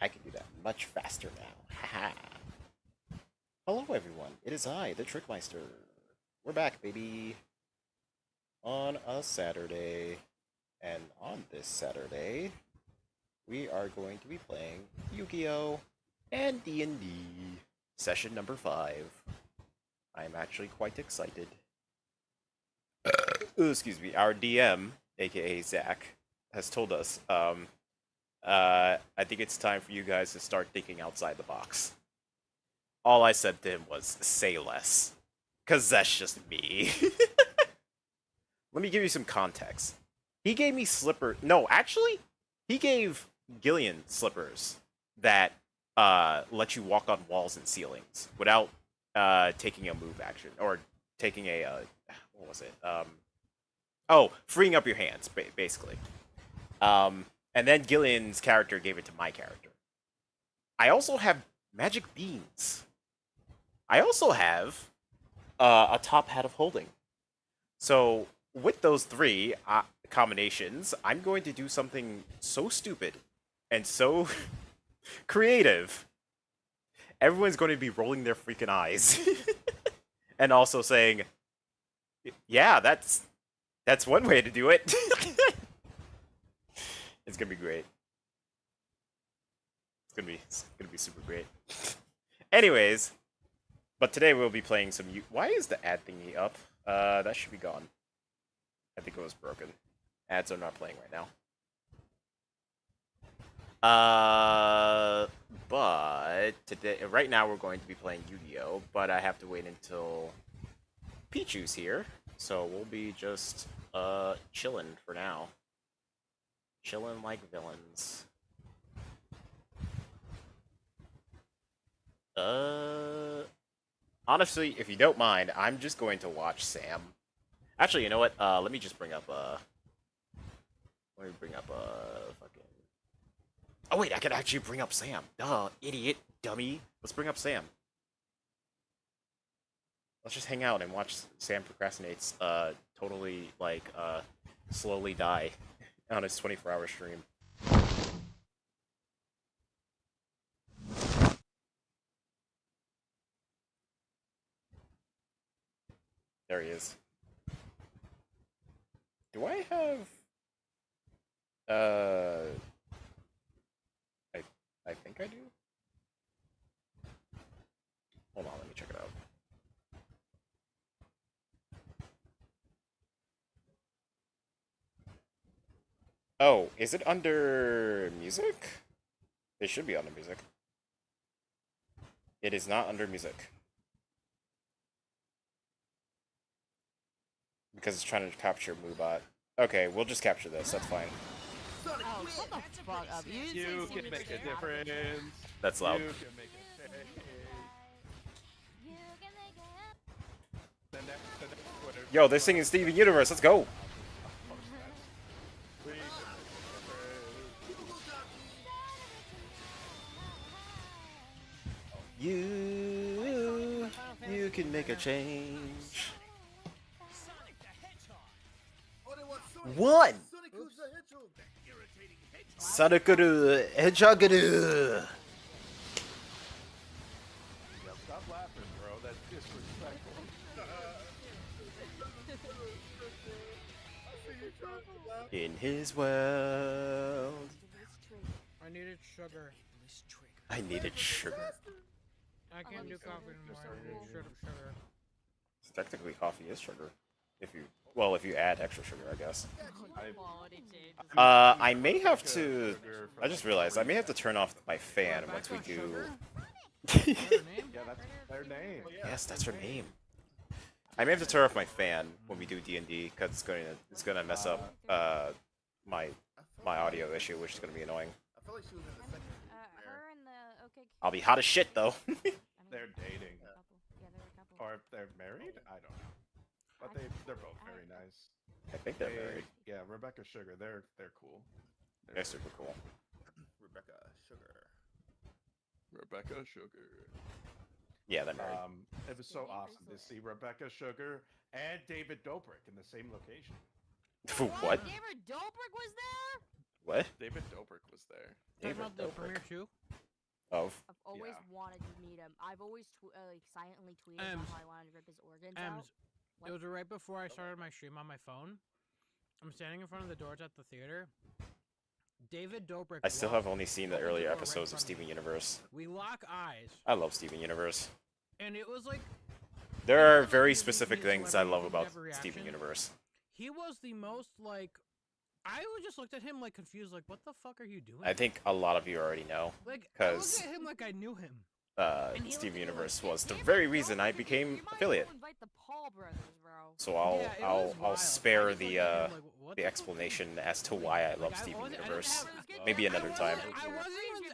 I can do that much faster now. Haha. Hello, everyone. It is I, the Trickmeister. We're back, baby. On a Saturday. And on this Saturday, we are going to be playing Yu-Gi-Oh! And D&D Session number 5. I'm actually quite excited. Ooh, excuse me. Our DM, aka Zach, has told us, I think it's time for you guys to start thinking outside the box. All I said to him was, say less. Because that's just me. Let me give you some context. He gave me slippers. No, actually, he gave Gillian slippers that let you walk on walls and ceilings without taking a move action. Or taking a, what was it? Freeing up your hands, basically. And then Gillian's character gave it to my character. I also have magic beans. I also have a top hat of holding. So with those three combinations, I'm going to do something so stupid and so creative. Everyone's going to be rolling their freaking eyes and also saying, "Yeah, that's one way to do it." It's gonna be great. It's gonna be super great. Anyways, but today we'll be playing some. Why is the ad thingy up? That should be gone. I think it was broken. Ads are not playing right now. But today, right now, we're going to be playing Yu-Gi-Oh! But I have to wait until Pichu's here, so we'll be just chilling for now. Chilling like villains. Honestly, if you don't mind, I'm just going to watch Sam. Actually, you know what? Let me just bring up fucking. Oh wait, I could actually bring up Sam. Duh, idiot, dummy. Let's bring up Sam. Let's just hang out and watch Sam procrastinates. Totally like slowly die on his 24-hour stream. There he is. Do I have I think I do. Hold on, let me check it out. Oh, is it under music? It should be under music. It is not under music. Because it's trying to capture Moobot. Okay, we'll just capture this, that's fine. Oh, shut the fuck up. You can make a difference. That's loud. You can make a change. Yo, they're singing Steven Universe, let's go! You can make a change. One! Sonic-guru, Hedgehog-guru! Stop laughing, bro. That's disrespectful. In his world. I needed sugar. I needed sugar. I can't do coffee anymore. I need straight up sugar. Technically, coffee is sugar. If you add extra sugar, I guess. I may have to. I just realized I may have to turn off my fan once we do. Yeah, that's their name. Yes, that's her name. I may have to turn off my fan when we do D&D because it's gonna mess up my audio issue, which is gonna be annoying. I'll be hot as shit though. They're dating. Or if they're married? I don't know. But they're both very nice. I think they're married. Yeah, Rebecca Sugar, they're cool. They're super cool. Rebecca Sugar. Rebecca Sugar. Yeah, they're married. It was so awesome to see Rebecca Sugar and David Dobrik in the same location. What? David Dobrik was there? What? David Dobrik was there. Talking about the premiere too? I've always wanted to meet him. I've always like silently tweeted about how I wanted to rip his organs out. It was right before I started my stream on my phone. I'm standing in front of the doors at the theater. David Dobrik. I still have only seen the earlier episodes of Steven Universe. We lock eyes. I love Steven Universe. And it was like... There are very specific things I love about Steven Universe. He was the most, like... I just looked at him, like, confused, like, what the fuck are you doing? I think a lot of you already know. Like, I looked at him like I knew him. Steven Universe was the very reason I became affiliate. So I'll spare the explanation as to why I love Steven Universe. Maybe another time.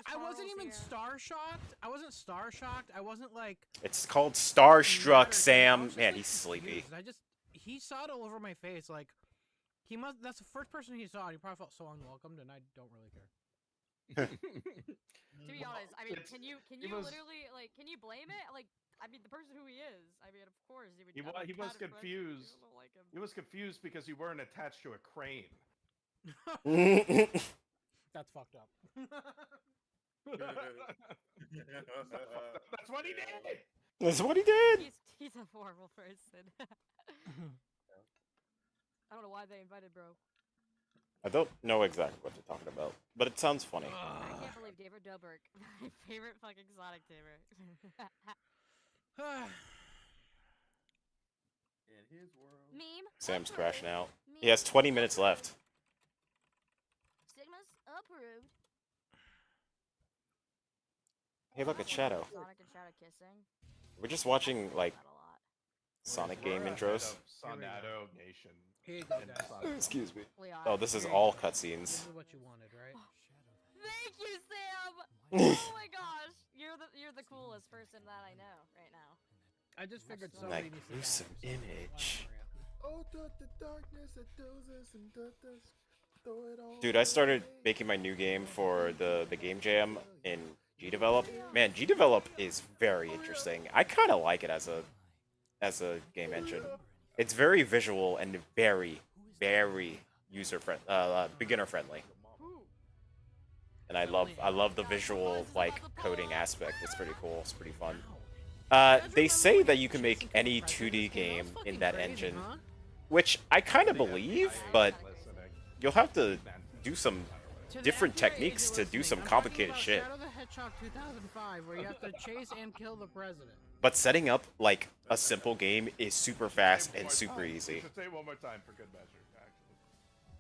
I wasn't even star-shocked. I wasn't star-shocked. I wasn't like... It's called Starstruck, Sam. Man, he's sleepy. He saw it all over my face, like... That's the first person he saw, and he probably felt so unwelcomed, and I don't really care. To be honest, I mean, can you literally, like, can you blame it? Like, I mean, the person who he is, I mean, of course, he would. He was confused. He was confused because you weren't attached to a crane. That's fucked up. That's what he did! That's what he did! He's a horrible person. I don't know why they invited bro. I don't know exactly what they're talking about, but it sounds funny. I can't believe David Dobrik, my favorite fucking Sonic tamer. In his world. Meme. Sam's crashing out. He has 20 minutes left. Stigma's approved. Hey, look at Shadow. Sonic and Shadow kissing. We're just watching, like, Sonic game intros. Sonado Nation. Excuse me. Oh, this is all cutscenes. This is what you wanted, right? Thank you, Sam! Oh my gosh! You're the coolest person that I know right now. I just figured somebody Like, needs to gruesome die. image. Oh, the darkness that does us and does us. Throw it all Dude, I started making my new game for the game jam in GDevelop. Man, GDevelop is very interesting. I kind of like it as a game engine. It's very visual and very, very beginner friendly. And I love the visual like coding aspect. It's pretty cool. It's pretty fun. They say that you can make any 2D game in that engine, which I kind of believe, but you'll have to do some different techniques to do some complicated shit. Shadow the Hedgehog 2005, where you have to chase and kill the president. But setting up like a simple game is super fast and super easy, Say it one more time for good measure, actually.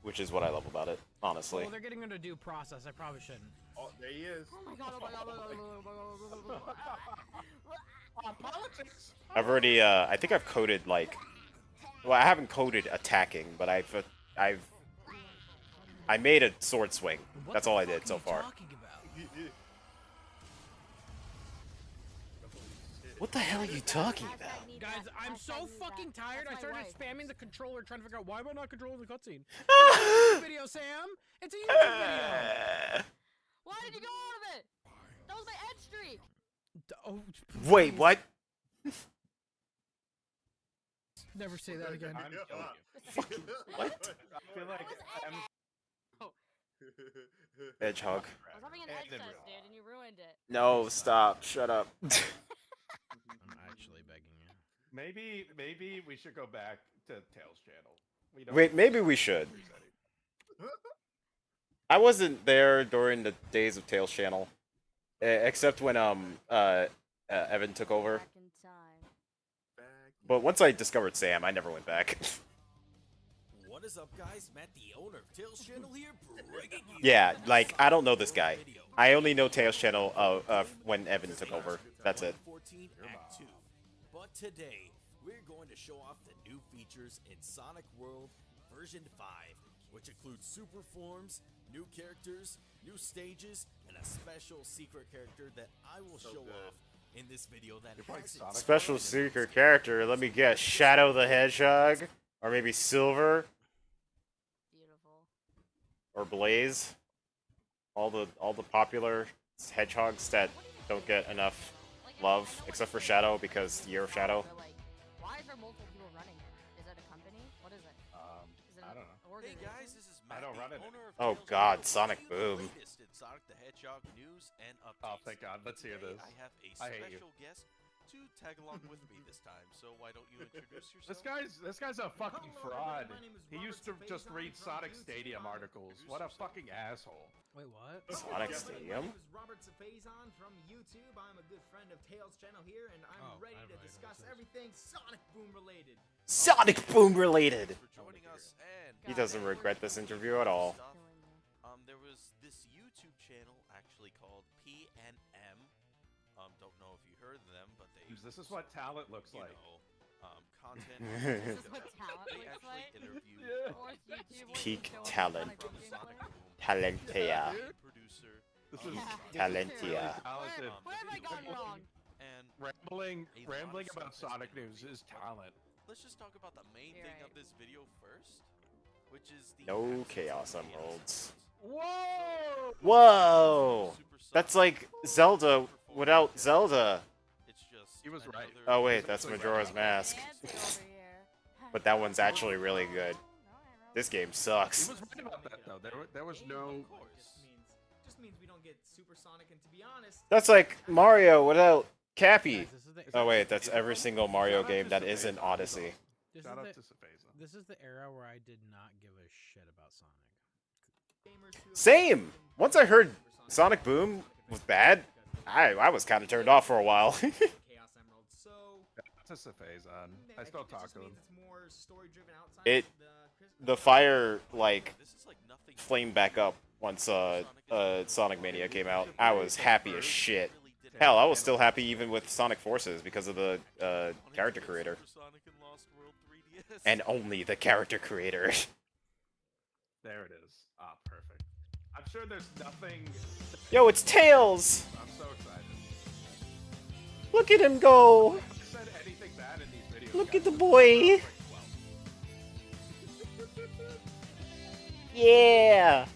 which is what I love about it, honestly. Well, they're getting into due process. I probably shouldn't. Oh, there he is. Oh my god, oh my god, oh my god. Politics! I've already, I think I've coded like, well, I haven't coded attacking, but I made a sword swing. That's all I did so far. What the hell are you talking about? Guys, I'm so fucking tired. I started spamming the controller trying to figure out why am I not controlling the cutscene. Video, Sam. It's a YouTube video. Why did you go out of it? That was my edge streak. Oh, Wait, what? never say that again. I'm killing you. What? I feel like Hedgehog. I was having an edge test, dude, and you ruined it. No, stop. Shut up. I'm actually begging you. maybe we should go back to Tails channel. We don't Wait, maybe we should. I wasn't there during the days of Tails channel, except when Evan took over. Back in time. But once I discovered Sam, I never went back. What is up, guys? Matt, the owner of Tails Channel here, bringing you. Yeah, like I don't know this guy. I only know Tails channel when Evan took over. That's it. 14 Act 2. But today, we're going to show off the new features in Sonic World version 5, which includes super forms, new characters, new stages, and a special secret character that I will show off in this video that has Special secret character. Let me guess. Shadow the Hedgehog, or maybe Silver, Beautiful. or Blaze. All the popular hedgehogs that don't get enough love, except for Shadow because Year of Shadow. But, like, why is there multiple people running it? Is it a company? What is it? Is it I don't know. an Hey organization? guys, this is I Matt, don't the run it. owner of Oh Tails God, Channel, Sonic bringing you the Boom. latest in Sonic the Hedgehog news and updates. Oh, thank God. Let's hear Today, this. I have a I hate you. special guest to tag along with me this time. So why don't you introduce yourself? This guy's a fucking Hello, fraud. everybody. My name is He used to Robert just Faison read from Sonic YouTube. Stadium articles. What a fucking asshole. Wait, what? Sonic My Stadium? name is Robert Faison from YouTube. I'm a good friend of Tails' channel here, and I'm ready to discuss everything Sonic Boom related. Sonic Boom related. For joining us and He doesn't regret this interview at all. There was this YouTube channel actually called PNM. Don't know if you heard of them, but they. This is what talent looks like. Content. This is what talent They looks actually like. interviewed Fourth YouTube Peak showing talent. Sonic Boom Sonic gameplay. Boom Talentia. producer. This is Talentia. talented. Where have I gone wrong? And Rambling about Sonic news is talent. let's just talk about the main You're thing right. of this video first, which is the No absence Chaos of Emeralds. Whoa! Whoa! Super That's Sonic like Zelda without Zelda. It's just He was right. another- Oh wait, that's Majora's Mask. Dancing over here. But that one's actually really good. This game He sucks. was right about that though. There was no. Of course. Just means we don't get Super Sonic, and to be honest, That's like Mario without Cappy. Guys, this is the, Oh wait, that's every single Mario game that isn't Odyssey. this, Shout is out the, to Safeza. this is the era where I did not give a shit about Sonic. gamers who have Same! Once I heard Sonic Boom was bad, I was kind of turned off for a while. Chaos Emeralds, so To Safeza. I still think it talk just to him. means it's more story-driven outside It- of The fire, like, This is like nothing. flamed back up once Sonic Mania came out. I was happy as shit. Hell, I was still happy even with Sonic Forces because of the character creator. Super Sonic and Lost World 3DS. And only the character creator. There it is. Ah, perfect. I'm sure there's nothing. Yo, it's Tails! I'm so excited. Look at him go! If I said anything bad in these videos. Look guys, at the I'm boy. like, well, Yeah!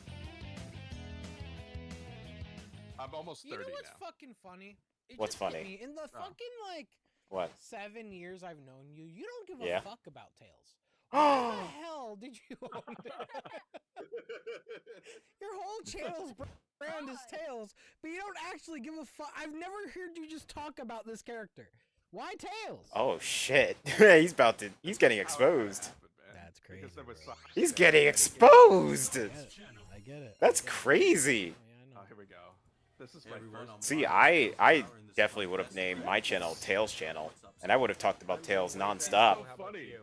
I'm almost You know 30 what's now. fucking funny? It What's just hit funny? me. In the fucking, like, What? 7 years I've known you, you don't give a Yeah. fuck about Tails. Why the hell did you own Your whole channel's brand is Tails, but you don't actually give a fuck. I've never heard you just talk about this character. Why Tails? Oh shit. He's he's getting How exposed. that happened, man. That's crazy, Because there was bro. Sonic He's there, getting and exposed! I get it. That's crazy. Oh, yeah, I Oh, know. here we go. This is my first. See, I definitely would have named my channel Tails Channel, and I would have talked about Tails nonstop, So funny.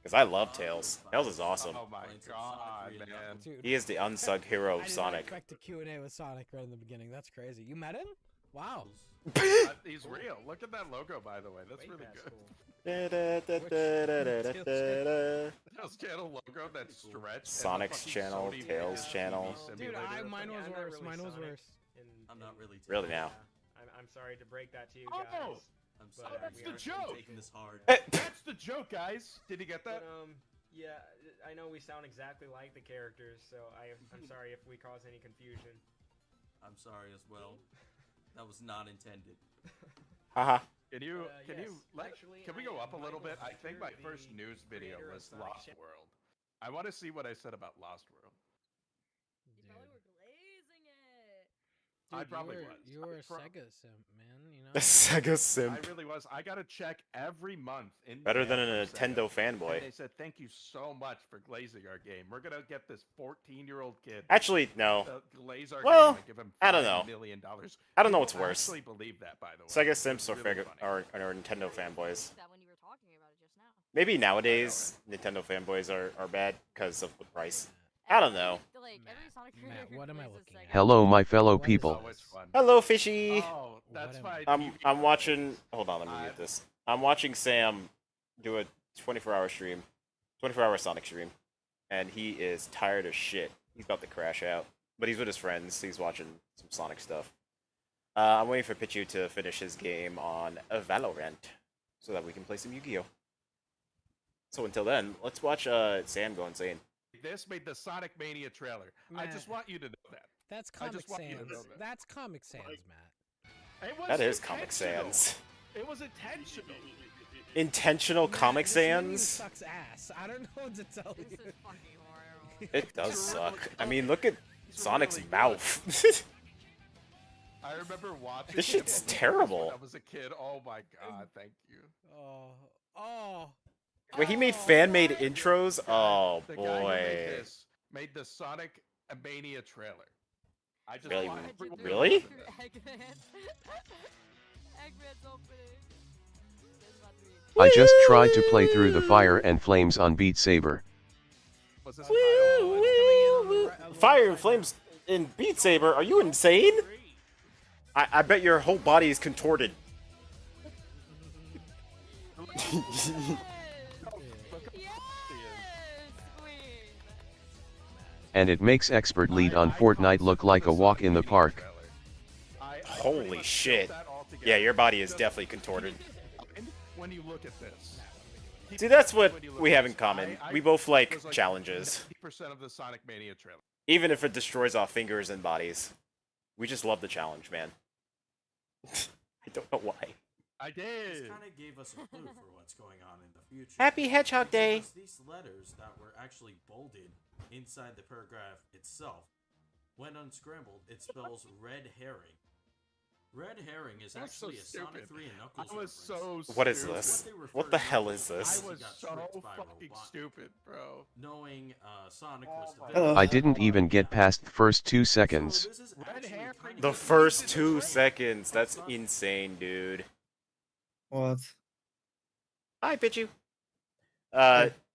because I love Tails. Tails is awesome. Oh my god, man. Dude, He is the unsung hero I of did not Sonic. expect a Q&A with Sonic right in the beginning. That's crazy. You met him? Wow. He's real. Look at that logo, by the way. That's really good. Tails channel logo that's stretched. Sonic's channel, Tails channel. Dude, mine was worse. Mine was worse. I'm not really. Really now. I'm sorry to break that to you Oh! guys. Oh, I'm sorry. that's we the aren't joke! Taking this hard. That's the joke, guys. Did you get that? But, yeah, I know we sound exactly like the characters, so I'm sorry if we cause any confusion. I'm sorry as well. That was not intended. Haha. Can you yes, can we go up a little bit? I think my first the news video creator of was Sonic Lost Ship. World. I want to see what I said about Lost World. You probably were glazing it. I Dude, probably you were, was. You were a Pro- Sega simp, man. You know. The Sega I simp. really was. I got to check every month. In Better than a January, Nintendo Sega. fanboy. And they said, "Thank you so much for glazing our game. We're gonna get this 14-year-old kid Actually, no. glaze our Well, game and give him I don't $5 know. million." I don't know People what's worse. Actually, believe that, by the way. Sega It's simps or, really funny. are Nintendo fanboys. That when you were talking about it just now. Maybe nowadays Nintendo fanboys are bad because of the price. I don't know. Like, every Sonic Matt, creator what am I plays looking a at? Sega. Hello, my fellow What is people. Oh, it's fun. Hello, fishy. Oh, that's What my. I'm watching. Hold on, let me mute this. I'm watching Sam do a 24-hour stream, 24-hour Sonic stream, and he is tired as shit. He's about to crash out, but he's with his friends. He's watching some Sonic stuff. I'm waiting for Pichu to finish his game on Valorant, so that we can play some Yu-Gi-Oh. So until then, let's watch Sam go insane. This made the Sonic Mania trailer. I just Matt. want you to know that. That's I Comic just want you to Sans. know that. That's Comic Sans, Matt. It was That is Comic intentional. Sans. It was intentional. Intentional Comic Matt, this menu Sans? sucks ass. I don't know what to tell This you. is fucking horrible. It does suck. I mean, look at Sonic's really good. mouth. I remember watching This shit's it when terrible. I was a kid. Oh my god, thank you. When he made fan-made intros, oh The guy who made boy. this made the Sonic Mania trailer. I just Really? watched it. Really? Eggman's opening. There's about to be- I just tried to play through the Fire and Flames on Beat Saber. Was this Fire and Flames in Beat Saber? Are you insane? I bet your whole body is contorted. And it makes Expert Lead on Fortnite look like a walk in the park. Holy shit. Yeah, your body is definitely contorted. When you look at this. See, that's what we have in common. We both like challenges. 90% of the Sonic Mania trailer. Even if it destroys our fingers and bodies. We just love the challenge, man. I don't know why. I This did. kind of gave us a clue for what's going on in the future. Happy Hedgehog Day! Because these letters that were actually bolded inside the paragraph itself, when unscrambled, it spells red herring. Red herring is That's so actually a Sonic stupid. 3 and Knuckles I was reference. so What is stupid. this? What they refer What the to hell as is I this? was got so tricked by fucking Robotnik. stupid, bro. Knowing Sonic was the Hello. villain. I didn't even get past the first 2 So seconds. this is Red actually herring. kind of The a first hint 2 of seconds. That's Sonic. insane, dude. What? Hi, Pichu.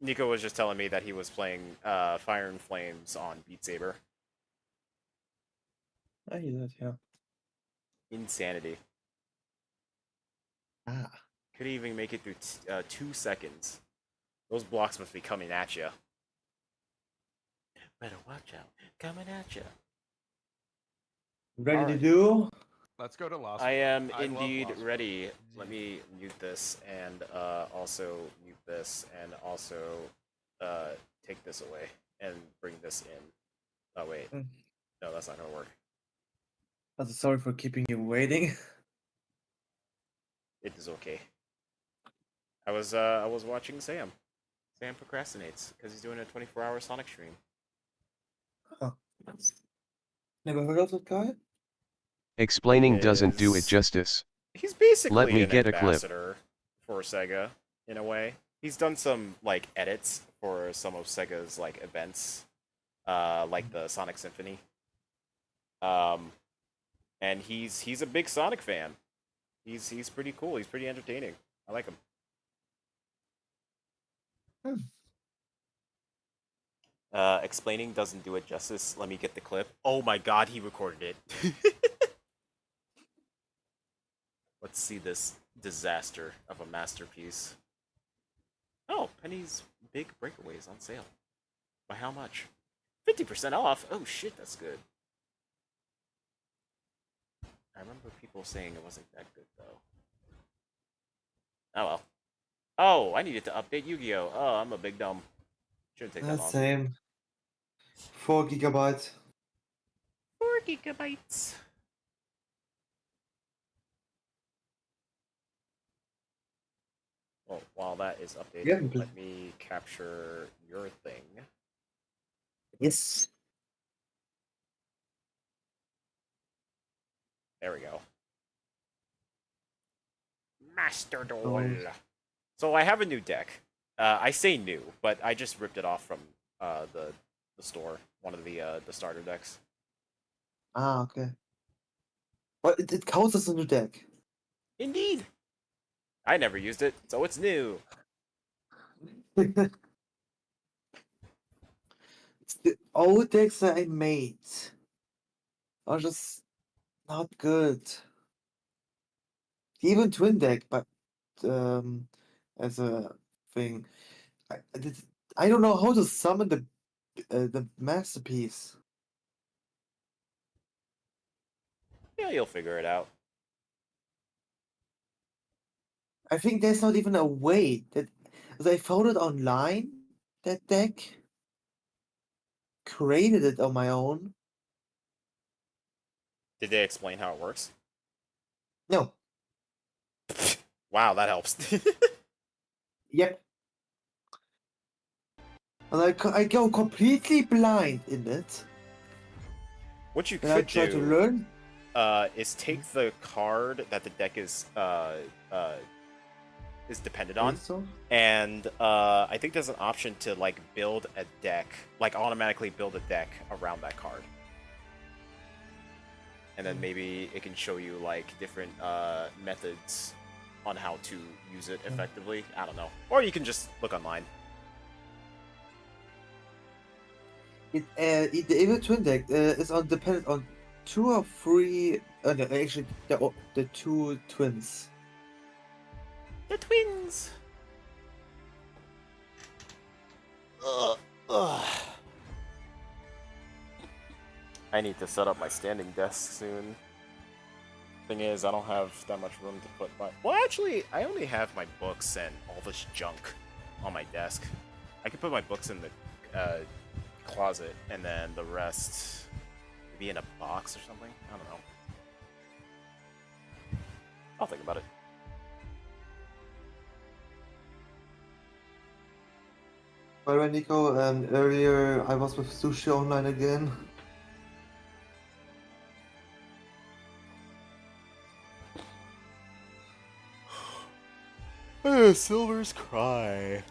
Nico was just telling me that he was playing Fire and Flames on Beat Saber. I hear that, yeah. Insanity. Ah. Could even make it through 2 seconds. Those blocks must be coming at you. Better watch out. Coming at you. Ready to Alright. do? Let's go to Lost. I am I love indeed Lost ready. Let me mute this and also mute this and also take this away and bring this in. Oh wait, Mm. no, that's not gonna work. I'm sorry for keeping you waiting. It is okay. I was watching Sam. Sam procrastinates because he's doing a 24-hour Sonic stream. Huh. Never heard of that guy? Explaining doesn't do it Is- justice. He's basically Let me an get a clip. ambassador for Sega in a way. He's done some like edits for some of Sega's like events, like the Sonic Symphony. And he's a big Sonic fan. He's pretty cool. He's pretty entertaining. I like him. Explaining doesn't do it justice. Let me get the clip. Oh my god, he recorded it. Let's see this disaster of a masterpiece. Oh, Penny's Big Breakaways on sale. By how much? 50% off? Oh shit, that's good. I remember people saying it wasn't that good, though. Oh well. Oh, I needed to update Yu-Gi-Oh! Oh, I'm a big dumb. Shouldn't take that That's long. same. 4 gigabytes. 4 gigabytes. Well, while that is updated, Yeah, let me capture your thing. Yes. There we go. Master Duel. Oh. So I have a new deck. I say new, but I just ripped it off from the store. One of the starter decks. Ah, okay. But it counts as a new deck. Indeed. I never used it, so it's new. It's the old decks that I made are just not good. Even twin deck, but as a thing, I don't know how to summon the masterpiece. Yeah, you'll figure it out. I think there's not even a way that as I found it online. That deck created it on my own. Did they explain how it works? No. Wow, that helps. Yep. And I go completely blind in it. What you Can I could try to do learn? is take the card that the deck is dependent on, Also? and I think there's an option to like build a deck, like automatically build a deck around that card, and then maybe it can show you like different methods on how to use it effectively. I don't know, or you can just look online. The Evil Twin deck is on dependent on 2 or 3. No, actually, the 2 twins. The twins. Ugh. I need to set up my standing desk soon. Thing is, I don't have that much room to put my... Well, actually, I only have my books and all this junk on my desk. I could put my books in the closet, and then the rest maybe in a box or something. I don't know. I'll think about it. By the way, Nico, earlier I was with Sushi Online again. Silver's Cry.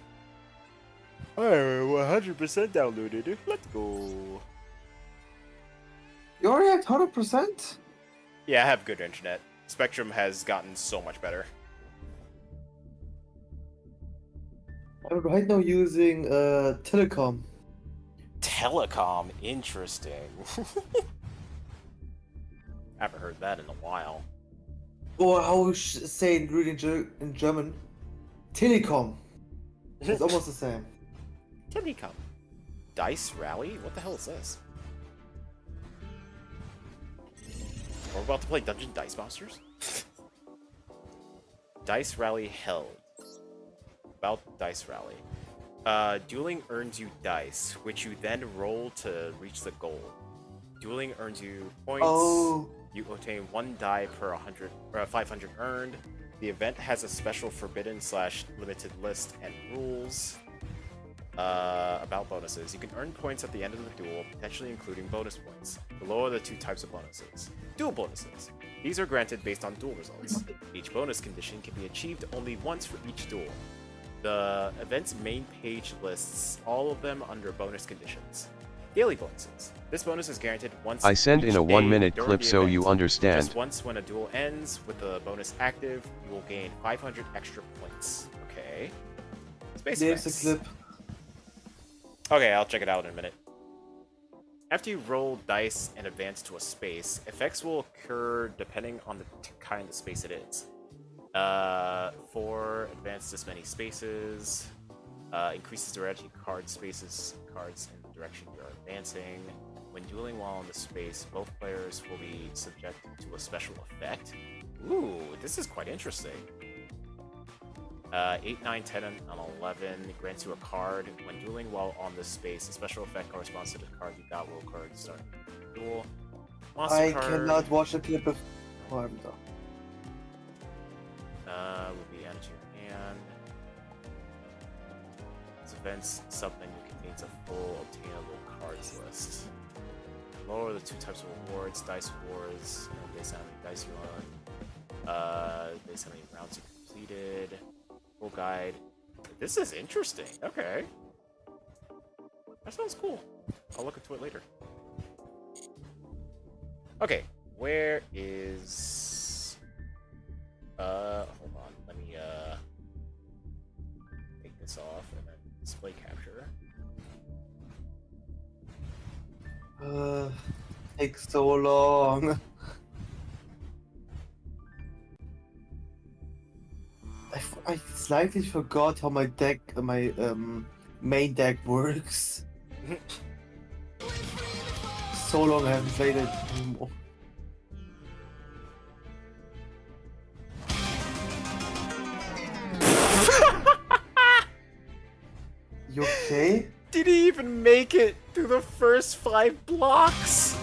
Oh, 100% downloaded. Let's go. You already have 100%? Yeah, I have good internet. Spectrum has gotten so much better. I'm right now using Telecom. Telecom, interesting. I haven't heard that in a while. Or how we say it really in German. Telekom. It's almost the same. Telecom. Dice Rally? What the hell is this? We're about to play Dungeon Dice Monsters? Dice Rally held. About Dice Rally. Dueling earns you dice, which you then roll to reach the goal. Dueling earns you points. Oh. You obtain 1 die per 500 earned. The event has a special forbidden/limited list and rules. About bonuses. You can earn points at the end of the duel, potentially including bonus points. Below are the 2 types of bonuses. Duel bonuses. These are granted based on duel results. Each bonus condition can be achieved only once for each duel. The event's main page lists all of them under bonus conditions. Daily bonuses. This bonus is guaranteed once. I send in a 1-minute during clip the so event. you understand. Just once when a duel ends with the bonus active, you will gain 500 extra points. Okay. Space There's effects. a clip. Okay, I'll check it out in a minute. After you roll dice and advance to a space, effects will occur depending on the kind of space it is. 4 advance this many spaces. Increases the rarity cards in the direction you are advancing. When dueling while in the space, both players will be subjected to a special effect. Ooh, this is quite interesting. 8, 9, 10, and 11 grants you a card. When dueling while on this space, a special effect corresponds to the card you got will occur at the start of the duel. Monster I card, cannot watch a clip of. Oh, I'm done. will be added to your hand. This event's submenu contains a full obtainable cards list. Lower the 2 types of rewards, dice wars, based on how many dice you own, based on how many rounds you completed. Full guide. This is interesting. Okay. That sounds cool. I'll look into it later. Okay, where is... hold on. Let me, take this off and then display capture. Takes so long. I slightly forgot how my main deck works. So long I haven't played it anymore. You okay? Did he even make it through the first 5 blocks?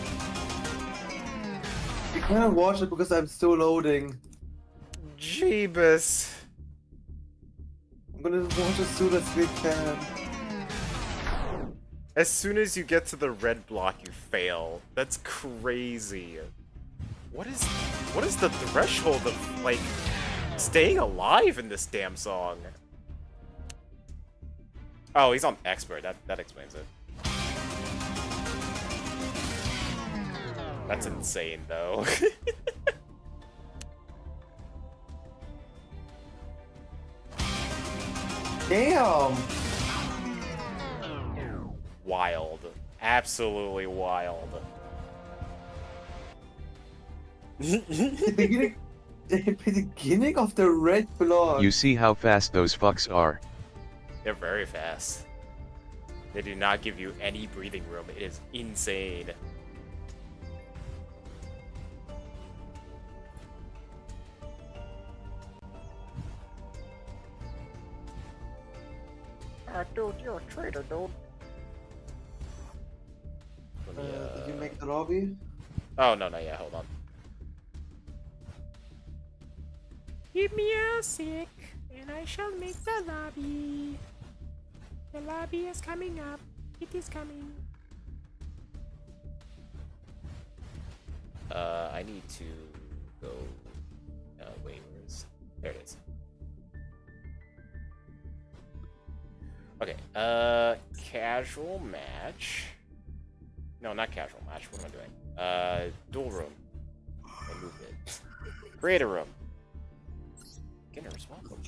I cannot watch it because I'm still loading. Jeebus. I'm gonna watch as soon as we can. As soon as you get to the red block, you fail. That's crazy. What is the threshold of, like, staying alive in this damn song? Oh, he's on expert. That explains it. That's insane, though. Damn! Wild. Absolutely wild. The beginning of the red block. You see how fast those fucks are. They're very fast. They do not give you any breathing room. It is insane. Dude, you're a traitor, dude. Did you make the lobby? Oh, no, yeah, hold on. Give me a sec, and I shall make the lobby. The lobby is coming up. It is coming. I need to go... wait, there it is. Okay, casual match. No, not casual match. What am I doing? Dual room. I moved it. Create a room. Beginner's welcome.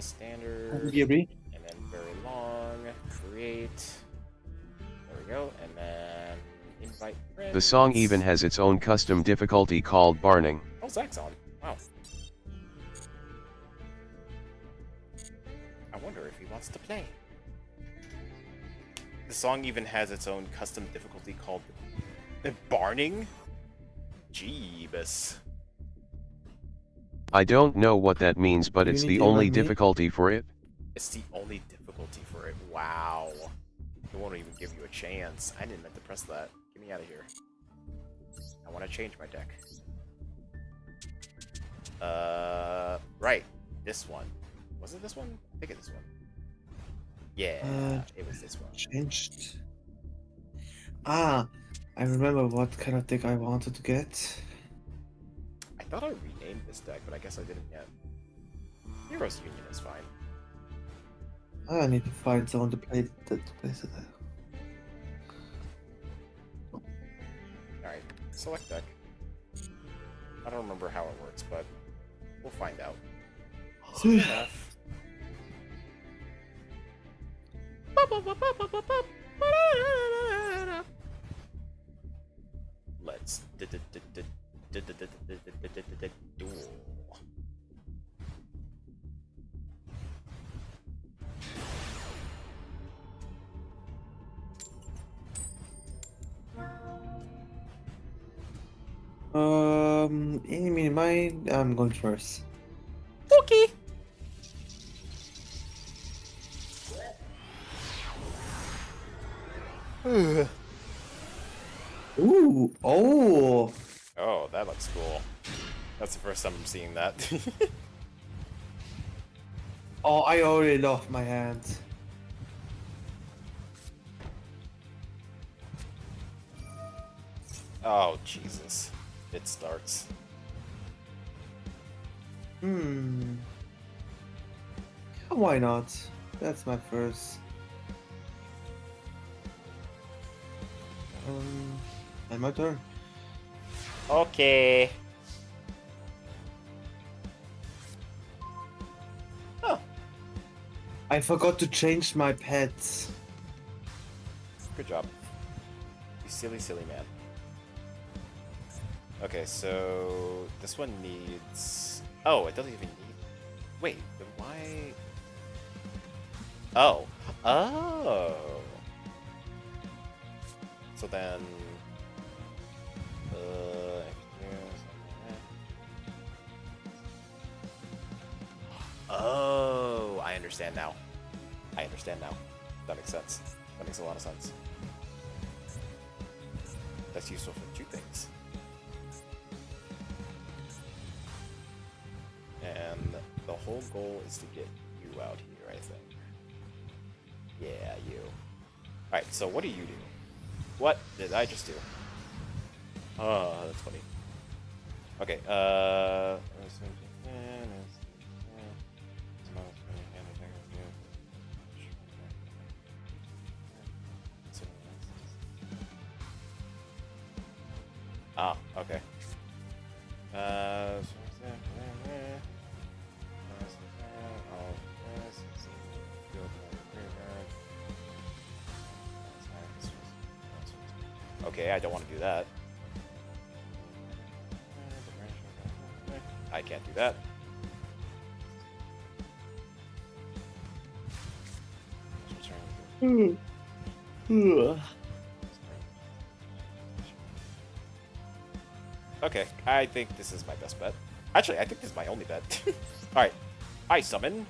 Standard. And then very long. Create. There we go. And then invite friends. The song even has its own custom difficulty called Barning. Oh, Zach's on. Wow. I wonder if he wants to play. The song even has its own custom difficulty called Barning? Jeebus. I don't know what that means, but it's the only difficulty for it. It's the only difficulty for it. Wow. It won't even give you a chance. I didn't meant to press that. Get me out of here. I want to change my deck. Right. This one. Was it this one? I think it's this one. Yeah, it was this one. Changed. Ah, I remember what kind of deck I wanted to get. I thought I renamed this deck, but I guess I didn't yet. Heroes Union is fine. I need to find someone to play that. Alright, select deck. I don't remember how it works, but we'll find out. Soon enough. Let's duel. Enemy in mind, I'm going first. Okay. Ooh, oh. Oh, that looks cool. That's the first time I'm seeing that. Oh, I already lost my hand. Oh, Jesus. It starts. Why not? That's my first. And my turn. Okay. Oh. I forgot to change my pets. Good job. You silly, silly man. Okay, so this one needs... Oh, it doesn't even need... Wait, then why... Oh. Oh. So then... Oh, I understand now. I understand now. That makes sense. That makes a lot of sense. That's useful for two things. And the whole goal is to get you out here, I think. Yeah, you. Alright, so what do you do? What did I just do? Oh, that's funny. Okay, ah, okay. Okay, I don't want to do that. I can't do that. Okay, I think this is my best bet. Actually, I think this is my only bet. Alright, I summon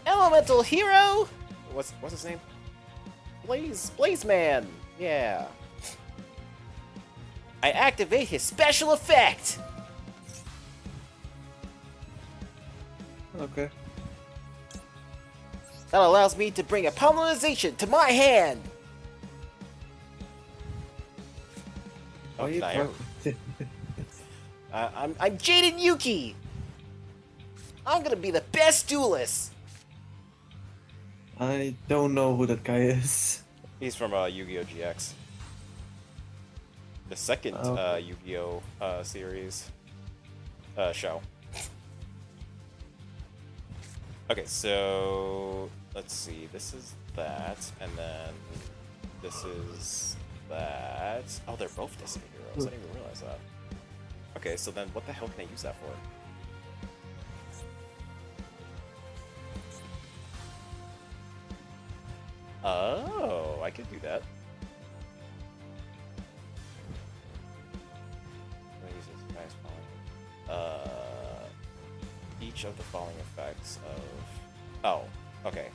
Elemental Hero! What's his name? Blaze Man! Yeah. I activate his special effect! Okay. That allows me to bring a pulverization to my hand! Oh, you I'm Jaden Yuki! I'm gonna be the best duelist! I don't know who that guy is. He's from Yu-Gi-Oh! GX. The second Yu-Gi-Oh! Series show. Okay, so let's see. This is that, and then this is that. Oh, they're both Destiny Heroes. I didn't even realize that. Okay, so then what the hell can I use that for? Oh, I could do that. Each of the following effects of... Oh, okay.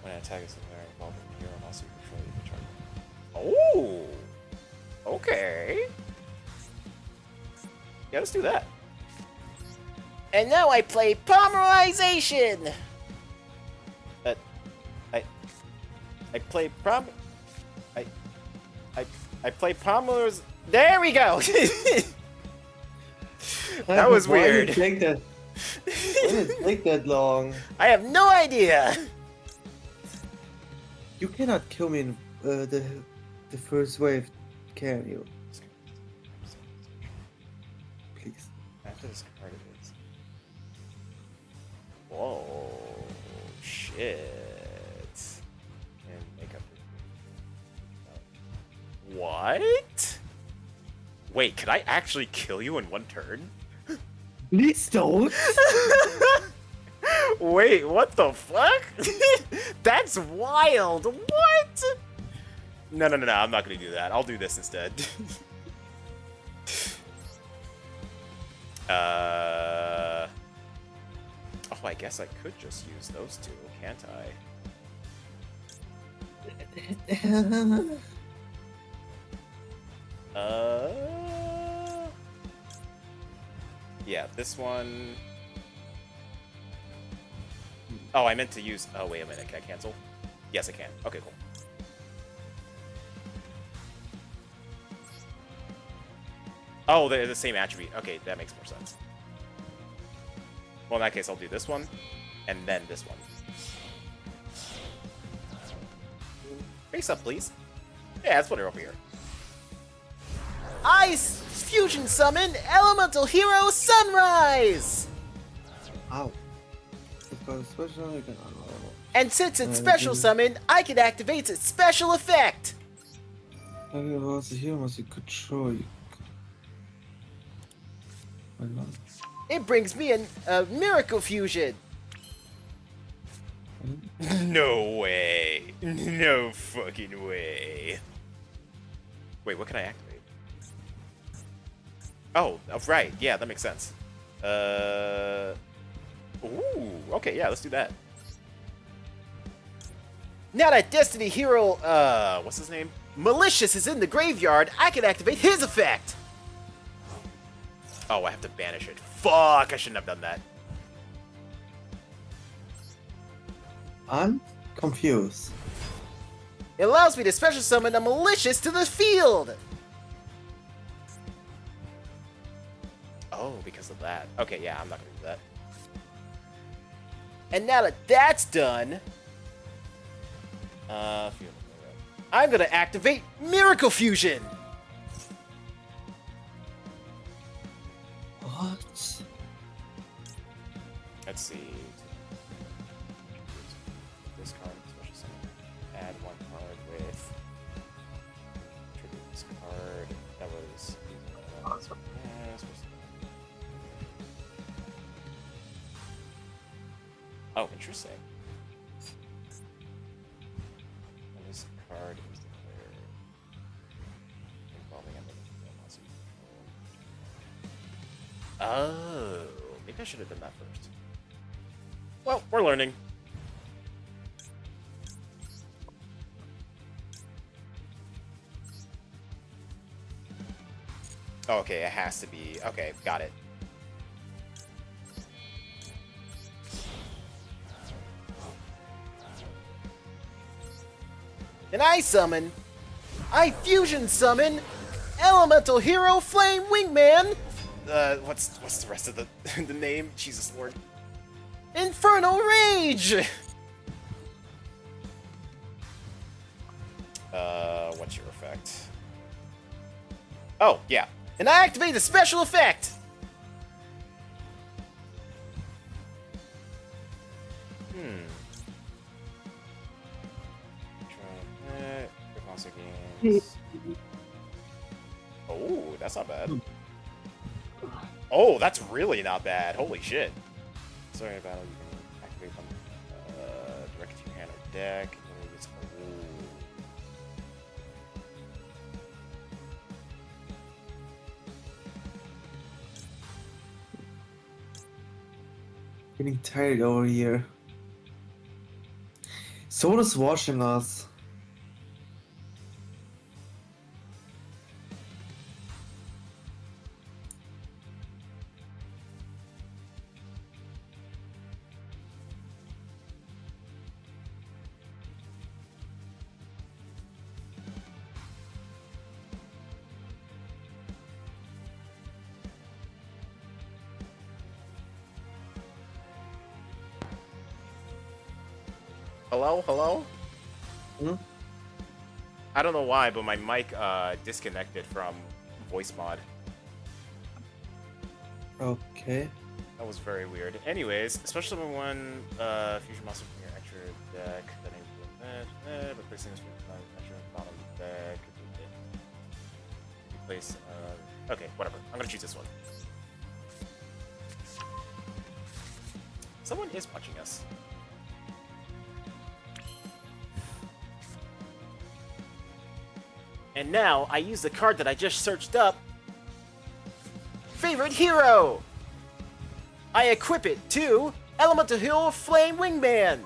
When an attack is involved in hero, also control the target. Oh! Okay. Yeah, let's do that. And now I play Polymerization! I play I play Pommers. There we go. That was weird. Why did it take that long? I have no idea. You cannot kill me in the first wave, can you? Please. After this card it is. Whoa, shit. And makeup. What? Wait, could I actually kill you in one turn? Please don't. Wait, what the fuck? That's wild. What? No, I'm not gonna do that. I'll do this instead. Oh, I guess I could just use those two, can't I? Yeah, this one... Oh, I meant to use... Oh, wait a minute. Can I cancel? Yes, I can. Okay, cool. Oh, they're the same attribute. Okay, that makes more sense. Well, in that case, I'll do this one, and then this one. Face up, please. Yeah, let's put her over here. Ice Fusion Summon Elemental Hero Sunrise! Ow. Special, you can... And since it's special summon, I can activate its special effect! The hero must control you. It brings me a Miracle Fusion! No way! No fucking way! Wait, what can I activate? Oh, right, yeah, that makes sense. Ooh, okay, yeah, let's do that. Now that Destiny Hero, what's his name? Malicious is in the graveyard, I can activate his effect! Oh, I have to banish it. Fuck, I shouldn't have done that. confused. It allows me to special summon a malicious to the field! Oh, because of that. Okay, yeah, I'm not gonna do that. And now that that's done... I'm gonna activate Miracle Fusion! What? Let's see. This card, special summon. Add one card with. Trigger this card. That was. Oh, interesting. And this card is declared involving another. Oh, maybe I should have done that first. Well, we're learning. Oh, okay, it has to be. Okay, got it. And I fusion summon Elemental Hero Flame Wingman. What's the rest of the the name? Jesus Lord. Infernal Rage. What's your effect? Oh yeah, and I activate the special effect. Oh, that's not bad. Oh, that's really not bad. Holy shit. Sorry about it. You can activate them directly to your hand or deck. Getting tired over here. Someone is watching us. Hello? Hello? Hmm? I don't know why, but my mic disconnected from voice mod. Okay. That was very weird. Anyways, special summon one fusion monster from your extra deck. That ain't replacing this with extra bottom deck. Replace. Okay, whatever. I'm gonna choose this one. Someone is punching us. And now I use the card that I just searched up. Favorite hero. I equip it to Elemental Hero Flame Wingman.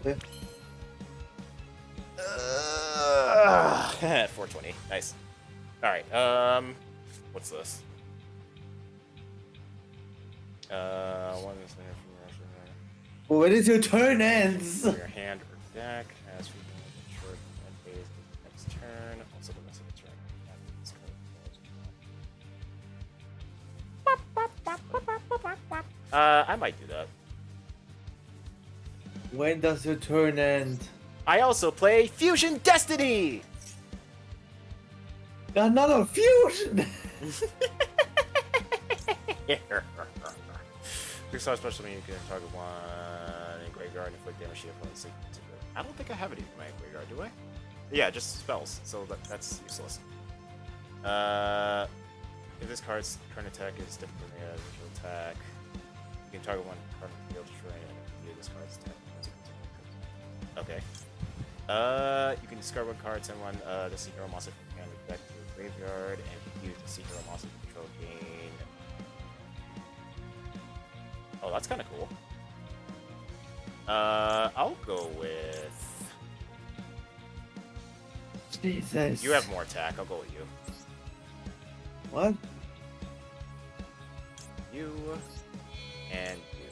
Yeah. 420. Nice. All right. What's this? One is there from your extra. When is your turn ends? Your hand or deck as we short and phase next turn. Also the rest of the turn. I might do that. When does your turn end? I also play Fusion Destiny! Another fusion! Big star special mean you can target one in graveyard and inflict damage to your opponent's signature. I don't think I have it in my graveyard, do I? Yeah, just spells, so that's useless. If this card's current attack is different from the visual attack, you can target one card from the field terrain and view this card's attack. Okay. You can discard one card, send one the Sea Hero monster from your hand back to your graveyard, and use the Sea Hero monster to control gain. Oh, that's kind of cool. I'll go with. Jesus. You have more attack. I'll go with you. What? You and you.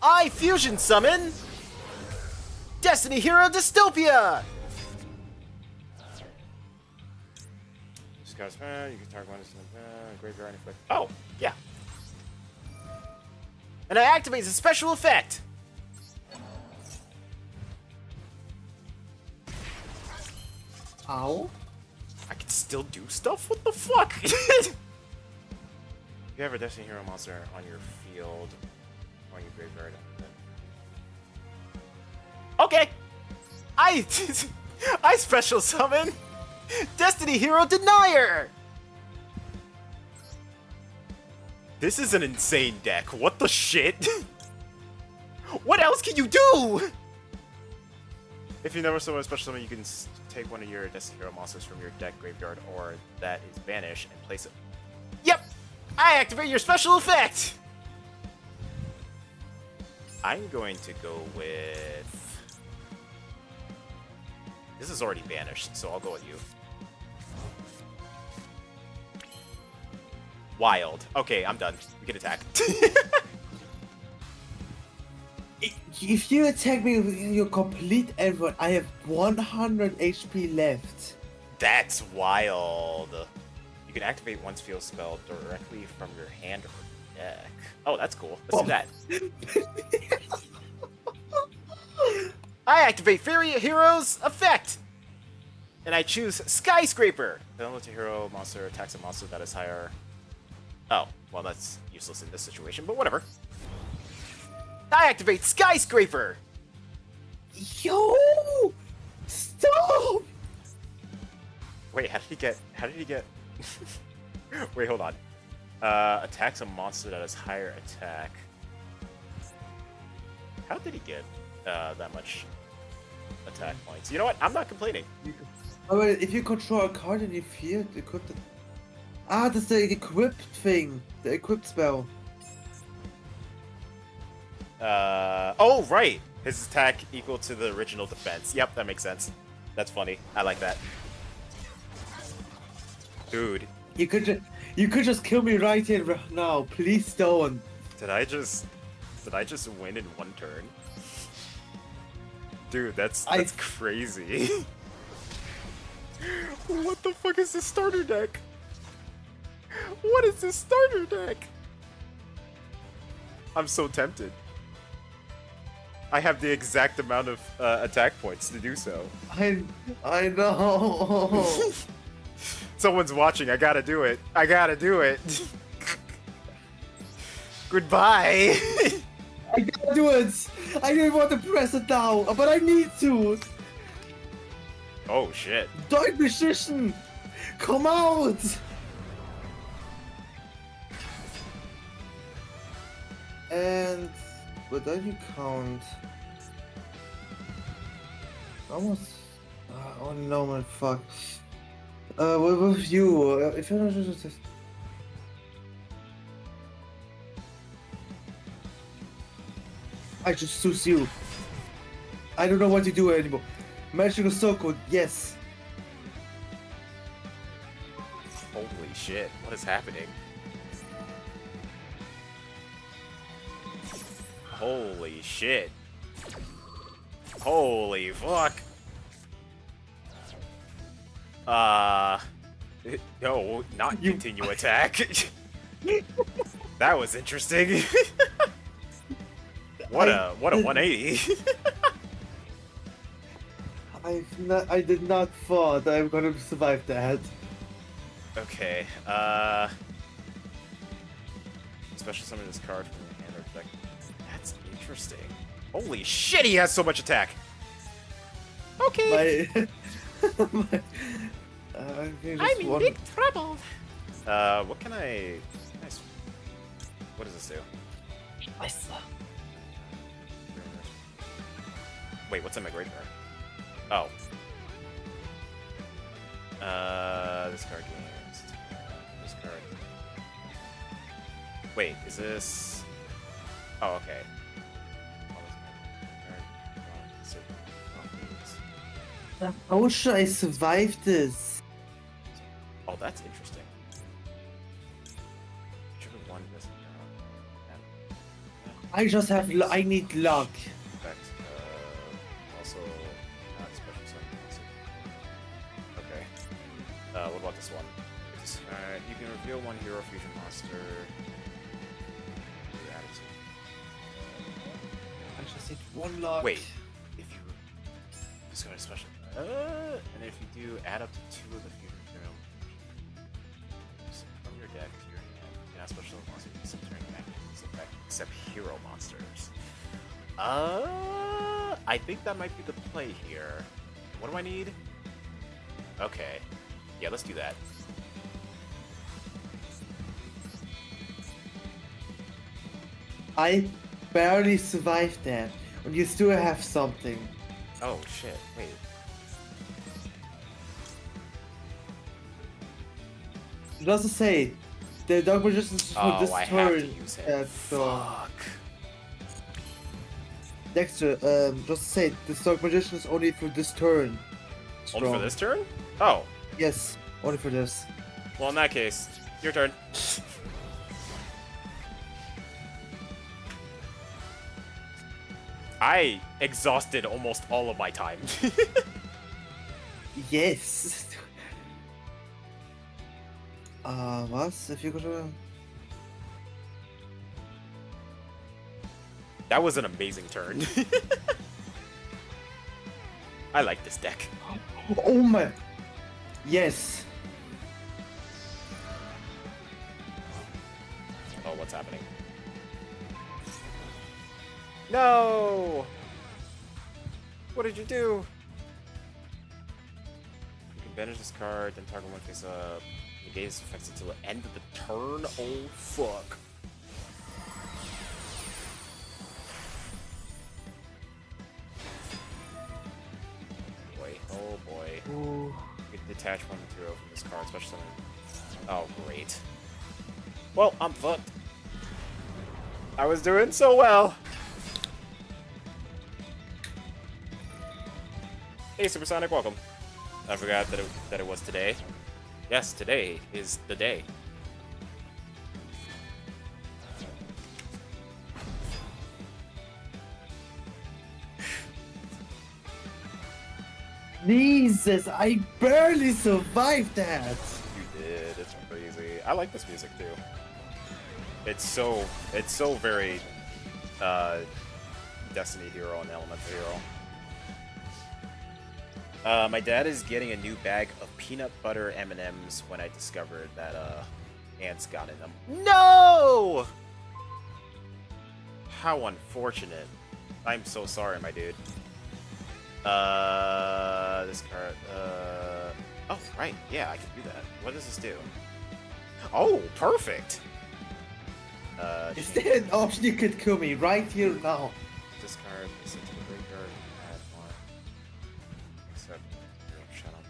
I fusion summon Destiny Hero Dystopia! You can target one graveyard effect. Oh, yeah. And I activate a special effect! Ow. I can still do stuff? What the fuck? You have a Destiny Hero monster on your field or your graveyard. Okay! I special summon Destiny Hero Denier! This is an insane deck. What the shit? What else can you do? If you never summon a special summon, you can take one of your Destiny Hero monsters from your deck, graveyard, or that is banished and place it. Yep! I activate your special effect! I'm going to go with... This is already banished, so I'll go with you. Wild. Okay, I'm done. We can attack. If you attack me with your complete effort, I have 100 HP left. That's wild. You can activate one's field spell directly from your hand or deck. Oh, that's cool. Let's do that. I activate Fairy Hero's effect! And I choose Skyscraper! Then let the hero monster attacks a monster that is higher. Oh, well, that's useless in this situation, but whatever. I activate Skyscraper! Yo! Stop! Wait, how did he get... Wait, hold on. Attacks a monster that has higher attack. How did he get that much attack points? You know what? I'm not complaining. Oh, wait, if you control a card in your field, equip it. Ah, that's the equipped thing. The equipped spell. Oh, right! His attack equal to the original defense. Yep, that makes sense. That's funny. I like that. Dude. You could just kill me right here, right now. Please don't. Did I just win in one turn? Dude, that's crazy. What the fuck is this starter deck? What is this starter deck? I'm so tempted. I have the exact amount of attack points to do so. I know. Someone's watching. I gotta do it. I gotta do it. Goodbye. I gotta do it. I didn't want to press it down, but I need to. Oh shit. Dark Magician, come out. And what do you count? Almost. Oh no, man, fuck. With you, if you're just. I just choose you. I don't know what to do anymore. Magical Circle, yes. Holy shit, what is happening? Holy shit. Holy fuck. No, not continue attack. That was interesting. What a 180. I did not thought I'm gonna survive that. Okay, special summon this card from your hand or deck. That's interesting. Holy shit, he has so much attack! Okay! I'm in big trouble! What can I... What does this do? Wait, what's in my graveyard? Oh. This card gains. This card. Wait, is this... Oh, okay. How should I survive this? Oh, that's interesting. Should have won this. I just have. I need luck. Effect. Also, not special summon. Okay. What about this one? You can reveal one hero fusion monster. Your attitude. I just need one luck. Wait. If you discard a special. And if you do, add up to 2 of the fusion hero from your deck to your hand. You can add special monsters except during actions effect, except hero monsters. I think that might be the play here. What do I need? Okay. Yeah, let's do that. I barely survived that, and you still have something. Oh shit! Wait. Just to say, the Dark Magician is for this I turn. have to use him. Fuck. Dexter, just to say, this Dark Magician is only for this turn. Only for Strong. this turn? Oh. Yes, only for this. Well, in that case, your turn. I exhausted almost all of my time. Yes. Was? If you could. That was an amazing turn. I like this deck. Oh my. Yes. Oh, what's happening? No! What did you do? You can banish this card, then target one face up. Negate its effects until the end of the turn. Oh, fuck. Boy, oh boy. Ooh. You can detach one material from this card, especially something. Oh, great. Well, I'm fucked. I was doing so well. Hey, Supersonic, welcome. I forgot that it was today. Yes, today is the day. Jesus, I barely survived that. You did. It's crazy. I like this music too. It's so very Destiny hero and Elemental hero. My dad is getting a new bag of peanut butter M&Ms when I discovered that ants got in them. No! How unfortunate. I'm so sorry, my dude. This card. Oh, right. Yeah, I can do that. What does this do? Oh, perfect. Is there an option you could kill me right here now? Discard this into the graveyard. Add one. Except shut up.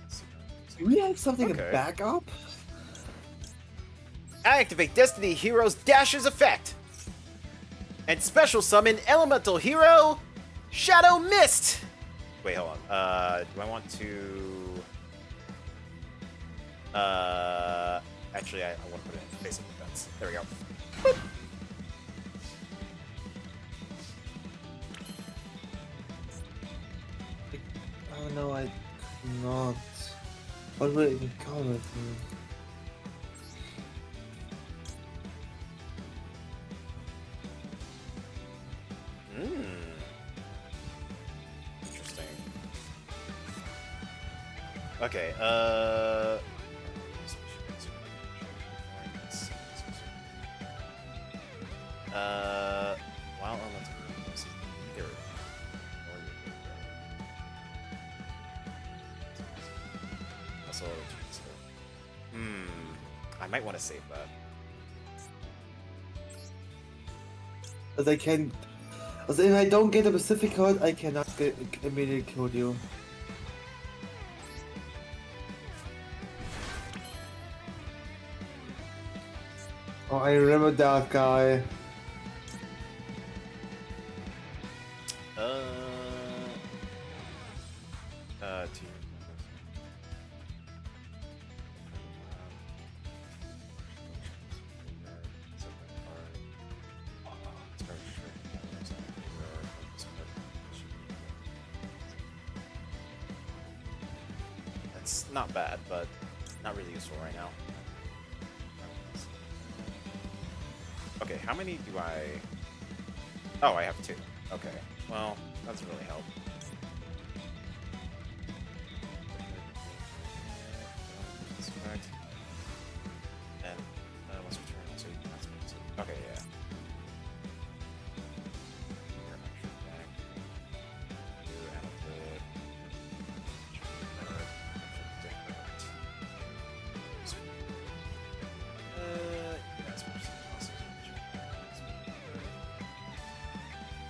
Do we have something Okay. in backup? Activate Destiny Hero's Dash's effect. And special summon Elemental Hero Shadow Mist. Wait, hold on. Do I want to? Actually, I want to put it in basic defense. There we go. Boop. Oh no, I cannot. What will it even call it? Interesting. Okay, while Elemental Hero is either or your also I might want to save that. As I can. As if I don't get a specific card, I cannot immediately kill you. Oh, I remember that guy. To It's not bad, but not really useful right now. Okay, how many do I... Oh, I have 2. Okay, well, that doesn't really help. And let's return to... Okay, yeah.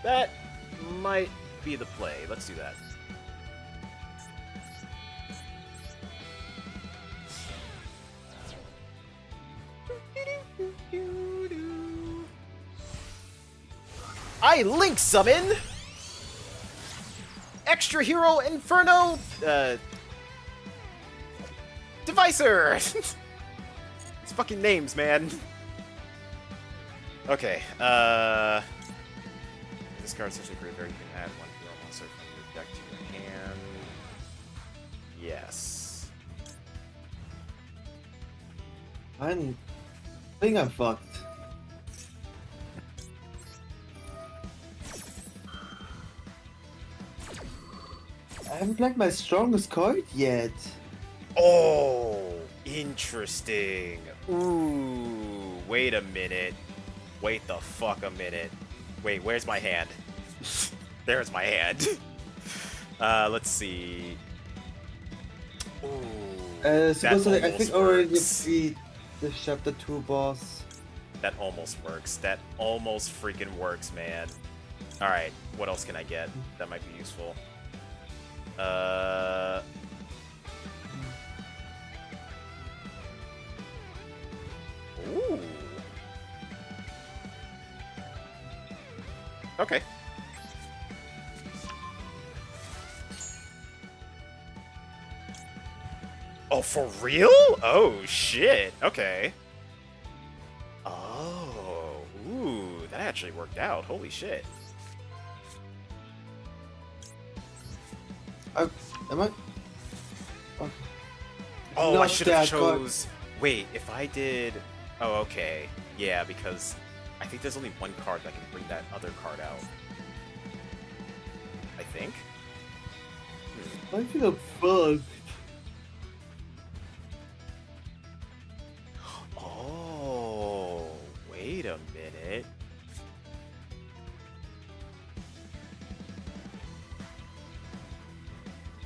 That might be the play. Let's do that. I Link summon Extra Hero Inferno Devicer. It's fucking names, man. Okay, this card's such a great card, you can add 1 hero monster from your deck to your hand. Yes. I think I'm fucked. I haven't played my strongest card yet. Oh, interesting. Ooh, wait a minute. Wait the fuck a minute. Wait, where's my hand? There's my hand. Let's see. Ooh, Supposedly, I think already works. beat the chapter 2 boss. That almost works. That almost freaking works, man. Alright, what else can I get that might be useful? Ooh. Okay. Oh, for real? Oh, shit. Okay. Oh, ooh, that actually worked out. Holy shit. Am I? Okay. Oh, I Not should have that card. chose... Wait, if I did... Oh, okay. Yeah, because I think there's only one card that can bring that other card out. I think? I feel fucked. Oh, wait a minute.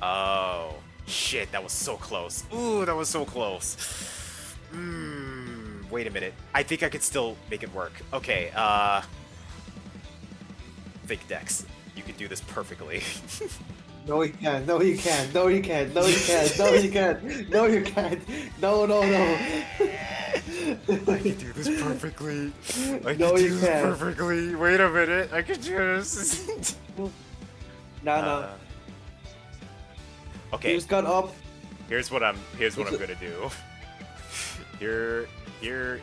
Oh, shit, that was so close. Ooh, that was so close. Wait a minute. I think I could still make it work. Okay, Fake Dex, you could do this perfectly. No, you can't. No, you can't. No, you can't. No, you can't. No, you can't. No, you can't. No, no, no. I can do this perfectly. I can No, do you this can't. perfectly. Wait a minute. I can do this. No, no. Okay. You just got up. Here's what I'm gonna do. Here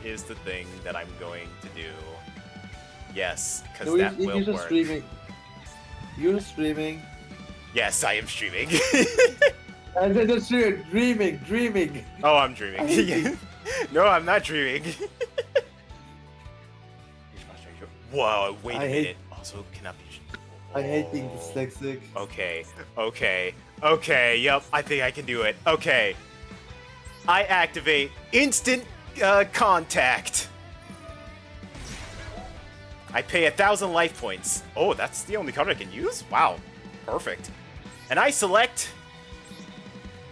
is the thing that I'm going to do. Yes, because No, that you're will just work. streaming. You're streaming. Yes, I am streaming. And then just dreaming. Oh, I'm dreaming. No, I'm not dreaming. Whoa, wait a minute. Also, cannot be. I hate being dyslexic. Okay, yep, I think I can do it. Okay. I activate instant contact. I pay 1,000 life points. Oh, that's the only card I can use? Wow, perfect. And I select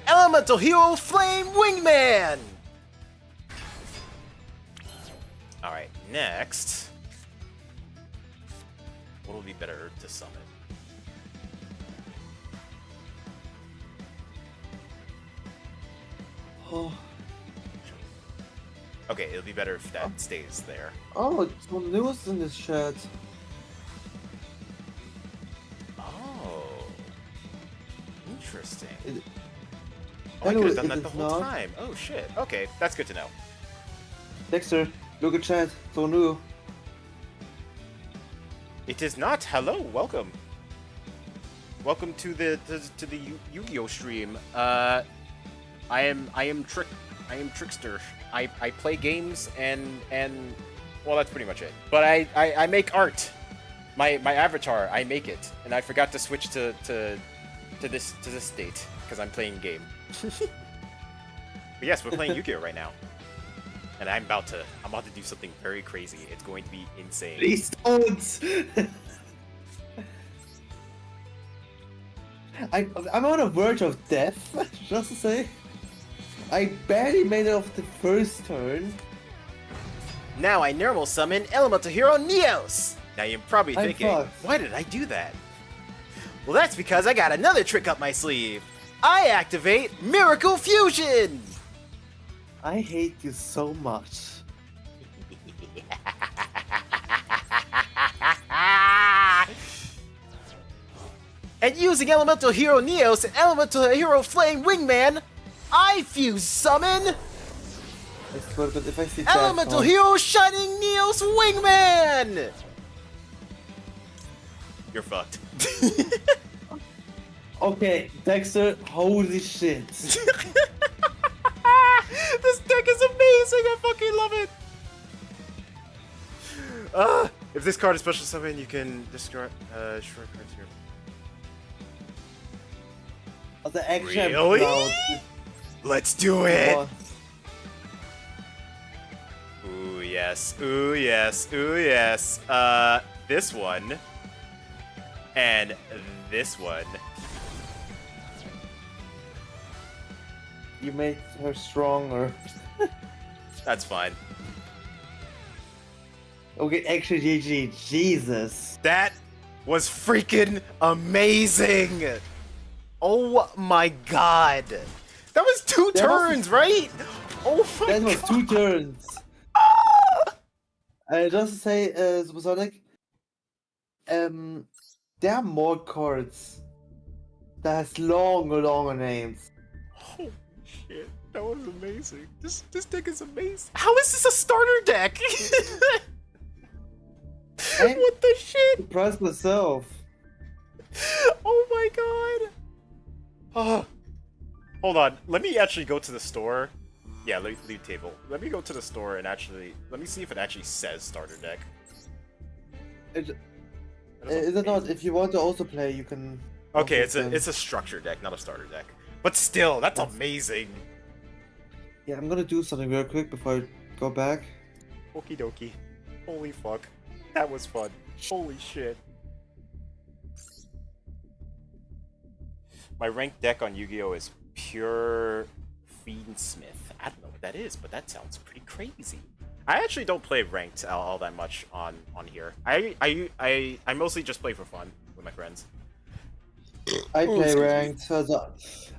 Elemental Hero Flame Wingman! Alright, next. What will be better to summon? Oh, Okay, it'll be better if that stays there. oh, it's some news in this chat. Oh. Interesting. I I know could have it done that is the whole not. time. Oh shit. Okay, that's good to know. Dexter, look at chat. So new. It is not. Hello, welcome. Welcome to the Yu-Gi-Oh stream. I am trickster. I play games and well, that's pretty much it. But I make art. My avatar, I make it, and I forgot to switch to this state because I'm playing game. But yes, we're playing Yugioh right now, and I'm about to do something very crazy. It's going to be insane. Please don't. I'm on the verge of death. Just to say, I barely made it off the first turn. Now I normal summon Elemental Hero Neos! Now you're probably I'm thinking, fucked. why did I do that? Well, that's because I got another trick up my sleeve. I activate Miracle Fusion! I hate you so much. And using Elemental Hero Neos and Elemental Hero Flame Wingman, I fuse summon I swear, but if I see that, Elemental Hero Shining Neos Wingman! You're fucked. Okay, Dexter, holy shit. This deck is amazing! I fucking love it! If this card is special summon, you can discard short cards here. The action Really? cloud. Let's do it! What? Ooh yes, ooh yes, ooh yes. This one. And this one. You made her stronger. That's fine. Okay, actually, GG. Jesus. That was freaking amazing! Oh my god! That was two That was- turns, right? Oh my That was god! 2 turns. Just to say, Supersonic, there are more cards that has longer names. Holy shit, that was amazing. This deck is amazing. How is this a starter deck? What the shit? Surprised myself. Oh my god. Oh. Hold on, let me actually go to the store. Yeah, leave table. Let me go to the store and actually, let me see if it actually says starter deck. Is it not? If you want to also play, you can. Okay, also it's a structure deck, not a starter deck. But still, that's amazing. Yeah, I'm gonna do something real quick before I go back. Okie dokie. Holy fuck. That was fun. Holy shit. My ranked deck on Yu-Gi-Oh! Is pure Fiendsmith. I don't know what that is, but that sounds pretty crazy. I actually don't play ranked all that much on here. I mostly just play for fun with my friends. I play ranked. So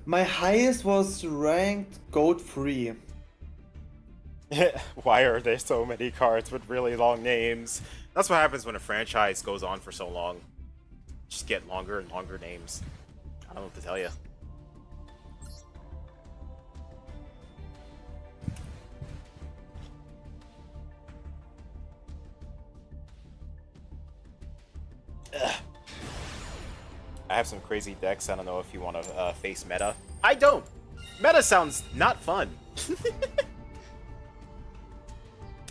my highest was ranked Gold 3. Why are there so many cards with really long names? That's what happens when a franchise goes on for so long. Just get longer and longer names. I don't know what to tell you. Ugh. I have some crazy decks. I don't know if you want to face meta. I don't! Meta sounds not fun.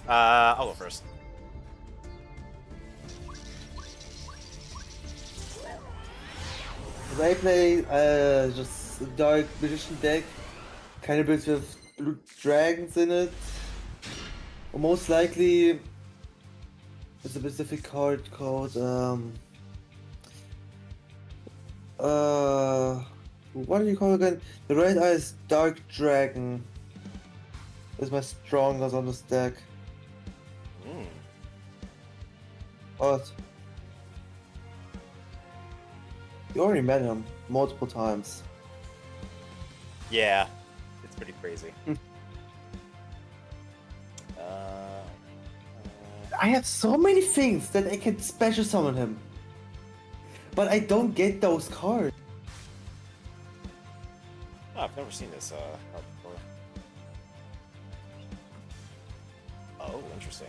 I'll go first. I play just a Dark Magician deck, kind of built with blue dragons in it. Or most likely, it's a specific card called what do you call it again? The Red Eyes Dark Dragon is my strongest on this deck. What? You already met him multiple times. Yeah, it's pretty crazy. I have so many things that I can special summon him. But I don't get those cards. Oh, I've never seen this card before. Oh, interesting.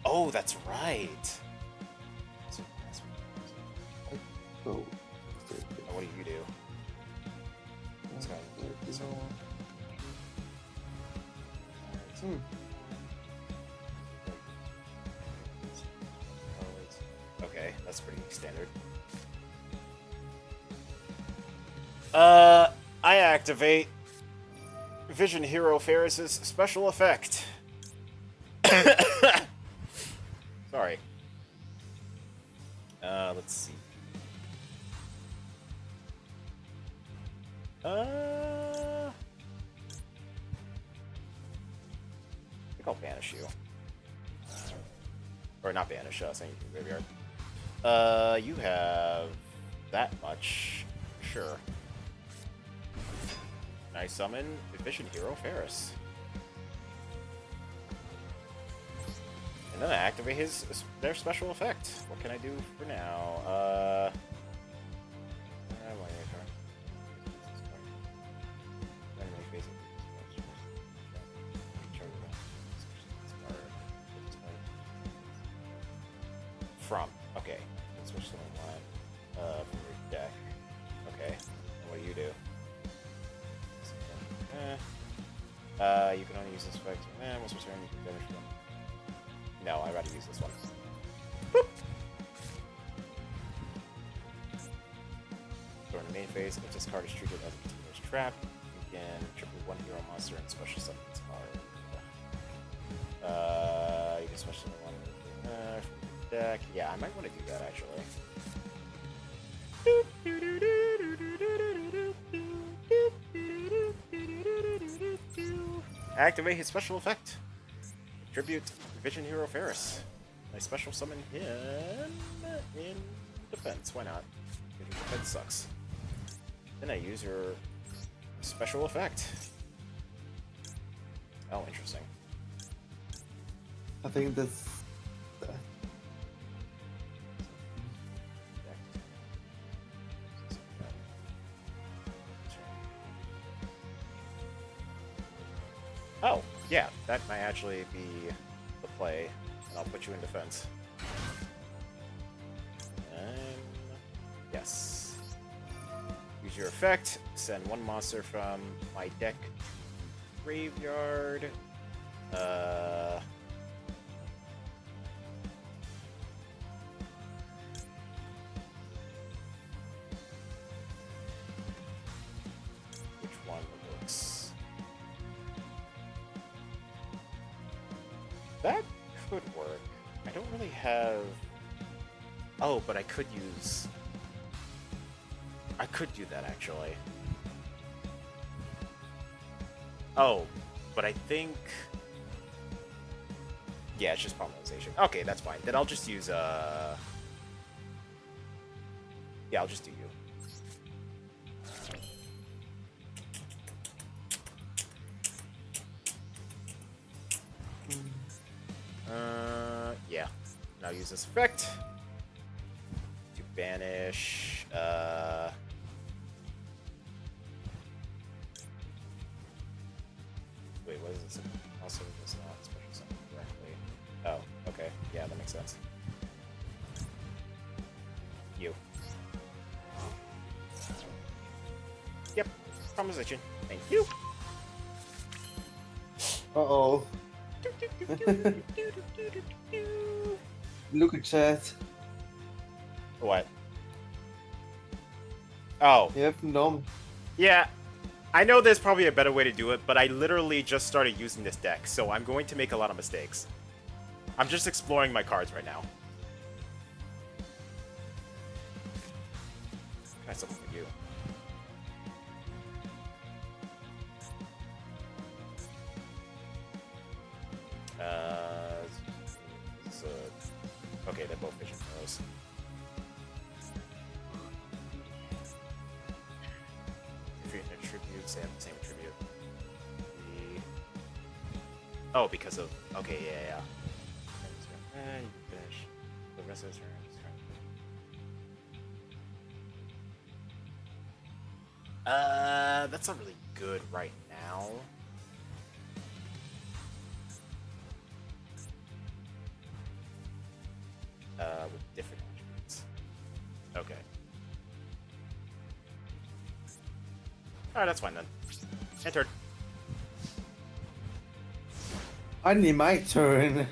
Oh, that's right. Oh. What do you do? Okay, that's pretty standard. I activate Vision Hero Ferris's special effect. Sorry. Let's see. I think I'll banish you. Or not banish us, send you to the graveyard. You have that much. Sure. I summon Vision Hero Ferris. And then I activate their special effect. What can I do for now? From. Okay. Let's switch to the line. From your deck. Okay. And what do you do? You can only use this effect. Once per turn, you can finish them. No, I'd rather use this one. Boop. During the main phase, if this card is treated as a continuous trap, you can triple one hero monster and special summon this card. You can special summon one from your deck. Yeah, I might want to do that actually. Activate his special effect. Tribute Vision Hero Ferris. I special summon him in defense. Why not? Because defense sucks. Then I use your special effect. Oh, interesting. I think that's. Oh, yeah, that might actually be the play. And I'll put you in defense. And yes. Use your effect. Send one monster from my deck graveyard. Which one works? That could work. I don't really have... Oh, but I could use... I could do that, actually. Oh, but I think... Yeah, it's just polymerization. Okay, that's fine. Then I'll just use, Yeah, I'll just do you. Yeah. Now use this effect to banish, Wait, what is this? Also, this not special summon correctly. Oh, okay. Yeah, that makes sense. You. Yep. Proposition. Thank you. Uh-oh. Look at chat. What? Oh. You have Nom. Yeah. I know there's probably a better way to do it, but I literally just started using this deck, so I'm going to make a lot of mistakes. I'm just exploring my cards right now. Can I summon for you? This is a... Okay, they're both Vision Heroes. If you're in attributes, they have the same attribute. Oh, because of... Okay, yeah. And you can finish the rest of the turn. That's not really good right now. With different attributes. Okay. Alright, that's fine then. Entered. Finally, my turn.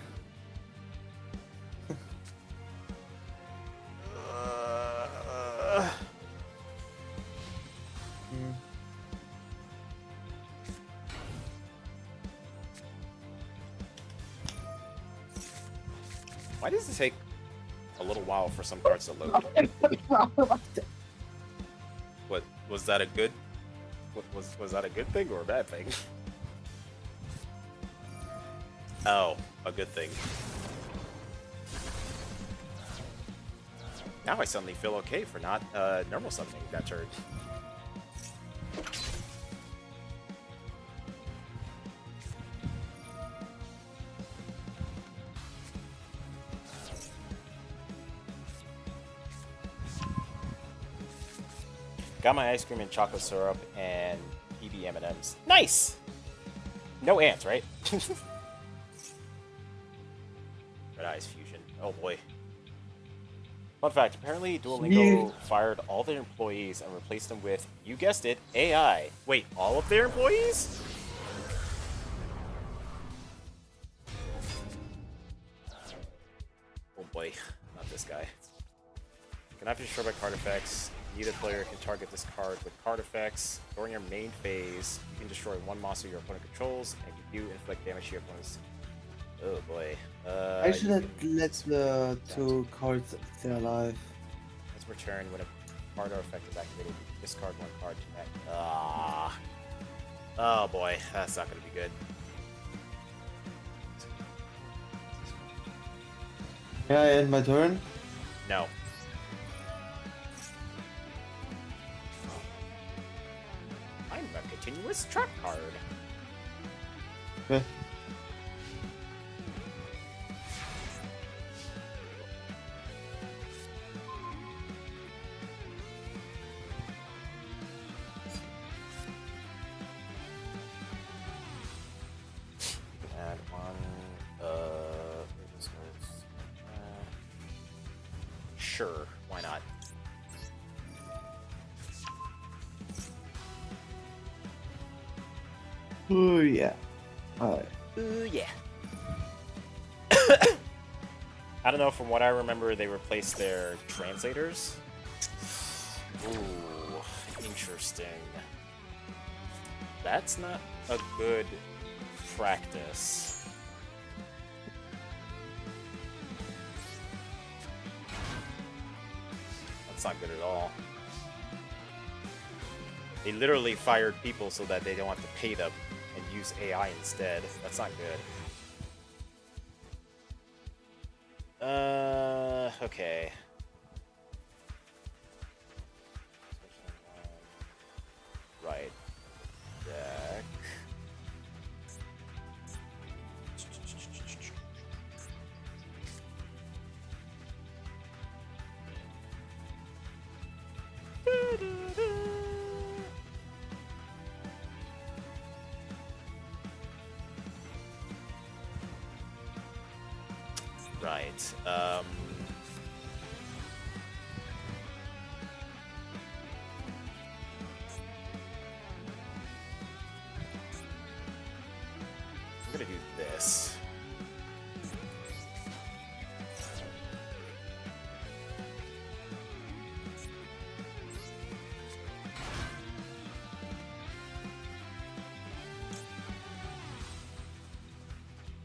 Why does it take a little while for some cards to load? What was that a good? Was that a good thing or a bad thing? Oh, a good thing. Now I suddenly feel okay for not normal summoning that turn. Got my ice cream and chocolate syrup and PB M&Ms. Nice! No ants, right? Red Eyes Fusion. Oh boy. Fun fact, apparently Duolingo fired all their employees and replaced them with, you guessed it, AI. Wait, all of their employees? Oh boy, not this guy. Cannot be destroyed by card effects. Neither player can target this card with card effects. During your main phase, you can destroy one monster your opponent controls, and you do inflict damage to your opponent's. Oh boy. I should have let the two cards stay alive. Let's return when a card or effect is activated. Discard one card to net. Ah. Oh boy, that's not gonna be good. May I end my turn? No. I'm a continuous trap card. Okay. Add one, this was, sure, why not? Oh yeah. Alright. Ooh, yeah. I don't know, from what I remember, they replaced their translators. Ooh, interesting. That's not a good practice. That's not good at all. They literally fired people so that they don't have to pay them and use AI instead. That's not good. Okay. Right. Deck. Right. I'm gonna do this.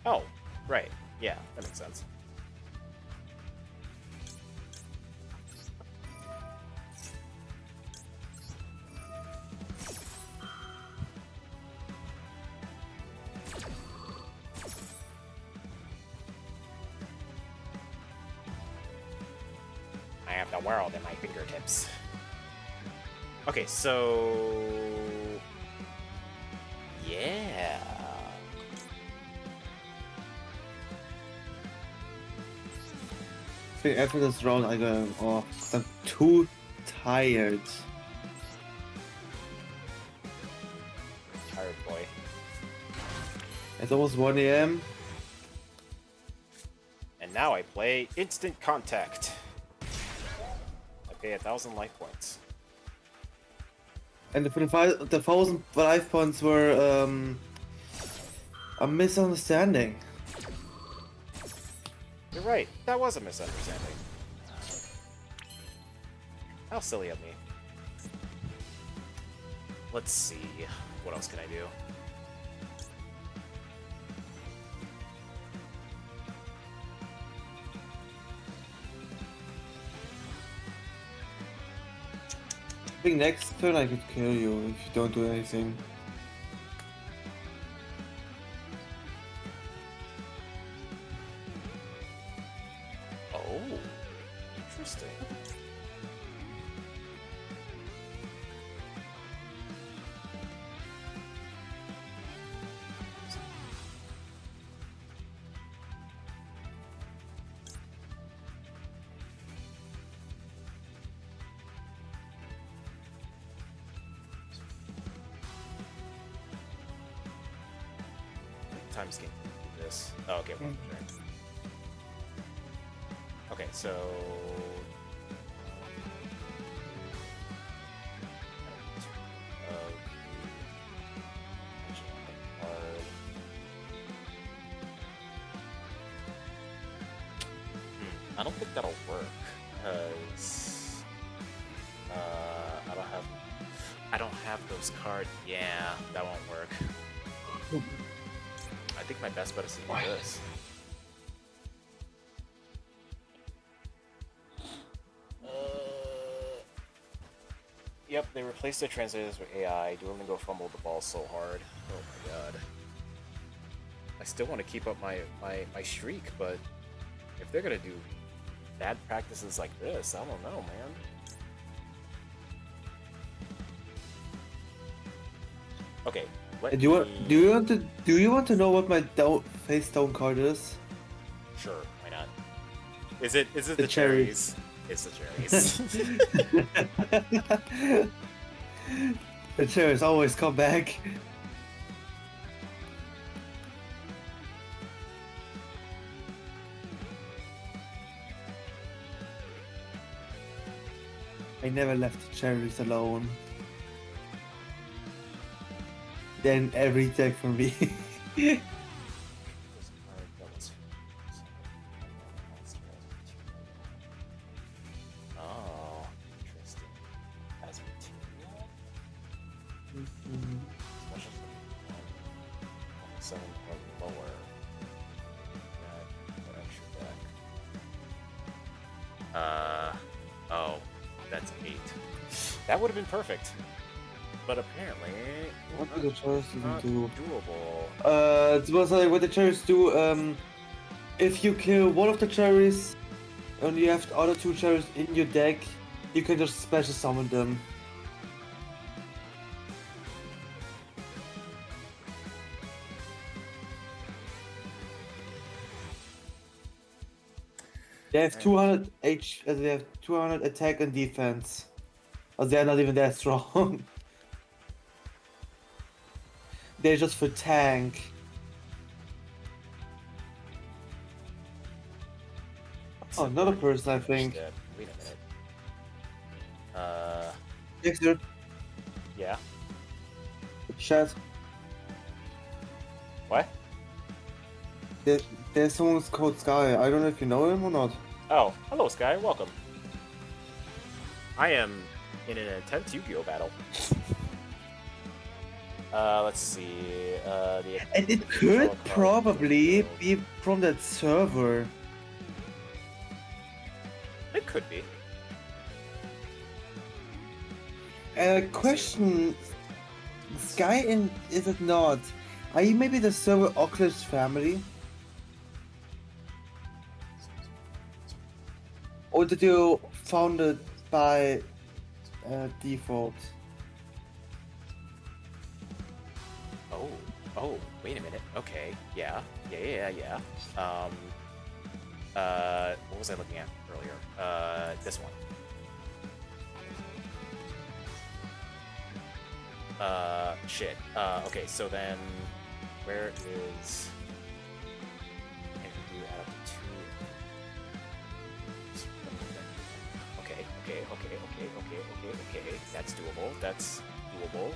Oh, right. Yeah, that makes sense. I have the world in my fingertips. Okay, so... yeah. I think after this round I'm going off. I'm too tired. Tired boy. It's almost 1 AM. And now I play Instant Contact. I pay 1,000 life points. And the 1,000 life points were a misunderstanding. You're right. That was a misunderstanding. How silly of me. Let's see. What else can I do? I think next turn I could kill you if you don't do anything. Oh, interesting. Time scheme. Do this. Oh, okay. One turn. Okay, so. I don't think that'll work because I don't have those cards. Yeah, that won't work. I think my best bet is to do this. Yep, they replaced the translators with AI. Duolingo fumbled the ball so hard. Oh my god. I still want to keep up my streak, but if they're gonna do bad practices like this, I don't know, man. Okay. Do you want to know what my face down card is? Sure, why not? Is it the cherries? It's the cherries. The cherries always come back. I never left the cherries alone. Then every deck for me. Oh, interesting. As material? Special 7 or lower. That extra deck. Oh, that's 8. That would have been perfect. But apparently, what do the cherries even do? Doable. It was like what the cherries do. If you kill one of the cherries, and you have the other 2 cherries in your deck, you can just special summon them. They have 200 they have 200 attack and defense. But they're not even that strong. They're just for tank. Oh, another person, I think. Wait a minute. Dexter. Yeah. Chat. What? There's someone called Sky. I don't know if you know him or not. Oh, hello, Sky. Welcome. I am in an intense Yu-Gi-Oh battle. Let's see. And it could probably be from that server. It could be. Question: Sky and is it not? Are you maybe the server Oculus family? Or did you found it by default? Oh, wait a minute. Okay, yeah. What was I looking at earlier? This one. Shit. Okay, so then, where is... I can do out of the 2... Okay, okay. That's doable. That's doable.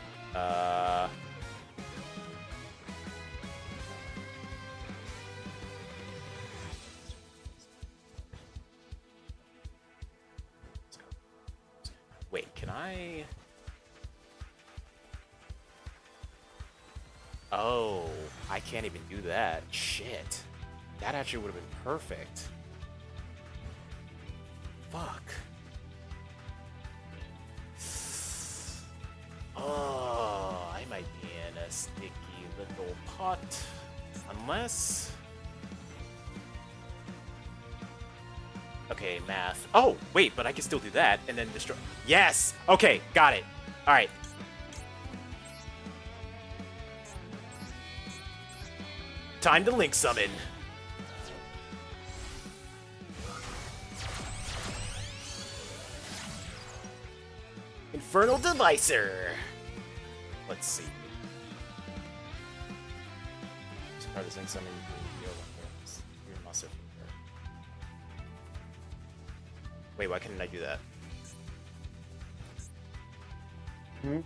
Wait, can I? Oh, I can't even do that. Shit. That actually would have been perfect. Fuck. Oh, I might be in a sticky little pot. Unless... Okay, math. Oh, wait, but I can still do that and then destroy... Yes! Okay, got it. Alright. Time to link summon. Infernal Devicer. Let's see. Part of this link summon. Wait, why couldn't I do that? Hmm?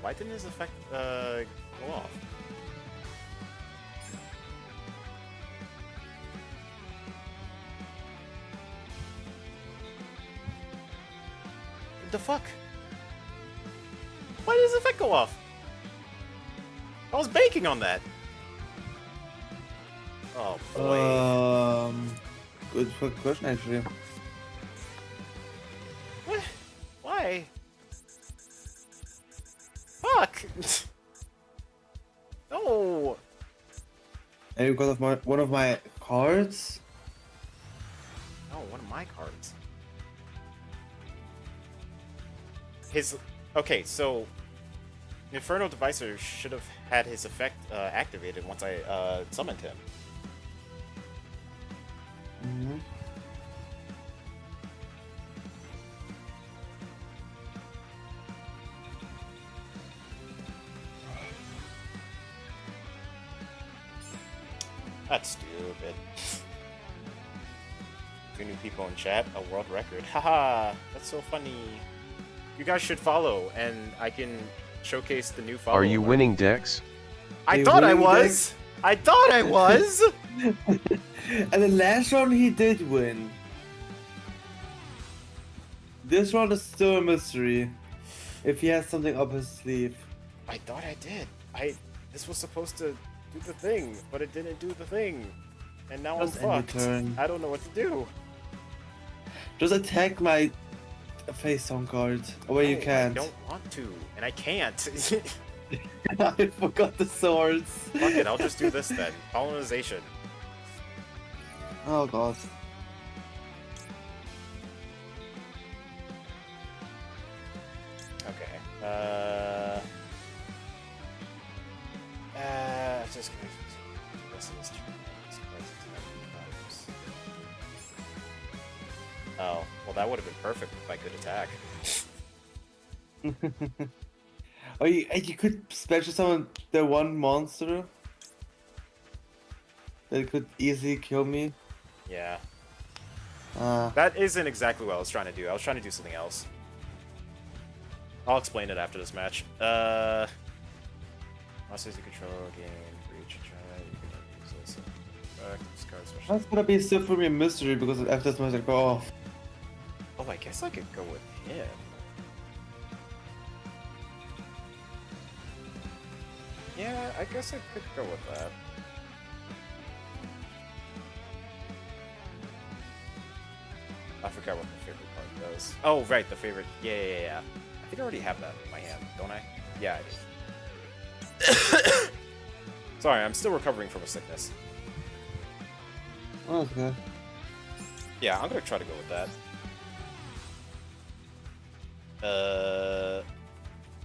Why didn't his effect, go off? What the fuck? Why did his effect go off? I was banking on that. Oh boy. Good question actually. What? Why? Fuck! No! Maybe because of one of my cards? No, one of my cards. His... Okay, so... Infernal Devicer should have had his effect activated once I summoned him. Mm-hmm. That's stupid. 2 new people in chat, a world record. Haha, that's so funny. You guys should follow, and I can showcase the new follower. Are you winning Dex? I thought I was! I thought I was! And the last round he did win. This round is still a mystery. If he has something up his sleeve. I thought I did. This was supposed to do the thing, but it didn't do the thing. And now Just I'm end fucked. your turn. I don't know what to do. Just attack my face on card. Or you can't. I don't want to, and I can't. I forgot the swords. Fuck it, I'll just do this then. Colonization. Oh god. Okay. Just gonna do the rest of this turn. Oh, well that would have been perfect if I could attack. Oh, you could special summon the one monster that could easily kill me. Yeah. That isn't exactly what I was trying to do. I was trying to do something else. I'll explain it after this match. Monsters you control gain for each try. You can use this. Discard special. That's gonna be still for me a mystery because after this match I go off. Oh, I guess I could go with him. Yeah, I guess I could go with that. I forgot what the favorite card does. Oh, right, the favorite. Yeah. I think I already have that in my hand, don't I? Yeah, I do. Sorry, I'm still recovering from a sickness. Okay. Yeah, I'm gonna try to go with that.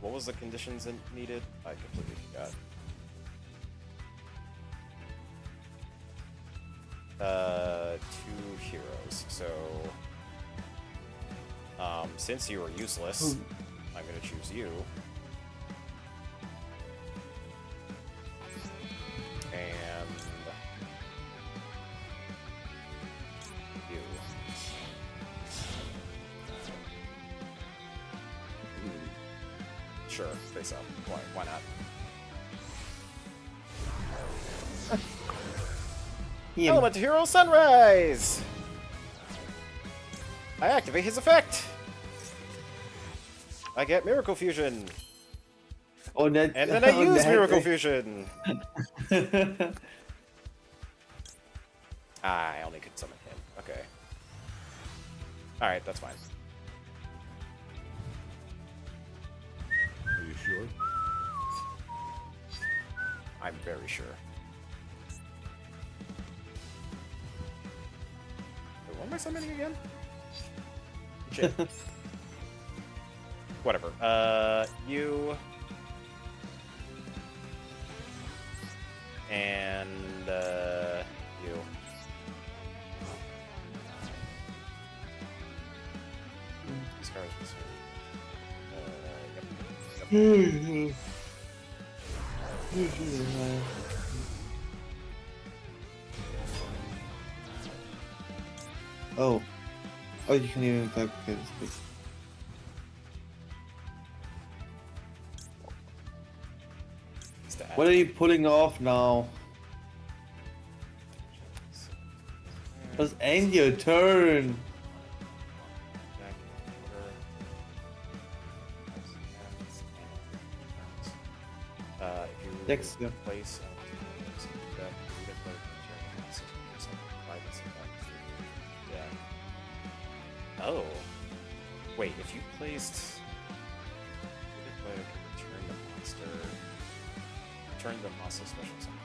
What was the conditions it needed? I completely forgot. 2 heroes. So, since you are useless, I'm gonna choose you. Sure, face up. Why not? Element Hero Sunrise! I activate his effect! I get Miracle Fusion! Oh, that, And then I use Miracle Fusion! I only could summon him. Okay. Alright, that's fine. Are you sure? I'm very sure. Wait, what am I summoning again? Shit. Whatever. You... And, you. Scars. Yep. Oh. Oh, you can even attack. Okay, that's good. What are you pulling off now? Just end your turn. If you Next, yeah. place yeah. Oh. Wait, if you placed return the monster. Return the monster special summon.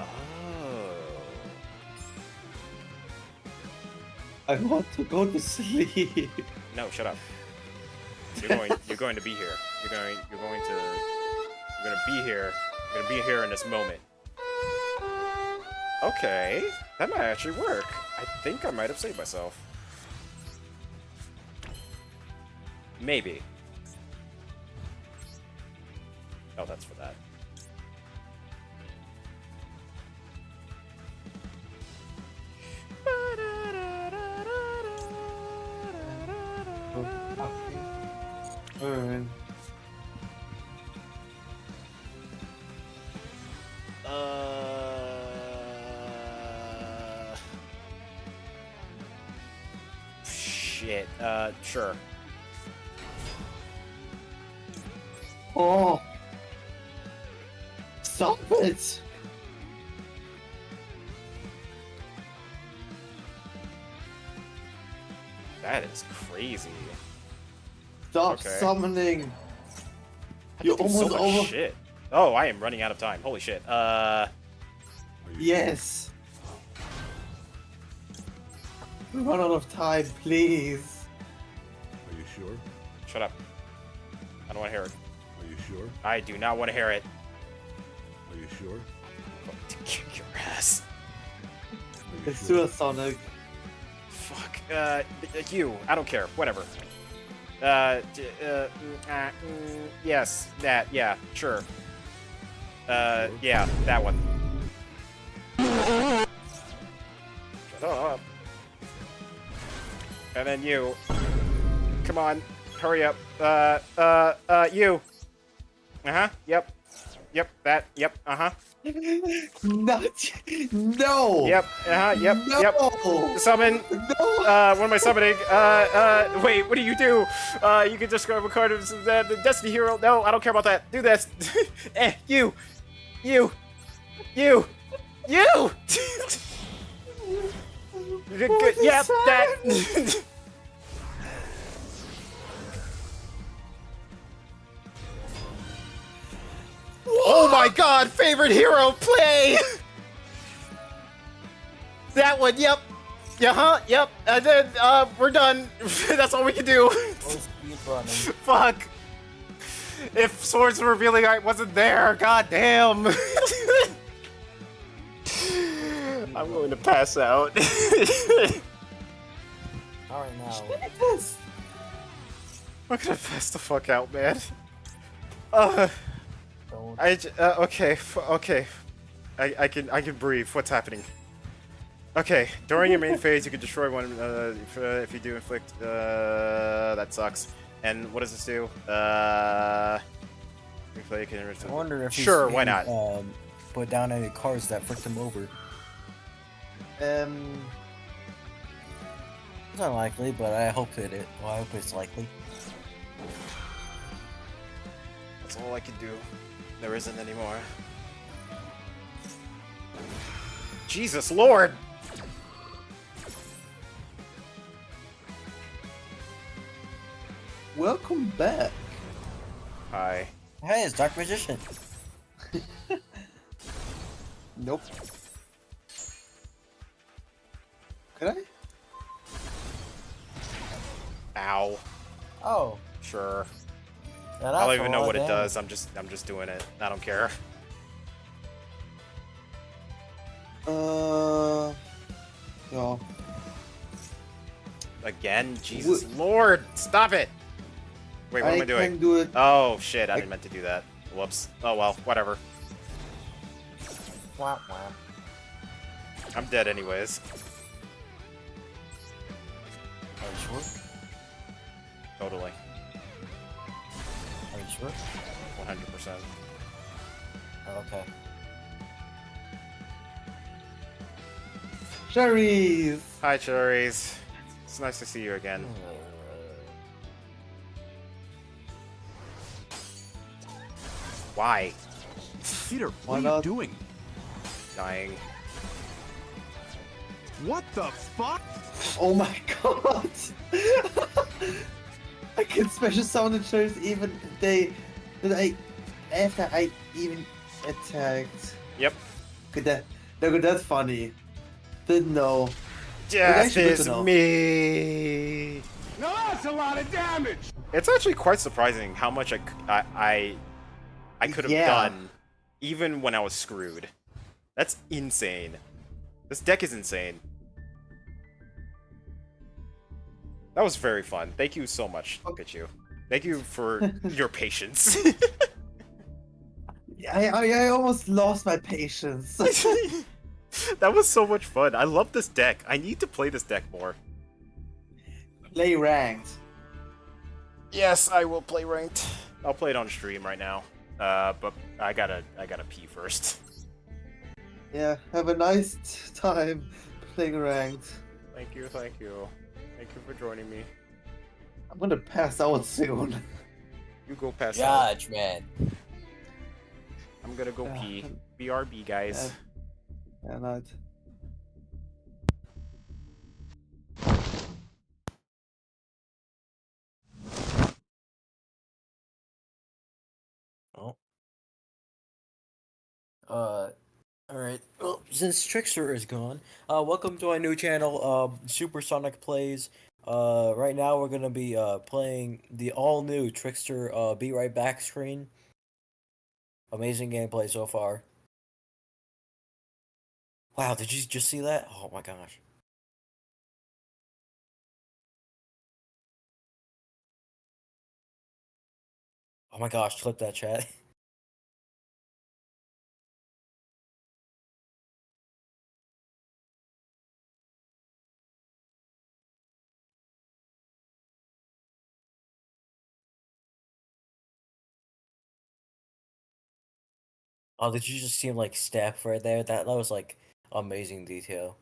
Oh. I want to go to sleep. No, shut up. You're going to be here. You're going to be here. You're gonna be here in this moment. Okay, that might actually work. I think I might have saved myself. Maybe. Oh, that's for that. Alright. Shit. Sure. Oh! Stop it! That is crazy. Stop Okay. summoning! You You're almost so much over. shit. Oh, I am running out of time. Holy shit. Yes! Run out of time, please. Are you sure? Shut up. I don't want to hear it. Are you sure? I do not want to hear it. Are you sure? I'm going to kick your ass. Are you Let's sure? do a Sonic. Fuck. You. I don't care. Whatever. Yes. That. Yeah. Sure. Yeah. That one. Shut up. And then you. Come on. Hurry up. You. Uh-huh. Yep. Yep. That. Yep. Uh-huh. Not. No! Yep. Uh-huh. Yep. No! Yep. Summon. No! What am I summoning? Wait, what do? You can describe a card of the Destiny Hero. No, I don't care about that. Do this. You. Good. Yep, that. Oh my god, favorite hero play! That one, yep. Yep. And then, we're done. That's all we can do. Fuck. If Swords of Revealing Art wasn't there, god damn. I'm going to pass out. Alright now. I'm gonna pass the fuck out, man. Okay. I can breathe. What's happening? Okay, during your main phase, you can destroy one. If you do inflict, that sucks. And what does this do? Replay can I wonder if sure, why not? Put down any cards that fricked him over. It's unlikely, but I hope I hope it's likely. That's all I can do. There isn't anymore. Jesus Lord! Welcome back. Hi. Hey, it's Dark Magician. Nope. Could I? Ow. Oh. Sure. Yeah, I don't even know what it does. I'm just doing it. I don't care. Yeah. Again? Jesus Lord! Stop it! Wait, what am I doing? I can do it. Oh shit, I didn't meant to do that. Whoops. Oh well, whatever. Wah, wah. I'm dead anyways. Are you sure? Totally. Are you sure? 100%. Okay. Cherries! Hi, Cherries. It's nice to see you again. Why? Peter, Why what are you not? doing? Dying. What the fuck? Oh my god! I can special summon the cherries even if after I even attacked. Yep. That's funny. Didn't know. Death actually good to is know. me! No, that's a lot of damage! It's actually quite surprising how much I could have Yeah. done even when I was screwed. That's insane. This deck is insane. That was very fun. Thank you so much, Pikachu. Thank you for your patience. I almost lost my patience. That was so much fun. I love this deck. I need to play this deck more. Play ranked. Yes, I will play ranked. I'll play it on stream right now. But I gotta pee first. Yeah, have a nice time playing ranked. Thank you, thank you. Thank you for joining me. I'm gonna pass out soon. You go pass out. Judge, man. I'm gonna go pee. BRB, guys. Yeah, night. Oh. Alright. Well, since Trickster is gone, welcome to our new channel, Supersonic Plays. Right now we're gonna be, playing the all-new Trickster, Be Right Back screen. Amazing gameplay so far. Wow, did you just see that? Oh my gosh. Oh my gosh, clip that, chat. Oh, did you just see him, like, step right there? That was, like, amazing detail.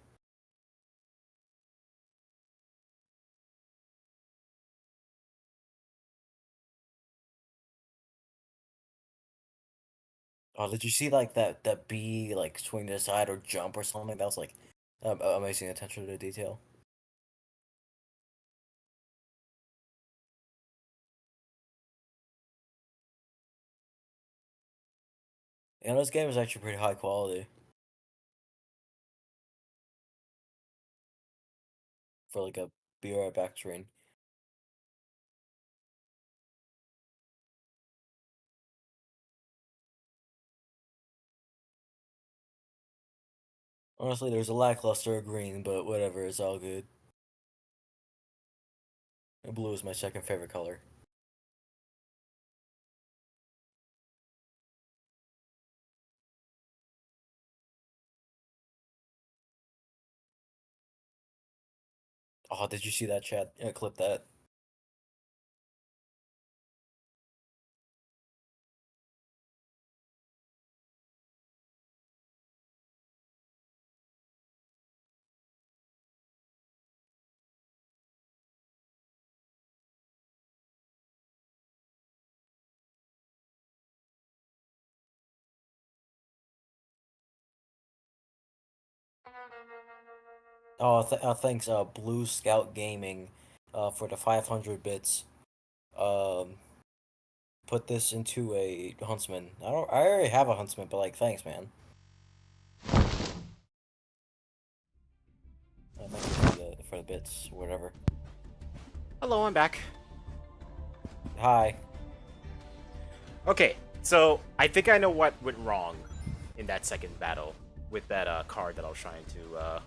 Oh, did you see, like, that bee, like, swing to the side or jump or something? That was, like, amazing attention to detail. And this game is actually pretty high quality. For, like, a Be Right Back screen. Honestly, there's a lackluster of green, but whatever, it's all good. And blue is my second favorite color. Oh, did you see that, chat? Yeah, clip that. Oh, thanks, Blue Scout Gaming, for the 500 bits. Put this into a huntsman. I already have a huntsman, but like, thanks, man. Thank you for the bits, whatever. Hello, I'm back. Hi. Okay, so I think I know what went wrong in that second battle with that card that I was trying to.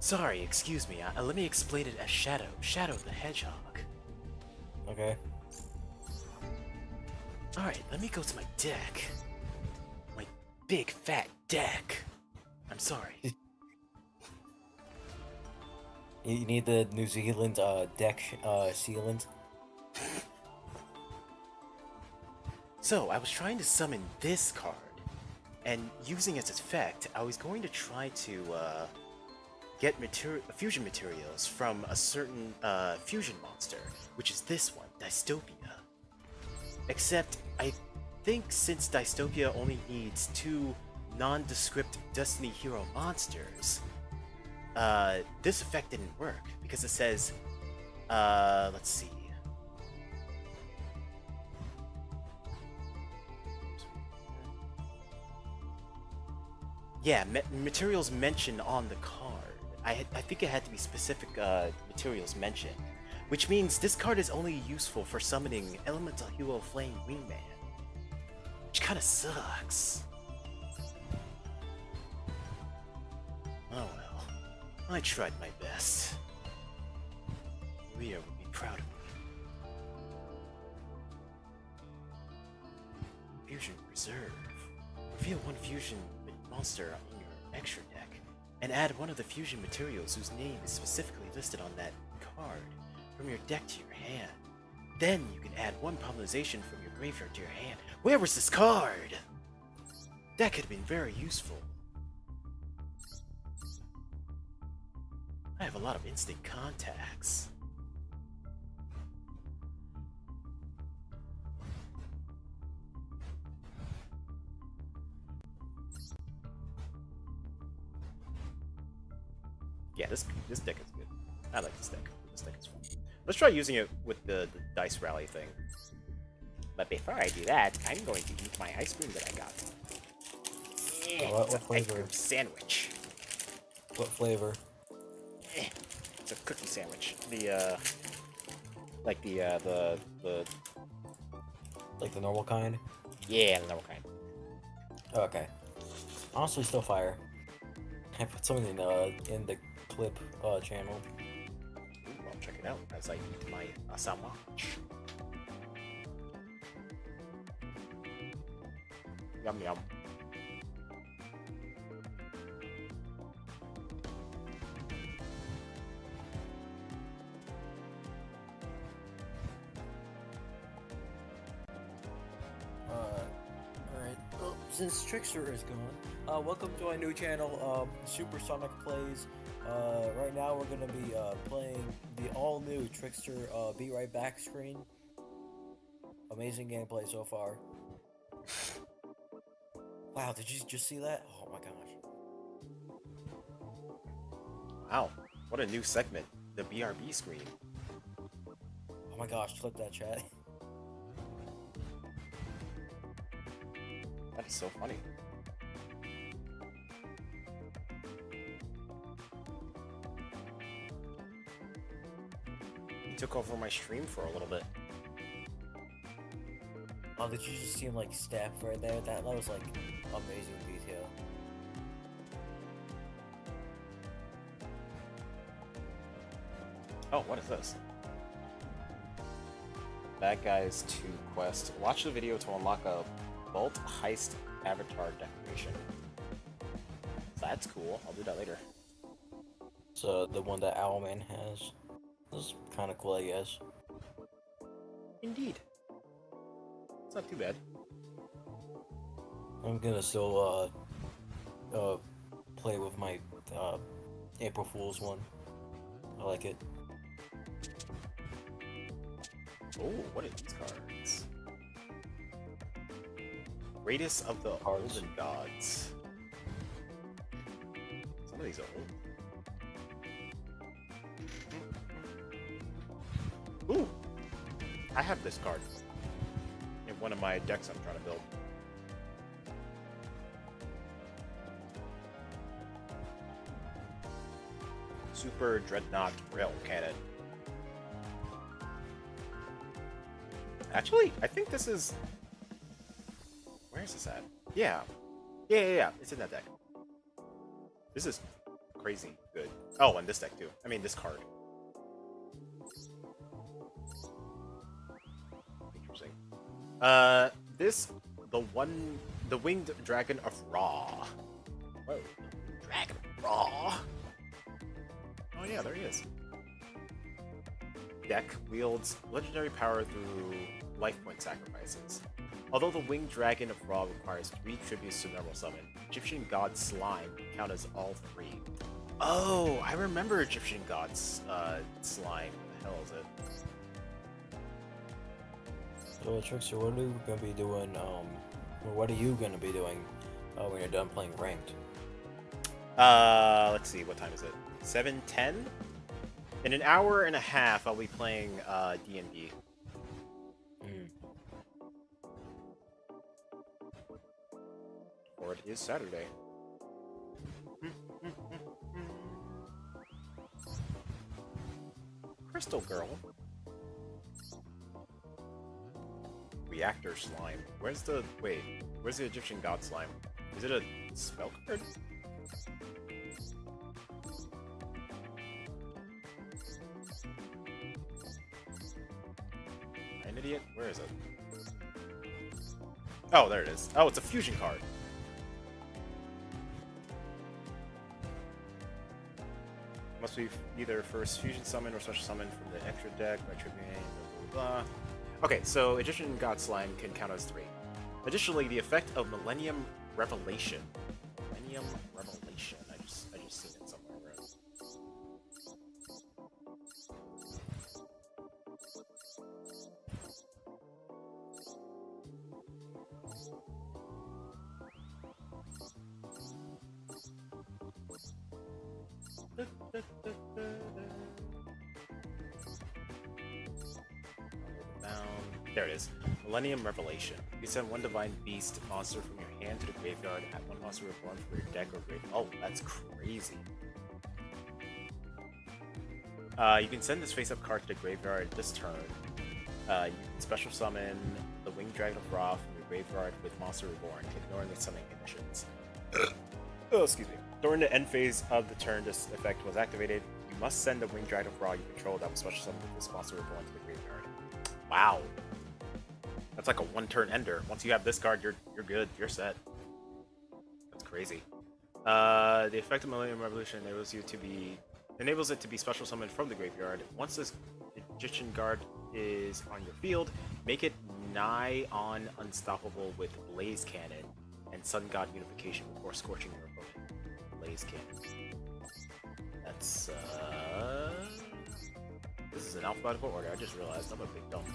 Sorry, excuse me. Let me explain it as Shadow the Hedgehog. Okay. Alright, let me go to my deck. My big fat deck. I'm sorry. You need the New Zealand deck sealant. So, I was trying to summon this card, and using its effect, I was going to try to get fusion materials from a certain fusion monster, which is this one, Dystopia. Except, I think since Dystopia only needs 2 nondescript Destiny Hero monsters, this effect didn't work, because it says, let's see. Yeah, materials mentioned on the card. I think it had to be specific materials mentioned, which means this card is only useful for summoning Elemental Hero Flame Wingman, which kind of sucks. Oh well, I tried my best. Rhea would be proud of me. Fusion Reserve. Reveal 1 fusion monster in your extra deck, and add 1 of the fusion materials whose name is specifically listed on that card from your deck to your hand. Then you can add 1 pollinization from your graveyard to your hand. Where was this card? That could have been very useful. I have a lot of instant contacts. Yeah, this deck is good. I like this deck. This deck is fun. Let's try using it with the dice rally thing. But before I do that, I'm going to eat my ice cream that I got. What Ice flavor? cream sandwich. What flavor? It's a cookie sandwich. Like the Like the normal kind? Yeah, the normal kind. Okay. Honestly, still fire. I put something in the clip channel. Ooh, I'll check it out as I eat my sandwich. Yum yum. Alright. Well, since Trickster is gone, welcome to our new channel, Supersonic Plays. Right now we're gonna be playing the all-new Trickster Be Right Back screen. Amazing gameplay so far. Wow, did you just see that? Oh my gosh. Wow, what a new segment. The BRB screen. Oh my gosh, clip that, chat. That is so funny. He took over my stream for a little bit. Oh, did you just see him like step right there? That was like amazing detail. Oh, what is this? Bad Guys 2 quest. Watch the video to unlock a Bolt Heist avatar decoration. That's cool. I'll do that later. So the one that Owlman has. This is kind of cool, I guess. Indeed. It's not too bad. I'm gonna still play with my April Fool's one. I like it. Oh, what are these cards? Greatest of the Olden Gods. he's old. Ooh! I have this card in one of my decks I'm trying to build. Super Dreadnought Rail Cannon. Actually, I think this is... Where is this at? Yeah. Yeah. It's in that deck. This is crazy good. Oh, and this deck too. I mean, this card. Interesting. The Winged Dragon of Ra. Whoa. Dragon of Ra. Oh yeah, there he is. Deck wields legendary power through life point sacrifices. Although the Winged Dragon of Ra requires 3 tributes to normal summon, Egyptian God Slime count as all 3. Oh, I remember Egyptian God's Slime. What the hell is it? So, Trickster, what are you gonna be doing? What are you gonna be doing when you're done playing ranked? Let's see. What time is it? 7:10. In an hour and a half, I'll be playing D&D. Or it is Saturday. Crystal Girl. Reactor Slime. Where's the... Wait. Where's the Egyptian God Slime? Is it a spell card? An idiot? Where is it? Oh, there it is. Oh, it's a fusion card. Must be either first fusion summon or special summon from the extra deck by triggering blah, blah, blah. Okay, so Egyptian God Slime can count as 3. Additionally, the effect of Millennium Revelation. Millennium Revelation. I just seen it somewhere. There it is. Millennium Revelation. You send 1 Divine Beast monster from your hand to the graveyard, add 1 monster reborn from your deck or graveyard. Oh, that's crazy. You can send this face-up card to the graveyard this turn. You can special summon the Winged Dragon of Ra from your graveyard with monster reborn, ignoring the summoning conditions. Oh, excuse me. During the end phase of the turn this effect was activated, you must send the Winged Dragon of Ra you control that was special summoned with this monster reborn to the graveyard. Wow. That's like a 1-turn ender. Once you have this card, you're good. You're set. That's crazy. The effect of Millennium Revolution enables it to be special summoned from the graveyard. Once this Egyptian Guard is on your field, make it nigh on unstoppable with Blaze Cannon and Sun God Unification before scorching your opponent. Blaze Cannon. That's this is an alphabetical order. I just realized I'm a big dumb.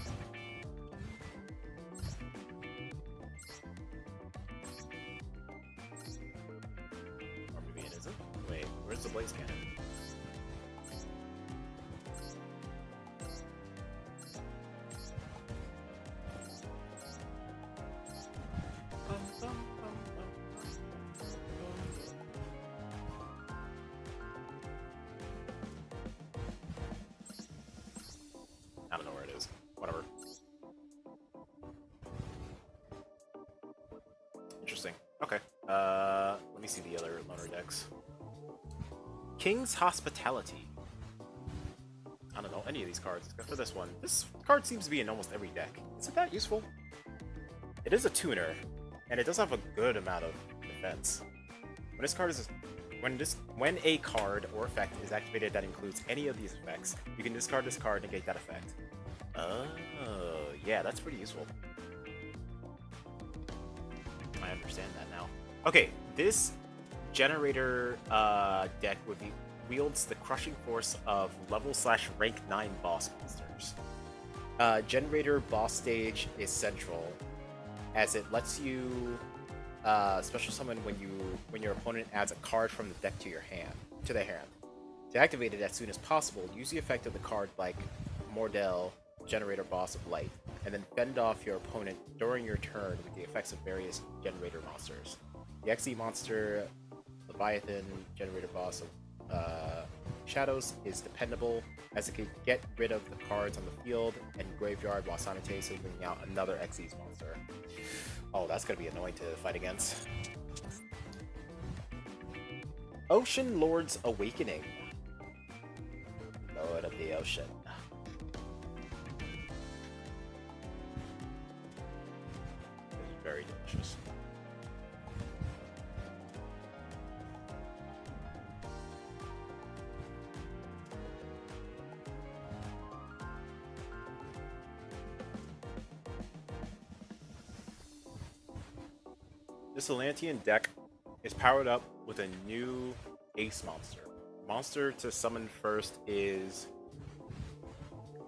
Or maybe it isn't. Wait, where's the Blaze Cannon? I don't know where it is. Whatever. Interesting. Okay. Let me see the other loner decks. King's Hospitality. I don't know any of these cards except for this one. This card seems to be in almost every deck. Is it that useful? It is a tuner, and it does have a good amount of defense. When this card is when a card or effect is activated that includes any of these effects, you can discard this card and negate that effect. Oh, yeah, that's pretty useful. I understand that now. Okay, this generator deck wields the crushing force of level/rank 9 boss monsters. Generator boss stage is central, as it lets you special summon when your opponent adds a card from the deck to your hand. to the hand. To activate it as soon as possible, use the effect of the card like Mordell, Generator Boss of Light, and then fend off your opponent during your turn with the effects of various generator monsters. The XE monster, Leviathan, Generator Boss of Shadows, is dependable, as it can get rid of the cards on the field and graveyard while simultaneously bringing out another XE's monster. Oh, that's gonna be annoying to fight against. Ocean Lord's Awakening. Lord of the Ocean. It's very delicious. This Atlantean deck is powered up with a new ace monster. Monster to summon first is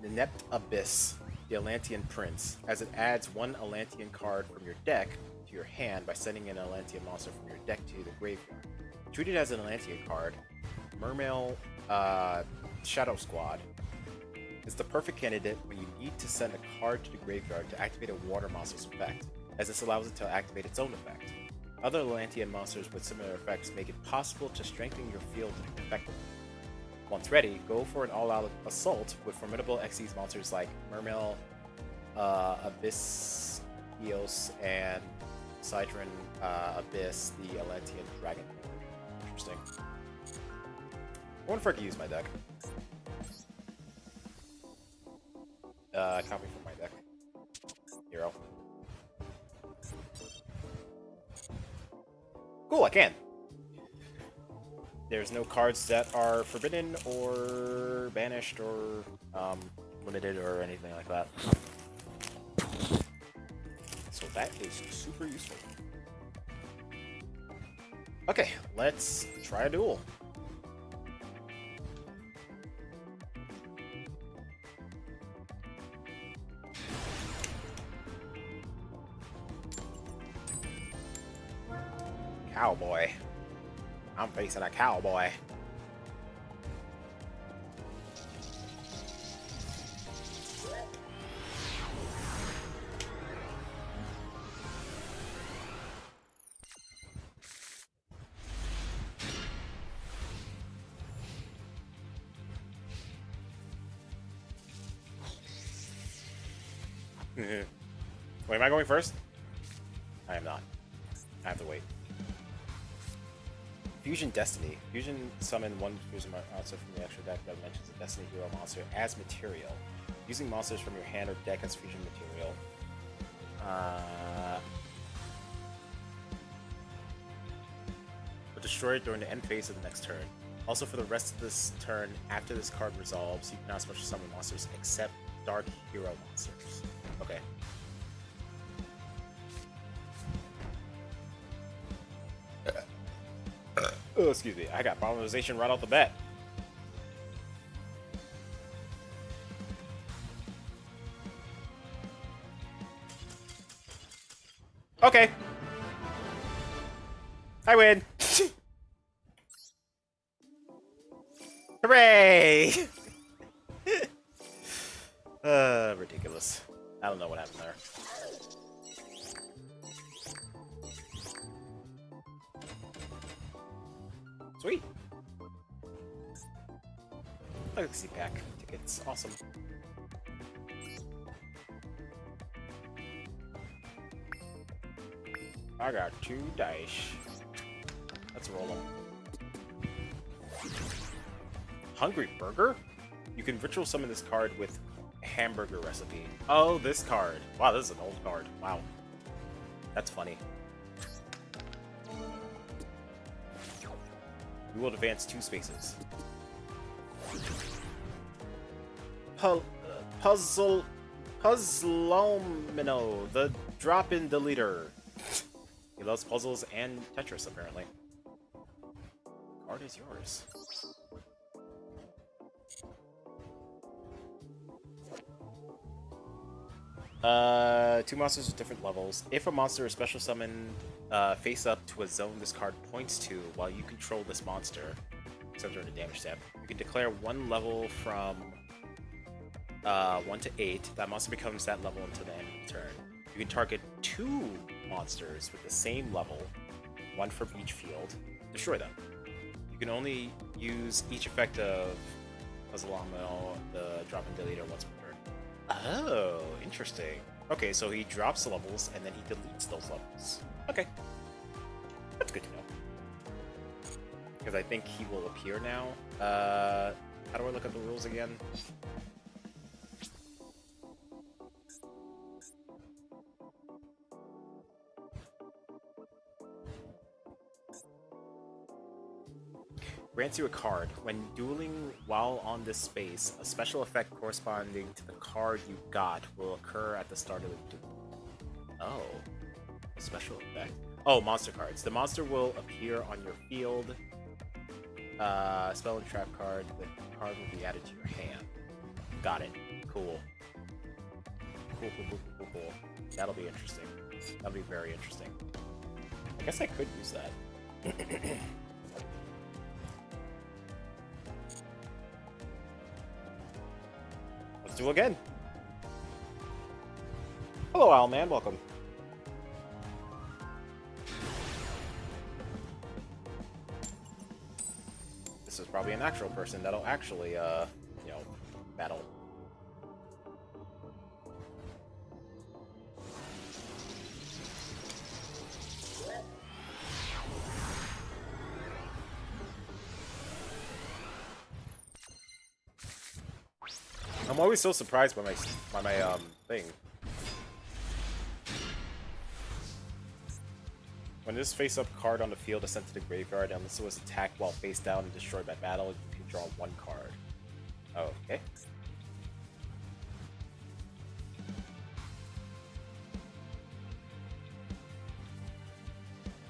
Inept Abyss, the Atlantean Prince, as it adds one Atlantean card from your deck to your hand by sending an Atlantean monster from your deck to the graveyard. Treated as an Atlantean card, Mermail Shadow Squad is the perfect candidate when you need to send a card to the graveyard to activate a water monster's effect, as this allows it to activate its own effect. Other Atlantean monsters with similar effects make it possible to strengthen your field effectively. Once ready, go for an all-out assault with formidable Xyz monsters like Mermail, Abyss, Eos, and Citron Abyss, the Atlantean Dragon Lord. Interesting. I wonder if I could use my deck. Copy from my deck. Hero. Cool, I can. There's no cards that are forbidden or banished or limited or anything like that. So that is super useful. Okay, let's try a duel. Cowboy. I'm facing a cowboy. Wait, am I going first? I am not. I have to wait. Fusion Destiny. Fusion summon one fusion monster from the extra deck that mentions a Destiny Hero monster as material. Using monsters from your hand or deck as fusion material. But destroy it during the end phase of the next turn. Also, for the rest of this turn, after this card resolves, you cannot special summon monsters except Dark Hero monsters. Okay. Oh, excuse me, I got problematization right off the bat. Okay. I win. Hooray! Ridiculous. I don't know what happened there. Sweet. Legacy pack tickets, awesome. I got 2 dice. Let's roll them. Hungry Burger? You can ritual summon this card with hamburger recipe. Oh, this card. Wow, this is an old card. Wow. That's funny. You will advance 2 spaces. Puzzlomino, the drop-in deleter. He loves puzzles and Tetris, apparently. Card is yours. Two monsters with different levels. If a monster is special summoned face up to a zone this card points to while you control this monster, center of the damage step. You can declare one level from 1 to 8. That monster becomes that level until the end of the turn. You can target 2 monsters with the same level, 1 from each field. Destroy them. You can only use each effect of Azalamo, the drop and deleter, once per turn. Oh, interesting. Okay, so he drops the levels and then he deletes those levels. Okay. That's good to know. Because I think he will appear now. How do I look at the rules again? Grants you a card. When dueling while on this space, a special effect corresponding to the card you got will occur at the start of the duel. Oh. A special effect. Oh, monster cards. The monster will appear on your field. Spell and trap card. The card will be added to your hand. Got it. Cool. Cool. That'll be interesting. That'll be very interesting. I guess I could use that. Let's do it again. Hello, Owlman. Welcome. This is probably an actual person that'll actually, battle. I'm always so surprised by my thing. When this face-up card on the field is sent to the graveyard, unless it was attacked while face down and destroyed by battle, you can draw 1 card. Oh, okay.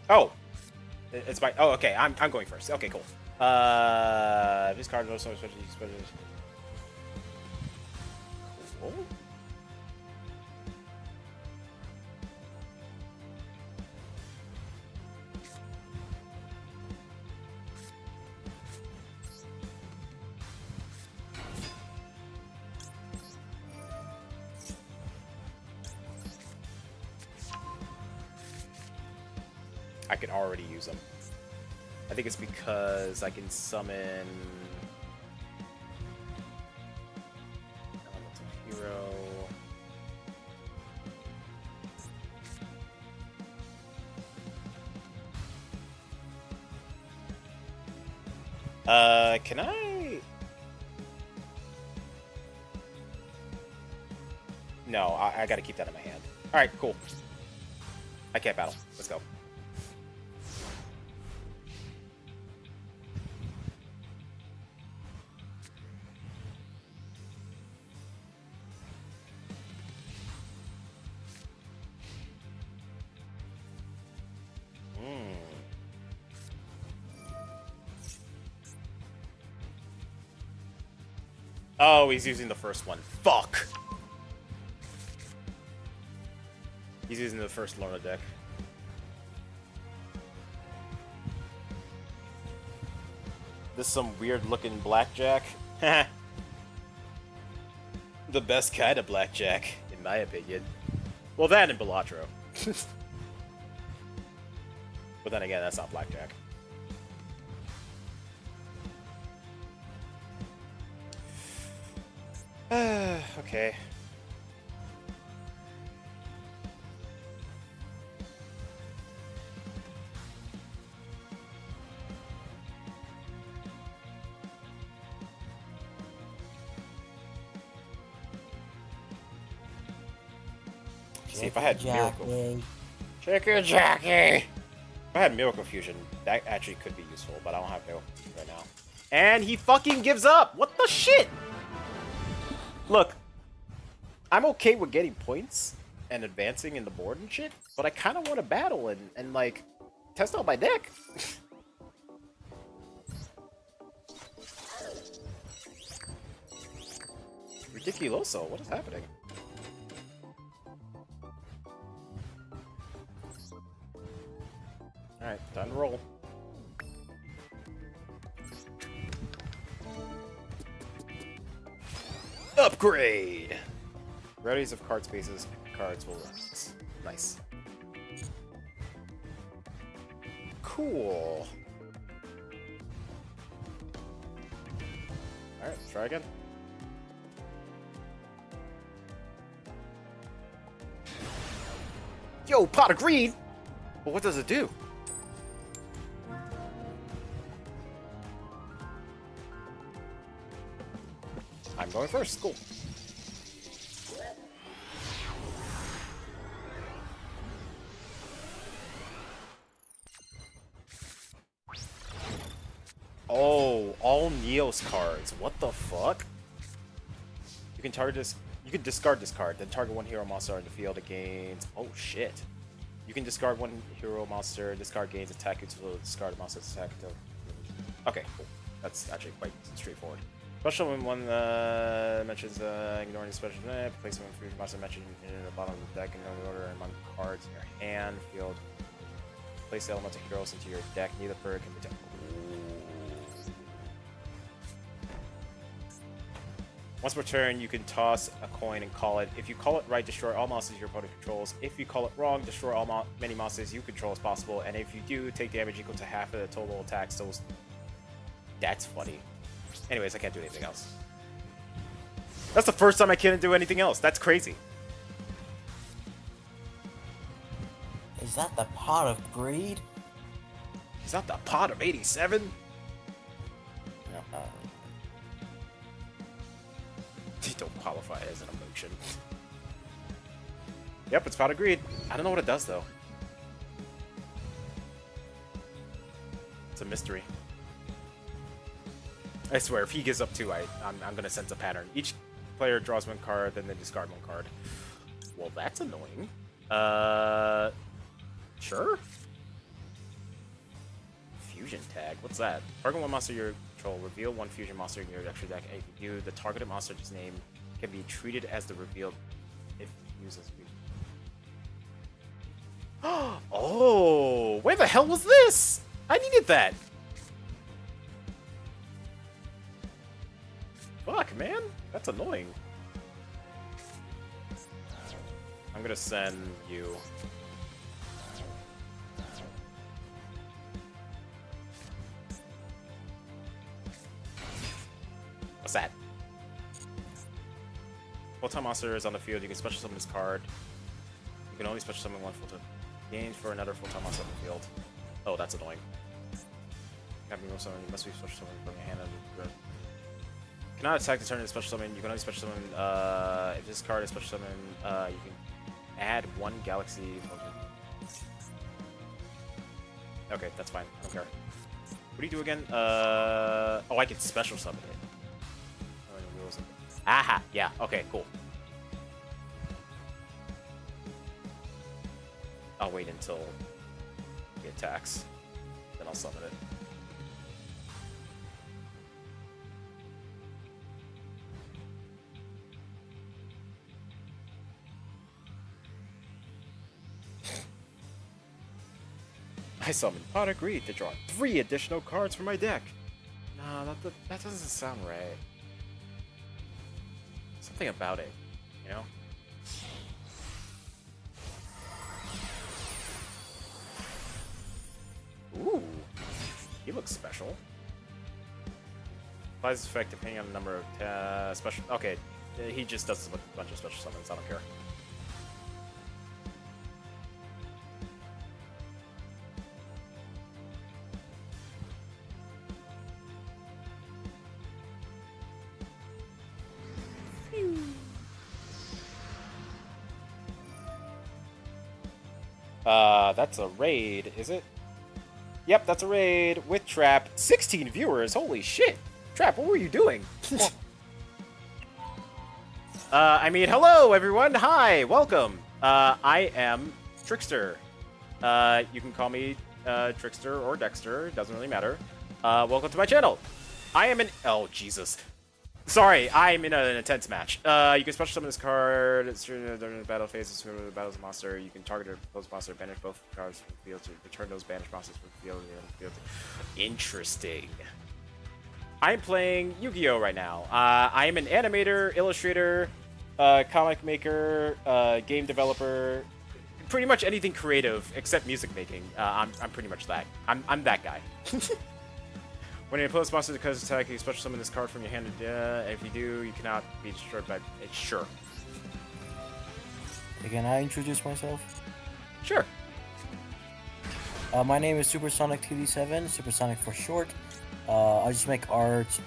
Oh! It's my... Oh, okay, I'm going first. Okay, cool. This card knows so much... Cool. I can already use them. I think it's because I can summon Elemental Hero. Can I? No, I gotta keep that in my hand. Alright, cool. I can't battle. Let's go. Oh, he's using the first one. Fuck! He's using the first Lorna deck. This is some weird looking blackjack. The best kind of blackjack, in my opinion. Well, that and Balatro. But then again, that's not blackjack. Okay. See, if I had Miracle... Chicken Jackie! If I had Miracle Fusion, that actually could be useful, but I don't have Miracle Fusion right now. And he fucking gives up! What the shit?! Look, I'm okay with getting points and advancing in the board and shit, but I kind of want to battle and like, test out my deck. Ridiculoso, what is happening? Alright, time to roll. Upgrade! Varieties of card spaces, cards will rise. Nice. Cool. Alright, let's try again. Yo, pot of green! Well, what does it do? I'm going first. Cool. Oh, all Neos cards. What the fuck? You can target this. You can discard this card, then target one hero monster on the field against. Oh shit! You can discard one hero monster. Discard gains attack until discard monster's attack. Okay, cool. That's actually quite straightforward. Special when one mentions ignoring the special place one free monster mentioned in the bottom of the deck in no order among cards in your hand field. Place elemental heroes into your deck. Neither bird can protect. Once per turn, you can toss a coin and call it. If you call it right, destroy all monsters your opponent controls. If you call it wrong, destroy all many monsters you control as possible. And if you do, take damage equal to half of the total attacks. Those. That's funny. Anyways, I can't do anything else. That's the first time I can't do anything else. That's crazy. Is that the pot of greed? Is that the pot of 87? They don't qualify as an emotion. Yep, it's pot of greed. I don't know what it does though. It's a mystery. I swear, if he gives up 2, I'm gonna sense a pattern. Each player draws 1 card, then they discard 1 card. Well, that's annoying. Sure. Fusion tag. What's that? Target 1 monster you control. Reveal 1 fusion monster in your extra deck. And if you do, the targeted monster's name can be treated as the revealed if used as fusion. Oh, where the hell was this? I needed that. Fuck, man. That's annoying. I'm gonna send you. What's that? Full-time monster is on the field. You can special summon this card. You can only special summon 1 full-time. Gain for another full-time monster on the field. Oh, that's annoying. You must be special summoned from your hand. Cannot attack the turn of the special summon. You can only special summon if this card is special summon. You can add 1 galaxy. Okay, that's fine. I don't care. What do you do again? Oh, I can special summon it. Aha! Yeah. Okay. Cool. I'll wait until he attacks, then I'll summon it. I summoned Pot of Greed to draw 3 additional cards from my deck. No, that doesn't sound right. Something about it, you know? Ooh, he looks special. Applies effect depending on the number of special. Okay, he just does a bunch of special summons. I don't care. That's a raid, is it? Yep, that's a raid with Trap. 16 viewers, holy shit! Trap, what were you doing? I mean, hello everyone, hi, welcome. I am Trickster. You can call me Trickster or Dexter, doesn't really matter. Welcome to my channel. I am oh Jesus. Sorry, I'm in an intense match. You can special summon this card during the battle phase. When the battle's a monster, you can target or opposed monster, banish both cards from the field to return those banished monsters from the field. Interesting. I'm playing Yu-Gi-Oh right now. I am an animator, illustrator, comic maker, game developer, pretty much anything creative except music making. I'm pretty much that. I'm that guy. When an opponent's monster declares attack, you special summon this card from your hand. If you do, you cannot be destroyed by it. Sure. Can I introduce myself? Sure. My name is Supersonic TD7, Supersonic for short. I just make art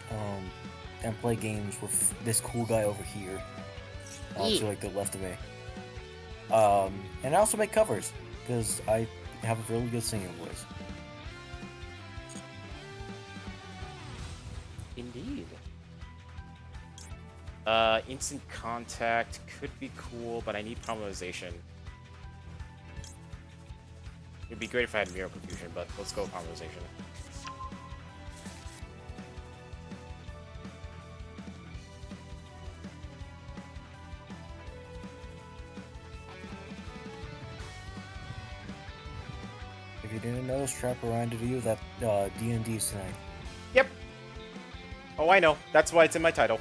and play games with this cool guy over here. To like the left of me. And I also make covers because I have a really good singing voice. Indeed. Instant contact could be cool, but I need problematization. It'd be great if I had mirror confusion, but let's go with problematization. If you didn't know, Strap reminded you that D&D is tonight. Yep. Oh, I know. That's why it's in my title.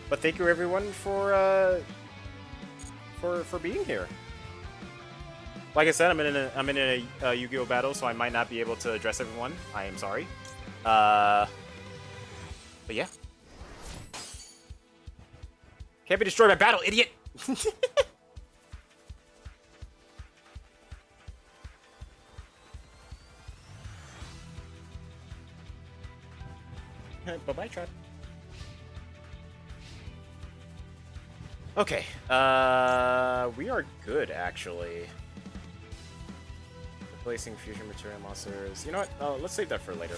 But thank you everyone for being here. Like I said, I'm in a Yu-Gi-Oh battle, so I might not be able to address everyone. I am sorry. But yeah. Can't be destroyed by battle, idiot. Bye-bye, Trap. Okay, we are good, actually. Replacing fusion material monsters. You know what? Let's save that for later.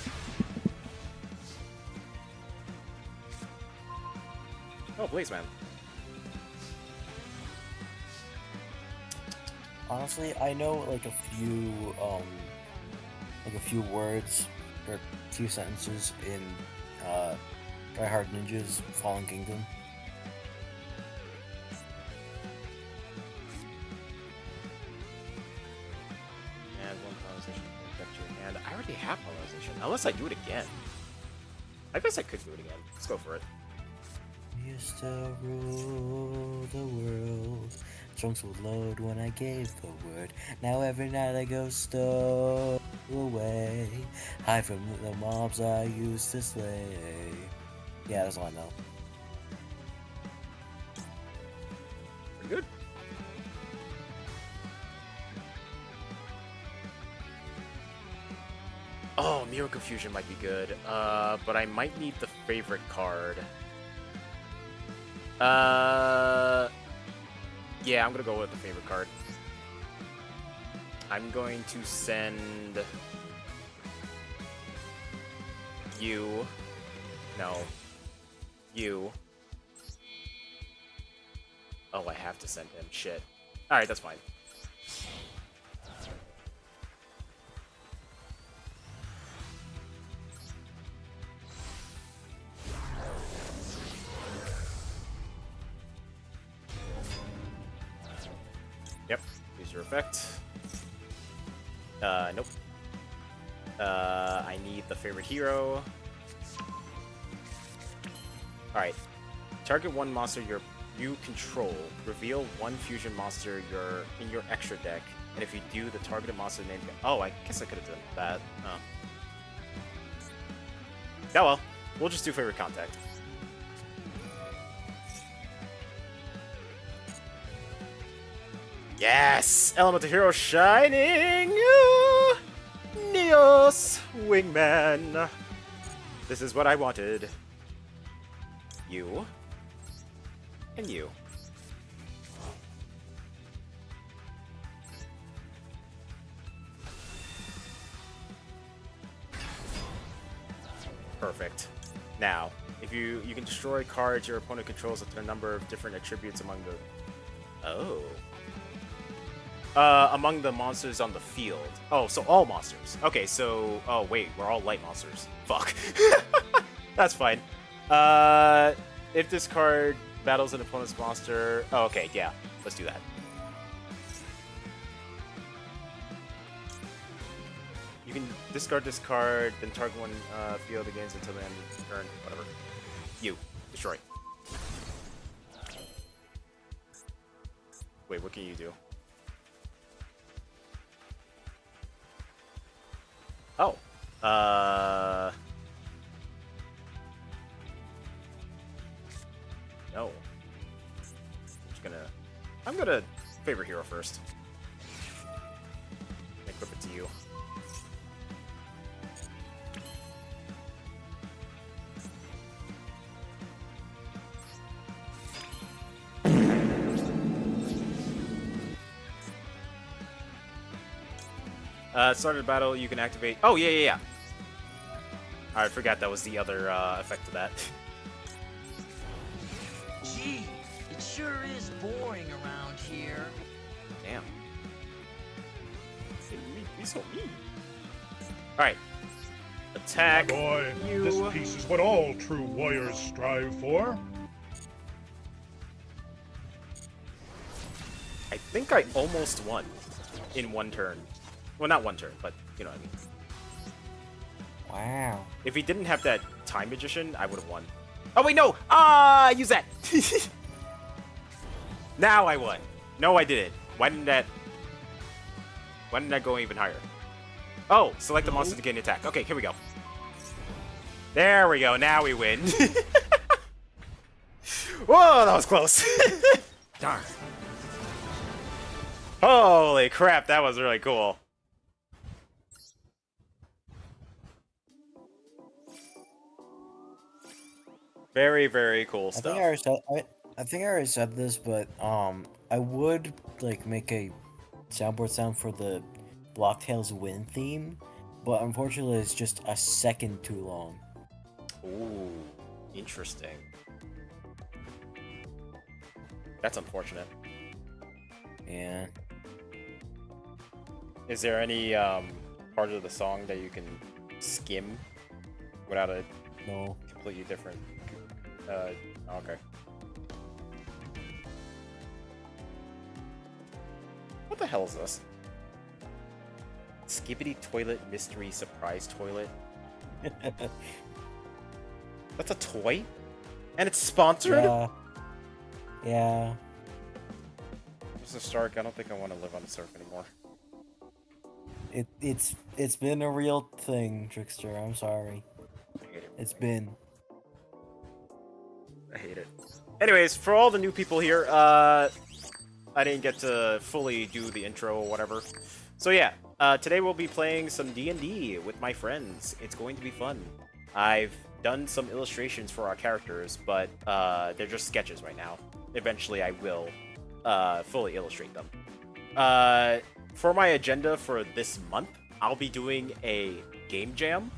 Oh, please, man. Honestly, I know like a few words or a few sentences in Try Hard Ninja's Fallen Kingdom. And one polarization can affect your hand. I already have polarization, unless I do it again. I guess I could do it again. Let's go for it. Used to rule the world. Trunks would load when I gave the word. Now every night I go stow away. Hide from the mobs I used to slay. Yeah, that's all I know. Pretty good. Oh, Mirror Confusion might be good. But I might need the favorite card. Yeah, I'm gonna go with the favorite card. I'm going to send you. No. You. Oh, I have to send him. Shit. Alright, that's fine. Yep, use your effect. Nope. I need the favorite hero. Alright. Target one monster you control. Reveal one fusion monster in your extra deck. And if you do, the targeted monster name... Oh, I guess I could have done that. Oh. Yeah, well. We'll just do favorite contact. Yes! Elemental Hero Shining! Neos! Wingman! This is what I wanted. You. And you. Perfect. Now, if you can destroy cards your opponent controls with a number of different attributes among the... Oh. Among the monsters on the field. Oh, so all monsters. Okay, so... Oh, wait, we're all light monsters. Fuck. That's fine. If this card battles an opponent's monster... Oh, okay, yeah. Let's do that. You can discard this card, then target one field begins until the end of the turn. Whatever. You. Destroy. Wait, what can you do? Oh. No. I'm gonna favorite hero first. Equip it to you. Start of battle, you can activate. Oh, yeah. I forgot that was the other effect of that. Gee, it sure is boring around here. Damn. Be so mean. Alright. Attack. Boy, you. This piece is what all true warriors strive for. I think I almost won in one turn. Well, not one turn, but you know what I mean. Wow. If he didn't have that Time Magician, I would have won. Oh, wait, no! Use that! Now I won. No, I didn't. Why didn't that go even higher? Oh, select the monster to gain attack. Okay, here we go. There we go. Now we win. Whoa, that was close. Darn. Holy crap, that was really cool. Very, very cool stuff. I think I already said this, but I would like make a soundboard sound for the Blocktails Win theme, but unfortunately it's just a second too long. Ooh, interesting. That's unfortunate. Yeah. Is there any part of the song that you can skim without a completely different? Okay. What the hell is this? Skibbity Toilet Mystery Surprise Toilet? That's a toy? And it's sponsored? Yeah. Mr. Stark, I don't think I want to live on the surf anymore. It's been a real thing, Trickster. I'm sorry. I hate it. It's been. I hate it. Anyways, for all the new people here, I didn't get to fully do the intro or whatever. So yeah, today we'll be playing some D&D with my friends. It's going to be fun. I've done some illustrations for our characters, but they're just sketches right now. Eventually I will fully illustrate them. For my agenda for this month, I'll be doing a game jam,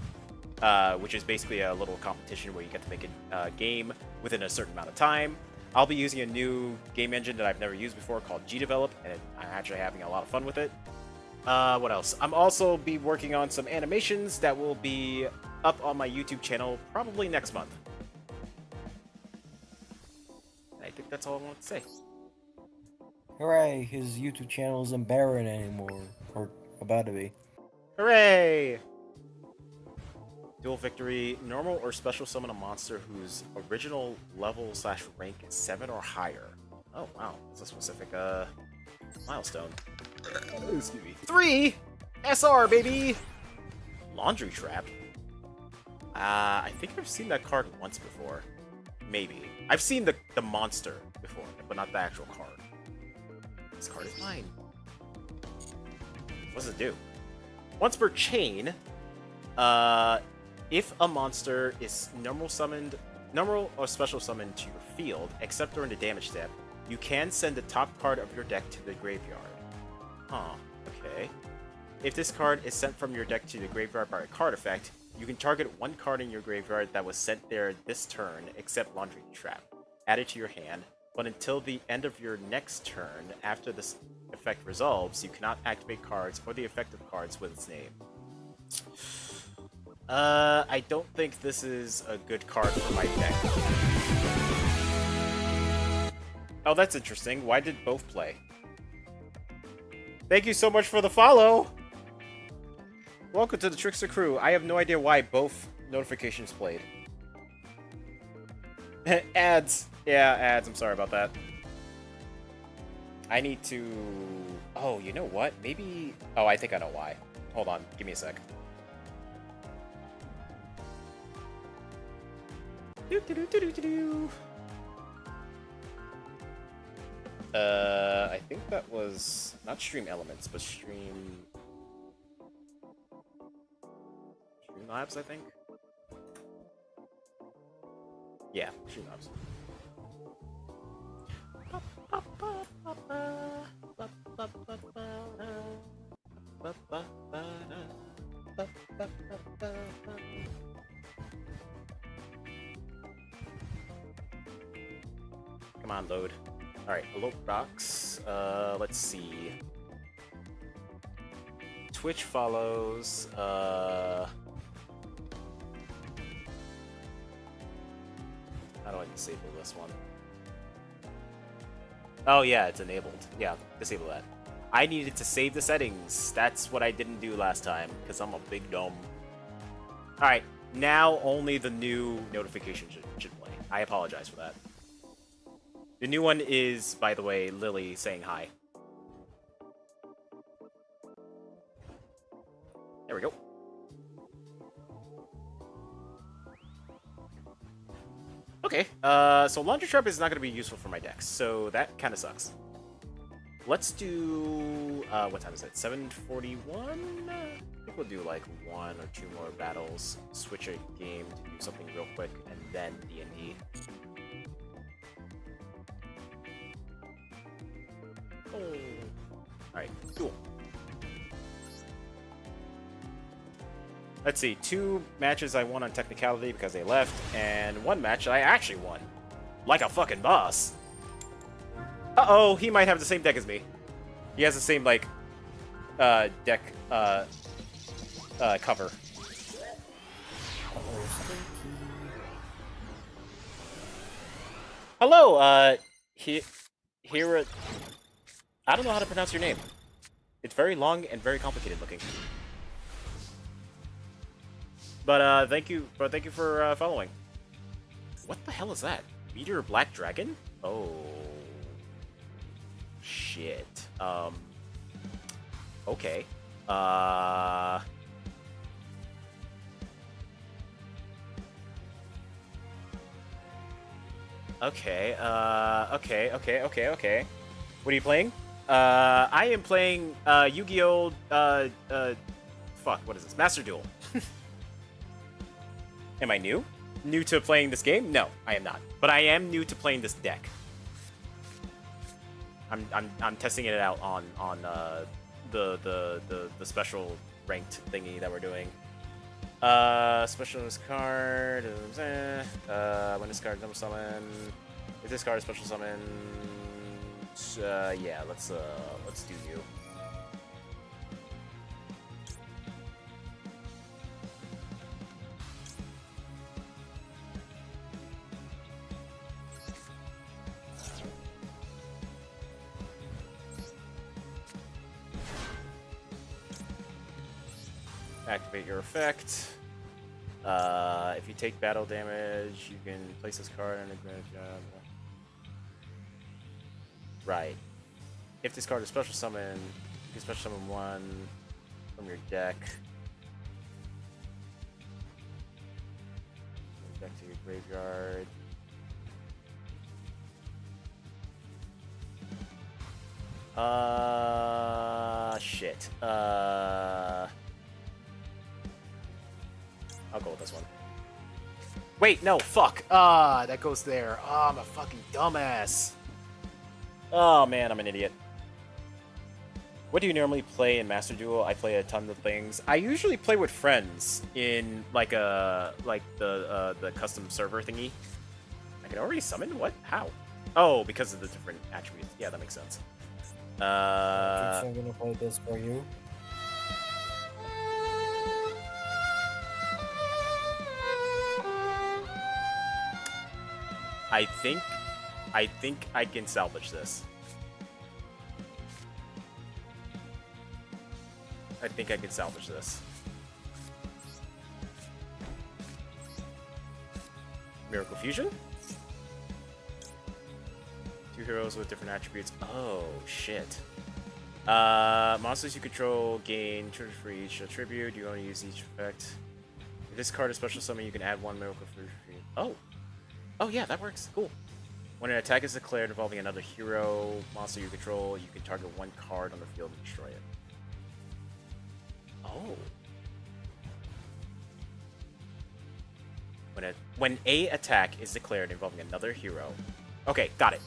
which is basically a little competition where you get to make a game within a certain amount of time. I'll be using a new game engine that I've never used before called Gdevelop, and I'm actually having a lot of fun with it. What else? I'm also be working on some animations that will be up on my YouTube channel probably next month. I think that's all I want to say. Hooray! His YouTube channel isn't barren anymore, or about to be. Hooray! Dual victory. Normal or special summon a monster whose original level / rank is 7 or higher. Oh wow, that's a specific milestone. Excuse me. 3 SR baby. Laundry trap. I think I've seen that card once before. Maybe. I've seen the monster before, but not the actual card. This card is mine. What does it do? Once per chain, if a monster is normal or special summoned to your field, except during the damage step, you can send the top card of your deck to the graveyard. Huh, okay. If this card is sent from your deck to the graveyard by a card effect, you can target one card in your graveyard that was sent there this turn, except Laundry Trap. Add it to your hand, but until the end of your next turn, after this effect resolves, you cannot activate cards or the effective cards with its name. I don't think this is a good card for my deck. Oh, that's interesting. Why did both play? Thank you so much for the follow! Welcome to the Trickster crew. I have no idea why both notifications played. Ads. Yeah, ads. I'm sorry about that. I need to... Oh, you know what? Maybe... Oh, I think I know why. Hold on. Give me a sec. I think that was not Stream Elements, but Stream Labs, I think. Yeah, Stream Labs. Come on, load. Alright, hello box. Let's see. Twitch follows. How do I disable this one? Oh yeah, it's enabled. Yeah, disable that. I needed to save the settings. That's what I didn't do last time, because I'm a big dumb. Alright, now only the new notification should play. I apologize for that. The new one is, by the way, Lily saying hi. There we go. Okay, so Laundry Trap is not going to be useful for my decks, so that kind of sucks. Let's do, what time is it? 7:41? I think we'll do like 1 or 2 more battles, switch a game to do something real quick, and then D&D. Oh. Alright, cool. Let's see, 2 matches I won on technicality because they left, and 1 match I actually won. Like a fucking boss. Uh-oh, he might have the same deck as me. He has the same, like, deck, cover. Hello, here, I don't know how to pronounce your name. It's very long and very complicated looking. But thank you for following. What the hell is that? Meteor Black Dragon? Oh shit. Okay. Okay. What are you playing? I am playing Yu-Gi-Oh! Fuck, what is this? Master Duel. Am I new? New to playing this game? No, I am not. But I am new to playing this deck. I'm testing it out on the special ranked thingy that we're doing. Specialist card. When this card double summon. If this card is special summon. Yeah, let's do you. Activate your effect. If you take battle damage, you can place this card in a graveyard. Right. If this card is special summon, you can special summon 1 from your deck. Back to your graveyard. Shit. I'll go with this one. Wait, no, fuck. That goes there. I'm a fucking dumbass. Oh man, I'm an idiot. What do you normally play in Master Duel? I play a ton of things. I usually play with friends in like the custom server thingy. I can already summon? What? How? Oh, because of the different attributes. Yeah, that makes sense. I'm gonna play this for you. I think I can salvage this. I think I can salvage this. Miracle Fusion. 2 heroes with different attributes. Oh, shit. Monsters you control gain tribute for each attribute. You only use each effect. If this card is special summon, you can add 1 Miracle Fusion. Oh! Oh, yeah, that works. Cool. When an attack is declared involving another hero monster you control, you can target 1 card on the field and destroy it. Oh. When a attack is declared involving another hero. Okay, got it.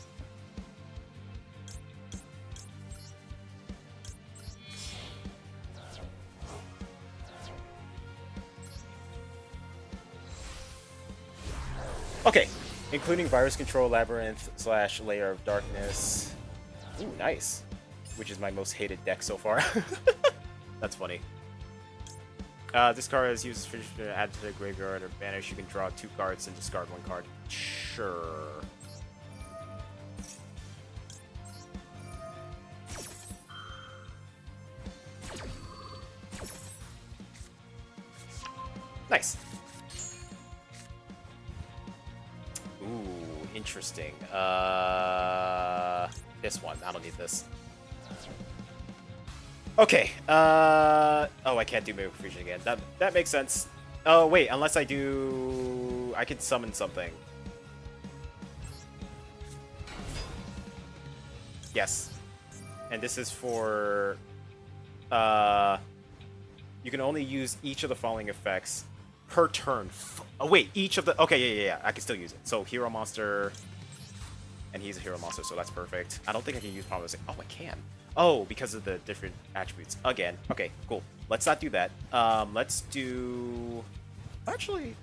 Okay, including Virus Control, Labyrinth / Layer of Darkness. Ooh, nice. Which is my most hated deck so far. That's funny. This card is used to add to the graveyard or banish. You can draw 2 cards and discard 1 card. Sure. Nice. Ooh, interesting. This one. I don't need this. Okay. Oh, I can't do Miracle Fusion again. That makes sense. Oh, wait. Unless I do... I can summon something. Yes. And this is for... You can only use each of the following effects per turn. Oh, wait. Each of the... Okay, yeah. I can still use it. So, hero monster... And he's a hero monster, so that's perfect. I don't think I can use Promising. Oh, I can. Oh, because of the different attributes. Again. Okay, cool. Let's not do that. Let's do... Actually,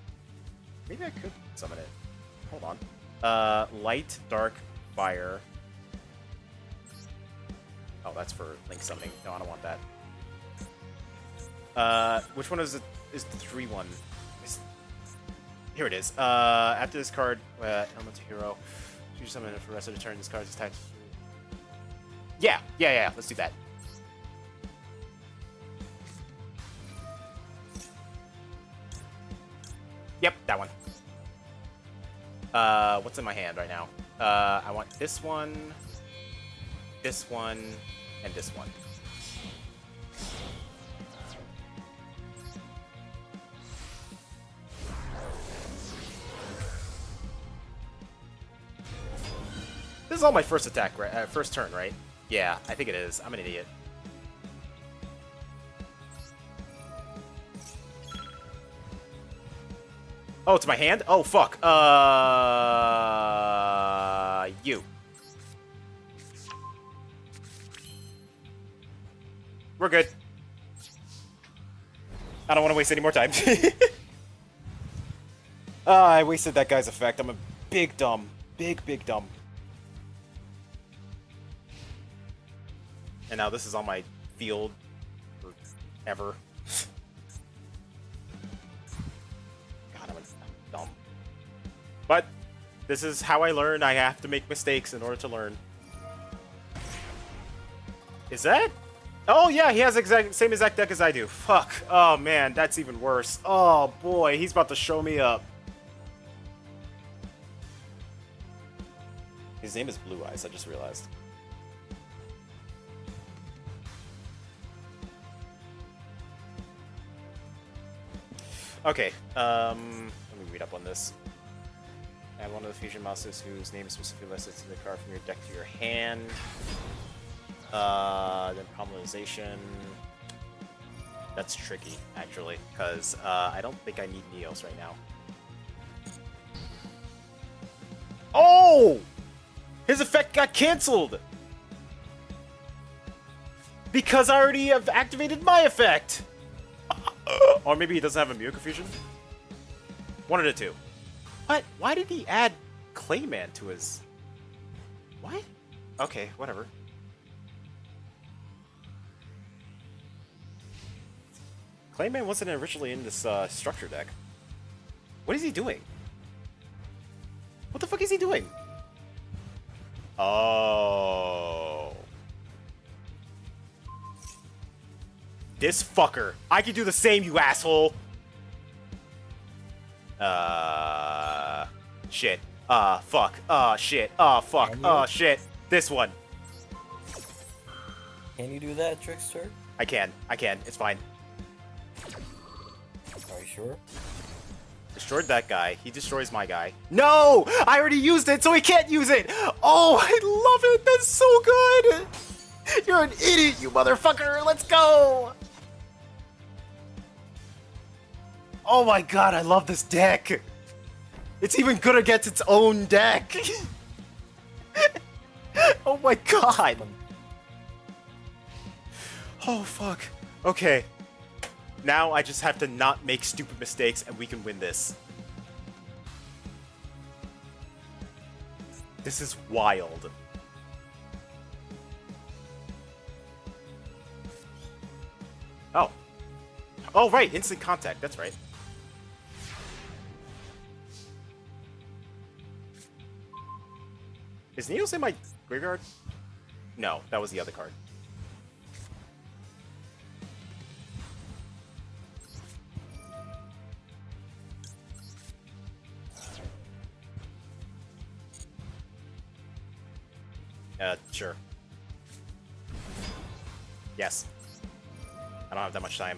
maybe I could summon it. Hold on. Light, dark, fire. Oh, that's for link summoning. No, I don't want that. Which one is it? Is the 3-1? Here it is. After this card, Elemental Hero. Choose summon it for the rest of the turn. This card is attached. Yeah. Let's do that. Yep, that one. What's in my hand right now? I want this one, and this one. This is all my first attack, right? First turn, right? Yeah, I think it is. I'm an idiot. Oh, it's my hand? Oh, fuck. You. We're good. I don't want to waste any more time. I wasted that guy's effect. I'm a big dumb. Big dumb. And now this is on my field forever. God, I'm dumb. But this is how I learn. I have to make mistakes in order to learn. Is that? Oh yeah, he has same exact deck as I do. Fuck. Oh man, that's even worse. Oh boy, he's about to show me up. His name is Blue Eyes, I just realized. Okay, let me read up on this. Add one of the fusion monsters whose name is specifically listed to the card from your deck to your hand. Then polymerization. That's tricky, actually, because I don't think I need Neos right now. Oh! His effect got cancelled! Because I already have activated my effect! Or maybe he doesn't have a Miracle Fusion? One of the two. What? Why did he add Clayman to his... What? Okay, whatever. Clayman wasn't originally in this structure deck. What is he doing? What the fuck is he doing? Oh. This fucker. I can do the same, you asshole. Shit. Fuck. Shit. Fuck. Shit. This one. Can you do that, Trickster? I can. It's fine. Are you sure? Destroyed that guy. He destroys my guy. No! I already used it, so he can't use it! Oh, I love it! That's so good! You're an idiot, you motherfucker! Let's go! Oh my god, I love this deck! It's even good against its own deck! Oh my god! Oh fuck. Okay. Now I just have to not make stupid mistakes and we can win this. This is wild. Oh. Oh, right. Instant contact. That's right. Is Needles in my graveyard? No, that was the other card. Sure. Yes. I don't have that much time.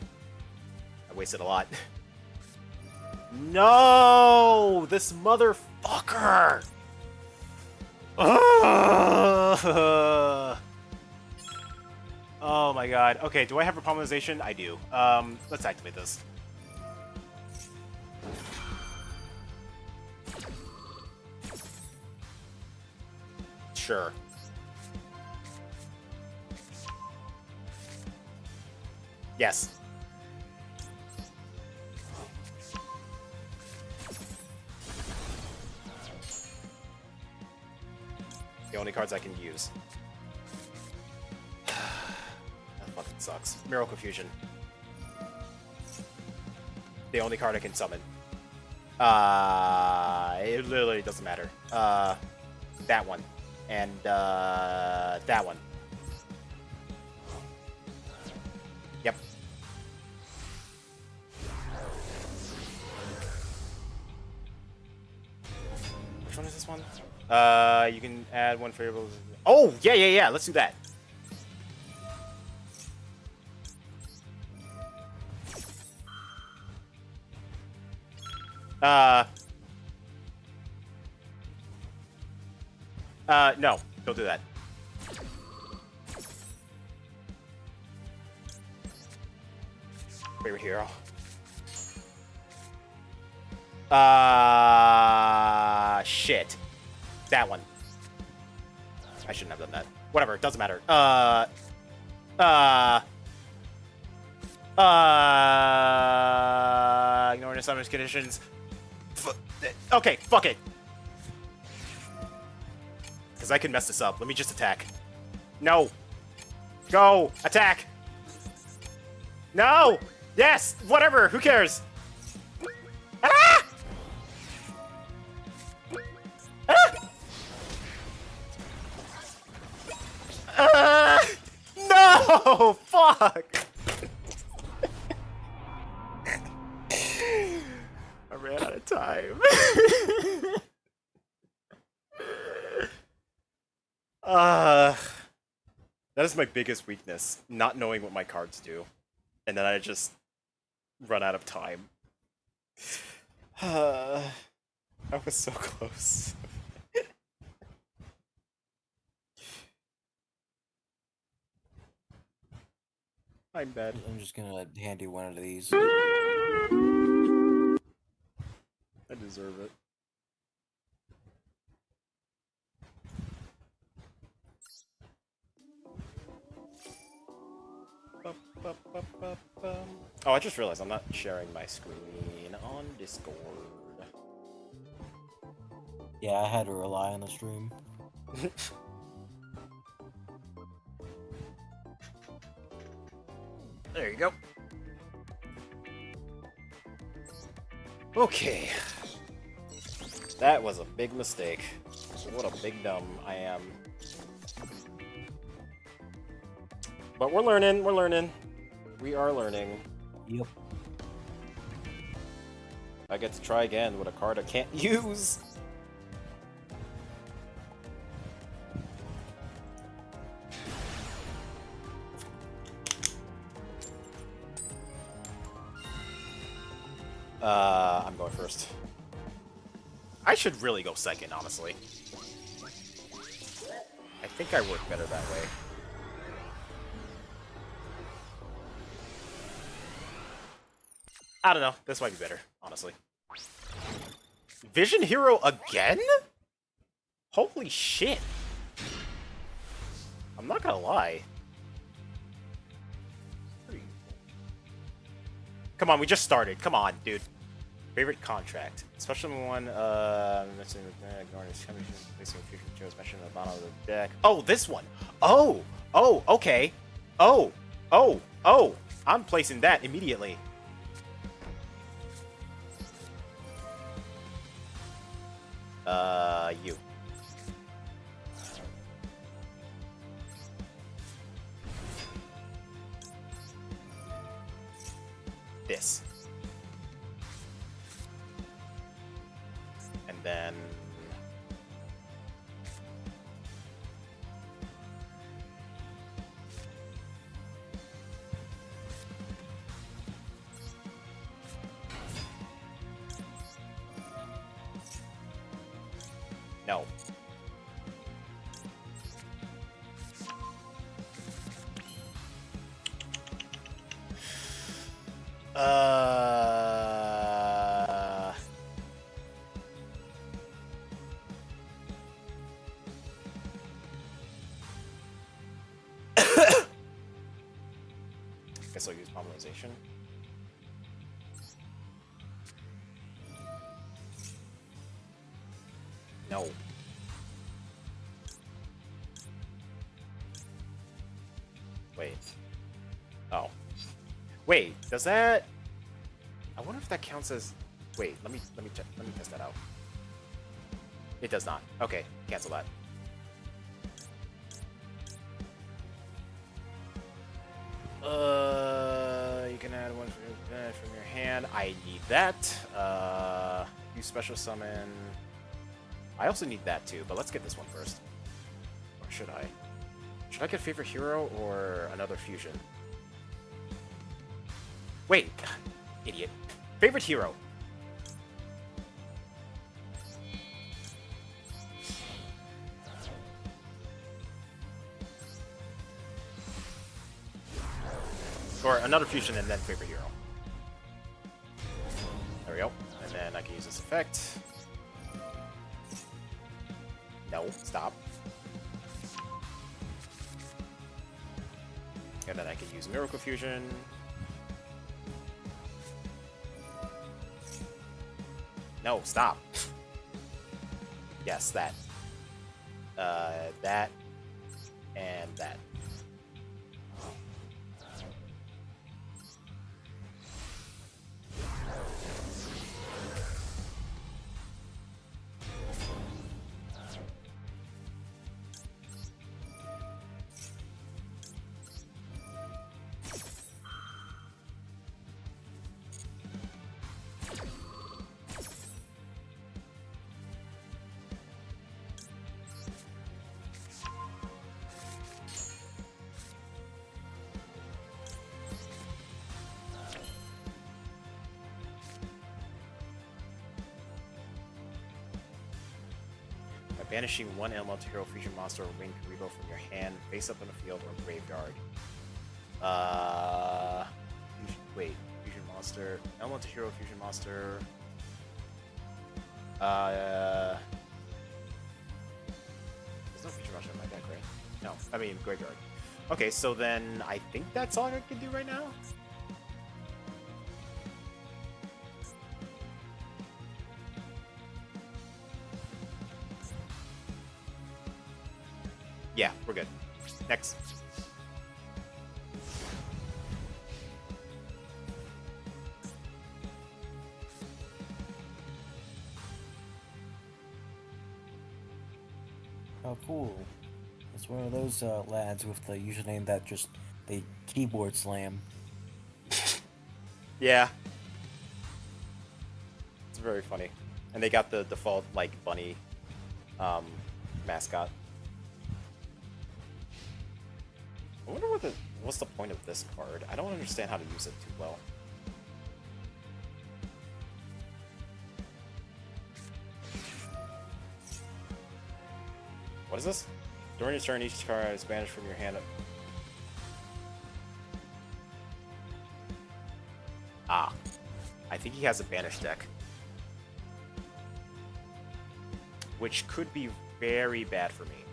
I wasted a lot. No! This motherfucker! Ugh. Oh my god. Okay, do I have repollinization? I do. Let's activate this. Sure. Yes. The only cards I can use. That fucking sucks. Miracle Fusion. The only card I can summon. It literally doesn't matter. That one. And, that one. Yep. Which one is this one? You can add one variable. Oh, yeah. Let's do that. No, don't do that. Favorite hero. Shit. That one. I shouldn't have done that. Whatever, it doesn't matter. Ignoring the summoners conditions. Okay, fuck it. Because I can mess this up. Let me just attack. No. Go. Attack. No. Yes. Whatever. Who cares? Ah! No! Fuck! I ran out of time. That is my biggest weakness, not knowing what my cards do. And then I just run out of time. I was so close. I'm bad. I'm just gonna hand you one of these. I deserve it. Oh, I just realized I'm not sharing my screen on Discord. Yeah, I had to rely on the stream. There you go. Okay. That was a big mistake. What a big dumb I am. But we're learning, We are learning. Yep. I get to try again with a card I can't use. I'm going first. I should really go second, honestly. I think I work better that way. I don't know. This might be better, honestly. Vision Hero again? Holy shit. I'm not gonna lie. Come on, we just started. Come on, dude. Favorite contract. Especially one, mentioning ignoring his championship, placing future Joe's mentioned at the bottom of the deck. Oh, this one. Oh, okay. Oh. I'm placing that immediately. You. This. And then... No. Guess I'll use polymerization. No. Wait. Oh. Wait, does that... I wonder if that counts as... Wait, let me test that out. It does not. Okay, cancel that. You can add one from your hand. I need that. Use special summon. I also need that too, but let's get this one first. Or should I? Should I get favorite hero or another fusion? Wait, idiot. Favorite hero. Or another fusion and then favorite hero. There we go. And then I can use this effect. No, stop. And then I can use Miracle Fusion. No, stop. Yes, that. That. And that. Banishing one elemental hero fusion monster or winged Karibo from your hand, face up in the field or graveyard. Wait, fusion monster, elemental hero fusion monster. There's no fusion monster in my deck, right? No, I mean graveyard. Okay, so then I think that's all I can do right now. Yeah, we're good. Next. Oh, cool. It's one of those lads with the username that just they keyboard slam. Yeah. It's very funny. And they got the default, like, bunny mascot. I wonder what's the point of this card. I don't understand how to use it too well. What is this? During your turn, each card is banished from your hand. Ah. I think he has a banished deck. Which could be very bad for me.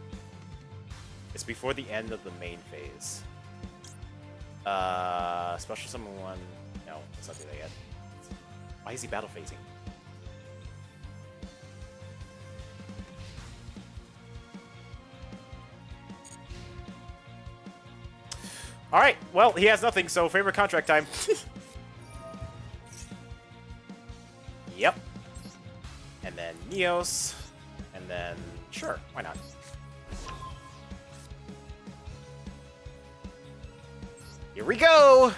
It's before the end of the main phase. Special summon one. No, let's not do that yet. Why is he battle phasing? Alright, well, he has nothing, so favorite contract time. Yep. And then Neos. And then, sure, why not? Here we go!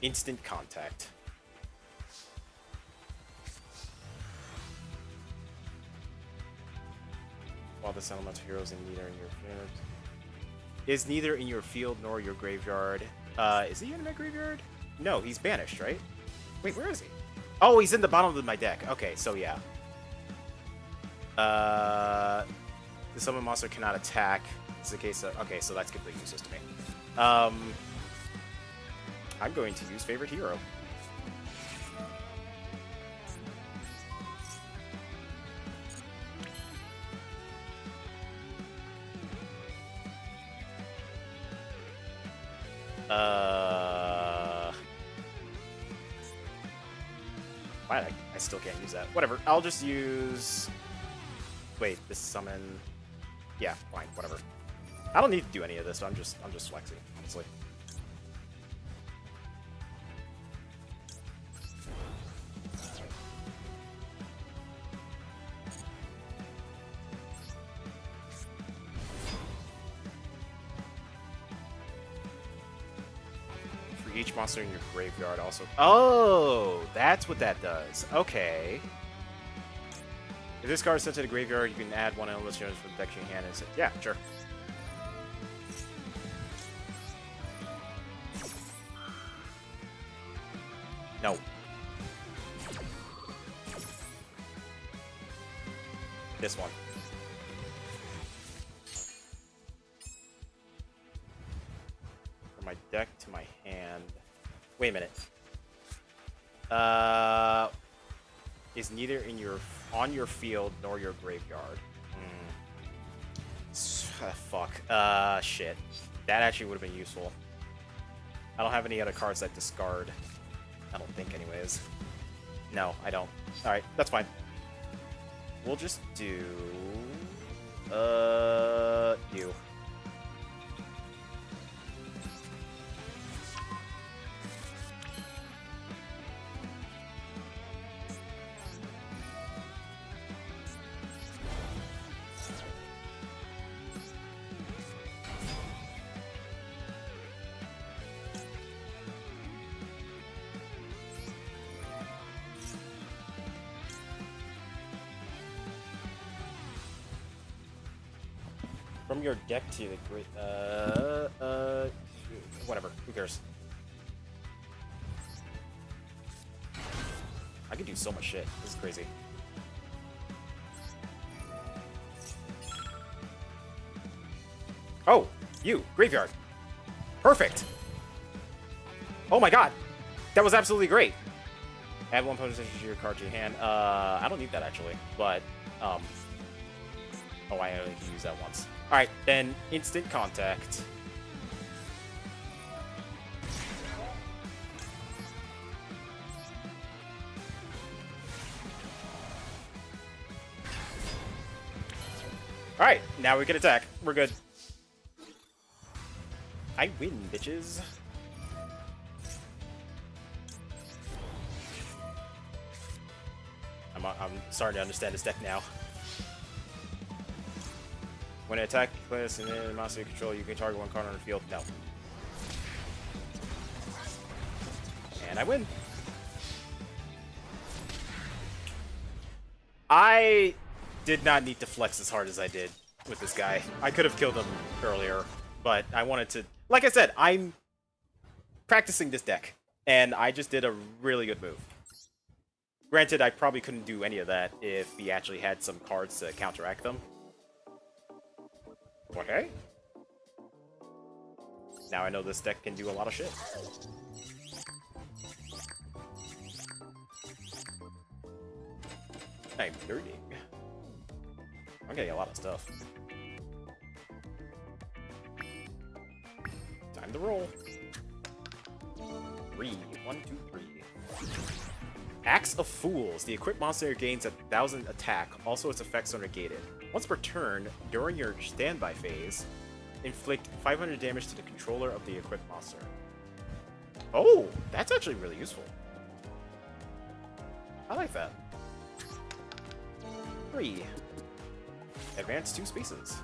Instant contact. While this elemental hero is neither in your field, is neither in your field nor your graveyard. Is he in my graveyard? No, he's banished, right? Wait, where is he? Oh, he's in the bottom of my deck. Okay, so yeah. The summon monster cannot attack. It's the case of, okay, so that's completely useless to me. I'm going to use favorite hero. Why I still can't use that. Whatever. I'll just use. Wait, this summon. Yeah, fine. Whatever. I don't need to do any of this. I'm just flexing, honestly. Each monster in your graveyard also. Oh, that's what that does. Okay. If this card is sent to the graveyard, you can add one endless unit from the deck to your hand and say, yeah, sure. No. This one. From my deck to my hand. Wait a minute. Is neither in your on your field nor your graveyard. Fuck. Shit. That actually would have been useful. I don't have any other cards that discard. I don't think, anyways. No, I don't. All right, that's fine. We'll just do you. From your deck to the great, whatever. Who cares? I could do so much shit. This is crazy. Oh, you graveyard. Perfect. Oh my god, that was absolutely great. Add one position to your card to your hand. I don't need that actually, but oh, I only can use that once. Alright, then instant contact. Alright, now we can attack. We're good. I win, bitches. I'm starting to understand this deck now. When an attack class and then monster you control, you can target one card on the field. No. And I win. I did not need to flex as hard as I did with this guy. I could have killed him earlier, but I wanted to... Like I said, I'm practicing this deck. And I just did a really good move. Granted, I probably couldn't do any of that if he actually had some cards to counteract them. Okay. Now I know this deck can do a lot of shit. I'm learning. I'm getting a lot of stuff. Time to roll. 3. 1, 2, 3. Axe of Fools. The equipped monster gains 1,000 attack. Also, its effects are negated. Once per turn, during your standby phase, inflict 500 damage to the controller of the equipped monster. Oh, that's actually really useful. I like that. 3. Advance 2 spaces.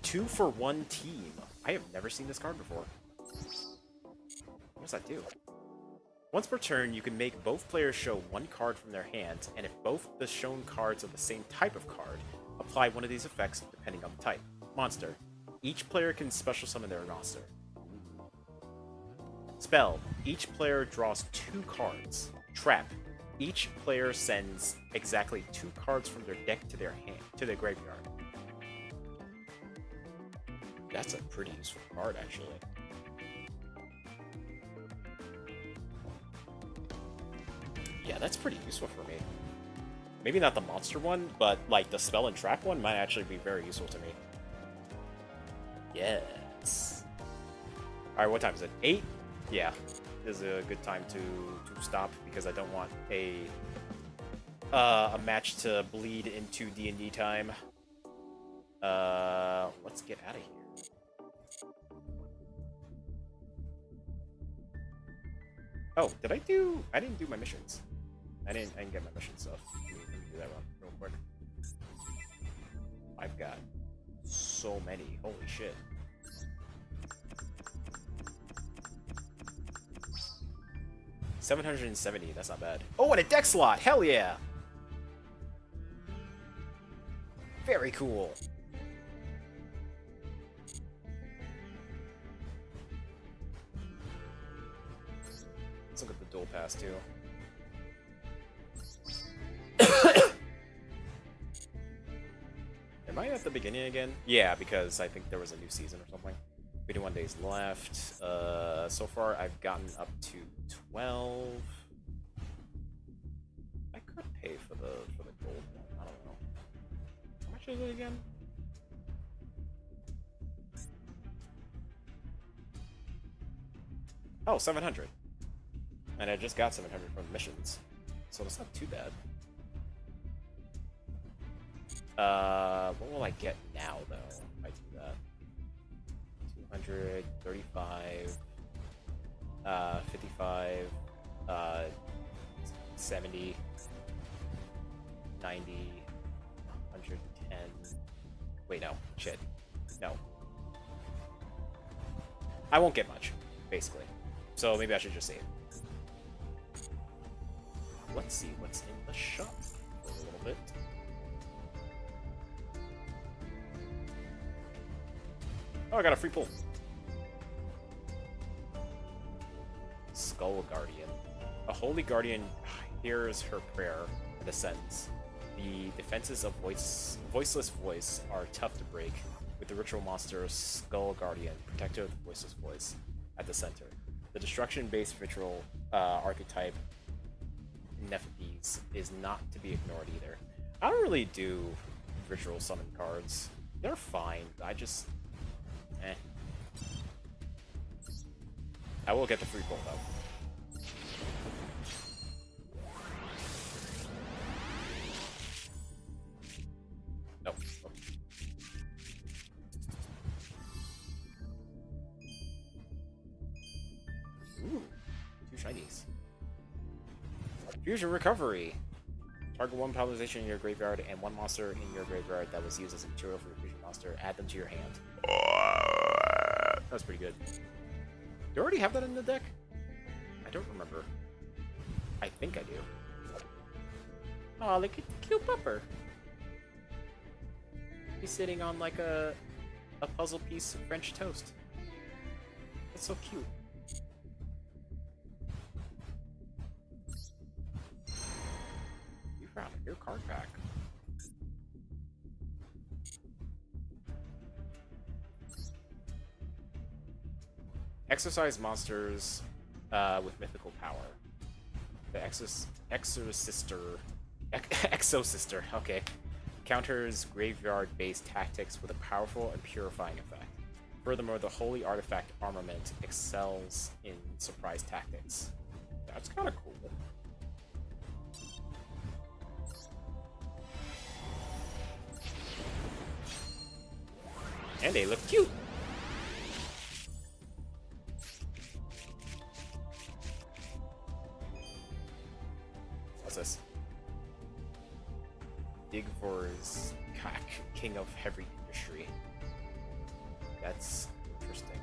2 for 1 team. I have never seen this card before. What does that do? Once per turn, you can make both players show 1 card from their hands, and if both the shown cards are the same type of card, apply one of these effects depending on the type. Monster. Each player can special summon their monster. Spell. Each player draws 2 cards. Trap. Each player sends exactly 2 cards from their deck to their graveyard. That's a pretty useful card, actually. Yeah, that's pretty useful for me. Maybe not the monster one, but like the spell and trap one might actually be very useful to me. Yes. Alright, what time is it? 8? Yeah. This is a good time to stop because I don't want a match to bleed into D&D time. Let's get out of here. Oh, I didn't do my missions. I didn't get my mission stuff. Let me do that real quick. I've got so many. Holy shit. $770, that's not bad. Oh, and a deck slot! Hell yeah! Very cool. Let's look at the dual pass too. Am I at the beginning again? Yeah, because I think there was a new season or something. 21 days left. So far I've gotten up to 12. I could pay for the gold one. I don't know. How much is it again? Oh, 700. And I just got 700 from missions. So that's not too bad. What will I get now, though, if I do that? 200, 35, 55, 70, 90, 110. Wait, no. Shit. No. I won't get much, basically. So maybe I should just save. Let's see what's in the shop for a little bit. Oh, I got a free pull. Skull Guardian. A holy guardian hears her prayer and ascends. The defenses of voiceless voice are tough to break, with the ritual monster Skull Guardian, protector of the voiceless voice, at the center. The destruction-based ritual archetype Nephthys is not to be ignored either. I don't really do ritual summon cards. They're fine. I just... I will get the free pull though. Nope. Ooh, 2 shinies. Fusion Recovery. Target 1 paralyzation in your graveyard and 1 monster in your graveyard that was used as a material for your fusion monster. Add them to your hand. That's pretty good. Do you already have that in the deck? I don't remember. I think I do. Oh, look at the cute pupper. He's sitting on like a puzzle piece of French toast. That's so cute. found a new card pack. Exercise monsters with mythical power. The Exosister, okay. Counters graveyard-based tactics with a powerful and purifying effect. Furthermore, the holy artifact armament excels in surprise tactics. That's kind of cool. And they look cute! What's this? Digvor's King of Heavy Industry. That's interesting.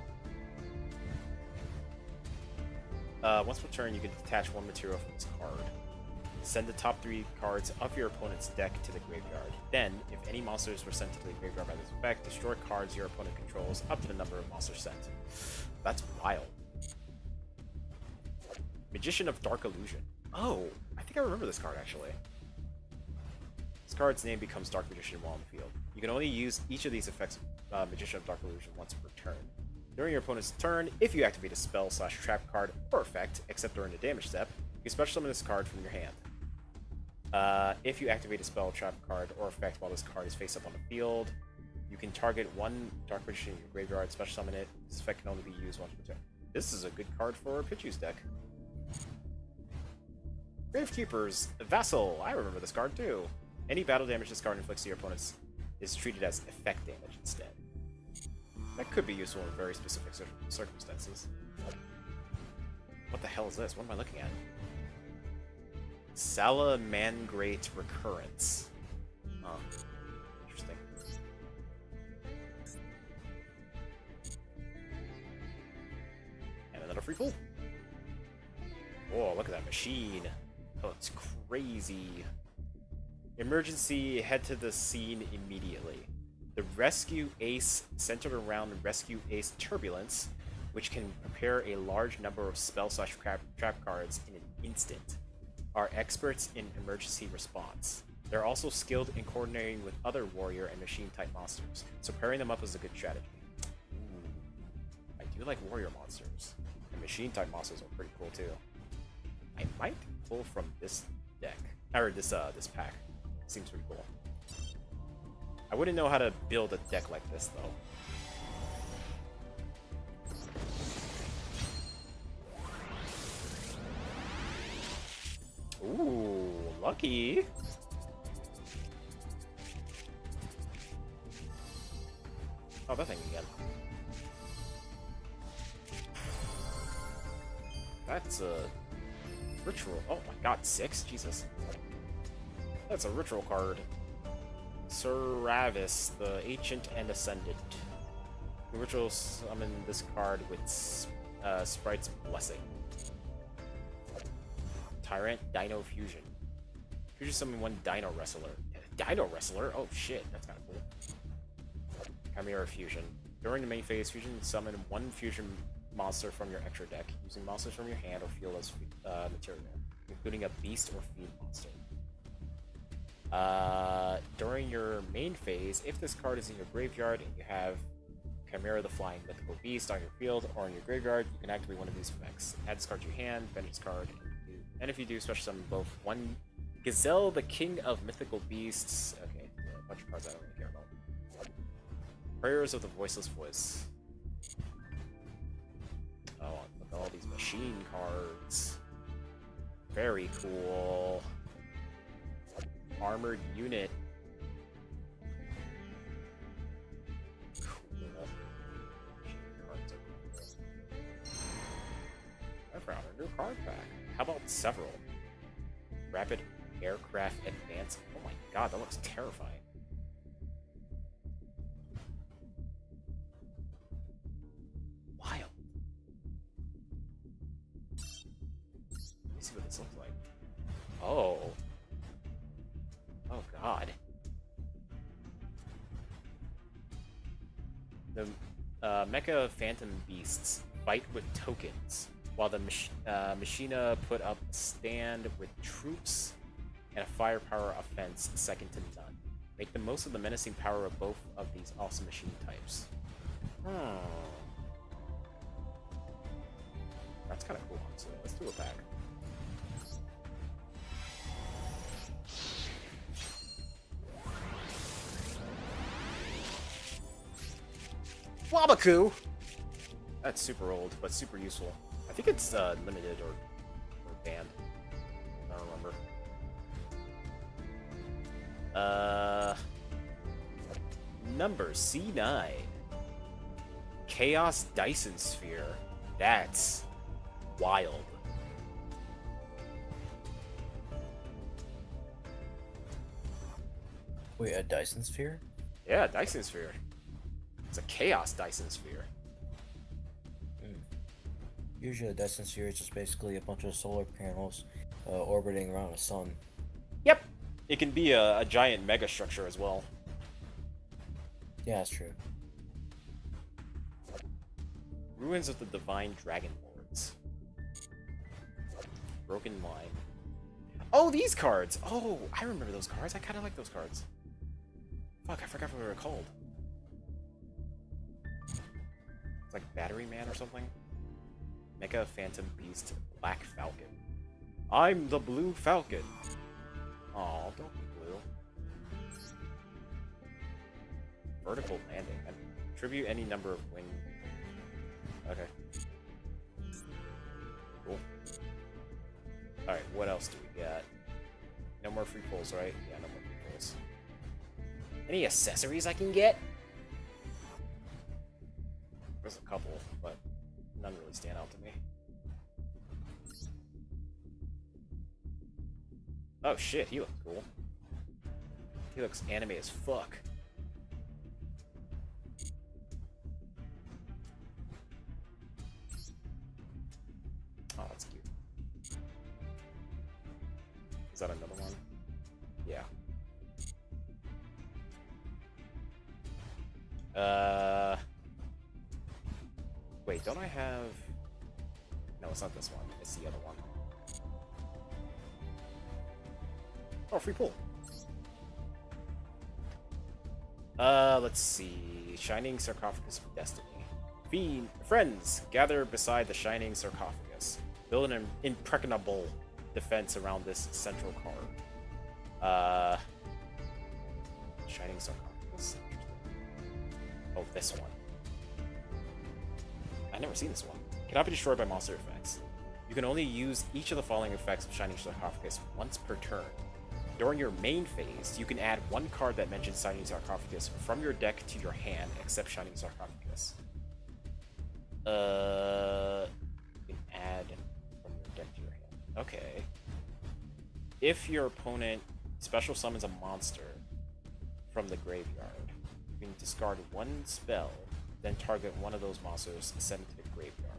Once per turn, you can detach one material from this card. Send the top 3 cards of your opponent's deck to the graveyard. Then, if any monsters were sent to the graveyard by this effect, destroy cards your opponent controls up to the number of monsters sent. That's wild. Magician of Dark Illusion. Oh, I think I remember this card actually. This card's name becomes Dark Magician while on the field. You can only use each of these effects, Magician of Dark Illusion, once per turn. During your opponent's turn, if you activate a spell / trap card or effect, except during the damage step, you can special summon this card from your hand. If you activate a spell, trap card, or effect while this card is face up on the field, you can target one Dark Magician in your graveyard, special summon it. This effect can only be used once per turn. This is a good card for Pichu's deck. Gravekeeper's Vassal. I remember this card too. Any battle damage this card inflicts to your opponents is treated as effect damage instead. That could be useful in very specific circumstances. What the hell is this? What am I looking at? Salamangrate Recurrence. Oh, interesting. And another free pull. Whoa, look at that machine. Oh, it's crazy. Emergency, head to the scene immediately. The Rescue Ace, centered around Rescue Ace Turbulence, which can prepare a large number of spell / trap cards in an instant, are experts in emergency response. They're also skilled in coordinating with other warrior and machine type monsters, so pairing them up is a good strategy. Ooh, I do like warrior monsters, and machine type monsters are pretty cool too. I might pull from this deck, or this pack. Seems pretty cool. I wouldn't know how to build a deck like this though. Ooh, lucky. Oh, that thing again. That's a ritual. Oh my god, 6? Jesus. That's a ritual card. Sir Ravis, the Ancient and Ascendant. The ritual summon this card with Sprite's Blessing. Tyrant Dino Fusion. Fusion summon one Dino Wrestler. Dino Wrestler? Oh shit, that's kind of cool. Chimera Fusion. During the main phase, fusion summon one fusion monster from your extra deck, using monsters from your hand or field as material, including a beast or fiend monster. During your main phase, if this card is in your graveyard and you have Chimera the Flying Mythical Beast on your field or in your graveyard, you can activate one of these effects. Add this card to your hand, bend this card, and if you do, special summon both one Gazelle, the King of Mythical Beasts. Okay, a bunch of cards I don't really care about. Prayers of the Voiceless Voice. Oh, look at all these machine cards. Very cool. Armored Unit. Cool. Cards are cool. I found a new card pack. How about several? Rapid Aircraft Advance. Oh my god, that looks terrifying. Wild. Let me see what this looks like. Oh. Oh god. The Mecha Phantom Beasts fight with tokens, while the Machina put up a stand with troops and a firepower offense second to none. Make the most of the menacing power of both of these awesome machine types. That's kind of cool, honestly. Let's do a pack. Wabaku! That's super old, but super useful. I think it's limited or banned. I don't remember. Number C9. Chaos Dyson Sphere. That's wild. Wait, a Dyson Sphere? Yeah, Dyson Sphere. It's a Chaos Dyson Sphere. Usually a Dyson Sphere is just basically a bunch of solar panels orbiting around a sun. Yep! It can be a giant mega structure as well. Yeah, that's true. Ruins of the Divine Dragon Lords. Broken Line. Oh, these cards! Oh, I remember those cards. I kind of like those cards. Fuck, I forgot what they were called. It's like Battery Man or something. Mecha Phantom Beast Black Falcon. I'm the Blue Falcon. Aw, don't be blue. Vertical Landing. And tribute any number of wing. Okay. Cool. Alright, what else do we got? No more free pulls, right? Yeah, no more free pulls. Any accessories I can get? There's a couple, but none really stand out to me. Oh shit, he looks cool. He looks anime as fuck. Oh, that's cute. Is that another one? Yeah. Wait, don't I have... No, it's not this one. It's the other one. Oh, free pull. Let's see. Shining Sarcophagus of Destiny. Friends, gather beside the Shining Sarcophagus. Build an impregnable defense around this central card. Shining Sarcophagus. Oh, this one. I've never seen this one. Cannot be destroyed by monster effects. You can only use each of the following effects of Shining Sarcophagus once per turn. During your main phase, you can add one card that mentions Shining Sarcophagus from your deck to your hand, except Shining Sarcophagus. You can add from your deck to your hand. Okay. If your opponent special summons a monster from the graveyard, you can discard one spell, then target one of those monsters and send it to the graveyard.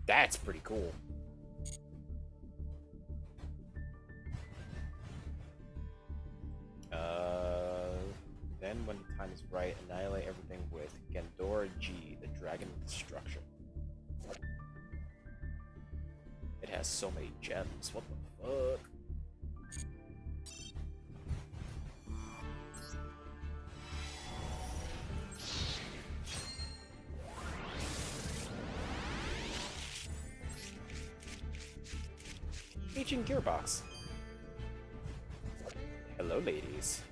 That's pretty cool. Then when the time is right, annihilate everything with Gandora G, the Dragon of Destruction. It has so many gems, what the fuck? Aging Gearbox. Hello, ladies.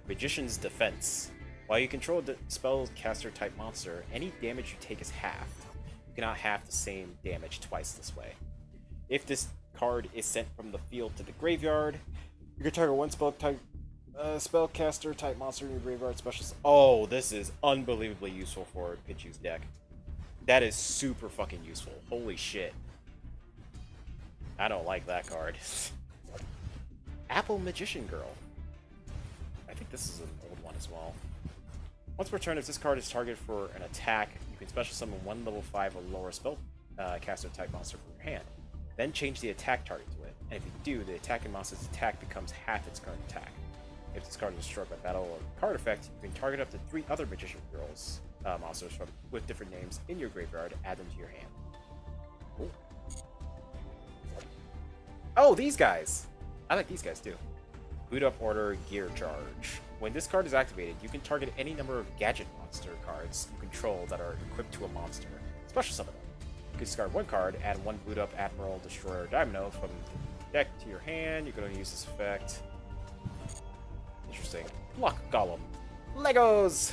Magician's Defense. While you control the spellcaster type monster, any damage you take is halved. You cannot halve the same damage twice this way. If this card is sent from the field to the graveyard, you can target one spellcaster type monster in your graveyard special. Oh, this is unbelievably useful for Pichu's deck. That is super fucking useful. Holy shit. I don't like that card. Apple Magician Girl. I think this is an old one as well. Once per turn, if this card is targeted for an attack, you can special summon one level 5 or lower spell caster type monster from your hand. Then change the attack target to it, and if you do, the attacking monster's attack becomes half its current attack. If this card is destroyed by battle or card effect, you can target up to 3 other Magician Girls monsters with different names in your graveyard, add them to your hand. Cool. Oh, these guys! I like these guys too. Boot up order gear charge. When this card is activated, you can target any number of gadget monster cards you control that are equipped to a monster. Special summon them. You can discard one card, add one boot up Admiral, Destroyer, Dynamo from the deck to your hand. You can only use this effect. Interesting. Block Golem. Legos!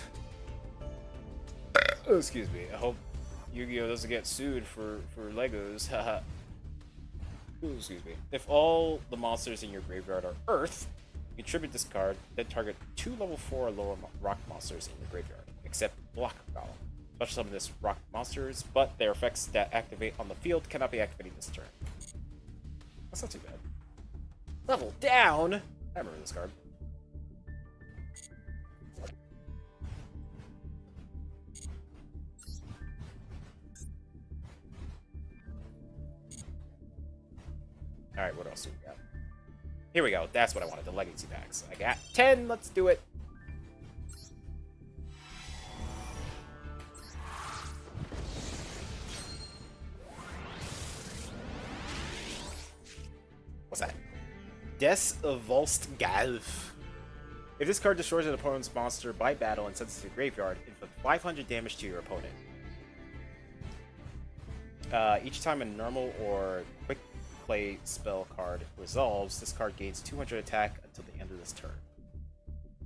Oh, excuse me. I hope Yu-Gi-Oh doesn't get sued for Legos. Haha. Ooh, excuse me. If all the monsters in your graveyard are Earth, you contribute this card, then target 2 level 4 or lower rock monsters in your graveyard, except Block Golem. Special summon this rock monsters, but their effects that activate on the field cannot be activated this turn. That's not too bad. Level down! I remember this card. Alright, what else do we got? Here we go. That's what I wanted, the legacy packs. I got 10. Let's do it. What's that? Des Volstgalf. If this card destroys an opponent's monster by battle and sends it to the graveyard, inflict 500 damage to your opponent. Each time a normal or quick play spell card resolves, this card gains 200 attack until the end of this turn.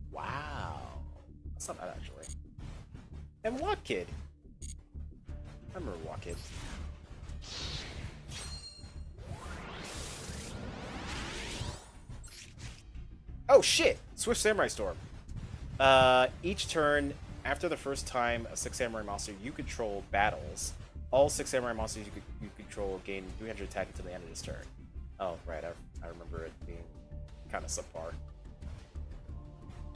Wow. That's not bad, actually. And Walk Kid. I remember Walk Kid. Oh shit! Swift Samurai Storm. Each turn, after the first time a 6 Samurai monster you control battles, all 6 Samurai monsters you control gain 300 attack until the end of this turn. Oh, right, I remember it being kind of subpar.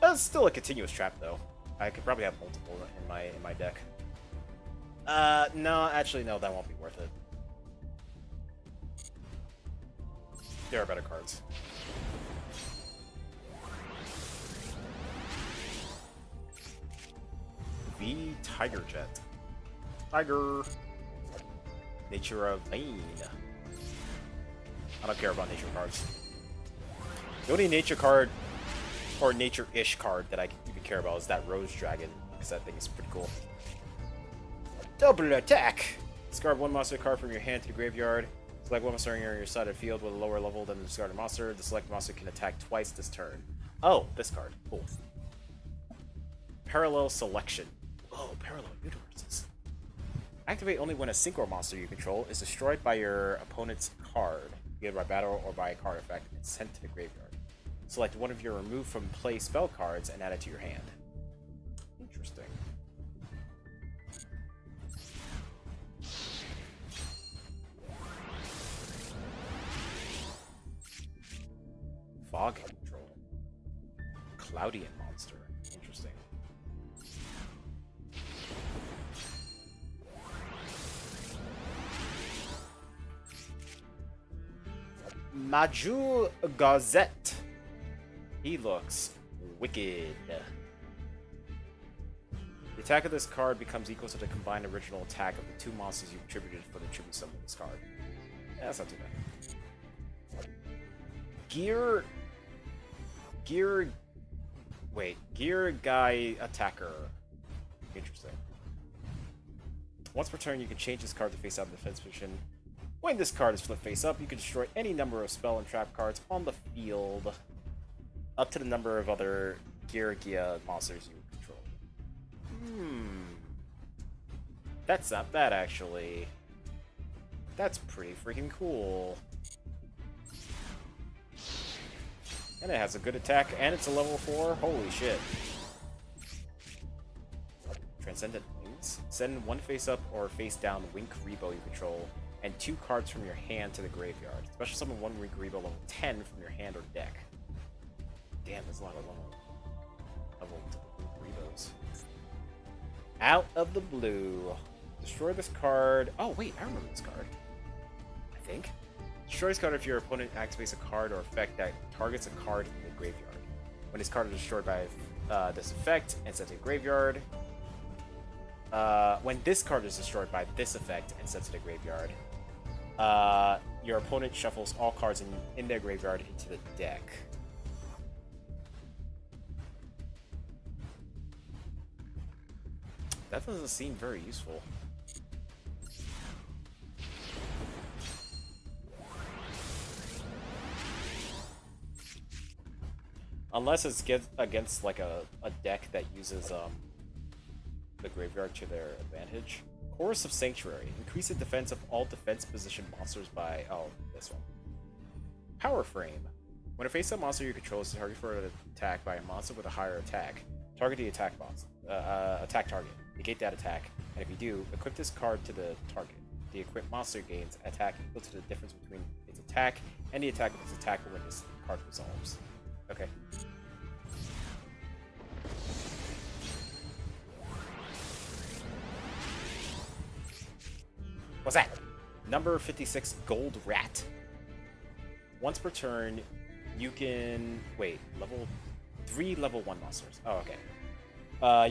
It's still a continuous trap, though. I could probably have multiple in my deck. No, actually, no, that won't be worth it. There are better cards. V Tiger Jet. Tiger. Nature of Lane. I don't care about nature cards. The only nature card, or nature-ish card that I even care about is that Rose Dragon, because that thing is pretty cool. Double attack! Discard one monster card from your hand to the graveyard. Select one monster on your side of the field with a lower level than the discarded monster. The selected monster can attack twice this turn. Oh, this card. Cool. Parallel Selection. Oh, parallel universes. Activate only when a synchro monster you control is destroyed by your opponent's card, either by battle or by a card effect, and sent to the graveyard. Select one of your removed from play spell cards and add it to your hand. Interesting. Fog control. Cloudian monster. Interesting. Maju Gazette. He looks wicked. The attack of this card becomes equal to the combined original attack of the 2 monsters you contributed for the tribute summon of this card. Yeah, that's not too bad. Gear Guy Attacker. Interesting. Once per turn, you can change this card to face out in defense position. When this card is flipped face up, you can destroy any number of spell and trap cards on the field, up to the number of other Gear monsters you control. That's not bad, actually. That's pretty freaking cool. And it has a good attack, and it's a level 4. Holy shit. Transcendent Wings. Send one face up or face down Wink Rebo you control, and 2 cards from your hand to the graveyard. Special summon 1 Wink Rebo level 10 from your hand or deck. Damn, that's a lot of level Wink Rebos. Out of the blue. Destroy this card. Oh, wait, I remember this card. I think. Destroy this card if your opponent activates a card or effect that targets a card in the graveyard. When this card is destroyed by this effect and sent to the graveyard. When this card is destroyed by this effect and sent to the graveyard, your opponent shuffles all cards in their graveyard into the deck. That doesn't seem very useful. Unless it's against like a deck that uses the graveyard to their advantage. Chorus of Sanctuary. Increase the defense of all defense position monsters by this one. Power Frame. When a face-up monster you control is targeted for an attack by a monster with a higher attack, target the attack attack target. Negate that attack, and if you do, equip this card to the target. The equipped monster gains attack equal to the difference between its attack and the attack of its attacker when this card resolves. Okay. What's that? Number 56, Gold Rat. Once per turn, you can... Wait, level 3 level 1 monsters. Oh, okay.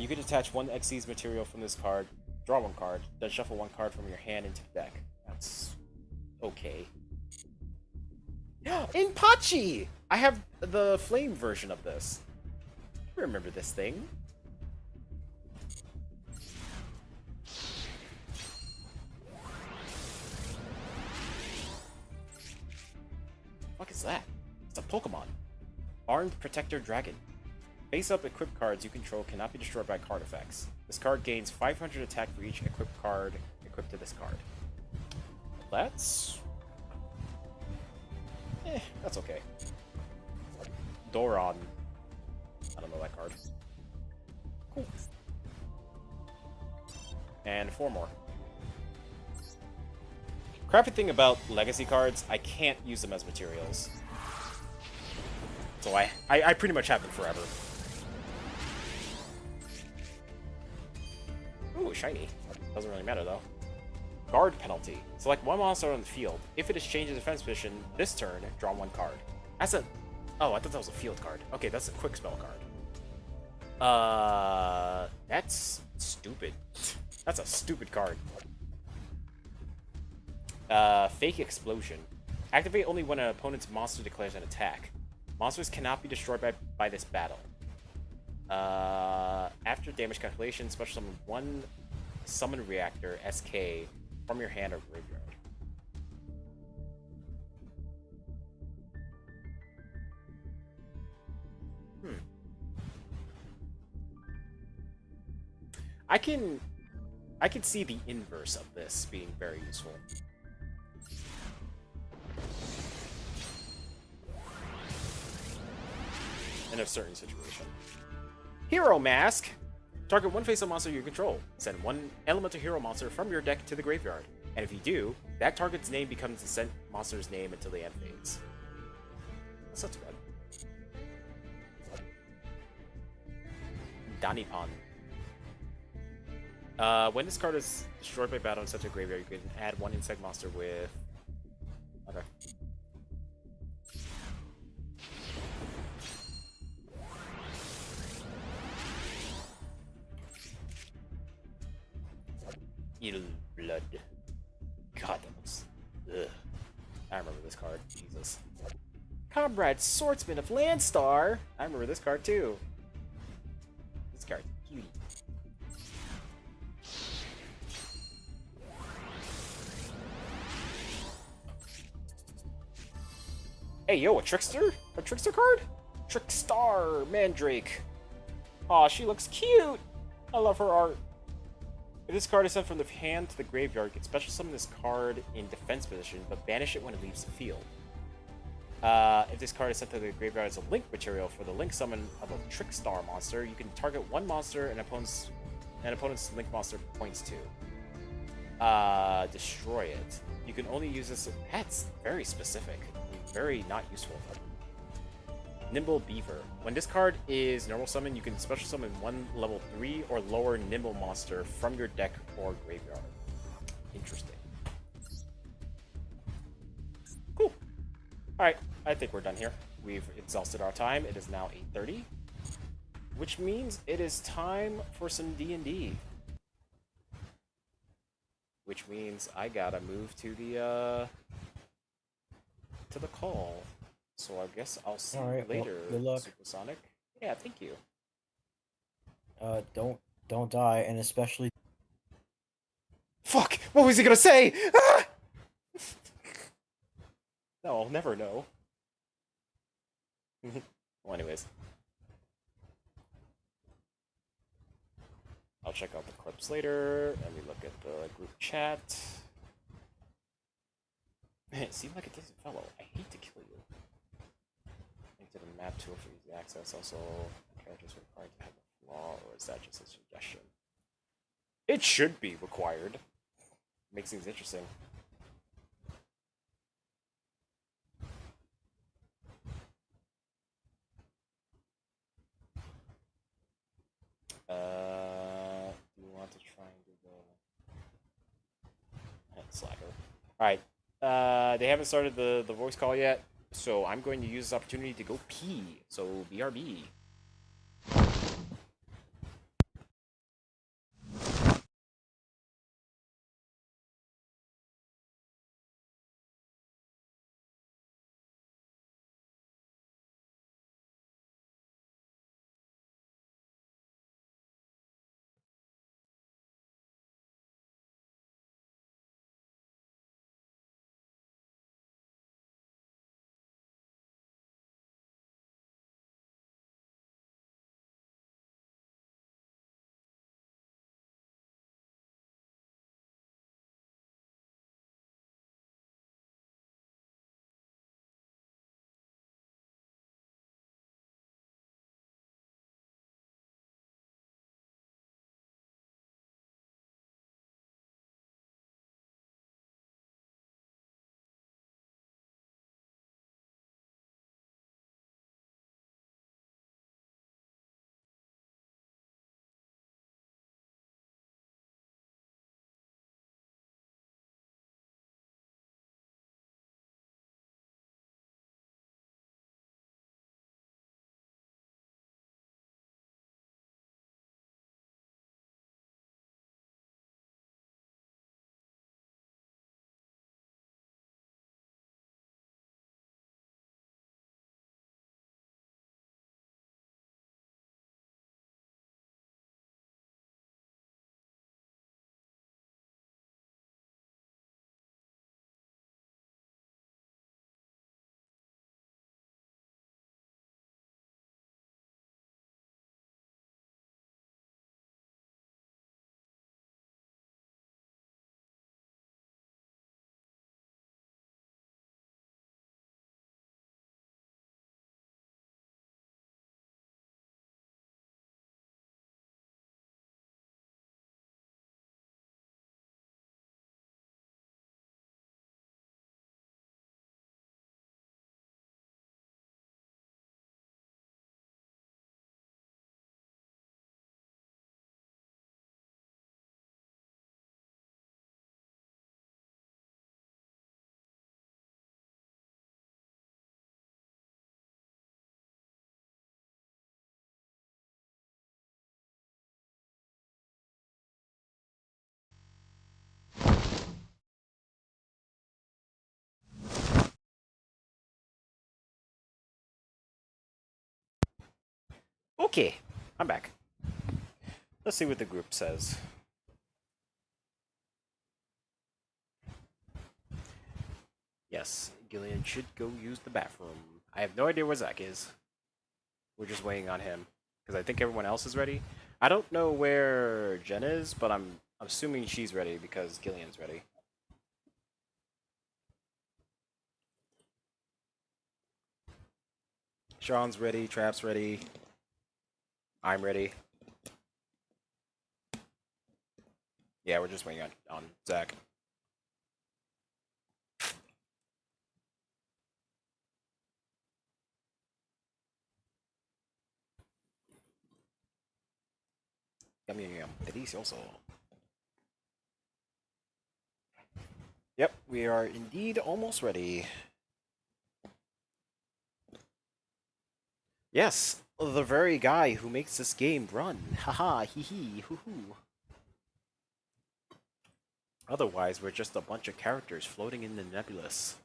You can detach 1 Xyz material from this card, draw 1 card, then shuffle 1 card from your hand into the deck. That's... okay. Inpachi! I have the flame version of this. I remember this thing. What is that? It's a Pokemon. Armed Protector Dragon. Face-up equipped cards you control cannot be destroyed by card effects. This card gains 500 attack for each equipped card equipped to this card. That's... that's okay. Doron. I don't know that card. Cool. And 4 more. Crappy thing about legacy cards, I can't use them as materials. So I pretty much have them forever. Ooh, shiny. Doesn't really matter though. Guard penalty. Select 1 monster on the field. If it has changed its defense position this turn, draw 1 card. That's a... oh, I thought that was a field card. Okay, that's a quick spell card. That's stupid. That's a stupid card. Fake Explosion. Activate only when an opponent's monster declares an attack. Monsters cannot be destroyed by this battle. After damage calculation, special summon 1 Summon Reactor, SK, from your hand or graveyard. I can see the inverse of this being very useful. In a certain situation. Hero Mask! Target 1 face-up monster you control. Send 1 elemental hero monster from your deck to the graveyard. And if you do, that target's name becomes the sent monster's name until the end phase. That's not too bad. Danipan. When this card is destroyed by battle in such a graveyard, you can add 1 insect monster with... okay. Ill Blood. God, that looks... ugh. I remember this card. Jesus. Comrade Swordsman of Landstar! I remember this card too. This card, cutie. Hey, yo, a Trickster? A Trickster card? Trickstar Mandrake. Aw, she looks cute! I love her art. If this card is sent from the hand to the graveyard, you can special summon this card in defense position, but banish it when it leaves the field. If this card is sent to the graveyard as a link material for the link summon of a Trickstar monster, you can target 1 monster and opponent's link monster points to. Destroy it. You can only use this... that's very specific. Very not useful. Nimble Beaver. When this card is normal summon, you can special summon 1 level 3 or lower Nimble monster from your deck or graveyard. Interesting. Cool. Alright, I think we're done here. We've exhausted our time. It is now 8:30. Which means it is time for some D&D. which means I gotta move to the call. So I guess I'll see you later, good luck. Supersonic. Yeah, thank you. Don't die, and especially. Fuck! What was he gonna say? Ah! No, I'll never know. Well, anyways. I'll check out the clips later. Let me look at the group chat. Man, it seemed like a decent fellow. I hate to kill you. Link to the map tool for easy access. Also, characters required to have a flaw, or is that just a suggestion? It should be required. Makes things interesting. Do you want to try and do the slacker? Alright. They haven't started the voice call yet, so I'm going to use this opportunity to go pee. So BRB. Okay, I'm back. Let's see what the group says. Yes, Gillian should go use the bathroom. I have no idea where Zach is. We're just waiting on him. Because I think everyone else is ready. I don't know where Jen is, but I'm assuming she's ready because Gillian's ready. Sean's ready, Trap's ready. I'm ready. Yeah, we're just waiting on Zach. Yum yum yum. Delicioso. Yep, we are indeed almost ready. Yes, the very guy who makes this game run. Haha, hee hee, hoo hoo. Otherwise, we're just a bunch of characters floating in the nebulous.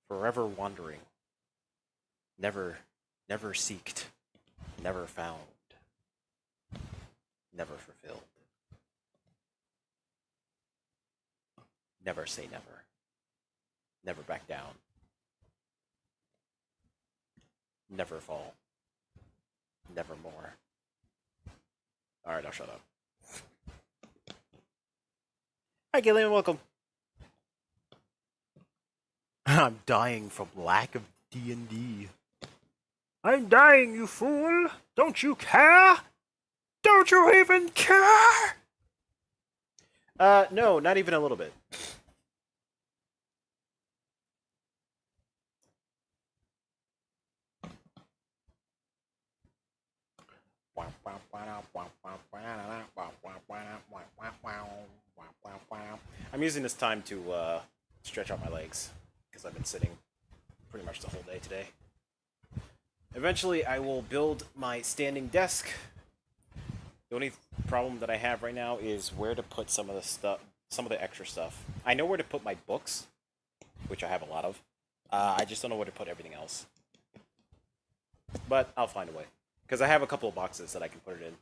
Forever wandering. Never seeked. Never found. Never fulfilled. Never say never. Never back down. Never fall. Nevermore. Alright, I'll shut up. Hi, Gillian, welcome. I'm dying from lack of D&D. I'm dying, you fool! Don't you care? Don't you even care? No, not even a little bit. I'm using this time to stretch out my legs because I've been sitting pretty much the whole day today. Eventually, I will build my standing desk. The only problem that I have right now is where to put some of the stuff, some of the extra stuff. I know where to put my books, which I have a lot of. I just don't know where to put everything else. But I'll find a way. Because I have a couple of boxes that I can put it in.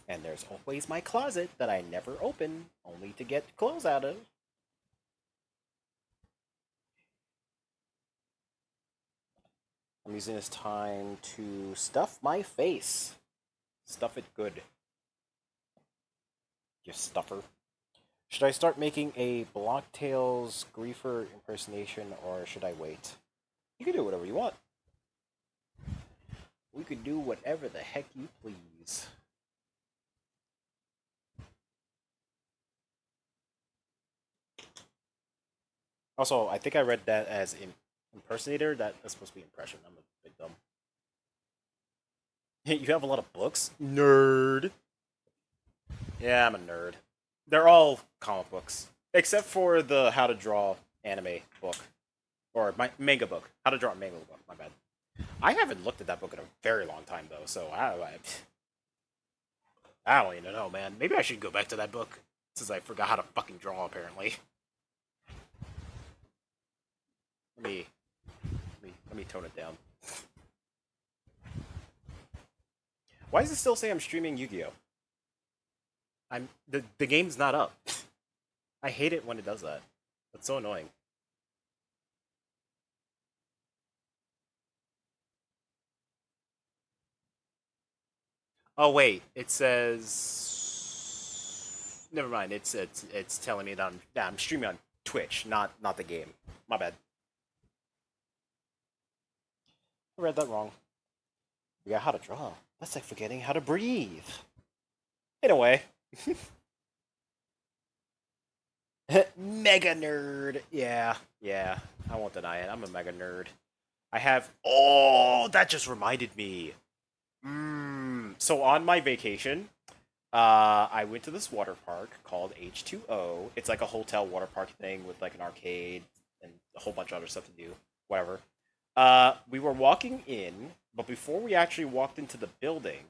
And there's always my closet that I never open, only to get clothes out of. I'm using this time to stuff my face. Stuff it good. You stuffer. Should I start making a Blocktails Griefer impersonation, or should I wait? You can do whatever you want. We could do whatever the heck you please. Also, I think I read that as impersonator. That's supposed to be impression. I'm a bit dumb. You have a lot of books? Nerd. Yeah, I'm a nerd. They're all comic books. Except for the How to Draw anime book. Or my manga book. How to Draw a manga book, my bad. I haven't looked at that book in a very long time, though, so I don't even know, man. Maybe I should go back to that book, since I forgot how to fucking draw, apparently. Let me tone it down. Why does it still say I'm streaming Yu-Gi-Oh? The game's not up. I hate it when it does that. That's so annoying. Oh wait, it says. Never mind. It's telling me that I'm streaming on Twitch, not the game. My bad. I read that wrong. We got how to draw. That's like forgetting how to breathe. In a way. Mega nerd. Yeah. I won't deny it. I'm a mega nerd. I have. Oh, that just reminded me. So on my vacation, I went to this water park called H2O. It's like a hotel water park thing with like an arcade and a whole bunch of other stuff to do. Whatever. We were walking in, but before we actually walked into the building,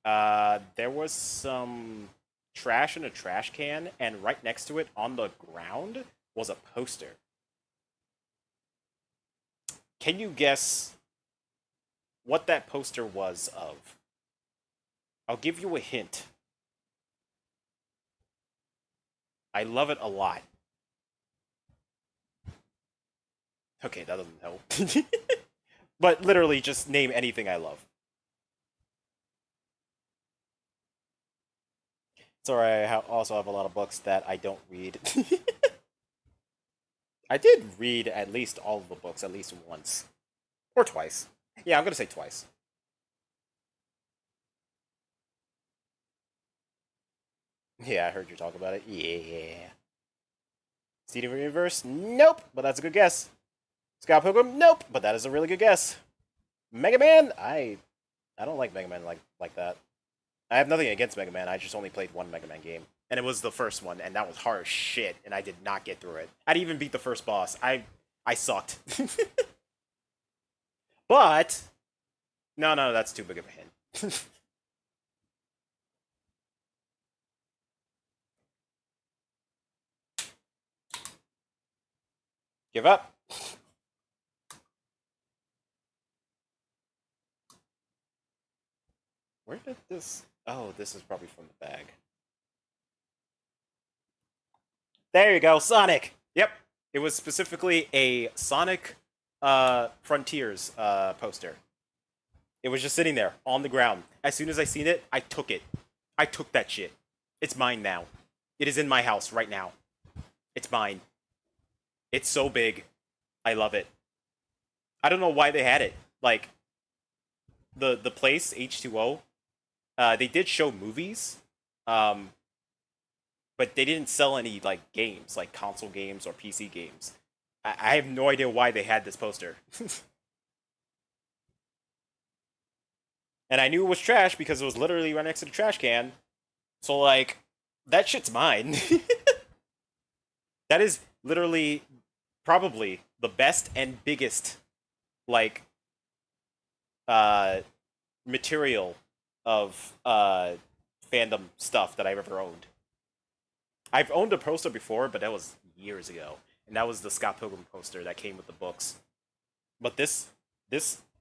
there was some trash in a trash can, and right next to it on the ground was a poster. Can you guess what that poster was of? I'll give you a hint. I love it a lot. Okay, that doesn't help. But literally, just name anything I love. Sorry, I also have a lot of books that I don't read. I did read at least all of the books at least once. Or twice. Yeah, I'm gonna say twice. Yeah, I heard you talk about it. Yeah. Steven Universe? Nope, but that's a good guess. Scott Pilgrim? Nope, but that is a really good guess. Mega Man? I don't like Mega Man like that. I have nothing against Mega Man, I just only played one Mega Man game. And it was the first one, and that was hard as shit, and I did not get through it. I didn't even beat the first boss. I sucked. But no, that's too big of a hint. Give up. Where did this... Oh, this is probably from the bag. There you go, Sonic! Yep. It was specifically a Sonic Frontiers poster. It was just sitting there on the ground. As soon as I seen it, I took it. I took that shit. It's mine now. It is in my house right now. It's mine. It's so big. I love it. I don't know why they had it. Like, the place, H2O, they did show movies, but they didn't sell any, like, games, like console games or PC games. I have no idea why they had this poster. And I knew it was trash because it was literally right next to the trash can. So, like, that shit's mine. That is literally probably the best and biggest, like, material of fandom stuff that I've ever owned. I've owned a poster before, but that was years ago. And that was the Scott Pilgrim poster that came with the books. But this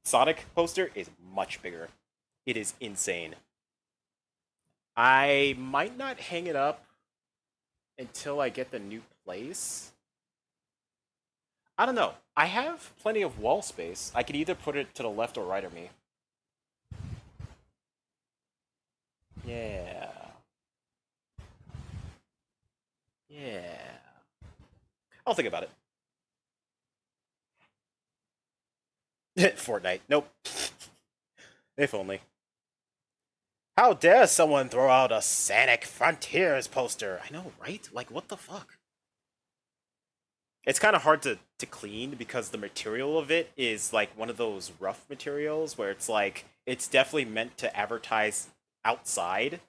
Sonic poster is much bigger. It is insane. I might not hang it up until I get the new place. I don't know. I have plenty of wall space. I could either put it to the left or right of me. Yeah. Yeah. I'll think about it. Fortnite. Nope. If only. How dare someone throw out a Sonic Frontiers poster? I know, right? Like, what the fuck? It's kind of hard to clean because the material of it is like one of those rough materials where it's like, it's definitely meant to advertise outside.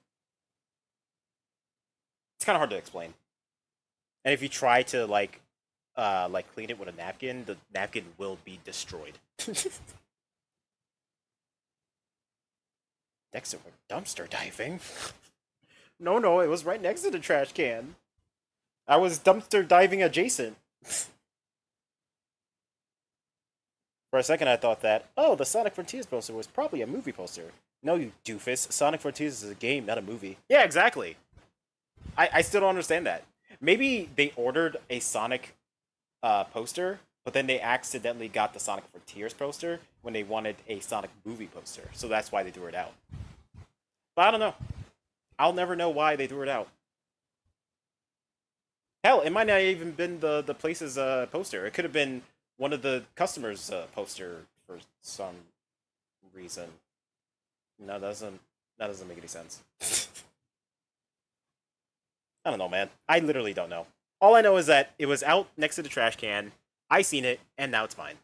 It's kind of hard to explain. And if you try to like clean it with a napkin, the napkin will be destroyed. Dexter went dumpster diving? No, it was right next to the trash can. I was dumpster diving adjacent. For a second I thought that, oh, the Sonic Frontiers poster was probably a movie poster. No, you doofus. Sonic Frontiers is a game, not a movie. Yeah, exactly. I still don't understand that. Maybe they ordered a Sonic poster, but then they accidentally got the Sonic Frontiers poster when they wanted a Sonic movie poster. So that's why they threw it out. But I don't know. I'll never know why they threw it out. Hell, it might not even been the place's poster. It could have been one of the customers' poster for some reason. No, that doesn't make any sense. I don't know, man. I literally don't know. All I know is that it was out next to the trash can. I seen it, and now it's mine.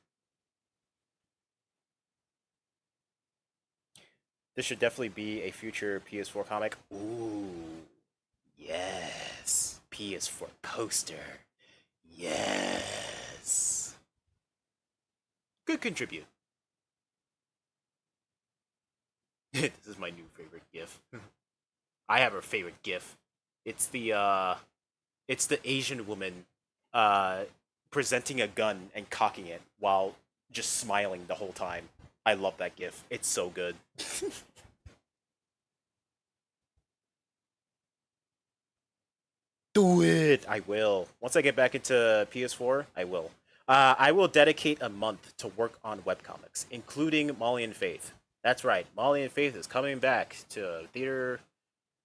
This should definitely be a future PS4 comic. Ooh, yes. PS4 poster. Yes. Could contribute. This is my new favorite GIF. I have a favorite GIF. It's the Asian woman presenting a gun and cocking it while just smiling the whole time. I love that GIF. It's so good. Do it! I will. Once I get back into PS4, I will. I will dedicate a month to work on webcomics, including Molly and Faith. That's right, Molly and Faith is coming back to theater,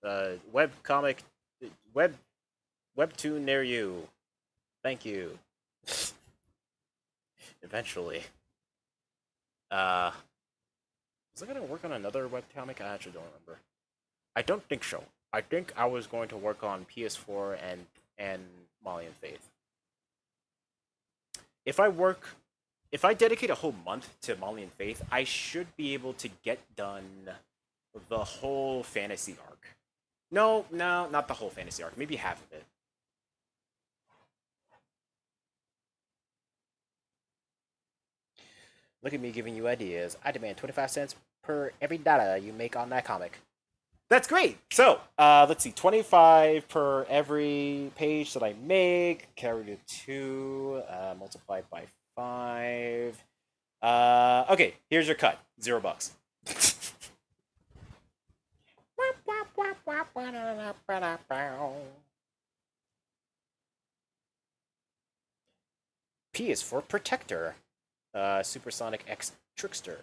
webcomic, webtoon near you. Thank you. Eventually. Was I gonna work on another webcomic? I actually don't remember. I don't think so. I think I was going to work on PS4 and Molly and Faith. If I dedicate a whole month to Molly and Faith, I should be able to get done the whole fantasy arc. No, not the whole fantasy arc. Maybe half of it. Look at me giving you ideas. I demand 25 cents per every dollar you make on that comic. That's great. So, let's see, 25 per every page that I make, carried to 2, multiplied by 5. Okay, here's your cut. $0. P is for Protector. Supersonic X Trickster.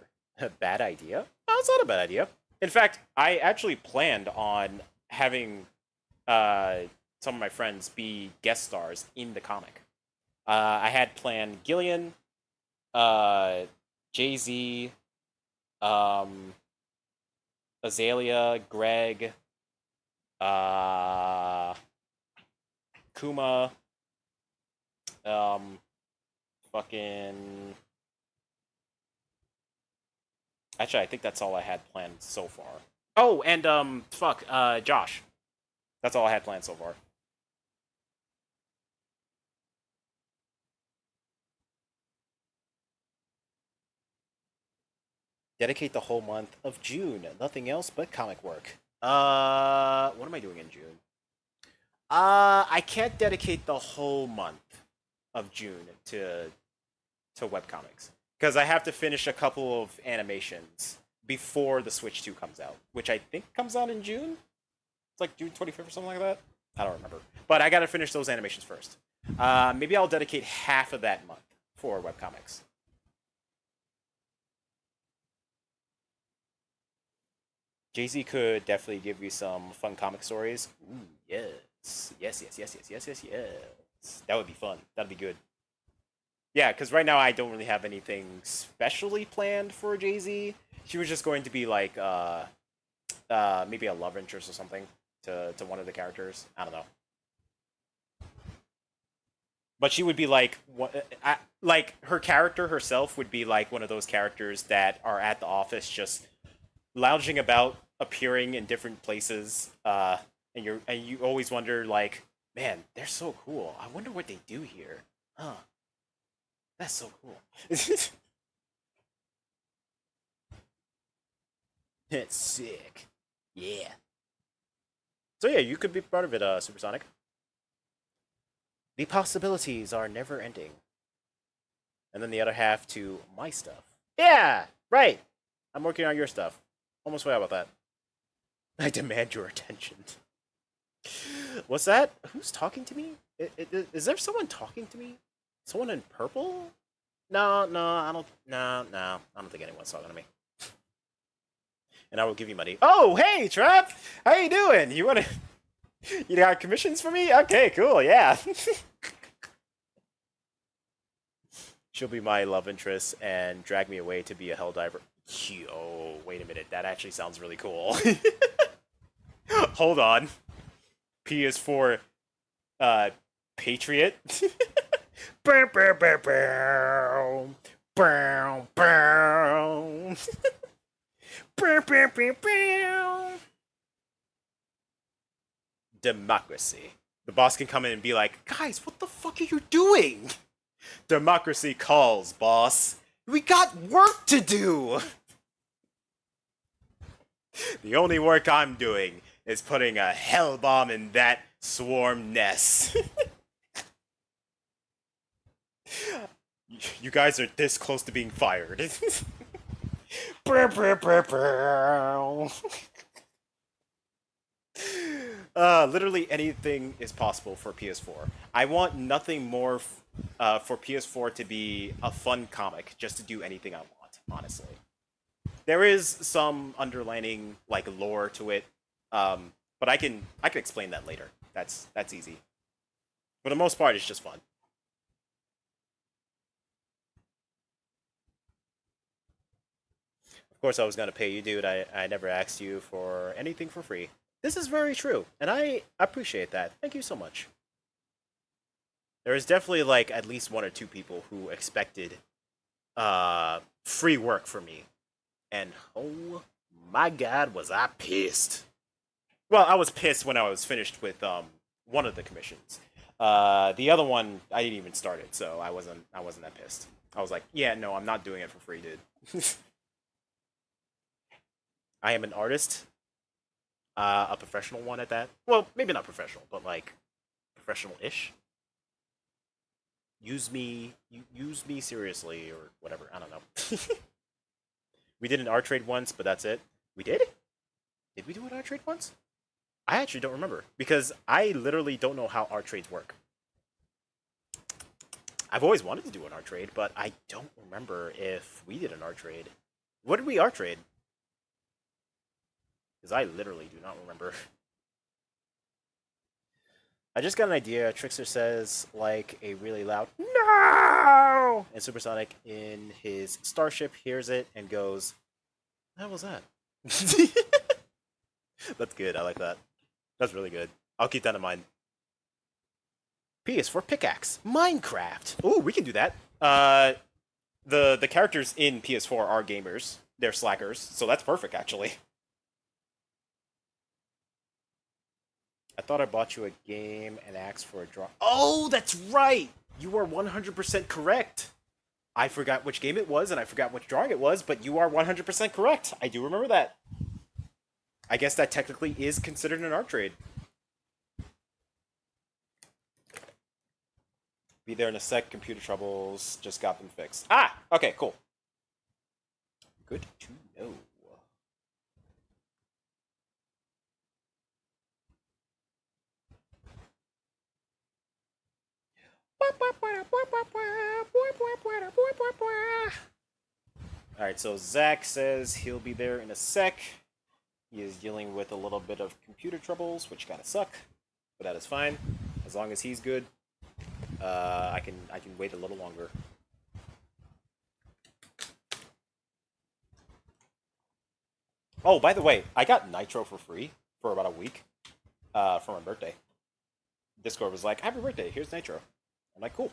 Bad idea? Oh, it's not a bad idea. In fact, I actually planned on having some of my friends be guest stars in the comic. I had planned Gillian, Jay-Z, Azalea, Greg, Kuma, fucking... Actually, I think that's all I had planned so far. Oh, and, Josh. That's all I had planned so far. Dedicate the whole month of June. Nothing else but comic work. What am I doing in June? I can't dedicate the whole month of June to webcomics. Because I have to finish a couple of animations before the Switch 2 comes out, which I think comes out in June? It's like June 25th or something like that? I don't remember. But I gotta finish those animations first. Maybe I'll dedicate half of that month for webcomics. Jay-Z could definitely give you some fun comic stories. Ooh, yes. Yes. That would be fun. That'd be good. Yeah, because right now I don't really have anything specially planned for Jay-Z. She was just going to be like, maybe a love interest or something to one of the characters. I don't know. But she would be like, like her character herself would be like one of those characters that are at the office just lounging about, appearing in different places, and you always wonder like, man, they're so cool. I wonder what they do here. Huh. That's so cool. It's sick. Yeah. So yeah, you could be part of it, Supersonic. The possibilities are never ending. And then the other half to my stuff. Yeah, right. I'm working on your stuff. Almost forgot about that. I demand your attention. What's that? Who's talking to me? Is there someone talking to me? Someone in purple? No, I don't. No, I don't think anyone's talking to me. And I will give you money. Oh, hey, Trap! How you doing? You got commissions for me? Okay, cool. Yeah. She'll be my love interest and drag me away to be a helldiver. Oh, wait a minute. That actually sounds really cool. Hold on. P is for Patriot. Democracy. The boss can come in and be like, guys, what the fuck are you doing? Democracy calls, boss. We got work to do. The only work I'm doing is putting a hell bomb in that swarm nest. You guys are this close to being fired. Literally anything is possible for PS4. I want nothing more for PS4 to be a fun comic, just to do anything I want, honestly. There is some underlining like lore to it, but I can explain that later. That's easy. For the most part, it's just fun. Of course, I was gonna pay you, dude. I never asked you for anything for free. This is very true, and I appreciate that. Thank you so much. There is definitely like at least 1 or 2 people who expected free work for me. And oh my god, was I pissed. Well, I was pissed when I was finished with one of the commissions. The other one, I didn't even start it, so I wasn't that pissed. I was like, yeah, no, I'm not doing it for free, dude. I am an artist. A professional one at that. Well, maybe not professional, but like professional-ish. Use me seriously or whatever. I don't know. We did an art trade once, but that's it. We did? Did we do an art trade once? I actually don't remember because I literally don't know how art trades work. I've always wanted to do an art trade, but I don't remember if we did an art trade. What did we art trade? Because I literally do not remember. I just got an idea. Trickster says, like, a really loud "No!" And Supersonic in his starship hears it and goes, "What the hell was that?" That's good. I like that. That's really good. I'll keep that in mind. P is for pickaxe. Minecraft. Ooh, we can do that. The characters in PS4 are gamers. They're slackers, so that's perfect, actually. I thought I bought you a game and asked for a draw. Oh, that's right! You are 100% correct. I forgot which game it was, and I forgot which drawing it was, but you are 100% correct. I do remember that. I guess that technically is considered an art trade. Be there in a sec, computer troubles, just got them fixed. Ah! Okay, cool. Good to know. Alright, so Zach says he'll be there in a sec. He is dealing with a little bit of computer troubles, which kind of suck, but that is fine. As long as he's good, I can wait a little longer. Oh, by the way, I got Nitro for free for about a week for my birthday. Discord was like, "Happy birthday! Here's Nitro." I'm like, "Cool."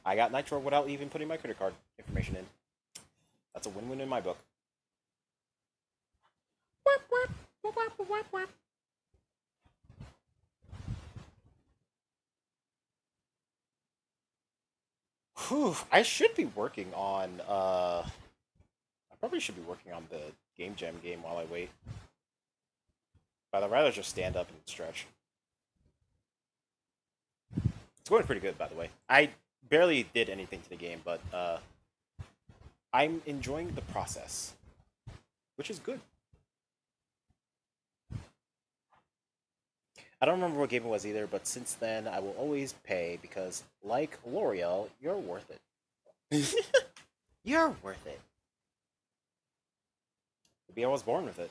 I got Nitro without even putting my credit card information in. That's a win-win in my book. Whew, I should be working on, I probably should be working on the Game Jam game while I wait. But I'd rather just stand up and stretch. It's going pretty good, by the way. I barely did anything to the game, but, I'm enjoying the process, which is good. I don't remember what game it was either, but since then, I will always pay because, like L'Oreal, you're worth it. You're worth it. Maybe I was born with it.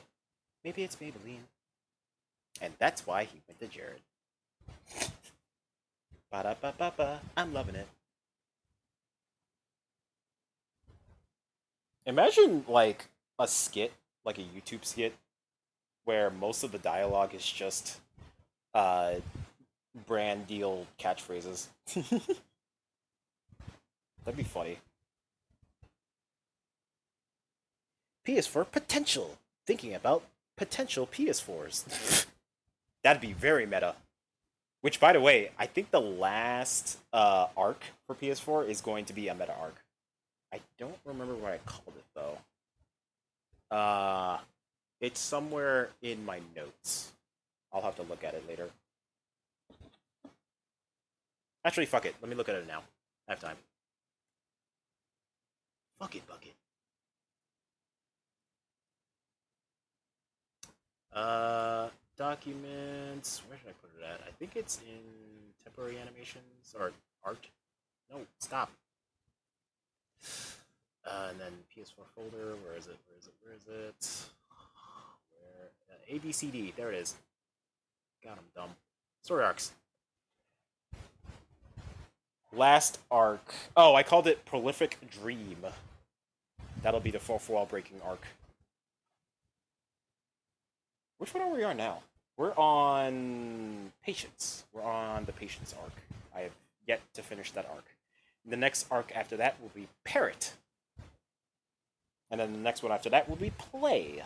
Maybe it's Maybelline. And that's why he went to Jared. Ba-da-ba-ba-ba. I'm loving it. Imagine, like, a skit, like a YouTube skit, where most of the dialogue is just, brand deal catchphrases. That'd be funny. P is for potential. Thinking about potential PS4s. That'd be very meta. Which, by the way, I think the last arc for PS4 is going to be a meta arc. I don't remember what I called it, though. It's somewhere in my notes. I'll have to look at it later. Actually, fuck it. Let me look at it now. I have time. Fuck it, bucket. Documents. Where should I put it at? I think it's in temporary animations or art. No, stop. And then PS4 folder. Where is it? Where is it? Where is it? Where? ABCD. There it is. God, I'm dumb. Story arcs. Last arc. Oh, I called it Prolific Dream. That'll be the fourth wall breaking arc. Which one are we on now? We're on Patience. We're on the Patience arc. I have yet to finish that arc. The next arc after that will be Parrot. And then the next one after that will be Play.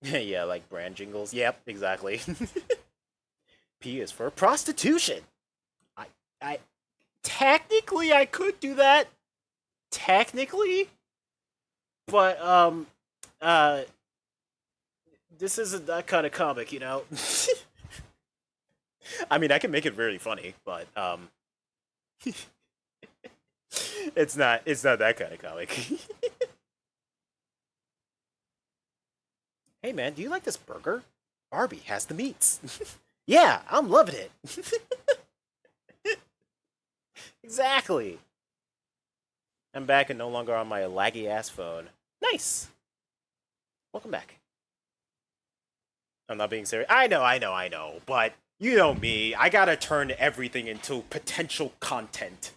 Yeah, like brand jingles. Yep, exactly. P is for prostitution. I technically I could do that. Technically, but this isn't that kind of comic, you know. I mean, I can make it really funny, but it's not that kind of comic. Hey man, do you like this burger? Barbie has the meats. Yeah, I'm loving it. Exactly. I'm back and no longer on my laggy ass phone. Nice. Welcome back. I'm not being serious. I know, but you know me. I gotta turn everything into potential content.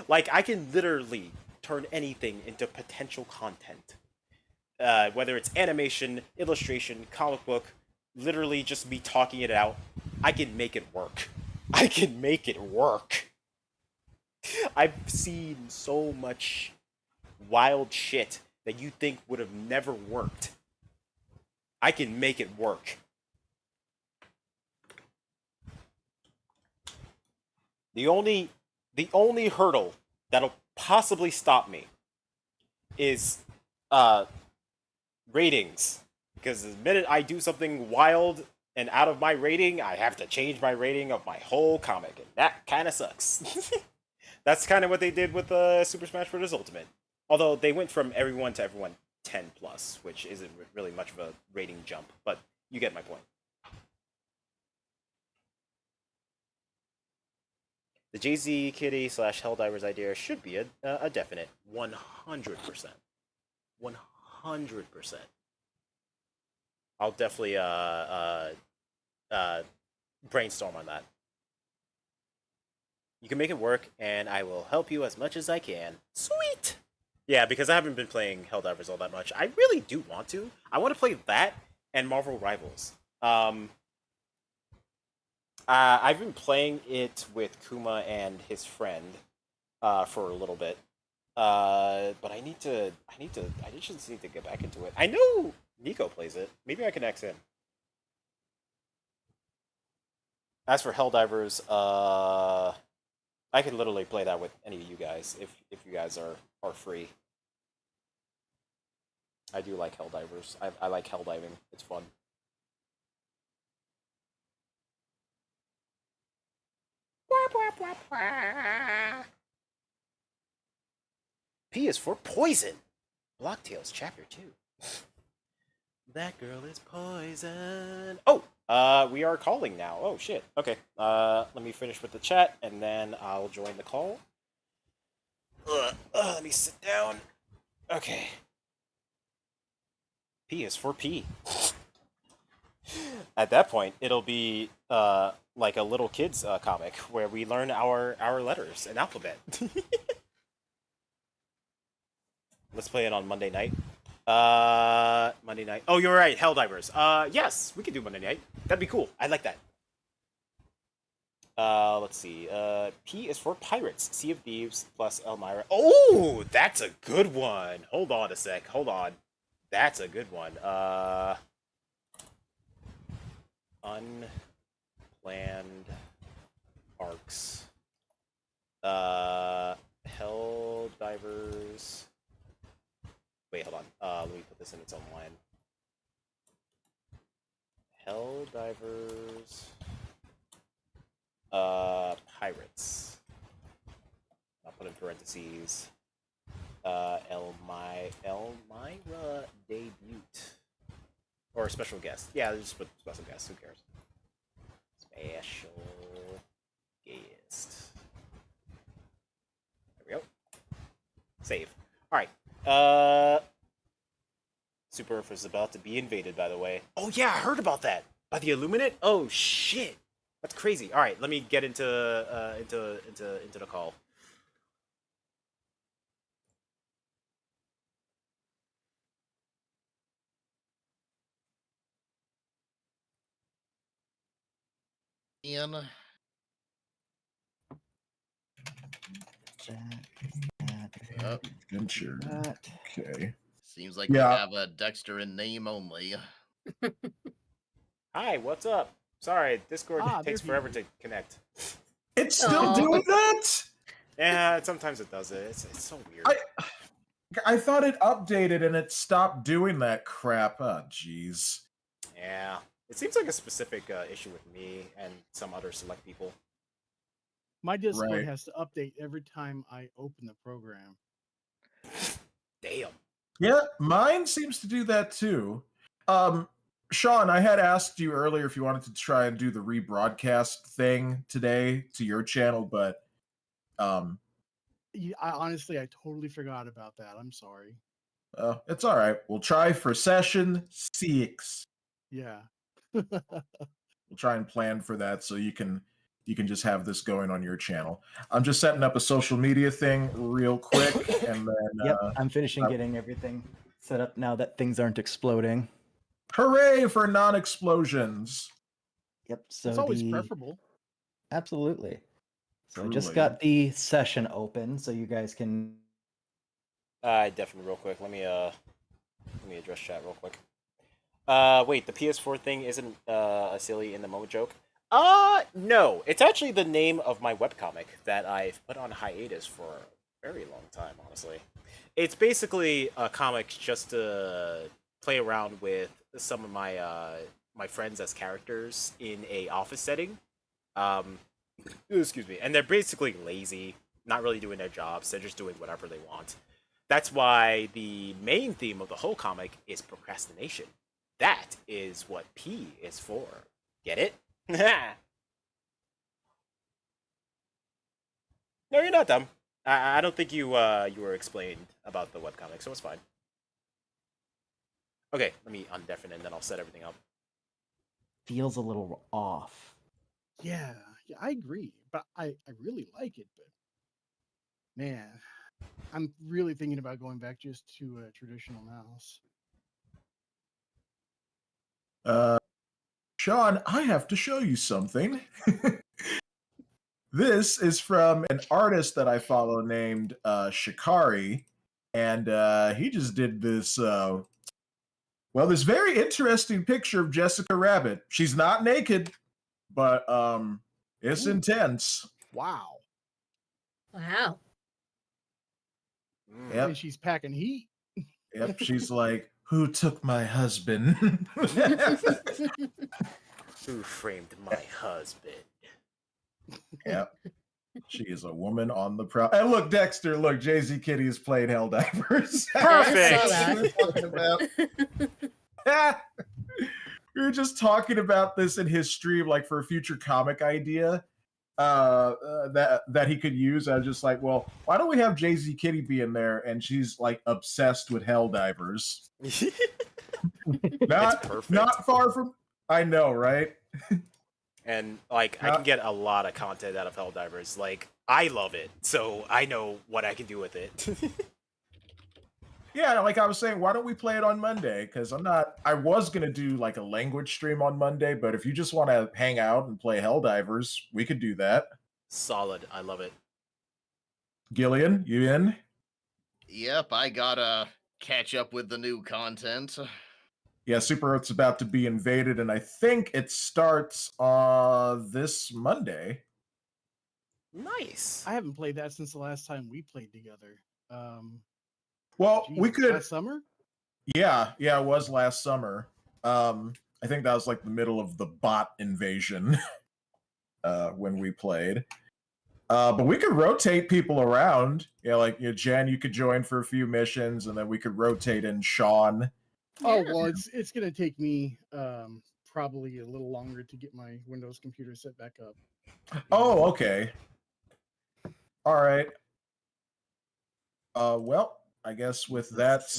Like, I can literally turn anything into potential content. Whether it's animation, illustration, comic book, literally just me talking it out, I can make it work. I can make it work. I've seen so much wild shit that you think would have never worked. I can make it work. The only hurdle that'll possibly stop me is ratings. Because the minute I do something wild and out of my rating, I have to change my rating of my whole comic, and that kind of sucks. That's kind of what they did with Super Smash Bros. Ultimate. Although they went from everyone to everyone 10 plus, which isn't really much of a rating jump, but you get my point. The Jay-Z Kitty / Helldivers idea should be a definite 100%. 100%. I'll definitely brainstorm on that. You can make it work, and I will help you as much as I can. Sweet! Yeah, because I haven't been playing Helldivers all that much. I really do want to. I want to play that and Marvel Rivals. I've been playing it with Kuma and his friend for a little bit. But I just need to get back into it. I know Nico plays it. Maybe I can X in. As for Helldivers, I can literally play that with any of you guys if you guys are free. I do like Helldivers. I like helldiving. It's fun. P is for poison. Blocktails Chapter 2. That girl is poison. Oh, we are calling now. Oh shit. Okay. Let me finish with the chat and then I'll join the call. Let me sit down. Okay. P is for P. At that point, it'll be like a little kid's comic where we learn our letters and alphabet. Let's play it on Monday night. Monday night. Oh, you're right. Helldivers. Yes, we could do Monday night. That'd be cool. I like that. Let's see. P is for Pirates. Sea of Thieves plus Elmira. Oh, that's a good one. Hold on a sec. Hold on. That's a good one. Unplanned arcs. Helldivers. Wait, hold on. Let me put this in its own line. Helldivers. Pirates. I'll put in parentheses. Elmira debut. Or special guest. Yeah, just put special guest. Who cares? Special guest. There we go. Save. Alright. Super Earth is about to be invaded, by the way. Oh yeah, I heard about that. By the Illuminate? Oh shit. That's crazy. Alright, let me get into the call. Ian. Adventure. Okay. Seems like Yeah. we have a Dexter in name only. Hi, what's up? Sorry, Discord Ah, takes there forever to connect. It's still doing that? Yeah, sometimes it does it. It's so weird. I thought it updated and it stopped doing that crap. Oh, jeez. Yeah, it seems like a specific issue with me and some other select people. My Discord Right. has to update every time I open the program. Damn. Yeah, mine seems to do that too. Sean, I had asked you earlier if you wanted to try and do the rebroadcast thing today to your channel, but Honestly, I totally forgot about that. I'm sorry. It's all right. We'll try for session 6. Yeah. We'll try and plan for that so you can just have this going on your channel. I'm just setting up a social media thing real quick, and then Yep, I'm finishing getting everything set up now that things aren't exploding. Hooray for non-explosions! Yep, so It's always preferable. Absolutely. So I just Truly. got the session open, so you guys can. Definitely, real quick. Let me address chat real quick. Wait, the PS4 thing isn't a silly in the moment joke. No, it's actually the name of my webcomic that I've put on hiatus for a very long time, honestly. It's basically a comic just to play around with some of my my friends as characters in a office setting. Excuse me, and they're basically lazy, not really doing their jobs. They're just doing whatever they want. That's why the main theme of the whole comic is procrastination. That is what P is for. Get it? No, you're not dumb. I don't think you were explained about the webcomic, so it's fine. Okay, let me undeafen and then I'll set everything up. Feels a little off. Yeah, I agree, but I really like it. But man, I'm really thinking about going back just to a traditional mouse. Sean, I have to show you something. This is from an artist that I follow named Shikari, and he just did this. This very interesting picture of Jessica Rabbit. She's not naked, but it's intense. Wow. Wow. Yep. And she's packing heat. Yep. She's like, "Who took my husband?" Who framed my husband? Yep. She is a woman on the prowl. And look, Dexter, look, Jay-Z Kitty is playing Helldivers. Perfect. We were just talking about this in his stream, like for a future comic idea that he could use. I was just like, well, why don't we have Jay-Z Kitty be in there? And she's like obsessed with Helldivers. Not far from. I know, right? And like I can get a lot of content out of Helldivers. Like I love it, so I know what I can do with it. Yeah, like I was saying, why don't we play it on Monday? Because I was gonna do like a language stream on Monday, but if you just want to hang out and play Helldivers, we could do that. Solid, I love it. Gillian, you in? Yep, I gotta catch up with the new content. Yeah, Super Earth's about to be invaded, and I think it starts this Monday. Nice. I haven't played that since the last time we played together. We could last summer. Yeah, it was last summer. I think that was like the middle of the bot invasion when we played. But we could rotate people around. Yeah, like Jen, you could join for a few missions, and then we could rotate in Sean. Oh well, it's gonna take me probably a little longer to get my Windows computer set back up. Oh, okay. All right. Well, I guess with that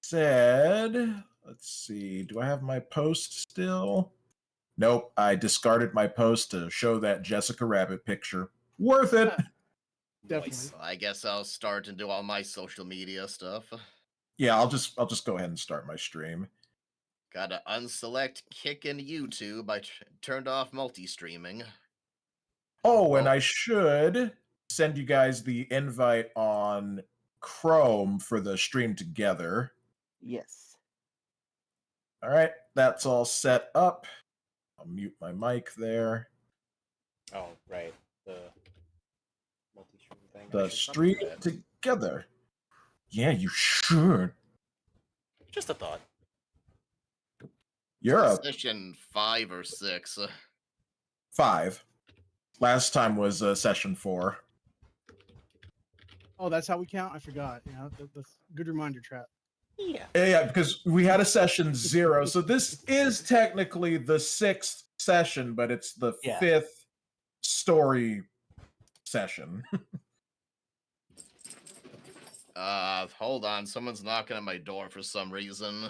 said, let's see. Do I have my post still? Nope. I discarded my post to show that Jessica Rabbit picture. Worth it. Definitely. I guess I'll start and do all my social media stuff. Yeah, I'll just go ahead and start my stream. Gotta unselect Kick and YouTube. I turned off multi-streaming. Oh, and I should send you guys the invite on Chrome for the stream together. Yes. All right, that's all set up. I'll mute my mic there. Oh, right. The multi-stream thing. The stream together. Yeah, you should. Just a thought. You're up. Session 5 or 6. 5. Last time was session 4. Oh, that's how we count. I forgot. Yeah, that's good reminder, Trap. Yeah, because we had a session 0, so this is technically the 6th session, but it's the 5th story session. Hold on. Someone's knocking at my door for some reason.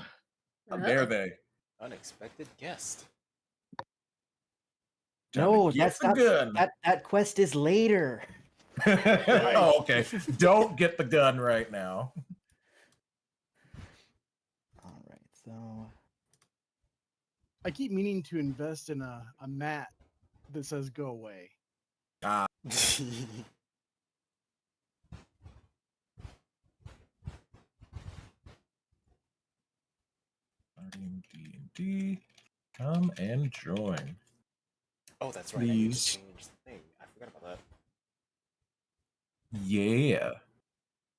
How dare they? Unexpected guest. No, Get that's the not. gun. That quest is later. Oh, okay. Don't get the gun right now. All right, so I keep meaning to invest in a mat that says "Go away." Ah. D&D, come and join. Oh, that's right. I need to Please. change the thing. I forgot about that. Yeah.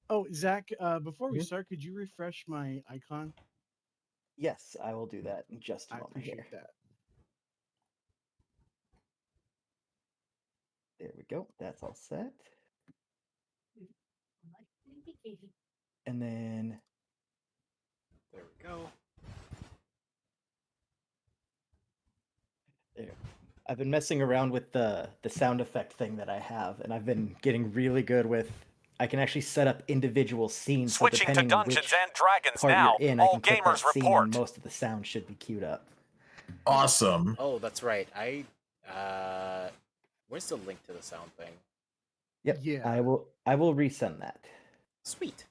Oh, Zach, before we start, could you refresh my icon? yes, I will do that in just a I moment appreciate here. that. There we go. That's all set. And then There we go. there. I've been messing around with the sound effect thing that I have, and I've been getting really good with. I can actually set up individual scenes. Switching so to depending on Dungeons which and Dragons part now. you're in, All I can click gamers that scene, report. and most of the sound should be queued up. Awesome. Oh, that's right. Where's the link to the sound thing? Yep. Yeah. I will resend that. Sweet.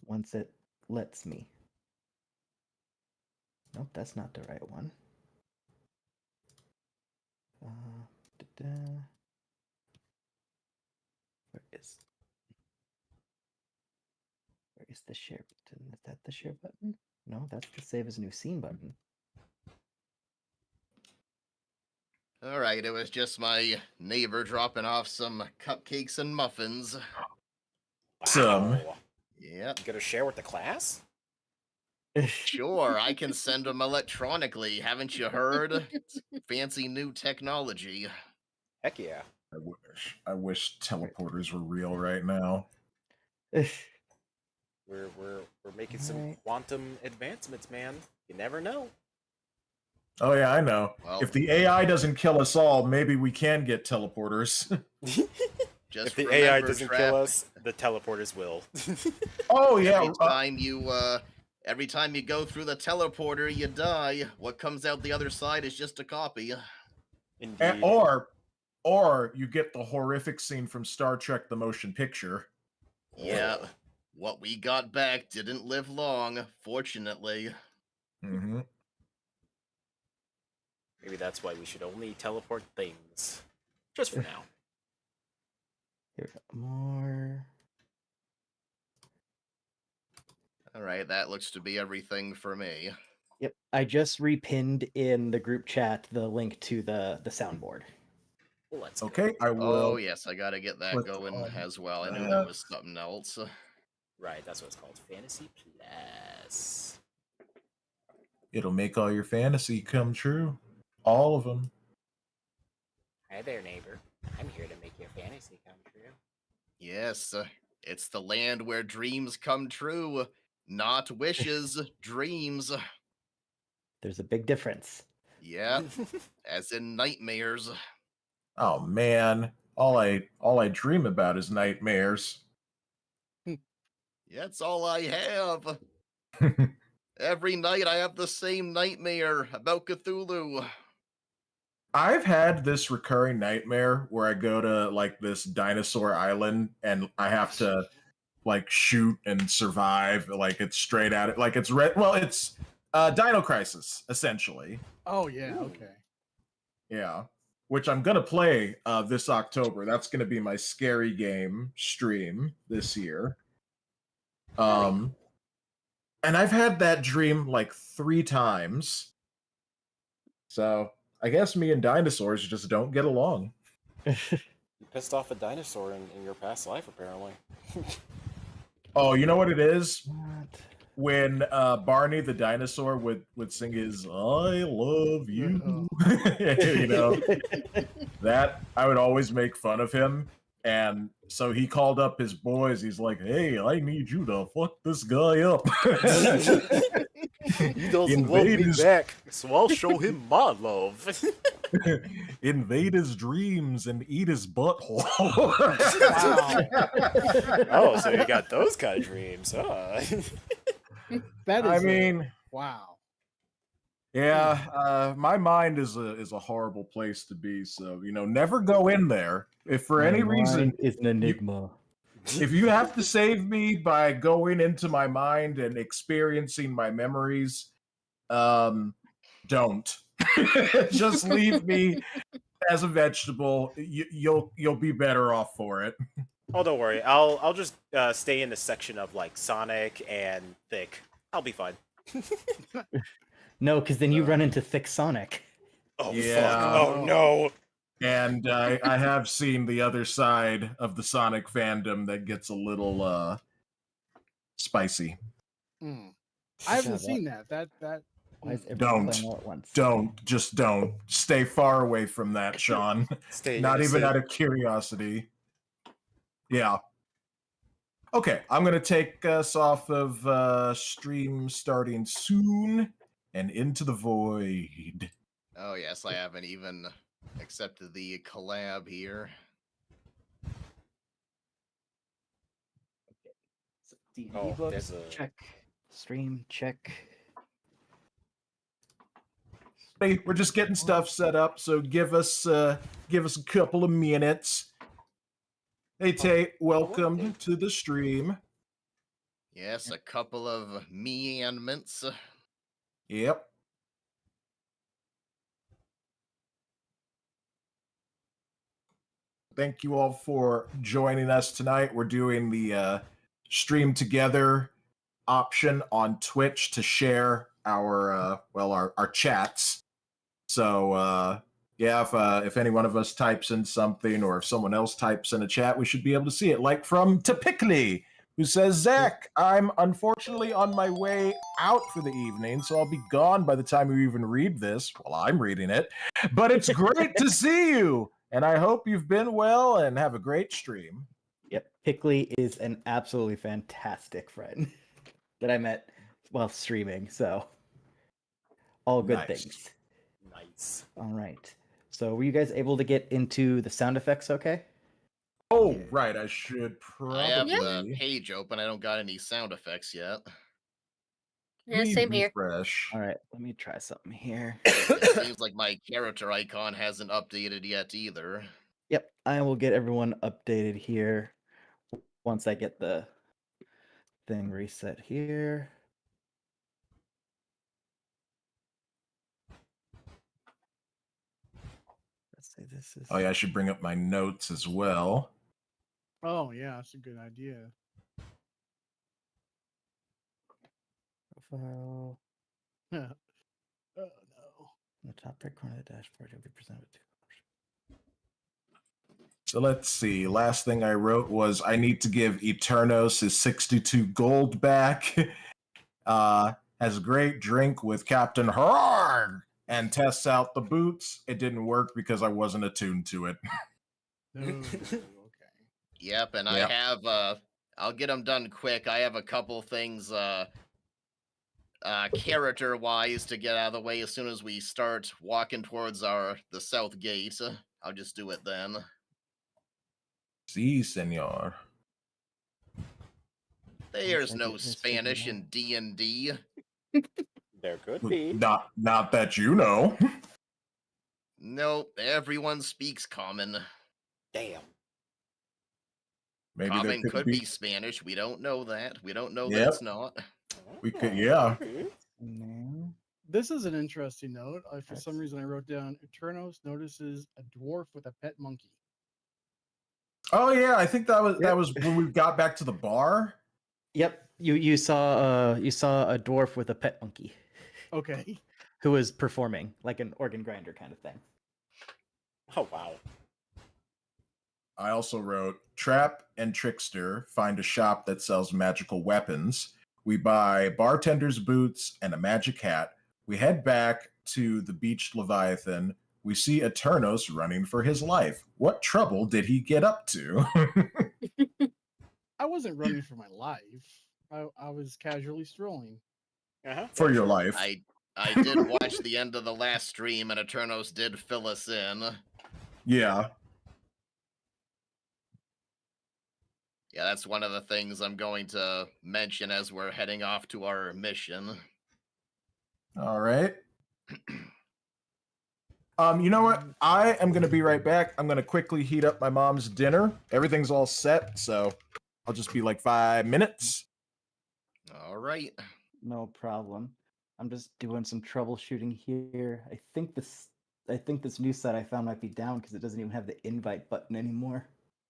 Once it lets me. Nope, that's not the right one. Da-da. Where is the share button? Is that the share button? No, that's the save as new scene button. All right, it was just my neighbor dropping off some cupcakes and muffins. Some. Yep. You gonna share with the class? Sure, I can send them electronically. Haven't you heard? It's fancy new technology. Heck yeah. I wish teleporters were real right now. We're making some quantum advancements, man. You never know. Oh yeah, I know. Well, if the AI doesn't kill us all, maybe we can get teleporters. just if the AI remember, doesn't Trap, kill us, the teleporters will. Oh yeah. Every time you go through the teleporter, you die. What comes out the other side is just a copy. Indeed. Or you get the horrific scene from Star Trek: The Motion Picture. Yeah. What we got back didn't live long, fortunately. Mm-hmm. Maybe that's why we should only teleport things. Just for now. Here we go. More. All right, that looks to be everything for me. Yep, I just repinned in the group chat the link to the soundboard. Let's okay, I will. Oh yes, I gotta get that going as well. I knew that was something else. Right, that's what it's called. Fantasy Plus. It'll make all your fantasy come true. All of them. Hi there, neighbor. I'm here to make your fantasy come true. Yes, it's the land where dreams come true. Not wishes, dreams. There's a big difference. Yeah, as in nightmares. Oh man, all I dream about is nightmares. That's all I have. Every night I have the same nightmare about Cthulhu. I've had this recurring nightmare where I go to like this dinosaur island and I have to like shoot and survive. Like it's straight at it. Like it's it's Dino Crisis essentially. Oh yeah, okay. Yeah, which I'm gonna play this October. That's gonna be my scary game stream this year. And I've had that dream like 3 times. So I guess me and dinosaurs just don't get along. You pissed off a dinosaur in your past life, apparently. Oh, you know what it is? When Barney the dinosaur would sing his "I love you," you know, that I would always make fun of him, and so he called up his boys. He's like, "Hey, I need you to fuck this guy up." He doesn't love me back, so I'll show him my love. Invade his dreams and eat his butthole. Oh, so you got those kind of dreams, huh? That is. I mean, wow. Yeah, my mind is a horrible place to be. So never go in there. If for any reason is an enigma. If you have to save me by going into my mind and experiencing my memories, don't. Just leave me as a vegetable. You'll be better off for it. Oh, don't worry. I'll just stay in the section of like Sonic and Thick. I'll be fine. No, because then you run into Thick Sonic. Oh fuck! Oh no! And I have seen the other side of the Sonic fandom that gets a little spicy. I haven't seen that. Why is everyone playing all at once? Don't. Stay far away from that, Sean. Stay Not even innocent. out of curiosity. Yeah. Okay, I'm gonna take us off of stream starting soon and into the void. Oh yes, I haven't even accepted the collab here. DVD books, check. Stream, check. Hey, we're just getting stuff set up, so give us a couple of minutes. Hey Tate, welcome to the stream. Yes, a couple of meandments. Yep. Thank you all for joining us tonight. We're doing the stream together option on Twitch to share our chats. So yeah, if any one of us types in something or if someone else types in a chat, we should be able to see it. Like from Typically, who says, Zach, I'm unfortunately on my way out for the evening, so I'll be gone by the time you even read this. Well, I'm reading it. But it's great to see you, and I hope you've been well and have a great stream. Yep, Pickley is an absolutely fantastic friend that I met while streaming, so all good things. Nice. All right. So were you guys able to get into the sound effects okay? Oh, right. I should probably... I have the page open. I don't got any sound effects yet. Yeah, same here. Refresh. All right, let me try something here. It seems like my character icon hasn't updated yet either. Yep, I will get everyone updated here once I get the thing reset here. Let's say this is... Oh yeah, I should bring up my notes as well. Oh yeah, that's a good idea. Profile. Oh no. The top right corner of the dashboard will be presented to. So let's see. Last thing I wrote was I need to give Eternos his 62 gold back. Has a great drink with Captain Harg and tests out the boots. It didn't work because I wasn't attuned to it. Yep, and Yep. I have I'll get them done quick. I have a couple things character wise to get out of the way as soon as we start walking towards the south gate. I'll just do it then. Si, senor. There's no Spanish in D&D. There could be. Not that you know. Nope, everyone speaks common. Damn. Maybe Common there could be Spanish. We don't know that. We don't know that Yep. it's not. We could, yeah. No. This is an interesting note. For some reason, I wrote down Eternos notices a dwarf with a pet monkey. Oh yeah, I think that was when we got back to the bar. Yep, you saw a dwarf with a pet monkey. Okay. Who was performing like an organ grinder kind of thing. Oh wow. I also wrote Trap and Trickster find a shop that sells magical weapons. We buy bartender's boots and a magic hat. We head back to the beached Leviathan. We see Eternos running for his life. What trouble did he get up to? I wasn't running for my life. I was casually strolling. For your life. I did watch the end of the last stream, and Eternos did fill us in. Yeah. Yeah, that's one of the things I'm going to mention as we're heading off to our mission. All right. You know what? I am going to be right back. I'm going to quickly heat up my mom's dinner. Everything's all set, so I'll just be like 5 minutes. All right. No problem. I'm just doing some troubleshooting here. I think this new set I found might be down because it doesn't even have the invite button anymore.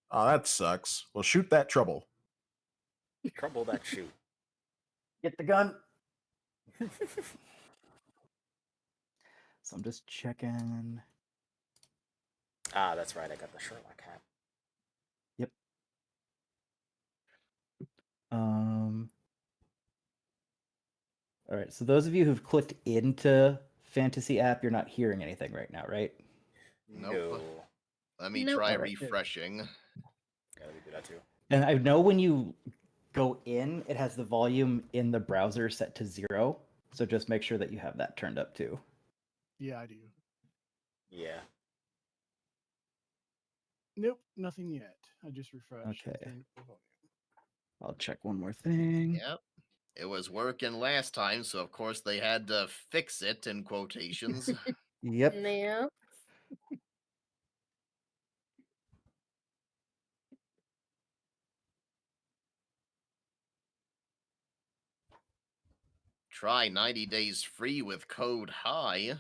Oh, that sucks. Well, shoot that trouble. Trouble that shoot. Get the gun. So I'm just checking. Ah, that's right. I got the Sherlock hat. Yep. All right. So those of you who've clicked into Fantasy app, you're not hearing anything right now, right? Nope. No. Let me Nope. try All right. refreshing. Gotta do that too. And I know when you go in, it has the volume in the browser set to 0. So just make sure that you have that turned up too. Yeah, I do. Yeah. Nope, nothing yet. I just refreshed. Okay. I'll check one more thing. Yep. It was working last time, so of course they had to fix it in quotations. Yep. Yep. Try 90 days free with code HIGH.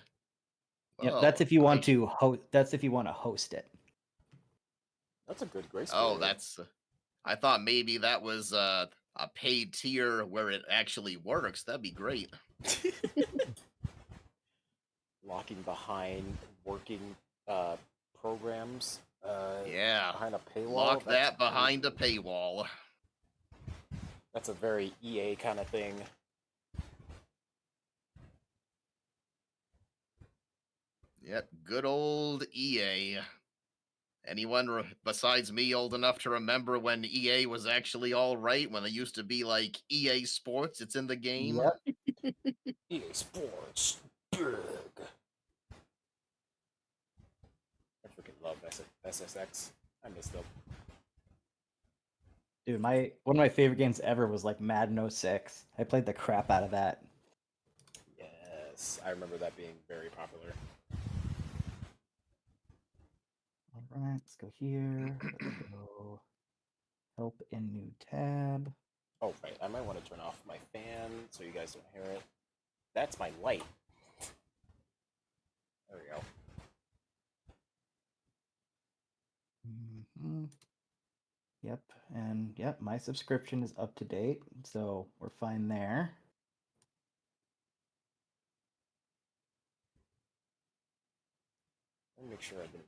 Yep, Oh, that's if you want I- to that's if you want to host it. That's a good grace Oh, period. that's. I thought maybe that was a paid tier where it actually works. That'd be great. Locking behind working programs. Yeah. Behind a paywall. Lock That's that behind a paywall. That's a very EA kind of thing. Yep, good old EA. Anyone besides me old enough to remember when EA was actually all right, when they used to be like EA Sports, it's in the game? Yep. EA Sports. Big. I freaking love SSX. I miss them. Dude, one of my favorite games ever was like Madden 06. I played the crap out of that. Yes, I remember that being very popular. All right, let's go here. Let's go help in new tab. Oh, right. I might want to turn off my fan so you guys don't hear it. That's my light. There we go. Mm-hmm. Yep, and yep, my subscription is up to date, so we're fine there. Let me make sure I didn't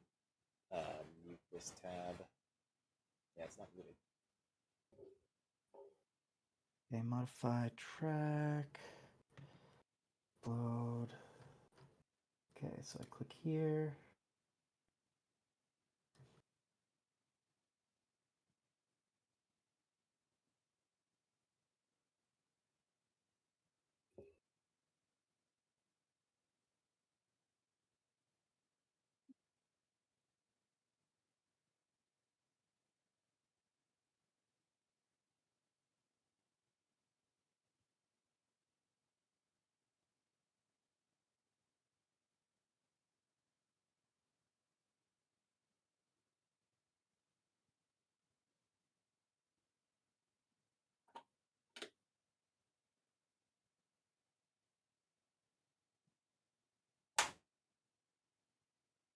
mute this tab. Yeah, it's not muted. Okay, modify track. Load. Okay, so I click here.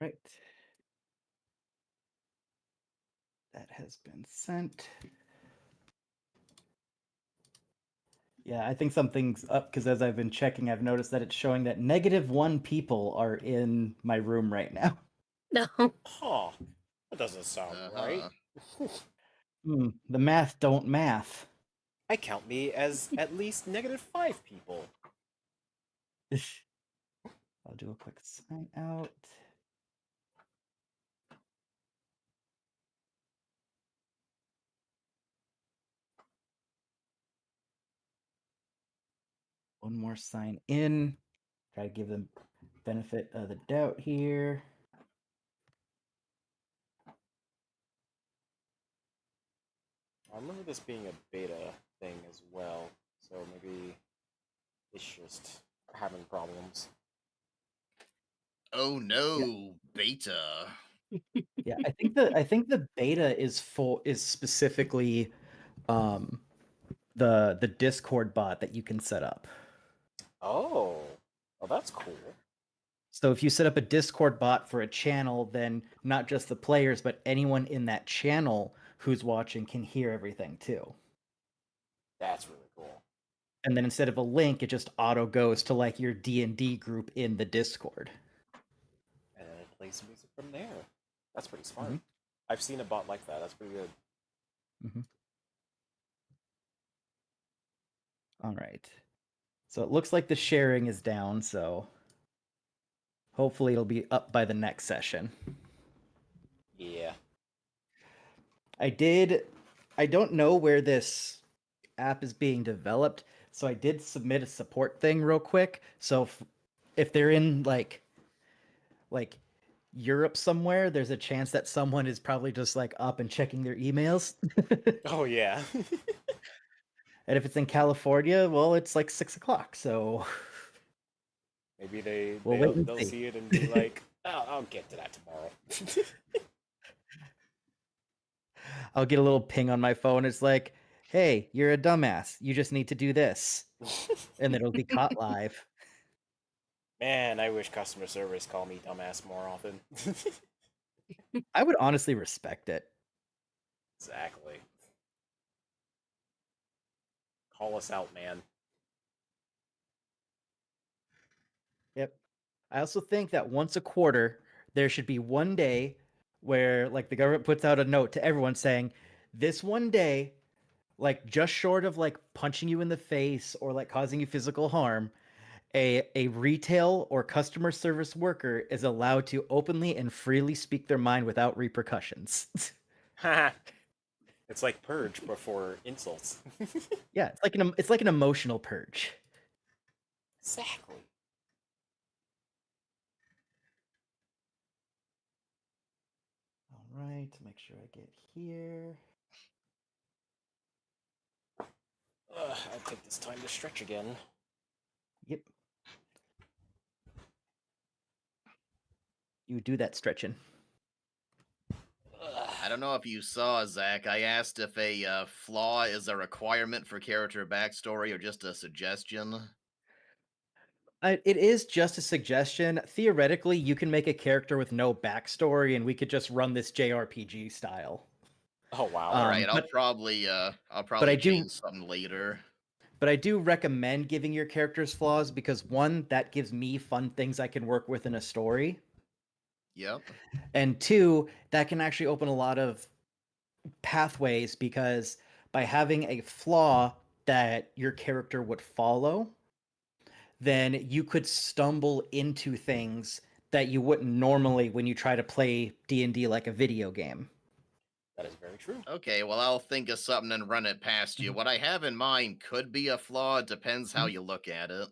Right. That has been sent. Yeah, I think something's up because as I've been checking, I've noticed that it's showing that -1 people are in my room right now. No. Huh. That doesn't sound right. The math don't math. I count me as at least -5 people. I'll do a quick sign out. One more sign in. Try to give them benefit of the doubt here. I remember this being a beta thing as well, so maybe it's just having problems. Oh no, beta. Yeah, I think the beta is specifically the Discord bot that you can set up. Oh, that's cool. So if you set up a Discord bot for a channel, then not just the players, but anyone in that channel who's watching can hear everything too. That's really cool. And then instead of a link, it just auto goes to like your D&D group in the Discord. And then it plays music from there. That's pretty smart. I've seen a bot like that. That's pretty good. All right. So it looks like the sharing is down, so hopefully it'll be up by the next session. Yeah. I don't know where this app is being developed, so I did submit a support thing real quick. So if they're in like Europe somewhere, there's a chance that someone is probably just like up and checking their emails. Oh yeah. And if it's in California, well, it's like 6 o'clock, so Maybe they'll see. see it and be like, oh, I'll get to that tomorrow. I'll get a little ping on my phone. It's like, hey, you're a dumbass. You just need to do this. And then it'll be caught live. Man, I wish customer service call me dumbass more often. I would honestly respect it. Exactly. Call us out, man. Yep. I also think that once a quarter, there should be one day where like the government puts out a note to everyone saying, this one day, like just short of like punching you in the face or like causing you physical harm, a retail or customer service worker is allowed to openly and freely speak their mind without repercussions. It's like purge before insults. Yeah, it's like an emotional purge. Exactly. All right, make sure I get here. I'll take this time to stretch again. Yep. You do that stretching. I don't know if you saw, Zach. I asked if a flaw is a requirement for character backstory or just a suggestion. It is just a suggestion. Theoretically, you can make a character with no backstory, and we could just run this JRPG style. Oh wow! All right, I'll probably change something later. But I do recommend giving your characters flaws because one, that gives me fun things I can work with in a story. Yep. And two, that can actually open a lot of pathways because by having a flaw that your character would follow, then you could stumble into things that you wouldn't normally when you try to play D&D like a video game. That is very true. Okay, well, I'll think of something and run it past you. What I have in mind could be a flaw. It depends how you look at it.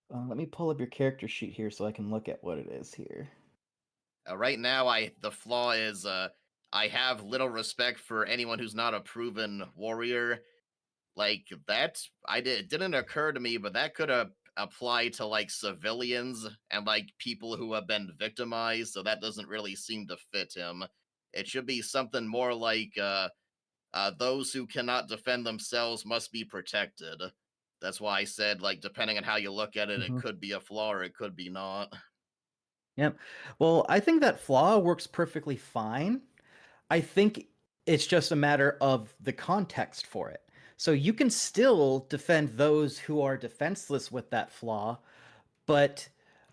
Let me pull up your character sheet here so I can look at what it is here. Right now, the flaw is I have little respect for anyone who's not a proven warrior. Like that, it didn't occur to me, but that could apply to like civilians and like people who have been victimized. So that doesn't really seem to fit him. It should be something more like those who cannot defend themselves must be protected. That's why I said, like, depending on how you look at it, it could be a flaw or it could be not. Yep. Well, I think that flaw works perfectly fine. I think it's just a matter of the context for it. So you can still defend those who are defenseless with that flaw, but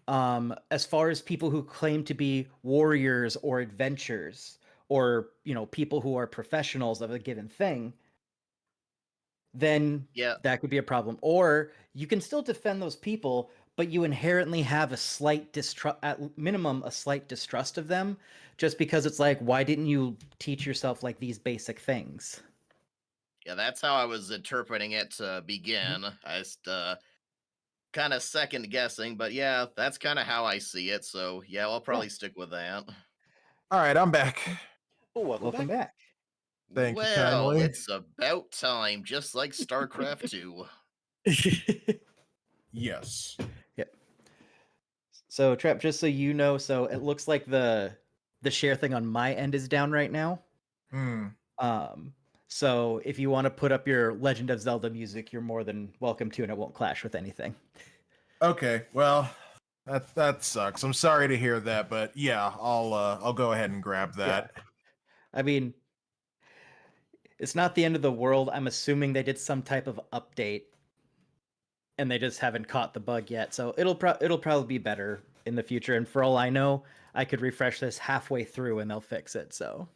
as far as people who claim to be warriors or adventurers, or people who are professionals of a given thing, then that could be a problem. Or you can still defend those people, but you inherently have a slight distrust, at minimum, a slight distrust of them, just because it's like, why didn't you teach yourself like these basic things? Yeah, that's how I was interpreting it to begin. I just kind of second guessing, but yeah, that's kind of how I see it. So yeah, I'll probably stick with that. All right, I'm back. Oh, welcome back. Thank you Well, kindly. it's about time, just like StarCraft 2. Yes. Yep. So Trap, just so you know, so it looks like the share thing on my end is down right now. So if you want to put up your Legend of Zelda music, you're more than welcome to, and it won't clash with anything. Okay, well, that sucks. I'm sorry to hear that, but yeah, I'll go ahead and grab that. Yeah. I mean, it's not the end of the world. I'm assuming they did some type of update, and they just haven't caught the bug yet. So it'll probably be better in the future. And for all I know, I could refresh this halfway through, and they'll fix it. So.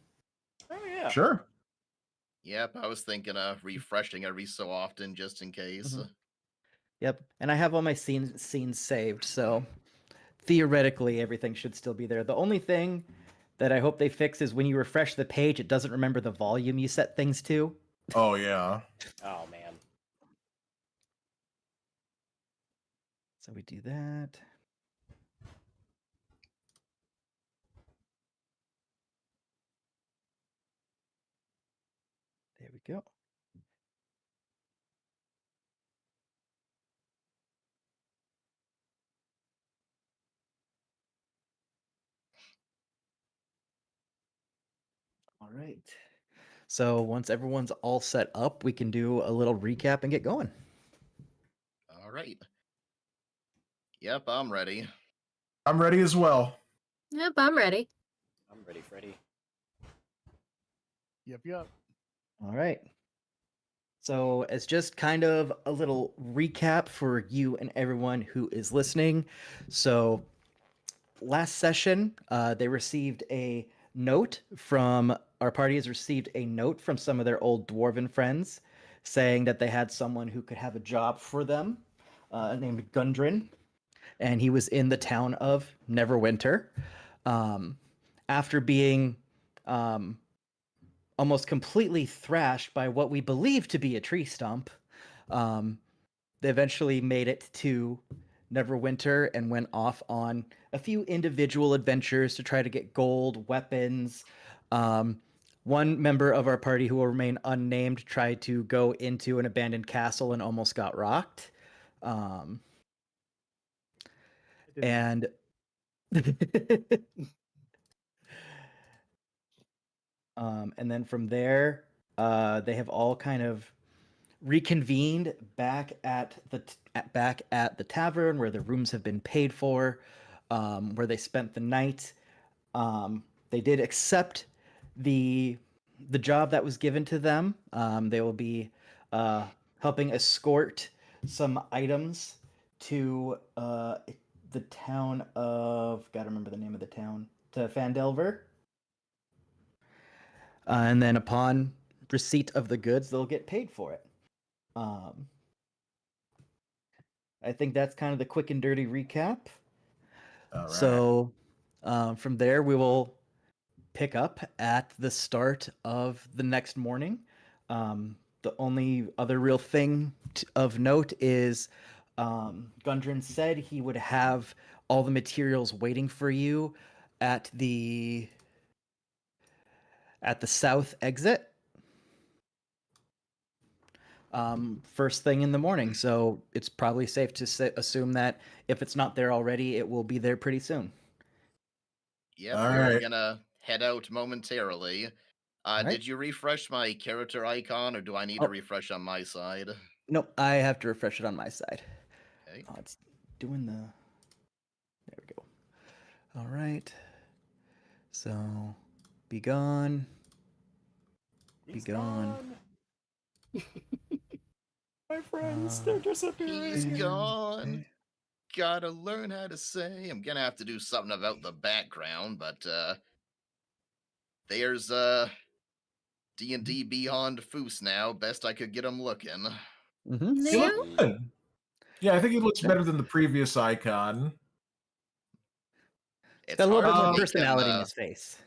Oh yeah. Sure. Yep, I was thinking of refreshing every so often just in case. Yep, and I have all my scenes saved, so theoretically everything should still be there. The only thing that I hope they fix is when you refresh the page, it doesn't remember the volume you set things to. Oh yeah. Oh man. So we do that. There we go. All right. So once everyone's all set up, we can do a little recap and get going. All right. Yep, I'm ready. I'm ready as well. Yep, I'm ready. I'm ready, Freddy. Yep. All right. So, as just kind of a little recap for you and everyone who is listening. So, last session, they received a note from our party has received a note from some of their old dwarven friends saying that they had someone who could have a job for them named Gundren, and he was in the town of Neverwinter. After being almost completely thrashed by what we believe to be a tree stump, they eventually made it to Neverwinter and went off on a few individual adventures to try to get gold, weapons. One member of our party, who will remain unnamed, tried to go into an abandoned castle and almost got rocked. And and then from there, they have all kind of reconvened back at the tavern where the rooms have been paid for, where they spent the night. They did accept the job that was given to them. They will be helping escort some items to the town of, gotta remember the name of the town, to Fandelver. And then upon receipt of the goods, they'll get paid for it. I think that's kind of the quick and dirty recap. All right. So from there, we will pick up at the start of the next morning. The only other real thing of note is Gundren said he would have all the materials waiting for you at the south exit first thing in the morning. So it's probably safe to assume that if it's not there already, it will be there pretty soon. Yep, All we're right. gonna head out momentarily. right. Did you refresh my character icon, or do I need to refresh on my side? Nope, I have to refresh it on my side. Okay. Oh, it's doing the... There we go. All right. So, be gone. Be gone. My friends, they're disappearing. He's gone. Gotta learn how to say. I'm gonna have to do something about the background, but there's D&D Beyond Foos now. Best I could get him looking. Mm-hmm. He looks good. Yeah, I think he looks better than the previous icon. It's got a little bit hard to more make personality him, in his face.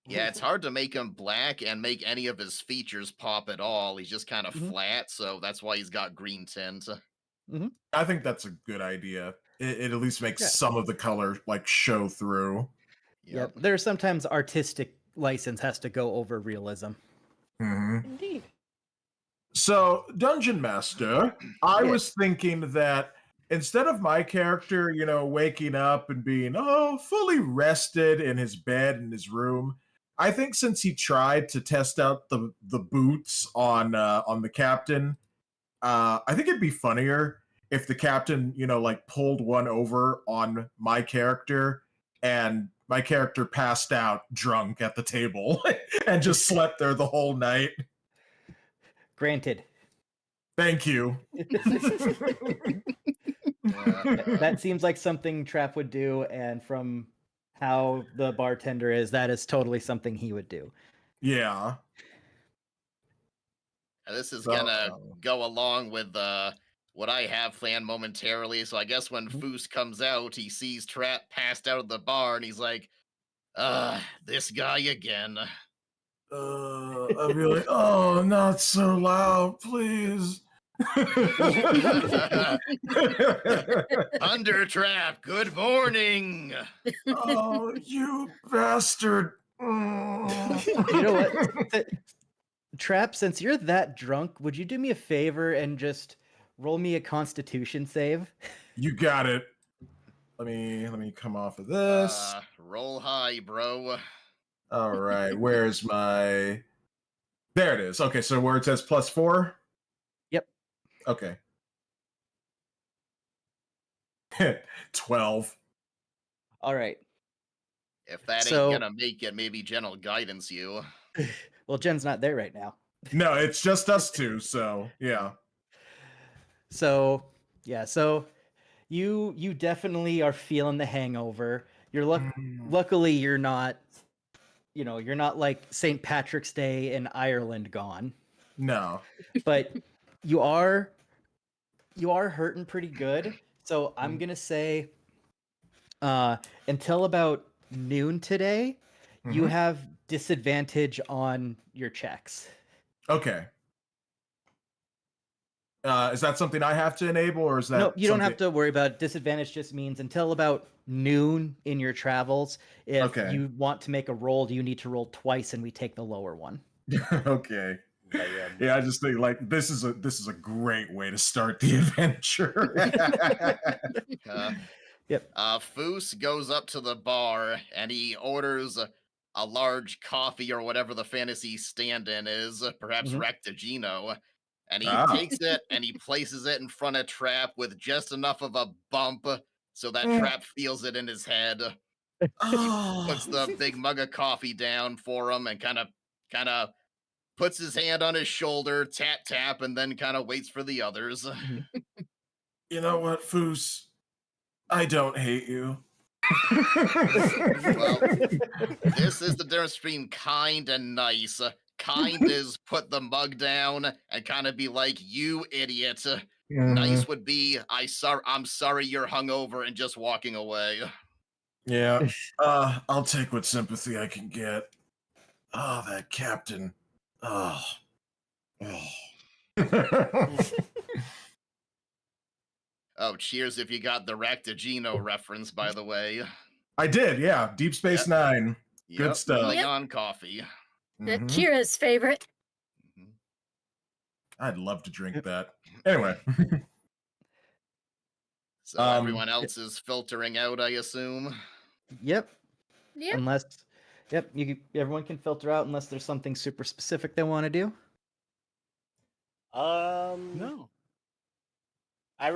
Yeah, it's hard to make him black and make any of his features pop at all. He's just kind of flat, so that's why he's got green tint. I think that's a good idea. It at least makes some of the color like show through. Yep. There's sometimes artistic license has to go over realism. Indeed. So, Dungeon Master, I was thinking that instead of my character, waking up and being fully rested in his bed in his room, I think since he tried to test out the boots on the captain, I think it'd be funnier if the captain, pulled one over on my character and my character passed out drunk at the table and just slept there the whole night. Granted. Thank you. That seems like something Trap would do, and from how the bartender is, that is totally something he would do. Yeah. This is gonna go along with what I have planned momentarily. So I guess when Foos comes out, he sees Trap passed out of the bar, and he's like, this guy again. I'd be like, oh, not so loud, please. Under Trap, good morning. Oh, you bastard. You know what? Trap, since you're that drunk, would you do me a favor and just roll me a Constitution save? You got it. Let me come off of this. Roll high, bro. All right, where's my... There it is. Okay, so where it says +4? Yep. Okay. 12. All right. If that So- ain't gonna make it, maybe Jen will guidance you. Well, Jen's not there right now. No, it's just us two, so yeah. So, yeah, so you definitely are feeling the hangover. You're luckily you're not you're not like St. Patrick's Day in Ireland gone. No. But you are hurting pretty good. So I'm going to say until about noon today, you have disadvantage on your checks. Okay. Is that something I have to enable, or is that No, you don't have something- to worry about it. Disadvantage just means until about noon in your travels. If you want to make a roll, you need to roll twice, and we take the lower one. Okay. Yeah, I just think like this is a great way to start the adventure. Yep. Foos goes up to the bar and he orders a large coffee or whatever the fantasy stand-in is, perhaps Rectigino. And he takes it and he places it in front of Trap with just enough of a bump so that Trap feels it in his head. He puts the big mug of coffee down for him and kind of puts his hand on his shoulder, tap tap, and then kind of waits for the others. You know what, Foos? I don't hate you. Well, this is the difference between kind and nice. Kind is put the mug down and kind of be like, you idiot. Nice would be, I'm sorry you're hungover, and just walking away. Yeah. I'll take what sympathy I can get. Oh, that captain. Oh. Oh, cheers if you got the Rectigino reference, by the way. I did, yeah. Deep Space Nine. Good stuff. Leon coffee. Kira's favorite. I'd love to drink that. Anyway. So everyone else is filtering out, I assume. Yep. Yep. Unless, everyone can filter out unless there's something super specific they want to do. No. I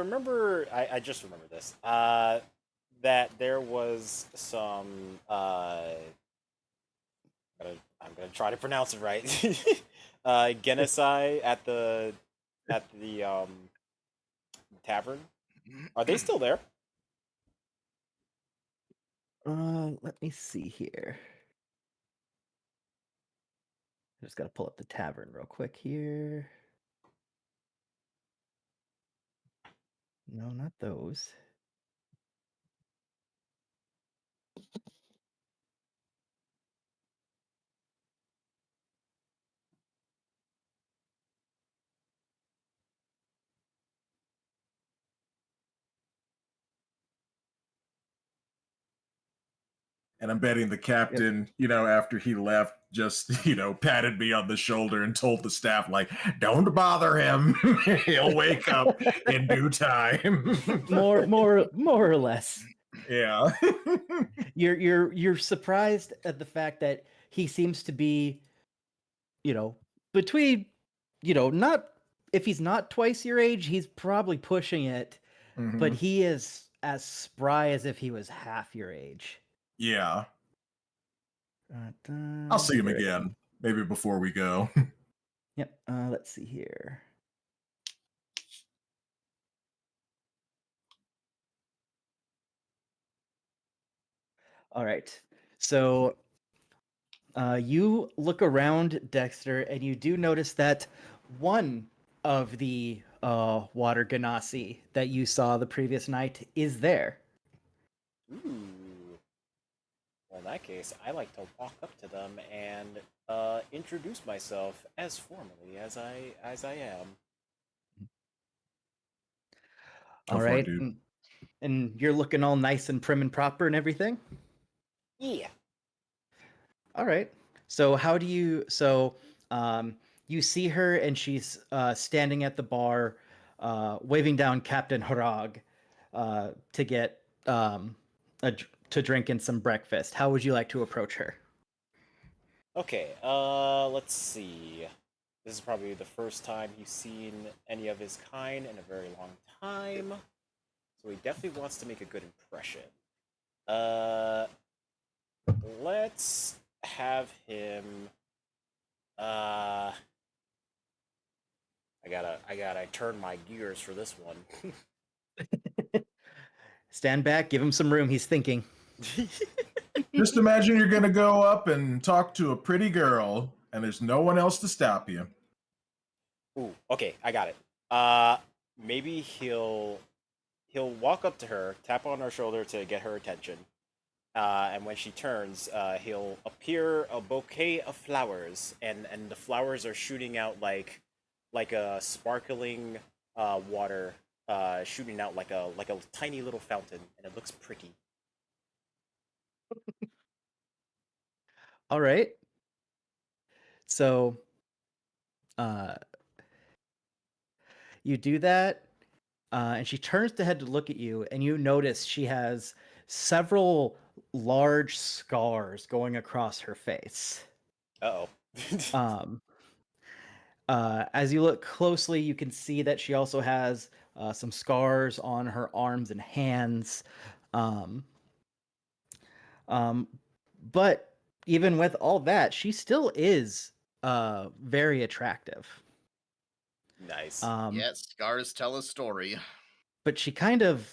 just remember this. that there was some I'm gonna try to pronounce it right. Genocide at the tavern. Are they still there? Let me see here. I just gotta pull up the tavern real quick here. No, not those. And I'm betting the captain, after he left, just, patted me on the shoulder and told the staff, like, don't bother him. He'll wake up in due time. more or less. Yeah. You're surprised at the fact that he seems to be, between, not if he's not twice your age, he's probably pushing it, but Mhm. he is as spry as if he was half your age. Yeah. I'll see him again, maybe before we go. Yep. Let's see here. All right. So you look around, Dexter, and you do notice that one of the water ganassi that you saw the previous night is there. Ooh. Well, in that case, I like to walk up to them and introduce myself as formally as I am. All right. And you're looking all nice and prim and proper and everything? Yeah. All right. So how do you you see her and she's standing at the bar waving down Captain Harag to get to drink and some breakfast. How would you like to approach her? Okay, let's see. This is probably the first time he's seen any of his kind in a very long time. So he definitely wants to make a good impression. Let's have him I gotta turn my gears for this one. Stand back, give him some room, he's thinking. Just imagine you're going to go up and talk to a pretty girl, and there's no one else to stop you. Ooh, okay, I got it. Maybe he'll walk up to her, tap on her shoulder to get her attention, and when she turns, he'll appear a bouquet of flowers, and the flowers are shooting out like a sparkling water, shooting out like a tiny little fountain, and it looks pretty. All right. So you do that, and she turns the head to look at you, and you notice she has several large scars going across her face. Uh-oh. As you look closely, you can see that she also has some scars on her arms and hands. But even with all that, she still is very attractive. Nice. Yes, scars tell a story. But she kind of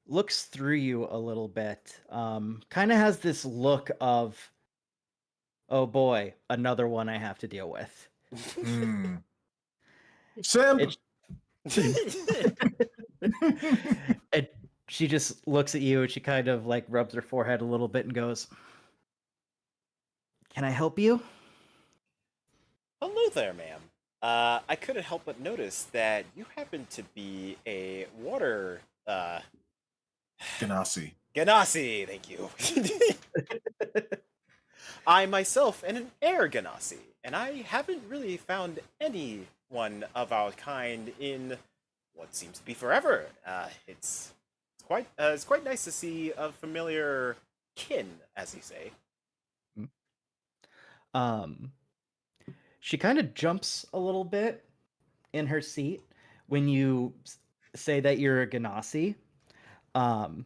looks through you a little bit. Kind of has this look of, oh boy, another one I have to deal with. Simp! And she just looks at you and she kind of like rubs her forehead a little bit and goes, "Can I help you?" Hello there, ma'am. I couldn't help but notice that you happen to be a water Ganassi. Ganassi, thank you. I myself am an air Ganassi, and I haven't really found anyone of our kind in what seems to be forever. It's quite nice to see a familiar kin, as you say. She kind of jumps a little bit in her seat when you say that you're a Ganassi. Then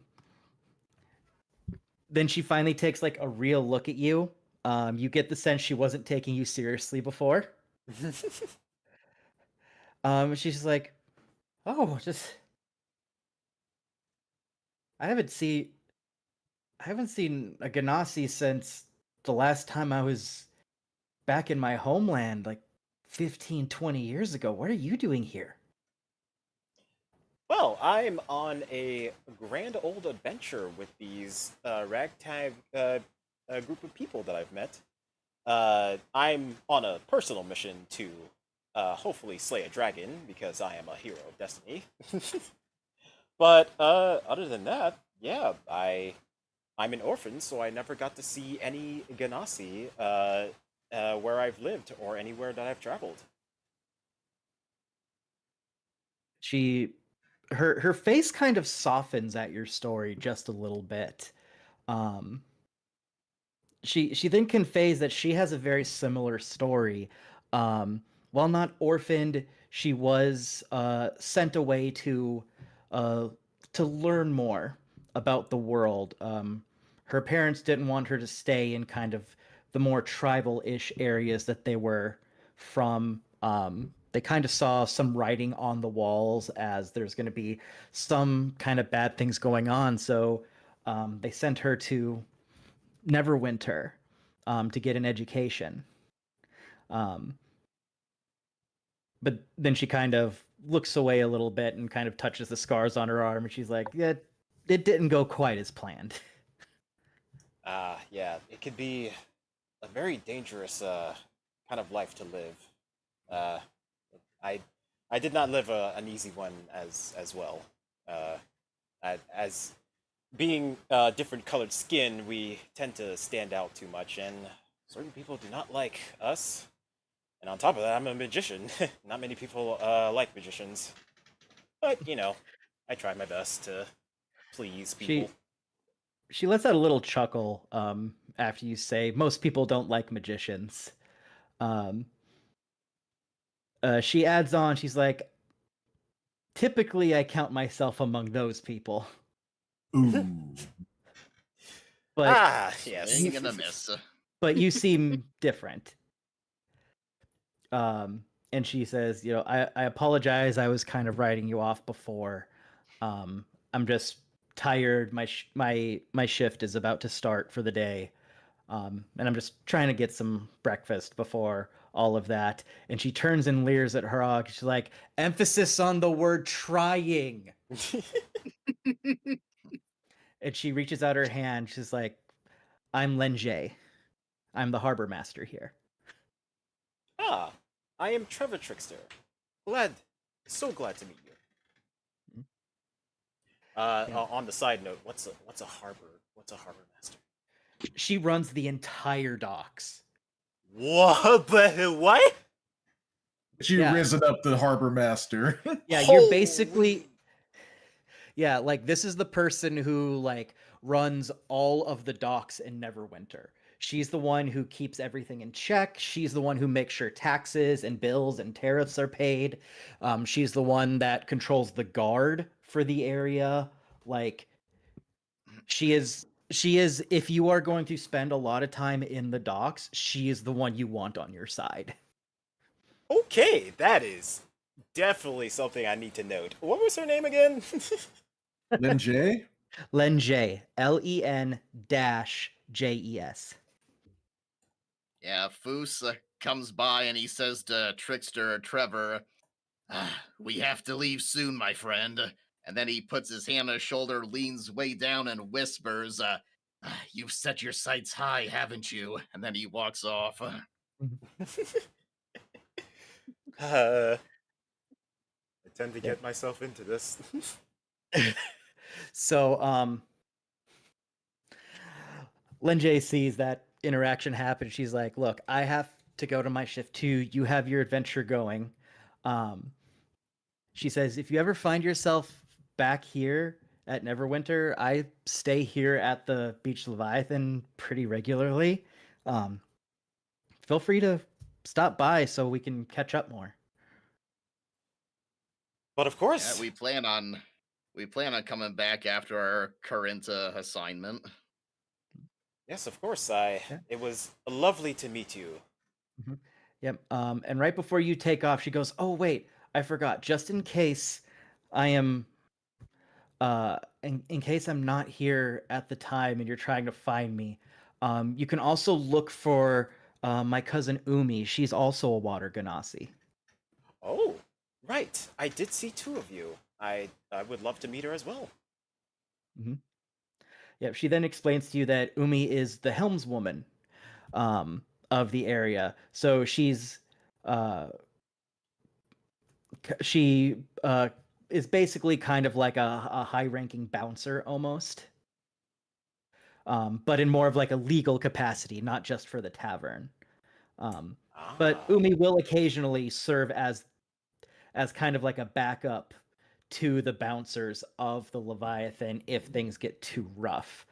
she finally takes like a real look at you. You get the sense she wasn't taking you seriously before. She's just like, oh, just I haven't seen a Ganassi since the last time I was back in my homeland, like 15, 20 years ago. What are you doing here? Well, I'm on a grand old adventure with these ragtag group of people that I've met. I'm on a personal mission to hopefully slay a dragon because I am a hero of destiny. But other than that, yeah, I'm an orphan, so I never got to see any Ganassi where I've lived or anywhere that I've traveled. Her face kind of softens at your story just a little bit. She then conveys that she has a very similar story. While not orphaned, she was sent away to learn more about the world. Her parents didn't want her to stay in kind of the more tribal-ish areas that they were from. They kind of saw some writing on the walls as there's going to be some kind of bad things going on, so they sent her to Neverwinter to get an education. But then she kind of looks away a little bit and kind of touches the scars on her arm, and she's like, yeah, it didn't go quite as planned. Yeah, it could be a very dangerous kind of life to live. I did not live an easy one as well. As being different colored skin, we tend to stand out too much, and certain people do not like us. And on top of that, I'm a magician. Not many people like magicians. But, you know, I try my best to please people. She lets out a little chuckle after you say most people don't like magicians. She adds on, she's like, typically I count myself among those people. Ooh. But yes. Swing and a miss. But you seem different. And she says, you know, I apologize. I was kind of writing you off before. I'm just tired. My shift is about to start for the day. And I'm just trying to get some breakfast before all of that. And she turns and leers at Harag. She's like, emphasis on the word trying. And she reaches out her hand. She's like, I'm Lenjay. I'm the harbor master here. Ah, I am Trevor Trickster. So glad to meet you. On the side note, what's a harbor master? She runs the entire docks. What? What? You risen up the harbor master. Yeah, you're basically. Yeah, like this is the person who like runs all of the docks in Neverwinter. She's the one who keeps everything in check. She's the one who makes sure taxes and bills and tariffs are paid. She's the one that controls the guard for the area. Like, she is, if you are going to spend a lot of time in the docks, she is the one you want on your side. Okay, that is definitely something I need to note. What was her name again? Lenjay? Lenjay. Len-JES. Yeah, Foos comes by and he says to Trickster Trevor, we have to leave soon, my friend. And then he puts his hand on his shoulder, leans way down, and whispers, you've set your sights high, haven't you? And then he walks off. I tend to get myself into this. So, Lenjay sees that interaction happen. She's like, look, I have to go to my shift too. You have your adventure going. She says, if you ever find yourself back here at Neverwinter, I stay here at the Beach Leviathan pretty regularly. Feel free to stop by so we can catch up more. But of course. Yeah, we plan on We plan on coming back after our current assignment. Yes, of course. It was lovely to meet you. Yep. And right before you take off, she goes, "Oh wait, I forgot. Just in case I am, in case I'm not here at the time and you're trying to find me, you can also look for my cousin Umi. She's also a water ganassi." Oh, right. I did see two of you. I would love to meet her as well. Yep. She then explains to you that Umi is the helmswoman of the area. So she's she is basically kind of like a high-ranking bouncer almost, but in more of like a legal capacity, not just for the tavern. But Umi will occasionally serve as kind of like a backup to the bouncers of the Leviathan if things get too rough,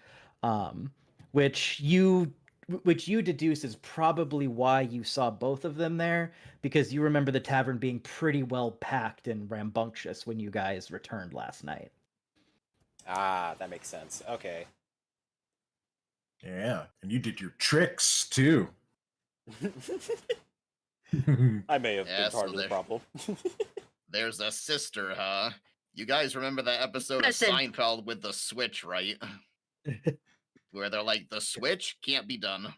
which you deduce is probably why you saw both of them there, because you remember the tavern being pretty well packed and rambunctious when you guys returned last night. Ah, that makes sense. Okay. Yeah, and you did your tricks too. I may have been part of the problem. There's a sister, huh? You guys remember that episode Listen. of Seinfeld with the switch, right? Where they're like, the switch can't be done.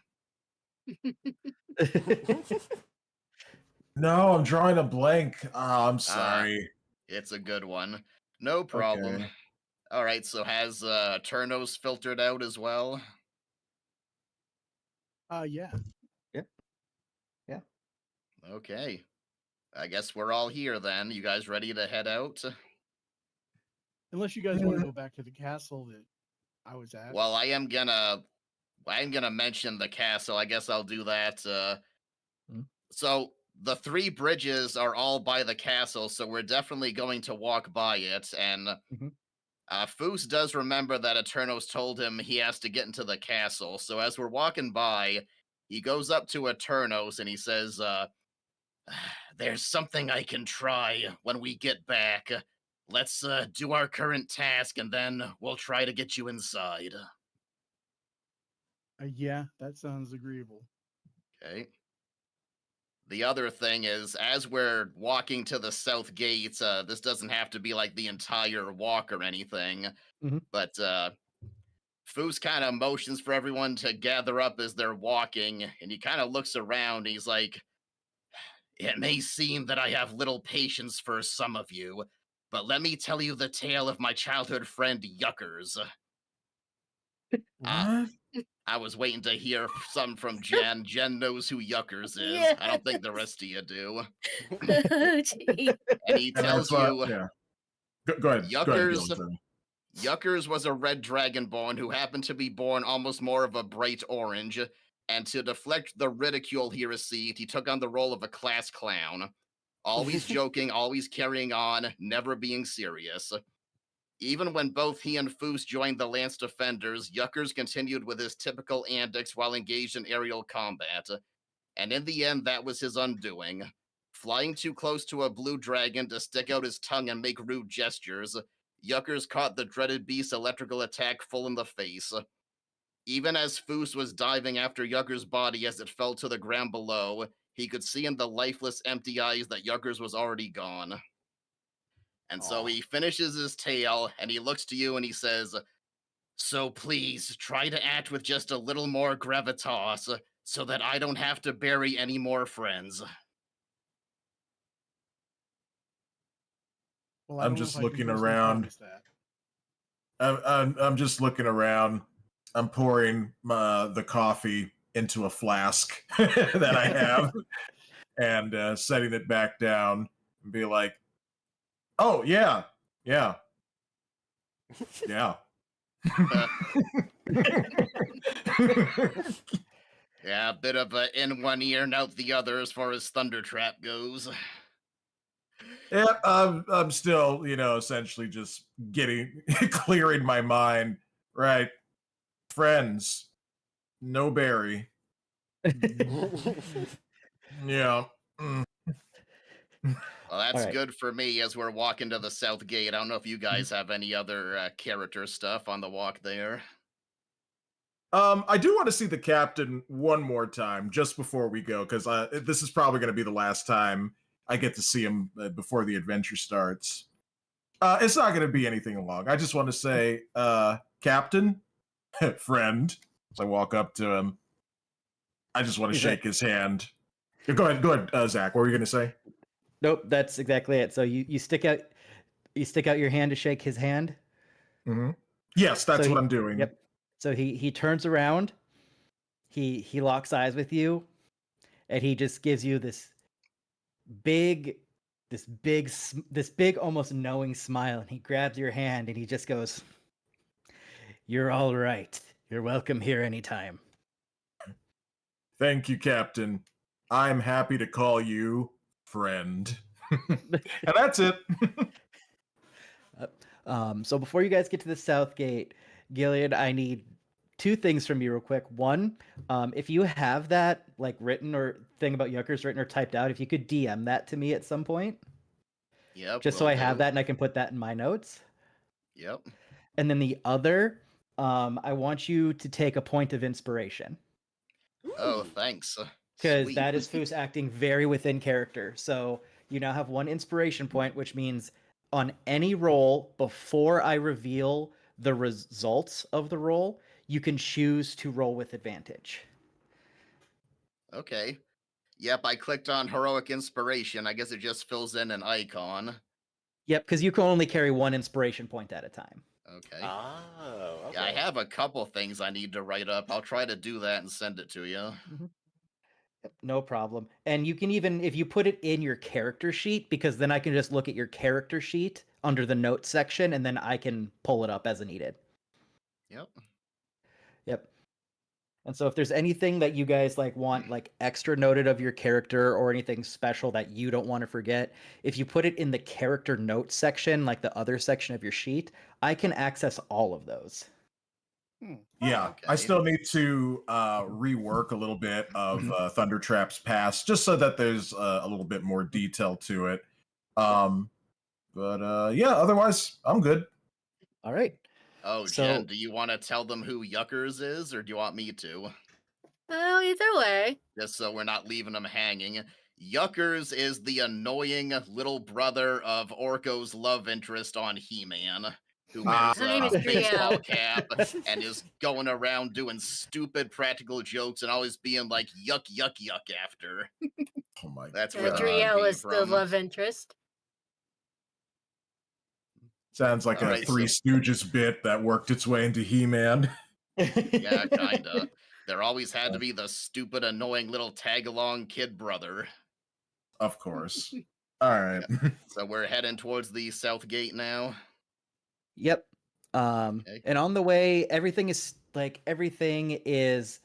No, I'm drawing a blank. Oh, I'm sorry. It's a good one. No problem. Okay. All right, so has Turnos filtered out as well? Yeah. Yep. Yeah. Okay. I guess we're all here then. You guys ready to head out? Unless you guys want to go back to the castle that I was at. Well, I'm gonna mention the castle. I guess I'll do that. So the three bridges are all by the castle, so we're definitely going to walk by it. And Foos does remember that Eternos told him he has to get into the castle. So as we're walking by, he goes up to Eternos and he says, "There's something I can try when we get back. Let's do our current task, and then we'll try to get you inside." Yeah, that sounds agreeable. Okay. The other thing is, as we're walking to the south gates, this doesn't have to be like the entire walk or anything, but Foos kind of motions for everyone to gather up as they're walking, and he kind of looks around. And he's like, "It may seem that I have little patience for some of you, but let me tell you the tale of my childhood friend Yuckers." I was waiting to hear something from Jen. Jen knows who Yuckers is. I don't think the rest of you do. And he tells you, yeah. Go ahead. Yuckers was a red dragonborn who happened to be born almost more of a bright orange, and to deflect the ridicule he received, he took on the role of a class clown. Always joking, always carrying on, never being serious. Even when both he and Foos joined the Lance Defenders, Yuckers continued with his typical antics while engaged in aerial combat. And in the end, that was his undoing. Flying too close to a blue dragon to stick out his tongue and make rude gestures, Yuckers caught the dreaded beast's electrical attack full in the face. Even as Foos was diving after Yuckers' body as it fell to the ground below, he could see in the lifeless, empty eyes that Yuckers was already gone. And so he finishes his tale, and he looks to you and he says, "So please, try to act with just a little more gravitas, so that I don't have to bury any more friends." Well, I'm just looking around. I'm just looking around. I'm pouring the coffee into a flask that I have and setting it back down and be like, "Oh, yeah. Yeah. Yeah, a bit of a in one ear and out the other as far as Thunder Trap goes. Yeah, I'm still, essentially just clearing my mind. Right. Friends. No Barry. Yeah. Well, that's Alright. good for me as we're walking to the south gate. I don't know if you guys have any other character stuff on the walk there. I do want to see the captain one more time just before we go, because this is probably going to be the last time I get to see him before the adventure starts. It's not going to be anything long. I just want to say, Captain, friend, as I walk up to him, I just want to shake his hand. Go ahead, Zach. What were you going to say? Nope, that's exactly it. So you stick out your hand to shake his hand. Mm-hmm. Yes, that's what I'm doing. Yep. So he turns around, he locks eyes with you, and he just gives you this big almost knowing smile, and he grabs your hand and he just goes, "You're all right. You're welcome here anytime." Thank you, Captain. I'm happy to call you friend. And that's it. So before you guys get to the south gate, Gilead, I need 2 things from you real quick. One, if you have that like written or thing about Yuckers written or typed out, if you could DM that to me at some point. Yep. Just so I have that and I can put that in my notes. Yep. And then the other, I want you to take a point of inspiration. Oh, thanks. Because that is Foos acting very within character. So you now have 1 inspiration point, which means on any roll, before I reveal the results of the roll, you can choose to roll with advantage. Okay. Yep, I clicked on Heroic Inspiration. I guess it just fills in an icon. Yep, because you can only carry 1 inspiration point at a time. Okay. Oh, okay. Yeah, I have a couple things I need to write up. I'll try to do that and send it to you. No problem. And you can even, if you put it in your character sheet, because then I can just look at your character sheet under the notes section, and then I can pull it up as needed. Yep. Yep. And so if there's anything that you guys like want like extra noted of your character or anything special that you don't want to forget, if you put it in the character notes section, like the other section of your sheet, I can access all of those. Yeah, okay. I still need to rework a little bit of Thundertrap's past, just so that there's a little bit more detail to it. But yeah, otherwise, I'm good. All right. Oh, Jen, do you want to tell them who Yuckers is, or do you want me to? Well, either way. Just so we're not leaving them hanging. Yuckers is the annoying little brother of Orko's love interest on He-Man, who wears Her name is a baseball Driel. cap and is going around doing stupid practical jokes and always being like, yuck, yuck, yuck after. Oh my That's where Driel is the love interest. Sounds like a Three Stooges bit that worked its way into He-Man. Yeah, kinda. There always had to be the stupid, annoying little tag-along kid brother. Of course. All right. Yeah. So we're heading towards the south gate now. Yep. And on the way, everything is everything is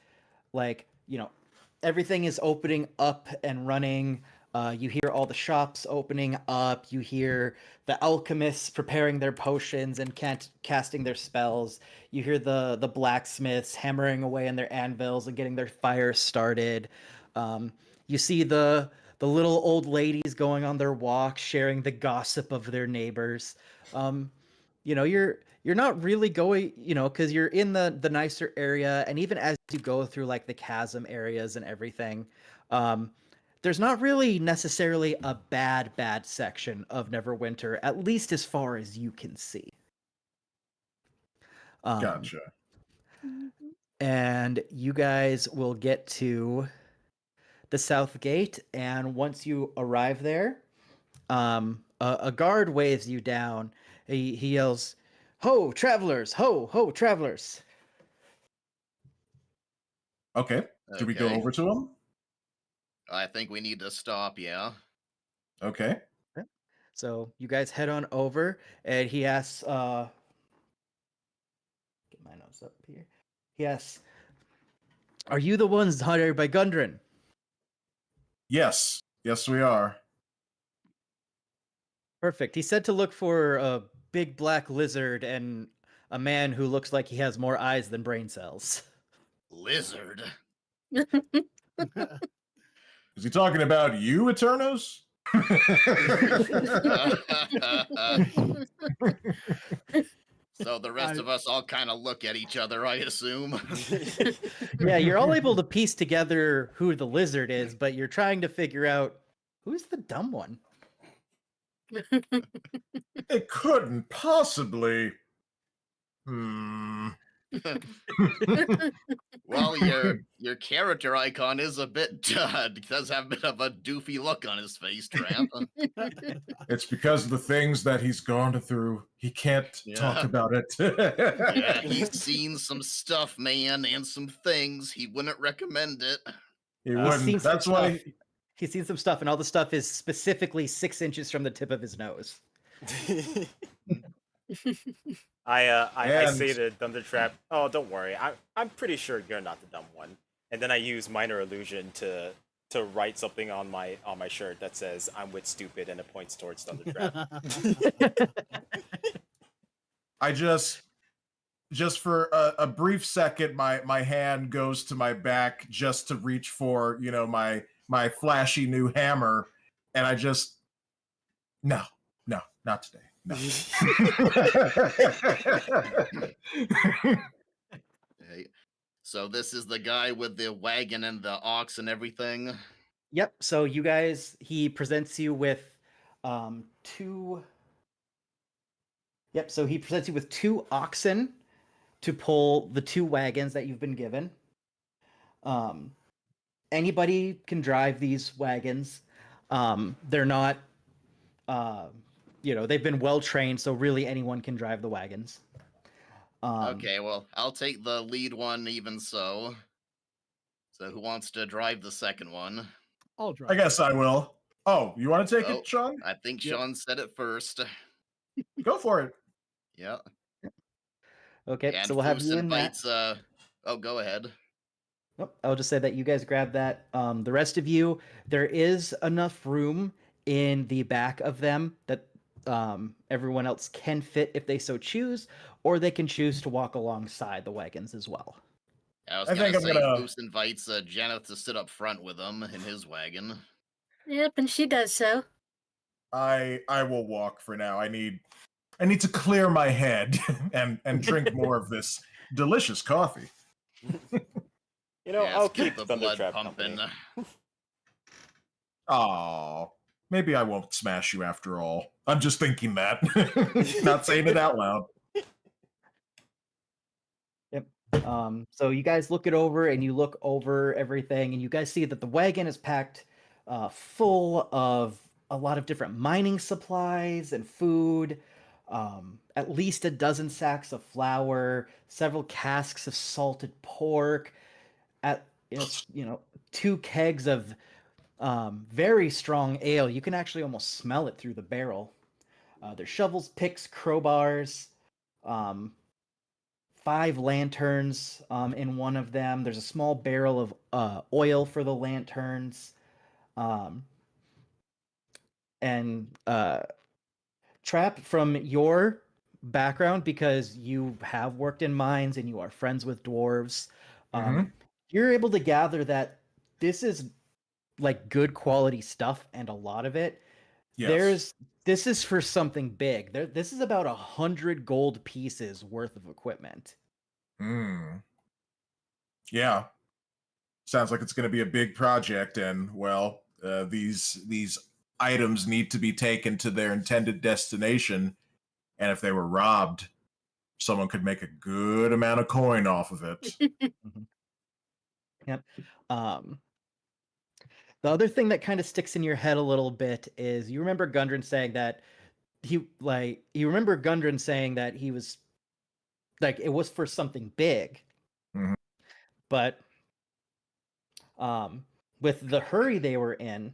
opening up and running. You hear all the shops opening up. You hear the alchemists preparing their potions and casting their spells. You hear the blacksmiths hammering away on their anvils and getting their fires started. You see the little old ladies going on their walk, sharing the gossip of their neighbors. You're not really going, because you're in the nicer area, and even as you go through like the chasm areas and everything, there's not really necessarily a bad section of Neverwinter, at least as far as you can see. Gotcha. And you guys will get to the south gate, and once you arrive there, a guard waves you down. He yells, "Ho, travelers! Ho, ho, travelers!" Okay. Do we go over to him? I think we need to stop, yeah. Okay. So you guys head on over, and he asks, get my notes up here. He asks, "Are you the ones hired by Gundren?" Yes. Yes, we are. Perfect. He said to look for a big black lizard and a man who looks like he has more eyes than brain cells. Lizard? Is he talking about you, Eternos? So the rest of us all kind of look at each other, I assume. Yeah, you're all able to piece together who the lizard is, but you're trying to figure out who's the dumb one. It couldn't possibly. Hmm. Well, your character icon is a bit does have a bit of a doofy look on his face, Tramp. It's because of the things that he's gone through. He can't talk about it. Yeah, he's seen some stuff, man, and some things. He wouldn't recommend it. He He's wouldn't. seen some That's why. stuff. He's seen some stuff, and all the stuff is specifically 6 inches from the tip of his nose. I say to Thundertrap, "Oh, don't worry. I'm pretty sure you're not the dumb one." And then I use minor illusion to write something on my shirt that says "I'm with stupid" and it points towards Thundertrap. I just for a brief second, my hand goes to my back just to reach for my flashy new hammer, and I just no, not today. No. Hey, so this is the guy with the wagon and the ox and everything. Yep. So you guys, he presents you with two. Yep. So he presents you with 2 oxen to pull the 2 wagons that you've been given. Anybody can drive these wagons. They're not, they've been well trained, so really anyone can drive the wagons. Okay, well, I'll take the lead one even so. So who wants to drive the second one? I'll drive. I guess I will. Oh, you want to take it, Sean? I think Sean said it first. Go for it. Yeah. Okay, And so we'll have Foos you in invites, that. go ahead. Nope, I'll just say that you guys grab that. The rest of you, there is enough room in the back of them that everyone else can fit if they so choose, or they can choose to walk alongside the wagons as well. I was I gonna think say I'm gonna- Foos invites Janeth to sit up front with him in his wagon. Yep, and she does so. I will walk for now. I need to clear my head and drink more of this delicious coffee. I'll keep the blood Thundertrap pumping. Oh, maybe I won't smash you after all. I'm just thinking that, not saying it out loud. Yep. So you guys look it over, and you look over everything, and you guys see that the wagon is packed full of a lot of different mining supplies and food. At least a dozen sacks of flour, several casks of salted pork, 2 kegs of very strong ale. You can actually almost smell it through the barrel. There's shovels, picks, crowbars, 5 lanterns in one of them. There's a small barrel of oil for the lanterns. And Trap, from your background, because you have worked in mines and you are friends with dwarves, you're able to gather that this is like good quality stuff, and a lot of it. Yes. This is for something big. This is about 100 gold pieces worth of equipment. Yeah. Sounds like it's going to be a big project, and well, these items need to be taken to their intended destination, and if they were robbed, someone could make a good amount of coin off of it. Yep. The other thing that kind of sticks in your head a little bit is you remember Gundren saying that he was like, it was for something big. But with the hurry they were in,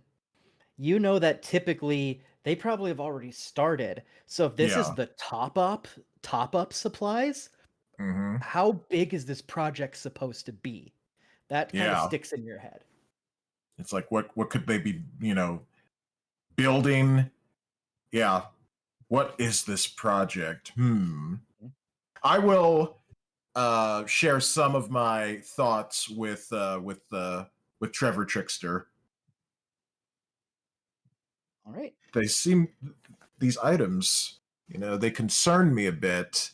you know that typically they probably have already started. So if this is the top up supplies, how big is this project supposed to be? That kind of sticks in your head. It's like, what could they be, building? Yeah. What is this project? I will share some of my thoughts with Trevor Trickster. All right. These items, they concern me a bit,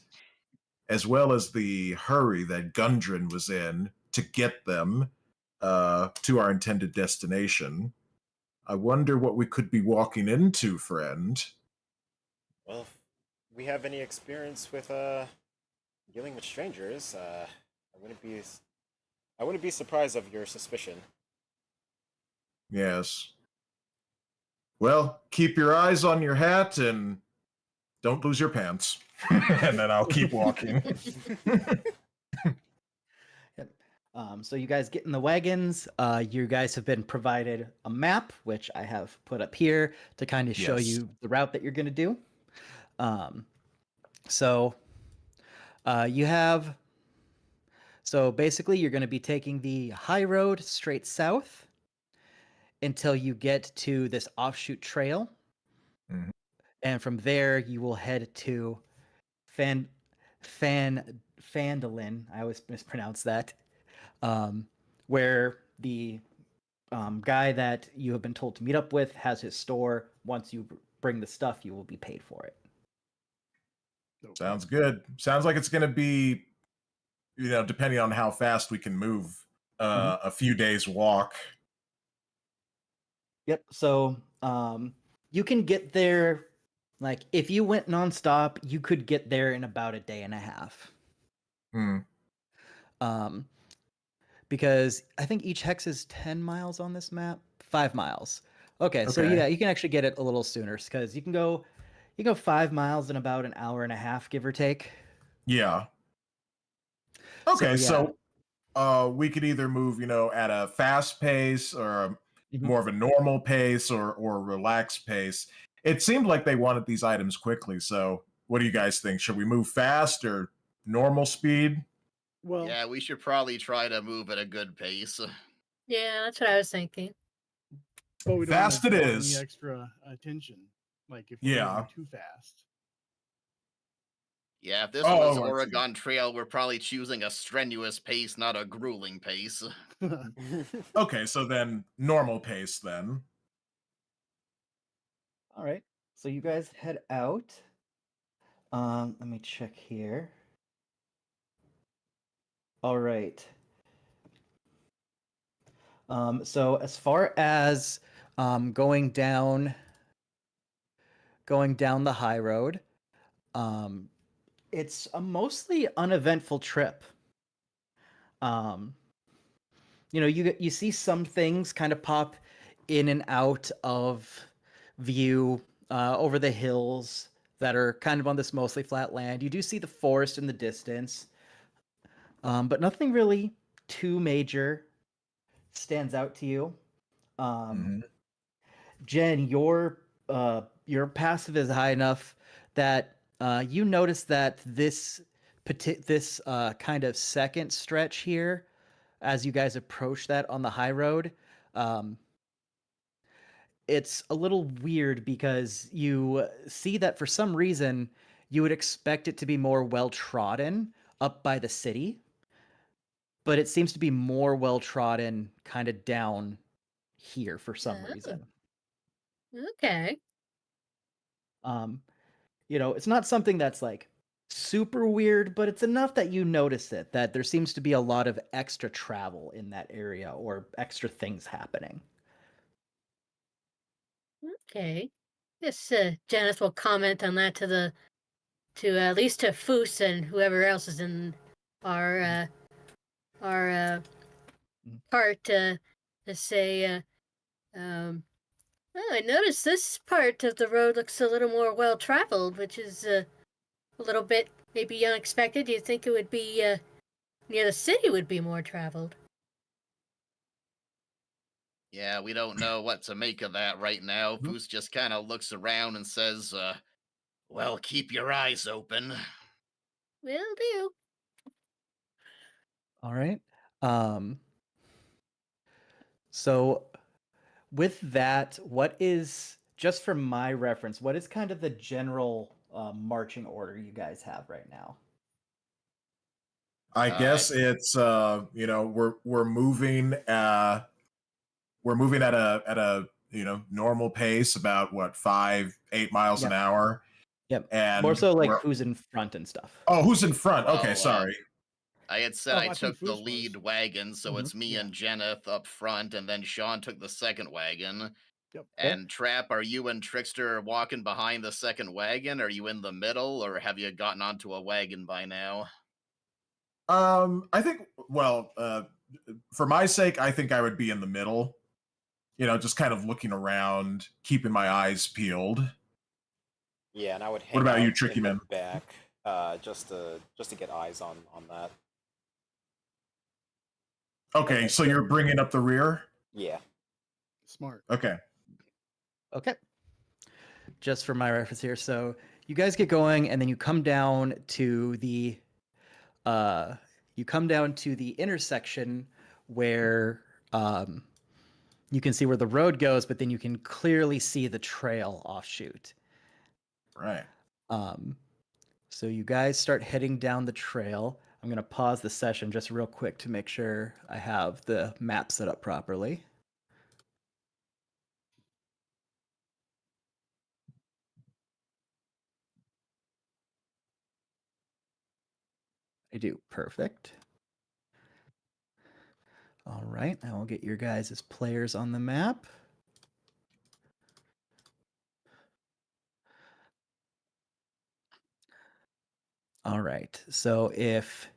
as well as the hurry that Gundren was in to get them to our intended destination. I wonder what we could be walking into, friend. Well, if we have any experience with dealing with strangers, I wouldn't be surprised of your suspicion. Yes. Well, keep your eyes on your hat and don't lose your pants. And then I'll keep walking. So you guys get in the wagons. You guys have been provided a map, which I have put up here to kind of show you the route that you're going to do. So basically you're going to be taking the high road straight south until you get to this offshoot trail. Mhm. And from there you will head to Fandolin. I always mispronounce that. Where the guy that you have been told to meet up with has his store. Once you bring the stuff, you will be paid for it. Sounds good. Sounds like it's going to be, depending on how fast we can move, a few days walk. Yep. So you can get there, like if you went nonstop, you could get there in about a day and a half. Because I think each hex is 10 miles on this map. 5 miles. Okay, so Okay. yeah, you can actually get it a little sooner because you can go 5 miles in about an hour and a half, give or take. Yeah. Okay, so we could either move, at a fast pace or more of a normal pace or a relaxed pace. It seemed like they wanted these items quickly. So what do you guys think? Should we move fast or normal speed? Well, yeah, we should probably try to move at a good pace. Yeah, that's what I was thinking. but we don't Fast wanna it draw is. any extra attention. Like if we're moving too fast. Yeah, if this Oh, was I see. Oregon Trail, we're probably choosing a strenuous pace, not a grueling pace. Okay, so then normal pace then. All right. So you guys head out. Let me check here. All right. So as far as going down the high road, it's a mostly uneventful trip. You see some things kind of pop in and out of view over the hills that are kind of on this mostly flat land. You do see the forest in the distance, but nothing really too major stands out to you. Jen, your passive is high enough that you notice that this kind of second stretch here, as you guys approach that on the high road, it's a little weird because you see that for some reason you would expect it to be more well trodden up by the city, but it seems to be more well trodden kind of down here for some reason. Okay. It's not something that's like super weird, but it's enough that you notice it, that there seems to be a lot of extra travel in that area or extra things happening. Okay. Yes, Janice will comment on that to at least to Foos and whoever else is in our part to say, I noticed this part of the road looks a little more well traveled, which is a little bit maybe unexpected. Do you think it would be near the city would be more traveled? Yeah, we don't know what to make of that right now. Foos just kind of looks around and says, well, keep your eyes open. Will do. All right. So with that, what is, just for my reference, what is kind of the general marching order you guys have right now? I guess it's we're moving at a normal pace, about what 5-8 miles an hour. Yep. And More so like who's in front and stuff. Oh, who's in front? Okay, Well, sorry. I had said Oh, I I think took the Foos lead wagon, so it's me and Jenneth up front, and then Sean took the second wagon. Yep. And Trap, are you and Trickster walking behind the second wagon? Are you in the middle, or have you gotten onto a wagon by now? I think, well, for my sake, I think I would be in the middle. Just kind of looking around, keeping my eyes peeled. Yeah, and I would hang What about out you, Tricky in the Man? back, just to get eyes on that. Okay, so you're bringing up the rear? Yeah. Smart. Okay. Okay. Just for my reference here, so you guys get going, and then you come down to the intersection where you can see where the road goes, but then you can clearly see the trail offshoot. Right. So you guys start heading down the trail. I'm going to pause the session just real quick to make sure I have the map set up properly. I do. Perfect. All right, I will get your guys as players on the map. All right, so if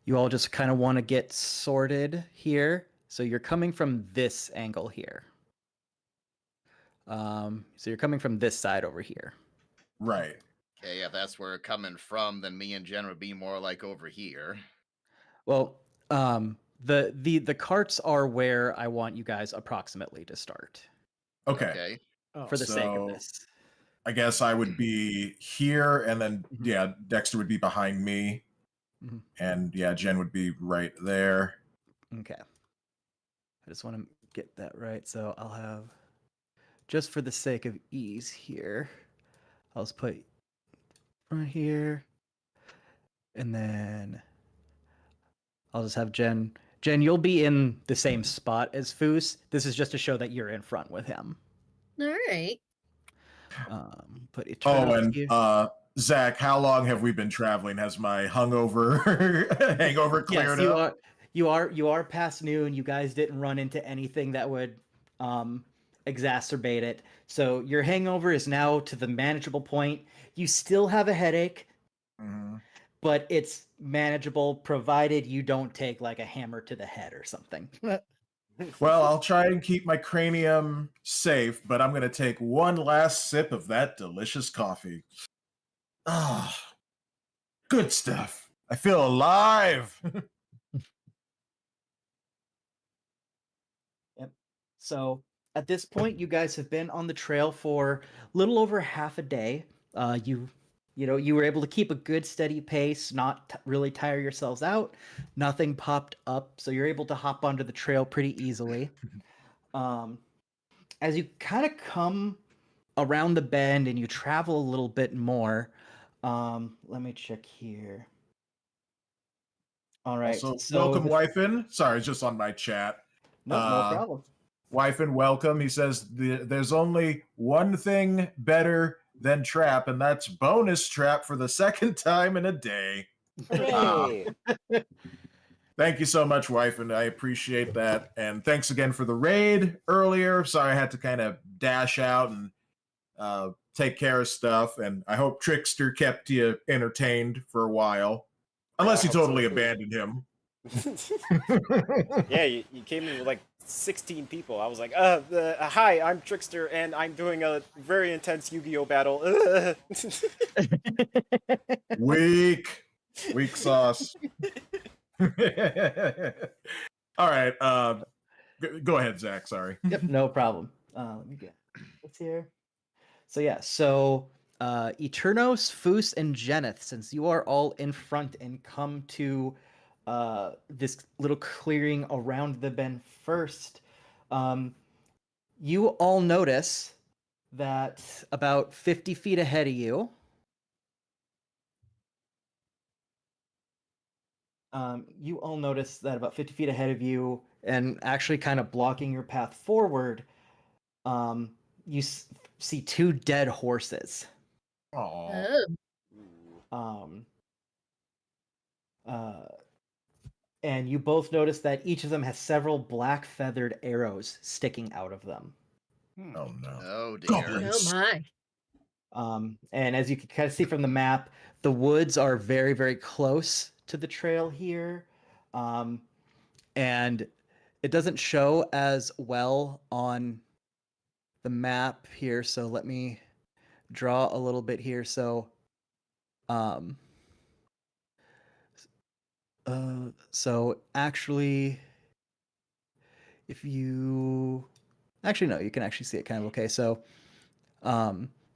you all just kind of want to get sorted here, so you're coming from this angle here. So you're coming from this side over here. Right. Okay, yeah, that's where we're coming from, then me and Jen would be more like over here. Well, the carts are where I want you guys approximately to start. Okay. For the sake of this. I guess I would be here, and then Dexter would be behind me, and Jen would be right there. Okay. I just want to get that right, so I'll have, just for the sake of ease here, I'll just put right here, and then I'll just have Jen. Jen, you'll be in the same spot as Foos. This is just to show that you're in front with him. All right. Put Oh, Eternal and here. Zach, how long have we been traveling? Has my hangover cleared Yes, up? you are past noon. You guys didn't run into anything that would exacerbate it. So your hangover is now to the manageable point. You still have a headache, but it's manageable provided you don't take like a hammer to the head or something. Well, I'll try and keep my cranium safe, but I'm going to take one last sip of that delicious coffee. Ah, good stuff. I feel alive. Yep. So at this point, you guys have been on the trail for a little over half a day. You were able to keep a good steady pace, not really tire yourselves out. Nothing popped up, so you're able to hop onto the trail pretty easily. As you kind of come around the bend and you travel a little bit more, let me check here. All right. Also, so welcome, Wyfin. Sorry, it's just on my chat. No problem. Wyfin, welcome. He says there's only one thing better than trap, and that's bonus trap for the second time in a day. Hey. Thank you so much, Wyfin. I appreciate that. And thanks again for the raid earlier. Sorry I had to kind of dash out and take care of stuff. And I hope Trickster kept you entertained for a while. Unless you totally abandoned him. Yeah, you came in with like 16 people. I was like, hi, I'm Trickster, and I'm doing a very intense Yu-Gi-Oh battle. Weak sauce. All right, go ahead, Zach. Sorry. Yep, no problem. Let me get what's here. So yeah, Eternos, Foos, and Jenneth, since you are all in front and come to this little clearing around the bend first, you all notice that about 50 feet ahead of you, and actually kind of blocking your path forward, You see 2 dead horses. Oh. And you both notice that each of them has several black feathered arrows sticking out of them. Oh no! Oh dear! Oh my! And as you can kind of see from the map, the woods are very, very close to the trail here, and it doesn't show as well on the map here. So let me draw a little bit here. So, so actually, if you actually no, you can actually see it kind of okay. So,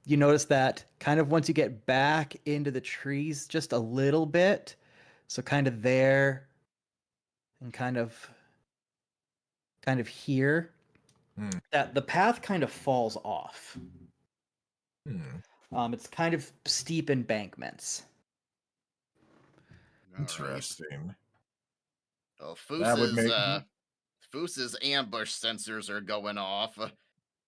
you notice that kind of once you get back into the trees just a little bit, so kind of there, and kind of here, that the path kind of falls off. It's kind of steep embankments. Interesting. Well, That would make Foos's ambush sensors are going off.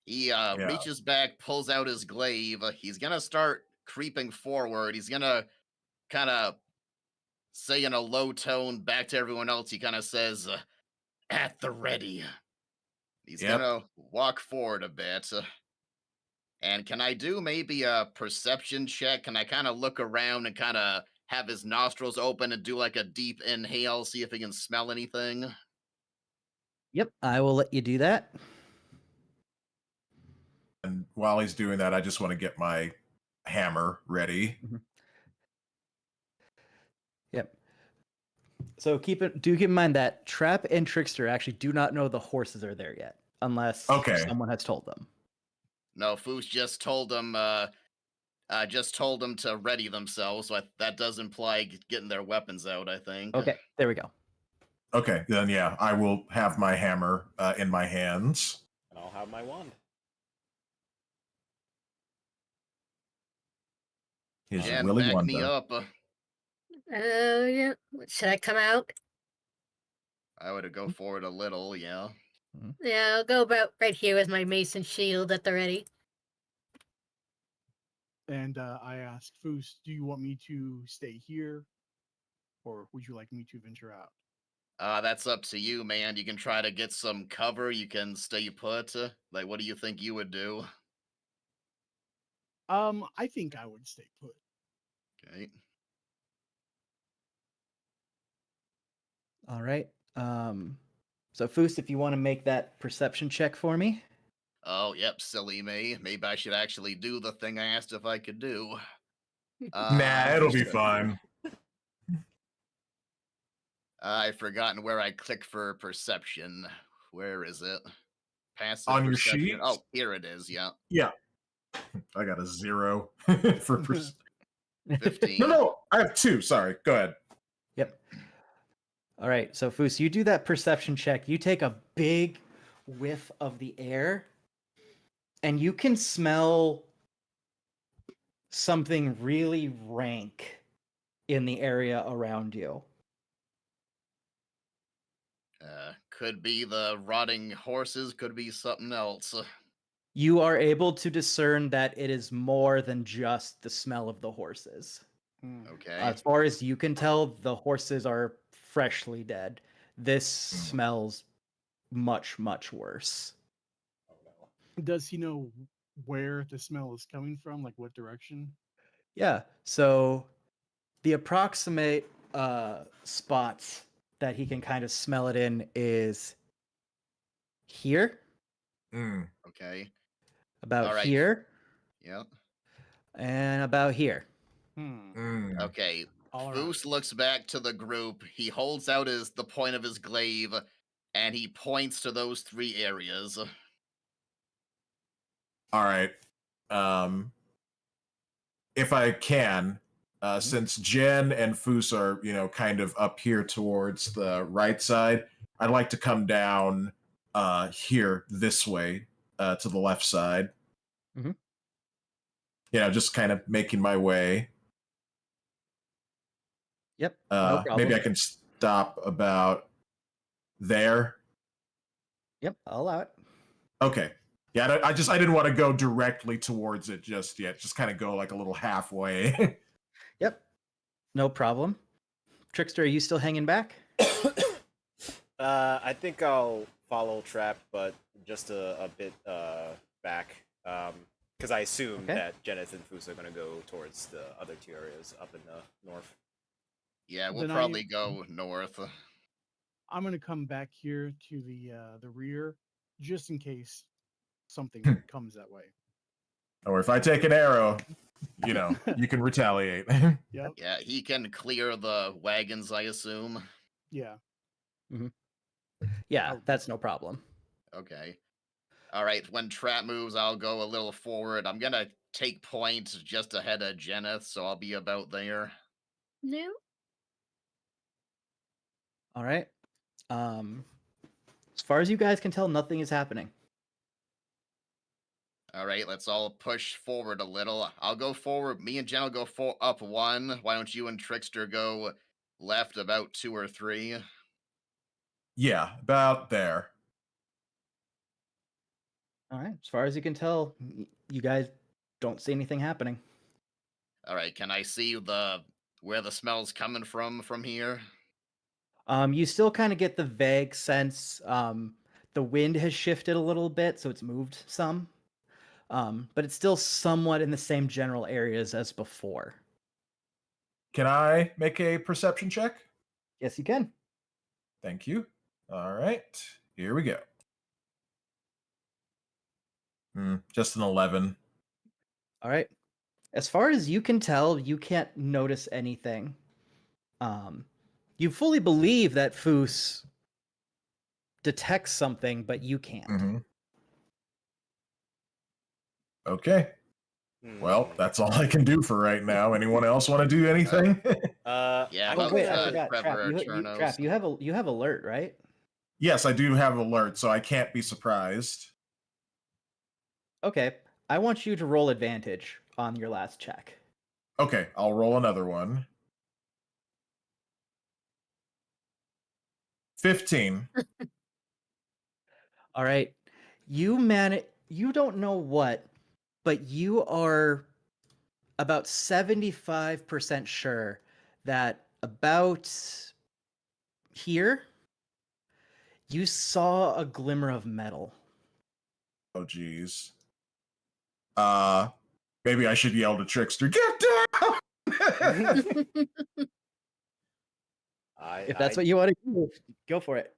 He Yeah. reaches back, pulls out his glaive. He's gonna start creeping forward. He's gonna kind of say in a low tone back to everyone else. He kind of says, "At the ready." He's gonna walk forward a bit. And can I do maybe a perception check? Can I kind of look around and kind of have his nostrils open and do like a deep inhale, see if he can smell anything? Yep, I will let you do that. And while he's doing that, I just want to get my hammer ready. Yep. So do keep in mind that Trap and Trickster actually do not know the horses are there yet, unless someone has told them. No, Foos just told them to ready themselves. So that does imply getting their weapons out, I think. Okay, there we go. Okay, then yeah, I will have my hammer in my hands. And I'll have my wand. Jen, back me up. Oh yeah. Should I come out? I would go forward a little, yeah. Yeah, I'll go about right here with my mason shield at the ready. And I asked Foos, do you want me to stay here, or would you like me to venture out? That's up to you, man. You can try to get some cover. You can stay put. Like, what do you think you would do? I think I would stay put. Okay. All right. So Foos, if you want to make that perception check for me. Oh, yep, silly me. Maybe I should actually do the thing I asked if I could do. Nah, it'll be fine. I've forgotten where I click for perception. Where is it? Passive On your perception. sheet? Oh, here it is, yeah. Yeah. I got a 0 for 15. No, I have 2. Sorry. Go ahead. Yep. All right. So Foos, you do that perception check. You take a big whiff of the air, and you can smell something really rank in the area around you. Could be the rotting horses, could be something else. You are able to discern that it is more than just the smell of the horses. Okay. As far as you can tell, the horses are freshly dead. This smells much, much worse. Does he know where the smell is coming from? Like what direction? Yeah. So the approximate spots that he can kind of smell it in is here. Okay. About here. Yep. And about here. Okay. Foos looks back to the group. He holds out the point of his glaive, and he points to those 3 areas. All right. If I can, since Jen and Foos are, kind of up here towards the right side, I'd like to come down here this way to the left side. Just kind of making my way. Yep. No problem. Maybe I can stop about there. Yep, I'll allow it. Okay. Yeah, I didn't want to go directly towards it just yet. Just kind of go like a little halfway. Yep. No problem. Trickster, are you still hanging back? I think I'll follow Trap, but just a bit back, because I assume that Jeneth and Fus are gonna go towards the other two areas up in the north. Yeah, we'll Then probably go north. I'm gonna come back here to the rear, just in case something comes that way. Or if I take an arrow, you know, you can retaliate. Yep. Yeah, he can clear the wagons, I assume. Yeah. Mm-hmm. Yeah, that's no problem. Okay. All right, when Trap moves, I'll go a little forward. I'm gonna take point just ahead of Jeneth, so I'll be about there. No. All right. As far as you guys can tell, nothing is happening. All right, let's all push forward a little. I'll go forward. Me and Jen will go up one. Why don't you and Trickster go left about 2 or 3? Yeah, about there. All right. As far as you can tell, you guys don't see anything happening. All right, can I see where the smell's coming from here? You still kind of get the vague sense the wind has shifted a little bit, so it's moved some. But it's still somewhat in the same general areas as before. Can I make a perception check? Yes, you can. Thank you. All right, here we go. Just an 11. All right. As far as you can tell, you can't notice anything. You fully believe that Fus detects something, but you can't. Okay. Well, that's all I can do for right now. Anyone else want to do anything? Yeah, Oh, wait, I forgot. Trap, you have alert, right? Yes, I do have alert, so I can't be surprised. Okay. I want you to roll advantage on your last check. Okay, I'll roll another one. 15. All right. You don't know what, but you are about 75% sure that about here you saw a glimmer of metal. Oh geez. Maybe I should yell to Trickster, "Get down!" If that's what you want to do, go for it.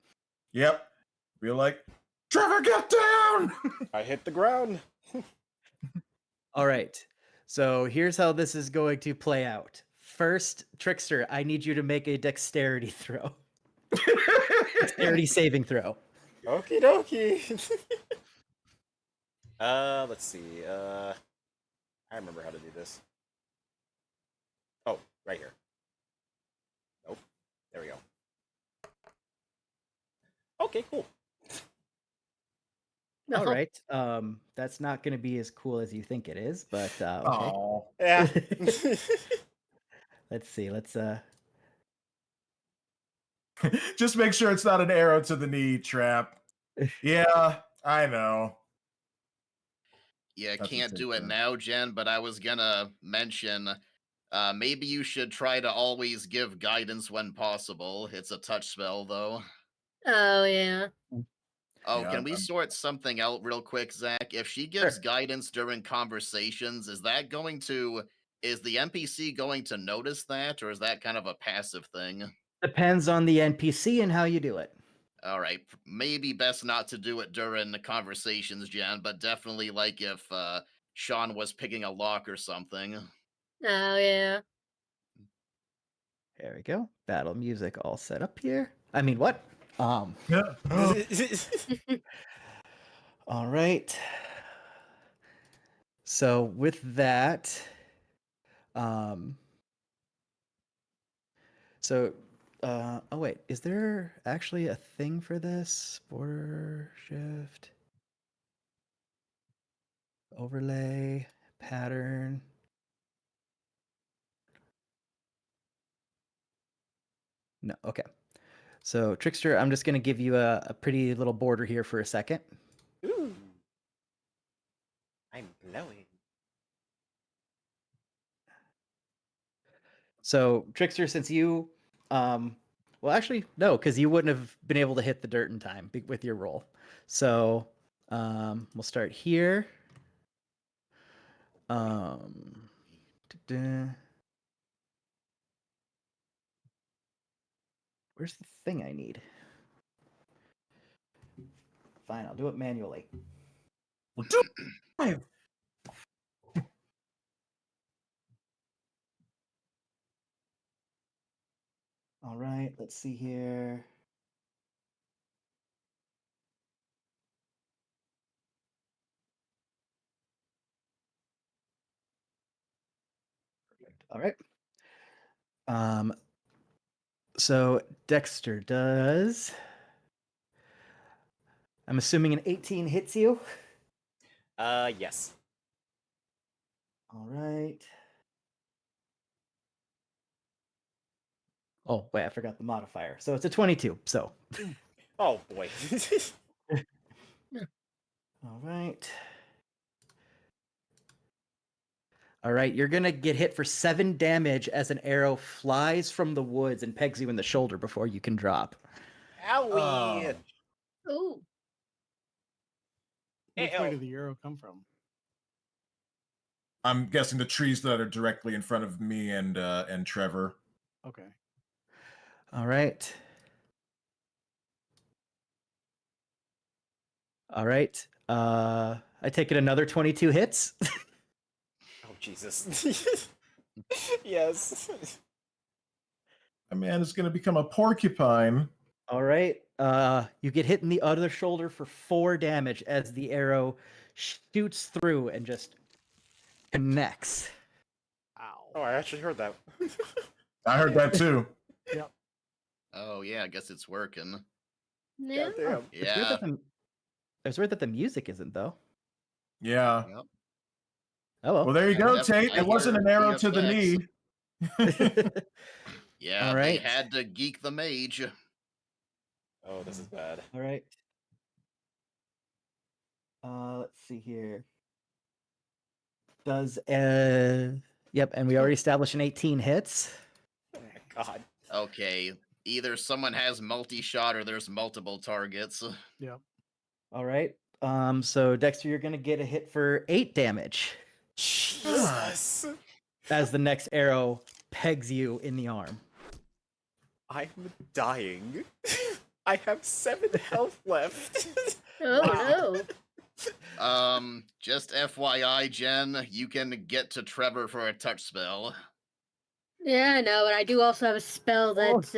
Yep. Be like, Trevor, get down! I hit the ground. All right. So here's how this is going to play out. First, Trickster, I need you to make a dexterity throw. Dexterity saving throw. Okie dokie. Let's see. I remember how to do this. Oh, right here. Nope. There we go. Okay, cool. All right. That's not going to be as cool as you think it is, but okay. Oh. Yeah. Let's see. Let's Just make sure it's not an arrow to the knee, Trap. Yeah, I know. Yeah, can't do it now, Jen, but I was gonna mention maybe you should try to always give guidance when possible. It's a touch spell, though. Oh, yeah. Oh, Yeah, can we sort something out real quick, Zach? If she gives guidance during conversations, is the NPC going to notice that, or is that kind of a passive thing? Depends on the NPC and how you do it. All right, maybe best not to do it during the conversations, Jen, but definitely like if Sean was picking a lock or something. Oh, yeah. There we go. Battle music all set up here. I mean, what? Yeah. All right. So with that, oh wait, is there actually a thing for this? Border shift, overlay, pattern. No, okay. So Trickster, I'm just gonna give you a pretty little border here for a second. Ooh. So Trickster, since you, well, actually no, because you wouldn't have been able to hit the dirt in time with your roll. So we'll start here. Where's the thing I need? Fine, I'll do it manually. Well, do it. All right, let's see here. Perfect. All right. So Dexter does. I'm assuming an 18 hits you. Yes. All right. Oh, wait, I forgot the modifier. So it's a 22. So. Oh boy. All right. All right, you're going to get hit for 7 damage as an arrow flies from the woods and pegs you in the shoulder before you can drop. Owie! Ooh. Which way did the arrow come from? I'm guessing the trees that are directly in front of me and Trevor. Okay. All right. All right. I take it another 22 hits. Oh, Jesus. Yes. A man is going to become a porcupine. All right. You get hit in the other shoulder for 4 damage as the arrow shoots through and just connects. Oh, I actually heard that. I heard that too. Yep. Oh yeah, I guess it's working. Yeah. Goddamn. Yeah. It's weird that the music isn't, though. Yeah. Yep. Oh, well. Well, there you go, Yep, Tate. I It wasn't heard an arrow the to the knee. effects. Yeah, All they right. had to geek the mage. Oh, this is bad. All right. Let's see here. Does yep, and we already established an 18 hits. Oh my god. Okay, either someone has multi-shot or there's multiple targets. Yep. All right. So Dexter, you're gonna get a hit for 8 damage Jesus. as the next arrow pegs you in the arm. I'm dying. I have 7 health left. Oh no. Just FYI, Jen, you can get to Trevor for a touch spell. Yeah, I know, but I do also have a spell that's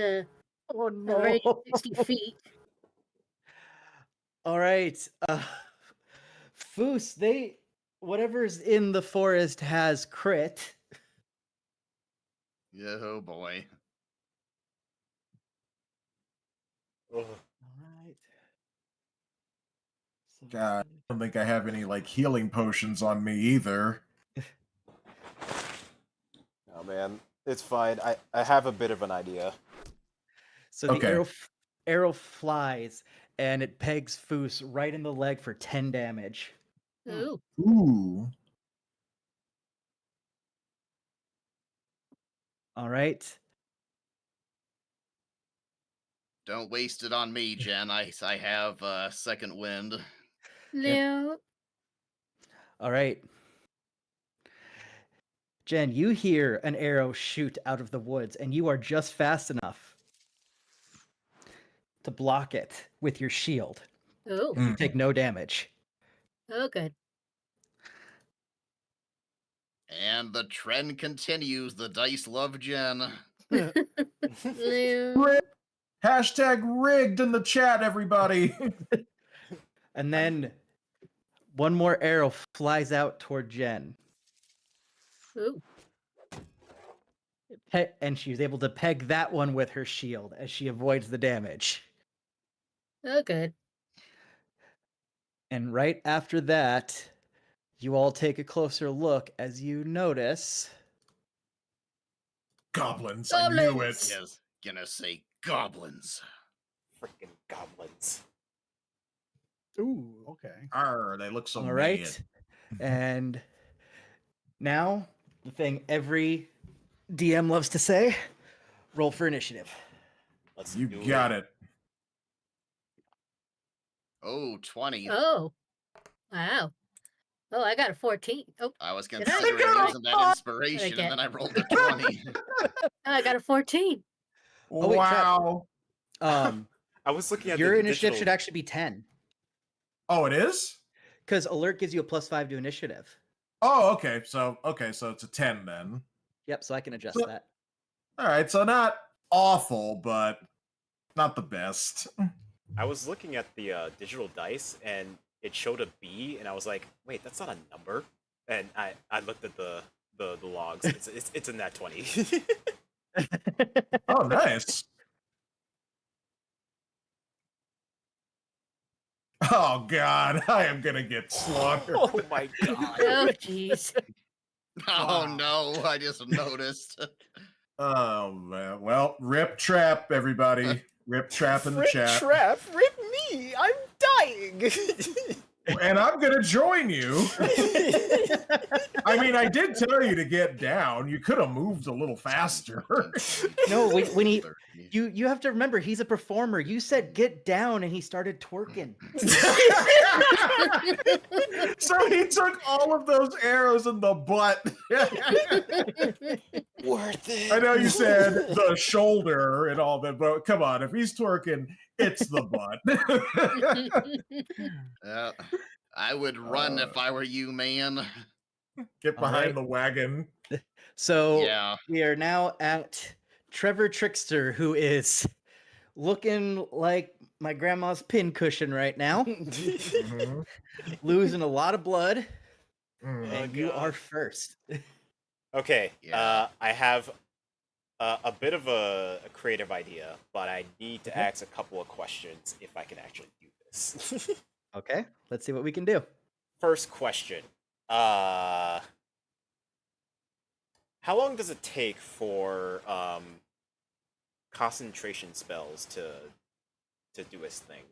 Oh range 60 feet. All right. Foos, whatever's in the forest has crit. Yeah, oh boy. Ugh. All right. So God, I don't think I have any like healing potions on me either. Oh man, it's fine. I have a bit of an idea. So the Okay. arrow flies and it pegs Foos right in the leg for 10 damage. Ooh. Ooh. All right. Don't waste it on me, Jen. I have second wind. No. All right. Jen, you hear an arrow shoot out of the woods, and you are just fast enough to block it with your shield. Oh. You take no damage. Oh, good. And the trend continues. The dice love Jen. No. Hashtag rigged in the chat, everybody. And then one more arrow flies out toward Jen. Ooh. And she's able to peg that one with her shield as she avoids the damage. Oh, good. And right after that, you all take a closer look as you notice Goblins. I knew it. Yes, gonna say goblins. Freaking goblins. Ooh, okay. Arr, they look so all mad. right. And now the thing every DM loves to say, roll for initiative. You got it. Oh, 20. Oh, wow. Oh, I got a 14. Oh, I was did considering using that inspiration, and then I rolled a 20. I got a 14. Oh, wait, Chad. Wow. I was looking at your the initiative digital... should actually be 10. Oh, it is? Because alert gives you a +5 to initiative. Oh, okay. So it's a 10 then. Yep, so I can adjust that. All right, so not awful, but not the best. I was looking at the digital dice, and it showed a B, and I was like, wait, that's not a number. And I looked at the logs. It's in that 20. Oh, nice. Oh God, I am gonna get slaughtered. Oh my God. Oh, jeez. Oh no, I just noticed. Oh man. Well, rip trap, everybody. Rip trap in the chat. Trap, rip me! I'm dying! And I'm gonna join you. I mean, I did tell you to get down. You could have moved a little faster. No, when you have to remember, he's a performer. You said get down, and he started twerking. So he took all of those arrows in the butt. Worth it. I know you said the shoulder and all that, but come on, if he's twerking, it's the butt. I would run if I were you, man. Get behind the wagon. So Yeah. we are now at Trevor Trickster, who is looking like my grandma's pincushion right now. Losing a lot of blood. And you are first. Okay, I have a bit of a creative idea, but I need to ask a couple of questions if I can actually do this. Okay, let's see what we can do. First question. How long does it take for concentration spells to do its thing?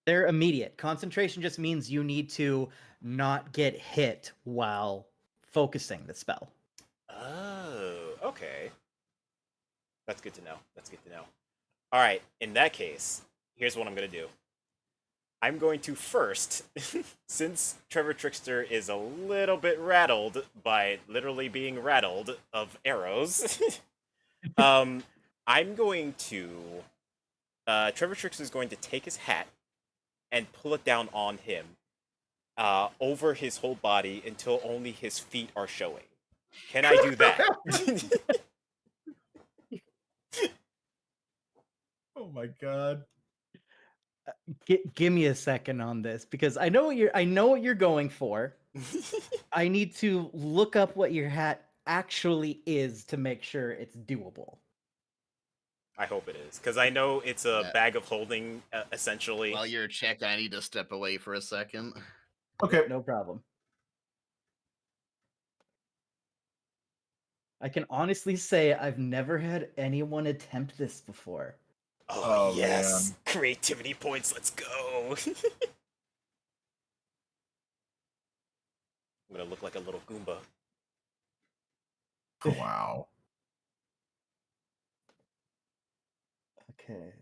They're immediate. Concentration just means you need to not get hit while focusing the spell. Oh, okay. That's good to know. That's good to know. All right, in that case, here's what I'm going to do. I'm going to first, since Trevor Trickster is a little bit rattled by literally being rattled of arrows, I'm going to... Trevor Trickster is going to take his hat and pull it down on him over his whole body until only his feet are showing. Can I do that? Oh my God. Give me a second on this because I know what you're going for. I need to look up what your hat actually is to make sure it's doable. I hope it is, because I know it's a bag of holding, essentially. While you're checking, I need to step away for a second. Okay. No problem. I can honestly say I've never had anyone attempt this before. Oh yes! Man. Creativity points, let's go! I'm gonna look like a little Goomba. Wow. Okay,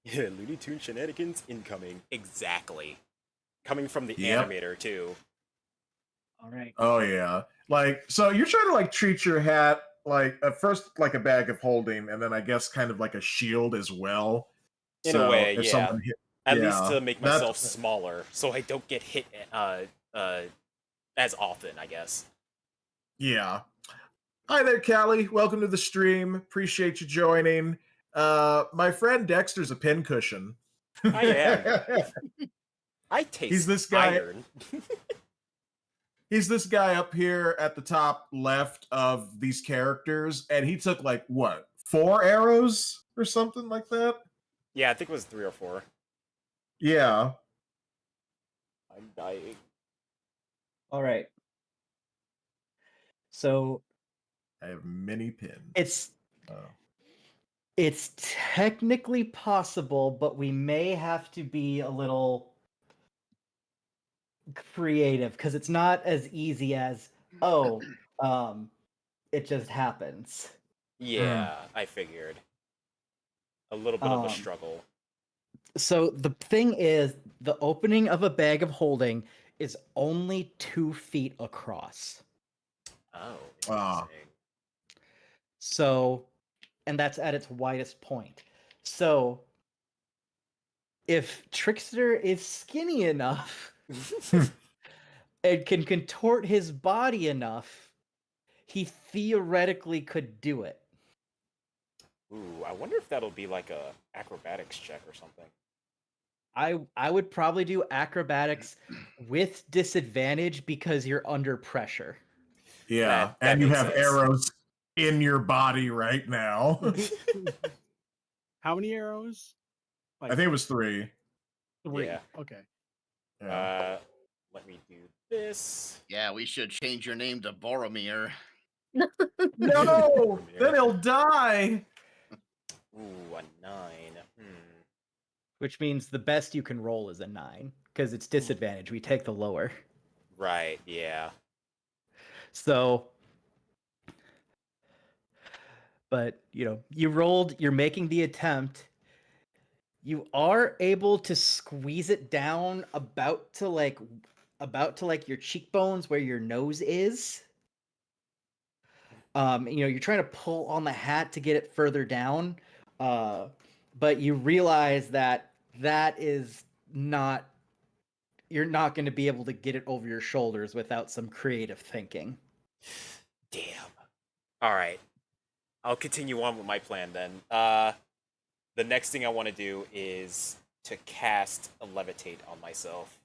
Yeah, Looney Tunes shenanigans incoming. Exactly. Coming from the animator, too. Alright. Oh, yeah. Like, so you're trying to, like, treat your hat, like, at first, like a bag of holding, and then I guess kind of like a shield as well. In a way, yeah. At least to make myself smaller, so I don't get hit as often, I guess. Yeah. Hi there, Callie. Welcome to the stream. Appreciate you joining. My friend Dexter's a pincushion. I am. I taste He's this guy. iron. He's this guy up here at the top left of these characters, and he took like what, 4 arrows or something like that? Yeah, I think it was 3 or 4. Yeah. I'm dying. All right. So I have many pins. It's technically possible, but we may have to be a little creative because it's not as easy as it just happens. Yeah, I figured. A little bit of a struggle. So the thing is, the opening of a bag of holding is only 2 feet across. Oh, interesting. So, and that's at its widest point. So, if Trickster is skinny enough and can contort his body enough, he theoretically could do it. Ooh, I wonder if that'll be like a acrobatics check or something. I would probably do acrobatics with disadvantage because you're under pressure. Yeah, That and you makes have sense. arrows in your body right now. How many arrows? I think it was 3. 3. Yeah. Okay. Let me do this. Yeah, we should change your name to Boromir. No! Then he'll die! Ooh, a 9. Which means the best you can roll is a 9 because it's disadvantage. We take the lower. Right, yeah. So, but you're making the attempt. You are able to squeeze it down about to your cheekbones where your nose is. You're trying to pull on the hat to get it further down, but you realize that is not. You're not going to be able to get it over your shoulders without some creative thinking. Damn. All right. I'll continue on with my plan then. The next thing I want to do is to cast a levitate on myself.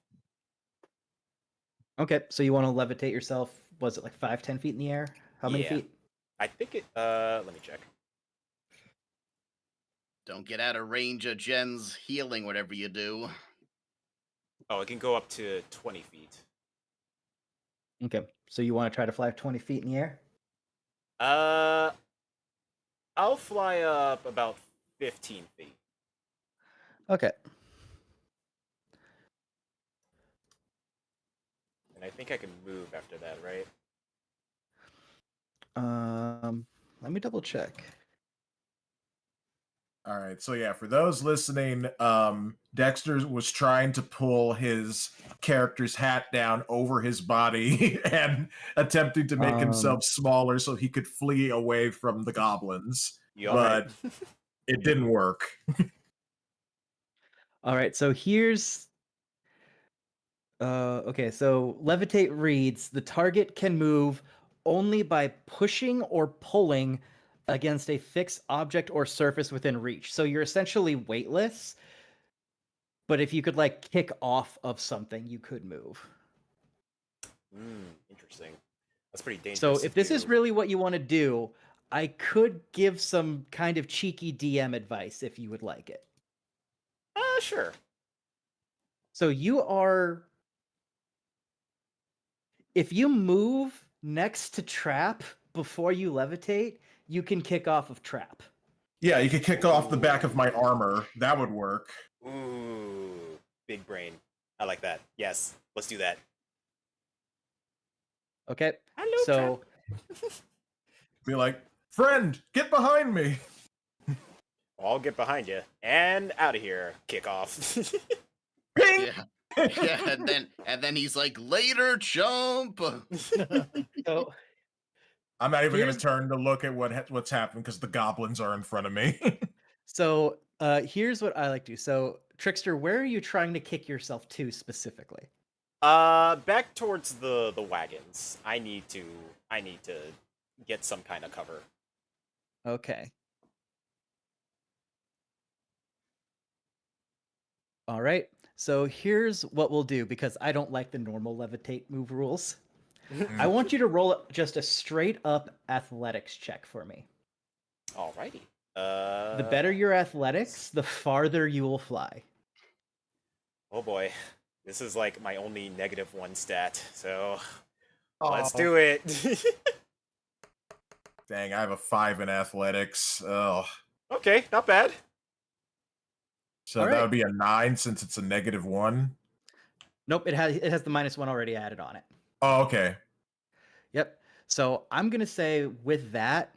Okay, so you want to levitate yourself? Was it like 5-10 feet in the air? How many feet? I think it. Let me check. Don't get out of range of Jen's healing, whatever you do. Oh, it can go up to 20 feet. Okay, so you want to try to fly 20 feet in the air? I'll fly up about 15 feet. Okay. And I think I can move after that, right? Let me double check. All right, so yeah, for those listening, Dexter was trying to pull his character's hat down over his body and attempting to make himself smaller so he could flee away from the goblins, but it didn't work. All right, so here's... okay, so levitate reads, the target can move only by pushing or pulling against a fixed object or surface within reach. So you're essentially weightless, but if you could kick off of something, you could move. Interesting. That's pretty dangerous. So if this is really what you want to do, I could give some kind of cheeky DM advice if you would like it. Sure. So if you move next to trap before you levitate, you can kick off of trap. Yeah, you could kick off the back of my armor. That would work. Ooh, big brain. I like that. Yes, let's do that. Okay. Hello, so be like, friend, get behind me. I'll get behind you and out of here. Kick off. Yeah. Yeah, and then he's like, later, chump. So I'm not even going to turn to look at what's happening because the goblins are in front of me. So here's what I like to do. So Trickster, where are you trying to kick yourself to specifically? Back towards the wagons. I need to get some kind of cover. Okay. All right. So here's what we'll do because I don't like the normal levitate move rules. I want you to roll just a straight up athletics check for me. Alrighty. The better your athletics, the farther you will fly. Oh boy. This is like my only -1 stat, so let's do it. Dang, I have a 5 in athletics. Oh. Okay, not bad. So that would be a 9 since it's a -1. Nope, it has the -1 already added on it. Oh, okay. Yep. So I'm gonna say with that,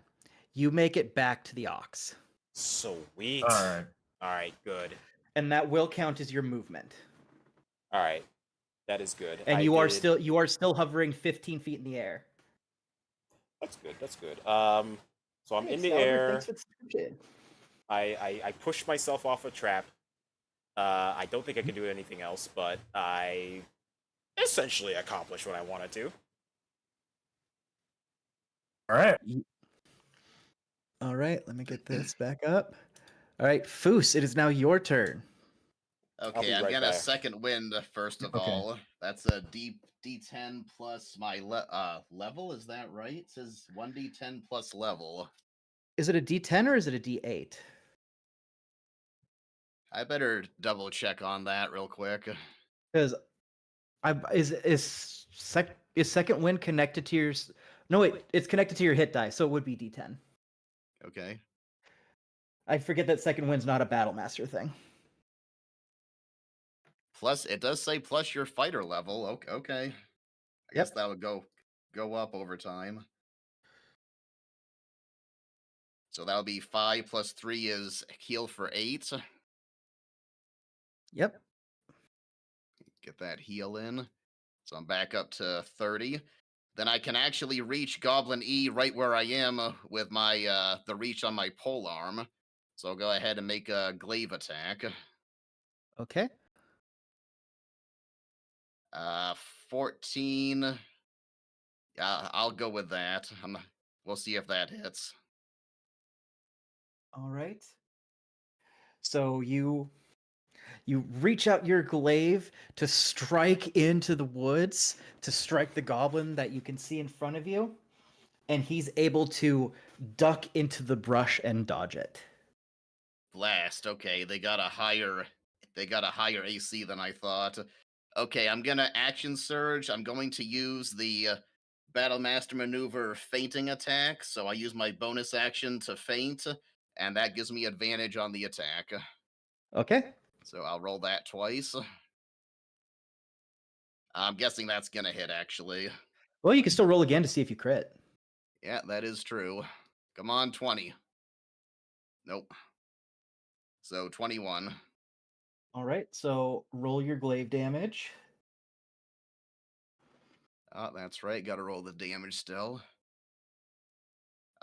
you make it back to the ox. Sweet. All right. All right, good. And that will count as your movement. All right, that is good. And you are still hovering 15 feet in the air. That's good. That's good. So I'm in the air. I push myself off a trap. I don't think I can do anything else, but I essentially accomplished what I wanted to. All right. All right, let me get this back up. All right, Foos, it is now your turn. Okay, I'm gonna second wind first of all. That's a D10 plus my level. Is that right? It says 1D10 plus level. Is it a D10 or is it a D8? I better double check on that real quick. Because is second wind connected to your? No, wait, it's connected to your hit die, so it would be D10. Okay. I forget that second wind's not a battle master thing. Plus, it does say plus your fighter level. Okay. I guess that would go up over time. So that'll be 5 plus 3 is heal for 8. Yep. Get that heal in. So I'm back up to 30. Then I can actually reach Goblin E right where I am with my the reach on my pole arm. So I'll go ahead and make a glaive attack. Okay. 14. Yeah, I'll go with that. We'll see if that hits. All right. So you reach out your glaive to strike into the woods, to strike the goblin that you can see in front of you, and he's able to duck into the brush and dodge it. Blast. Okay, they got a higher AC than I thought. Okay, I'm gonna action surge. I'm going to use the Battle Master maneuver fainting attack. So I use my bonus action to faint, and that gives me advantage on the attack. Okay. So I'll roll that twice. I'm guessing that's gonna hit, actually. Well, you can still roll again to see if you crit. Yeah, that is true. Come on, 20. Nope. So 21. All right, so roll your glaive damage. Oh, that's right. Got to roll the damage still.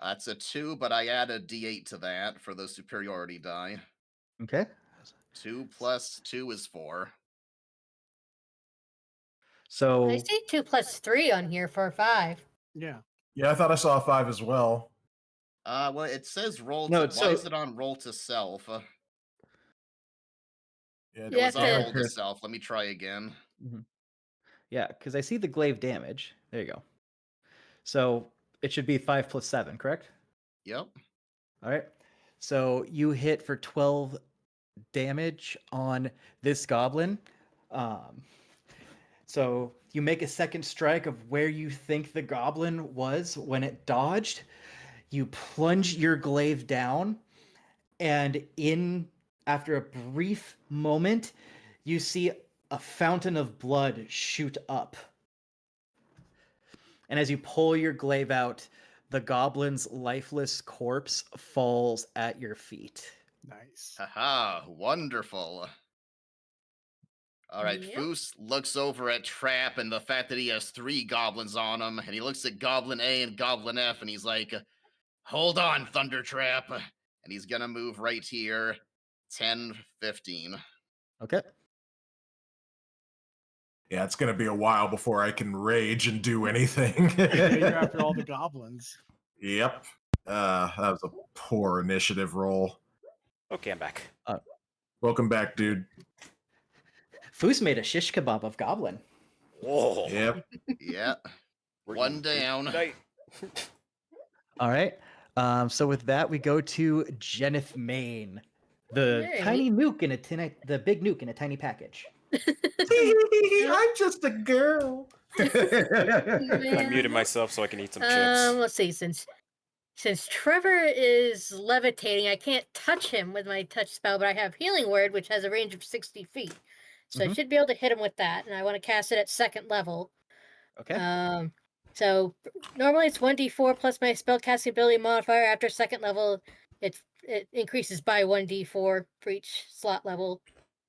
That's a 2, but I add a D8 to that for the superiority die. Okay. 2 plus 2 is 4. So I see 2 plus 3 on here for 5. Yeah. Yeah, I thought I saw a 5 as well. Well, it says roll No, to... Why is it on roll to self? Yeah, it was on roll to self. Let me try again. Mm-hmm. Yeah, because I see the glaive damage. There you go. So it should be 5 plus 7, correct? Yep. All right. So you hit for 12 damage on this goblin. So you make a second strike of where you think the goblin was when it dodged. You plunge your glaive down, and after a brief moment, you see a fountain of blood shoot up. And as you pull your glaive out, the goblin's lifeless corpse falls at your feet. Nice. Haha, wonderful. All right, Yep. Foos looks over at Trap and the fact that he has 3 goblins on him, and he looks at Goblin A and Goblin F, and he's like, hold on, Thunder Trap. And he's gonna move right here, 10, 15. Okay. Yeah, it's gonna be a while before I can rage and do anything. Yeah, you're after all the goblins. Yep. That was a poor initiative roll. Okay, I'm back. Welcome back, dude. Foos made a shish kebab of goblin. Whoa. Yep. Yeah. One down. All right. So with that, we go to Jenith Main, the Hey. tiny nuke in the big nuke in a tiny package. I'm just a girl. I muted myself so I can eat some chips. Let's see. Since Trevor is levitating, I can't touch him with my touch spell, but I have Healing Word, which has a range of 60 feet. So I should be able to hit him with that, and I want to cast it at second level. Okay. So normally it's 1d4 plus my spellcasting ability modifier. After second level, it increases by 1d4 for each slot level.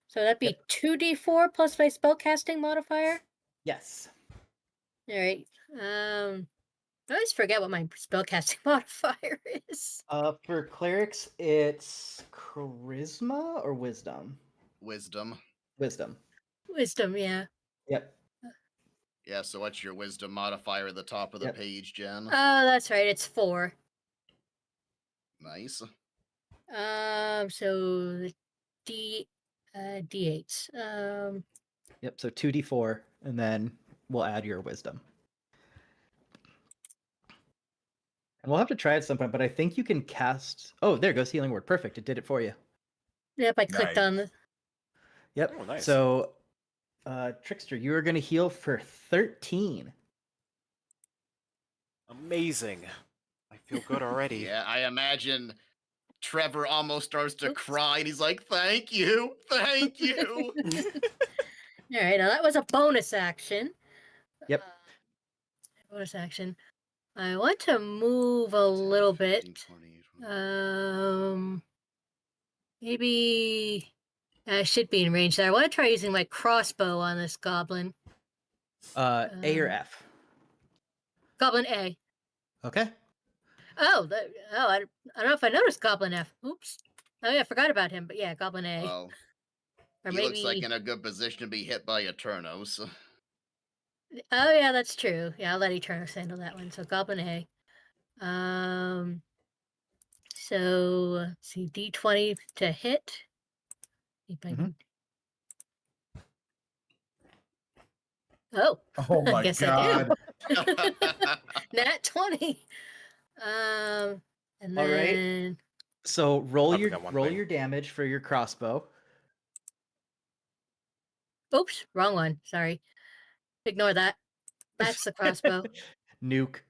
So that'd be 2d4 plus my spellcasting modifier. Yes. All right. I always forget what my spellcasting modifier is. For clerics, it's charisma or wisdom. Wisdom. Wisdom. Wisdom, yeah. Yep. Yeah, so what's your wisdom modifier at the top of the page, Jen? Oh, that's right. It's 4. Nice. So D8s. Yep. So 2d4, and then we'll add your wisdom. And we'll have to try it at some point, but I think you can cast. Oh, there goes Healing Word. Perfect. It did it for you. Yep, I clicked on the. Yep. Oh, nice. So, Trickster, you are going to heal for 13. Amazing. I feel good already. Yeah, I imagine Trevor almost starts to cry, and he's like, "Thank you, thank you." All right, now that was a bonus action. Yep. Bonus action. I want to move a little bit. Maybe I should be in range there. I want to try using my crossbow on this goblin. A or F? Goblin A. Okay. Oh, I don't know if I noticed Goblin F. Oops. Oh yeah, I forgot about him. But yeah, Goblin A. Well, or he maybe. looks like in a good position to be hit by Eternos. Oh yeah, that's true. Yeah, I'll let Eternos handle that one. So Goblin A. So let's see, D20 to hit. If I can- Oh, Oh my I guess God. I do. Nat 20. And then. All right. So roll I forgot one thing. your damage for your crossbow. Oops, wrong one. Sorry. Ignore that. That's the crossbow. Nuke.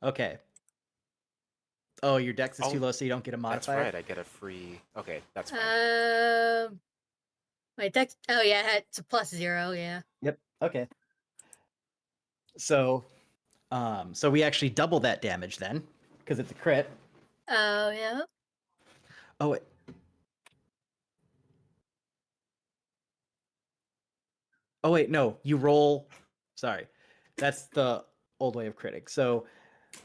Okay. Oh, your dex is too low, so you don't get a modifier. That's right. I get a free. Okay, that's fine. My dex. Oh yeah, it's a +0. Yeah. Yep. Okay. So, so we actually double that damage then, because it's a crit. Oh yeah. Oh wait. Oh wait, no. You roll. Sorry, that's the old way of critting. So,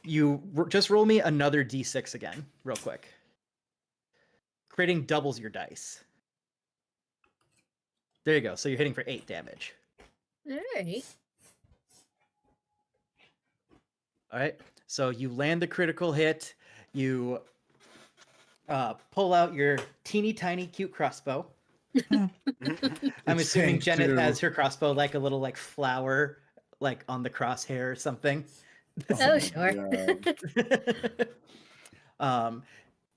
you just roll me another d6 again, real quick. Critting doubles your dice. There you go. So you're hitting for 8 damage. All right. All right. So you land the critical hit. You pull out your teeny tiny cute crossbow. I'm assuming pink, Janet too. has her crossbow like a little like flower, like on the crosshair or something. Oh sure.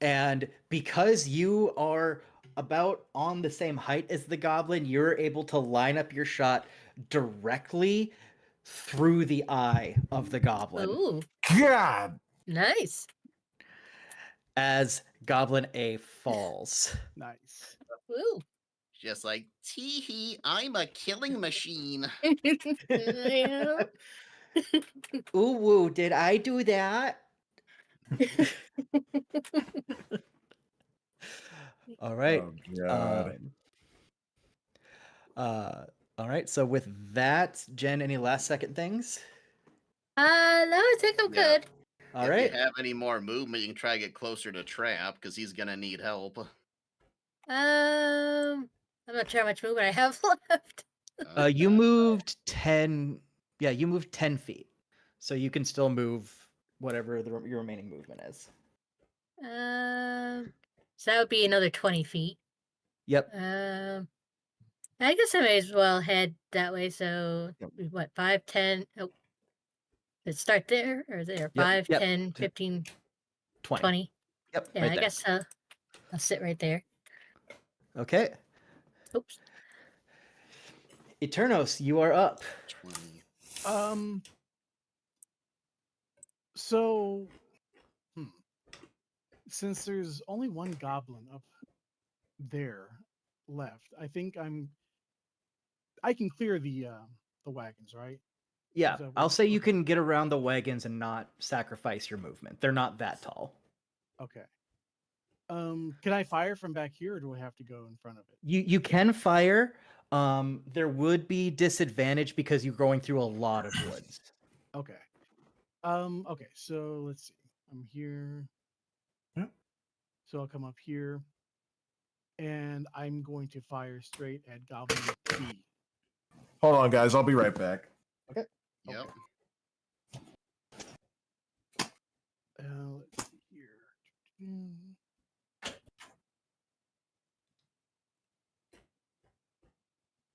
And because you are about on the same height as the goblin, you're able to line up your shot directly through the eye of the goblin. Ooh. God. Nice. As Goblin A falls. Nice. Ooh. Just like, tee-hee, I'm a killing machine. Yeah. Ooh, woo, did I do that? All right. Oh, God. All right. So with that, Jen, any last second things? No, I think I'm Yeah. good. All if right. you have any more movement, you can try to get closer to Trap, because he's gonna need help. I'm not sure how much movement I have left. You moved 10. Yeah, you moved 10 feet. So you can still move whatever your remaining movement is. So that would be another 20 feet. Yep. I guess I may as well head that way. So what, 5, 10? Oh, let's start there or there. 5, 10, 15, 20. Yep. Yeah, right I there. guess I'll sit right there. Okay. Oops. Eternos, you are up. 20. So, since there's only one goblin up there, left. I think I can clear the wagons, right? Yeah, Is that I'll what- say you okay. can get around the wagons and not sacrifice your movement. They're not that tall. Okay. Can I fire from back here, or do I have to go in front of it? You can fire. There would be disadvantage because you're going through a lot of woods. Okay. Okay. So let's see. I'm here. Yep. So I'll come up here, and I'm going to fire straight at Goblin B. Hold on, guys. I'll be right back. Okay. Yep. Let's see here.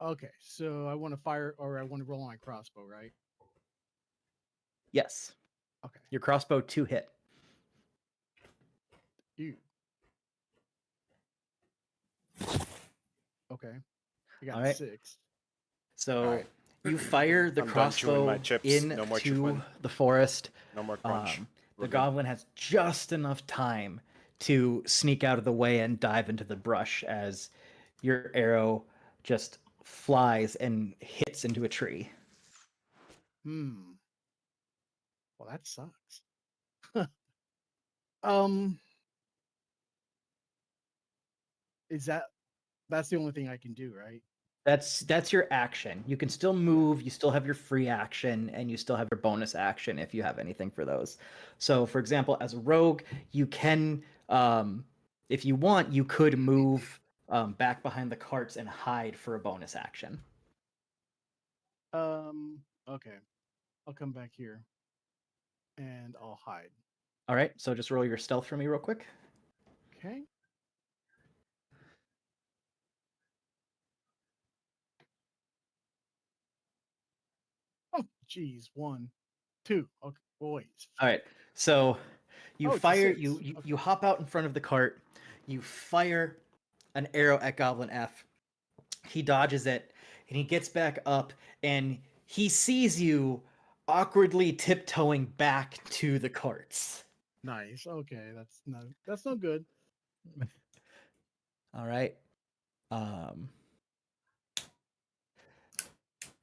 Okay, so I want to fire, or I want to roll my crossbow, right? Yes. Okay. Your crossbow 2 hit. You. Okay. I got All right. 6. So Alright. you fire the I'm done chewing my crossbow chips. No more into chewing. the forest. No more crunch. The goblin has just enough time to sneak out of the way and dive into the brush as your arrow just flies and hits into a tree. Well, that sucks. Is that's the only thing I can do, right? That's your action. You can still move, you still have your free action, and you still have your bonus action if you have anything for those. So, for example, as a rogue, you can, if you want, you could move back behind the carts and hide for a bonus action. Okay. I'll come back here and I'll hide. All right, so just roll your stealth for me real quick. Okay. Oh, geez. 1, 2. Okay. Well, wait. All right, so you Oh, it's a fire, 6. you hop out in front of the cart, you fire an arrow at Goblin F. He dodges it, and he gets back up, and he sees you awkwardly tiptoeing back to the carts. Nice. Okay, that's no good. All right.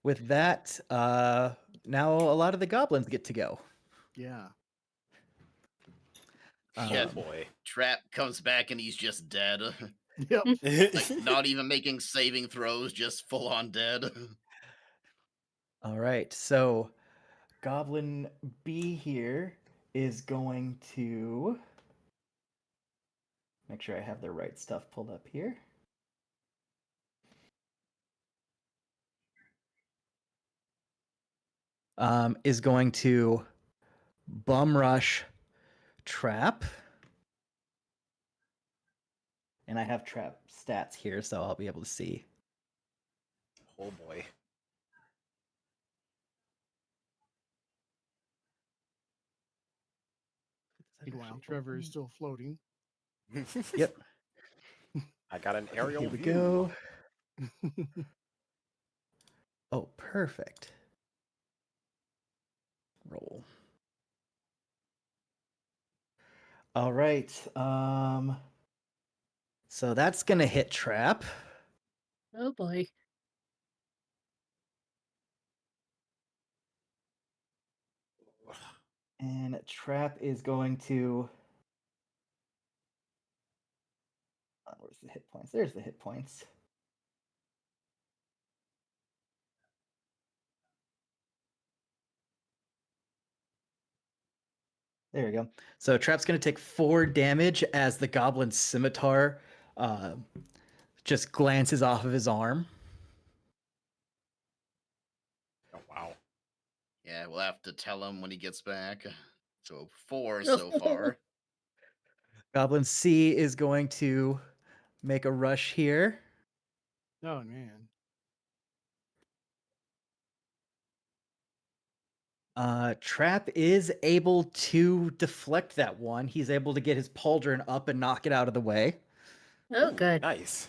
With that, now a lot of the goblins get to go. Yeah. Yeah, boy. Trap comes back and he's just dead. Yep. Like, not even making saving throws, just full on dead. All right, so Goblin B here is going to make sure I have the right stuff pulled up here. Is going to bum rush Trap. And I have Trap stats here, so I'll be able to see. Oh boy. Meanwhile, Trevor is still floating. Yep. I got an aerial Here we view. go. Oh, perfect. Roll. All right. So that's gonna hit Trap. Oh boy. And Trap is going to. Where's the hit points? There's the hit points. There we go. So Trap's going to take 4 damage as the Goblin's scimitar just glances off of his arm. Oh, wow. Yeah, we'll have to tell him when he gets back. So 4 so far. Goblin C is going to make a rush here. Oh, man. Trap is able to deflect that one. He's able to get his pauldron up and knock it out of the way. Oh, good. Nice.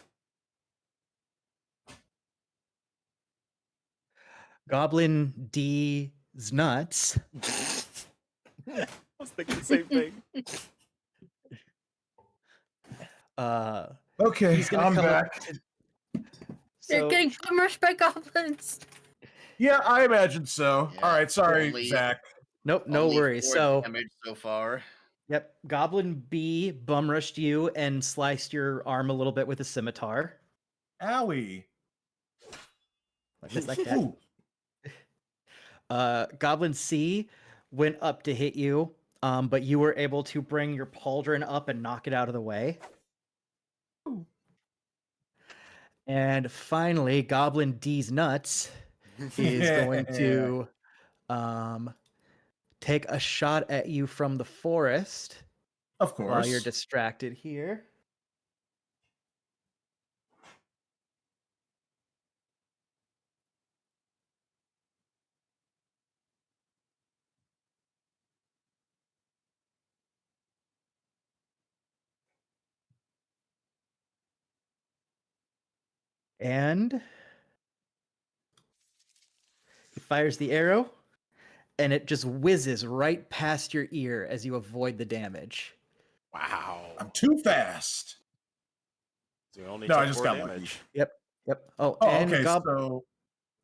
Goblin D's nuts. I was thinking the same thing. Okay, he's gonna I'm come back. Up to, They're So getting bum rushed by goblins. Yeah, I imagine so. Yeah, All right, sorry, only- Zach. nope, no only worries. 4 So damage so far. yep, Goblin B bum rushed you and sliced your arm a little bit with a scimitar. Owie. Like just like that. Goblin C went up to hit you, but you were able to bring your pauldron up and knock it out of the way. And finally, Goblin D's nuts is going to take a shot at you from the forest. Of course. While you're distracted here. And he fires the arrow, and it just whizzes right past your ear as you avoid the damage. Wow. I'm too fast. So you only No, took I just 4 got damage. Yep. Oh, Oh, and okay, so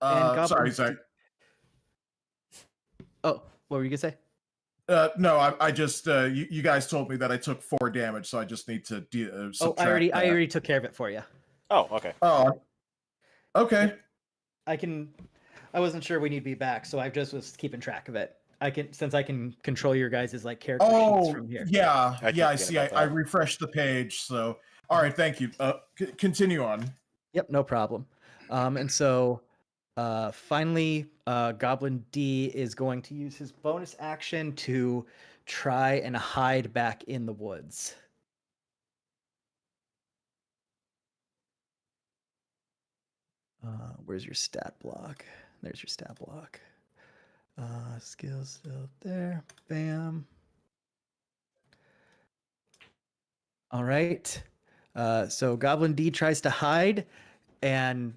Goblin sorry, Zach. Oh, what were you gonna say? No, I just you guys told me that I took 4 damage, so I just need to subtract I that. already took care of it for you. Oh, okay. Oh, okay. I wasn't sure when you'd be back, so I just was keeping track of it. Since I can control your guys' like character sheets from here. Yeah, I keep I forgetting see. about I that. refreshed the page, so all right, thank you. Continue on. Yep, no problem. And so finally, Goblin D is going to use his bonus action to try and hide back in the woods. Where's your stat block? There's your stat block. Skills still there. Bam. All right. So Goblin D tries to hide, and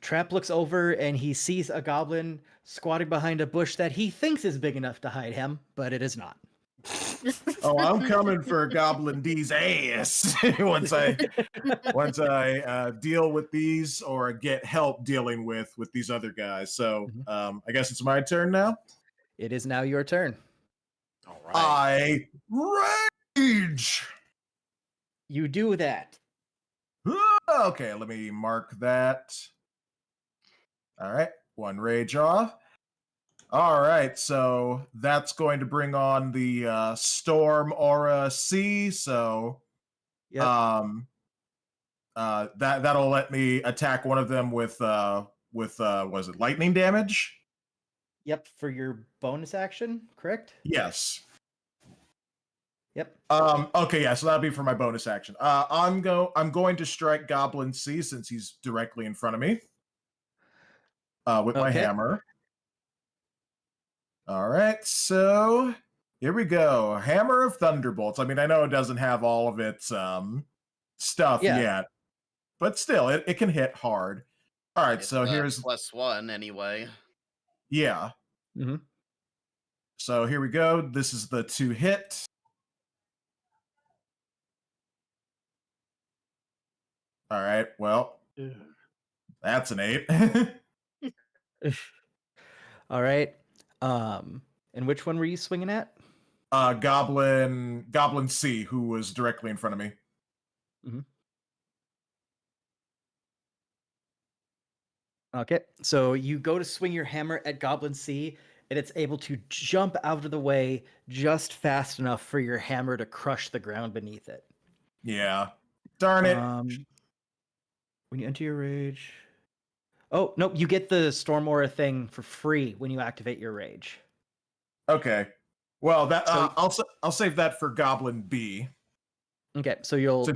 Trap looks over and he sees a goblin squatting behind a bush that he thinks is big enough to hide him, but it is not. Oh, I'm coming for Goblin D's ass once I deal with these or get help dealing with these other guys. So I guess it's my turn now. It is now your turn. All right. I rage. You do that. Okay, let me mark that. All right, 1 rage off. All right, so that's going to bring on the Storm Aura C. So, that'll let me attack one of them with was it lightning damage? Yep, for your bonus action, correct? Yes. Yep. Okay, yeah, so that'll be for my bonus action. I'm going to strike Goblin C since he's directly in front of me. With my hammer. All right, so here we go. Hammer of Thunderbolts. I mean, I know it doesn't have all of its stuff yet, but still, it can hit hard. All right, It's so here's +1 anyway. yeah. Mm-hmm. So here we go. This is the 2 hit. All right, well, that's an 8. All right. And which one were you swinging at? Goblin C, who was directly in front of me. Mm-hmm. Okay, so you go to swing your hammer at Goblin C, and it's able to jump out of the way just fast enough for your hammer to crush the ground beneath it. Yeah. Darn it. When you enter your rage... Oh, nope, you get the Storm Aura thing for free when you activate your rage. Okay. Well, that I'll save that for Goblin B. Okay, so you'll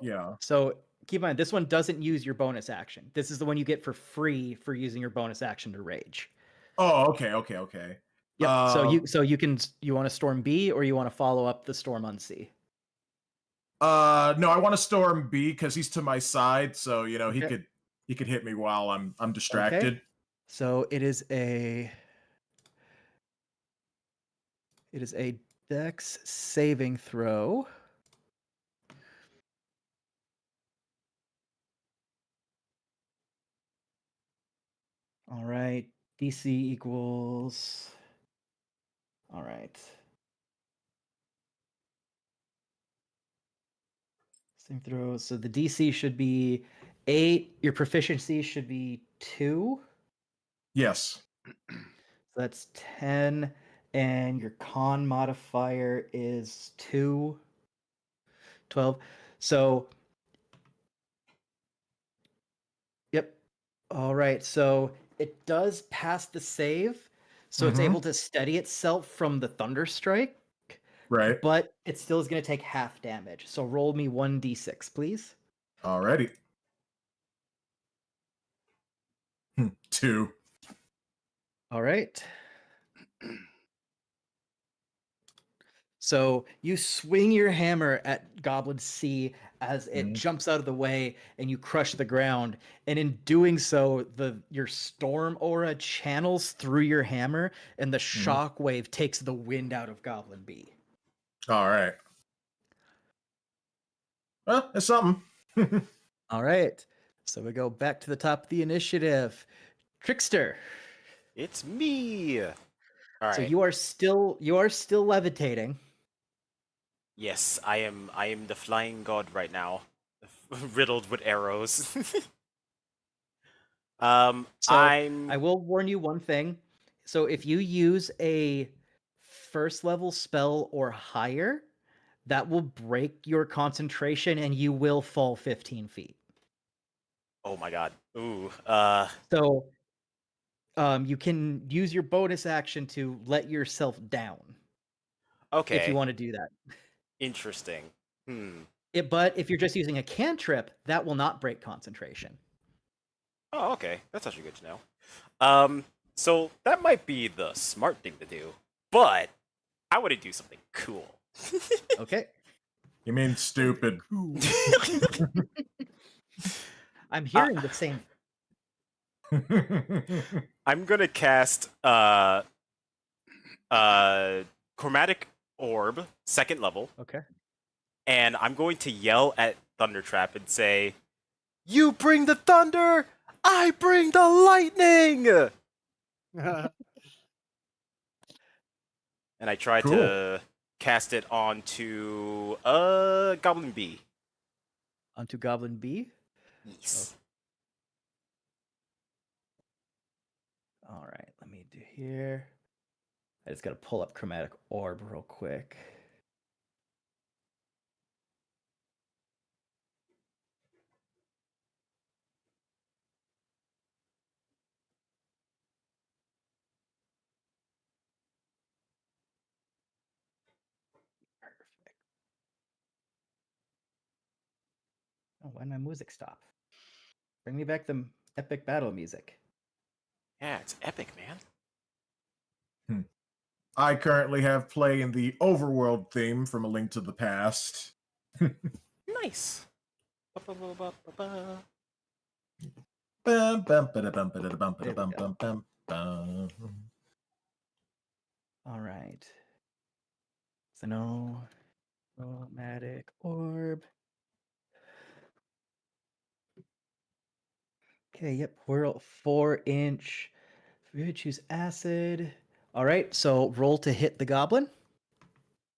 yeah. So keep in mind, this one doesn't use your bonus action. This is the one you get for free for using your bonus action to rage. Oh, okay. Yep. So you want to Storm B or you want to follow up the Storm on C? No, I want to Storm B because he's to my side, so he could hit me while I'm distracted. Okay. So it is a Dex saving throw. All right. DC equals. All right. Same throw. So the DC should be 8. Your proficiency should be 2. Yes. So that's 10. And your con modifier is 2. 12. So, yep. All right. So it does pass the save. So it's able to steady itself from the thunder strike. Right. But it still is going to take half damage. So roll me 1d6, please. Alrighty. 2. All right. So you swing your hammer at Goblin C as it jumps out of the way and you crush the ground. And in doing so, your storm aura channels through your hammer and the shockwave takes the wind out of Goblin B. All right. Well, it's something. All right. So we go back to the top of the initiative. Trickster. It's me. All right. So you are still levitating. Yes, I am the flying god right now, riddled with arrows. So I will warn you one thing. So if you use a first level spell or higher, that will break your concentration and you will fall 15 feet. Oh my god. Ooh. So you can use your bonus action to let yourself down. Okay. If you want to do that. Interesting. But if you're just using a cantrip, that will not break concentration. Oh, okay. That's actually good to know. So that might be the smart thing to do, but I want to do something cool. Okay. You mean stupid? I'm hearing the same. I'm gonna cast chromatic orb, 2nd level. Okay. And I'm going to yell at Thundertrap and say, "You bring the thunder, I bring the lightning!" And I try to cast it onto Goblin B. Onto Goblin B? Yes. Oh. All right, let me do here. I just gotta pull up chromatic orb real quick. Perfect. Oh, why did my music stop? Bring me back the epic battle music. Yeah, it's epic, man. I currently have playing the Overworld theme from A Link to the Past. Nice. All right. So no chromatic orb. Okay, yep, we're at 4-inch. We would choose acid. All right, so roll to hit the goblin.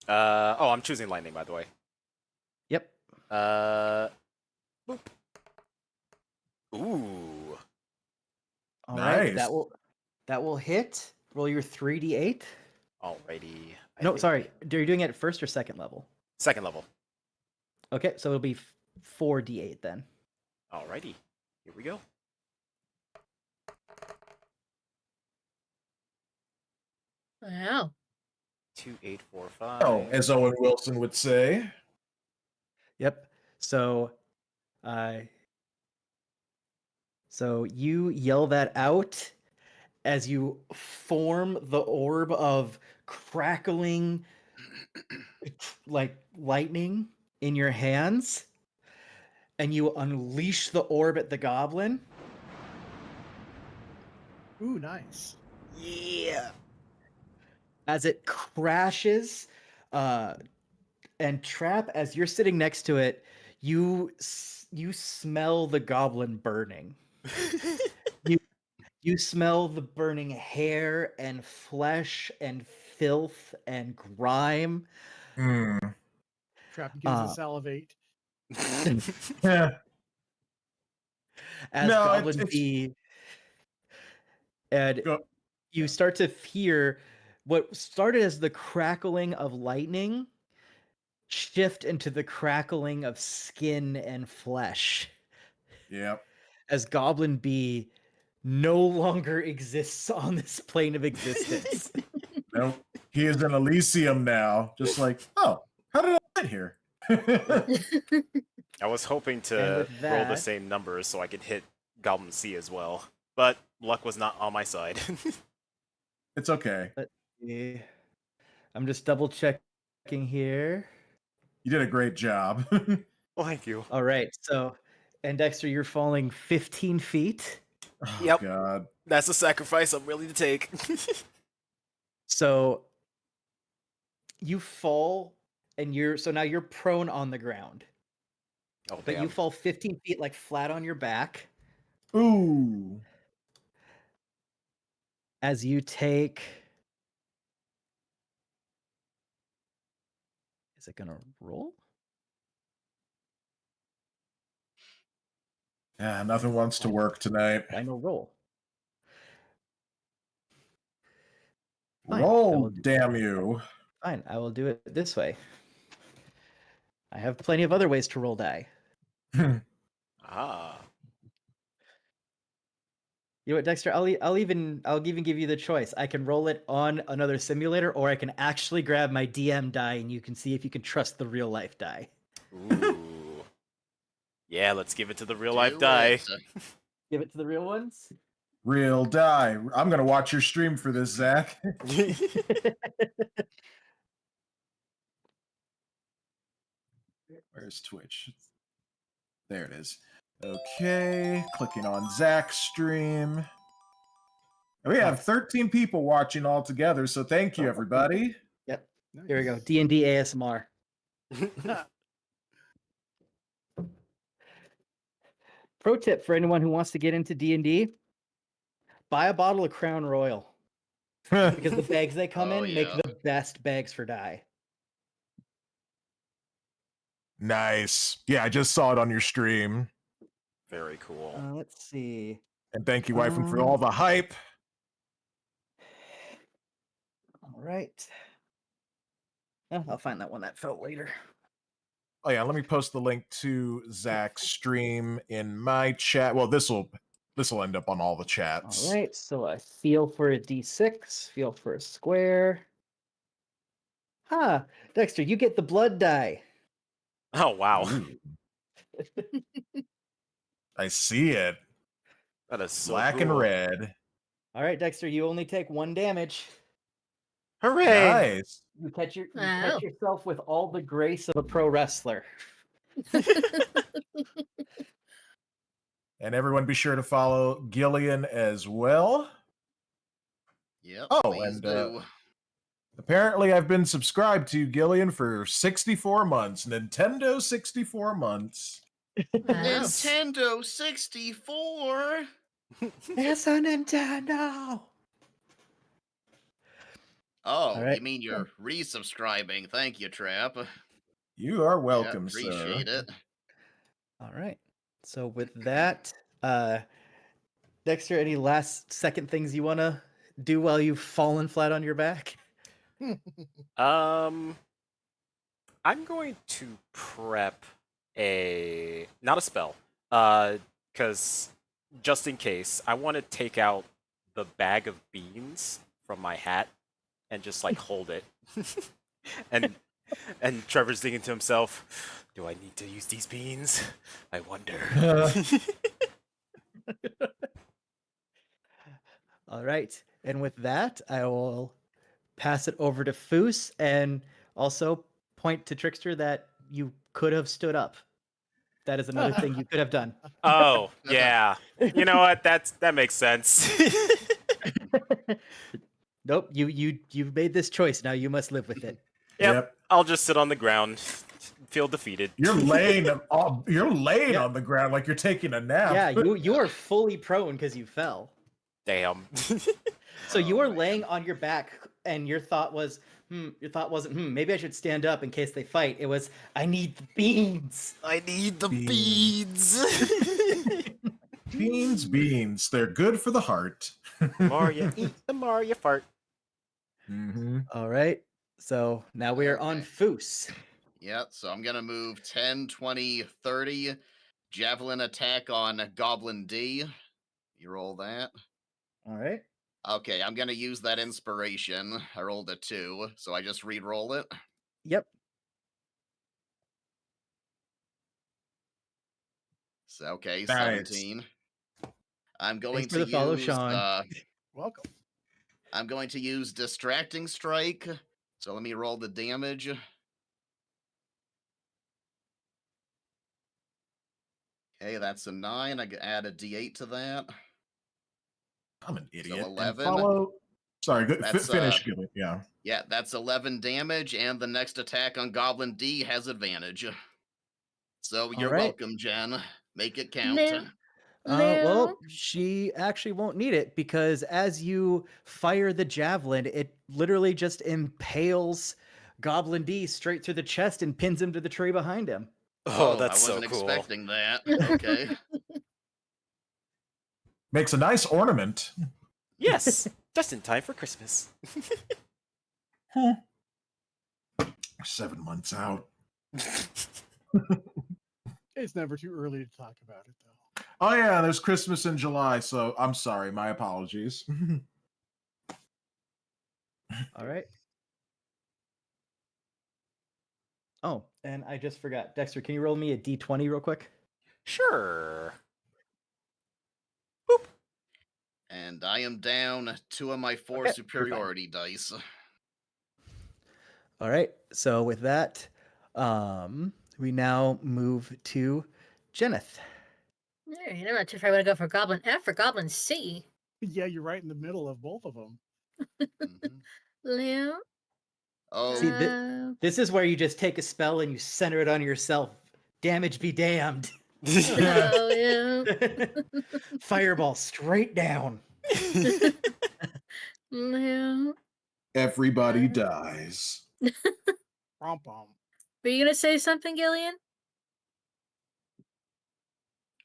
Oh, I'm choosing lightning, by the way. Yep. Boop. Ooh. All right, that will hit. Roll your 3d8. Alrighty. No, sorry. Are you doing it at 1st or 2nd level? 2nd level. Okay, so it'll be 4d8 then. Alrighty. Here we go. Wow. 2, 8, 4, 5. Oh, as Owen Wilson would say. Yep. So you yell that out as you form the orb of crackling like lightning in your hands, and you unleash the orb at the goblin. Ooh, nice. Yeah. As it crashes, and Trap, as you're sitting next to it, you smell the goblin burning. You smell the burning hair and flesh and filth and grime. Trap begins to salivate. Yeah. As No, Goblin it's- B, and you start to hear what started as the crackling of lightning shift into the crackling of skin and flesh. Yep. As Goblin B no longer exists on this plane of existence. Nope. He is in Elysium now. Just like, oh, how did I get here? I was hoping And to with roll the that- same numbers so I could hit Goblin C as well, but luck was not on my side. It's okay. Let's see. I'm just double checking here. You did a great job. Well, thank you. All right, so, and Dexter, you're falling 15 feet. Yep. God. That's a sacrifice I'm willing to take. So you fall, and so now you're prone on the ground. Oh, But you damn. fall 15 feet, like flat on your back. Ooh. As you take. Is it gonna roll? Yeah, nothing wants to work tonight. Final roll. Fine, I Roll, will damn you. Fine, I will do it this way. I have plenty of other ways to roll die. Ah. You know what, Dexter? I'll even give you the choice. I can roll it on another simulator, or I can actually grab my DM die, and you can see if you can trust the real life die. Ooh. Yeah, let's give it to the real life die. Give it to the real ones. Real die. I'm gonna watch your stream for this, Zach. Where's Twitch? There it is. Okay, clicking on Zach's stream. And we have 13 people watching all together, so thank you, everybody. Yep. Here we go. D&D ASMR. Pro tip for anyone who wants to get into D&D: buy a bottle of Crown Royal, because the bags they come in make the best bags for die. Nice. Yeah, I just saw it on your stream. Very cool. Let's see. And thank you, Waifu, for all the hype. All right. I'll find that one that fell later. Oh yeah, let me post the link to Zach's stream in my chat. Well, this will end up on all the chats. All right. So I feel for a D6. Feel for a square. Dexter, you get the blood die. Oh, wow. I see it. That is so Black and cool. red. All right, Dexter, you only take 1 damage. Hooray! Nice. You catch yourself with all the grace of a pro wrestler. And everyone be sure to follow Gillian as well. Yep. Oh, please and do. apparently I've been subscribed to Gillian for 64 months. Nintendo 64 months. Nintendo 64. It's a Nintendo. Oh, right. you mean you're resubscribing? Thank you, Trap. You are welcome, appreciate sir. it. All right. So with that, Dexter, any last second things you want to do while you've fallen flat on your back? I'm going to prep not a spell, because just in case, I want to take out the bag of beans from my hat and just like hold it. and Trevor's thinking to himself, do I need to use these beans? I wonder. All right. And with that, I will pass it over to Foos and also point to Trickster that you could have stood up. That is another thing you could have done. Oh, yeah. You know what? That makes sense. Nope, you've made this choice. Now you must live with it. Yep. I'll just sit on the ground, feel defeated. You're laying on the ground like you're taking a nap. Yeah, you are fully prone because you fell. Damn. So you were laying on your back, and your thought was, your thought wasn't, maybe I should stand up in case they fight. It was, I need the beans. I need the beans. Beans. They're good for the heart. The more you eat, the more you fart. Mm-hmm. All right. So now we are on Foos. Yeah, so I'm going to move 10, 20, 30. Javelin attack on Goblin D. You roll that. All right. Okay, I'm going to use that inspiration. I rolled a 2, so I just re-roll it. Yep. So, okay, Nice. 17. I'm going Thanks for to the follow, use Sean. Welcome. I'm going to use Distracting Strike. So let me roll the damage. Okay, that's a 9. I add a D8 to that. I'm an idiot. So 11. Follow. Sorry, good. That's, Finish, Gilly. Yeah. Yeah, that's 11 damage, and the next attack on Goblin D has advantage. So you're right. welcome, Jen. Make it count. Well, she actually won't need it because as you fire the javelin, it literally just impales Goblin D straight through the chest and pins him to the tree behind him. Oh, that's I so wasn't cool. expecting that. Okay. Makes a nice ornament. Yes, just in time for Christmas. 7 months out. It's never too early to talk about it, though. Oh yeah, there's Christmas in July, so I'm sorry. My apologies. All right. Oh, and I just forgot. Dexter, can you roll me a d20 real quick? Sure. And I am down 2 of my 4 Okay, superiority dice. All right. So with that, we now move to Jenneth. All right, I'm not sure if I want to go for Goblin F or Goblin C. Yeah, you're right in the middle of both of them. Leo? Oh, See, this is where you just take a spell and you center it on yourself. Damage be damned. Oh, yeah. Fireball straight down. Leo? Everybody dies. Pom-pom. Were you going to say something, Gillian?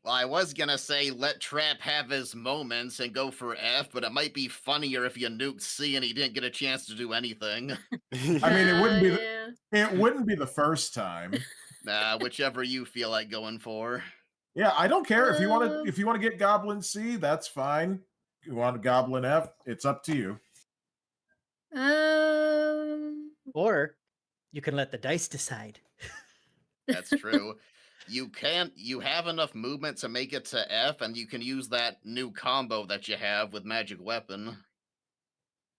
Well, I was gonna say let Trap have his moments and go for F, but it might be funnier if you nuked C and he didn't get a chance to do anything. I mean, it wouldn't be it wouldn't be the first time. Nah, whichever you feel like going for. Yeah, I don't care if you want to get Goblin C, that's fine. You want Goblin F, it's up to you. Or you can let the dice decide. That's true. You have enough movement to make it to F, and you can use that new combo that you have with Magic Weapon.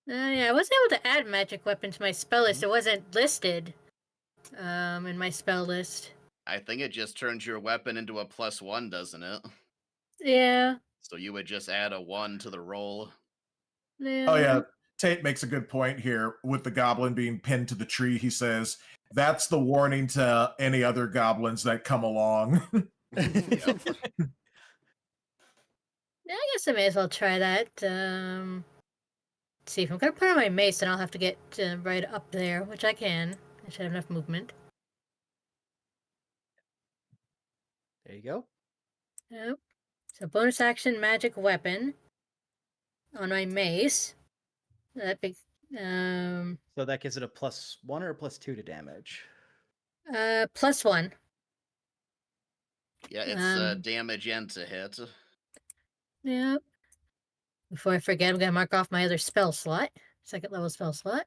Yeah, I wasn't able to add Magic Weapon to my spell list. It wasn't listed in my spell list. I think it just turns your weapon into a +1, doesn't it? Yeah. So you would just add a 1 to the roll. Oh yeah, Tate makes a good point here with the goblin being pinned to the tree. He says that's the warning to any other goblins that come along. Yeah, I guess I may as well try that. Let's see, if I'm gonna put on my mace, then I'll have to get right up there, which I can. I should have enough movement. There you go. Yep. So bonus action magic weapon on my mace. That big. So that gives it a +1 or a +2 to damage. +1. Yeah, it's damage and to hit. Yep. Before I forget, I'm gonna mark off my other spell slot, 2nd level spell slot.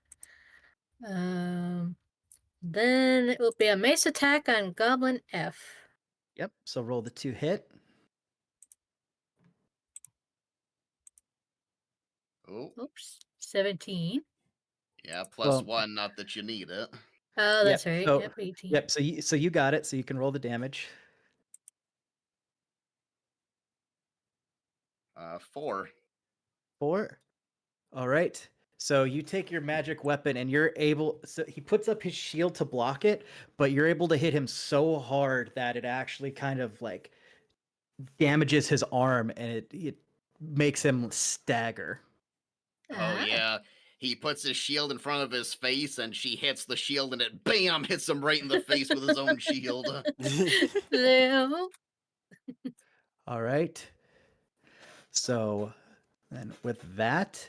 Then it will be a mace attack on Goblin F. Yep. So roll the 2 hit. Oh. Oops. 17. Yeah, +1, not that you need it. Oh, that's right. So, Yep, 18. Yep. So you got it. So you can roll the damage. 4. 4. All right. So you take your magic weapon and you're able. So he puts up his shield to block it, but you're able to hit him so hard that it actually kind of like damages his arm, and it makes him stagger. Oh yeah. He puts his shield in front of his face and she hits the shield and it bam hits him right in the face with his own shield. All right. So then with that,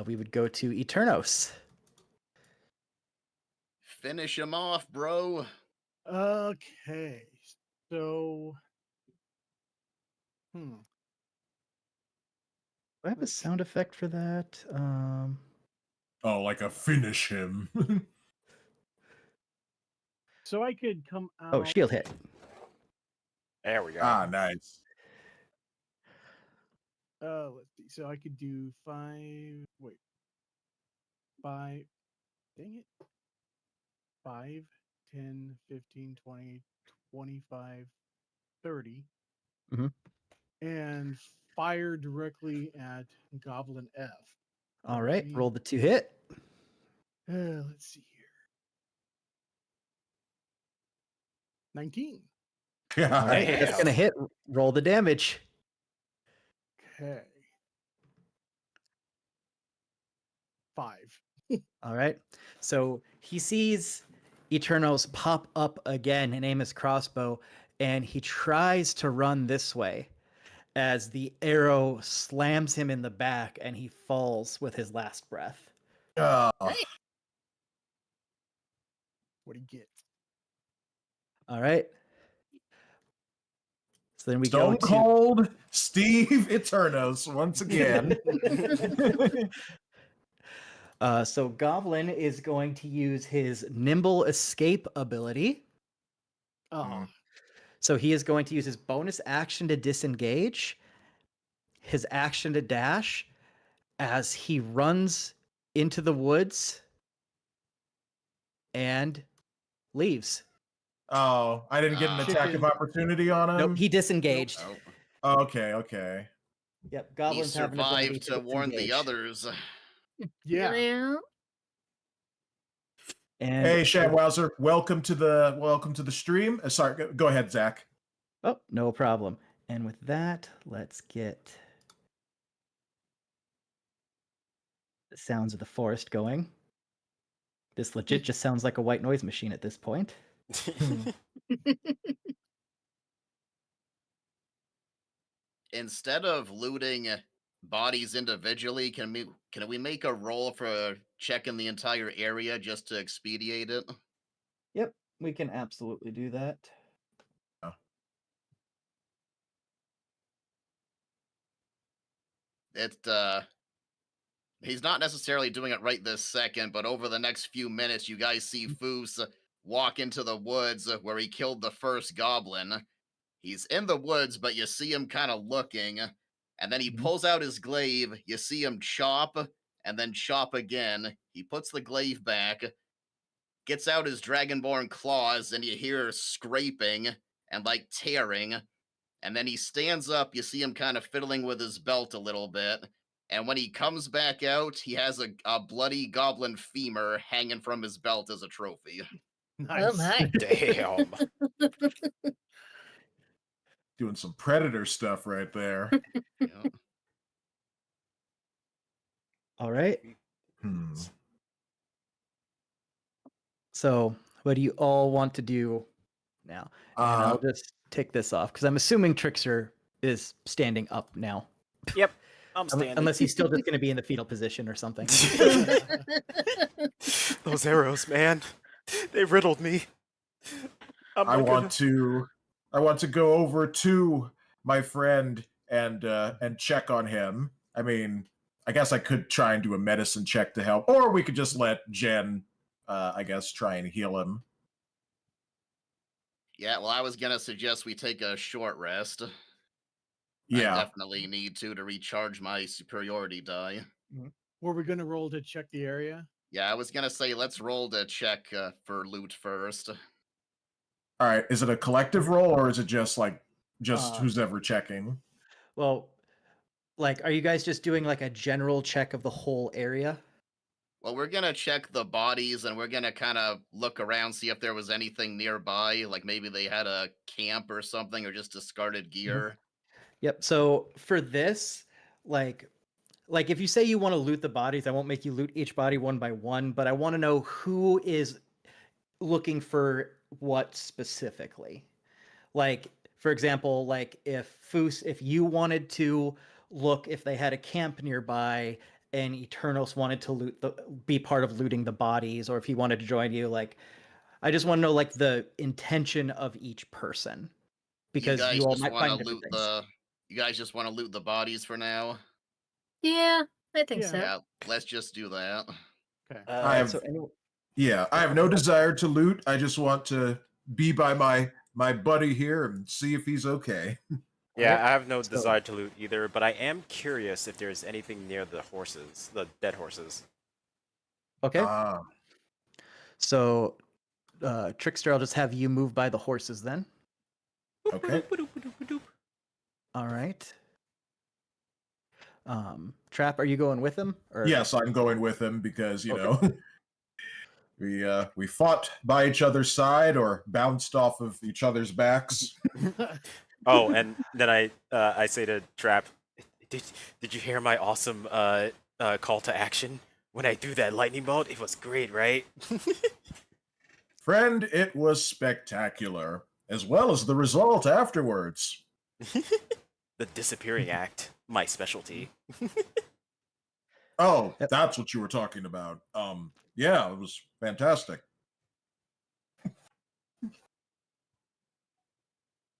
we would go to Eternos. Finish him off, bro. Okay. So Do I have a sound effect for that? Oh, like a finish him. So I could come out. Oh, shield hit. There we go. Ah, nice. Let's see. So I could do 5. Wait. 5. Dang it. 5, 10, 15, 20, 25, 30. Mhm. And fire directly at Goblin F. All right, roll the 2 hit. Let's see here. 19. All right, that's gonna hit. Roll the damage. Okay. 5. All right. So he sees Eternos pop up again and aim his crossbow, and he tries to run this way as the arrow slams him in the back and he falls with his last breath. What'd he get? All right. So then we Stone go to Cold Steve Eternos once again. So Goblin is going to use his Nimble Escape ability. Oh. So he is going to use his bonus action to disengage, his action to dash, as he runs into the woods and leaves. Oh, I didn't get an attack of opportunity on him? Nope, he disengaged. Okay, okay. Yep, He goblins have an ability survived to warn the disengage. others. Yeah. And hey, Shadwowser, welcome to the stream. Sorry, go ahead, Zach. Oh, no problem. And with that, let's get the sounds of the forest going. This legit just sounds like a white noise machine at this point. Instead of looting bodies individually, can we make a roll for checking the entire area just to expedite it? Yep, we can absolutely do that. He's not necessarily doing it right this second, but over the next few minutes, you guys see Foos walk into the woods where he killed the first goblin. He's in the woods, but you see him kind of looking, and then he pulls out his glaive. You see him chop, and then chop again. He puts the glaive back, gets out his dragonborn claws, and you hear scraping and like tearing. And then he stands up. You see him kind of fiddling with his belt a little bit. And when he comes back out, he has a bloody goblin femur hanging from his belt as a trophy. Nice. Oh my. Damn. Doing some Predator stuff right there. All right. Hmm. So, what do you all want to do now? And I'll just take this off because I'm assuming Trickster is standing up now. Yep, I'm standing. Unless he's still just going to be in the fetal position or something. Those arrows, man. They riddled me. I want to go over to my friend and check on him. I mean, I guess I could try and do a medicine check to help, or we could just let Jen, I guess, try and heal him. Yeah, well, I was gonna suggest we take a short rest. Yeah. I definitely need to recharge my superiority die. Were we going to roll to check the area? Yeah, I was gonna say let's roll to check for loot first. All right. Is it a collective roll, or is it just who's ever checking? Well, like, are you guys just doing like a general check of the whole area? Well, we're gonna check the bodies, and we're gonna kind of look around, see if there was anything nearby, like maybe they had a camp or something, or just discarded gear. Yep. So for this, like if you say you want to loot the bodies, I won't make you loot each body one by one, but I want to know who is looking for what specifically. Like, for example, like if you wanted to look if they had a camp nearby and Eternos wanted to be part of looting the bodies, or if he wanted to join you, like I just want to know like the intention of each person, because you guys you all just might want to find different loot things. You guys just want to loot the bodies for now? Yeah, I think so. Yeah, let's just do that. Okay. I have, So anyway, I have no desire to loot. I just want to be by my buddy here and see if he's okay. Yeah, Alright, I have no so- desire to loot either, but I am curious if there's anything near the horses, the dead horses. Okay. So, Trickster, I'll just have you move by the horses then. Okay. All right. Trap, are you going with him? Or... Yes, I'm going with him because you Okay. know we fought by each other's side or bounced off of each other's backs. Oh, and then I say to Trap, did you hear my awesome call to action when I threw that lightning bolt? It was great, right? Friend, it was spectacular, as well as the result afterwards. The disappearing act, my specialty. Oh, that's what you were talking about. Yeah, it was fantastic.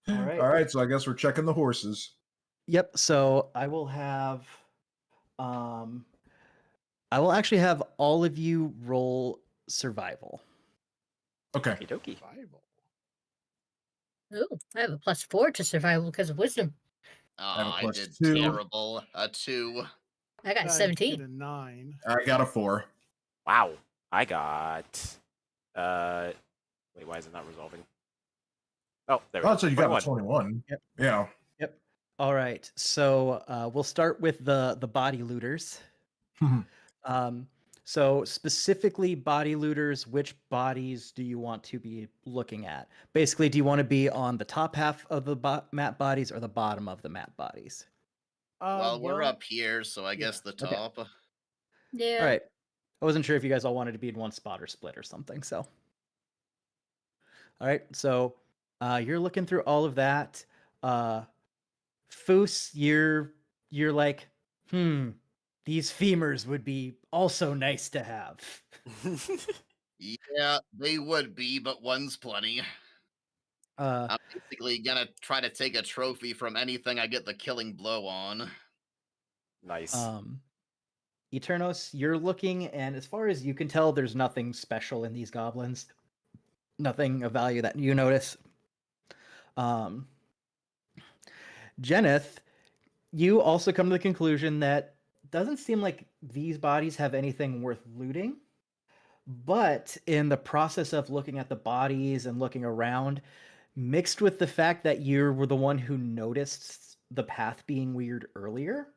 All right. All right, so I guess we're checking the horses. Yep. So I will actually have all of you roll survival. Okay. Okie dokie. Ooh, I have a +4 to survival because of wisdom. I did +2. terrible. A 2. I got I 17. did a 9. I got a 4. Wow. I got wait, why is it not resolving? Oh, there we go. Oh, so you got a 21. 21. Yep. Yeah. Yep. All right. So we'll start with the body looters. So specifically body looters, which bodies do you want to be looking at? Basically, do you want to be on the top half of the map bodies or the bottom of the map bodies? Well, we're up here, so I guess the Okay. top. Yeah. All right. I wasn't sure if you guys all wanted to be in one spot or split or something. So, all right. So you're looking through all of that. Foos, you're like, these femurs would be also nice to have. Yeah, they would be, but one's plenty. I'm basically gonna try to take a trophy from anything I get the killing blow on. Nice. Eternos, you're looking, and as far as you can tell, there's nothing special in these goblins. Nothing of value that you notice. Jeneth, you also come to the conclusion that doesn't seem like these bodies have anything worth looting. But in the process of looking at the bodies and looking around, mixed with the fact that you were the one who noticed the path being weird earlier,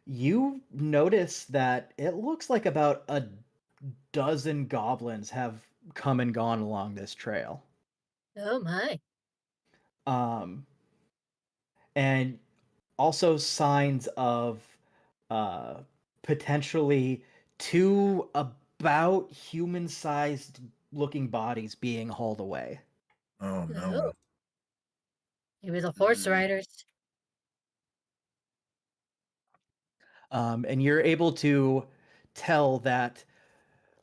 you notice that it looks like about a dozen goblins have come and gone along this trail. Oh my. And also signs of potentially 2 about human-sized looking bodies being hauled away. Oh no. Oh. Maybe the horse riders. And you're able to tell that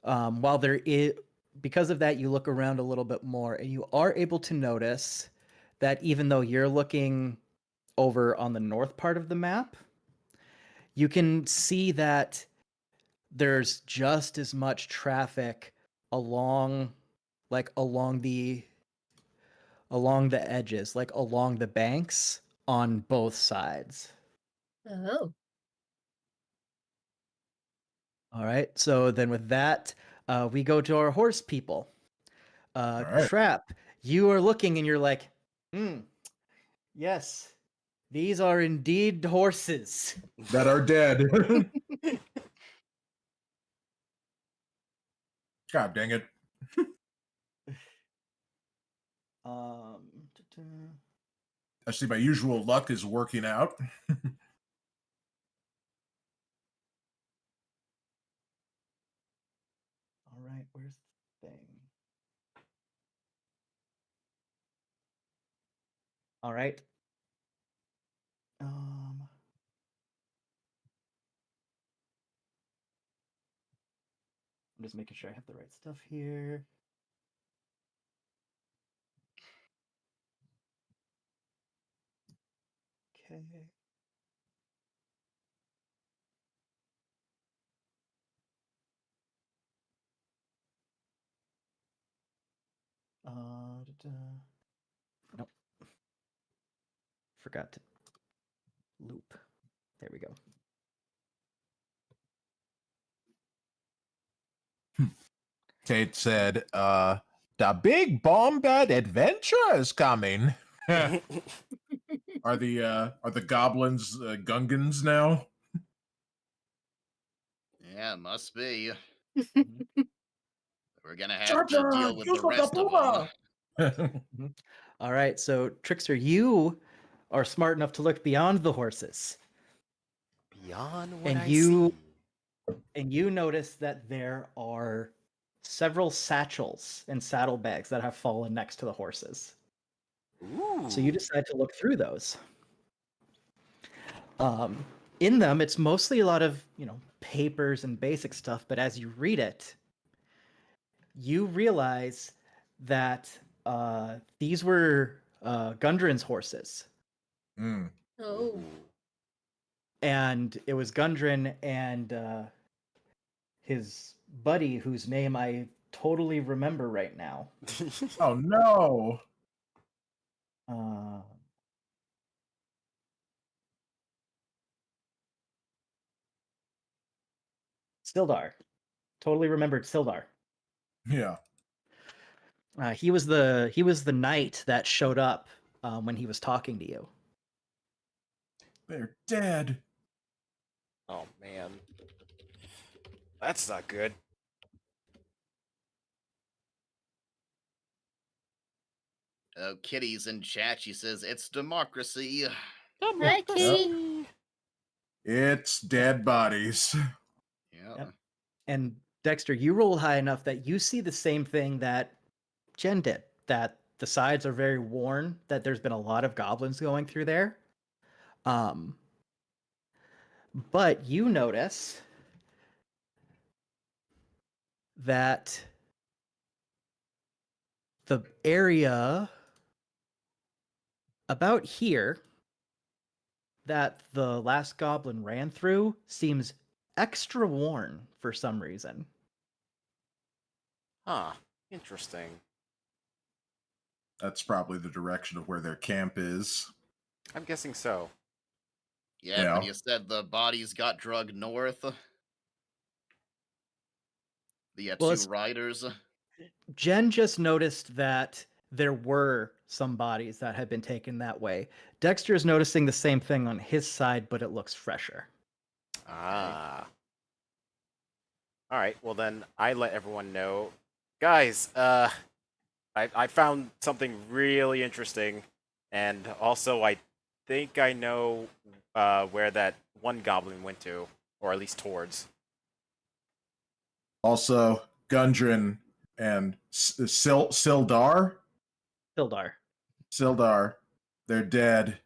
while there is, because of that, you look around a little bit more, and you are able to notice that even though you're looking over on the north part of the map, you can see that there's just as much traffic along the edges, like along the banks on both sides. Oh. All right. So then with that, we go to our horse people. right. Trap, you are looking and you're like, yes, these are indeed horses. That are dead. God dang it. I see my usual luck is working out. All right, where's the thing? All right. I'm just making sure I have the right stuff here. Okay. Nope. Forgot to loop. There we go. Tate said, the big Bombad adventure is coming. Are the goblins Gungans now? Yeah, must be. Mm-hmm. We're gonna have to deal with the rest of them. All right, so Trickster, you are smart enough to look beyond the horses. Beyond what And I you see. and you notice that there are several satchels and saddlebags that have fallen next to the horses. Ooh. So you decide to look through those. In them, it's mostly a lot of, papers and basic stuff, but as you read it, you realize that these were Gundren's horses. Oh. And it was Gundren and his buddy, whose name I totally remember right now. Oh no! Sildar. Totally remembered Sildar. Yeah. He was the knight that showed up when he was talking to you. They're dead. Oh man, that's not good. Oh, Kitty's in chat. She says it's democracy. Hi, Kitty. It's dead bodies. Yep. And Dexter, you roll high enough that you see the same thing that Jen did. That the sides are very worn. That there's been a lot of goblins going through there. But you notice that the area about here that the last goblin ran through seems extra worn for some reason. Huh. Interesting. That's probably the direction of where their camp is. I'm guessing so. Yeah, but you said the bodies got drugged north. The two riders. Jen just noticed that there were some bodies that had been taken that way. Dexter is noticing the same thing on his side, but it looks fresher. Ah. All right. Well, then I let everyone know, guys. I found something really interesting, and also I think I know where that one goblin went to, or at least towards. Also, Gundren and Sildar. Sildar. They're dead.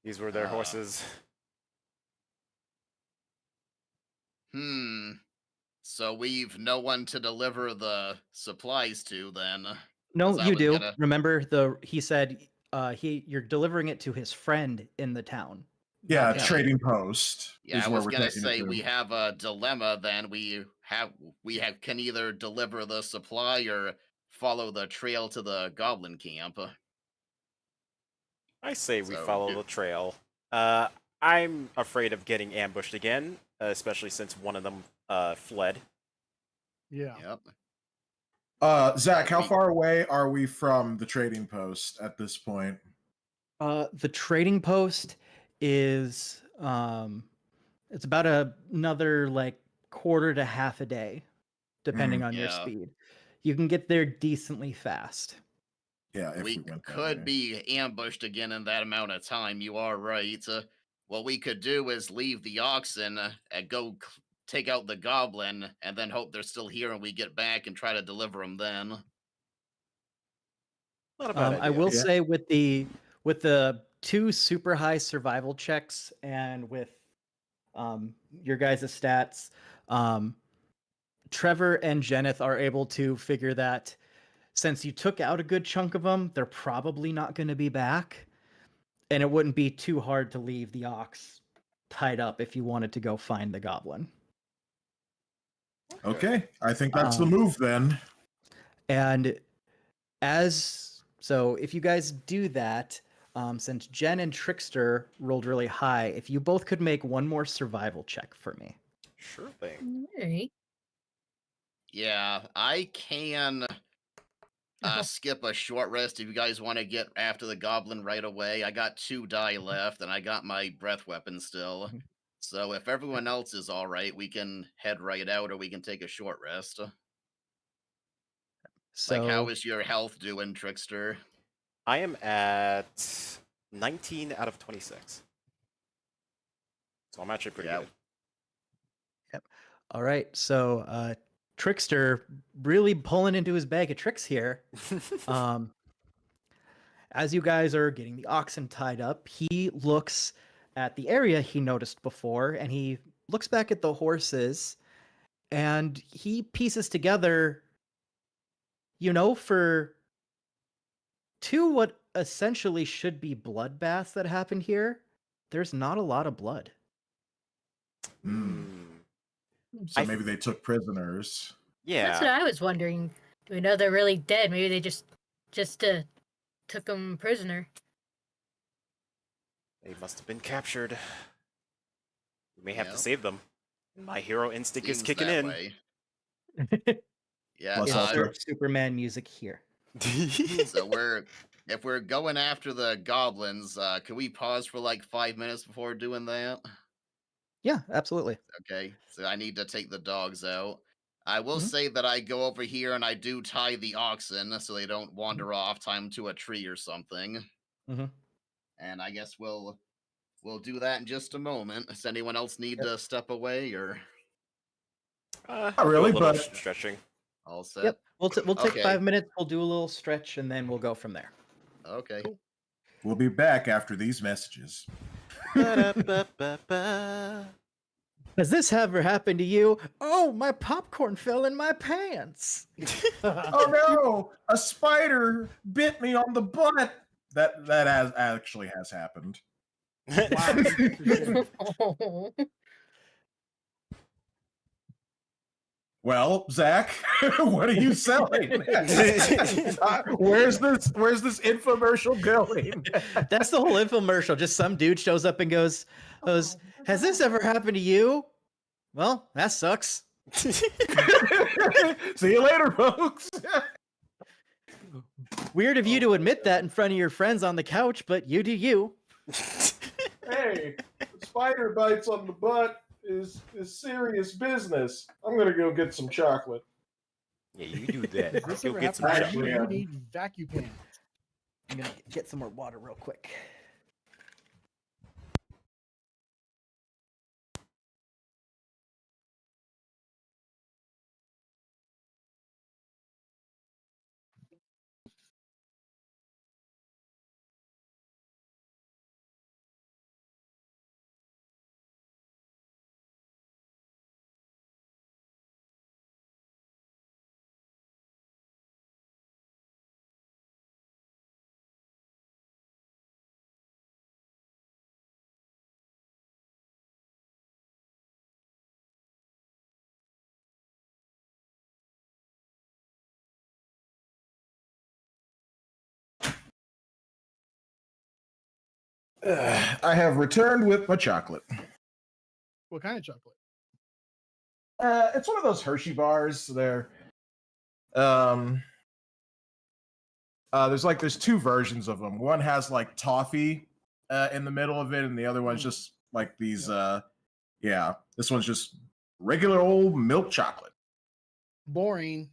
These were their horses. So we've no one to deliver the supplies to then. No, you do. Remember he said you're delivering it to his friend in the town. Yeah, trading post. Yeah, I was gonna say we have a dilemma. Then we can either deliver the supply or follow the trail to the goblin camp. I say we follow the trail. I'm afraid of getting ambushed again, especially since one of them fled. Yeah. Yep. Zach, how far away are we from the trading post at this point? The trading post is it's about another like quarter to half a day, depending on your speed. You can get there decently fast. Yeah, if we we went that could way. be ambushed again in that amount of time. You are right. What we could do is leave the oxen and go take out the goblin, and then hope they're still here and we get back and try to deliver them then. Not a bad I idea. will say with the 2 super high survival checks and with your guys' stats, Trevor and Jeneth are able to figure that since you took out a good chunk of them, they're probably not going to be back, and it wouldn't be too hard to leave the ox tied up if you wanted to go find the goblin. Okay, I think that's the move then. And if you guys do that, since Jen and Trickster rolled really high, if you both could make one more survival check for me. Sure thing. Alright. Yeah, I can skip a short rest if you guys want to get after the goblin right away. I got 2 die left, and I got my breath weapon still. So if everyone else is all right, we can head right out, or we can take a short rest. So, like, how is your health doing, Trickster? I am at 19 out of 26. So I'm actually pretty good. Yep. All right. So Trickster really pulling into his bag of tricks here. As you guys are getting the oxen tied up, he looks at the area he noticed before, and he looks back at the horses, and he pieces together, for 2 what essentially should be bloodbaths that happened here, there's not a lot of blood. So maybe they took prisoners. Yeah. That's what I was wondering. Do we know they're really dead? Maybe they just took them prisoner. They must have been captured. We may have to save them. My hero instinct is kicking in. Yeah, Insert Superman music here. So if we're going after the goblins, can we pause for like 5 minutes before doing that? Yeah, absolutely. Okay, so I need to take the dogs out. I will say that I go over here and I do tie the oxen so they don't wander off, tie them to a tree or something. And I guess we'll do that in just a moment. Does anyone else need to step away, or? Not really, but stretching. All set. Yep. We'll take Okay. 5 minutes. We'll do a little stretch, and then we'll go from there. Okay. Cool. We'll be back after these messages. Has this ever happened to you? Oh, my popcorn fell in my pants. Oh no! A spider bit me on the butt. That actually has happened. Well, Zach, what are you selling? Where's this infomercial going? That's the whole infomercial. Just some dude shows up and goes, has this ever happened to you? Well, that sucks. See you later, folks. Weird of you to admit that in front of your friends on the couch, but you do you. Hey, spider bites on the butt is serious business. I'm gonna go get some chocolate. Yeah, you do that. This Go ever get some happened to chocolate. you? You need vacuum pans. I'm gonna get some more water real quick. I have returned with my chocolate. What kind of chocolate? It's one of those Hershey bars. There's 2 versions of them. One has like toffee in the middle of it, and the other one's just like these. This one's just regular old milk chocolate. Boring.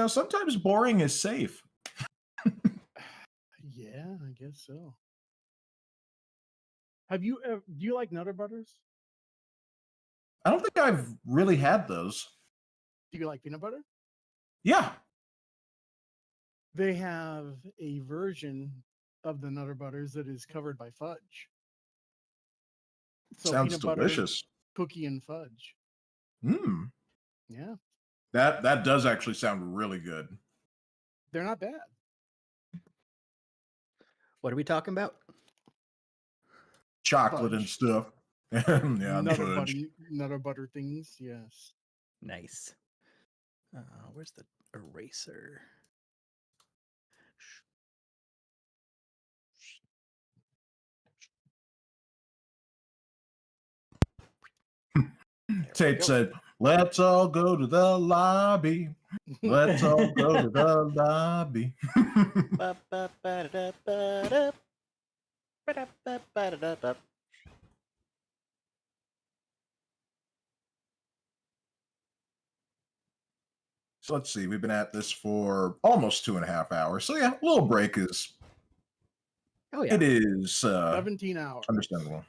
Sometimes boring is safe. Yeah, I guess so. Have you? Do you like Nutter Butters? I don't think I've really had those. Do you like peanut butter? Yeah. They have a version of the Nutter Butters that is covered by fudge. So Sounds peanut butter, delicious. cookie, and fudge. Hmm. Yeah, That does actually sound really good. they're not bad. What are we talking about? Chocolate and Fudge. stuff. Yeah, and Nutter fudge. butter things. Yes. Nice. Where's the eraser? Tate said, "Let's all go to the lobby. Let's all go to the lobby." So let's see. We've been at this for almost 2.5 hours. So yeah, a little break is. Oh yeah. It is 17 hours. understandable.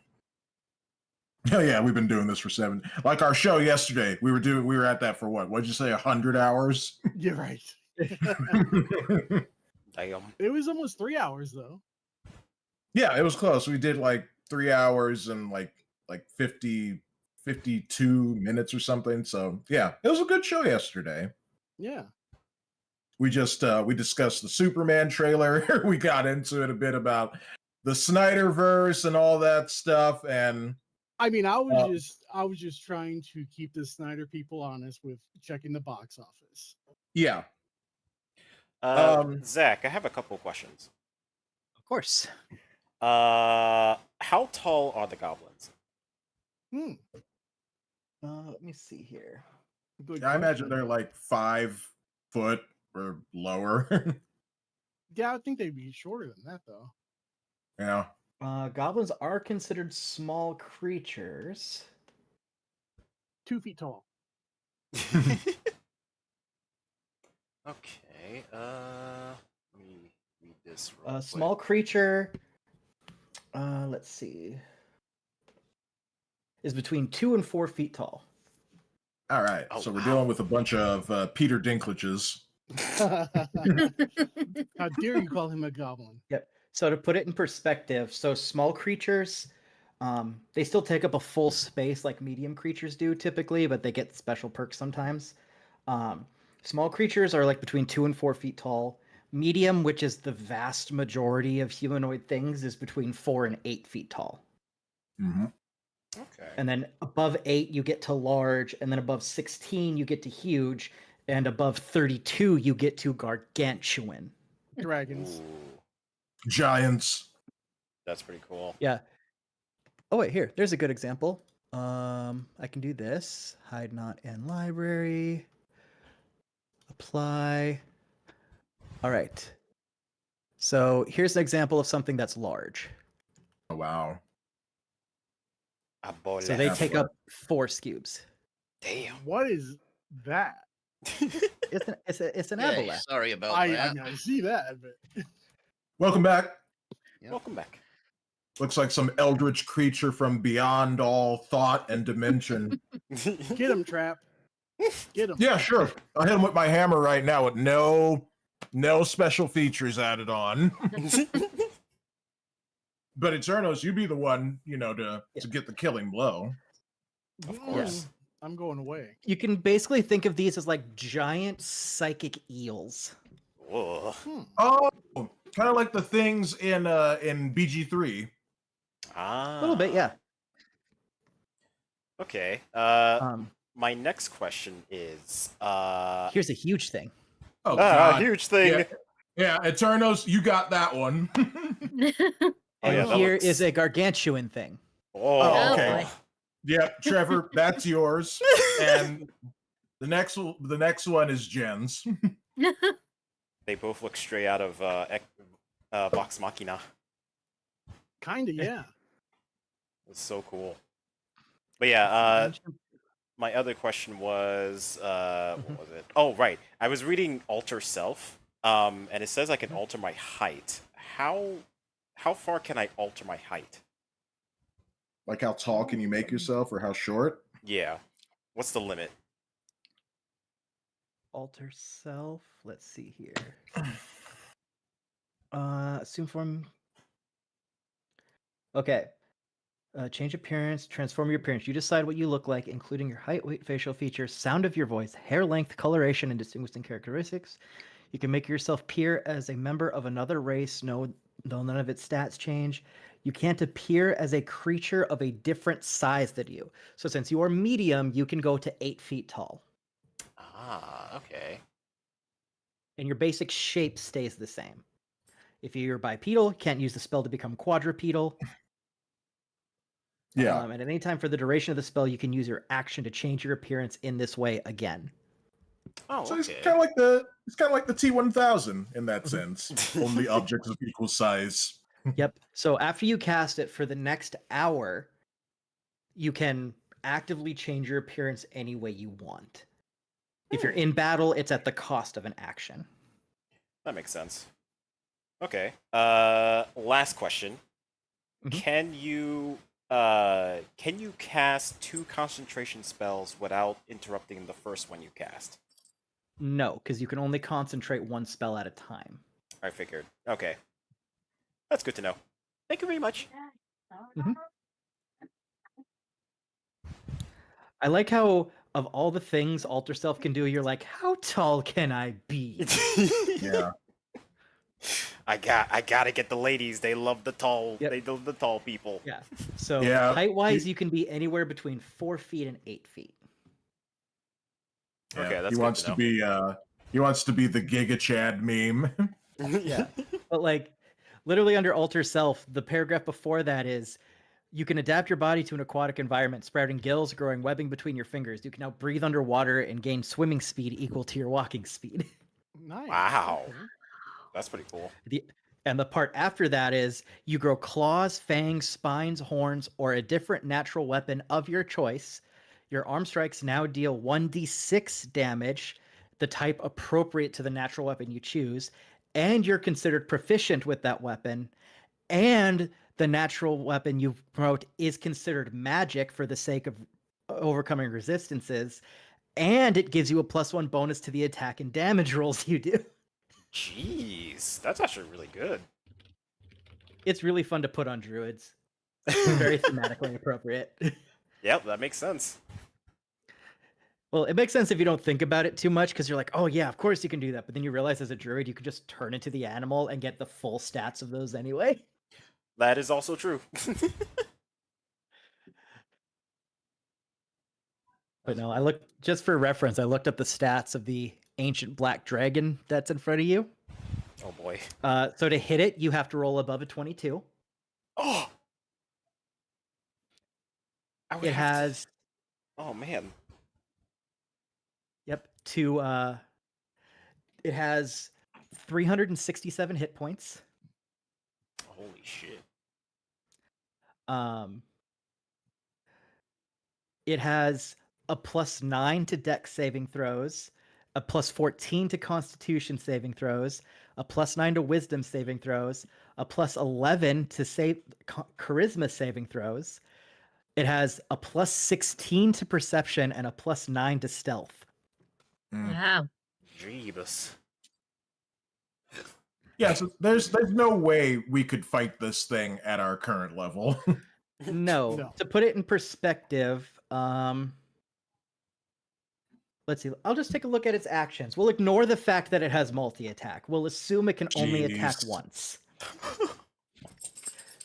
Oh yeah, we've been doing this for 7. Like our show yesterday, we were at that for what? What'd you say? 100 hours? You're right. Damn. It was almost 3 hours though. Yeah, it was close. We did like 3 hours and like 52 minutes or something. So yeah, it was a good show yesterday. Yeah. We just we discussed the Superman trailer. We got into it a bit about the Snyderverse and all that stuff. And I mean, I was just trying to keep the Snyder people honest with checking the box office. yeah. Zach, I have a couple questions. Of course. How tall are the goblins? Let me see here. I imagine they're like 5 foot or lower. Yeah, I think they'd be shorter than that though. Yeah. Goblins are considered small creatures. 2 feet tall. Okay. Let me read this. Real quick. Small creature. Let's see. Is between 2 and 4 feet tall. All right. So we're dealing with a bunch of Peter Dinklages. How dare you call him a goblin? Yep. So to put it in perspective, so small creatures, they still take up a full space like medium creatures do typically, but they get special perks sometimes. Small creatures are like between 2 and 4 feet tall. Medium, which is the vast majority of humanoid things, is between 4 and 8 feet tall. Mm-hmm. Okay. And then above 8, you get to large, and then above 16, you get to huge, and above 32, you get to gargantuan. Dragons. Ooh, Giants. that's pretty cool. Yeah. Oh wait, here. There's a good example. I can do this. Hide not in library. Apply. All right. So here's an example of something that's large. Oh wow. So they take up 4 cubes. Damn. What is that? It's an Hey, aboleth. sorry about I that. mean, I see that, but Welcome back. Welcome back. Looks like some eldritch creature from beyond all thought and dimension. get him, Trap. Get him. Yeah, sure. I'll hit him with my hammer right now with no special features added on. But Eternos, you be the one, to get the killing blow. Of course. I'm going away. You can basically think of these as like giant psychic eels. Whoa. Oh, kind of like the things in BG3. Ah. A little bit, yeah. Okay. My next question is Here's a huge thing. Oh, God. Huge thing. Yeah, Eternos, you got that one. And here is a gargantuan thing. Oh, okay. Yeah, Trevor, that's yours. And the next one is Jen's. They both look straight out of Vox Machina. Kinda, yeah. It's so cool. But yeah, my other question was, what was it? Oh, right. I was reading Alter Self, And it says I can alter my height. How far can I alter my height? Like how tall can you make yourself, or how short? Yeah. What's the limit? Alter self. Let's see here. Assume form. Okay. Change appearance, transform your appearance. You decide what you look like, including your height, weight, facial features, sound of your voice, hair length, coloration, and distinguishing characteristics. You can make yourself appear as a member of another race. No, none of its stats change. You can't appear as a creature of a different size than you. So since you are medium, you can go to 8 feet tall. Ah, okay. And your basic shape stays the same. If you're bipedal, you can't use the spell to become quadrupedal. Yeah. And at any time for the duration of the spell, you can use your action to change your appearance in this way again. Oh, So okay. it's kind of like the T1000 in that sense. Only objects of equal size. Yep. So after you cast it for the next hour, you can actively change your appearance any way you want. If you're in battle, it's at the cost of an action. That makes sense. Okay. Last question. Can you cast 2 concentration spells without interrupting the first one you cast? No, because you can only concentrate 1 spell at a time. I figured. Okay. That's good to know. Thank you very much. I like how, of all the things Alter Self can do, you're like, how tall can I be? Yeah. I gotta get the ladies. They love the tall. Yep. They love the tall people. Yeah. So Yeah. height-wise, you can be anywhere between 4 feet and 8 feet. Yeah, Okay, that's he good wants to know. he wants to be the Giga Chad meme. Yeah. But like, literally under Alter Self, the paragraph before that is, you can adapt your body to an aquatic environment, sprouting gills, growing webbing between your fingers. You can now breathe underwater and gain swimming speed equal to your walking speed. Nice. Wow. Okay. That's pretty cool. And the part after that is, you grow claws, fangs, spines, horns, or a different natural weapon of your choice. Your arm strikes now deal 1d6 damage, the type appropriate to the natural weapon you choose, and you're considered proficient with that weapon, and the natural weapon you promote is considered magic for the sake of overcoming resistances, and it gives you a +1 bonus to the attack and damage rolls you do. Jeez, that's actually really good. It's really fun to put on druids. Very thematically appropriate. Yep, that makes sense. Well, it makes sense if you don't think about it too much, because you're like, oh yeah, of course you can do that. But then you realize as a druid, you can just turn into the animal and get the full stats of those anyway. That is also true. But no, I looked, just for reference, I looked up the stats of the ancient black dragon that's in front of you. Oh boy. So to hit it, you have to roll above a 22. Oh! It has... Oh man. Yep. It has 367 hit points. Holy shit. It has a +9 to Dex saving throws, a +14 to Constitution saving throws, a +9 to Wisdom saving throws, a +11 to Charisma saving throws. It has a +16 to Perception and a +9 to Stealth. Wow. Jeebus. Yeah, so there's no way we could fight this thing at our current level. No. To put it in perspective, let's see. I'll just take a look at its actions. We'll ignore the fact that it has multi-attack. We'll assume it can only attack once.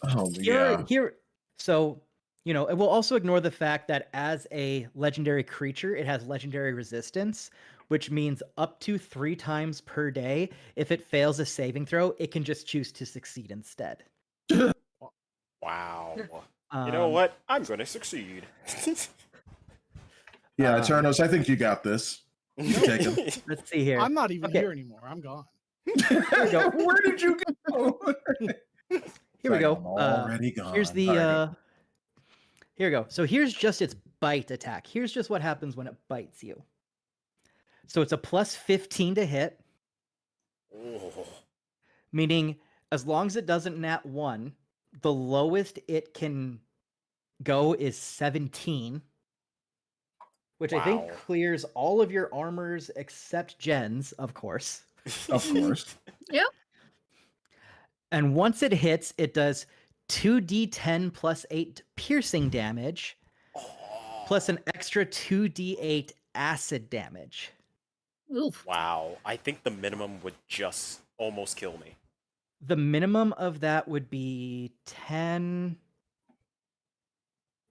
Oh, yeah. So, you know, it will also ignore the fact that as a legendary creature, it has legendary resistance, which means up to 3 times per day, if it fails a saving throw, it can just choose to succeed instead. Wow. You know what? I'm going to succeed. Yeah, Eternos, I think you got this. You take him. Let's see here. I'm not even here anymore. I'm gone. Here we go. Where did you go? Here we go. I'm already gone. Here's the Alright. here we go. So here's just its bite attack. Here's just what happens when it bites you. So it's a +15 to hit. Oh. Meaning, as long as it doesn't nat 1, the lowest it can go is 17, which I think Wow. clears all of your armors except Jen's, of course. Of course. Yep. And once it hits, it does 2d10 plus 8 piercing damage, plus an extra 2d8 acid damage. Oof. Wow. I think the minimum would just almost kill me. The minimum of that would be 10,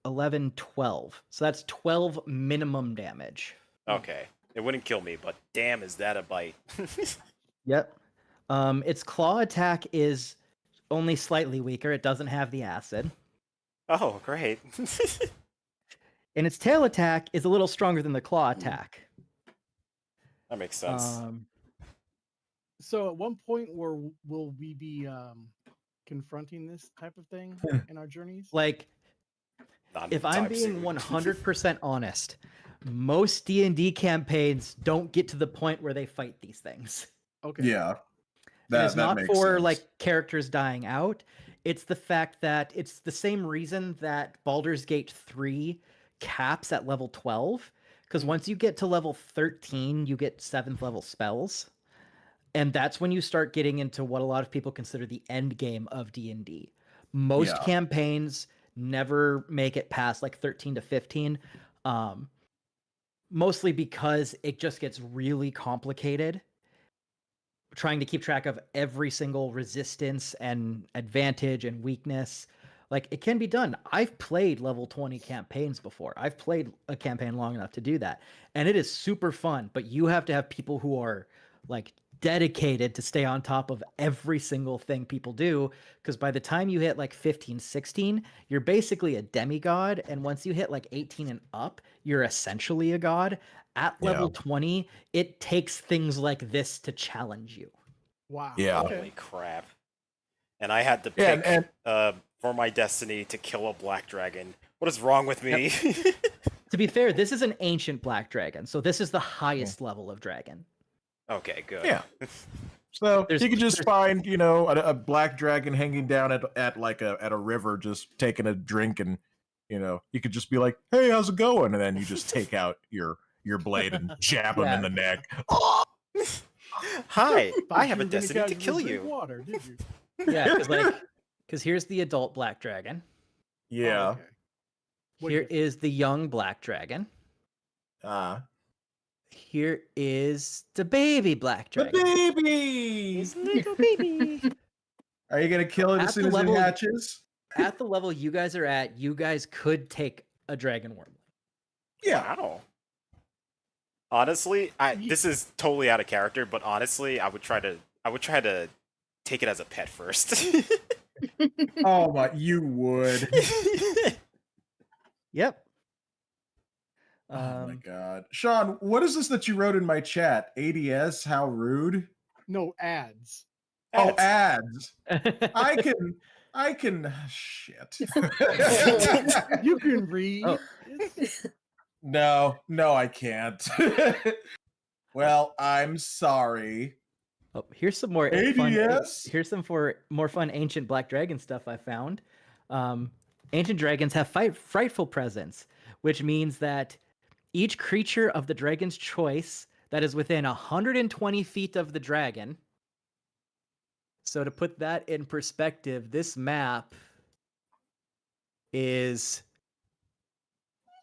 11, 12. So that's 12 minimum damage. Okay. It wouldn't kill me, but damn, is that a bite? Yep. Its claw attack is only slightly weaker. It doesn't have the acid. Oh, great. And its tail attack is a little stronger than the claw attack. That makes sense. So at one point, will we be confronting this type of thing in our journeys? Like, Not if I'm anytime being soon. 100% honest, most D&D campaigns don't get to the point where they fight these things. Okay. Yeah. And it's not makes for sense. like characters dying out. It's the fact that it's the same reason that Baldur's Gate 3 caps at level 12. Because once you get to level 13, you get 7th level spells. And that's when you start getting into what a lot of people consider the end game of D&D. Most Yeah. campaigns never make it past like 13 to 15. Mostly because it just gets really complicated trying to keep track of every single resistance and advantage and weakness. Like, it can be done. I've played level 20 campaigns before. I've played a campaign long enough to do that. And it is super fun, but you have to have people who are like dedicated to stay on top of every single thing people do, because by the time you hit like 15, 16, you're basically a demigod, and once you hit like 18 and up, you're essentially a god. At level 20, it takes things like this to challenge you. Wow. Yeah. Holy crap. And I had to Yeah, pick for my destiny to kill a black dragon. What is wrong with me? To be fair, this is an ancient black dragon, so this is the highest level of dragon. Okay, good. Yeah. So There's- you could just find, a black dragon hanging down at a river, just taking a drink, and you could just be like, "Hey, how's it going?" And then you just take out your blade and jab him in the neck. Hi, I have a You were gonna destiny to drink kill you. Water, did you? Yeah, because here's the adult black dragon. Yeah. Okay. What Here is the young black dragon. Here is the baby black The dragon. baby. It's a little baby. Are you gonna kill it At as soon the as level- it hatches? At the level you guys are at, you guys could take a dragon worm. Yeah. Wow. Honestly, this is totally out of character, but honestly, I would try to take it as a pet first. Oh my, you would. Yep. Oh my god, Sean, what is this that you wrote in my chat? ADS, how rude. No ads. Oh, ads. I can. Shit. You can read. Oh. No, I can't. Well, I'm sorry. Oh, here's some more ADS? Here's some more fun ancient black dragon stuff I found. Ancient dragons have frightful presence, which means that each creature of the dragon's choice that is within 120 feet of the dragon. So to put that in perspective, this map is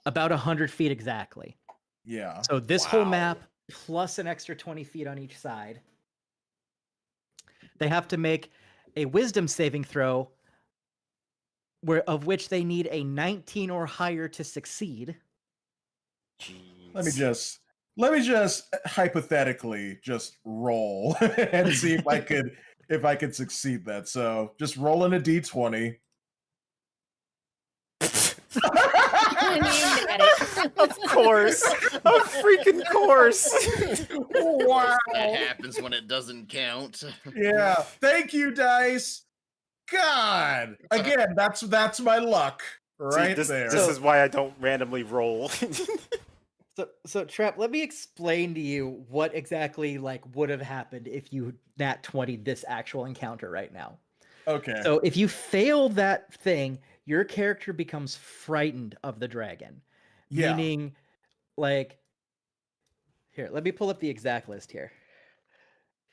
about 100 feet exactly. Yeah. So this whole map plus an extra 20 feet on each side. They have to make a wisdom saving throw of which they need a 19 or higher to succeed. Let me just hypothetically just roll and see if I could succeed that. So just roll in a d20. Of course. Of freaking course. Wow. That happens when it doesn't count. Yeah. Thank you, dice. God. Again, that's my luck right See, this there. is why I don't randomly roll. So Trap, let me explain to you what exactly like would have happened if you nat 20 this actual encounter right now. Okay. So if you fail that thing, your character becomes frightened of the dragon. Yeah. Meaning, like, here, let me pull up the exact list here.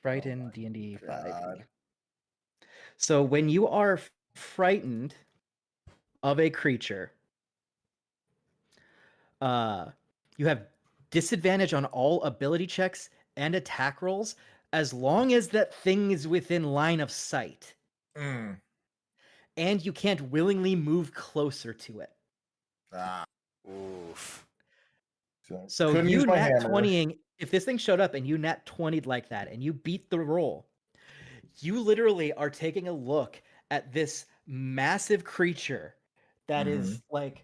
Frightened D&D 5e. So when you are frightened of a creature, you have disadvantage on all ability checks and attack rolls as long as that thing is within line of sight. Mm. And you can't willingly move closer to it. Ah. Oof. So couldn't you use my nat hammer. 20ing, if this thing showed up and you nat 20'd like that and you beat the roll, you literally are taking a look at this massive creature that is like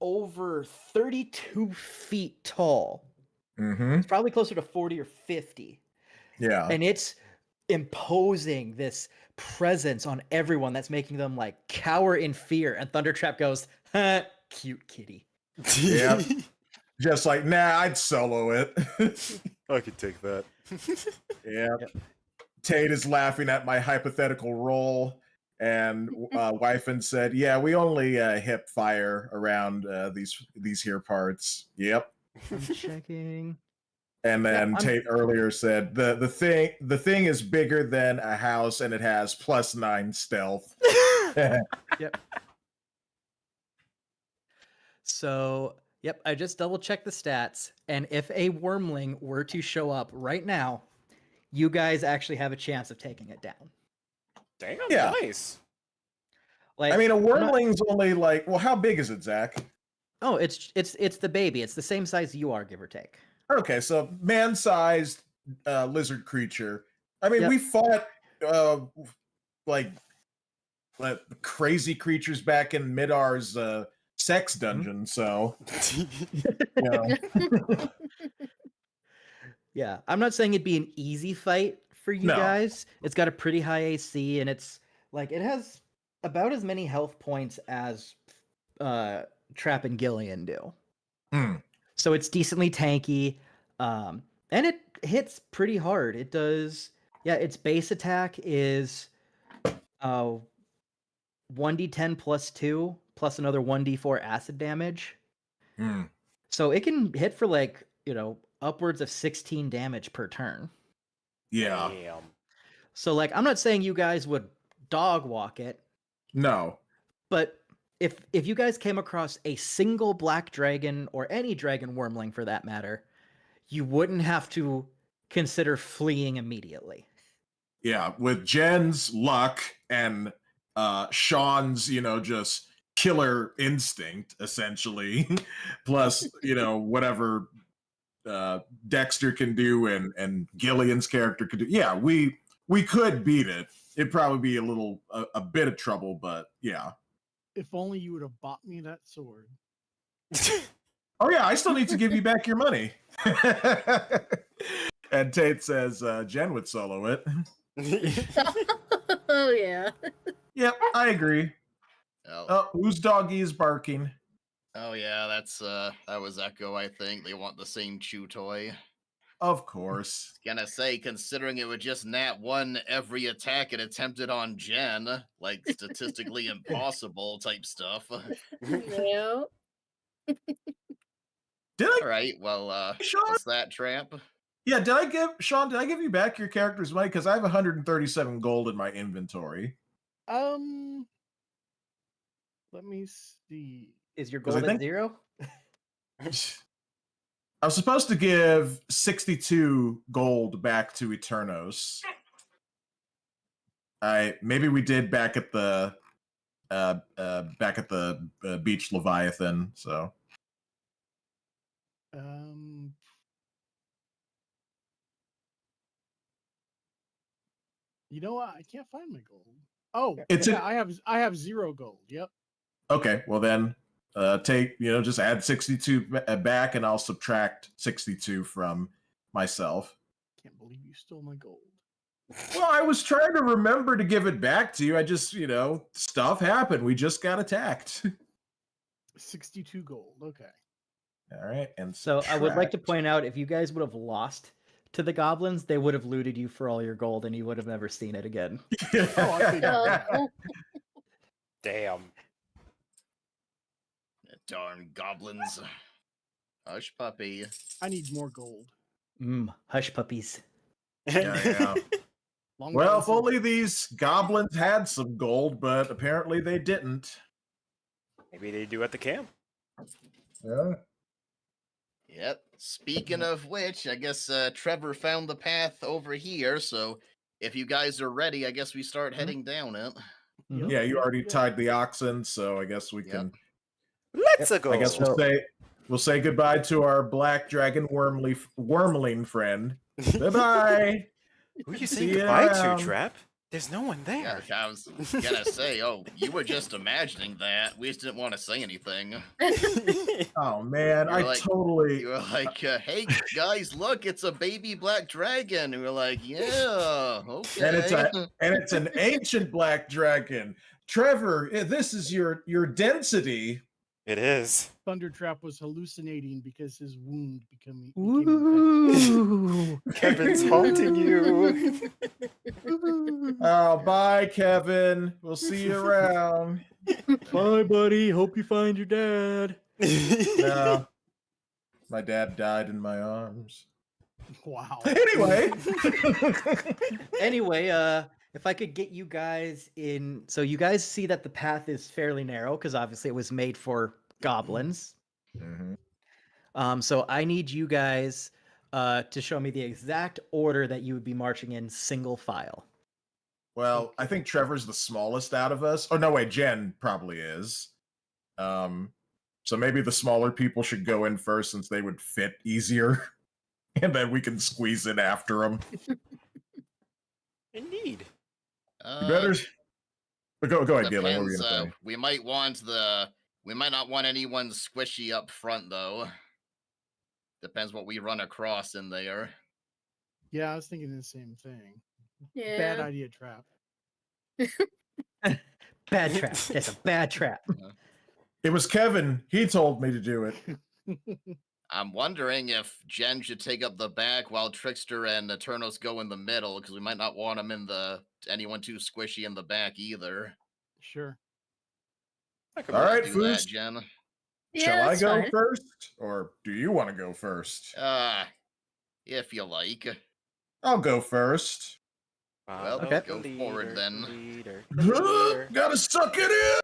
over 32 feet tall. Mm-hmm. It's probably closer to 40 or 50. Yeah. And it's imposing this presence on everyone that's making them like cower in fear. And Thundertrap goes, huh, cute kitty. Yeah. Just like, nah, I'd solo it. I could take that. Yep. Tate is laughing at my hypothetical roll, and Wyfin said, "Yeah, we only hip fire around these here parts." Yep. I'm checking. And then Tate earlier said the thing is bigger than a house, and it has +9 stealth. Yep. So, yep, I just double checked the stats, and if a wormling were to show up right now, you guys actually have a chance of taking it down. Damn, Yeah. nice. Like, I mean, a I'm not- wormling's only like, well, how big is it, Zach? Oh, it's the baby. It's the same size you are, give or take. Okay, so man-sized lizard creature. I mean, Yep. we fought like crazy creatures back in Midar's sex dungeon, so you know. Yeah, I'm not saying it'd be an easy fight for you No. guys. It's got a pretty high AC, and it's like it has about as many health points as Trap and Gillian do. Hmm. So it's decently tanky, and it hits pretty hard. It does. Yeah, its base attack is 1d10 plus 2 plus another 1d4 acid damage. Hmm. So it can hit for like, upwards of 16 damage per turn. Yeah. Damn. So like I'm not saying you guys would dog walk it, No. but if you guys came across a single black dragon or any dragon wormling for that matter, you wouldn't have to consider fleeing immediately. Yeah, with Jen's luck and Sean's, just killer instinct, essentially, plus, whatever Dexter can do and Gillian's character could do. Yeah, we could beat it. It'd probably be a bit of trouble, but yeah. If only you would have bought me that sword. Oh yeah, I still need to give you back your money. And Tate says Jen would solo it. Oh yeah. Yep, I agree. Oh, whose doggy is barking? Oh yeah, that was Echo, I think. They want the same chew toy. Of course. Gonna say, considering it would just nat 1 every attack it attempted on Jen, like statistically impossible type stuff. Yeah. Alright, well, Sean? what's that, Tramp? Yeah, did I give you back your character's money? Because I have 137 gold in my inventory. Let me see. Is your 'Cause gold I think- at 0? I was supposed to give 62 gold back to Eternos. Maybe we did back at the Beach Leviathan, so. You know what? I can't find my gold. Oh, It's I have 0 gold. Yep. Okay, well then, just add 62 back, and I'll subtract 62 from myself. Can't believe you stole my gold. Well, I was trying to remember to give it back to you. I just, stuff happened. We just got attacked. 62 gold. Okay. All right, and So I would like to subtract. point out, if you guys would have lost to the goblins, they would have looted you for all your gold, and you would have never seen it again. Oh, I think Oh. Damn. Darn goblins. Hush puppy. I need more gold. Hush puppies. Yeah. Long Well, if Johnson's- only these goblins had some gold, but apparently they didn't. Maybe they do at the camp. Yeah. Yep. Speaking of which, I guess Trevor found the path over here, so if you guys are ready, I guess we start heading down it. Yeah, you already tied the oxen, so I guess we can. Let's go. I guess we'll say goodbye to our black dragon wormling friend. Bye bye. Who are you saying goodbye to, Trap? There's no one there. Yeah, I was gonna say, oh, you were just imagining that. We just didn't want to say anything. Oh man, You were I like, hey guys, look, it's a baby black dragon. And we were like, yeah, okay. and it's an ancient black dragon. Trevor, this is your density. It is. Thundertrap was hallucinating because his wound became Ooh. Kevin's haunting you. Oh, bye, Kevin. We'll see you around. Bye, buddy. Hope you find your dad. No, my dad died in my arms. Wow. Anyway. Anyway, if I could get you guys in, so you guys see that the path is fairly narrow because obviously it was made for goblins. So I need you guys to show me the exact order that you would be marching in single file. Well, I think Trevor's the smallest out of us. Oh no, wait, Jen probably is. So maybe the smaller people should go in first since they would fit easier, and then we can squeeze in after them. Indeed. You better. But go ahead, Gillen. What were you Depends, gonna say? we might not want anyone squishy up front though. Depends what we run across in there. Yeah, I was thinking the same thing. Yeah. Bad idea, Trap. Bad trap. That's a bad trap. It was Kevin. He told me to do it. I'm wondering if Jen should take up the back while Trickster and Eternos go in the middle, because we might not want them anyone too squishy in the back either. Sure. All right, do that, Foos. Jen. Shall I go first, or do you want to go first? If you like. I'll go first. Well, Okay. go forward then. Gotta suck it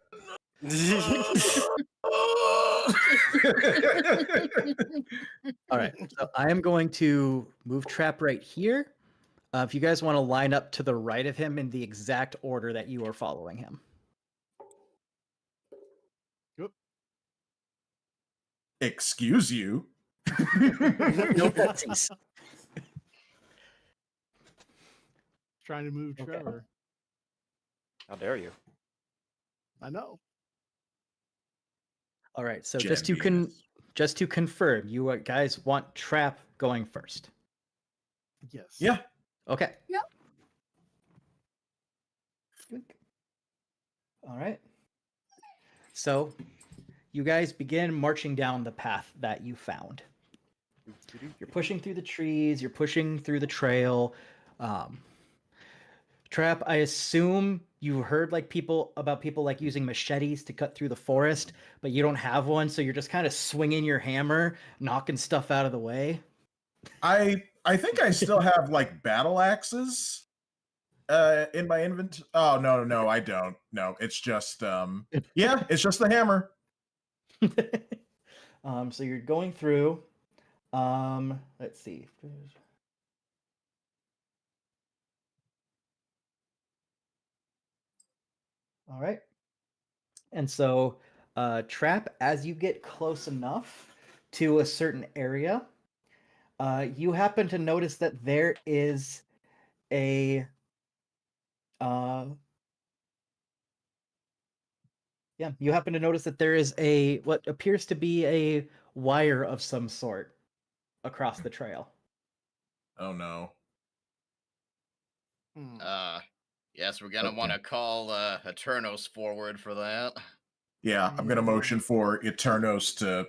All right. So I am going to move Trap right here. If you guys want to line up to the right of him in the exact order that you are following him. Excuse you. No Nazis. Trying to move Trevor. How dare you? I know. All right. So just to confirm, you guys want Trap going first. Yes. Yeah. Okay. Yep. All right. So you guys begin marching down the path that you found. You're pushing through the trees, you're pushing through the trail. Trap, I assume you heard people like using machetes to cut through the forest, but you don't have one, so you're just kind of swinging your hammer, knocking stuff out of the way. I think I still have like battle axes in my inventory. Oh no, I don't. No, it's just yeah, it's just the hammer. So you're going through. Let's see. All right. And so, Trap, as you get close enough to a certain area, you happen to notice that there is a you happen to notice that there is what appears to be a wire of some sort across the trail. Oh no. Yes, we're gonna want to call Eternos forward for that. Yeah, I'm gonna motion for Eternos to,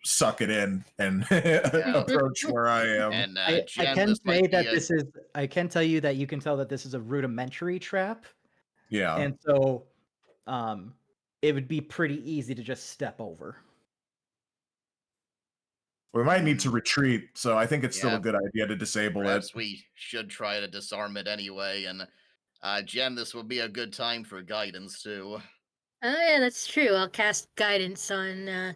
suck it in and approach where I am. And I Jen, can this say might be that a this is. I can tell you that you can tell that this is a rudimentary trap, Yeah. and so, it would be pretty easy to just step over. We might need to retreat, so I think it's still Yeah. a good idea to disable Perhaps it. we should try to disarm it anyway. And Jen, this will be a good time for guidance too. Oh yeah, that's true. I'll cast guidance on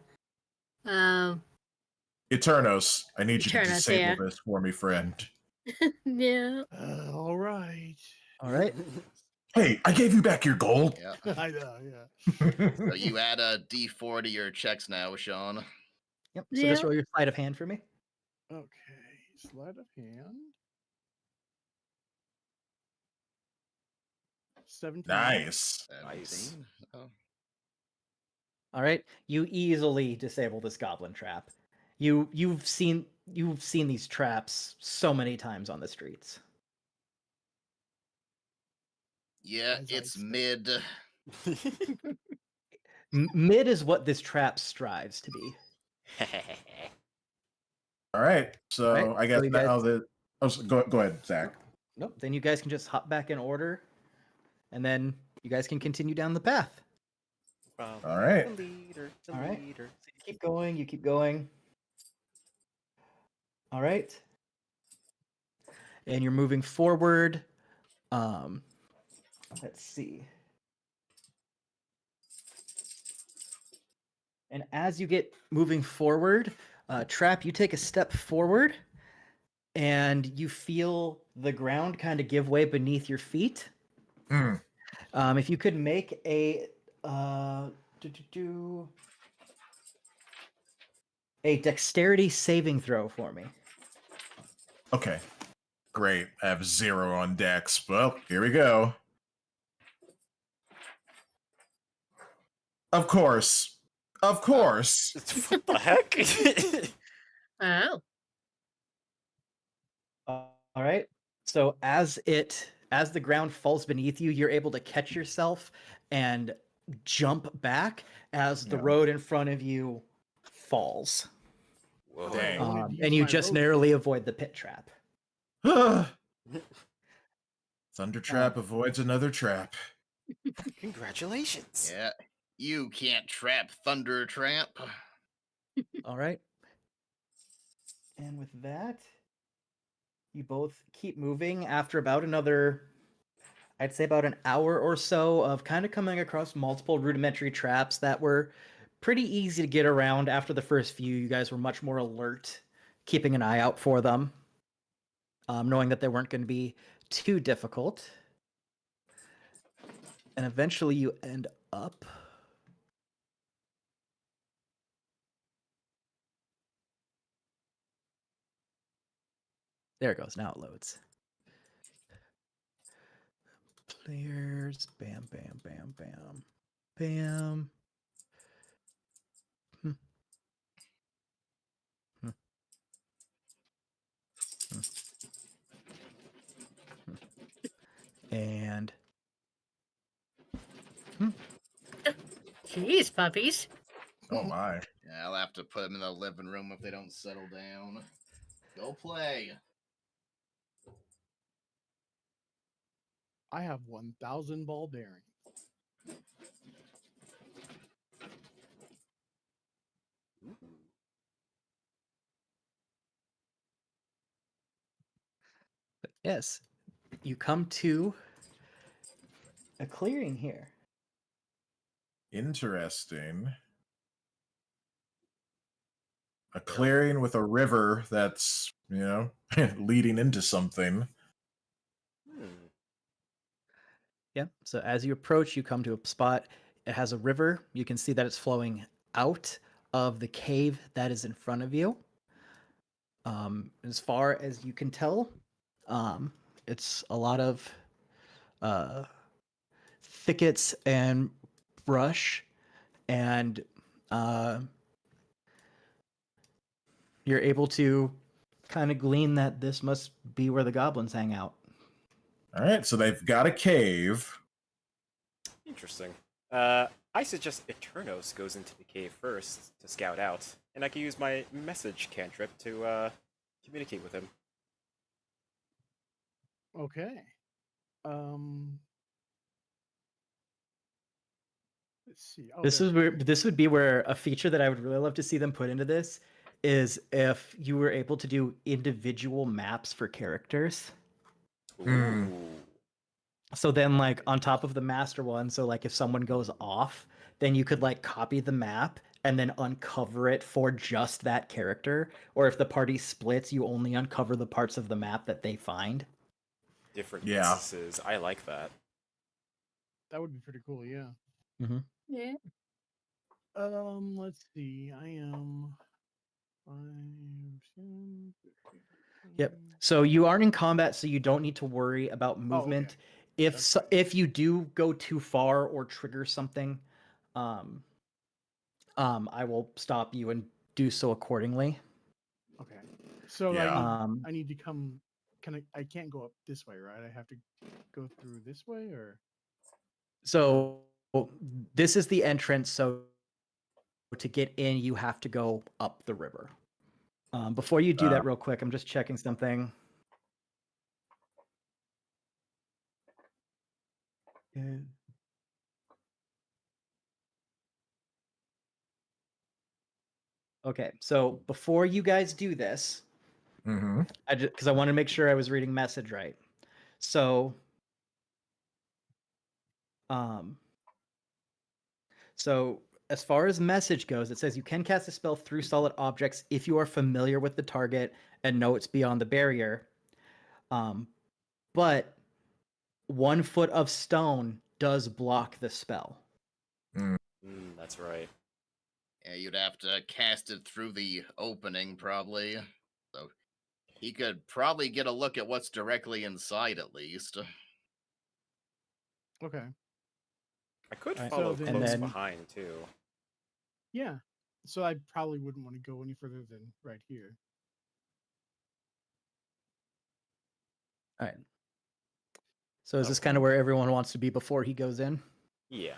Eternos, I need you to Eternos, disable yeah. this for me, friend. yeah. All right. All right. Hey, I gave you back your gold. Yeah. I know, yeah. So you add a D4 to your checks now, Sean. Yep. So just roll your sleight of hand for me. Okay, sleight of hand. 17. Nice. 17. Oh. All right. You easily disable this goblin trap. You've seen these traps so many times on the streets. Yeah, it's mid. Mid is what this trap strives to be. All right, so All right, I guess so you guys- go ahead, Zach. Nope. Then you guys can just hop back in order, and then you guys can continue down the path. All right. All right. So you keep going. You keep going. All right. And you're moving forward. Let's see. And as you get moving forward, Trap, you take a step forward, and you feel the ground kind of give way beneath your feet. If you could make a dexterity saving throw for me. Okay, great. I have 0 on dex. Well, here we go. Of course. What the heck? Oh. All right. So as the ground falls beneath you, you're able to catch yourself and jump back as the road in front of you falls. Whoa. Dang. And you just narrowly avoid the pit trap. Thunder trap avoids another trap. Congratulations. Yeah, you can't trap Thunder Trap. All right. And with that, you both keep moving after about another, I'd say about an hour or so of kind of coming across multiple rudimentary traps that were pretty easy to get around. After the first few, you guys were much more alert, keeping an eye out for them, knowing that they weren't going to be too difficult. And eventually you end up... There it goes. Now it loads. Players. Bam, bam, bam, bam. Bam. And... Jeez, puppies. Oh my. Yeah, I'll have to put them in the living room if they don't settle down. Go play. I have 1,000 ball bearings. But yes, you come to a clearing here. Interesting. A clearing with a river that's, leading into something. Yeah. So as you approach, you come to a spot. It has a river. You can see that it's flowing out of the cave that is in front of you. As far as you can tell, it's a lot of thickets and brush, and you're able to kind of glean that this must be where the goblins hang out. All right, so they've got a cave. Interesting. I suggest Eternos goes into the cave first to scout out, and I can use my message cantrip to communicate with him. Okay. Let's see. Oh, This there is it where this would be where a feature that I would really love to see them put into this is if you were able to do individual maps for characters. Ooh. So then, like, on top of the master one, so like if someone goes off, then you could like copy the map and then uncover it for just that character. Or if the party splits, you only uncover the parts of the map that they find. Different Yeah. instances. I like that. That would be pretty cool. Yeah. Mm-hmm. Yeah. Let's see. I am 5, 10, 15, Yep. So you aren't in combat, so you don't need to worry about movement. If you do go too far or trigger something, I will stop you and do so accordingly. Okay. So Yeah. I need to come. I can't go up this way, right? I have to go through this way, or So this is the entrance. So to get in, you have to go up the river. Before you do that, real quick, I'm just checking something. Okay, so before you guys do this, Mm-hmm. because I want to make sure I was reading message right. So, so as far as message goes, it says you can cast a spell through solid objects if you are familiar with the target and know it's beyond the barrier. But 1 foot of stone does block the spell. That's right. Yeah, you'd have to cast it through the opening, probably. So he could probably get a look at what's directly inside, at least. okay. I could Alright, follow so close then- behind too. Yeah. So I probably wouldn't want to go any further than right here. All right. So is this kind of where everyone wants to be before he goes in? Yeah.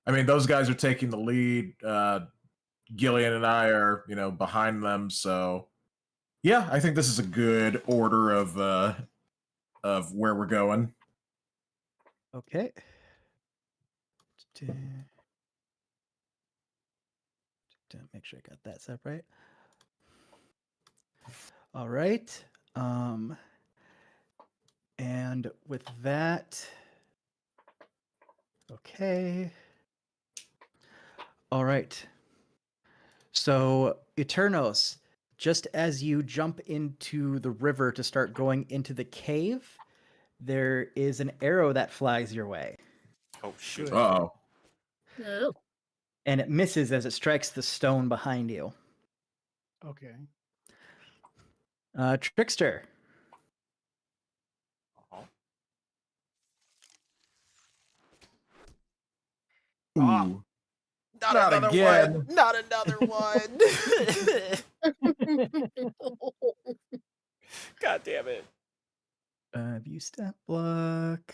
I mean, those guys are taking the lead. Gillian and I are, behind them. So, yeah, I think this is a good order of where we're going. Okay. To make sure I got that set right. All right. And with that, okay. All right. So, Eternos, just as you jump into the river to start going into the cave, there is an arrow that flies your way. Oh, shoot. Uh-oh. No. And it misses as it strikes the stone behind you. Okay. Trickster. Ooh. Not another again. one. Not another one. God damn it. View stat block.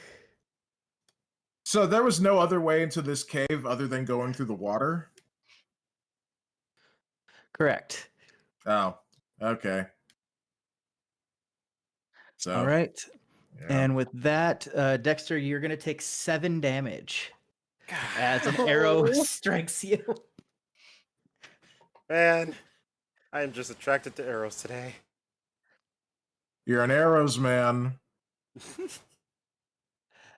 So there was no other way into this cave other than going through the water? Correct. Oh, okay. So, All right. yeah. And with that, Dexter, you're going to take 7 damage as an arrow strikes you. Man, I am just attracted to arrows today. You're an arrows man.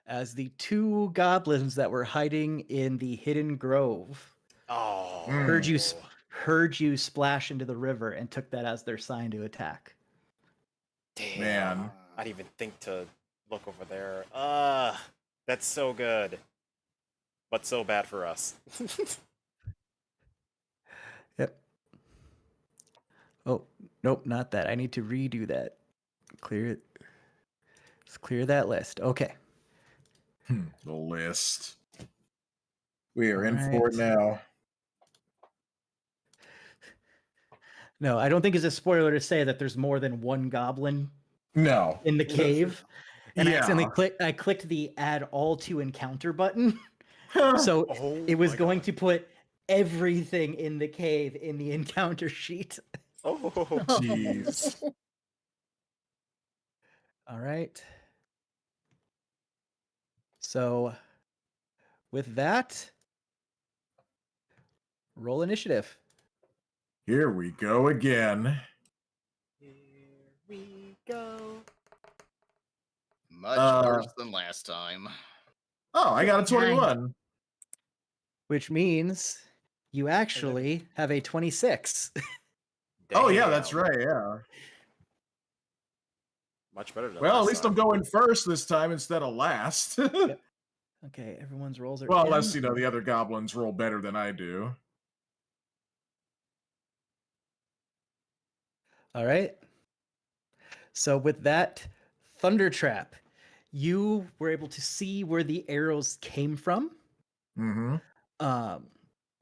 As the 2 goblins that were hiding in the hidden grove heard you splash into the river and took that as their sign to attack. Damn. Man. I didn't even think to look over there. That's so good. But so bad for us. Yep. Oh, nope, not that. I need to redo that. Clear it. Let's clear that list. Okay. The list. We are All in for it right. now. No, I don't think it's a spoiler to say that there's more than 1 goblin No. in the cave. And Yeah. I accidentally clicked the add all to encounter button. So Oh it was my going God. to put everything in the cave in the encounter sheet. Oh, Jeez. All right. So with that, roll initiative. Here we go again. Here we go. Much worse than last time. Oh, I got a 21. Which means you actually have a 26. Oh yeah, that's Damn. right. Yeah. Much better than Well, last at least time. I'm going first this time instead of last. Yep. Okay, everyone's rolls are Well, in. unless the other goblins roll better than I do. All right. So with that thunder trap, you were able to see where the arrows came from. Mm-hmm.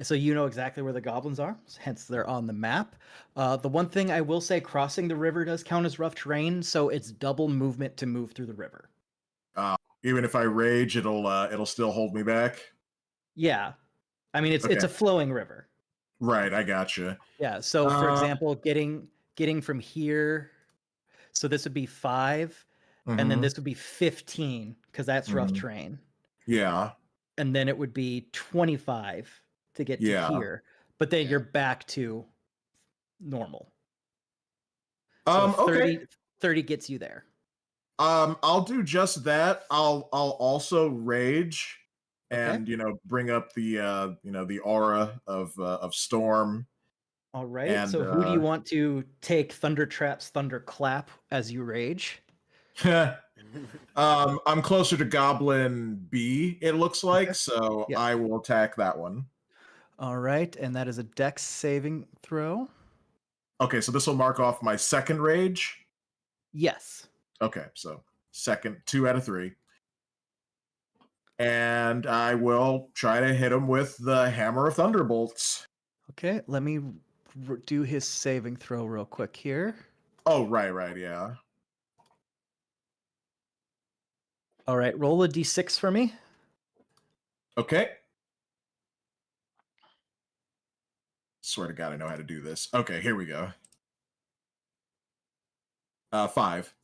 So you know exactly where the goblins are, hence they're on the map. The one thing I will say, crossing the river does count as rough terrain, so it's double movement to move through the river. Even if I rage, it'll still hold me back. Yeah, I mean it's a flowing river. Right, I gotcha. Yeah. So for example, getting from here, so this would be 5, and then Mhm. this would be 15 because that's rough Mhm. terrain. Yeah. And then it would be 25 to get to Yeah. here, but then you're back to normal. So Okay. 30 gets you there. I'll do just that. I'll also rage Okay. and bring up the the aura of storm. All right. And, So who do you want to take Thunder Trap's Thunder Clap as you rage? I'm closer to Goblin B, it looks like, so Yeah. I will attack that one. All right, and that is a Dex saving throw. Okay, so this will mark off my second rage. Yes. Okay, so second, 2 out of 3. And I will try to hit him with the Hammer of Thunderbolts. Okay, let me do his saving throw real quick here. Oh, right, yeah. All right, roll a d6 for me. Okay. Swear to God, I know how to do this. Okay, here we go. 5.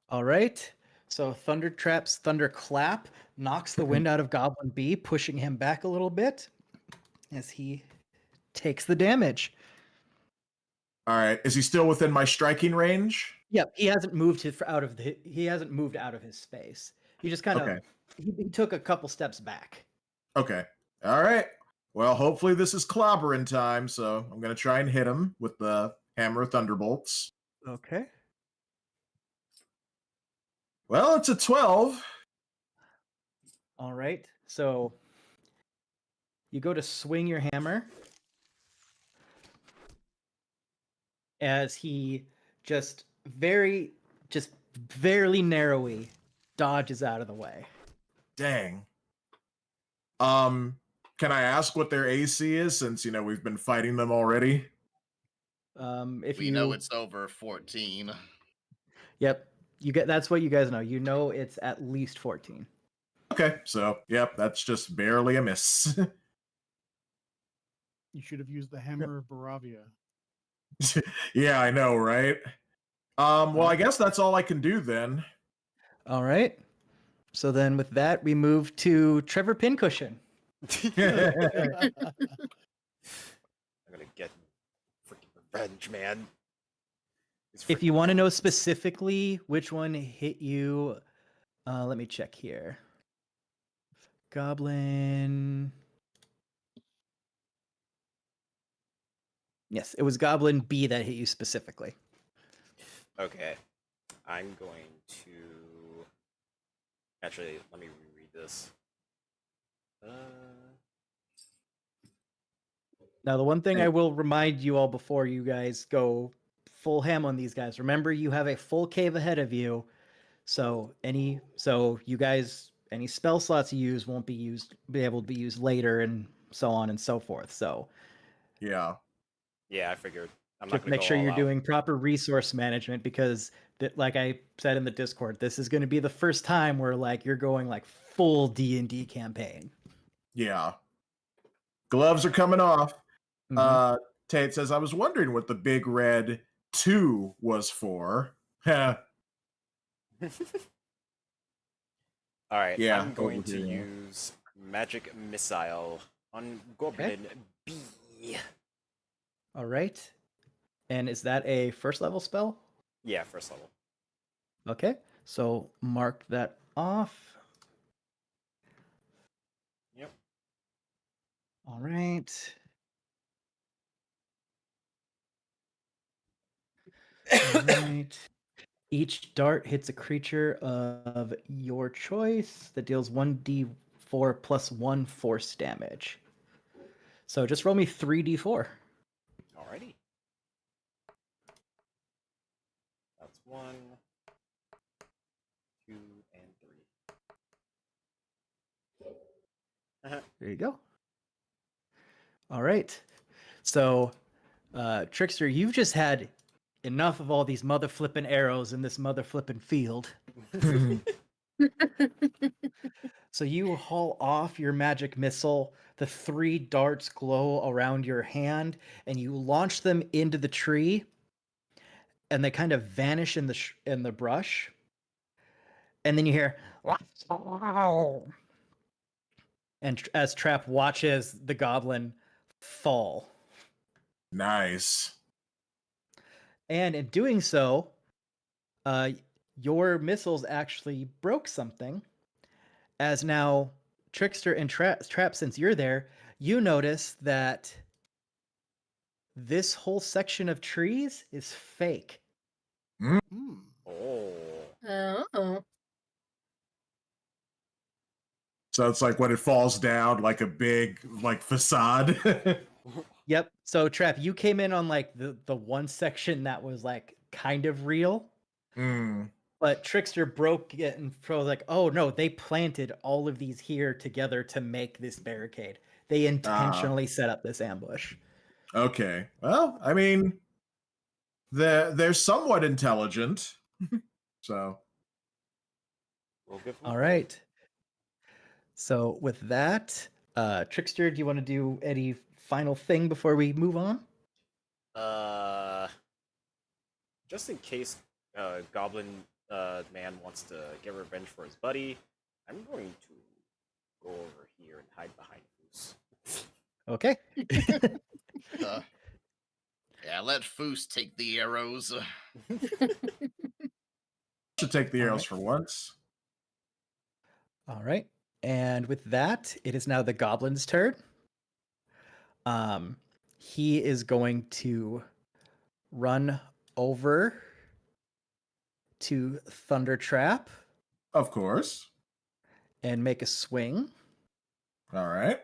All right. So Thunder Trap's Thunder Clap knocks the wind out of Goblin B, pushing him back a little bit as he takes the damage. All right. Is he still within my striking range? Yep, he hasn't moved out of his space. He just kind of he took a couple steps back. Okay. All right. Well, hopefully this is clobbering time, so I'm going to try and hit him with the Hammer of Thunderbolts. Okay. Well, it's a 12. All right. So you go to swing your hammer as he just barely narrowly dodges out of the way. Dang. Can I ask what their AC is since we've been fighting them already? If we know it's over 14. Yep. That's what you guys know. You know it's at least 14. Okay, so yep, that's just barely a miss. You should have used the Hammer of Baravia. Yeah, I know, right? Well, I guess that's all I can do then. All right. So then with that, we move to Trevor Pincushion. I'm gonna get freaking revenge, man. If you want to know specifically which one hit you, let me check here. Goblin. Yes, it was Goblin B that hit you specifically. Okay. I'm going to... Actually, let me reread this. Now, the one thing I will remind you all before you guys go full ham on these guys, remember you have a full cave ahead of you, so any spell slots you use won't be able to be used later, and so on and so forth. So, yeah, I figured. I'm not just gonna make go sure all you're out. doing proper resource management because, like I said in the Discord, this is going to be the first time where you're going full D&D campaign. Yeah. Gloves are coming off. Mhm. Tate says, I was wondering what the big red 2 was for. All right, Yeah, I'm going over to here. use magic missile on Goblin B. All right. And is that a first level spell? Yeah, first level. Okay. So mark that off. Yep. All right. All right. Each dart hits a creature of your choice that deals 1d4 plus 1 force damage. So just roll me 3d4. Alrighty. That's 1, 2, and 3. There you go. All right. So, Trickster, you've just had enough of all these mother flipping arrows in this mother flipping field. So you haul off your magic missile. The 3 darts glow around your hand, and you launch them into the tree, and they kind of vanish in the brush. And then you hear, and as Trap watches the goblin fall. Nice. And in doing so, your missiles actually broke something. As now, Trickster and Trap, since you're there, you notice that this whole section of trees is fake. Oh. Oh. So it's like when it falls down, like a big like facade. Yep. So Trap, you came in on like the one section that was like kind of real. But Trickster broke it and was like, oh no, they planted all of these here together to make this barricade. They intentionally set up this ambush. Okay. Well, I mean, they're somewhat intelligent. So. All right. So with that, Trickster, do you want to do any final thing before we move on? Just in case Goblin Man wants to get revenge for his buddy, I'm going to go over here and hide behind Foos. Okay. Yeah, let Foos take the arrows. Should take the arrows for once. All right. And with that, it is now the goblin's turn. He is going to run over to Thunder Trap. Of course. And make a swing. All right.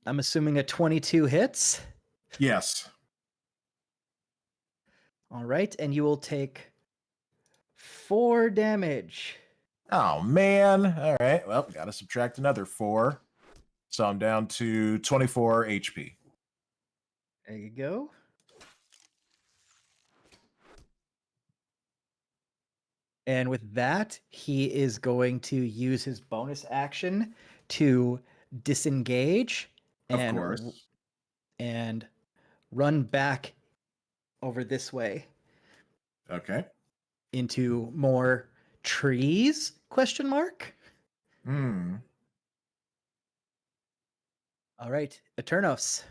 I'm assuming a 22 hits. Yes. All right, and you will take 4 damage. Oh, man. All right. Well, got to subtract another 4. So I'm down to 24 HP. There you go. And with that, he is going to use his bonus action to disengage and, and run back over this way. Okay. Into more trees? Question mark. All right, Eternos.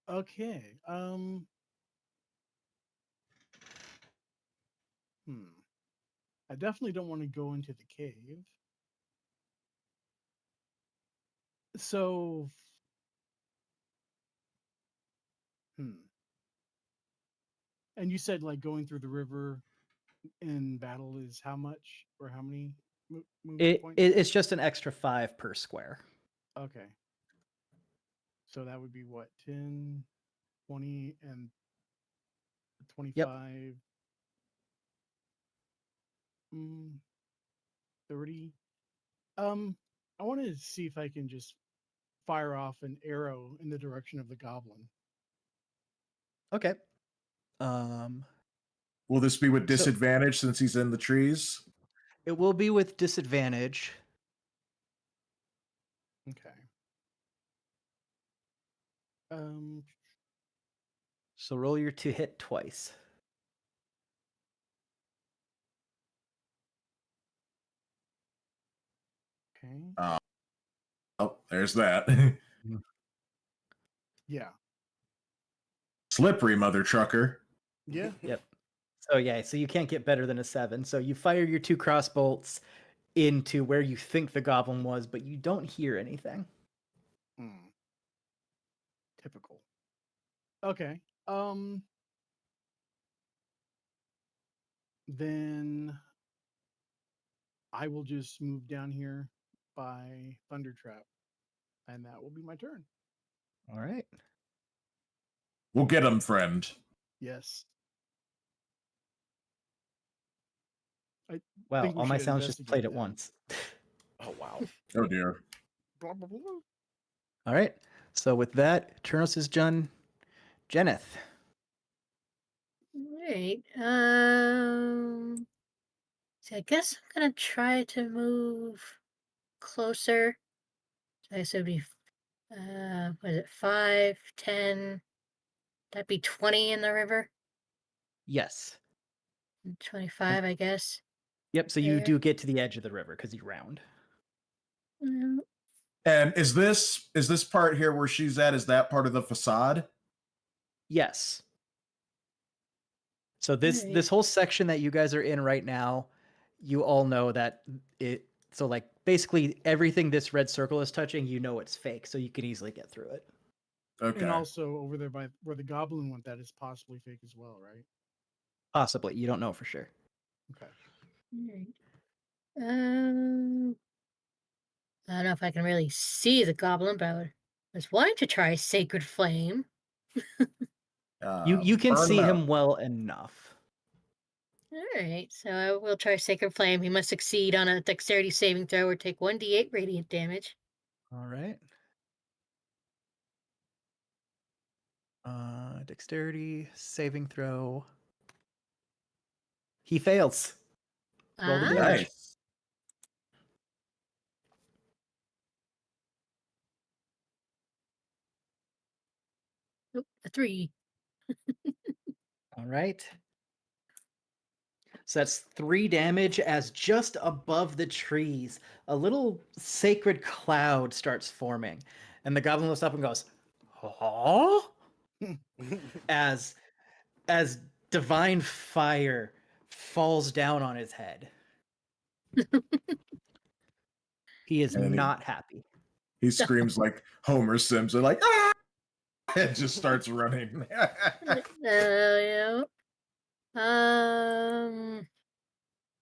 Okay. I definitely don't want to go into the cave. So, and you said like going through the river in battle is how much or how many movement points? It's just an extra 5 per square. Okay. So that would be what, 10, 20, and 25, 30. I wanted to see if I can just fire off an arrow in the direction of the goblin. Okay. Will this be with disadvantage since he's in the trees? It will be with disadvantage. Okay. So roll your to hit twice. Okay. Oh, there's that. Yeah. Slippery mother trucker. Yeah. Yep. So yeah, so you can't get better than a 7. So you fire your 2 crossbolts into where you think the goblin was, but you don't hear anything. Typical. Okay. Then I will just move down here by Thunder Trap, and that will be my turn. All right. We'll get him, friend. Yes. Wow, think we all my should sounds just played investigate at that. once. Oh wow. Oh dear. Blah, blah, blah, blah. All right. So with that, Turnos is done. Jeneth. Alright. So I guess I'm gonna try to move closer. So I guess it would be what is it, 5, 10? That'd be 20 in the river. Yes. 25, I guess. Yep, so you There. do get to the edge of the river because you round. And is this part here where she's at? Is that part of the facade? Yes. So this whole section that you guys are in right now, you all know that it. So like basically everything this red circle is touching, you know it's fake, so you can easily get through it. Okay. And also over there by where the goblin went, that is possibly fake as well, right? Possibly, you don't know for sure. Okay. Alright. I don't know if I can really see the goblin, but I was wanting to try Sacred Flame. You can burn see him him out. well enough. Alright, so I will try Sacred Flame. He must succeed on a dexterity saving throw or take 1d8 radiant damage. All right. Dexterity saving throw. He fails. Roll the damage. Nice. Nope, a 3. All right. So that's 3 damage as just above the trees, a little sacred cloud starts forming. And the goblin looks up and goes, "Huh?" as divine fire falls down on his head. He is And not happy. He screams like Homer Simpson, like ah! And just starts running. Yeah.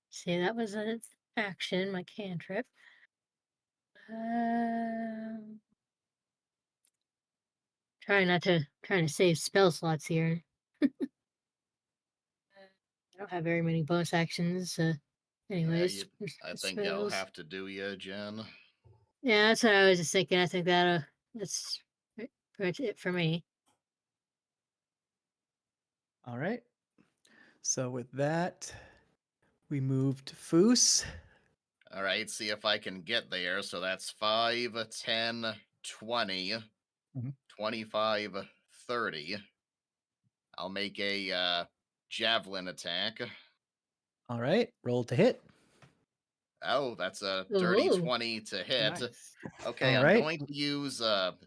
See, that was an action, my cantrip. Trying to save spell slots here. I don't have very many bonus actions. Anyways, I think that'll have to do you, Jen. Yeah, that's what I was just thinking. I think that's pretty much it for me. All right. So with that, we move to Foos. All right, see if I can get there. So that's 5, 10, 20, 25, 30. I'll make a javelin attack. All right. Roll to hit. Oh, that's a dirty Ooh. 20 to hit. Nice. Okay, All I'm right. going to use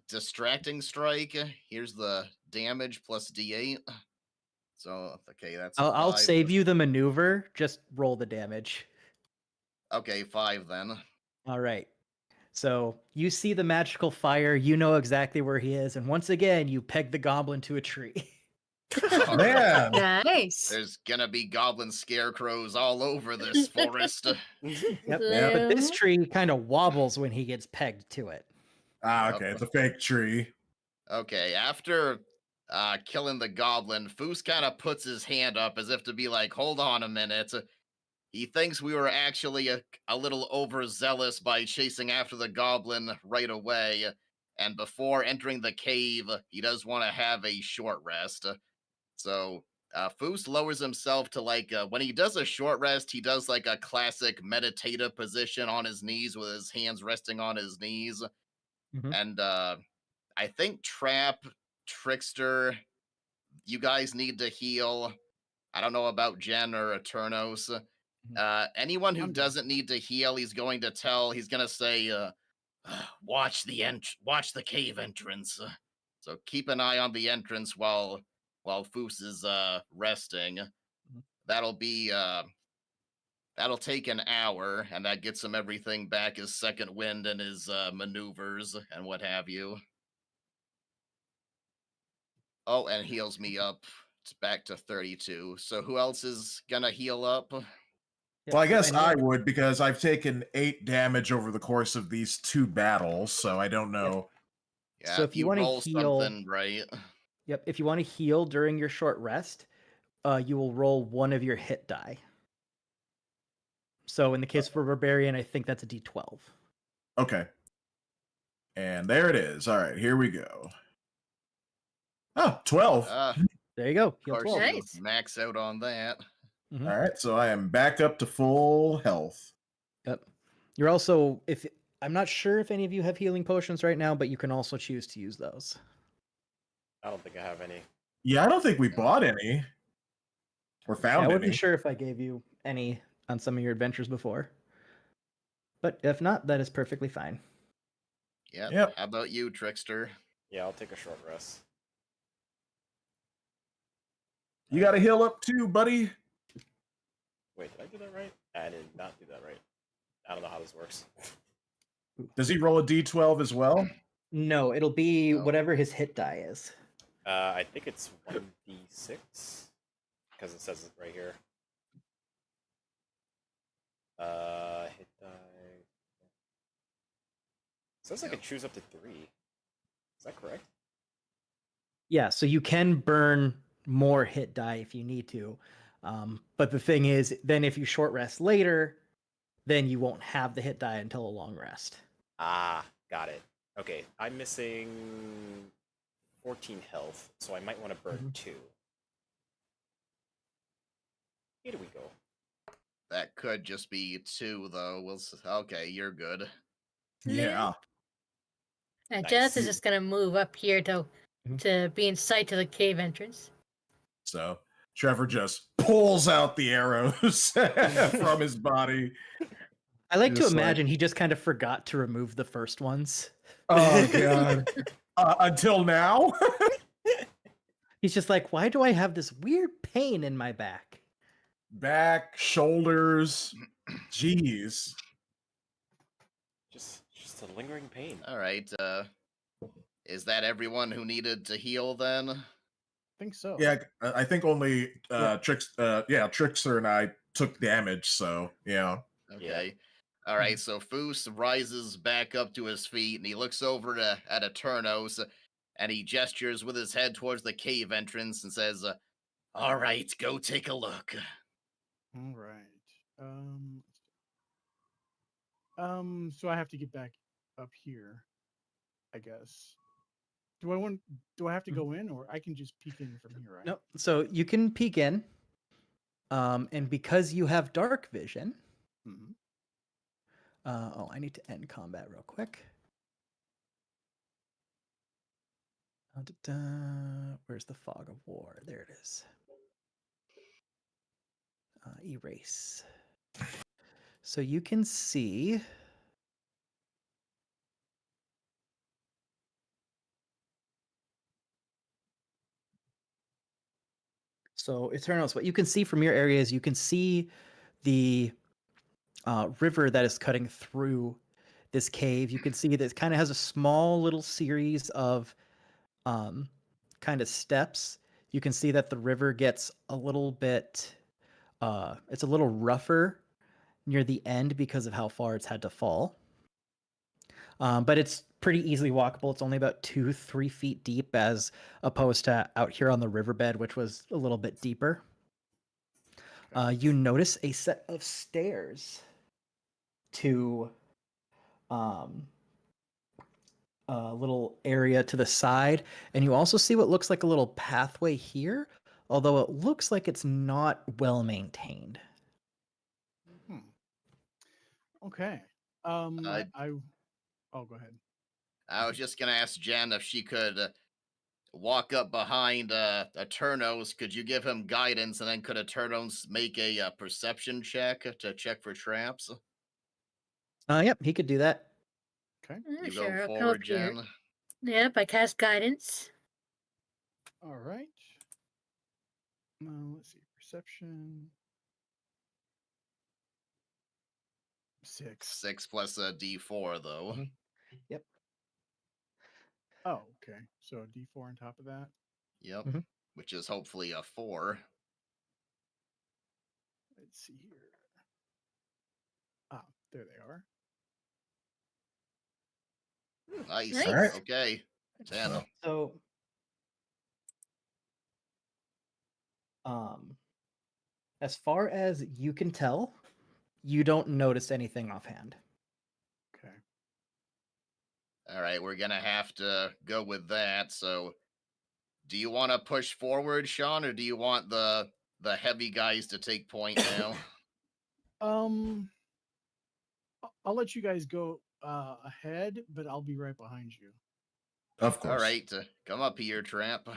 distracting strike. Here's the damage plus D8. So okay, that's I'll 5. save you the maneuver. Just roll the damage. Okay, 5 then. All right. So you see the magical fire. You know exactly where he is. And once again, you peg the goblin to a tree. All Man. Nice. There's gonna be goblin scarecrows all over this forest. Yep. Yep. But this tree kind of wobbles when he gets pegged to it. Ah, okay, it's a fake tree. Okay, after killing the goblin, Foos kind of puts his hand up as if to be like, hold on a minute. He thinks we were actually a little overzealous by chasing after the goblin right away. And before entering the cave, he does want to have a short rest. So Foos lowers himself to like when he does a short rest, he does like a classic meditative position on his knees with his hands resting on his knees. And I think Trap, Trickster, you guys need to heal. I don't know about Jen or Eternos. Anyone who doesn't need to heal, he's going to say, watch the cave entrance. So keep an eye on the entrance while Foos is resting. That'll take an hour, and that gets him everything back, his second wind and his maneuvers and what have you. Oh, and heals me up. It's back to 32. So who else is gonna heal up? Well, I guess I would, because I've taken 8 damage over the course of these 2 battles, so I don't know. Yeah, So if you want to roll heal, something right. Yep, if you want to heal during your short rest, you will roll one of your hit die. So in the case of a barbarian, I think that's a d12. Okay. And there it is. All right, here we go. Oh, 12. There you go. Of course, you max out on that. All right, so I am back up to full health. Yep. You're also, I'm not sure if any of you have healing potions right now, but you can also choose to use those. I don't think I have any. Yeah, I don't think we bought any. Or found I any. wasn't sure if I gave you any on some of your adventures before. But if not, that is perfectly fine. Yep. How about you, Trickster? Yeah, I'll take a short rest. You got to heal up too, buddy. Wait, did I do that right? I did not do that right. I don't know how this works. Does he roll a d12 as well? No, it'll be whatever his hit die is. I think it's 1d6 because it says it right here. Hit die. It says I can choose up to 3. Is that correct? Yeah, so you can burn more hit die if you need to. But the thing is, then if you short rest later, then you won't have the hit die until a long rest. Ah, got it. Okay, I'm missing 14 health, so I might want to burn 2. Here we go. That could just be 2, though. Okay, you're good. Yeah. And Nice. Janice is just gonna move up here to be in sight of the cave entrance. So Trevor just pulls out the arrows from his body. I like to Just imagine he just kind of forgot to remove the first ones. Oh, God. Until now? He's just like, why do I have this weird pain in my back? Back, shoulders. Jeez. Just a lingering pain. All right. Is that everyone who needed to heal then? I think so. Yeah, I think only Trickster and I took damage, so yeah. Okay. All right, so Foos rises back up to his feet, and he looks over at Eternos, and he gestures with his head towards the cave entrance and says, all right, go take a look. All right. So I have to get back up here, I guess. Do I have to go in, or I can just peek in from here, right? No, so you can peek in. And because you have dark vision, I need to end combat real quick. Where's the fog of war? There it is. Erase. So you can see. So Eternals, what you can see from your area is you can see the river that is cutting through this cave. You can see that it kind of has a small little series of kind of steps. You can see that the river gets a little bit, it's a little rougher near the end because of how far it's had to fall. But it's pretty easily walkable. It's only about 2-3 feet deep as opposed to out here on the riverbed, which was a little bit deeper. You notice a set of stairs to a little area to the side, and you also see what looks like a little pathway here, although it looks like it's not well maintained. Okay. Oh, go ahead. I was just gonna ask Jen if she could walk up behind Eternos. Could you give him guidance, and then could Eternos make a perception check to check for traps? Yep, he could do that. Okay. You Sure, go I'll come forward, up here. Jen. Yep, I cast guidance. All right. Let's see. Perception. 6. 6 plus a D4, though. Yep. Oh, okay. So a D4 on top of that. Yep. Which is hopefully a 4. Let's see here. Ah, there they are. Nice. Nice. All right. Okay. 10. So, as far as you can tell, you don't notice anything offhand. Okay. All right, we're gonna have to go with that. So, do you want to push forward, Sean, or do you want the heavy guys to take point now? I'll let you guys go ahead, but I'll be right behind you. Of course. All right, come up here, Tramp.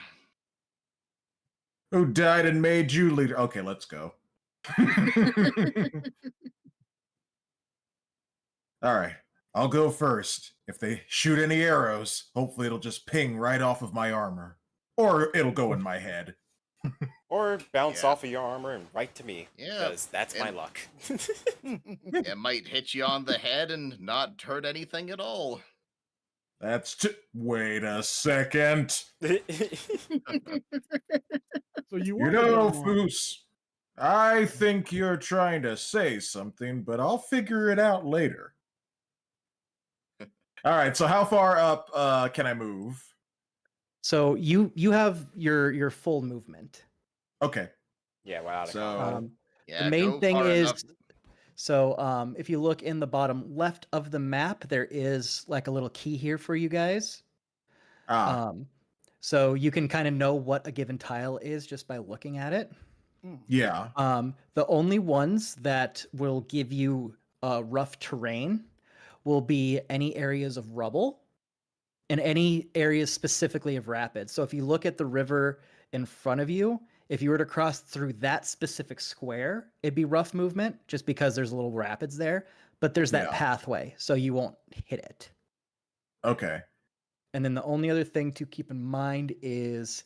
Who died and made you leader? Okay, let's go. All right, I'll go first. If they shoot any arrows, hopefully it'll just ping right off of my armor. Or it'll go in my head. Or bounce off of your armor and right to me. Yeah, Because that's my luck. It might hit you on the head and not hurt anything at all. Wait a second. So you You know, Foos, I think you're trying to say something, but I'll figure it out later. All right, so how far up can I move? So you have your full movement. Okay. Yeah, wow. So yeah, the main go thing far is, enough. so if you look in the bottom left of the map, there is like a little key here for you guys. So you can kind of know what a given tile is just by looking at it. Yeah. The only ones that will give you rough terrain will be any areas of rubble and any areas specifically of rapids. So if you look at the river in front of you, if you were to cross through that specific square, it'd be rough movement just because there's a little rapids there, but there's that pathway, so you won't hit it. Okay. And then the only other thing to keep in mind is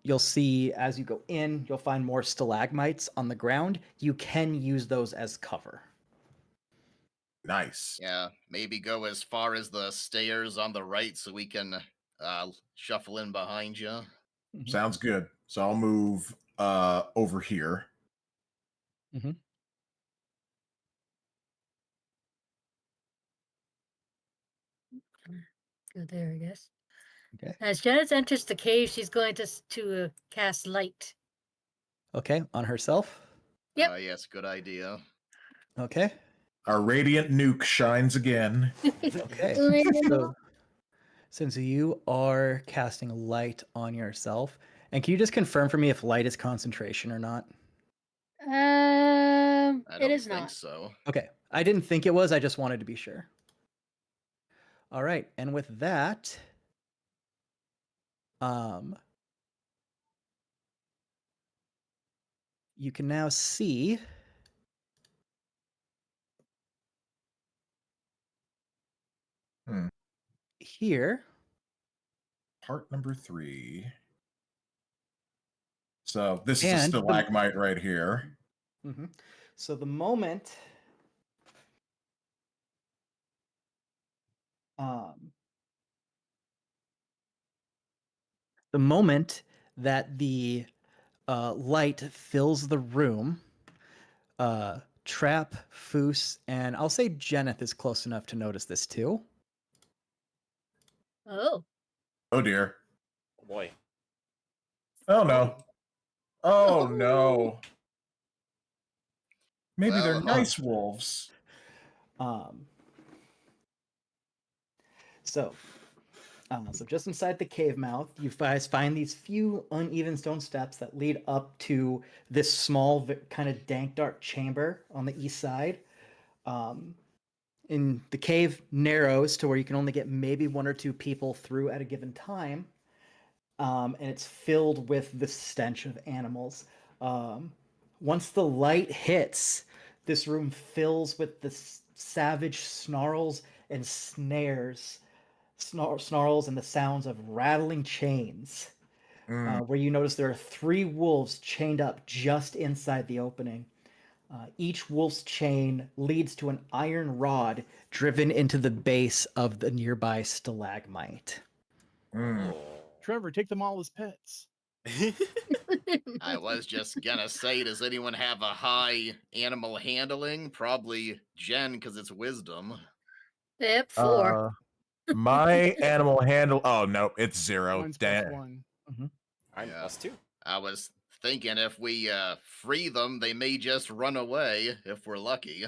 you'll see as you go in, you'll find more stalagmites on the ground. You can use those as cover. Nice. Yeah, maybe go as far as the stairs on the right so we can shuffle in behind you. Sounds good. So I'll move over here. Mm-hmm. Go there, I guess. Okay. As Janice enters the cave, she's going to cast light. Okay, on herself. Yep. Yes, good idea. Okay. Our radiant nuke shines again. Okay. So, since you are casting light on yourself, and can you just confirm for me if light is concentration or not? I It don't is think not. so. Okay. I didn't think it was. I just wanted to be sure. All right. And with that, you can now see here. Part number 3. So this is a And stalagmite right here. Mm-hmm. So the moment that the light fills the room, Trap, Foos, and I'll say Jeneth is close enough to notice this too. Oh. Oh dear. Oh boy. Oh no. Oh no. Maybe Well, they're nice wolves. So So just inside the cave mouth, you guys find these few uneven stone steps that lead up to this small, kind of dank, dark chamber on the east side. In the cave narrows to where you can only get maybe 1 or 2 people through at a given time, and it's filled with the stench of animals. Once the light hits, this room fills with the savage snarls and snares. Snarls and the sounds of rattling chains, where you notice there are 3 wolves chained up just inside the opening. Each wolf's chain leads to an iron rod driven into the base of the nearby stalagmite. Trevor, take them all as pets. I was just gonna say, does anyone have a high animal handling? Probably Jen, because it's wisdom. Yep, 4. My animal handle. Oh no, it's 0. Mine's Damn. +1. I'm +2. I was thinking if we free them, they may just run away if we're lucky.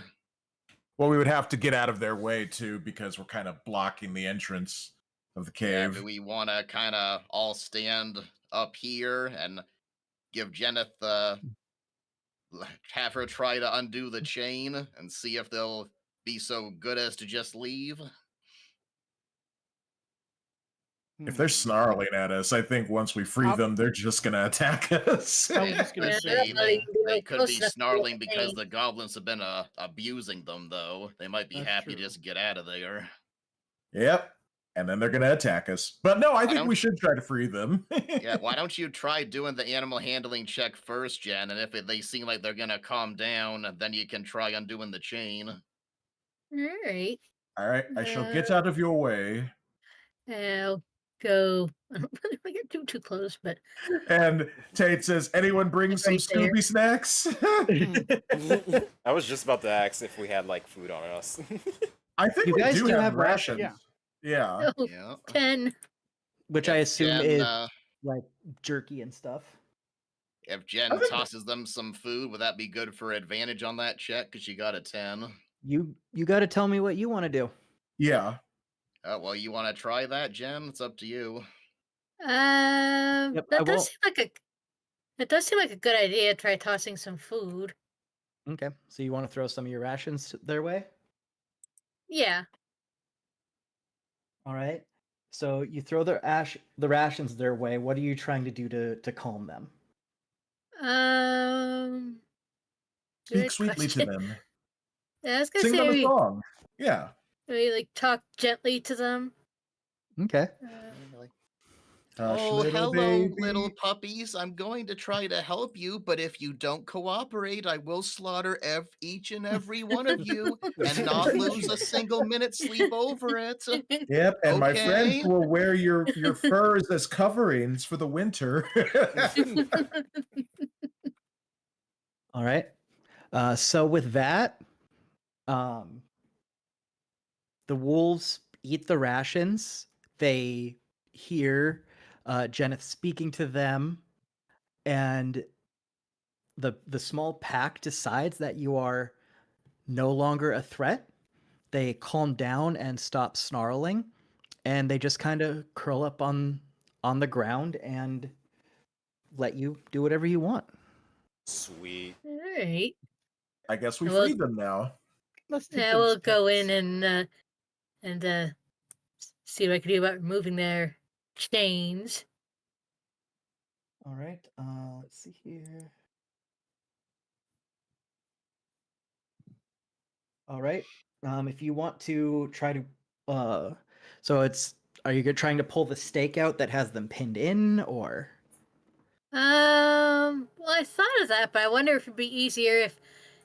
Well, we would have to get out of their way too, because we're kind of blocking the entrance of the Yeah, cave. do we want to kind of all stand up here and give Jeneth have her try to undo the chain and see if they'll be so good as to just leave? If they're snarling at us, I think once we free them, they're just gonna attack us. I was just gonna say They could be snarling because the goblins have been abusing them, though. They might be happy to just get out of there. Yep. And then they're gonna attack us. But no, I think we should try to free them. Yeah, why don't you try doing the animal handling check first, Jen, and if they seem like they're gonna calm down, then you can try undoing the chain. Alright. All right, I shall get out of your way. I'll go. I don't really get too close, but And Tate says, anyone bring some Scooby snacks? I was just about to ask if we had like food on us. I think You we guys do do have have rations. rations. Yeah. Oh, 10. Which I assume Jen, is like jerky and stuff. If Jen tosses them some food, would that be good for advantage on that check? Because she got a 10. You got to tell me what you want to do. Yeah. Well, you want to try that, Jen? It's up to you. Yep, I That will- does seem like a good idea. Try tossing some food. Okay, so you want to throw some of your rations their way? Yeah. All right. So you throw the rations their way. What are you trying to do to calm them? Speak good sweetly to question. them. Yeah, I was gonna Sing say them a maybe, song. Yeah. maybe like talk gently to them. Okay. Hush, Oh, little hello, baby. little puppies. I'm going to try to help you, but if you don't cooperate, I will slaughter each and every one of you and not lose a single minute sleep over it. Yep, and my Okay. friends will wear your furs as coverings for the winter. All right. So with that, the wolves eat the rations. They hear Jeneth speaking to them, and the small pack decides that you are no longer a threat. They calm down and stop snarling, and they just kind of curl up on the ground and let you do whatever you want. Sweet. All right. I guess we Well, freed them now. Yeah, we'll go in and see what I can do about removing their chains. All right. Let's see here. All right. If you want to try to, so are you trying to pull the stake out that has them pinned in, or? Well, I thought of that, but I wonder if it'd be easier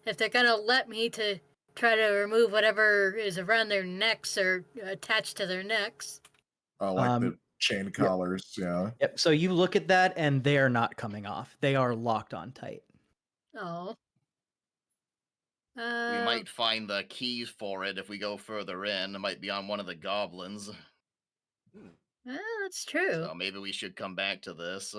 if they're gonna let me to try to remove whatever is around their necks or attached to their necks. Oh, like the chain collars, yeah. Yep. So you look at that, and they are not coming off. They are locked on tight. Oh. We might find the keys for it if we go further in. It might be on one of the goblins. That's true. So maybe we should come back to this.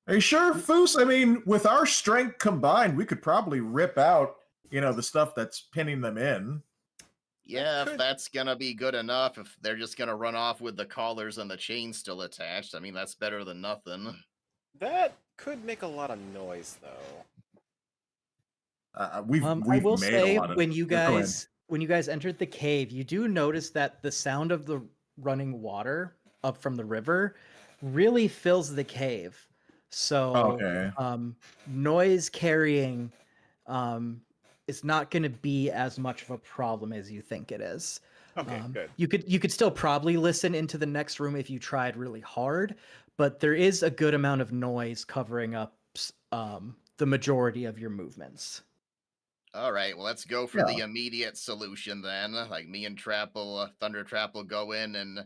Are you sure, Foos? I mean, with our strength combined, we could probably rip out, the stuff that's pinning them in. Yeah, if that's gonna be good enough, if they're just gonna run off with the collars and the chain still attached, I mean, that's better than nothing. That could make a lot of noise, though. We've I will made say a lot of. when you Yeah, go ahead. guys entered the cave, you do notice that the sound of the running water up from the river really fills the cave. So Okay. noise carrying is not going to be as much of a problem as you think it is. Okay, good. You could still probably listen into the next room if you tried really hard, but there is a good amount of noise covering up the majority of your movements. All right, well, let's go for the immediate solution then. Like me and Thunder Trap will go in and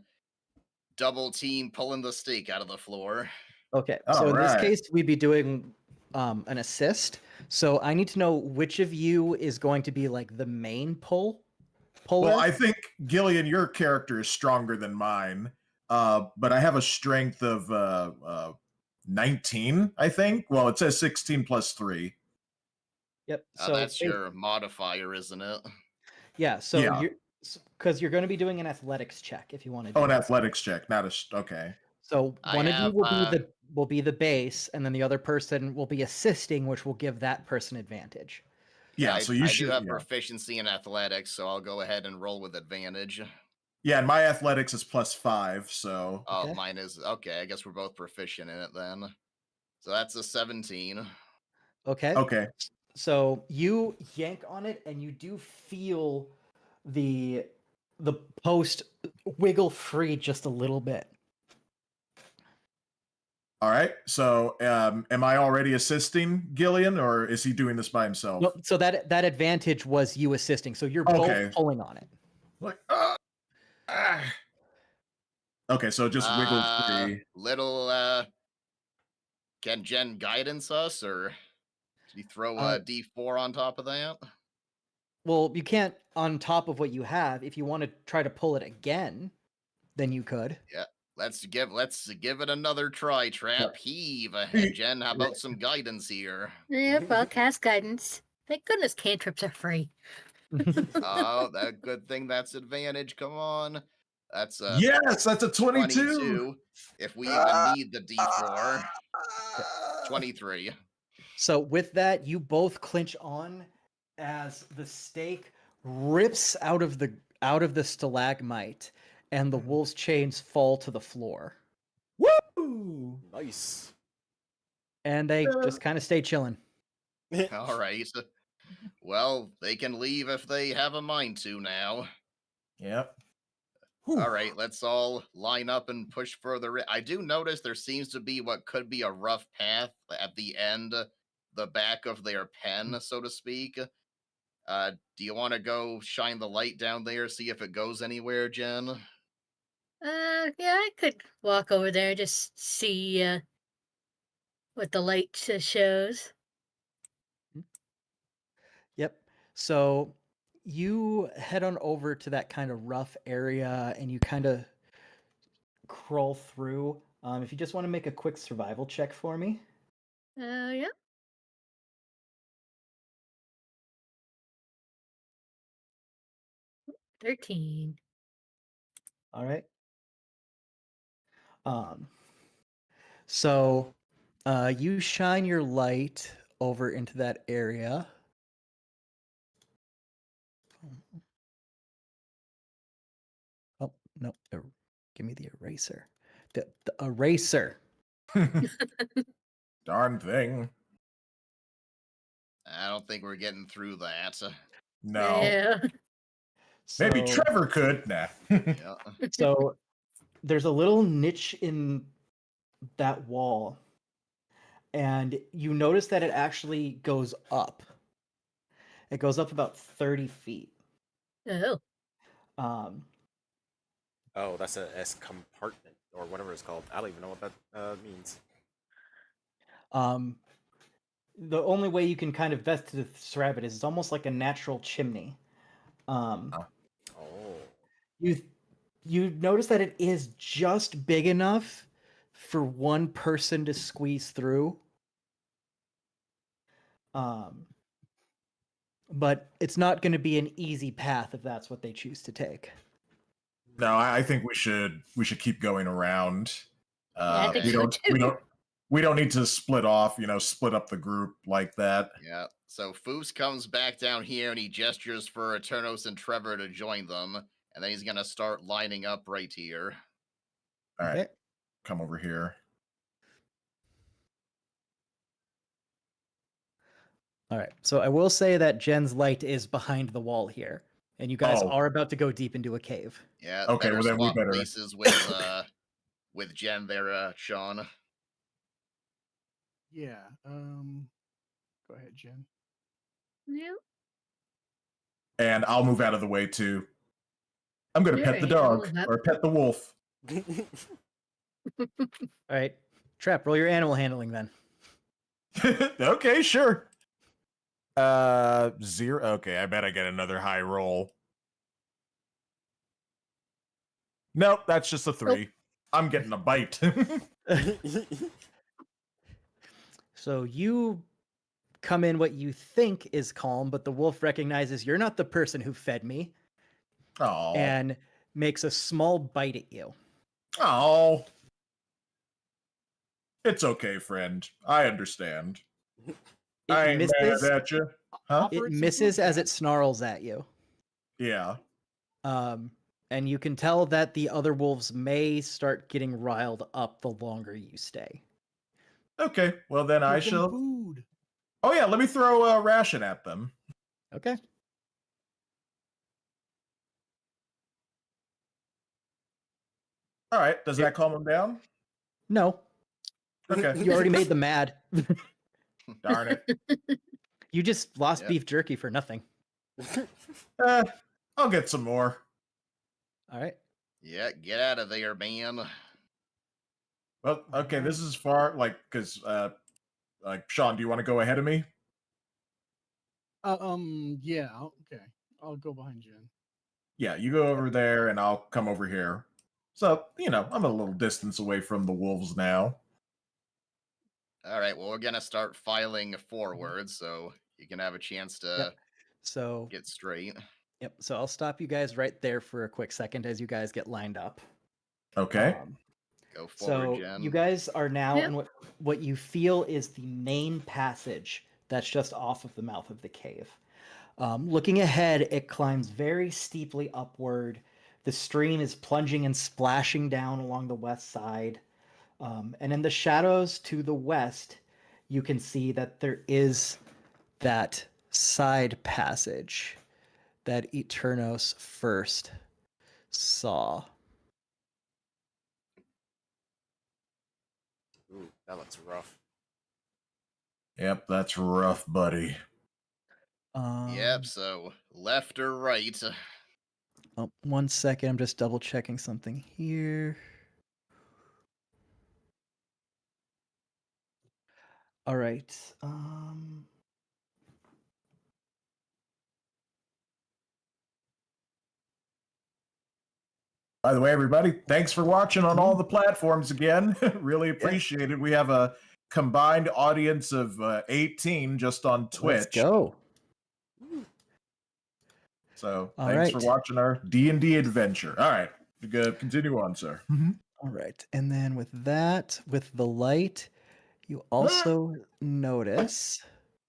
double team pulling the stake out of the floor. Okay, so in this case, we'd be doing an assist. So I need to know which of you is going to be like the main puller. Well, I think Gillian, your character is stronger than mine, but I have a strength of 19, I think. Well, it says 16 plus 3. Yep. So that's your modifier, isn't it? Yeah. So you're because you're going to be doing an athletics check if you want to do. Oh, an athletics check, not a okay. So one of you will be the base, and then the other person will be assisting, which will give that person advantage. Yeah, so you should. I do have proficiency in athletics, so I'll go ahead and roll with advantage. Yeah, and my athletics is +5, so. Oh, mine is okay. I guess we're both proficient in it then. So that's a 17. Okay. Okay. So you yank on it, and you do feel the post wiggle free just a little bit. All right. So, am I already assisting Gillian, or is he doing this by himself? No, so that advantage was you assisting. So you're both pulling on it. Like, okay, so just wiggle free. Little. Can Jen guidance us, or should you throw a D4 on top of that? Well, you can't on top of what you have. If you want to try to pull it again, then you could. Yeah. Let's give it another try, Trap. Heave. And Jen, how about some guidance here? Yep, I'll cast guidance. Thank goodness cantrips are free. Oh, that good thing that's advantage. Come on. That's yes, that's a 22. If we even need the D4. 23. So with that, you both clinch on as the stake rips out of the stalagmite, and the wolf's chains fall to the floor. Woo! Nice. And they just kind of stay chilling. All right. Well, they can leave if they have a mind to now. Yep. All right, let's all line up and push further in. I do notice there seems to be what could be a rough path at the end, the back of their pen, so to speak. Do you want to go shine the light down there, see if it goes anywhere, Jen? Yeah, I could walk over there, just see what the light shows. Yep. So you head on over to that kind of rough area, and you kind of crawl through. If you just want to make a quick survival check for me. Yeah. $13. All right. So you shine your light over into that area. Oh, no. Give me the eraser. The eraser. Darn thing. I don't think we're getting through that. No. Yeah. Maybe Trevor could. Nah. Yeah. So there's a little niche in that wall, and you notice that it actually goes up. It goes up about 30 feet. Oh. Oh, that's a S compartment or whatever it's called. I don't even know what that means. The only way you can kind of best describe it is it's almost like a natural chimney. You notice that it is just big enough for one person to squeeze through. but it's not going to be an easy path if that's what they choose to take. No, I think we should keep going around. I think we so don't too. we don't need to split off, split up the group like that. Yeah. So Foos comes back down here and he gestures for Eternos and Trevor to join them, and then he's gonna start lining up right here. All right, Okay. come over here. All right. So I will say that Jen's light is behind the wall here, and you guys are about to go deep into a cave. Yeah. Okay, better well then we swap better. places with Jen there, Sean. Yeah. Go ahead, Jen. Yeah. And I'll move out of the way too. I'm gonna Yeah, pet the yeah, dog well, or pet the wolf. All right. Trap, roll your animal handling then. Okay, sure. 0. Okay, I bet I get another high roll. Nope, that's just a 3. I'm getting a bite. So you come in what you think is calm, but the wolf recognizes you're not the person who fed me. Oh. And makes a small bite at you. Oh. It's okay, friend. I understand. I ain't mad at you. Huh? It misses as it snarls at you. Yeah. And you can tell that the other wolves may start getting riled up the longer you stay. Okay, well then I Give them shall. food. Oh yeah, let me throw a ration at them. Okay. All right, does that calm them down? No. Okay. You already made them mad. Darn it. You just lost beef jerky for nothing. I'll get some more. All right. Yeah, get out of there, man. Well, okay, this is far, because, Sean, do you want to go ahead of me? Yeah. Okay. I'll go behind Jen. Yeah, you go over there, and I'll come over here. So, I'm a little distance away from the wolves now. All right, well, we're gonna start filing forward, so you can have a chance to get straight. Yep. So I'll stop you guys right there for a quick second as you guys get lined up. Okay. Go forward, So Jen. you guys are now in what you feel is the main passage that's just off of the mouth of the cave. Looking ahead, it climbs very steeply upward. The stream is plunging and splashing down along the west side. And in the shadows to the west, you can see that there is that side passage that Eternos first saw. Ooh, that looks rough. Yep, that's rough, buddy. Yep, so left or right? Oh, 1 second, I'm just double checking something here. All right. By the way, everybody, thanks for watching on all the platforms again. Really appreciate it. We have a combined audience of 18 just on Twitch. Let's go. So All thanks right. for watching our D&D adventure. All right, continue on, sir. All right. And then with that, with the light, you also notice.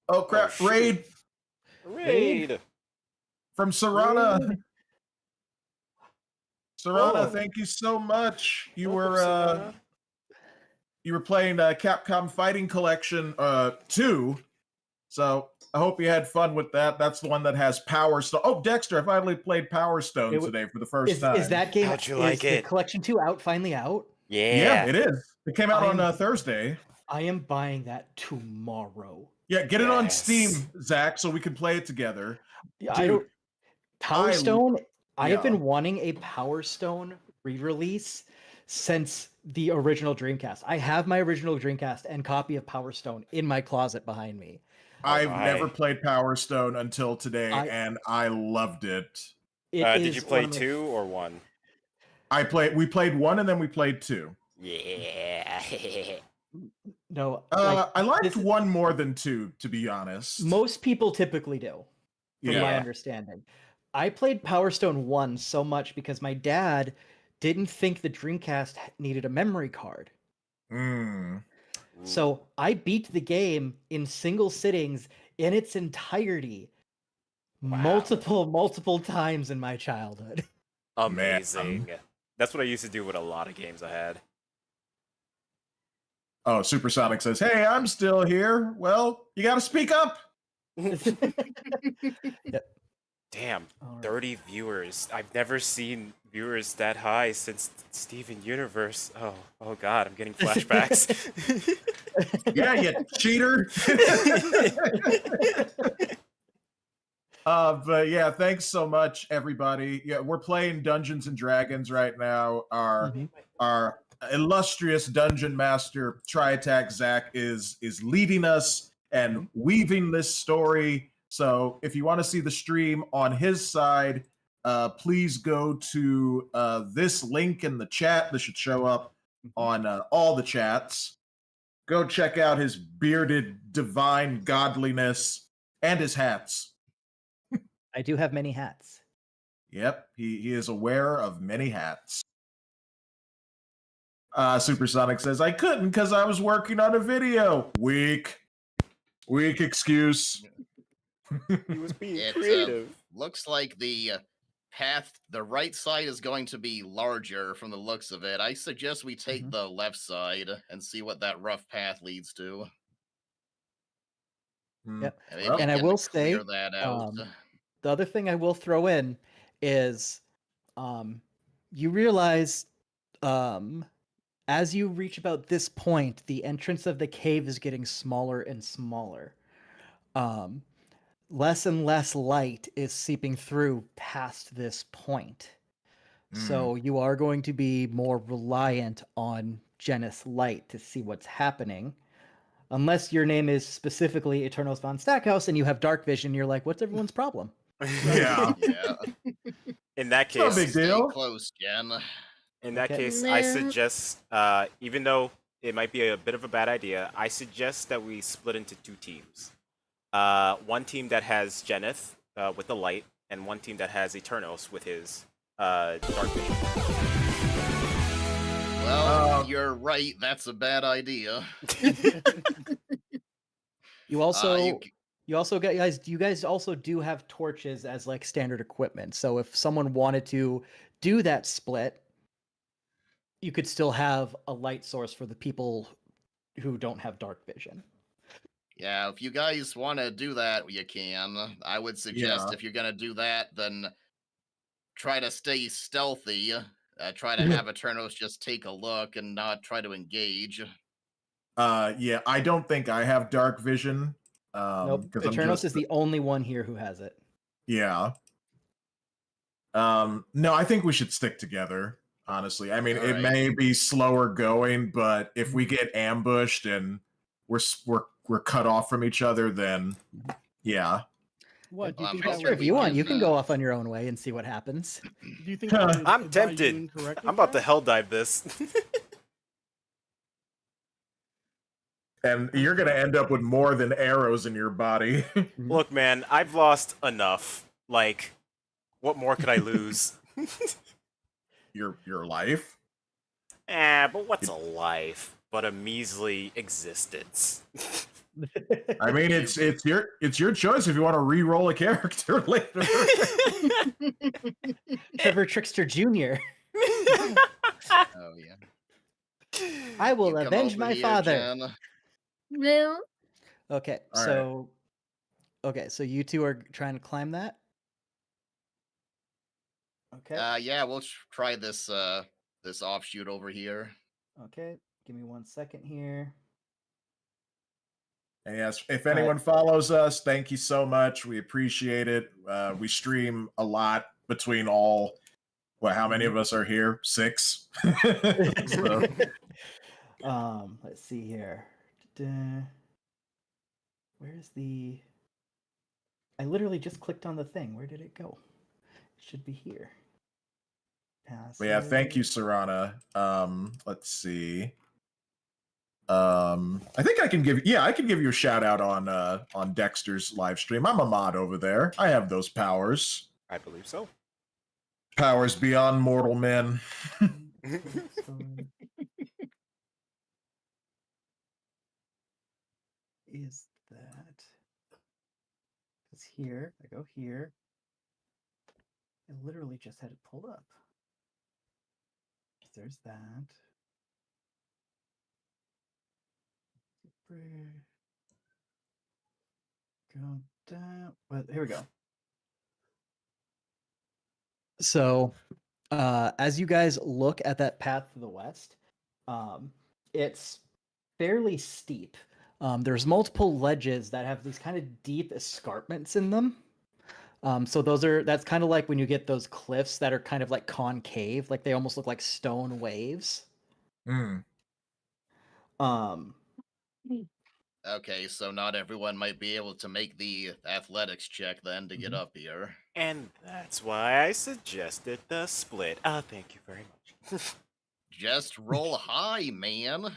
Oh, crap. Oh, Raid Raid! from Serana. Raid. Serana, Oh. thank you so much. You Welcome, were Serana. you were playing Capcom Fighting Collection 2. So I hope you had fun with that. That's the one that has Power Stone. Oh, Dexter, I finally played Power Stone today for the first time. Is that game? How'd you is like the it? Collection 2 finally out? Yeah, it is. It came out on Thursday. I am buying that tomorrow. Yeah, get it on Steam, Zach, so we can play it together. I don't. Power Stone. I have yeah. been wanting a Power Stone re-release since the original Dreamcast. I have my original Dreamcast and copy of Power Stone in my closet behind me. I've never played Power Stone until today, and I loved it. Did you play 2 or 1? We played 1 and then we played 2. Yeah. No, I liked 1 more than 2, to be honest. Most people typically do. from my Yeah. understanding. I played Power Stone 1 so much because my dad didn't think the Dreamcast needed a memory card. Mm. So I beat the game in single sittings in its entirety multiple times in my childhood. Amazing. That's what I used to do with a lot of games I had. Oh, Supersonic says, "Hey, I'm still here." Well, you got to speak up. Damn, 30 viewers. I've never seen viewers that high since Steven Universe. Oh god, I'm getting flashbacks. Yeah, you cheater. But yeah, thanks so much, everybody. Yeah, we're playing Dungeons and Dragons right now. Our illustrious dungeon master Tri-Attack Zach is leading us and weaving this story. So if you want to see the stream on his side, please go to this link in the chat. This should show up on all the chats. Go check out his bearded divine godliness and his hats. I do have many hats. Yep, he is aware of many hats. Supersonic says, I couldn't because I was working on a video. Weak excuse. He was being It creative. looks like the path, the right side is going to be larger from the looks of it. I suggest we take the left side and see what that rough path leads to. Yep. Maybe And I can will say, clear that out. the other thing I will throw in is you realize as you reach about this point, the entrance of the cave is getting smaller and smaller. Less and less light is seeping through past this point. So you are going to be more reliant on Genus light to see what's happening. Unless your name is specifically Eternals von Stackhouse and you have dark vision, you're like, what's everyone's problem? Yeah. In that It's no case, big deal. Stay close, Jen. In that Okay. case, I suggest, even though it might be a bit of a bad idea, I suggest that we split into two teams. One team that has Geneth with the light, and one team that has Eternos with his dark vision. Well, you're right. That's a bad idea. You also you guys also do have torches as like standard equipment. So if someone wanted to do that split, you could still have a light source for the people who don't have dark vision. Yeah, if you guys want to do that, you can. I would suggest if you're going to do that, then try to stay stealthy. Try to have Eternos just take a look and not try to engage. Yeah, I don't think I have dark vision. Nope. 'Cause I'm Eternos just- is the only one here who has it. Yeah. No, I think we should stick together, honestly. I mean, it may be slower going, but if we get ambushed and we're cut off from each other, then yeah. What do you think? Sure, if you want, you can go off on your own way and see what happens. Do you think that would I'm advise you tempted. incorrectly, I'm about to Jack? hell dive this. And you're gonna end up with more than arrows in your body. Look, man, I've lost enough. Like, what more could I lose? Your life? But what's a life but a measly existence? I mean, it's your choice if you want to re-roll a character later. Trevor Trickster Jr. Oh yeah. I will You come avenge over my here, father. Jen. No. Okay, All so you two are trying to climb that? Okay. Yeah, we'll try this this offshoot over here. Okay, give me 1 second here. And yes, if anyone follows us, thank you so much. We appreciate it. We stream a lot between all. Well, how many of us are here? 6. So, Let's see here. Where's the? I literally just clicked on the thing. Where did it go? It should be here. but yeah, thank you, Serana. Let's see. I think I can give you a shout out on Dexter's live stream. I'm a mod over there. I have those powers. I believe so. Powers beyond mortal men. Is that? It's here. I go here. I literally just had it pulled up. There's that. Go down. Well, here we go. So, as you guys look at that path to the west, it's fairly steep. There's multiple ledges that have these kind of deep escarpments in them. So that's kind of like when you get those cliffs that are kind of like concave, like they almost look like stone waves. Okay, so not everyone might be able to make the athletics check then to get up here. And that's why I suggested the split. Thank you very much. Just roll high, man.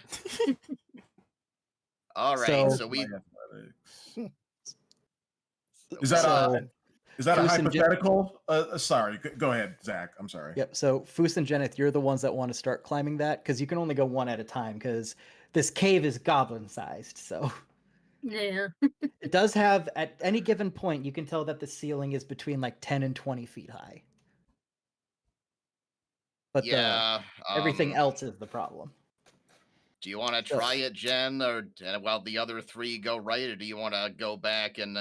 All right, so we. Is that a hypothetical? Sorry, go ahead, Zach. I'm sorry. Yep. So Foos and Jenith, you're the ones that want to start climbing that because you can only go one at a time because this cave is goblin sized. So yeah, it does have at any given point you can tell that the ceiling is between like 10 and 20 feet high. But yeah, everything else is the problem. Do you want to try it, Jen, or while the other three go right, or do you want to go back and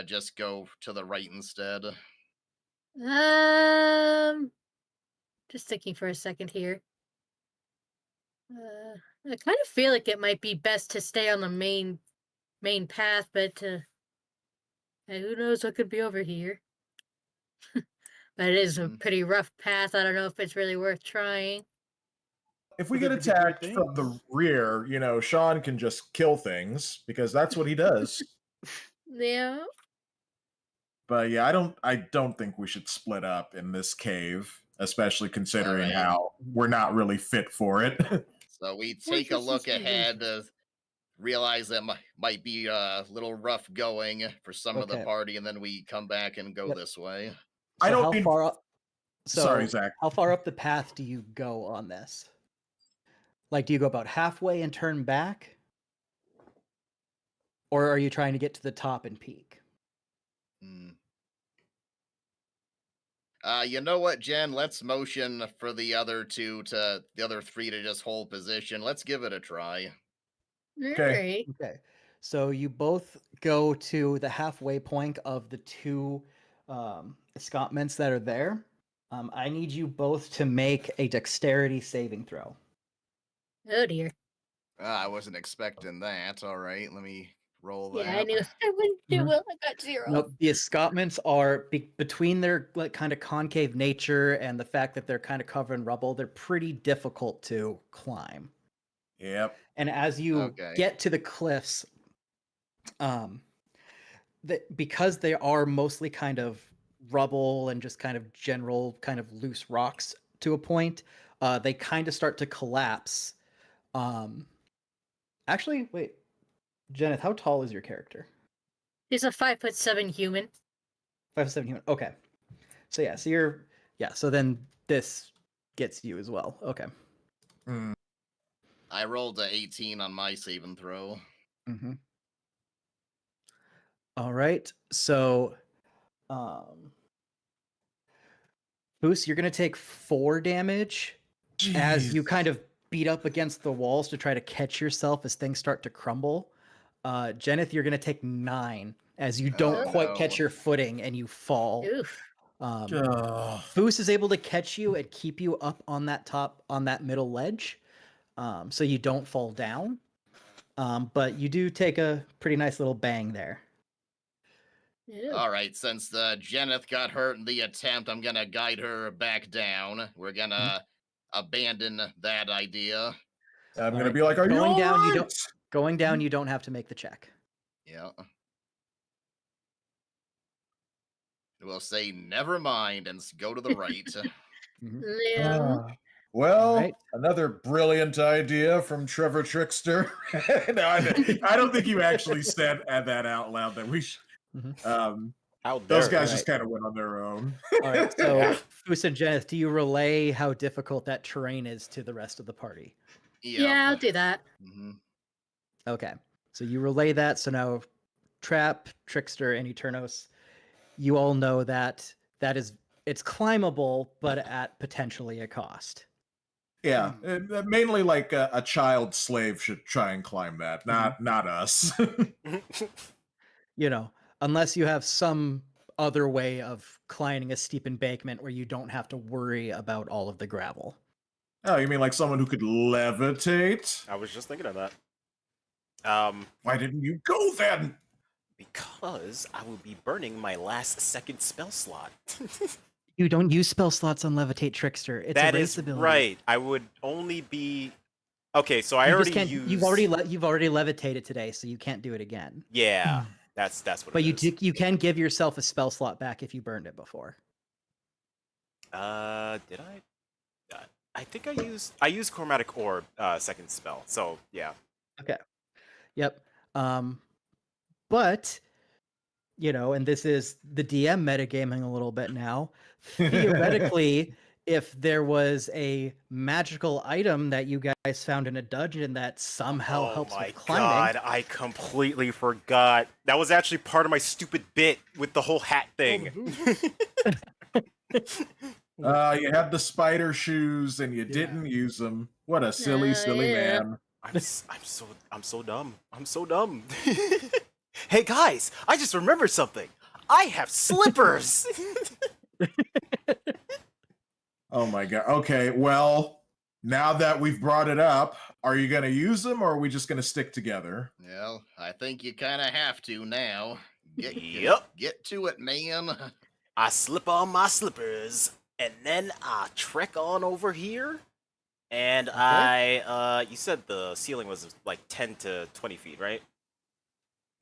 just go to the right instead? Just thinking for a second here. I kind of feel like it might be best to stay on the main path, but who knows what could be over here. But it is a pretty rough path. I don't know if it's really worth trying. If we get attacked from the rear, Sean can just kill things because that's what he does. Yeah. But yeah, I don't think we should split up in this cave, especially considering how we're not really fit for it. So we take a look ahead, realize that might be a little rough going for some of the party, and then we come back and go this way. So Sorry, Zach. How far up the path do you go on this? Like, do you go about halfway and turn back? Or are you trying to get to the top and peak? You know what, Jen? Let's motion for the other three to just hold position. Let's give it a try. Okay. So you both go to the halfway point of the two escarpments that are there. I need you both to make a dexterity saving throw. Oh dear. I wasn't expecting that. All right, let me roll that. Yeah, I knew I wouldn't do well. I got 0. Nope. The escarpments are between their like kind of concave nature and the fact that they're kind of covered in rubble. They're pretty difficult to climb. Yep. And as you get to the cliffs, because they are mostly kind of rubble and just kind of general kind of loose rocks to a point, they kind of start to collapse. Actually, wait, Jenith, how tall is your character? He's a 5'7" human. 5'7" human. Okay. So yeah, so then this gets you as well. Okay. I rolled a 18 on my saving throw. Mm-hmm. All right. So, Boos, you're gonna take 4 damage as you kind of beat up against the walls to try to catch yourself as things start to crumble. Jenith, you're gonna take 9 as you don't quite catch your footing and you fall. Foos is able to catch you and keep you up on that middle ledge, so you don't fall down. But you do take a pretty nice little bang there. All right, since Jenith got hurt in the attempt, I'm gonna guide her back down. We're gonna abandon that idea. I'm gonna be like, "Are you going down? You going down. You don't have to make the check. Yeah. We'll say never mind and go to the right. Well, right. another brilliant idea from Trevor Trickster. No, I don't think you actually said that out loud. That we, those guys just kind of went on their own. All right. So, Foos and Janice, do you relay how difficult that terrain is to the rest of the party? Yeah, I'll do that. Okay. So you relay that. So now, Trap, Trickster, and Eternos, you all know that it's climbable, but at potentially a cost. Yeah, mainly like a child slave should try and climb that, not us. You know, unless you have some other way of climbing a steep embankment where you don't have to worry about all of the gravel. Oh, you mean like someone who could levitate? I was just thinking of that. Why didn't you go then? Because I will be burning my last second spell slot. You don't use spell slots on Levitate Trickster. It's That a is race ability. right. I would only be... Okay, so I You already just can't, used... You've already levitated today, so you can't do it again. Yeah, that's what But it is. you can give yourself a spell slot back if you burned it before. Did I? I think I used Chromatic Orb second spell. So yeah. Okay. Yep. But you know, and this is the DM metagaming a little bit now. Theoretically, if there was a magical item that you guys found in a dungeon that somehow helps with climbing. God, I completely forgot. That was actually part of my stupid bit with the whole hat thing. You had the spider shoes and you didn't use them. What a silly man. I'm so dumb. I'm so dumb. Hey guys, I just remembered something. I have slippers. Oh my god. Okay, well, now that we've brought it up, are you going to use them or are we just going to stick together? Well, I think you kind of have to now. Get to it, man. I slip on my slippers, and then I trek on over here. And you said the ceiling was like 10 to 20 feet, right?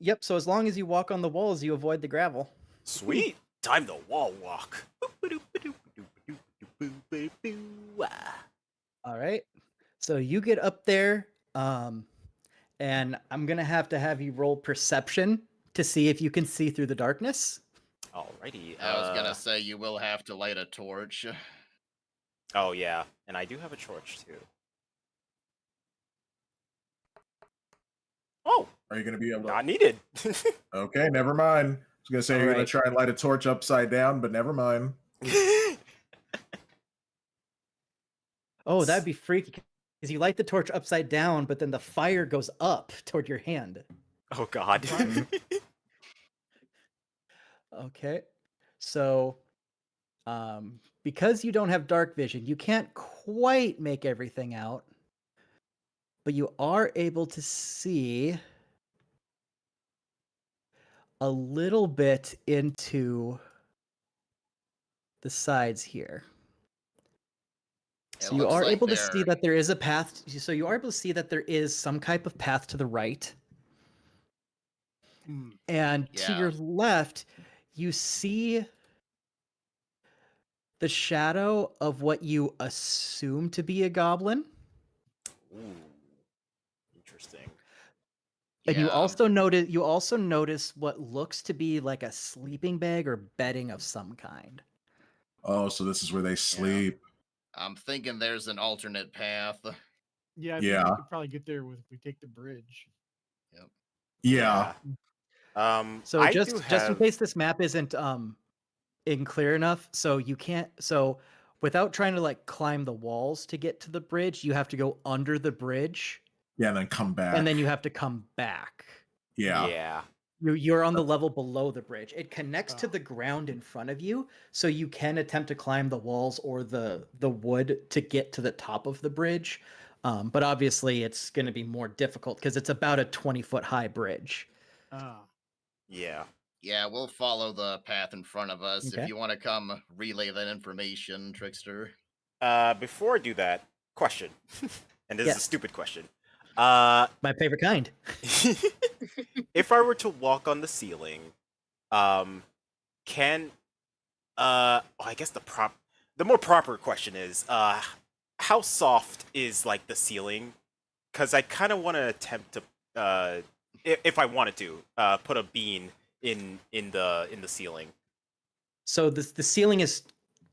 Yep, so as long as you walk on the walls, you avoid the gravel. Sweet. Time to wall walk. All right. So you get up there, and I'm going to have you roll perception to see if you can see through the darkness. Alrighty. I was going to say you will have to light a torch. Oh, yeah. And I do have a torch, too. Oh! Are you going to be able to... Not needed. Okay, never mind. I was going to say you're going to try and light a torch upside down, but never mind. Oh, that'd be freaky. Because you light the torch upside down, but then the fire goes up toward your hand. Oh, God. Okay. So, because you don't have dark vision, you can't quite make everything out. But you are able to see a little bit into the sides here. So you are able to see that there is a path. So you are able to see that there is some type of path to the right. And to your left, you see the shadow of what you assume to be a goblin. Ooh. Interesting. And you also notice what looks to be like a sleeping bag or bedding of some kind. Oh, so this is where they sleep. I'm thinking there's an alternate path. Yeah, I think we could probably get there if we take the bridge. Yep. Yeah. So just in case this map isn't clear enough, so you can't without trying to like climb the walls to get to the bridge, you have to go under the bridge. Yeah, and then come back. And then you have to come back. Yeah. Yeah. You're on the level below the bridge. It connects to the ground in front of you, so you can attempt to climb the walls or the wood to get to the top of the bridge. But obviously, it's going to be more difficult because it's about a 20-foot high bridge. Yeah. Yeah, we'll follow the path in front of us. Okay. If you want to come relay that information, Trickster. Before I do that, question. And this is a stupid question. My favorite kind. If I were to walk on the ceiling, I guess the more proper question is, how soft is like the ceiling? Because I kind of want to attempt to, if I wanted to, put a bean in the ceiling. So the ceiling is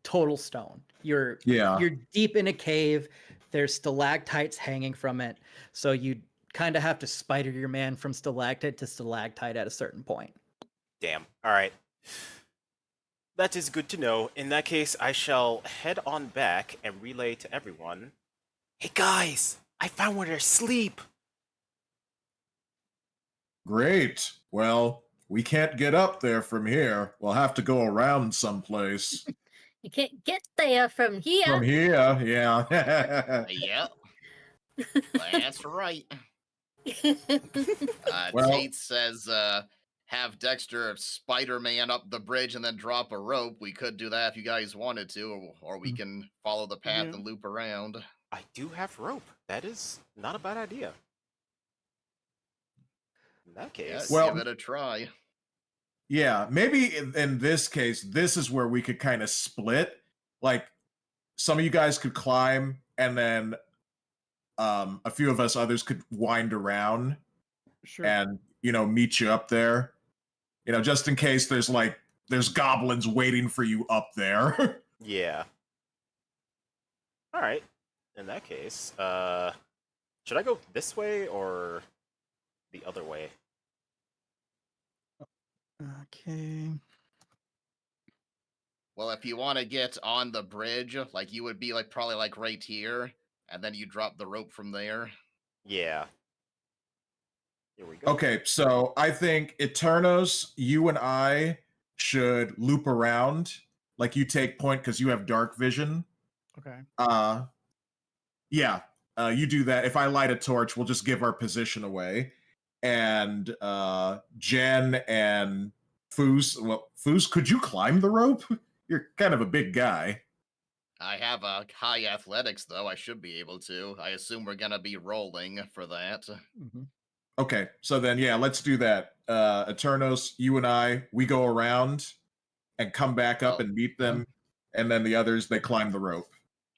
total stone. You're deep in a cave. There's stalactites hanging from it. So you kind of have to spider your man from stalactite to stalactite at a certain point. Damn. All right. That is good to know. In that case, I shall head on back and relay to everyone. Hey guys, I found where to sleep. Great. Well, we can't get up there from here. We'll have to go around someplace. You can't get there from here. From here, yeah. Yep. That's right. Well- Tate says, have Dexter Spider-Man up the bridge and then drop a rope. We could do that if you guys wanted to, or we can follow the path and loop around. I do have rope. That is not a bad idea. In that case, give it a try. Yeah, maybe in this case, this is where we could kind of split. Like, some of you guys could climb, and then a few of us others could wind around and, meet you up there. Just in case there's goblins waiting for you up there. Yeah. All right. In that case, should I go this way or the other way? Okay. Well, if you want to get on the bridge, like you would be probably right here, and then you drop the rope from there. Yeah. Here we go. Okay, so I think Eternos, you and I should loop around. Like, you take point because you have dark vision. Okay. Yeah, you do that. If I light a torch, we'll just give our position away. And Jen and Foos, Foos, could you climb the rope? You're kind of a big guy. I have a high athletics, though. I should be able to. I assume we're going to be rolling for that. Mm-hmm. Okay, so then, yeah, let's do that. Eternos, you and I, we go around and come back up and meet them. And then the others, they climb the rope.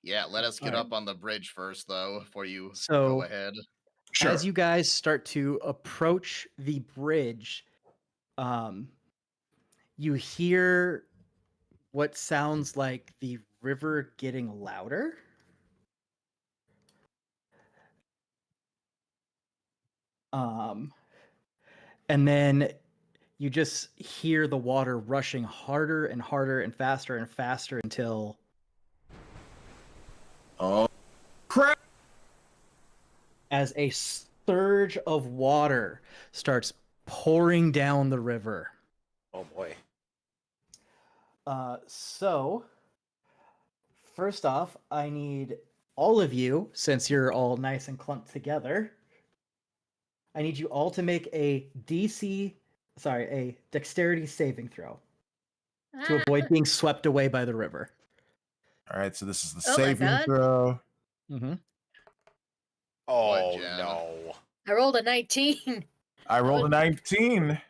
Yeah, let us get up on the bridge first, though, before you So, go ahead. Sure. As you guys start to approach the bridge, you hear what sounds like the river getting louder. And then you just hear the water rushing harder and harder and faster until... Oh, crap! As a surge of water starts pouring down the river. Oh boy. So, first off, I need all of you, since you're all nice and clumped together, I need you all to make a dexterity saving throw to avoid being swept away by the river. All right, so this is the Oh my saving God. throw. Mm-hmm. Oh no. I rolled a 19. I rolled a 19.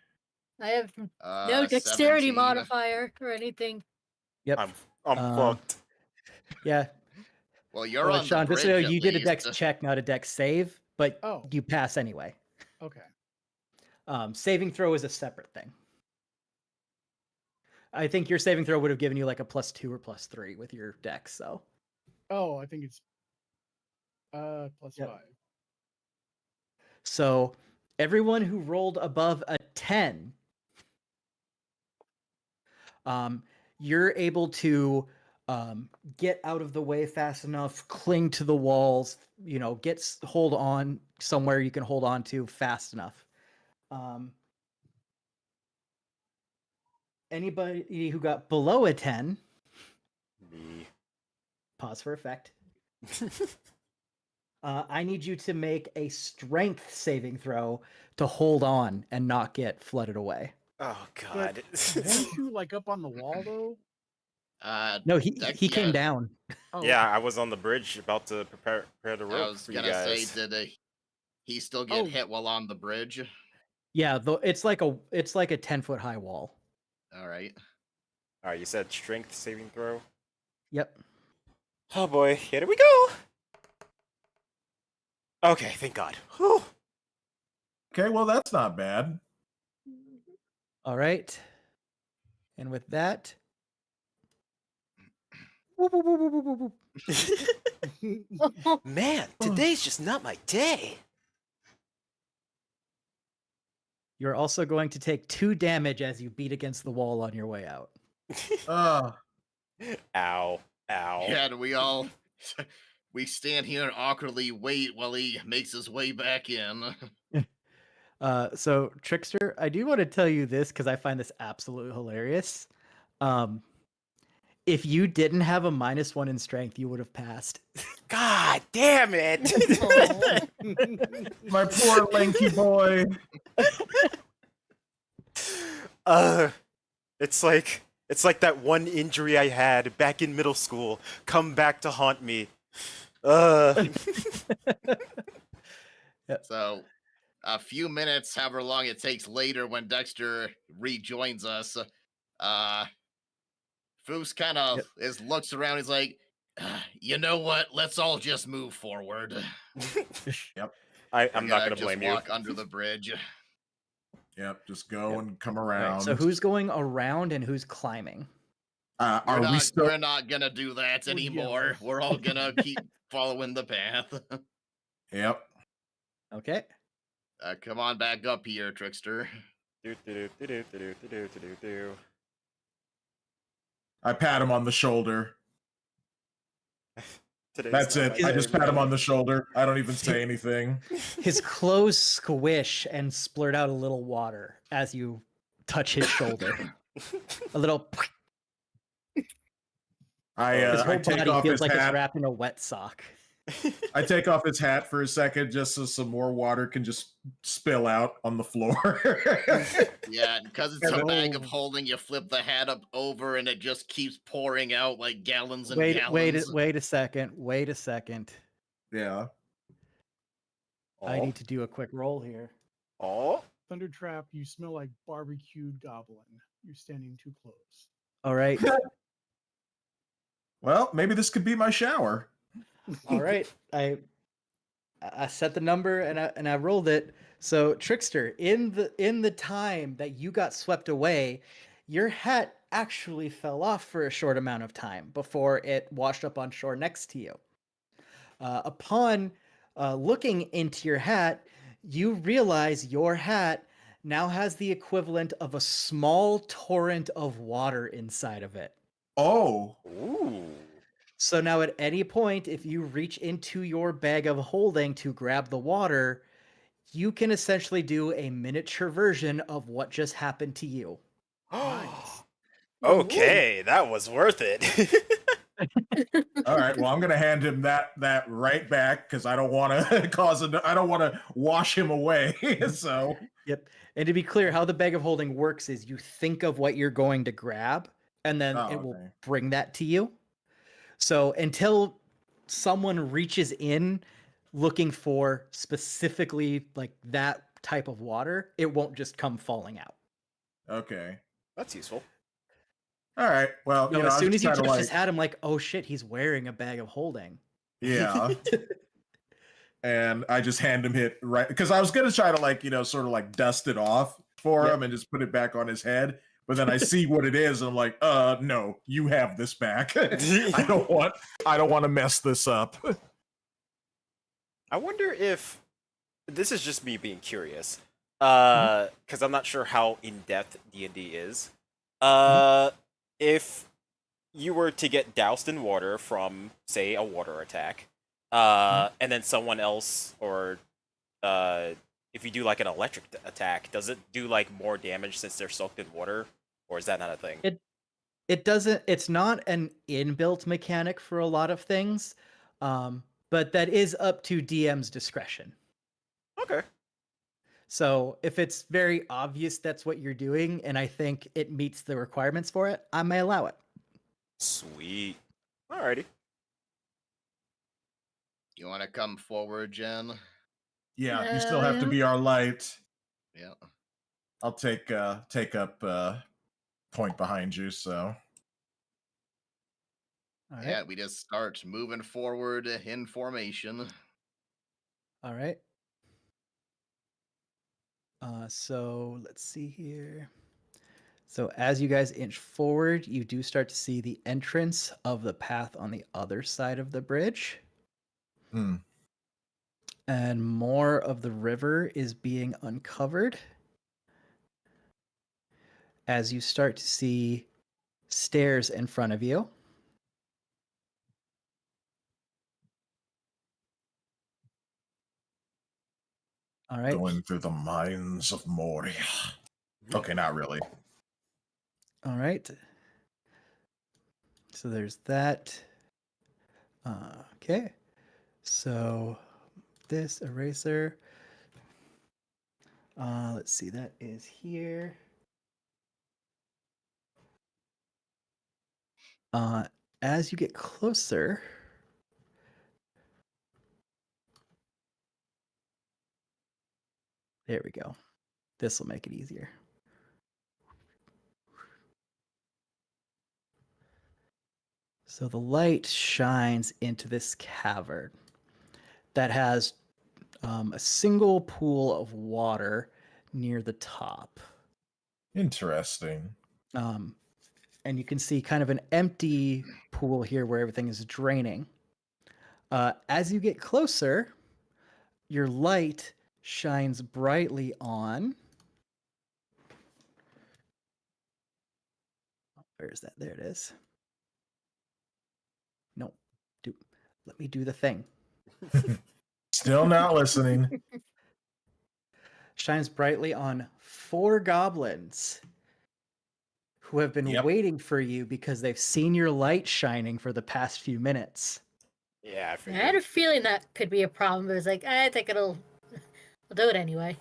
I have no dexterity 17. modifier or anything. Yep. I'm fucked. Yeah. Well, you're Well, on Sean, the just bridge, so you know, at you did a least. dex check, not a dex save, but Oh. you pass anyway. Okay. Saving throw is a separate thing. I think your saving throw would have given you like a +2 or +3 with your dex, so. Oh, I think it's plus Yep. 5. So everyone who rolled above a 10, you're able to get out of the way fast enough, cling to the walls, hold on somewhere you can hold on to fast enough. Anybody who got below a 10, Me. pause for effect. I need you to make a strength saving throw to hold on and not get flooded away. Oh god. Weren't you up on the wall though? No, he came down. Oh, Yeah, I was on the bridge about to prepare the rope I was for you gonna guys. say, did he still get hit while on the bridge? Yeah, though it's like a 10-foot high wall. All right. All right, you said strength saving throw. Yep. Oh boy, here we go. Okay, thank God. Whew. Okay, well that's not bad. All right. And with that, Man, today's just not my day. you're also going to take 2 damage as you beat against the wall on your way out. Ow. Ow. Yeah, and we all we stand here and awkwardly wait while he makes his way back in. So Trickster, I do want to tell you this because I find this absolutely hilarious. If you didn't have a -1 in strength, you would have passed. God damn it! My poor lanky boy. It's like that one injury I had back in middle school come back to haunt me. So, a few minutes, however long it takes later, when Dexter rejoins us, Foos kind of looks around. He's like, "You know what? Let's all just move forward." Yep. I'm not gonna blame you. Walk under the bridge. Yep, just go and come All around. right, so who's going around and who's climbing? We're not gonna do that anymore. We're all gonna keep following the path. Yep. Okay. Come on back up here, Trickster. I pat him on the shoulder. That's not it. my I day, just pat him man. on the shoulder. I don't even say anything. His clothes squish and splurt out a little water as you touch his shoulder. A little. His I whole take body off feels his like hat. it's wrapped in a wet sock. I take off his hat for a second just so some more water can just spill out on the floor. Yeah, because it's a bag of holding, you flip the hat up over and it just keeps pouring out like gallons and gallons. Wait a second. Yeah. I need to do a quick roll here. Oh. Thundertrap, you smell like barbecued goblin. You're standing too close. All right. Well, maybe this could be my shower. All right. I set the number and I rolled it. So Trickster, in the time that you got swept away, your hat actually fell off for a short amount of time before it washed up on shore next to you. Upon looking into your hat, you realize your hat now has the equivalent of a small torrent of water inside of it. Oh. Ooh. So now at any point, if you reach into your bag of holding to grab the water, you can essentially do a miniature version of what just happened to you. Okay, that was worth it. All right. Well, I'm gonna hand him that right back because I don't want to I don't want to wash him away. So. Yep. And to be clear, how the bag of holding works is you think of what you're going to grab, and then it will bring that to you. So until someone reaches in looking for specifically like that type of water, it won't just come falling out. Okay. That's useful. All right. Well, No, you know, as I soon was as you trying to, touch his hat, I'm like, oh shit, he's wearing a bag of holding. Yeah. And I just hand him it right because I was gonna try to like, you know, sort of like dust it off for him and just put it back on his head. But then I see what it is, and I'm like, no, you have this back. I don't want to mess this up. I wonder if this is just me being curious, because I'm not sure how in depth D&D is. If you were to get doused in water from, say, a water attack, and then someone else, or if you do like an electric attack, does it do like more damage since they're soaked in water, or is that not a thing? It doesn't. It's not an inbuilt mechanic for a lot of things, but that is up to DM's discretion. Okay. So if it's very obvious that's what you're doing, and I think it meets the requirements for it, I may allow it. Sweet. Alrighty. You want to come forward, Jen? Yeah, you still have to be our light. Yeah. I'll take up point behind you, so. Yeah, we just start moving forward in formation. All right. So let's see here. So as you guys inch forward, you do start to see the entrance of the path on the other side of the bridge. Hmm. And more of the river is being uncovered as you start to see stairs in front of you. All right. Going through the mines of Moria. Okay, not really. All right. So there's that. Okay. So this eraser. Let's see, that is here. As you get closer, there we go. This will make it easier. So the light shines into this cavern that has a single pool of water near the top. Interesting. And you can see kind of an empty pool here where everything is draining. As you get closer, your light shines brightly on. Where is that? There it is. No, let me do the thing. Still not listening. Shines brightly on 4 goblins who have been waiting for you because they've seen your light shining for the past few minutes. Yeah, I had a feeling that could be a problem, but it's like, I think I'll do it anyway.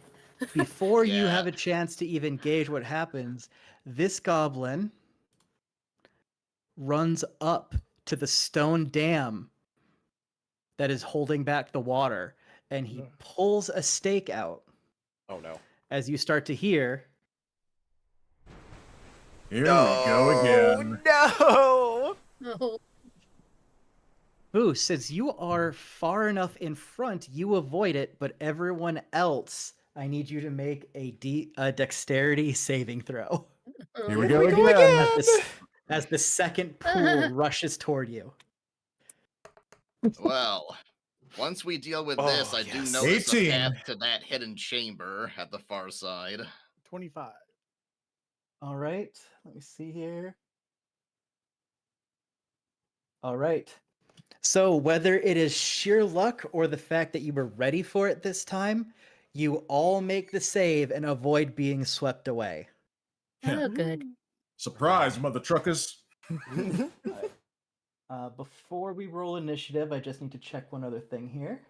Before you have a chance to even gauge what happens, this goblin runs up to the stone dam that is holding back the water, and he pulls a stake out. Oh no. As you start to hear, Here we go again. No! No. Boo, since you are far enough in front, you avoid it, but everyone else, I need you to make a dexterity saving throw. Here we go again. As the second pool rushes toward you. Well, once we deal with this, I do notice a path to that hidden chamber at the far side. 25. All right, let me see here. All right. So whether it is sheer luck or the fact that you were ready for it this time, you all make the save and avoid being swept away. Oh, good. Surprise, mother truckers. Before we roll initiative, I just need to check one other thing here.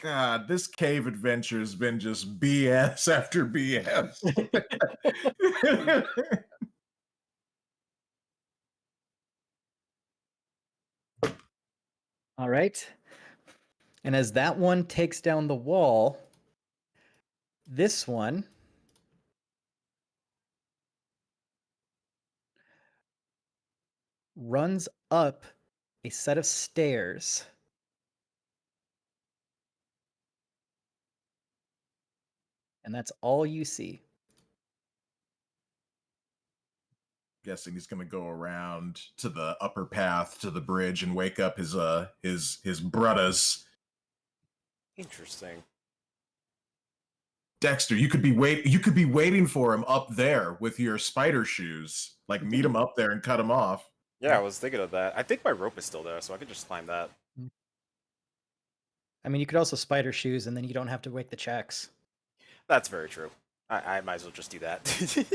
God, this cave adventure has been just BS after BS. All right. And as that one takes down the wall, this one runs up a set of stairs. And that's all you see. Guessing he's gonna go around to the upper path to the bridge and wake up his brothers. Interesting. Dexter, you could be waiting for him up there with your spider shoes. Like meet him up there and cut him off. Yeah, I was thinking of that. I think my rope is still there, so I could just climb that. I mean, you could also spider shoes, and then you don't have to wake the checks. That's very true. I might as well just do that.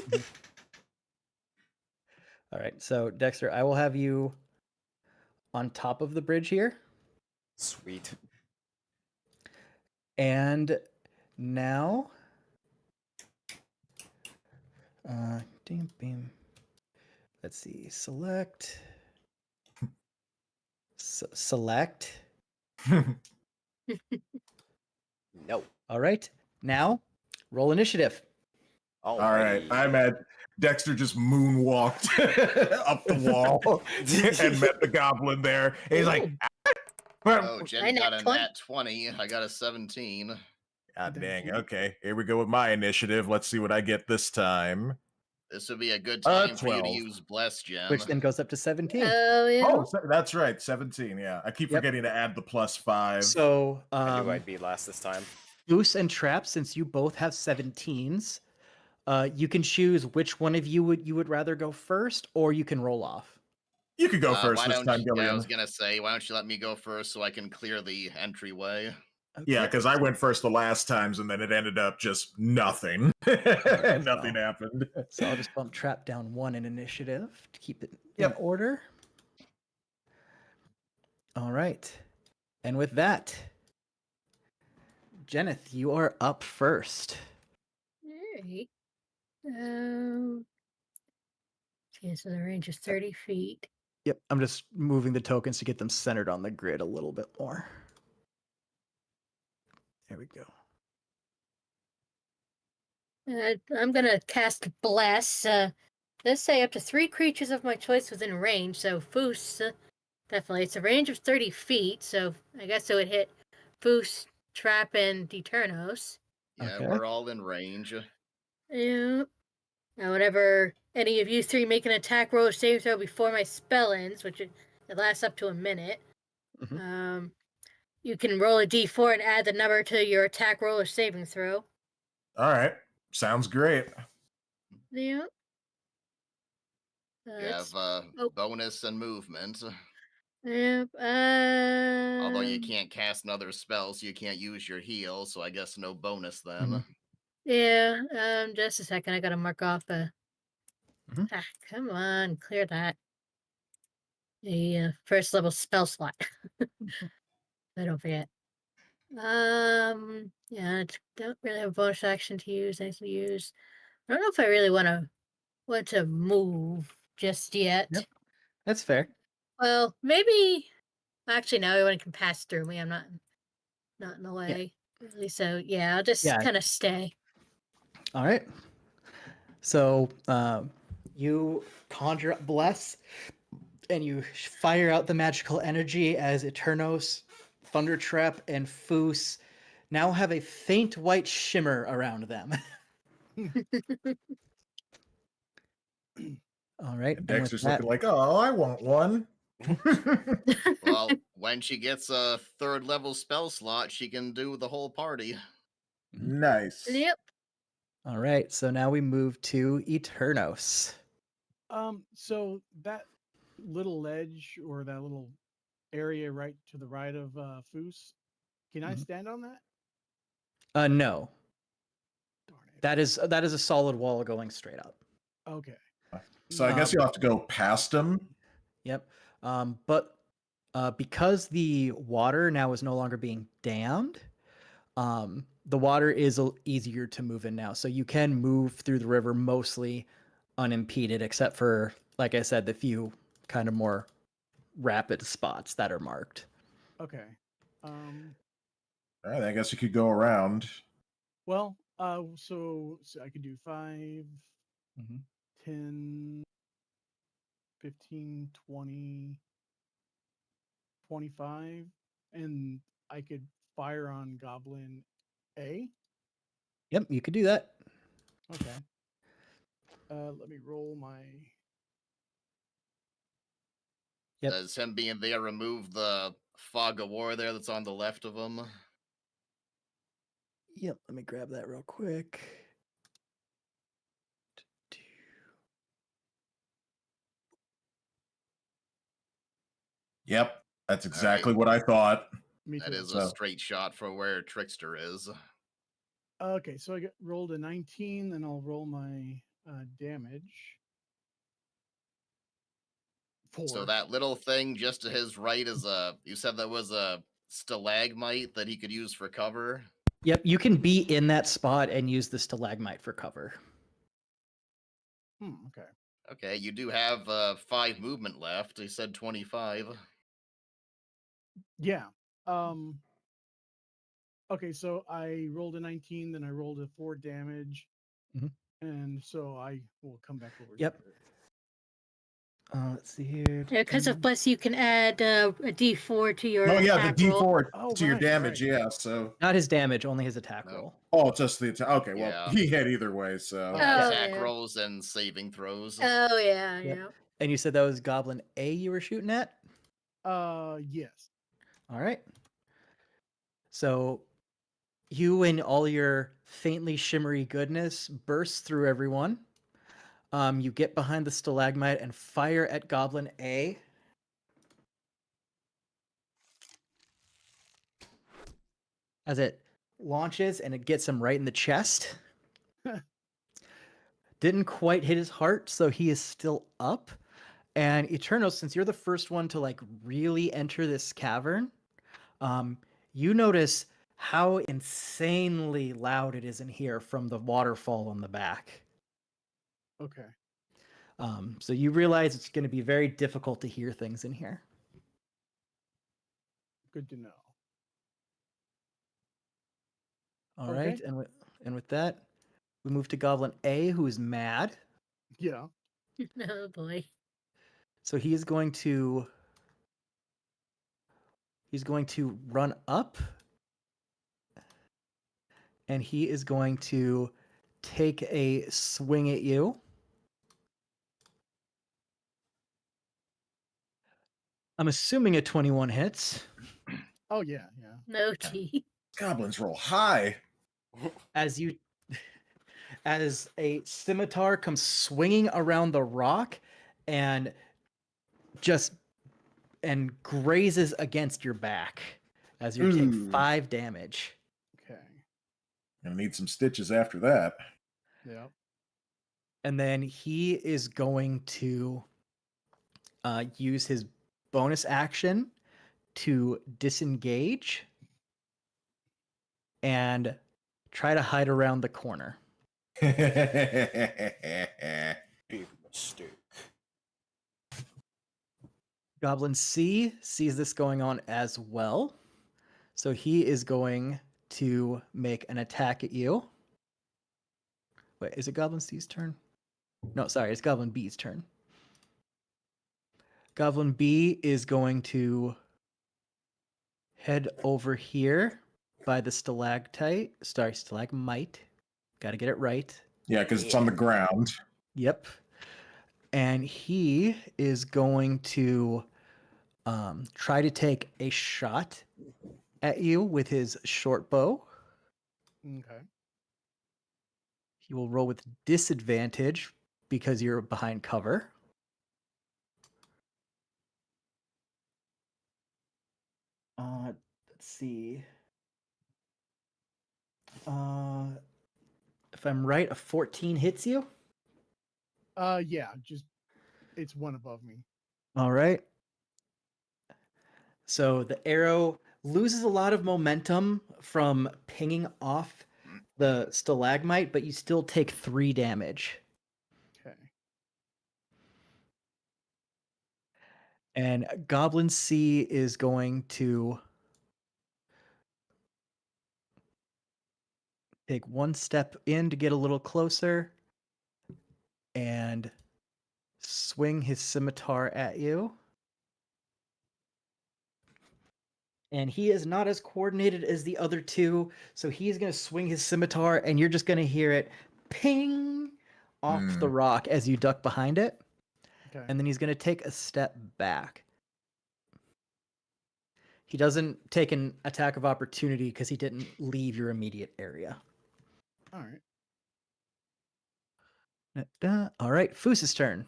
All right, so Dexter, I will have you on top of the bridge here. Sweet. And now, let's see, select. Select. No. Oh, All right, now roll initiative. All right, I'm at Dexter just moonwalked up the wall and met the goblin there. And he's like, Oh, Jen I got nat a 20. nat 20. I got a 17. God dang. Okay, here we go with my initiative. Let's see what I get this time. This would be a good time for you to 12. use Bless, Jen. Which then goes up to 17. Oh yeah. Oh, that's right, 17. Yeah, I keep Yep. forgetting to add the +5. So I knew I'd be last this time. Goose and Trap, since you both have 17s, you can choose which one of you would rather go first, or you can roll off. You could go first Why this don't time, you, Gillian. I was gonna say, why don't you let me go first so I can clear the entryway? Yeah, because I went first the last times, and then it ended up just nothing. Nothing happened. So I'll just bump Trap down 1 in initiative to keep it Yep. in order. All right. And with that, Jenith, you are up first. Alright. Okay, so the range is 30 feet. Yep, I'm just moving the tokens to get them centered on the grid a little bit more. There we go. I'm gonna cast Bless. Let's say up to 3 creatures of my choice within range. So Foos, definitely. It's a range of 30 feet, so I guess it would hit Foos, Trap, and Eternos. Yeah, Okay. we're all in range. Yeah. Now, whenever any of you 3 make an attack roll or saving throw before my spell ends, which it lasts up to a minute, you can roll a d4 and add the number to your attack roll or saving throw. All right, sounds great. Yeah. You have bonus and movement. Yep. Although you can't cast another spell, so you can't use your heal, so I guess no bonus then. Yeah. Just a second. I gotta mark off come on, clear that. The first level spell slot. I don't forget. Yeah, I don't really have a bonus action to use. Anything to use. I don't know if I really want to move just yet. Yep. That's fair. Well, maybe. Actually, no. Everyone can pass through me. I'm not in the way. Really. So yeah, I'll just kind of stay. All right. So you conjure up Bless, and you fire out the magical energy as Eternos, Thunder Trap, and Foos now have a faint white shimmer around them. All right. And Dexter's looking like, oh, I want one. Well, when she gets a 3rd level spell slot, she can do the whole party. Nice. Yep. All right. So now we move to Eternos. So that little ledge or that little area right to the right of Foos, can I stand on that? No. That is a solid wall going straight up. Okay. So I guess you'll have to go past him. Yep. But because the water now is no longer being dammed, the water is easier to move in now. So you can move through the river mostly unimpeded, except for, like I said, the few kind of more rapid spots that are marked. Okay. All right, I guess you could go around. Well, so I could do 5, 10, 15, 20, 25, and I could fire on Goblin A. Yep, you could do that. Okay. Let me roll my. Yep. Does him being there remove the fog of war there that's on the left of him? Yep, let me grab that real quick. Yep, that's exactly what I thought. That is a straight shot for where Trickster is. Okay, so I rolled a 19, then I'll roll my damage. 4. So that little thing just to his right is you said that was a stalagmite that he could use for cover? Yep, you can be in that spot and use the stalagmite for cover. Okay. Okay, you do have 5 movement left. He said 25. Yeah. Okay, so I rolled a 19, then I rolled a 4 damage, and so I will come back over. Yep. Let's see here. Yeah, because of Bless, you can add a D4 to your Oh yeah, the attack roll. D4 to your damage. Yeah, so Not his damage, only his attack roll. oh, just the attack. Okay, well Yeah. he hit either way, so Attack rolls and saving throws. Oh yeah, Yep. yeah. And you said that was Goblin A you were shooting at? Yes. All right. So you and all your faintly shimmery goodness burst through everyone. You get behind the stalagmite and fire at Goblin A. As it launches and it gets him right in the chest. Didn't quite hit his heart, so he is still up. And Eternos, since you're the first one to like really enter this cavern, you notice how insanely loud it is in here from the waterfall on the back. Okay. So you realize it's going to be very difficult to hear things in here. Good to know. All right, and with that, we move to Goblin A, who is mad. Yeah. Oh boy. So he's going to run up, and he is going to take a swing at you. I'm assuming a 21 hits. Oh yeah, yeah. No T. Goblins roll high. As a scimitar comes swinging around the rock and grazes against your back as you take 5 damage. Okay. Gonna need some stitches after that. Yeah. And then he is going to use his bonus action to disengage and try to hide around the corner. Big mistake. Goblin C sees this going on as well. So he is going to make an attack at you. Wait, is it Goblin C's turn? No, sorry, it's Goblin B's turn. Goblin B is going to head over here by the stalagmite. Gotta get it right. Yeah, because it's on the ground. Yep. And he is going to try to take a shot at you with his short bow. Okay. He will roll with disadvantage because you're behind cover. Let's see. If I'm right, a 14 hits you. Yeah, just it's one above me. All right. So the arrow loses a lot of momentum from pinging off the stalagmite, but you still take 3 damage. Okay. And Goblin C is going to take 1 step in to get a little closer and swing his scimitar at you. And he is not as coordinated as the other two, so he's going to swing his scimitar, and you're just going to hear it ping off the rock as you duck behind it. Okay. And then he's going to take a step back. He doesn't take an attack of opportunity because he didn't leave your immediate area. All right. All right, Foos's turn.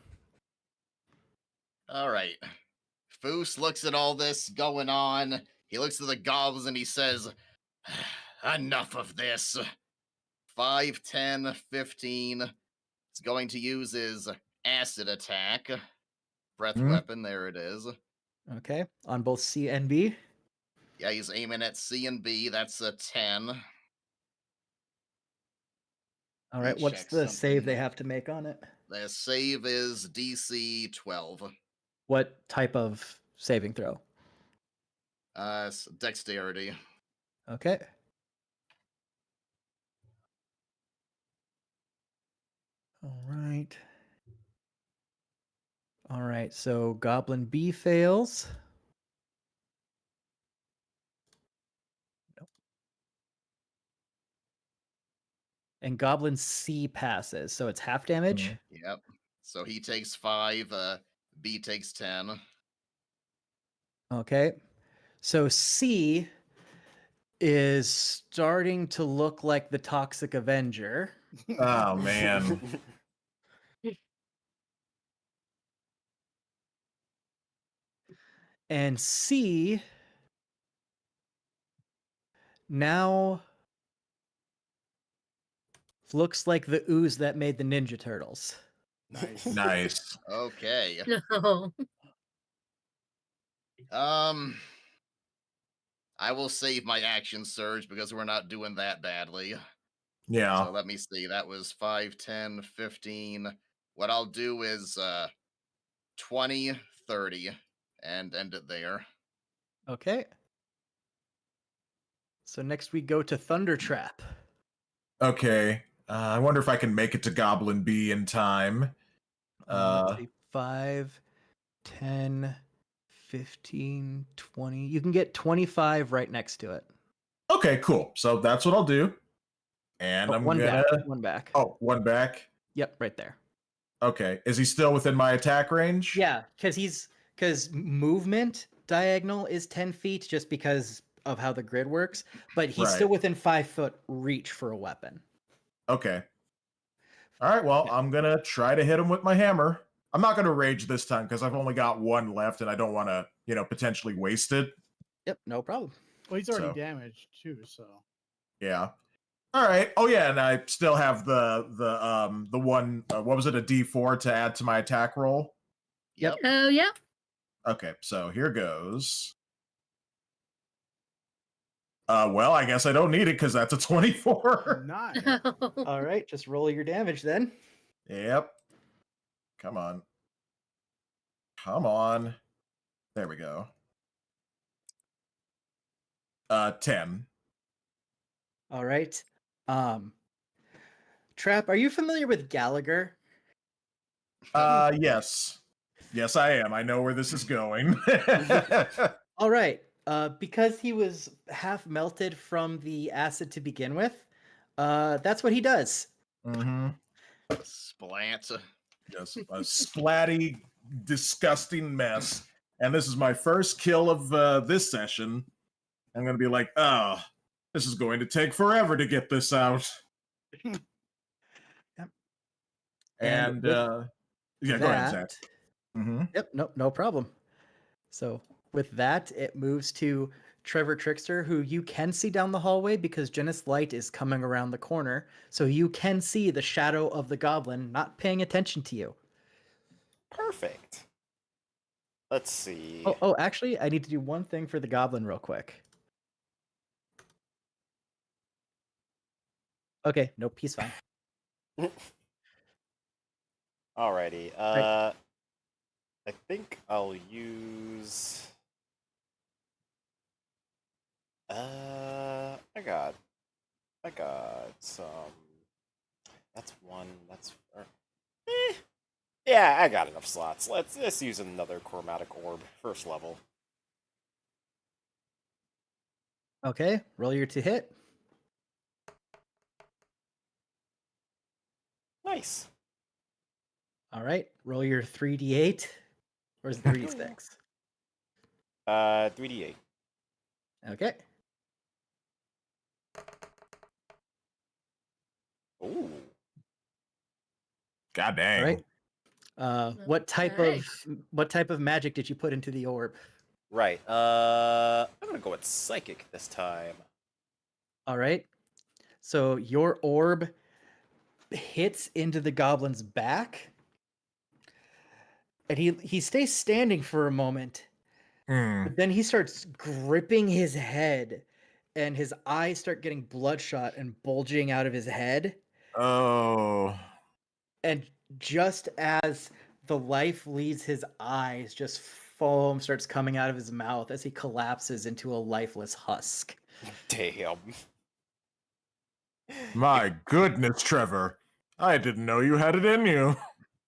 All right. Foos looks at all this going on. He looks at the goblins and he says, enough of this. 5, 10, 15. It's going to use his acid attack. Breath weapon, there it is. Okay, on both C and B. Yeah, he's aiming at C and B. That's a 10. All right, what's the save they have to make on it? The save is DC 12. What type of saving throw? Dexterity. Okay. All right. All right, so Goblin B fails. Nope. And Goblin C passes, so it's half damage. Yep. So he takes 5, B takes 10. Okay. So C is starting to look like the Toxic Avenger. Oh man. And C now looks like the ooze that made the Ninja Turtles. Nice. Nice. Okay. No. I will save my action surge because we're not doing that badly. Yeah. So let me see. That was 5, 10, 15. What I'll do is 20, 30, and end it there. Okay. So next we go to Thunder Trap. Okay. I wonder if I can make it to Goblin B in time. Let's see, 5, 10, 15, 20. You can get 25 right next to it. Okay, cool. So that's what I'll do. And Oh, I'm one gonna back. One back. Oh, one back. Yep, right there. Okay. Is he still within my attack range? Yeah, because movement diagonal is 10 feet just because of how the grid works, but he's still Right. within 5-foot reach for a weapon. Okay. All right, well, I'm going to try to hit him with my hammer. I'm not going to rage this time because I've only got one left and I don't want to, potentially waste it. Yep, no problem. Well, he's already So- damaged too, so. Yeah. All right. Oh yeah, and I still have the one what was it, a D4 to add to my attack roll? Yep. Oh, yeah. Okay, so here goes. Well, I guess I don't need it because that's a 24. Nice. All right, just roll your damage then. Yep. Come on. Come on. There we go. 10. All right. Trap, are you familiar with Gallagher? Yes. Yes, I am. I know where this is going. All right. Because he was half melted from the acid to begin with, that's what he does. Mm-hmm. Splat. Yes, a splatty, disgusting mess. And this is my first kill of this session. I'm going to be like, oh, this is going to take forever to get this out. Yep. And with yeah, go ahead, Zach. that- Mm-hmm. Yep, no problem. So with that, it moves to Trevor Trickster, who you can see down the hallway because Genis Light is coming around the corner. So you can see the shadow of the goblin not paying attention to you. Perfect. Let's see. Oh, actually, I need to do one thing for the goblin real quick. Okay, nope, he's fine. Alrighty. Right. I think I'll use. I got some. That's one. That's. Yeah, I got enough slots. Let's use another chromatic orb, first level. Okay, roll your to hit. Nice. All right, roll your 3d8. Or is it 3d6? 3d8. Okay. Ooh. God dang. All right. What type of magic did you put into the orb? Right. I'm gonna go with psychic this time. All right. So your orb hits into the goblin's back, and he stays standing for a moment. But then he starts gripping his head, and his eyes start getting bloodshot and bulging out of his head. Oh. And just as the life leaves his eyes, just foam starts coming out of his mouth as he collapses into a lifeless husk. Damn. My goodness, Trevor. I didn't know you had it in you.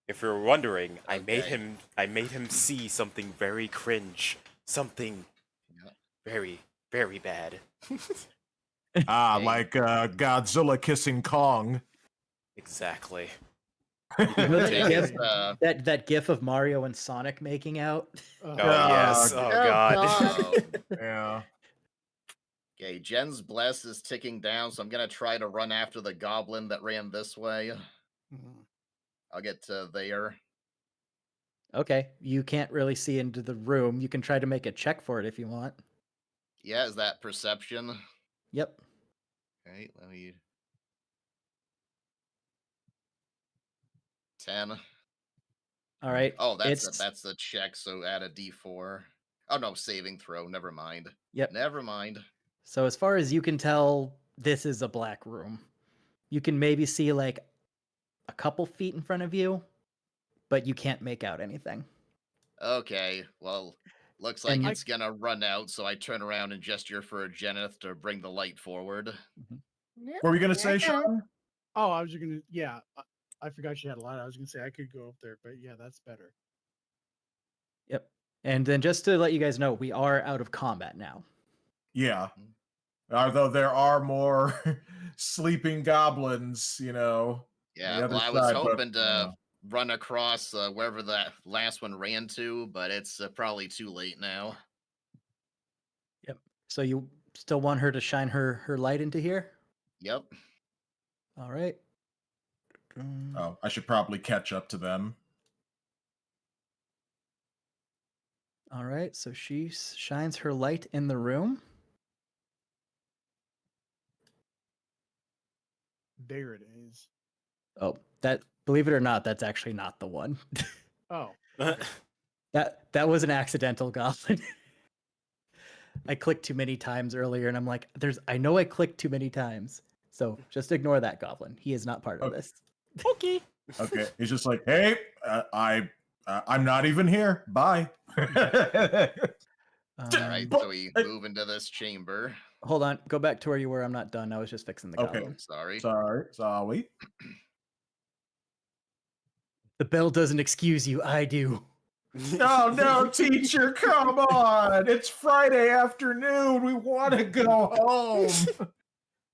If you're wondering, I Okay. made him see something very cringe, something very, very bad. Like Godzilla kissing Kong. Exactly. You know that Thing gif, is, that gif of Mario and Sonic making out? Oh yes. Oh god. Yeah. Okay, Jen's bless is ticking down, so I'm gonna try to run after the goblin that ran this way. I'll get to there. Okay, you can't really see into the room. You can try to make a check for it if you want. Yeah, is that perception? Yep. Okay, let me. 10. All right. Oh, it's that's a check, so add a d4. Oh no, saving throw. Never mind. Yep. Never mind. So as far as you can tell, this is a black room. You can maybe see like a couple feet in front of you, but you can't make out anything. Okay, well, looks like And- it's gonna run out, so I turn around and gesture for Jeneth to bring the light forward. What were you gonna say, Sean? Oh, I was just gonna. Yeah, I forgot she had a light. I was gonna say I could go up there, but yeah, that's better. Yep. And then just to let you guys know, we are out of combat now. Yeah. Although there are more sleeping goblins, on Yeah, the other well, I was side, hoping to run across wherever that last one ran to, but it's probably too late now. Yep. So you still want her to shine her light into here? Yep. All right. Oh, I should probably catch up to them. All right. So she shines her light in the room. There it is. Oh, believe it or not, that's actually not the one. Oh. That was an accidental goblin. I clicked too many times earlier, and I'm like, I know I clicked too many times. So just ignore that goblin. He is not part of this. Okay. Okay. He's just like, hey, I'm not even here. Bye. All right, so we move into this chamber. Hold on. Go back to where you were. I'm not done. I was just fixing the Okay. goblin. Sorry. Sorry. The bell doesn't excuse you. I do. Oh no, teacher, come on. It's Friday afternoon. We want to go home.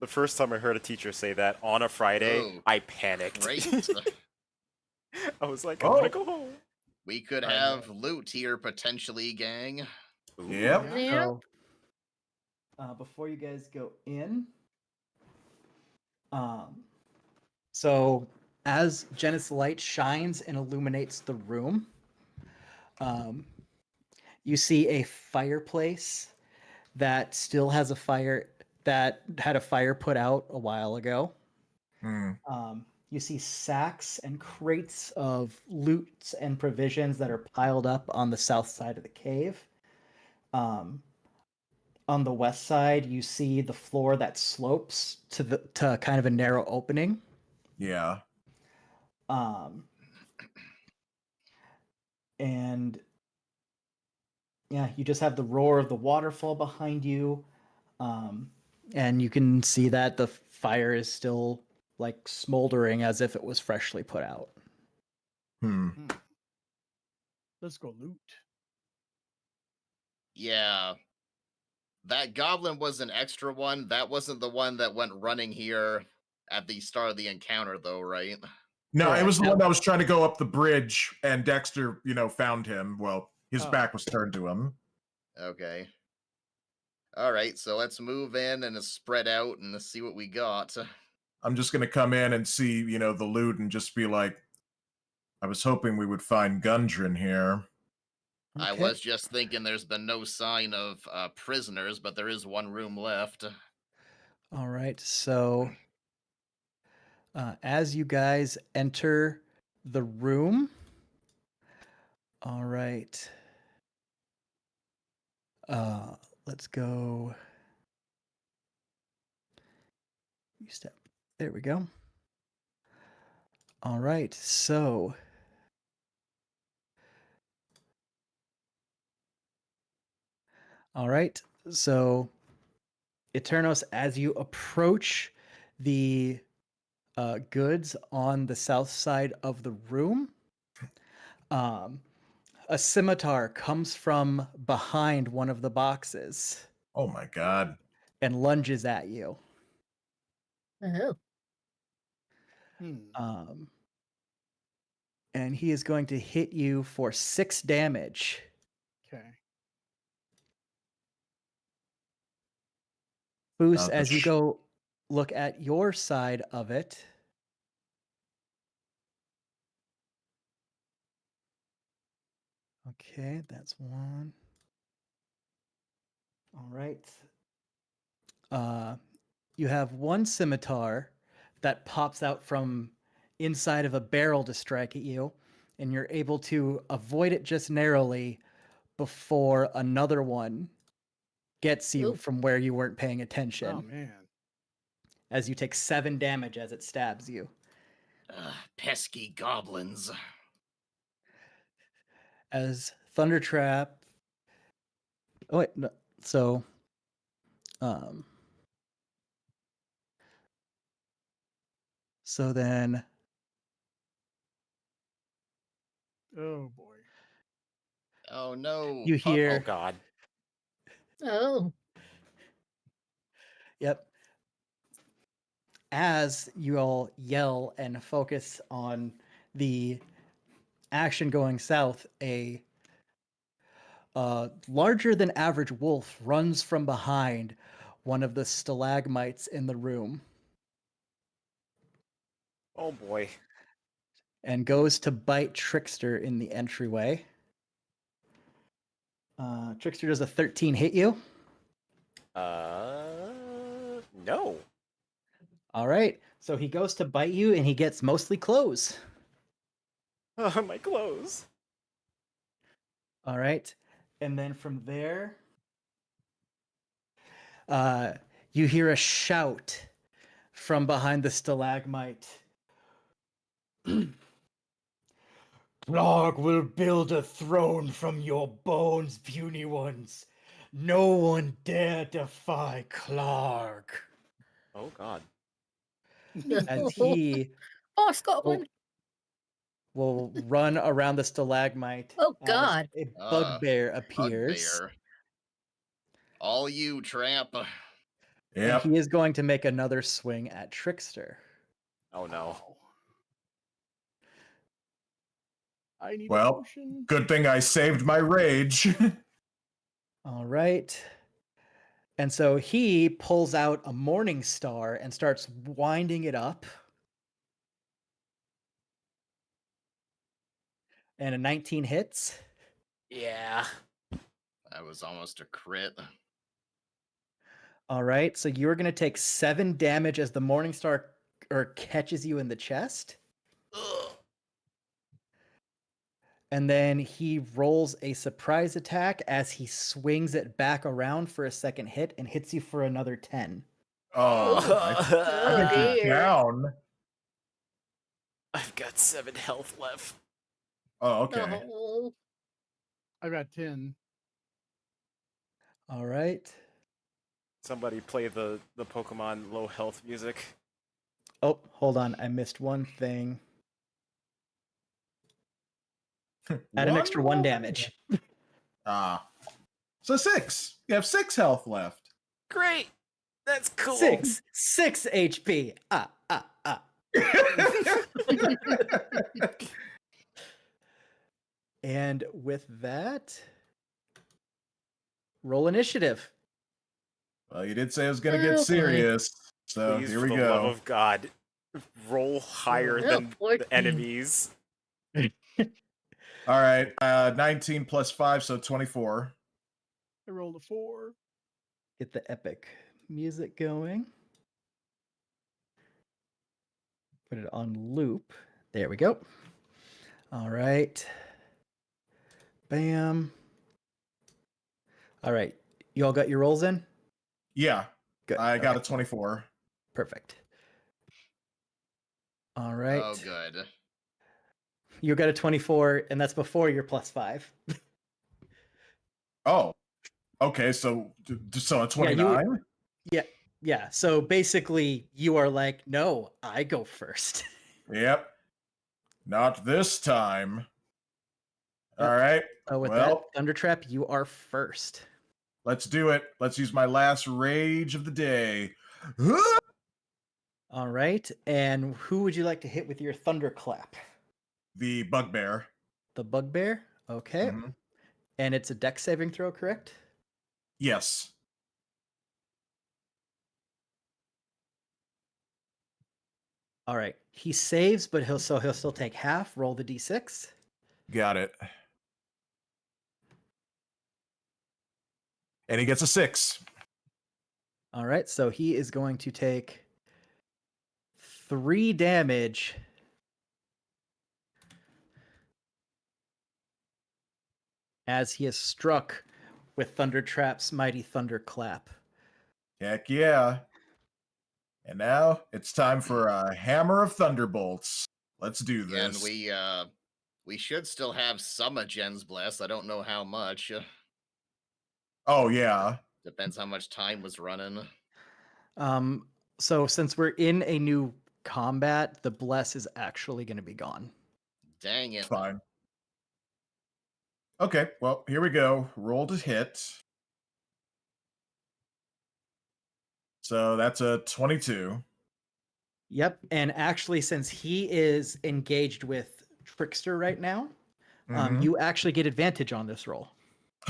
The first time I heard a teacher say that on a Friday, Oh, I panicked. Great. I was like, I want to go home. We could have loot here potentially, gang. Yep. So, before you guys go in, so as Jenna's light shines and illuminates the room, you see a fireplace that still has a fire that had a fire put out a while ago. You see sacks and crates of loot and provisions that are piled up on the south side of the cave. On the west side, you see the floor that slopes to kind of a narrow opening. Yeah. And yeah, you just have the roar of the waterfall behind you. And you can see that the fire is still like smoldering as if it was freshly put out. Let's go loot. Yeah. That goblin was an extra one. That wasn't the one that went running here at the start of the encounter, though, right? No, it was the one that was trying to go up the bridge, and Dexter, found him. Well, his back was turned to him. Okay. All right, so let's move in and spread out and see what we got. I'm just gonna come in and see, the loot and just be like, I was hoping we would find Gundren here. Okay. I was just thinking there's been no sign of prisoners, but there is one room left. All right, so as you guys enter the room, all right, let's go. You step. There we go. All right, so Eternos, as you approach the goods on the south side of the room, A scimitar comes from behind one of the boxes. Oh my god. And lunges at you. Oh. And he is going to hit you for 6 damage. Okay. Boost, as you go look at your side of it. Okay, that's one. All right. You have one scimitar that pops out from inside of a barrel to strike at you, and you're able to avoid it just narrowly before another one gets you from where you weren't paying attention. Oh man. As you take 7 damage as it stabs you. Pesky goblins. As Thundertrap. Oh wait, no. So so then Oh boy. Oh no. you hear Oh god. Oh. Yep. As you all yell and focus on the action going south, a larger than average wolf runs from behind one of the stalagmites in the room. Oh boy. And goes to bite Trickster in the entryway. Trickster, does a 13 hit you? No. All right. So he goes to bite you and he gets mostly clothes. My clothes. All right. And then from there, you hear a shout from behind the stalagmite. Clark will build a throne from your bones, puny ones. No one dare defy Clark. Oh god. As he Oh, Scotland. will run around the stalagmite. Oh, as God. a bugbear appears. Bugbear. All you, tramp. And he is going to make another swing at Trickster. Oh no. I need a Well, potion. good thing I saved my rage. All right. And so he pulls out a Morning Star and starts winding it up. And a 19 hits. Yeah. That was almost a crit. All right. So you're going to take 7 damage as the Morning Star catches you in the chest. And then he rolls a surprise attack as he swings it back around for a second hit and hits you for another 10. Oh, I think he's down. I've got 7 health left. Oh, okay. Oh. I got 10. All right. Somebody play the Pokemon low health music. Oh, hold on. I missed one thing. Add an extra 1 damage. So 6. You have 6 health left. Great. That's cool. 6 HP. And with that, roll initiative. Well, you did say it was going to get serious. So Please, here for we the go. love of God, roll higher than the enemies. All right. 19 plus 5, so 24. I rolled a 4. Get the epic music going. Put it on loop. There we go. All right. Bam. All right. You all got your rolls in? Yeah. Good. I got a 24. Perfect. All right. Oh, good. You got a 24, and that's before your +5. Oh. Okay, so a 29? Yeah. So basically, you are like, no, I go first. Yep. Not this time. All right. So with well, that, Thunder Trap, you are first. let's do it. Let's use my last rage of the day. All right. And who would you like to hit with your Thunderclap? The bugbear. The Bugbear? Okay. Mhm. And it's a dex saving throw, correct? Yes. All right. He saves, but he'll still take half. Roll the d6. Got it. And he gets a 6. All right. So he is going to take 3 damage. As he is struck with Thunder Trap's mighty Thunderclap. Heck yeah. And now it's time for a hammer of thunderbolts. Let's do this. And we should still have some of Jen's bless. I don't know how much. Oh yeah. Depends how much time was running. So since we're in a new combat, the bless is actually going to be gone. Dang it. Fine. Okay, well, here we go. Roll to hit. So that's a 22. Yep, and actually, since he is engaged with Trickster right now, Mhm. you actually get advantage on this roll.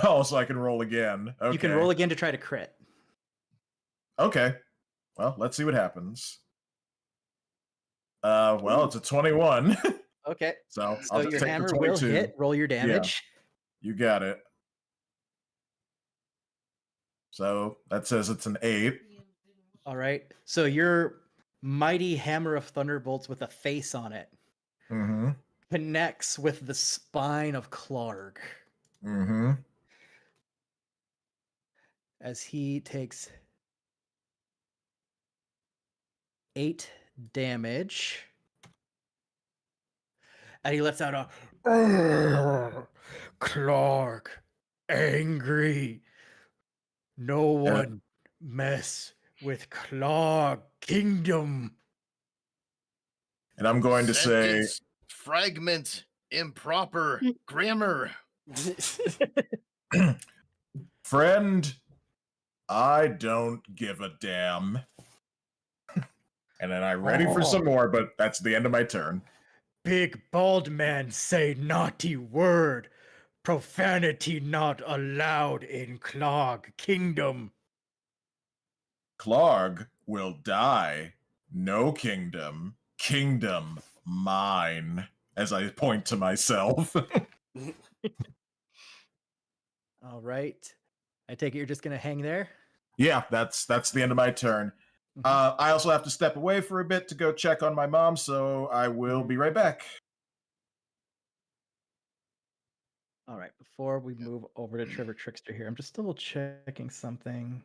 Oh, so I can roll again. Okay. You can roll again to try to crit. Okay. Well, let's see what happens. Well, it's a 21. Okay. So So I'll just your take hammer the will 22. hit. Roll your Yeah, damage. you got it. So that says it's an 8. All right. So your mighty hammer of thunderbolts with a face on it Mm-hmm. connects with the spine of Clark Mm-hmm. as he takes 8 damage. And he lets out a "Arrgh, Clark, angry. No one mess with Clark Kingdom." And I'm going to say, Sentence, fragment, improper, grammar. friend, I don't give a damn. And then I'm ready for some more, but that's the end of my turn. Big bald man say naughty word. Profanity not allowed in Clark Kingdom. Clark will die. No kingdom. Kingdom mine. As I point to myself. All right. I take it you're just going to hang there? Yeah, that's the end of my turn. I also have to step away for a bit to go check on my mom, so I will be right back. All right. Before we move over to Trevor Trickster here, I'm just double checking something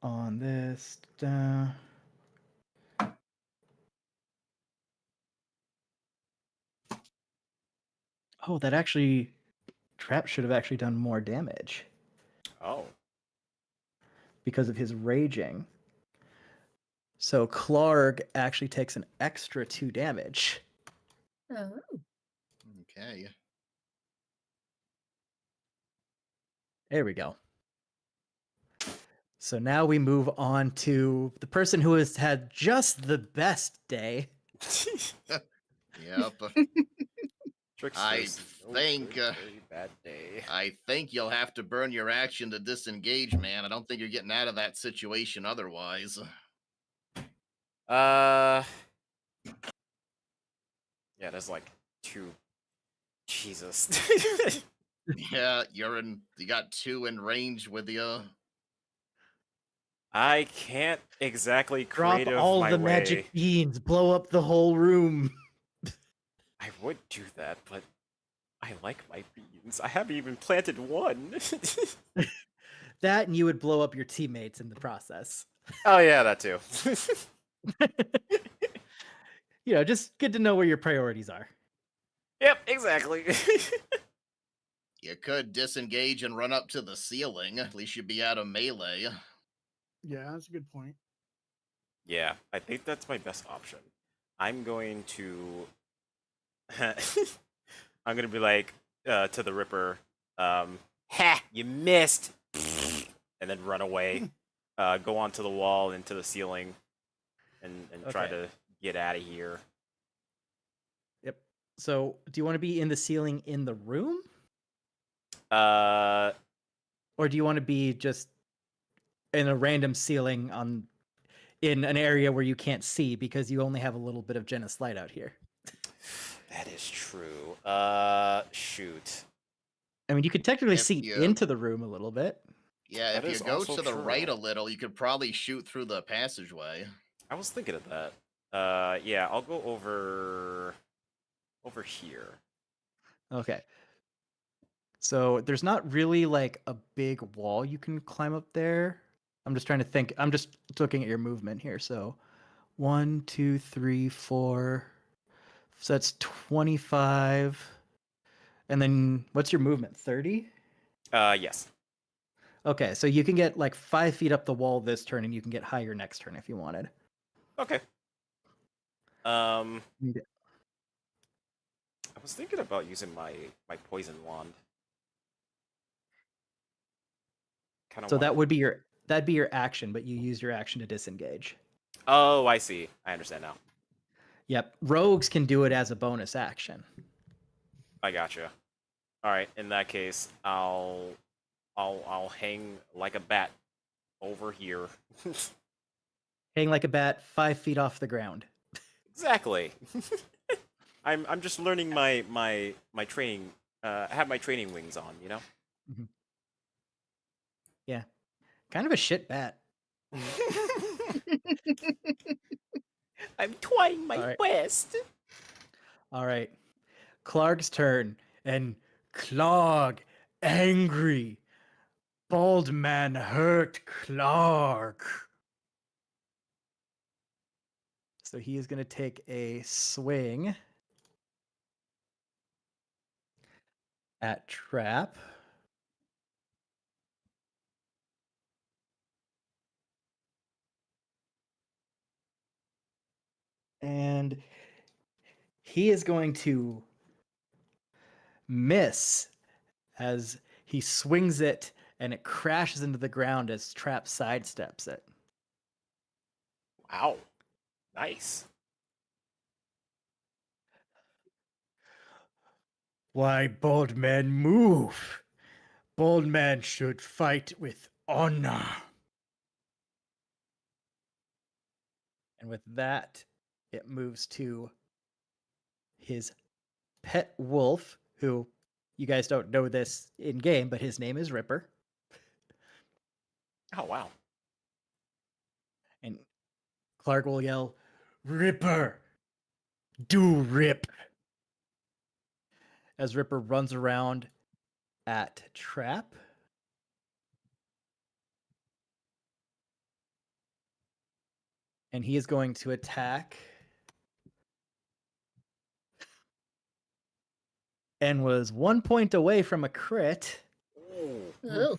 on this. Oh, that actually... Trap should have actually done more damage. Oh. Because of his raging. So Clark actually takes an extra 2 damage. Oh. Okay. There we go. So now we move on to the person who has had just the best day. Yep. I Trickster's no think good, very bad day. I think you'll have to burn your action to disengage, man. I don't think you're getting out of that situation otherwise. Yeah, there's like 2. Jesus. Yeah, you got 2 in range with you. I can't exactly Drop creative all my the way. magic beans, blow up the whole room. I would do that, but I like my beans. I haven't even planted one. That and you would blow up your teammates in the process. Oh yeah, that too. You know, just good to know where your priorities are. Yep, exactly. You could disengage and run up to the ceiling. At least you'd be out of melee. Yeah, that's a good point. Yeah, I think that's my best option. I'm going to I'm gonna be like, to the Ripper, "Ha! You missed!" and then run away. Go onto the wall, into the ceiling, and try Okay. to get out of here. Yep. So, do you want to be in the ceiling in the room, Uh, or do you want to be just in a random ceiling in an area where you can't see because you only have a little bit of Genis light out here? that is true. Shoot. I mean, you could technically If see you- into the room a little bit. Yeah, That if you is go also to the true. right a little, you could probably shoot through the passageway. I was thinking of that. Yeah, I'll go over here. Okay. So there's not really like a big wall you can climb up there. I'm just trying to think. I'm just looking at your movement here. So 1, 2, 3, 4. So that's 25. And then what's your movement? 30? Yes. Okay, so you can get like 5 feet up the wall this turn, and you can get higher next turn if you wanted. Okay. I Yeah. was thinking about using my poison wand. Kind So of. that'd be your action, but you use your action to disengage. Oh, I see. I understand now. Yep, rogues can do it as a bonus action. I gotcha. All right. In that case, I'll hang like a bat over here. Hang like a bat 5 feet off the ground. Exactly. I'm just learning my training. Have my training wings on, you know. Yeah, kind of a shit bat. I'm trying my best. All right, Clark's turn, and Clark, angry. Bald man hurt Clark. So he is going to take a swing at Trap. And he is going to miss as he swings it, and it crashes into the ground as Trap sidesteps it. Wow. Nice. Why, bald man, move. Bald man should fight with honor. And with that, it moves to his pet wolf, who you guys don't know this in game, but his name is Ripper. Oh, wow. And Clark will yell, Ripper, do rip. As Ripper runs around at Trap. And he is going to attack. And was 1 point away from a crit. Oh.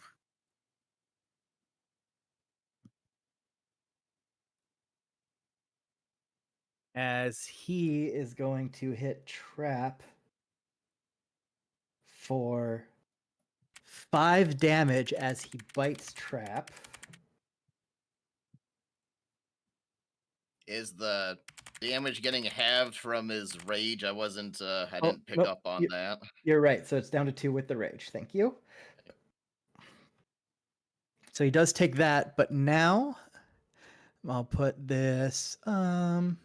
As he is going to hit Trap for 5 damage as he bites Trap. Is the damage getting halved from his rage? I didn't pick up on that. You're right. So it's down to 2 with the rage. Thank you. So he does take that, but now I'll put this. We'll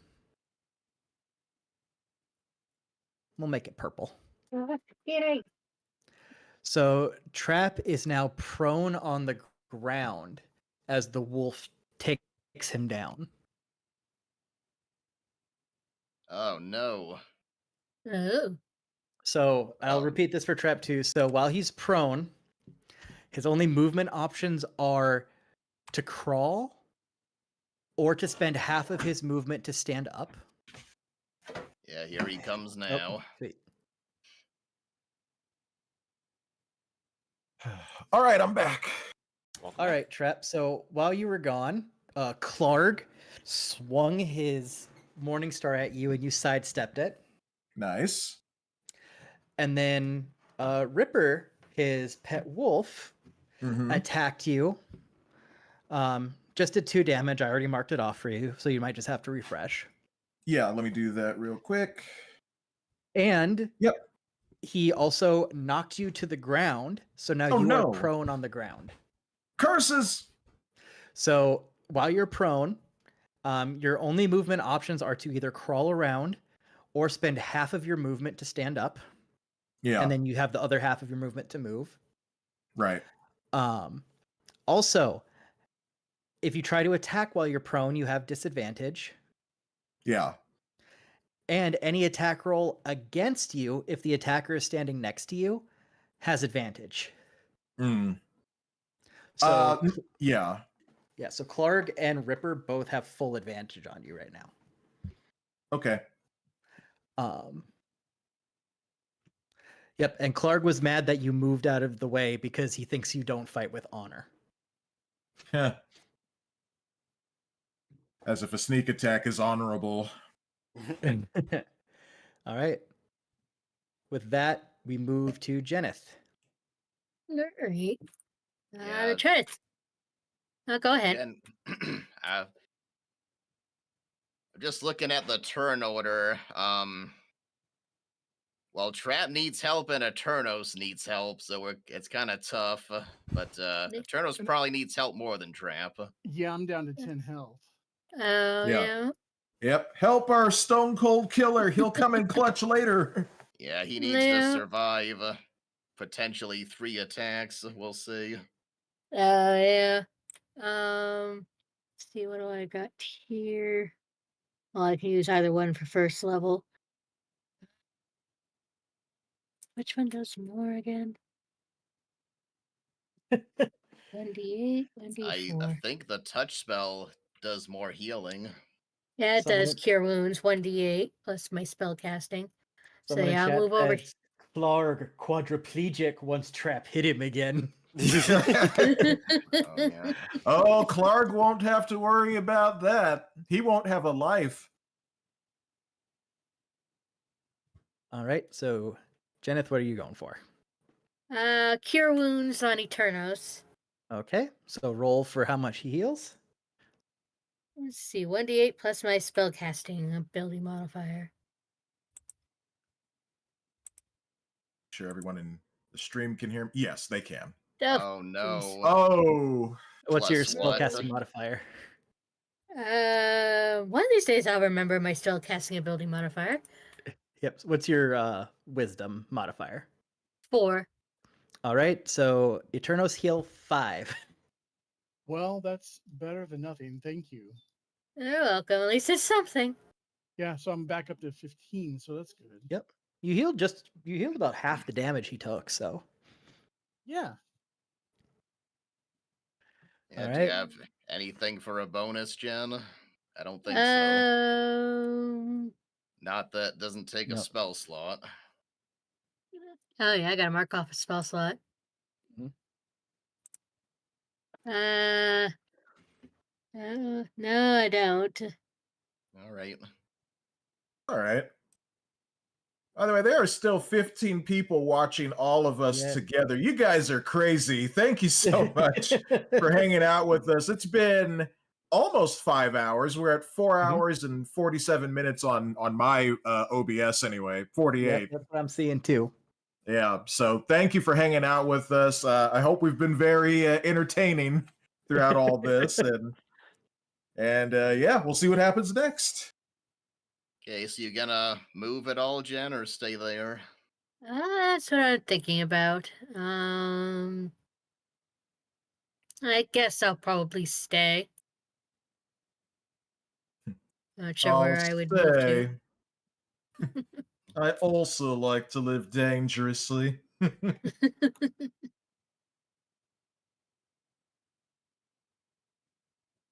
make it purple. So Trap is now prone on the ground as the wolf takes him down. Oh no. Oh. So I'll repeat this for Trap 2. So while he's prone, his only movement options are to crawl or to spend half of his movement to stand up. Yeah, here he comes now. Sweet. All right, I'm back. All right, Trap. So while you were gone, Clark swung his Morning Star at you and you sidestepped it. Nice. And then Ripper, his pet wolf, attacked you. Just did 2 damage. I already marked it off for you, so you might just have to refresh. Yeah, let me do that real quick. And yep, he also knocked you to the ground, so now you are prone on the ground. Curses! So while you're prone, your only movement options are to either crawl around or spend half of your movement to stand up. Yeah. And then you have the other half of your movement to move. Right. Also, if you try to attack while you're prone, you have disadvantage. Yeah. And any attack roll against you, if the attacker is standing next to you, has advantage. So yeah. Yeah, so Clark and Ripper both have full advantage on you right now. Okay. Yep, and Clark was mad that you moved out of the way because he thinks you don't fight with honor. As if a sneak attack is honorable. All right. With that, we move to Jenith. All right. Trent. No, go ahead. And I'm just looking at the turn order. Well, Trap needs help and Eternos needs help, so it's kind of tough. But Eternos probably needs help more than Trap. Yeah, I'm down to 10 health. Oh, yeah. Yep. Help our Stone Cold Killer. He'll come in clutch later. Yeah, he needs to survive potentially 3 attacks. We'll see. Yeah. Let's see, what do I got here? Well, I can use either one for first level. Which one does more again? 1d8, 1d4. I think the touch spell does more healing. Yeah, it does cure wounds, 1d8 plus my spell casting. So Someone in yeah, I'll chat move over. says Clark quadriplegic once Trap hit him again. Oh, Clark won't have to worry about that. He won't have a life. All right, so Jenith, what are you going for? Cure wounds on Eternos. Okay, so roll for how much he heals. Let's see, 1d8 plus my spell casting ability modifier. Sure, everyone in the stream can hear me. Yes, they can. Oh no. Oh. What's your Plus spellcasting modifier? One of these days I'll remember my spell casting ability modifier. Yep. What's your wisdom modifier? 4. All right, so Eternos heal 5. Well, that's better than nothing. Thank you. You're welcome. At least it's something. Yeah, so I'm back up to 15, so that's good. Yep. You healed about half the damage he took, so. Yeah. Yeah, All do you right. have anything for a bonus, Jen? I don't think so. Not that doesn't take a spell slot. Oh yeah, I gotta mark off a spell slot. No, I don't. All right. All right. By the way, there are still 15 people watching all of us together. You guys are crazy. Thank you so much for hanging out with us. It's been almost 5 hours. We're at 4 hours and 47 minutes on my OBS anyway. 48. Yep, that's what I'm seeing too. Yeah. So thank you for hanging out with us. I hope we've been very entertaining throughout all this, and yeah, we'll see what happens next. Okay, so you gonna move at all, Jen, or stay there? That's what I'm thinking about. I guess I'll probably stay. Not sure where I would move to. I also like to live dangerously.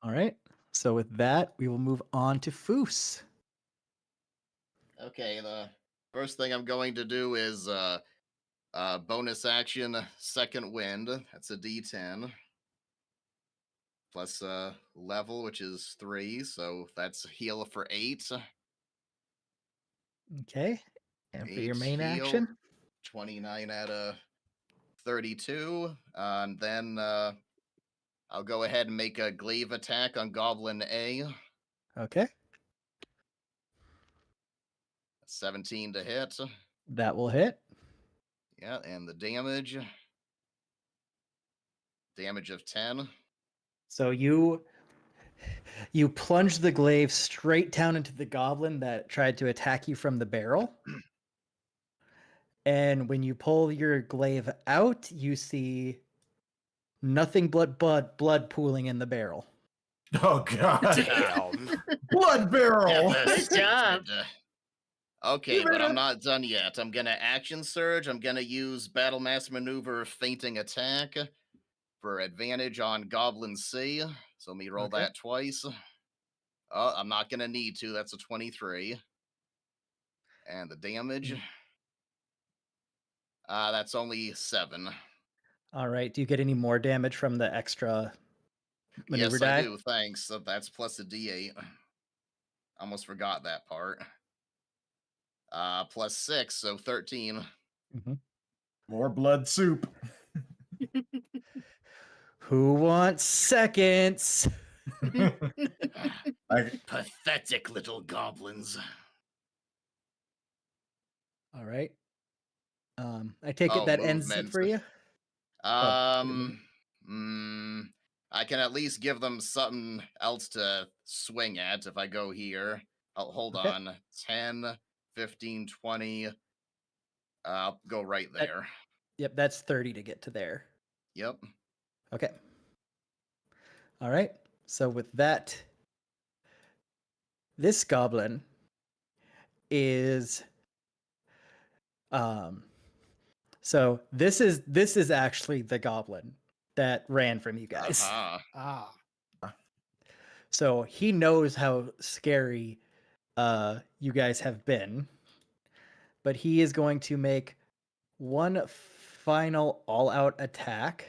All right. So with that, we will move on to Foos. Okay, the first thing I'm going to do is bonus action second wind. That's a D10. Plus level, which is 3, so that's heal for 8. Okay. And for your main heal. action? 29 out of 32. And then I'll go ahead and make a glaive attack on Goblin A. Okay. 17 to hit. That will hit. Yeah, and the damage. Damage of 10. So you plunge the glaive straight down into the goblin that tried to attack you from the barrel. And when you pull your glaive out, you see nothing but blood pooling in the barrel. Oh god. Damn. Blood barrel. Good job. Okay, but I'm not done yet. I'm gonna action surge. I'm gonna use Battle Mass Maneuver Fainting Attack for advantage on Goblin C. So let me roll that twice. Oh, I'm not gonna need to. That's a 23. And the damage. That's only 7. All right. Do you get any more damage from the extra maneuver Yes, die? I do. Thanks. So that's plus a D8. Almost forgot that part. Plus 6, so 13. More blood soup. Who wants seconds? Pathetic little goblins. All right. I take it that ends it movement. for you. I can at least give them something else to swing at if I go here. Oh, hold on. 10, 15, 20. I'll go right there. Yep, that's 30 to get to there. Yep. Okay. All right. So with that, this goblin is so this is actually the goblin that ran from you guys. So he knows how scary you guys have been, but he is going to make one final all-out attack.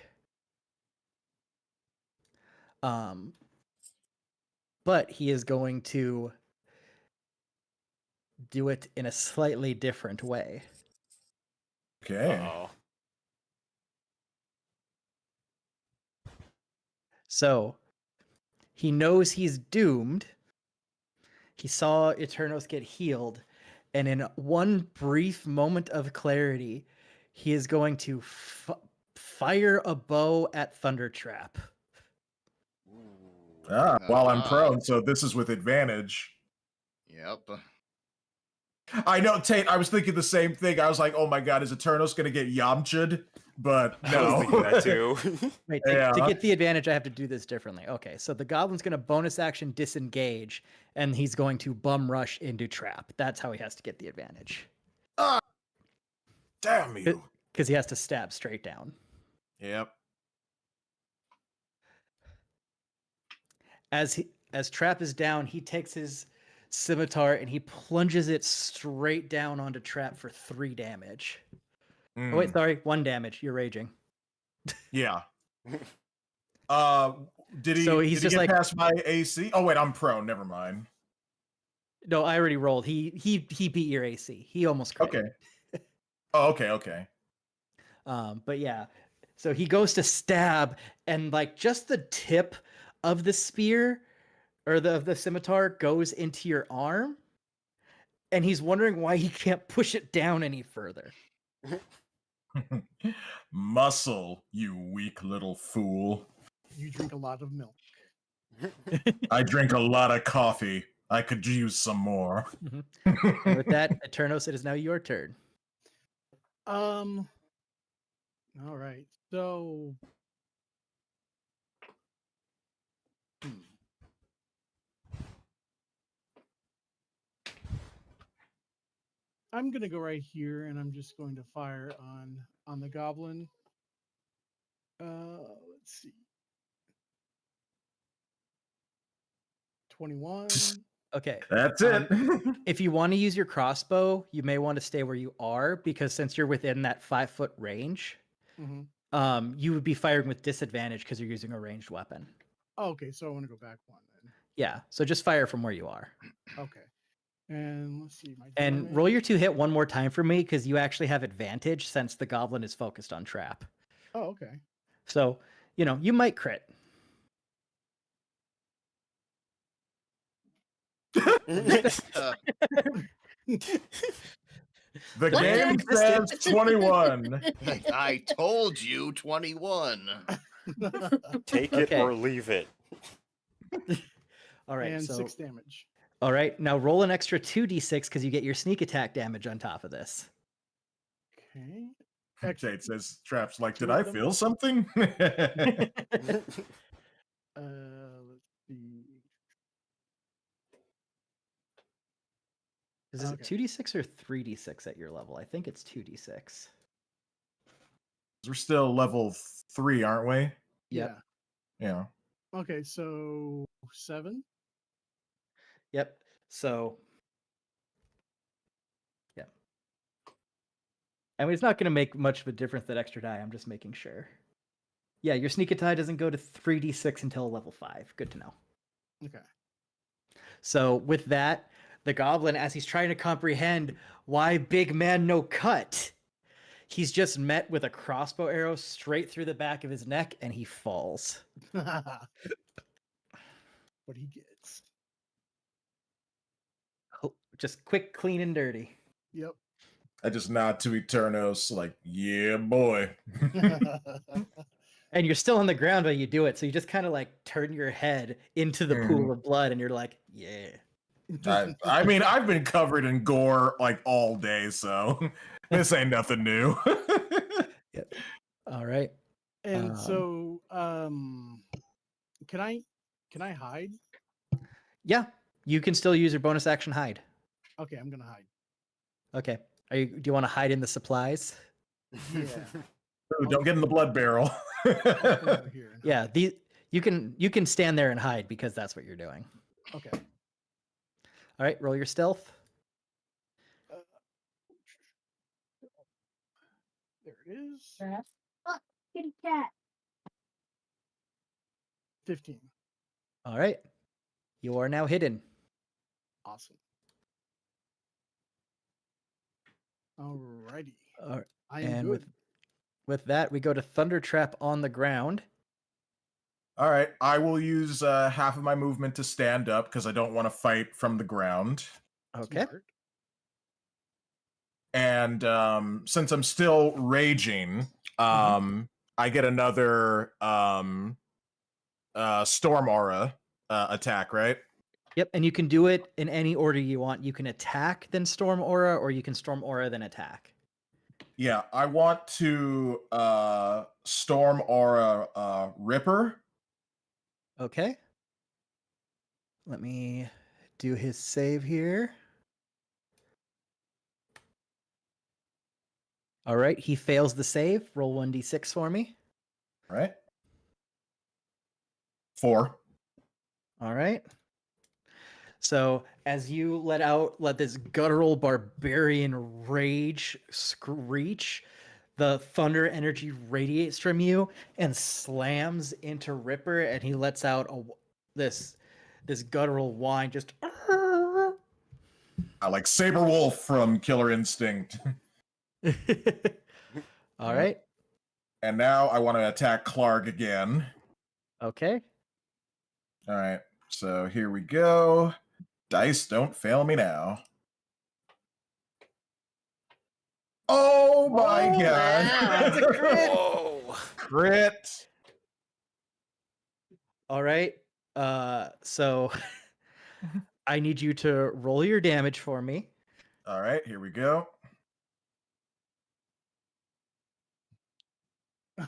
But he is going to do it in a slightly different way. Okay. So he knows he's doomed. He saw Eternos get healed, and in one brief moment of clarity, he is going to fire a bow at Thundertrap. While I'm prone, so this is with advantage. Yep. I know, Tate, I was thinking the same thing. I was like, oh my god, is Eternos gonna get Yamcha'd? But no. I was thinking that too. Wait, to get the advantage, I have to do this differently. Okay, so the goblin's going to bonus action disengage, and he's going to bum rush into trap. That's how he has to get the advantage. Damn you. Because he has to stab straight down. Yep. As trap is down, he takes his scimitar and he plunges it straight down onto trap for 3 damage. Oh, wait, sorry, 1 damage. You're raging. Yeah. Did he? So he's did he just get like past my AC? Oh wait, I'm prone. Never mind. No, I already rolled. He beat your AC. He almost crit. Okay. Oh, okay. But yeah, so he goes to stab, and like just the tip of the spear or the scimitar goes into your arm, and he's wondering why he can't push it down any further. Muscle, you weak little fool. You drink a lot of milk. I drink a lot of coffee. I could use some more. And with that, Eternos, it is now your turn. All right. So I'm gonna go right here, and I'm just going to fire on the goblin. Let's see. 21. Okay. That's it. If you want to use your crossbow, you may want to stay where you are, because since you're within that 5-foot range, you would be firing with disadvantage because you're using a ranged weapon. Oh, okay, so I want to go back 1 then. Yeah, so just fire from where you are. Okay. And let's see. My And roll your 2 hit one more time for me, because you actually have advantage since the goblin is focused on trap. Oh, okay. So, you might crit. The game says 21. I told you 21. Take it or leave it. All right, And so 6 damage. all right, now roll an extra 2d6 because you get your sneak attack damage on top of this. Okay. Jade says, Traps like, Two did of I them? feel something? Let's see. Is it Okay. 2d6 or 3d6 at your level? I think it's 2d6. We're still level 3, aren't we? Yep. Yeah. Okay, so 7. Yep. So, yeah. I mean, it's not going to make much of a difference, that extra die. I'm just making sure. Yeah, your sneak attack doesn't go to 3d6 until level 5. Good to know. Okay. So with that, the goblin, as he's trying to comprehend why big man no cut, he's just met with a crossbow arrow straight through the back of his neck, and he falls. What he gets. Just quick, clean, and dirty. Yep. I just nod to Eternos, like, yeah, boy. And you're still on the ground while you do it, so you just kind of like turn your head into the pool of blood, and you're like, yeah. I mean, I've been covered in gore like all day, so this ain't nothing new. Yep. All right. And so, can I hide? Yeah, you can still use your bonus action hide. Okay, I'm gonna hide. Okay. Do you want to hide in the supplies? Yeah. Ooh, don't get in the blood barrel. Yeah, you can stand there and hide because that's what you're doing. Okay. All right, roll your stealth. There it is. Oh, kitty cat. 15. All right. You are now hidden. Awesome. Alrighty. I am And good. with that, we go to Thunder Trap on the ground. All right, I will use half of my movement to stand up because I don't want to fight from the ground. Okay. And since I'm still raging, I get another storm aura attack, right? Yep, and you can do it in any order you want. You can attack, then Storm Aura, or you can Storm Aura, then attack. Yeah, I want to storm aura Ripper. Okay. Let me do his save here. All right, he fails the save. Roll 1d6 for me. All right. 4. All right. So as you let this guttural barbarian rage screech, the thunder energy radiates from you and slams into Ripper, and he lets out this guttural whine, just Like Saberwolf from Killer Instinct. All right. And now I want to attack Clark again. Okay. All right. So here we go. Dice, don't fail me now. Oh my god. That's a crit. Whoa. Crit. All right. So I need you to roll your damage for me. All right, here we go.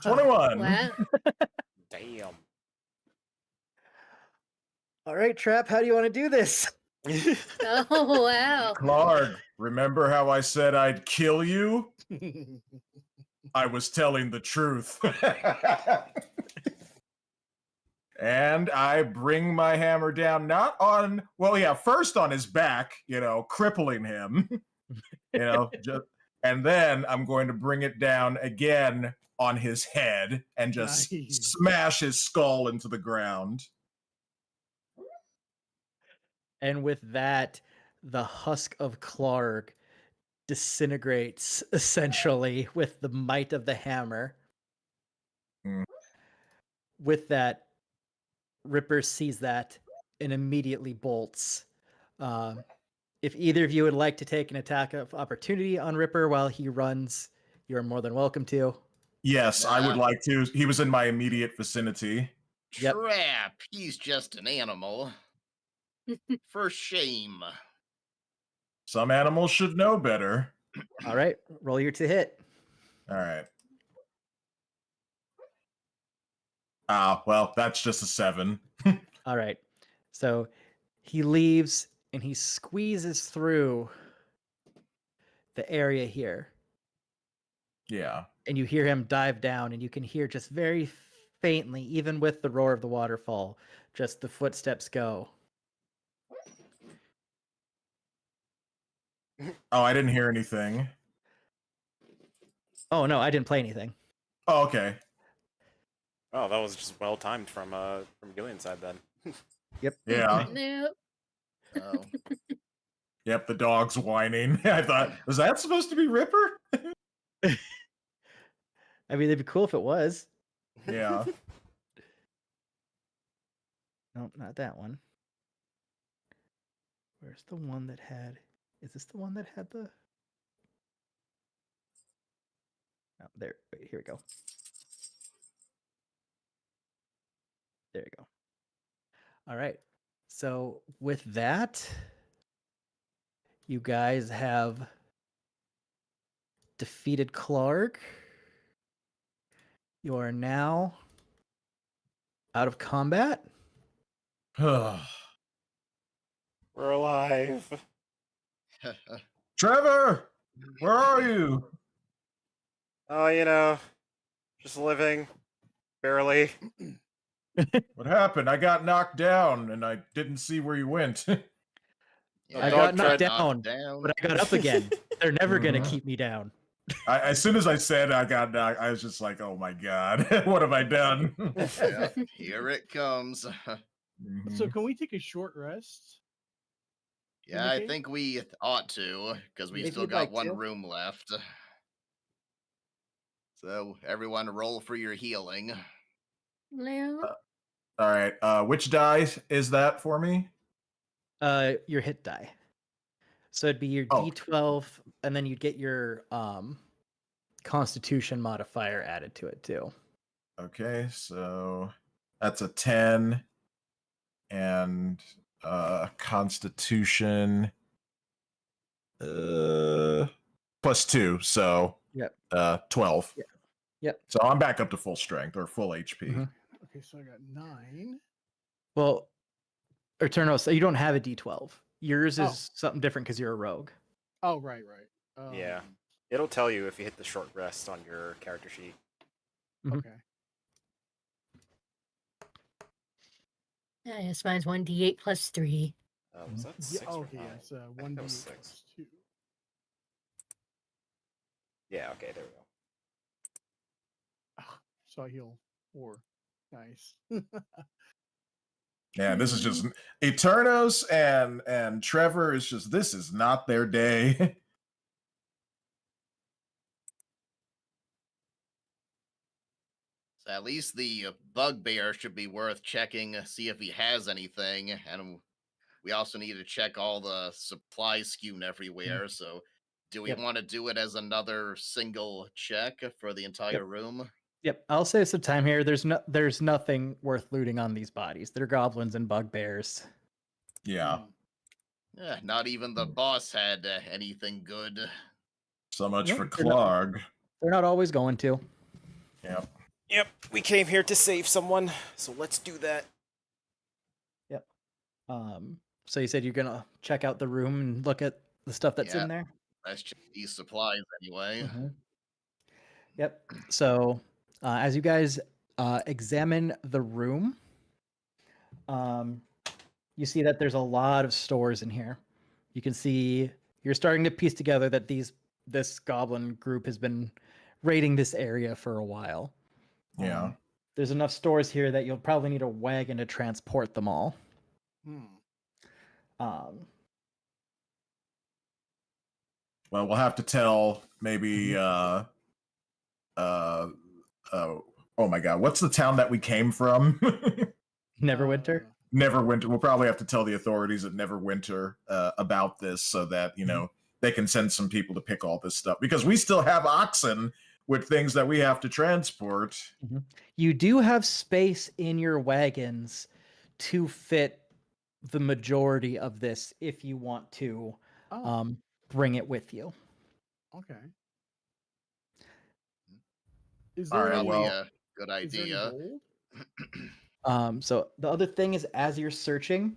21. Wow. Damn. All right, Trap, how do you want to do this? Oh, wow. Clark, remember how I said I'd kill you? I was telling the truth. And I bring my hammer down, not on, well, yeah, first on his back, crippling him, and then I'm going to bring it down again on his head and just smash his skull into the ground. And with that, the husk of Clark disintegrates essentially with the might of the hammer. With that, Ripper sees that and immediately bolts. If either of you would like to take an attack of opportunity on Ripper while he runs, you're more than welcome to. Yes, I would like to. He was in my immediate vicinity. Yep. Trap! He's just an animal. For shame. Some animals should know better. All right, roll your to hit. All right. Ah, well, that's just a 7. All right. So he leaves and he squeezes through the area here. Yeah. And you hear him dive down, and you can hear just very faintly, even with the roar of the waterfall, just the footsteps go. Oh, I didn't hear anything. Oh, no, I didn't play anything. Oh, okay. Oh, that was just well timed from Gillian's side then. Yep. Yeah. No. Oh. Yep, the dog's whining. I thought, was that supposed to be Ripper? I mean, it'd be cool if it was. Yeah. Nope, not that one. Where's the one that had... Is this the one that had the... Oh, there. Wait, here we go. There you go. All right. So with that, you guys have defeated Clark. You are now out of combat. We're alive. Trevor, where are you? Oh, you know, just living, barely. What happened? I got knocked down and I didn't see where you went. I got knocked down, but I got up again. They're never going to keep me down. As soon as I said I got knocked, I was just like, oh my God, what have I done? Yeah, here it comes. So can we take a short rest? Yeah, I think we ought to, because we If still you'd got like one to. room left. So everyone roll for your healing. No. All right, which die is that for me? Your hit die. So it'd be your D12, and then you'd get your Constitution modifier added to it too. Okay, so that's a 10 and Constitution plus 2, so Yep. 12. Yep. So I'm back up to full strength or full HP. Okay, so I got 9. Well, Eterno, so you don't have a D12. Yours Oh. is something different because you're a rogue. Oh, right. Yeah. It'll tell you if you hit the short rest on your character sheet. Okay. Yes, mine's 1d8 plus 3. Was that 6 or Okay, 9? it's I think 1d8 that was 6. plus 2. Yeah, okay, there we go. So I heal 4. Nice. Yeah, this is just Eternos and Trevor is just, this is not their day. So at least the bugbear should be worth checking, see if he has anything. And we also need to check all the supplies skewed everywhere. So do we Yep. want to do it as another single check for the entire room? Yep, I'll save some time here. There's nothing worth looting on these bodies. They're goblins and bugbears. Yeah. Yeah, not even the boss had anything good. So much Nope, for they're not- Clark. They're not always going to. Yep. Yep, we came here to save someone, so let's do that. Yep. So you said you're gonna check out the room and look at the stuff that's Yeah. in there? Let's check these supplies anyway. Yep. So as you guys examine the room, you see that there's a lot of stores in here. You can see you're starting to piece together that this goblin group has been raiding this area for a while. Yeah. There's enough stores here that you'll probably need a wagon to transport them all. Well, we'll have to tell maybe. Oh my God, what's the town that we came from? Neverwinter. Neverwinter. We'll probably have to tell the authorities at Neverwinter about this, so that they can send some people to pick all this stuff, because we still have oxen with things that we have to transport. You do have space in your wagons to fit the majority of this if you want to bring it with you. Okay. Is All there right, any, Probably a good is there any idea. gold? So the other thing is, as you're searching,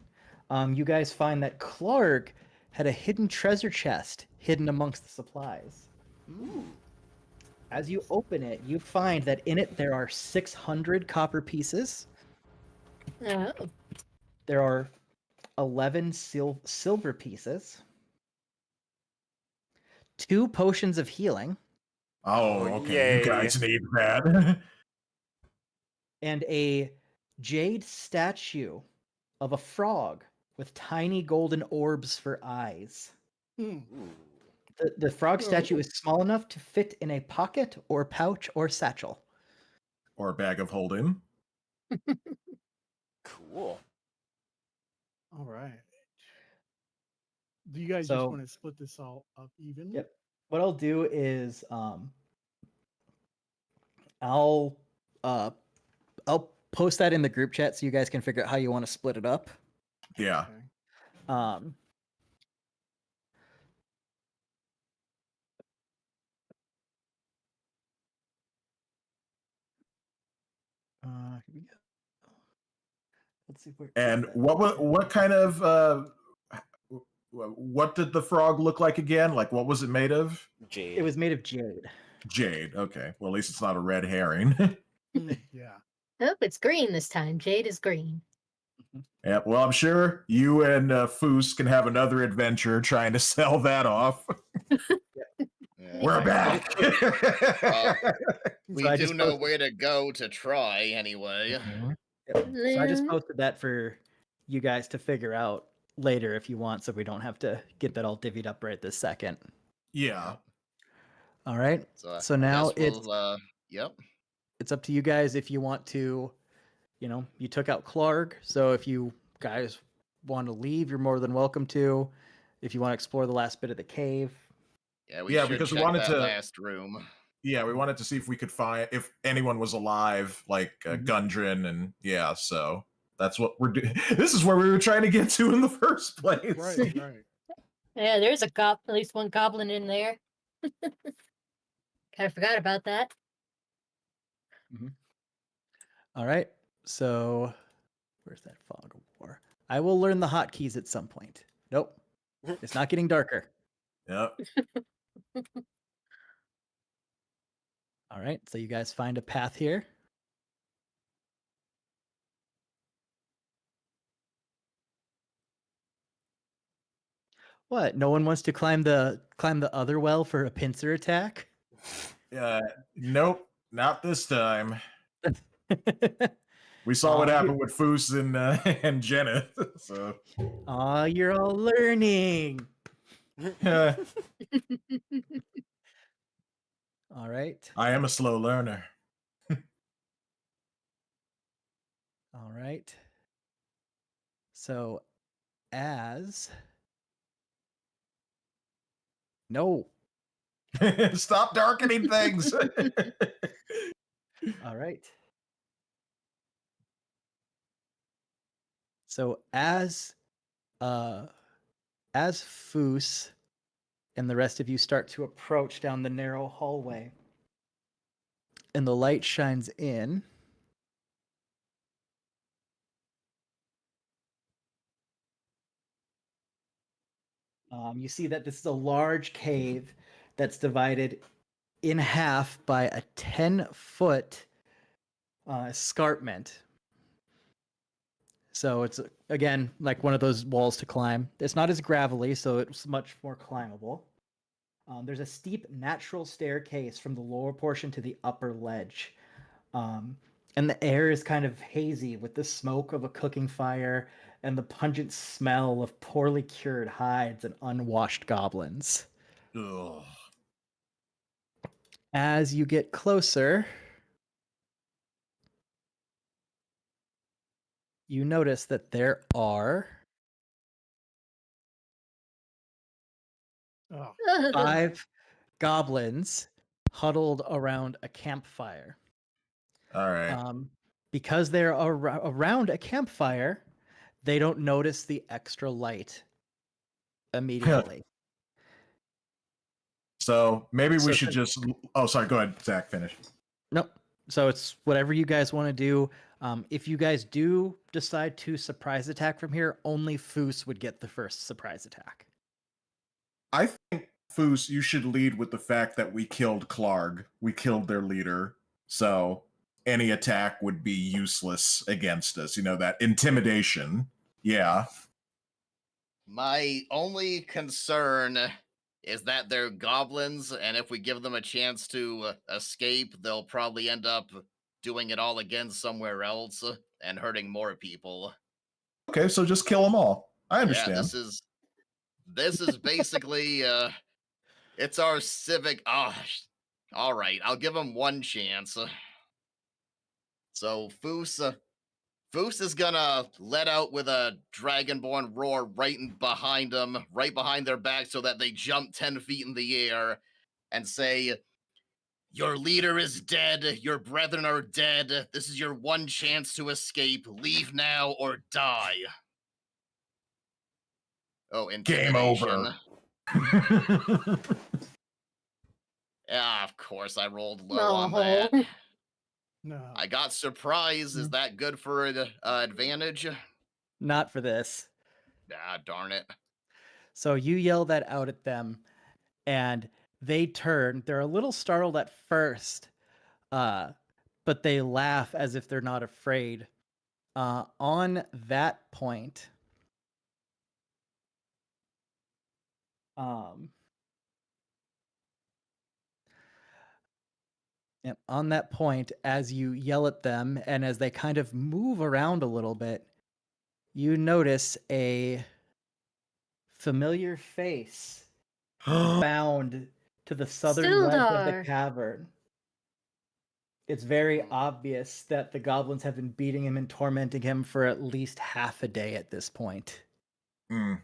you guys find that Clark had a hidden treasure chest hidden amongst the supplies. As you open it, you find that in it there are 600 copper pieces. Oh. There are 11 silver pieces, 2 potions of healing. Oh, okay. You guys need that. And a jade statue of a frog with tiny golden orbs for eyes. The frog statue is small enough to fit in a pocket or pouch or satchel. Or a bag of holding. Cool. All right. Do you guys just want to split this all up evenly? Yep. What I'll do is I'll post that in the group chat so you guys can figure out how you want to split it up. Yeah. Okay. Here we go. Let's see where. And what kind of what did the frog look like again? Like, what was it made of? Jade. It was made of jade. Jade. Okay. Well, at least it's not a red herring. Yeah. Oh, it's green this time. Jade is green. Yeah. Well, I'm sure you and Foos can have another adventure trying to sell that off. We're back. We So do know where to go to try anyway. So I just posted that for you guys to figure out later if you want, so we don't have to get that all divvied up right this second. Yeah. All right. So I now guess we'll, it's up to you guys if you want to, you took out Clark, so if you guys want to leave, you're more than welcome to. If you want to explore the last bit of the cave. Yeah, we should because check we wanted that to last room. Yeah, we wanted to see if we could find if anyone was alive, like Gundren, and so that's what we're doing. This is where we were trying to get to in the first place. Right. Yeah, there's at least one goblin in there. Kind of forgot about that. All right. So where's that fog of war? I will learn the hotkeys at some point. Nope. It's not getting darker. Yep. All right. So you guys find a path here. What? No one wants to climb the other well for a pincer attack? Nope, not this time. We saw what happened with Foos and Jenna. So. You're all learning. All right. I am a slow learner. All right. So, No. Stop darkening things. All right. So as Foos and the rest of you start to approach down the narrow hallway, and the light shines in, you see that this is a large cave that's divided in half by a 10-foot escarpment. So it's, again, like one of those walls to climb. It's not as gravelly, so it's much more climbable. There's a steep natural staircase from the lower portion to the upper ledge. And the air is kind of hazy with the smoke of a cooking fire and the pungent smell of poorly cured hides and unwashed goblins. Ugh. As you get closer, you notice that there are Oh. 5 goblins huddled around a campfire. All right. Because they're around a campfire, they don't notice the extra light immediately. So maybe we So should just. Oh, sorry. Go ahead, Zach. Finish. Nope. So it's whatever you guys want to do. If you guys do decide to surprise attack from here, only Foos would get the first surprise attack. I think, Foos, you should lead with the fact that we killed Clarg. We killed their leader. So any attack would be useless against us. You know, that intimidation. Yeah. My only concern is that they're goblins, and if we give them a chance to escape, they'll probably end up doing it all again somewhere else and hurting more people. Okay, so just kill them all. I understand. Yeah, this is basically it's our civic. All right, I'll give them one chance. So Foos is gonna let out with a dragonborn roar right behind them, right behind their back, so that they jump 10 feet in the air and say, "Your leader is dead. Your brethren are dead. This is your one chance to escape. Leave now or die." Oh, Game intimidation. over. Yeah, of course I rolled low on that. No. I got surprise. Is that good for an advantage? Not for this. Ah, darn it. So you yell that out at them, and they turn. They're a little startled at first, but they laugh as if they're not afraid. On that point, on that point, as you yell at them and as they kind of move around a little bit, you notice a familiar face bound to the southern ledge of the Sildar. cavern. It's very obvious that the goblins have been beating him and tormenting him for at least half a day at this point. Mm.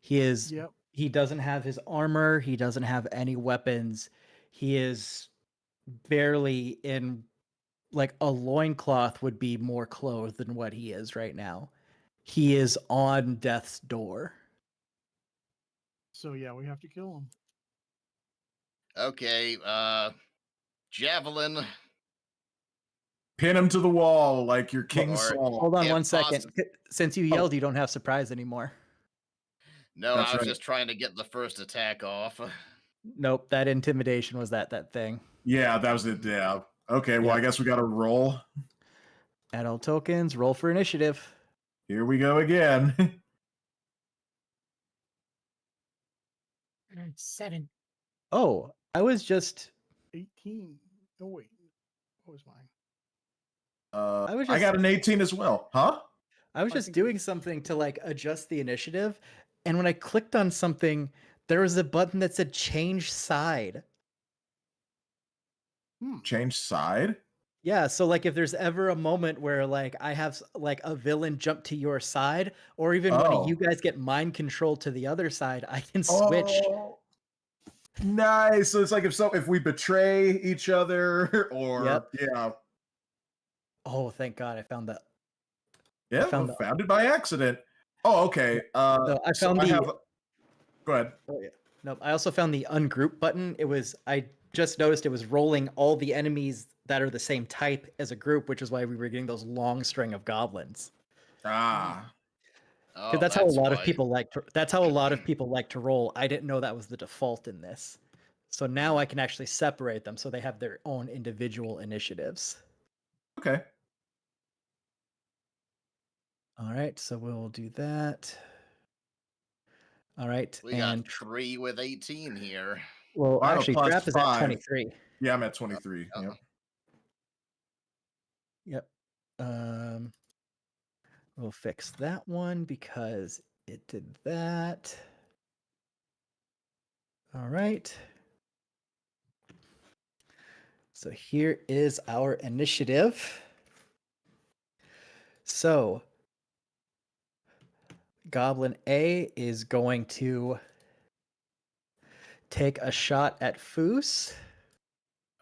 He doesn't have his armor, he doesn't have any weapons. He is barely in, like, a loincloth would be more clothed than what he is right now. He is on death's door. So yeah, we have to kill him. Okay, javelin. Pin him to the wall like your King Saul. Hold on one second. Since you yelled, you don't have surprise anymore. No, That's I was right. just trying to get the first attack off. Nope, that intimidation was that thing. Yeah, that was it. Yeah. Okay, well, I guess we got to roll. Adult tokens, roll for initiative. Here we go again. 7. Oh, I was just 18. Oh wait, what was mine? I got an 18 as well. Huh? I was just doing something to, like, adjust the initiative, and when I clicked on something, there was a button that said change side. Change side? Yeah, so, like, if there's ever a moment where, like, I have, like, a villain jump to your side, or even when you guys get mind control to the other side, I can switch. Oh, nice. So it's like if we betray each other, or yeah. Oh, thank God I found that. Yeah, found it by accident. Oh, okay. So I found Go ahead. Oh yeah. No, I also found the ungroup button. I just noticed it was rolling all the enemies that are the same type as a group, which is why we were getting those long string of goblins. Ah. Because that's how a lot of people like to. That's how a lot of people like to roll. I didn't know that was the default in this, so now I can actually separate them so they have their own individual initiatives. Okay. All right, so we'll do that. All right, We got 3 with 18 here. Well, actually, Trap is at 23. Yeah, I'm at 23. Yep. We'll fix that one because it did that. All right. So here is our initiative. So Goblin A is going to take a shot at Foos.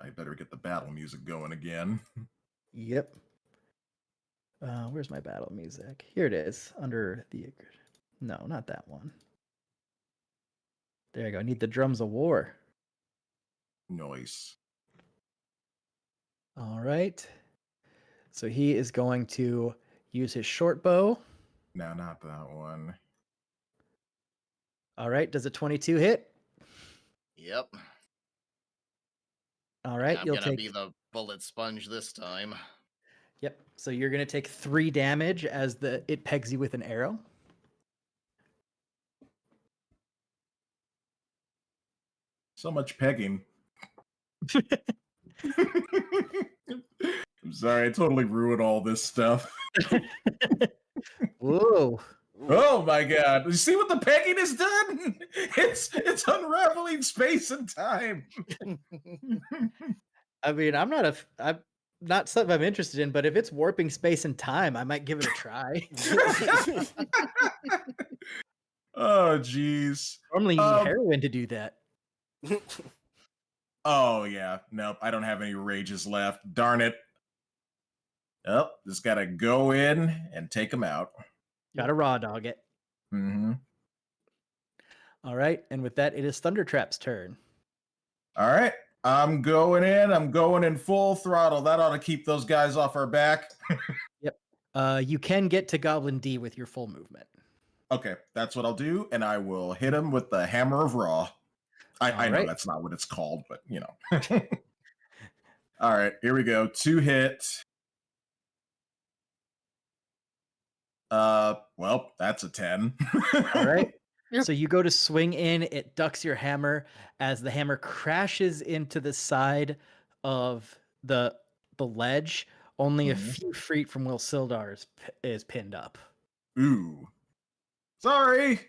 I better get the battle music going again. Yep. Where's my battle music? Here it is, under the... No, not that one. There you go. Need the drums of war. Noise. All right. So he is going to use his short bow. No, not that one. All right. Does a 22 hit? Yep. All right. I'm You'll gonna take... be the bullet sponge this time. Yep. So you're going to take 3 damage as it pegs you with an arrow. So much pegging. I'm sorry, I totally ruined all this stuff. Whoa. Oh my god. You see what the pegging has done? It's unraveling space and time. I mean, I'm not something I'm interested in, but if it's warping space and time, I might give it a try. Oh jeez. Normally you need heroin to do that. Oh yeah. Nope, I don't have any rages left. Darn it. Oh, just gotta go in and take them out. Gotta raw dog it. Mm-hmm. All right, and with that, it is Thundertrap's turn. All right. I'm going in full throttle. That ought to keep those guys off our back. Yep. You can get to Goblin D with your full movement. Okay, that's what I'll do, and I will hit him with the Hammer of Ra. I know right. that's not what it's called, but you know. All right, here we go. 2 hit. Well, that's a 10. All right. So you go to swing in, it ducks your hammer as the hammer crashes into the side of the ledge, only a few feet from Will Sildar is pinned up. Ooh. Sorry.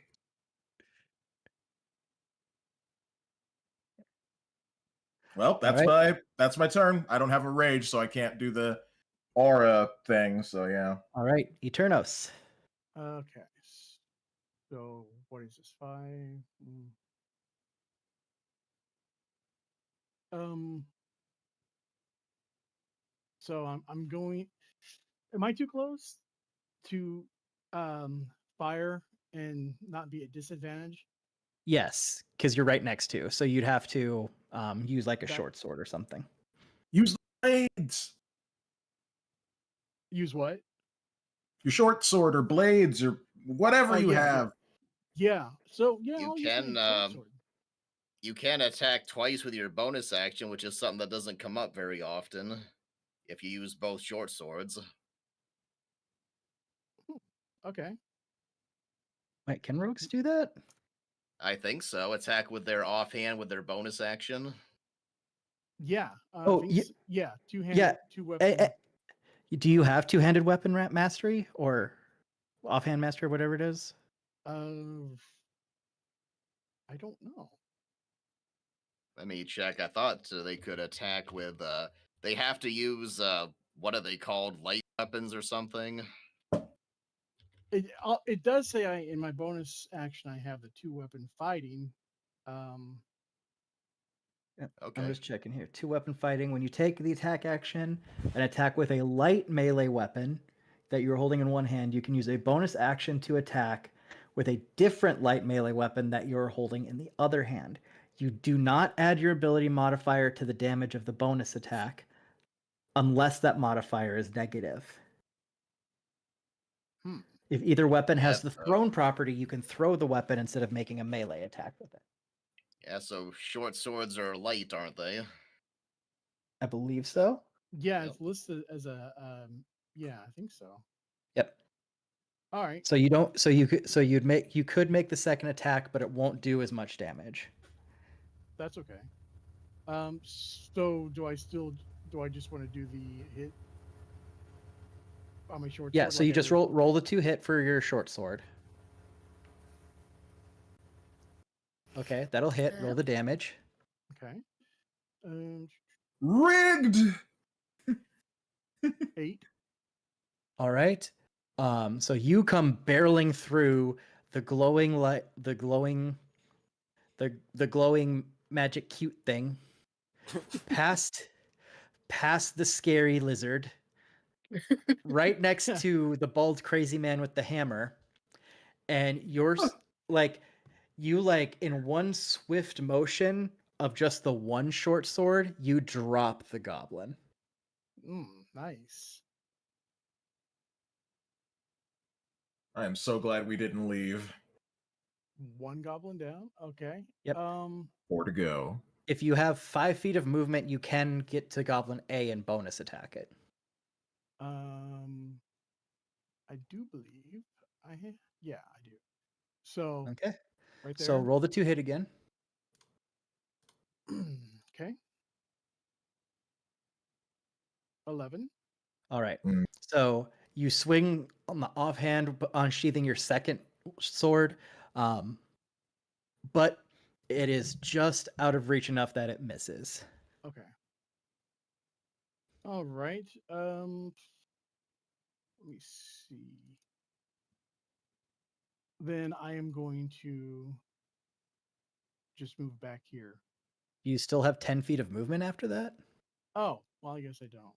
Well, that's my turn. I don't have a rage, so I can't do the aura thing, so yeah. All right, Eternos. Okay. So what is this? 5. So I'm going. Am I too close to fire and not be at disadvantage? Yes, because you're right next to. So you'd have to use like a short sword or something. Use the blades. Use what? Your short sword or blades or whatever you have. Yeah. So yeah, You can attack twice with your bonus action, which is something that doesn't come up very often if you use both short swords. Okay. Wait, can rogues do that? I think so. Attack with their offhand with their bonus action. Yeah. Yeah. Two-handed, two weapon. Do you have two-handed weapon mastery or offhand mastery, or whatever it is? I don't know. Let me check. I thought they could attack with. They have to use what are they called? Light weapons or something. It does say in my bonus action I have the 2-weapon fighting. Okay. I'm just checking here. 2-weapon fighting. When you take the attack action, an attack with a light melee weapon that you're holding in one hand, you can use a bonus action to attack with a different light melee weapon that you're holding in the other hand. You do not add your ability modifier to the damage of the bonus attack unless that modifier is negative. If either weapon has the thrown property, you can throw the weapon instead of making a melee attack with it. Yeah, so short swords are light, aren't they? I believe so. Yeah, it's listed as a yeah, I think so. Yep. All right. So you could make the second attack, but it won't do as much damage. That's okay. So do I just want to do the hit on my short sword? Yeah, so you just roll the 2 hit for your short sword. Okay, that'll hit. Roll the damage. Okay. Rigged. 8. All right. So you come barreling through the glowing light, the glowing magic cute thing, past the scary lizard, right next to the bald crazy man with the hammer, and you in one swift motion of just the one short sword, you drop the goblin. Nice. I am so glad we didn't leave. One goblin down. Okay. Yep. 4 to go. If you have 5 feet of movement, you can get to Goblin A and bonus attack it. I do believe yeah, I do. So Okay. Right there. So roll the 2 hit again. Okay. 11. All right. So you swing on the offhand, unsheathing your second sword, but it is just out of reach enough that it misses. Okay. All right. Let me see. Then I am going to just move back here. You still have 10 feet of movement after that? Oh, well, I guess I don't.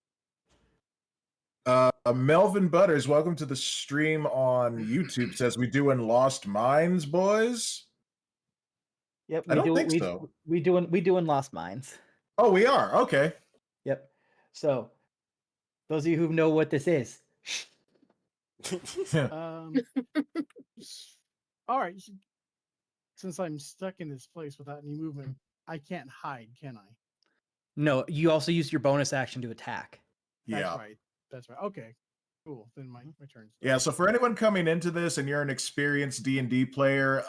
Melvin Butters, welcome to the stream on YouTube. Says we doing Lost Mines, boys. Yep, I don't think so. We doing Lost Mines. Oh, we are. Okay. Yep. So, those of you who know what this is. All right. Since I'm stuck in this place without any movement, I can't hide, can I? No, you also use your bonus action to attack. That's right. That's right. Okay. Cool. Then my turn's Yeah, so for anyone coming into this and you're an experienced D&D player,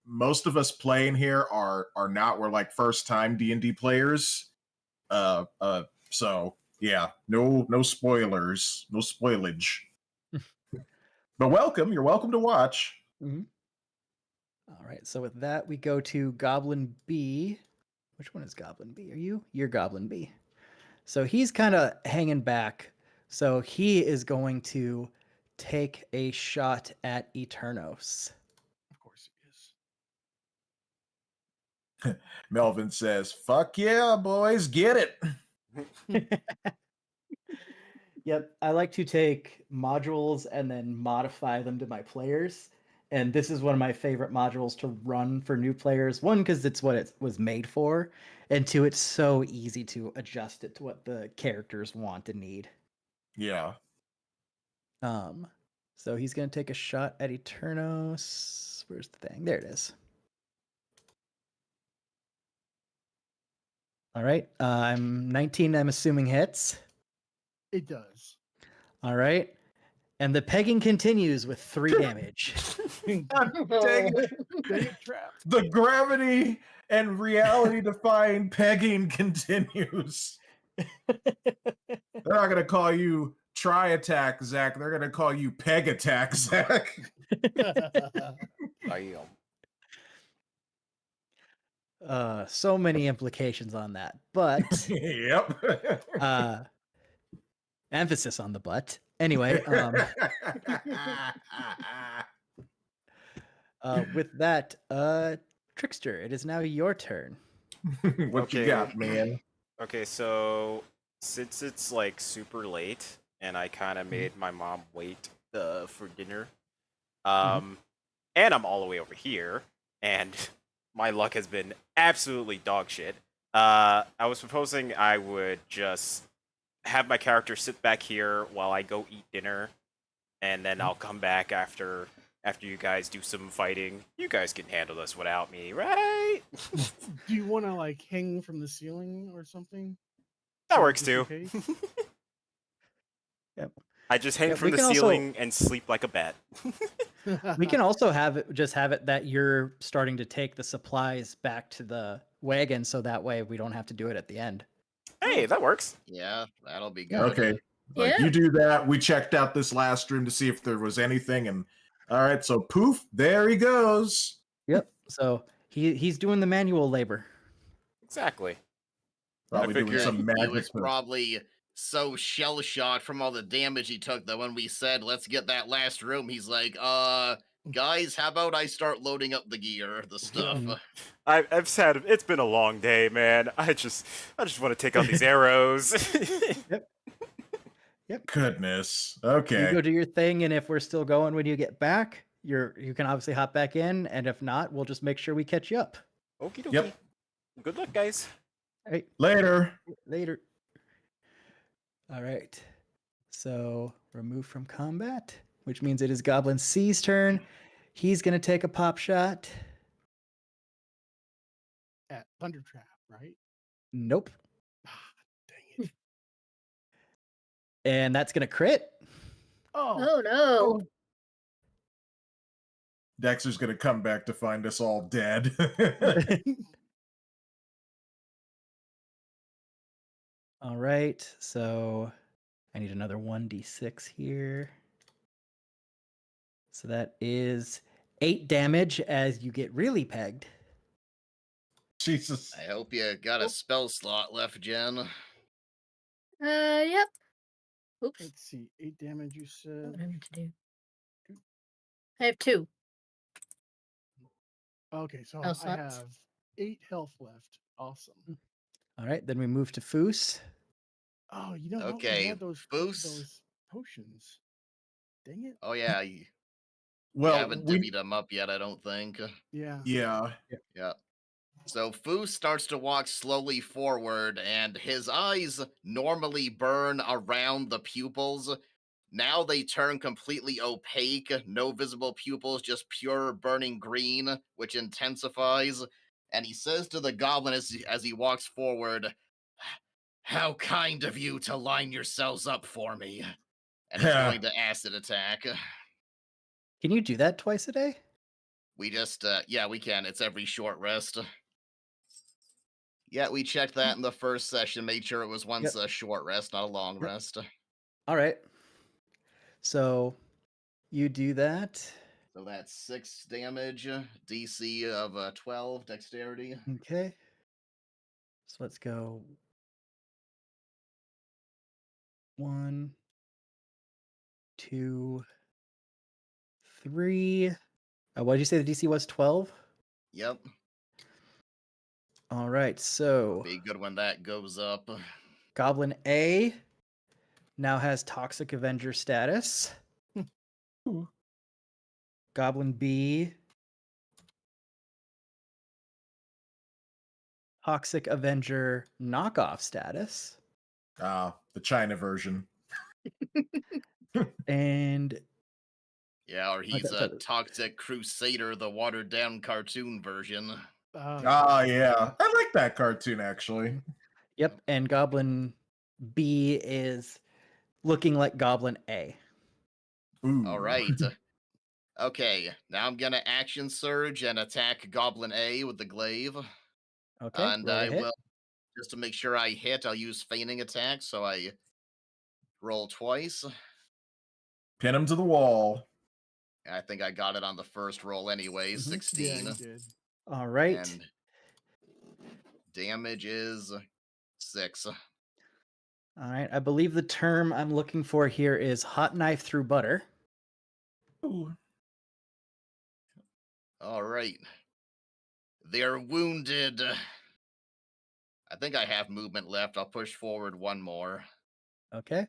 most of us playing here are not. We're like first time D&D players. So yeah, no spoilers, no spoilage. But welcome, you're welcome to watch. All right, so with that, we go to Goblin B. Which one is Goblin B? You're Goblin B. So he's kind of hanging back. So he is going to take a shot at Eternos. Of course he is. Melvin says, "Fuck yeah, boys, get it." Yep, I like to take modules and then modify them to my players. And this is one of my favorite modules to run for new players. One, because it's what it was made for. And two, it's so easy to adjust it to what the characters want and need. Yeah. So he's going to take a shot at Eternos. Where's the thing? There it is. All right. I'm 19, I'm assuming hits. It does. All right. And the pegging continues with 3 damage. God dang it. The gravity and reality defying pegging continues. They're not going to call you try attack, Zach. They're going to call you peg attack, Zach. So many implications on that, but yep. Emphasis on the butt. Anyway, with that, Trickster, it is now your turn. What you got, man? Okay, so since it's like super late and I kind of made my mom wait for dinner, and I'm all the way over here, and my luck has been absolutely dog shit. I was proposing I would just have my character sit back here while I go eat dinner, and then I'll come back after you guys do some fighting. You guys can handle this without me, right? Do you want to like hang from the ceiling or something? That works too. Yep. I just hang from the ceiling and sleep like a bat. We can also have it that you're starting to take the supplies back to the wagon, so that way we don't have to do it at the end. Hey, that works. Yeah, that'll be good. Okay. Like, you do that. We checked out this last room to see if there was anything, and all right, so poof, there he goes. Yep. So He's doing the manual labor. Exactly. Probably doing some He magic. was probably so shell shocked from all the damage he took that when we said let's get that last room, he's like, guys, how about I start loading up the gear, the stuff. I've said it's been a long day, man. I just want to take out these arrows. Yep. Goodness. You Okay. go do your thing, and if we're still going when you get back, you can obviously hop back in, and if not, we'll just make sure we catch you up. Okie dokie. Yep. Good luck, guys. Hey. Later. All right. So remove from combat, which means it is Goblin C's turn. He's gonna take a pop shot. At Thunder Trap, right? Nope. Dang it. And that's gonna crit. Oh no. Dexter's gonna come back to find us all dead. All right. So I need another 1d6 here. So that is 8 damage as you get really pegged. Jesus. I hope you got a spell slot left, Jen. Yep. Oops. Let's see. 8 damage, you said. What I meant to do. I have 2. Okay, so Spell I slots. have 8 health left. Awesome. All right, then we move to Foos. Oh, you know what? We Okay, had those potions. Dang it. Oh yeah, you Well, haven't divvied them up yet, I don't think. Yeah. Yeah. Yeah. So Fu starts to walk slowly forward, and his eyes normally burn around the pupils. Now they turn completely opaque, no visible pupils, just pure burning green, which intensifies. And he says to the goblin as he walks forward, "How kind of you to line yourselves up for me." And he's going to acid attack. Can you do that twice a day? We just, yeah, we can. It's every short rest. Yeah, we checked that in the first session, made sure it was once a short rest, not a long rest. All right. So you do that. So that's 6 damage, DC of 12, dexterity. Okay. So let's go 1, 2, 3. What did you say the DC was? 12? Yep. All right, so Be good when that goes up. Goblin A now has Toxic Avenger status. Goblin B, Toxic Avenger knockoff status. The China version. And Yeah, or he's a Toxic Crusader, the watered down cartoon version. Yeah. I like that cartoon, actually. Yep, and Goblin B is looking like Goblin A. Ooh. All right. Okay, now I'm gonna action surge and attack Goblin A with the glaive. Okay, And roll to I hit. will, just to make sure I hit, I'll use feigning attack, so I roll twice. Pin him to the wall. I think I got it on the first roll anyway, 16. Yeah, you did. All right. And damage is 6. All right, I believe the term I'm looking for here is hot knife through butter. Ooh. All right. They're wounded. I think I have movement left. I'll push forward one more. Okay.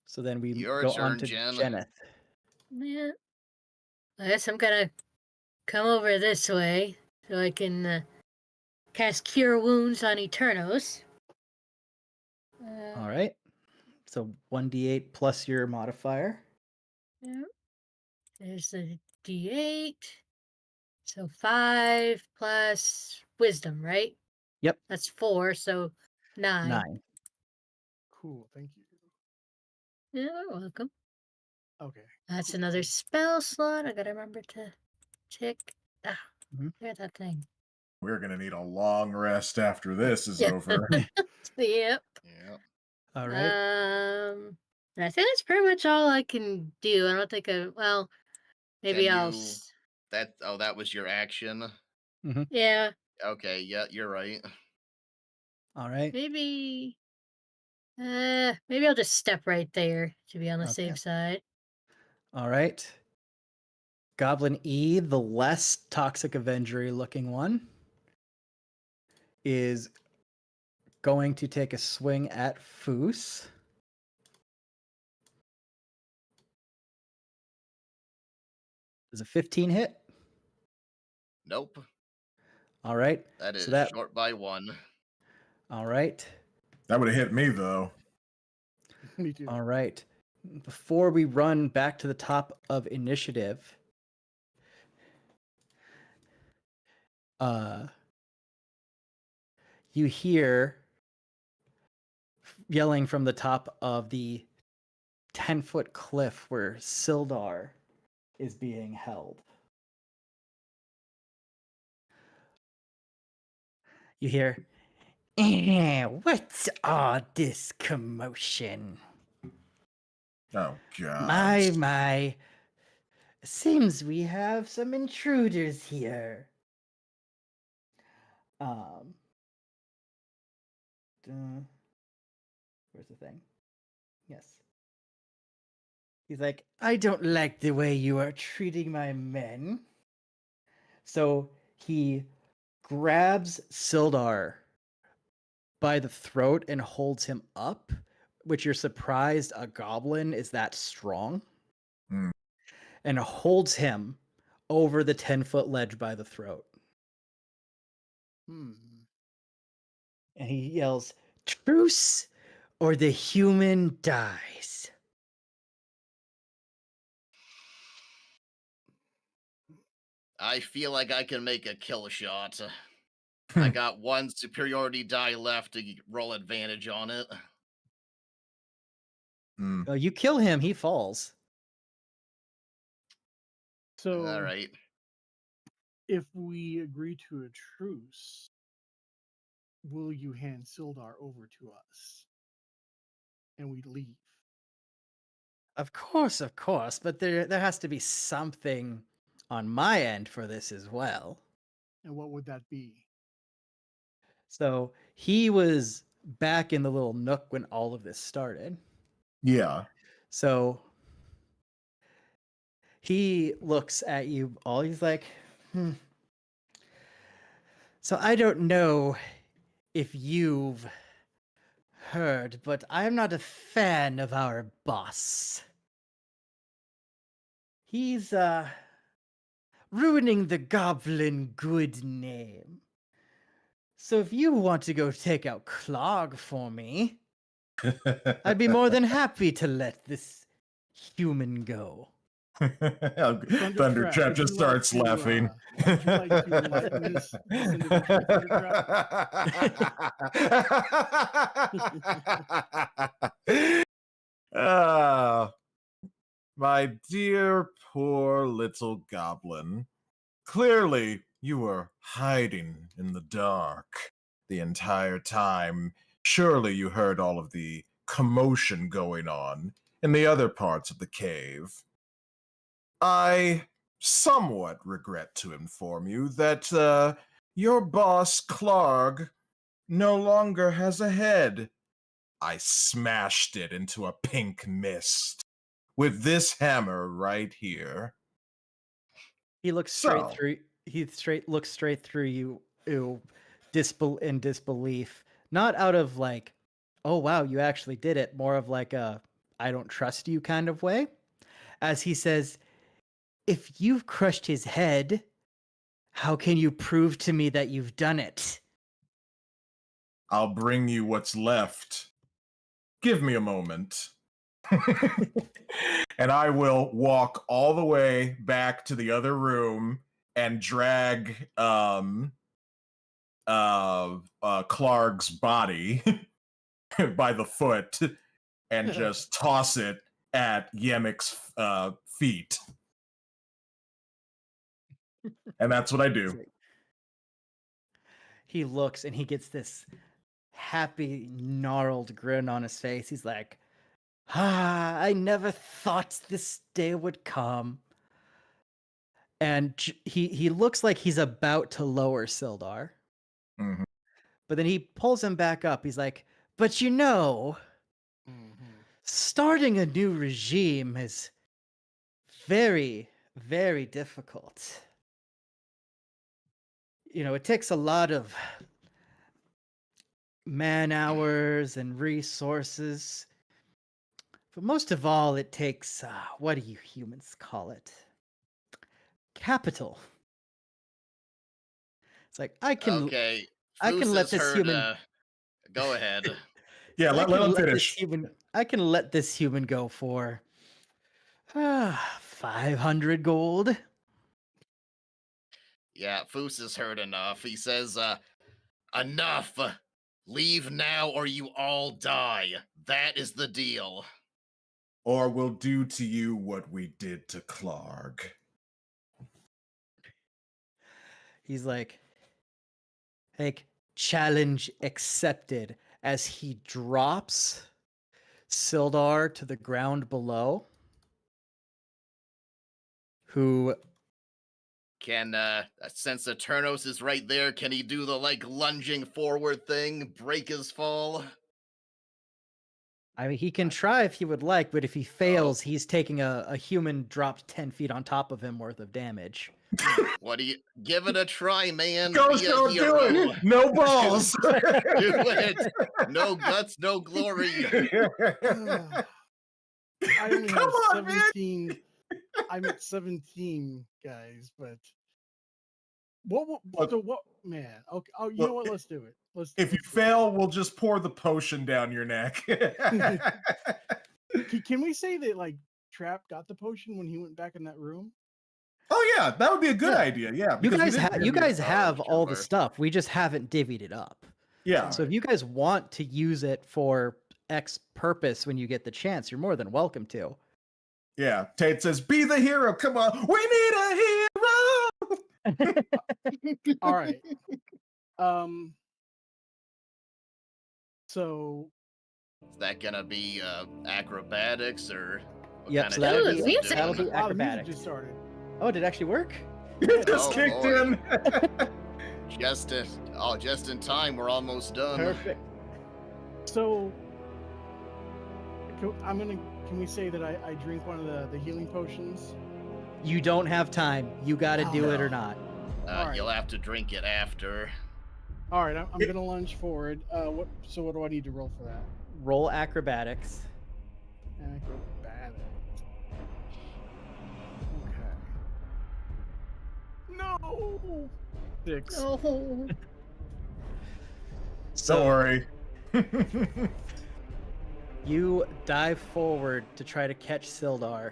So then we Your go turn, on to Jen. Jenneth. Yeah. I guess I'm gonna come over this way so I can cast Cure Wounds on Eternos. All right. So 1d8 plus your modifier. Yeah. There's the D8. So 5 plus Wisdom, right? Yep. That's 4, so 9. 9. Cool, thank you. Yeah, you're welcome. Okay. That's another spell slot. I gotta remember to tick. There's that thing. We're going to need a long rest after this is over. Yep. Yeah. All right. And I think that's pretty much all I can do. I don't think maybe Can I'll. you... That was your action? Yeah, Okay, yeah, you're right. All right. maybe. Maybe I'll just step right there to be on the Okay. safe side. All right. Goblin E, the less toxic Avengery looking one, is going to take a swing at Foos. Does a 15 hit? Nope. All right. That is So that. short by 1. All right. That would have hit me though. Me too. All right. Before we run back to the top of initiative, you hear yelling from the top of the 10-foot cliff where Sildar is being held. You hear, what's all this commotion? Oh god. My. Seems we have some intruders here. Where's the thing? Yes. He's like, I don't like the way you are treating my men. So he grabs Sildar by the throat and holds him up, which you're surprised a goblin is that strong, and holds him over the 10-foot ledge by the throat. And he yells, truce or the human dies. I feel like I can make a kill shot. I got 1 superiority die left to roll advantage on it. You kill him, he falls. So, all right. If we agree to a truce, will you hand Sildar over to us? And we leave. Of course, but there has to be something on my end for this as well. And what would that be? So he was back in the little nook when all of this started. Yeah. So he looks at you all. He's like, So I don't know if you've heard, but I'm not a fan of our boss. He's, ruining the goblin good name. So if you want to go take out Clog for me, I'd be more than happy to let this human go. Thundertrap just starts laughing. Would you like to lighten this individual, Ah, my dear poor little goblin. Clearly, you were hiding in the dark the entire time. Surely you heard all of the commotion going on in the other parts of the cave. I somewhat regret to inform you that your boss, Clarg, no longer has a head. I smashed it into a pink mist with this hammer right here. He looks straight through. He looks straight through you, in disbelief. Not out of like, oh wow, you actually did it. More of like a, I don't trust you kind of way. As he says, if you've crushed his head, how can you prove to me that you've done it? I'll bring you what's left. Give me a moment. And I will walk all the way back to the other room and drag Clark's body by the foot and just toss it at Yemek's feet. And that's what I do. He looks and he gets this happy, gnarled grin on his face. He's like, I never thought this day would come. and he looks like he's about to lower Sildar. Mm-hmm. But then he pulls him back up. He's like, but you know, starting a new regime is very, very difficult. You know, it takes a lot of man hours and resources. But most of all, it takes, what do you humans call it? Capital. It's like, I can let this human... Go ahead. Yeah, let him finish. I can let this human go for 500 gold. Yeah, Foos has heard enough. He says, enough. Leave now or you all die. That is the deal. Or we'll do to you what we did to Clark. He's like, challenge accepted, as he drops Sildar to the ground below. Who can, since Eternos is right there, can he do the, lunging forward thing, break his fall? I mean, he can try if he would like, but if he fails, he's taking a human dropped 10 feet on top of him worth of damage. What do you... Give it a try, man. Go do it! No balls! Do it! No guts, no glory. I only have 17. I'm at 17, guys, but... What, man? Okay, you know what? Let's do it. If you fail, we'll just pour the potion down your neck. Can we say that, Trap got the potion when he went back in that room? Oh yeah, that would be a good idea. Yeah, you guys have all the stuff. We just haven't divvied it up. Yeah. So if you guys want to use it for X purpose when you get the chance, you're more than welcome to. Yeah. Tate says, "Be the hero. Come on, we need a hero." All right. So is that gonna be acrobatics or? Yep. So that'll be acrobatics. Just started. Oh, did it actually work? It just kicked in. just in time. We're almost done. Perfect. So, can we say that I drink one of the healing potions? You don't have time. You got to do it or not. Right. You'll have to drink it after. All right, I'm gonna lunge forward. What do I need to roll for that? Roll acrobatics. Acrobatics. No. 6. No. Sorry. You dive forward to try to catch Sildar.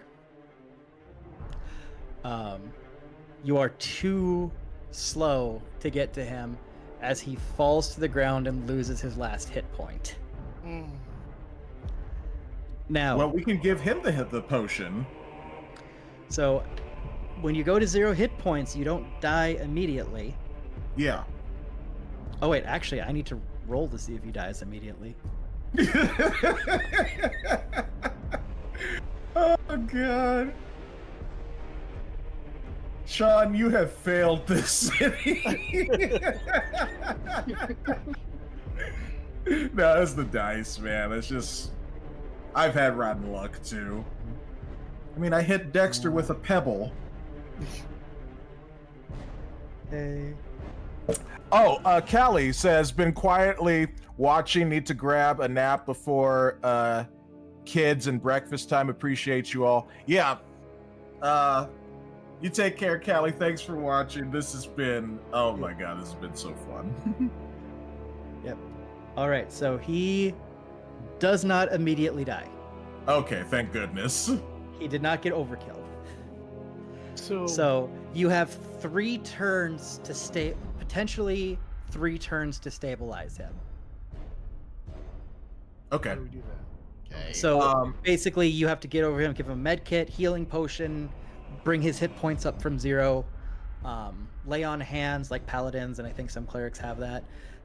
You are too slow to get to him as he falls to the ground and loses his last hit point. Now, well, we can give him the potion. So, when you go to 0 hit points, you don't die immediately. Yeah. Oh wait, actually, I need to roll to see if he dies immediately. Oh god. Sean, you have failed this city. No, it's the dice, man. It's just... I've had rotten luck, too. I mean, I hit Dexter with a pebble. Hey. Oh, Callie says, been quietly watching, need to grab a nap before kids and breakfast time. Appreciate you all. Yeah. You take care, Callie. Thanks for watching. This has been, oh my god, this has been so fun. Yep. All right, so he does not immediately die. Okay, thank goodness. He did not get overkilled. So you have 3 turns to potentially 3 turns to stabilize him. Okay. How do we do that? Okay. So basically, you have to get over him, give him a med kit, healing potion, bring his hit points up from 0, lay on hands like paladins, and I think some clerics have that.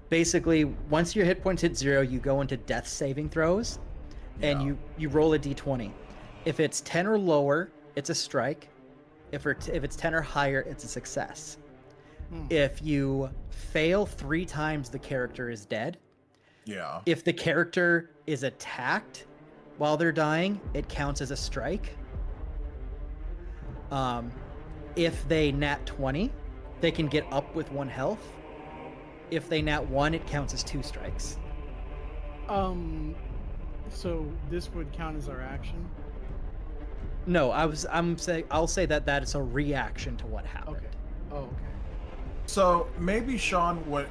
Basically, once your hit points hit 0, you go into death saving throws, and you roll a d20. If it's 10 or lower, it's a strike. If it's 10 or higher, it's a success. Hmm. If you fail 3 times, the character is dead. Yeah. If the character is attacked while they're dying, it counts as a strike. If they nat 20, they can get up with 1 health. If they nat 1, it counts as 2 strikes. So this would count as our action. No, I'll say that is a reaction to what happened. Okay. Oh, okay. So maybe Sean, what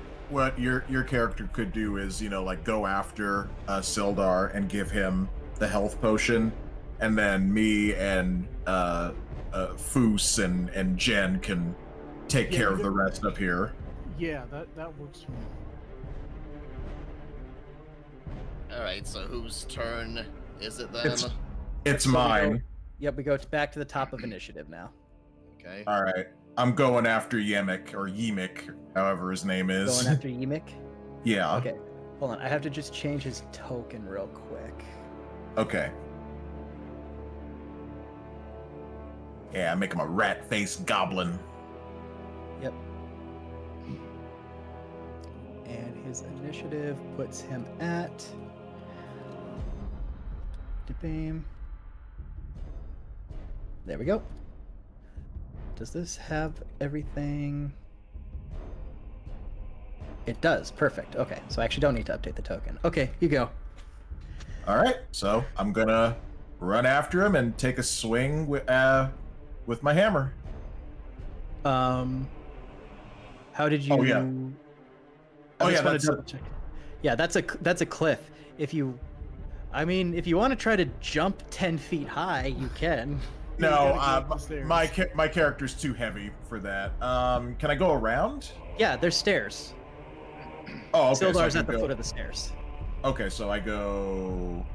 your character could do is, like go after Sildar and give him the health potion, and then me and Foos and Jen can take care of the rest up here. Yeah, that works for me. All right, so whose turn is it then? It's So mine. We go back to the top of initiative now. Okay. All right. I'm going after Yemek, or Yemek, however his name is. Going after Yemek? Yeah. Okay. Hold on. I have to just change his token real quick. Okay. Yeah, make him a rat-faced goblin. Yep. And his initiative puts him at... Beam. There we go. Does this have everything? It does. Perfect. Okay, so I actually don't need to update the token. Okay, you go. All right, so I'm gonna run after him and take a swing with my hammer. How did you? Oh yeah. I just wanna double check. Yeah, that's a cliff. If you want to try to jump 10 feet high, you can. No, my character's too heavy for that. Can I go around? Yeah, there's stairs. Oh, okay. Sildar's so at the foot of the stairs. Okay, so I go...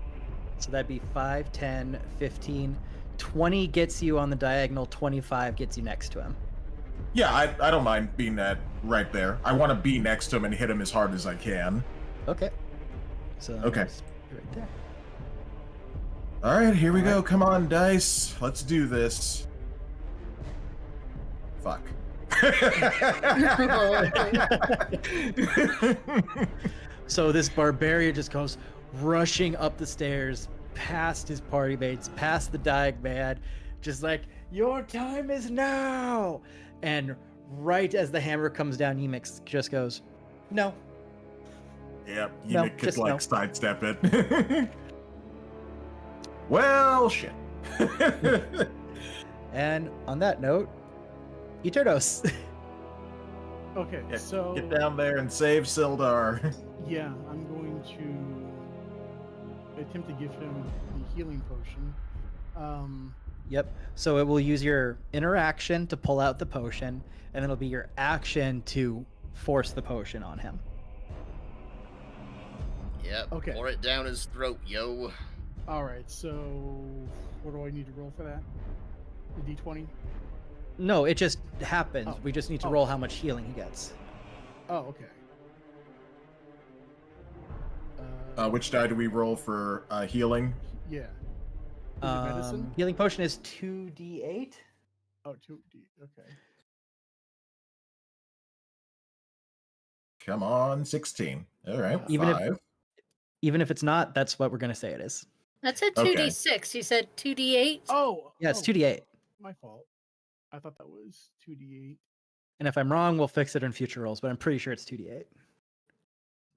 So that'd be 5, 10, 15, 20 gets you on the diagonal, 25 gets you next to him. Yeah, I don't mind being right there. I want to be next to him and hit him as hard as I can. Okay. So okay. Right there. All right, here we go. Come on, dice. Let's do this. Fuck. So this barbarian just goes rushing up the stairs, past his party mates, past the dying man, just like, your time is now! And right as the hammer comes down, Yemek just goes, no. Yep, No, Yemek could just no. sidestep it. Well, shit. And on that note, Eternos. Okay, Yeah, so get down there and save Sildar. Yeah, I'm going to attempt to give him the healing potion. Yep. So it will use your interaction to pull out the potion, and it'll be your action to force the potion on him. Yep. Okay. Pour it down his throat, yo. All right. So, what do I need to roll for that? The D20. No, it just happens. Oh. We just need to roll how much healing he gets. Oh, okay. Which die do we roll for healing? Yeah. Is it medicine? Healing potion is 2d8. Oh, 2d. Okay. Come on, 16. All right, Even if it's not, that's what we're gonna say it is. That's a 2d6. You said 2d8? Oh. Yeah, it's 2d8. My fault. I thought that was 2d8. And if I'm wrong, we'll fix it in future rolls, but I'm pretty sure it's 2d8.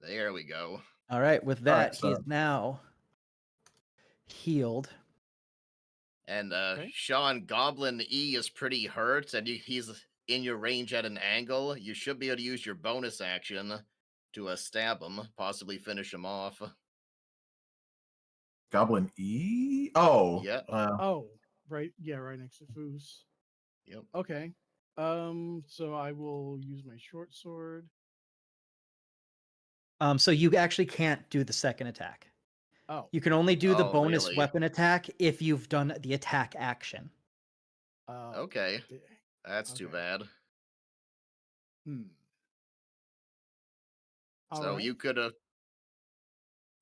There we go. All right, with that, so- he's now healed. And Sean, Goblin E is pretty hurt, and he's in your range at an angle. You should be able to use your bonus action to stab him, possibly finish him off. Goblin E? Oh. Yeah. Oh, right. Yeah, right next to Foos. Yep. Okay. So I will use my short sword. So you actually can't do the second attack. Oh. You can only do the Oh, bonus really? weapon attack if you've done the attack action. Okay. That's too bad. So Alright. you could have...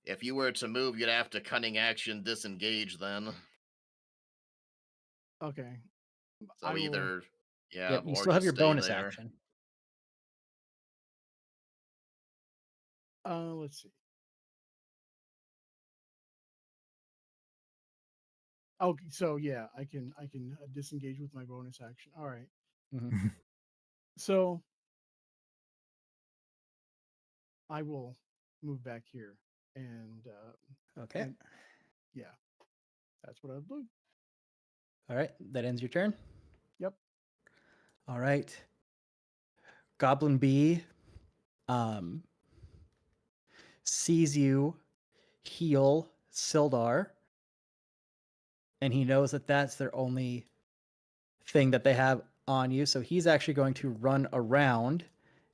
If you were to move, you'd have to cunning action disengage then. Okay. So I will- either yeah, Yep, you or still have just your stay bonus there. action. Let's see. Okay, so yeah, I can disengage with my bonus action. All right. Mhm. So I will move back here and Okay. and- yeah, that's what I'll do. All right, that ends your turn. Yep. All right. Goblin B sees you heal Sildar, and he knows that that's their only thing that they have on you. So he's actually going to run around,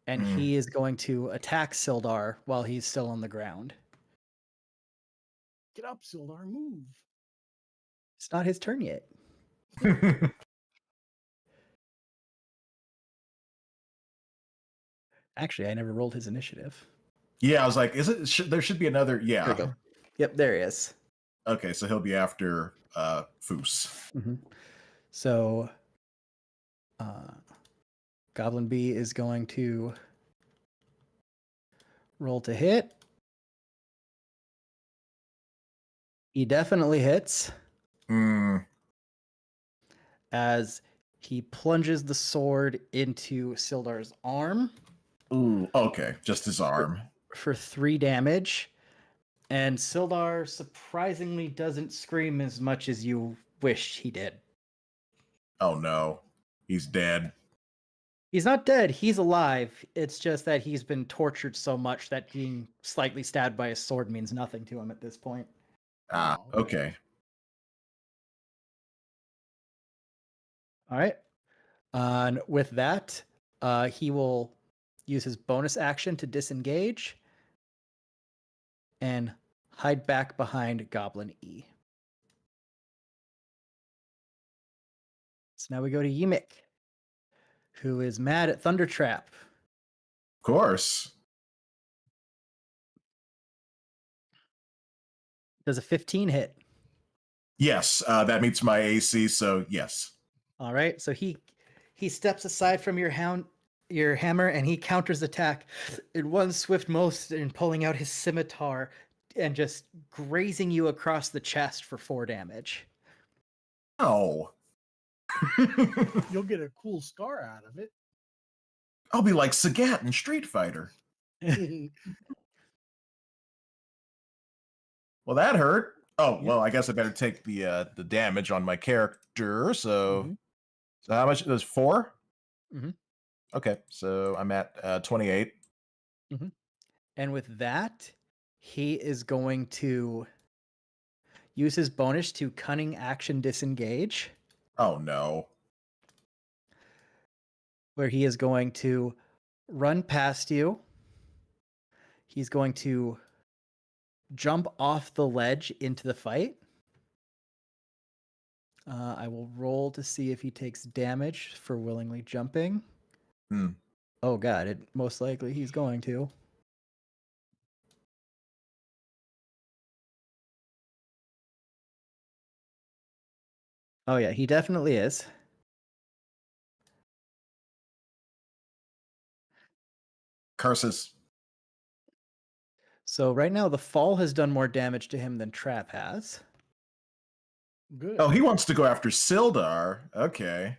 and he is going to attack Sildar while he's still on the ground. Get up, Sildar, move. It's not his turn yet. Actually, I never rolled his initiative. Yeah, I was like, there should be another. There Yeah. we go. Yep, there he is. Okay, so he'll be after Foos. Mm-hmm. So, Goblin B is going to roll to hit. He definitely hits. As he plunges the sword into Sildar's arm. Ooh, okay, just his arm. For 3 damage. And Sildar surprisingly doesn't scream as much as you wished he did. Oh no, he's dead. He's not dead, he's alive. It's just that he's been tortured so much that being slightly stabbed by a sword means nothing to him at this point. Ah, okay. All right. And with that, he will use his bonus action to disengage and hide back behind Goblin E. So now we go to Yimik, who is mad at Thundertrap. Of course. Does a 15 hit? Yes, that meets my AC, so yes. All right, so he steps aside from your hammer and he counters attack in one swift motion, pulling out his scimitar and just grazing you across the chest for 4 damage. Oh. You'll get a cool scar out of it. I'll be like Sagat in Street Fighter. Well, that hurt. Oh, well, I guess I better take the damage on my character. So, so how much? It was 4? Mhm. Okay, so I'm at 28. Mm-hmm. And with that, he is going to use his bonus to cunning action disengage. Oh no. Where he is going to run past you. He's going to jump off the ledge into the fight. I will roll to see if he takes damage for willingly jumping. Oh god, most likely he's going to. Oh yeah, he definitely is. Curses. So right now the fall has done more damage to him than Trap has. Good. Oh, he wants to go after Sildar. Okay.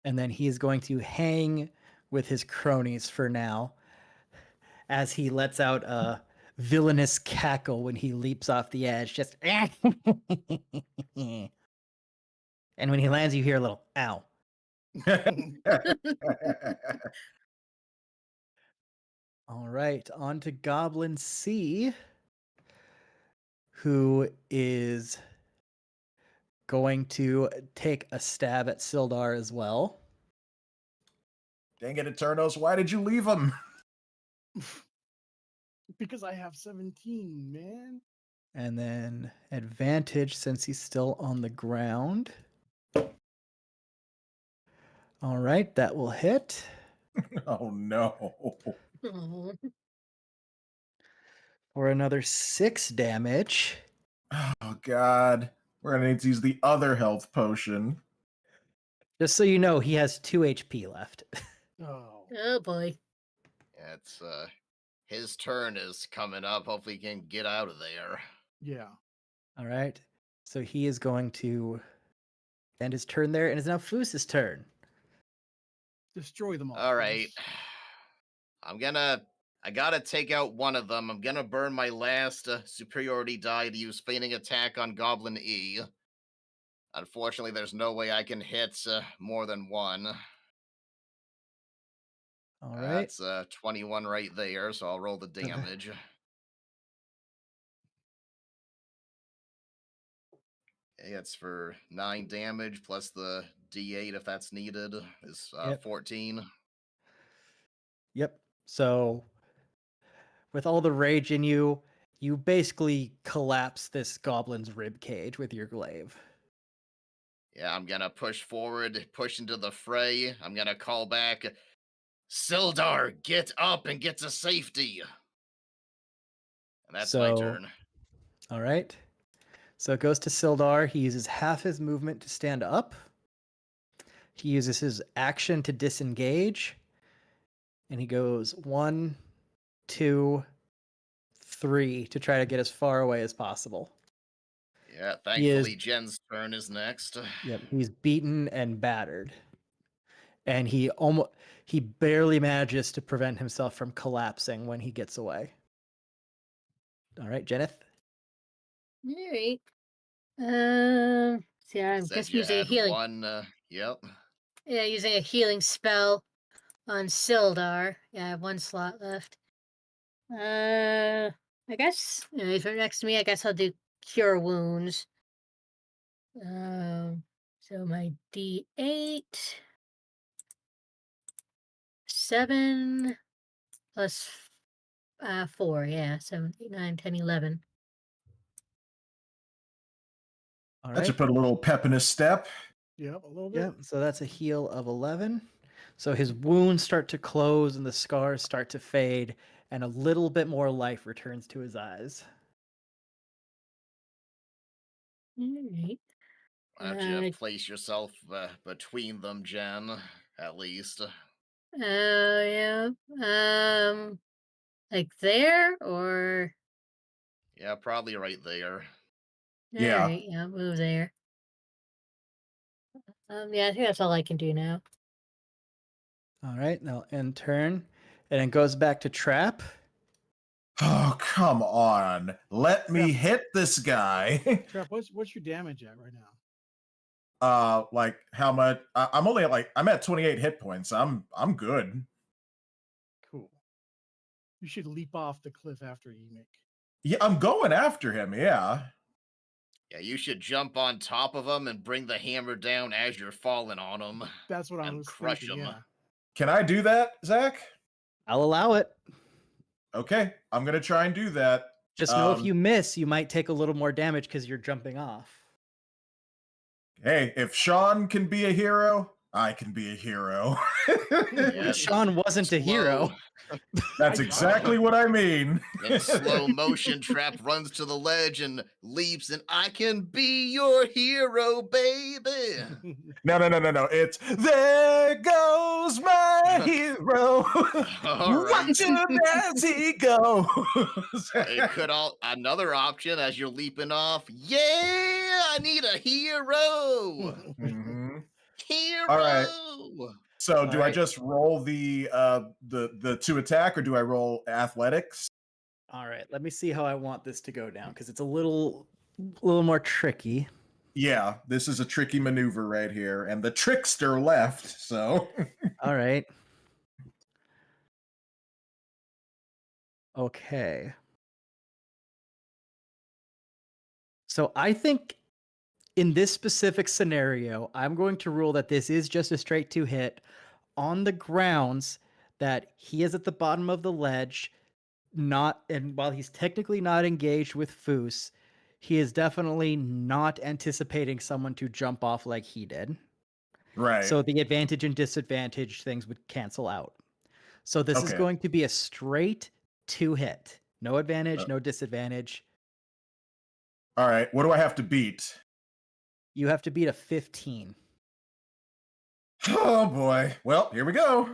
And then he is going to hang with his cronies for now as he lets out a villainous cackle when he leaps off the edge. Just and when he lands, you hear a little ow. All right, on to Goblin C, who is going to take a stab at Sildar as well. Dang it, Eternos, why did you leave him? Because I have 17, man. And then advantage since he's still on the ground. All right, that will hit. Oh no. For another 6 damage. Oh god. We're gonna need to use the other health potion. Just so you know, he has 2 HP left. Oh. Oh boy. Yeah, it's his turn is coming up. Hopefully he can get out of there. Yeah. All right. So he is going to end his turn there, and it's now Foos's turn. Destroy them all. All right. I gotta take out one of them. I'm gonna burn my last superiority die to use feigning attack on Goblin E. Unfortunately, there's no way I can hit more than one. All right. That's 21 right there, so I'll roll the damage. Okay, it's for 9 damage plus the D8 if that's needed is Yep. 14. Yep. So with all the rage in you, you basically collapse this goblin's rib cage with your glaive. Yeah, I'm gonna push forward, push into the fray. I'm gonna call back, Sildar, get up and get to safety. And that's my turn. All right. So it goes to Sildar. He uses half his movement to stand up. He uses his action to disengage. And he goes 1, 2, 3 to try to get as far away as possible. Yeah, thankfully Jen's turn is next. Yep, he's beaten and battered. And he barely manages to prevent himself from collapsing when he gets away. All right, Jeneth. All right. See, I Said guess you using a had healing. one, yep. Yeah, using a healing spell on Sildar. Yeah, I have 1 slot left. I guess if you're next to me, I guess I'll do Cure Wounds. So my D8, 7 plus 4. Yeah, 7, 8, 9, 10, 11. All That right. should put a little pep in his step. Yep, a little bit. Yep, so that's a heal of 11. So his wounds start to close and the scars start to fade, and a little bit more life returns to his eyes. All right. Why don't you place yourself between them, Jen, at least. Yeah. Like there or? Yeah, probably right there. Yeah. All right, yeah, I'll move there. Yeah, I think that's all I can do now. All right, now end turn, and it goes back to Trap. Oh, come on. Let me hit this guy. Trap, what's your damage at right now? Like how much? I'm only at I'm at 28 hit points. I'm good. Cool. You should leap off the cliff after you make. Yeah, I'm going after him. Yeah. Yeah, you should jump on top of him and bring the hammer down as you're falling on him. That's what I was crush thinking, him. yeah. Can I do that, Zach? I'll allow it. Okay, I'm gonna try and do that. Just know if you miss, you might take a little more damage because you're jumping off. Hey, if Sean can be a hero, I can be a hero. Yeah, Sean wasn't a hero. That's exactly what I mean. In slow motion, Trap runs to the ledge and leaps, and I can be your hero, baby. No. It's there goes my hero. All right. Watch him as he goes. It could another option as you're leaping off. Yeah, I need a hero. Hero. All right. So do I just roll the 2 attack, or do I roll athletics? All right, let me see how I want this to go down because it's a little more tricky. Yeah, this is a tricky maneuver right here, and the trickster left. So all right. Okay. So I think in this specific scenario, I'm going to rule that this is just a straight 2 hit on the grounds that he is at the bottom of the ledge, and while he's technically not engaged with Foos, he is definitely not anticipating someone to jump off like he did. Right. So the advantage and disadvantage things would cancel out. So this is going to be a straight 2 hit. No advantage, no disadvantage. All right. What do I have to beat? You have to beat a 15. Oh boy. Well, here we go.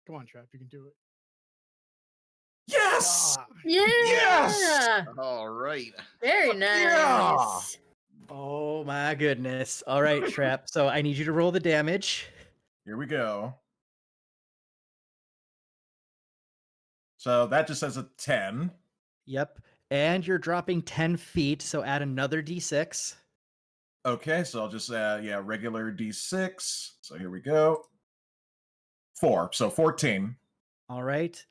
Come on, Trap. You can do it. Yes. Yeah. Yes. All right. Very nice. Oh my goodness. All right, Trap. So I need you to roll the damage. Here we go. So that just says a 10. Yep. And you're dropping 10 feet, so add another d6. Okay, so I'll just regular d6. So here we go. 4, so 14. All right.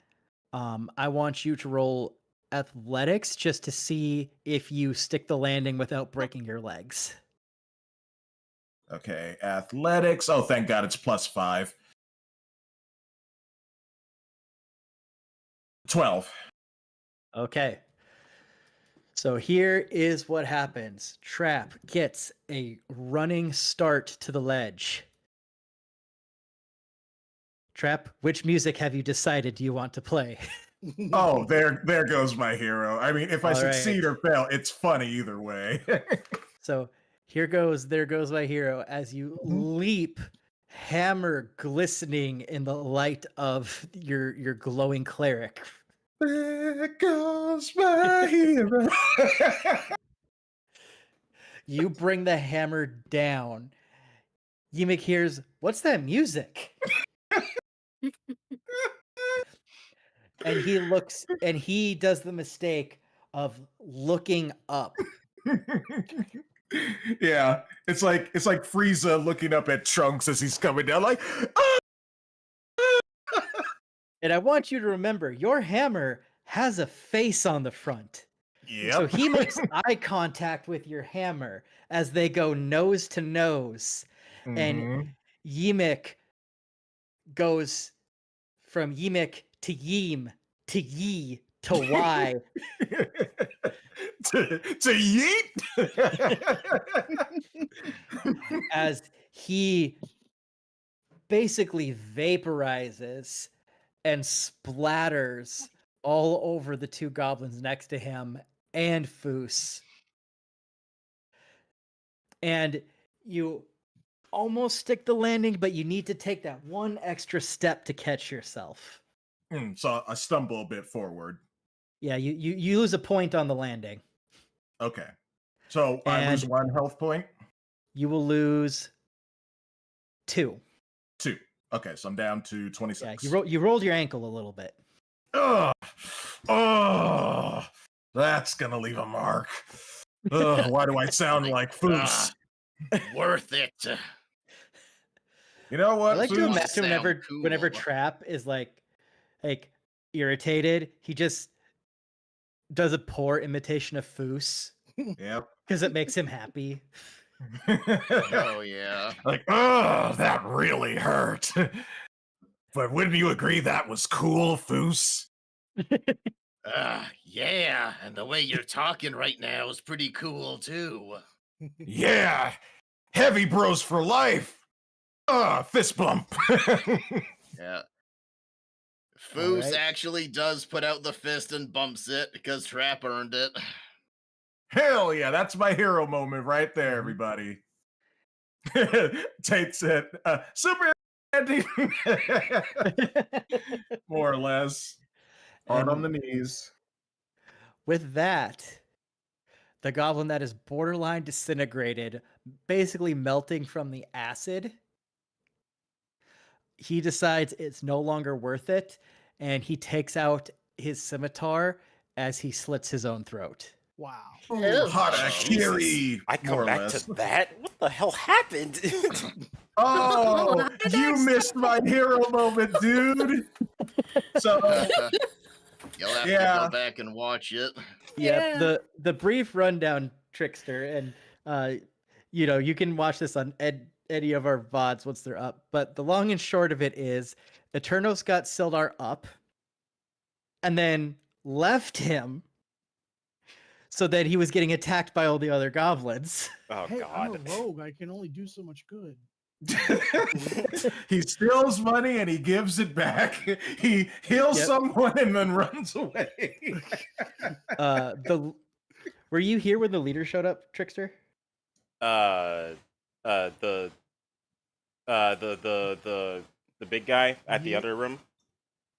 I want you to roll athletics just to see if you stick the landing without breaking your legs. Okay, athletics. Oh, thank God, it's +5. 12. Okay. So here is what happens. Trap gets a running start to the ledge. Trap, which music have you decided you want to play? Oh, there goes my hero. I mean, if I All succeed right. or fail, it's funny either way. So there goes my hero as you leap, hammer glistening in the light of your glowing cleric. There goes my hero. You bring the hammer down. Yimik hears, "What's that music?" And he looks, and he does the mistake of looking up. Yeah, it's like Frieza looking up at Trunks as he's coming down, like. "Ah!" And I want you to remember, your hammer has a face on the front. Yep. So he makes eye contact with your hammer as they go nose to nose. And Yimik goes from Yimik to Yim to Yi to Y. to yeet. As he basically vaporizes and splatters all over the two goblins next to him and Foos. And you almost stick the landing, but you need to take that one extra step to catch yourself. So I stumble a bit forward. Yeah, you lose a point on the landing. Okay. So I lose 1 health point? You will lose 2. 2. Okay, so I'm down to 26. Yeah, you rolled your ankle a little bit. Oh, that's gonna leave a mark. Why do I sound like Foos? Worth it. You know what? I like to Foos imagine sound whenever cool. Trap is like irritated, he just does a poor imitation of Foos. Yep. Because it makes him happy. Oh yeah. Like, oh, that really hurt. But wouldn't you agree that was cool, Foos? Yeah, and the way you're talking right now is pretty cool too. Yeah, heavy bros for life. Fist bump. Yeah. Foos Alright. actually does put out the fist and bumps it because Trap earned it. Hell yeah, that's my hero moment right there, everybody. Tate said, super Andy. More or less. Hard on the knees. With that, the goblin that is borderline disintegrated, basically melting from the acid, he decides it's no longer worth it, and he takes out his scimitar as he slits his own throat. Wow. Harakiri. I come back to that. What the hell happened? Oh, you missed my hero moment, dude. So You'll have to go back and watch it. Yep, the brief rundown, Trickster, and you can watch this on any of our VODs once they're up. But the long and short of it is, Eternos got Sildar up, and then left him, so that he was getting attacked by all the other goblins. Oh Hey, I'm God. a rogue. I can only do so much good. He steals money and he gives it back. He heals someone and then runs away. Were you here when the leader showed up, Trickster? uh, the the big guy at the other room?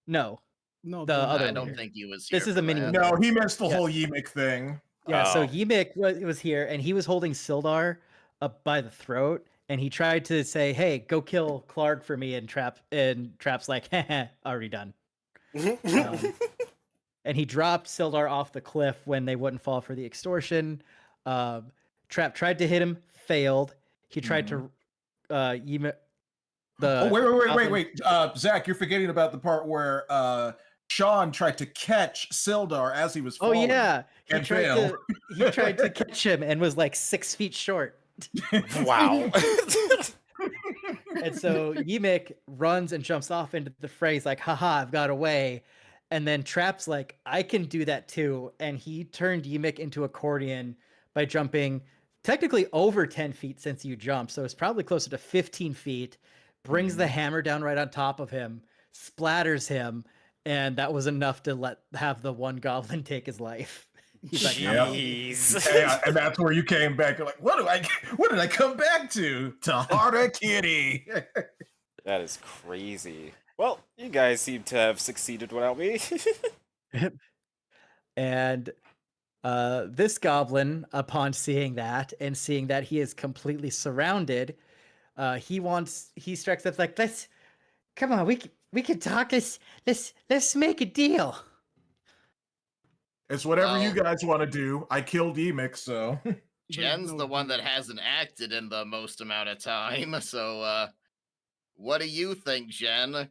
No. No, the other I one don't here. think he was here. This is a for mini that. one. No, he missed the Yeah. whole Yimik thing. Yeah, so Oh. Yimik was here, and he was holding Sildar up by the throat, and he tried to say, "Hey, go kill Clark for me," and Trap's like, "Heh, already done." And he dropped Sildar off the cliff when they wouldn't fall for the extortion. Trap tried to hit him, failed. He tried to Yimik. Wait. Zach, you're forgetting about the part where Sean tried to catch Sildar as he was Oh falling. yeah, and failed. he tried to catch him and was like 6 feet short. Wow. And so Yimik runs and jumps off into the fray. He's like, haha, I've got away. And then Trap's like, I can do that too. And he turned Yimik into accordion by jumping technically over 10 feet since you jumped. So it's probably closer to 15 feet, brings the hammer down right on top of him, splatters him. And that was enough to have the one goblin take his life. He's like, jeez. Yeah, and that's where you came back. You're like, what did I come back to? To Harda Kitty. That is crazy. Well, you guys seem to have succeeded without me. And this goblin, upon seeing that and seeing that he is completely surrounded, he strikes up like, come on, we can talk. Let's make a deal. It's whatever you guys want to do. I killed Emix, so. Jen's the one that hasn't acted in the most amount of time, so what do you think, Jen?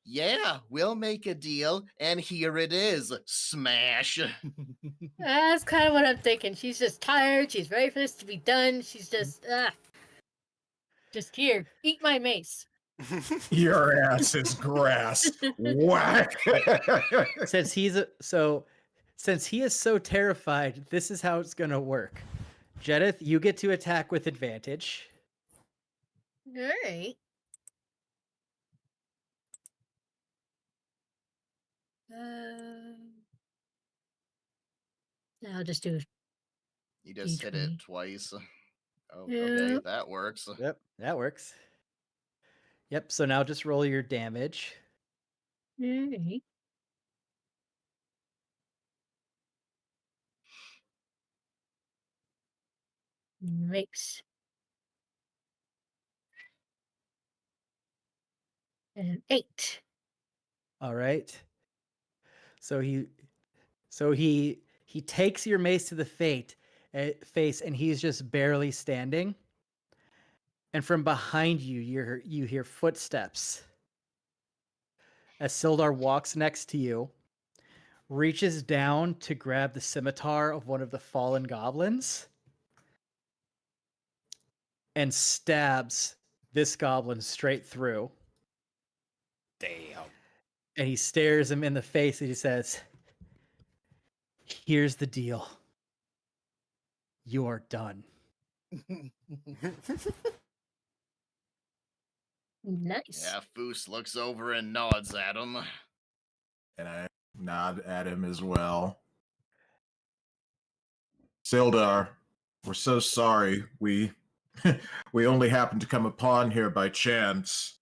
Yeah, we'll make a deal, and here it is. Smash. That's kind of what I'm thinking. She's just tired. She's ready for this to be done. She's just here. Eat my mace. Your ass is grass. Whack. Since he is so terrified, this is how it's gonna work. Jedith, you get to attack with advantage. All right. I'll just do. You just hit it twice. Oh, Yeah. okay, that works. Yep, that works. Yep, so now just roll your damage. All right. Makes. And 8. All right. So he takes your mace to the face, and he's just barely standing. And from behind you, you hear footsteps. As Sildar walks next to you, reaches down to grab the scimitar of one of the fallen goblins, and stabs this goblin straight through. Damn. And he stares him in the face and he says, "Here's the deal. You are done." Nice. Yeah, Foos looks over and nods at him. And I nod at him as well. Sildar, we're so sorry. We only happened to come upon here by chance.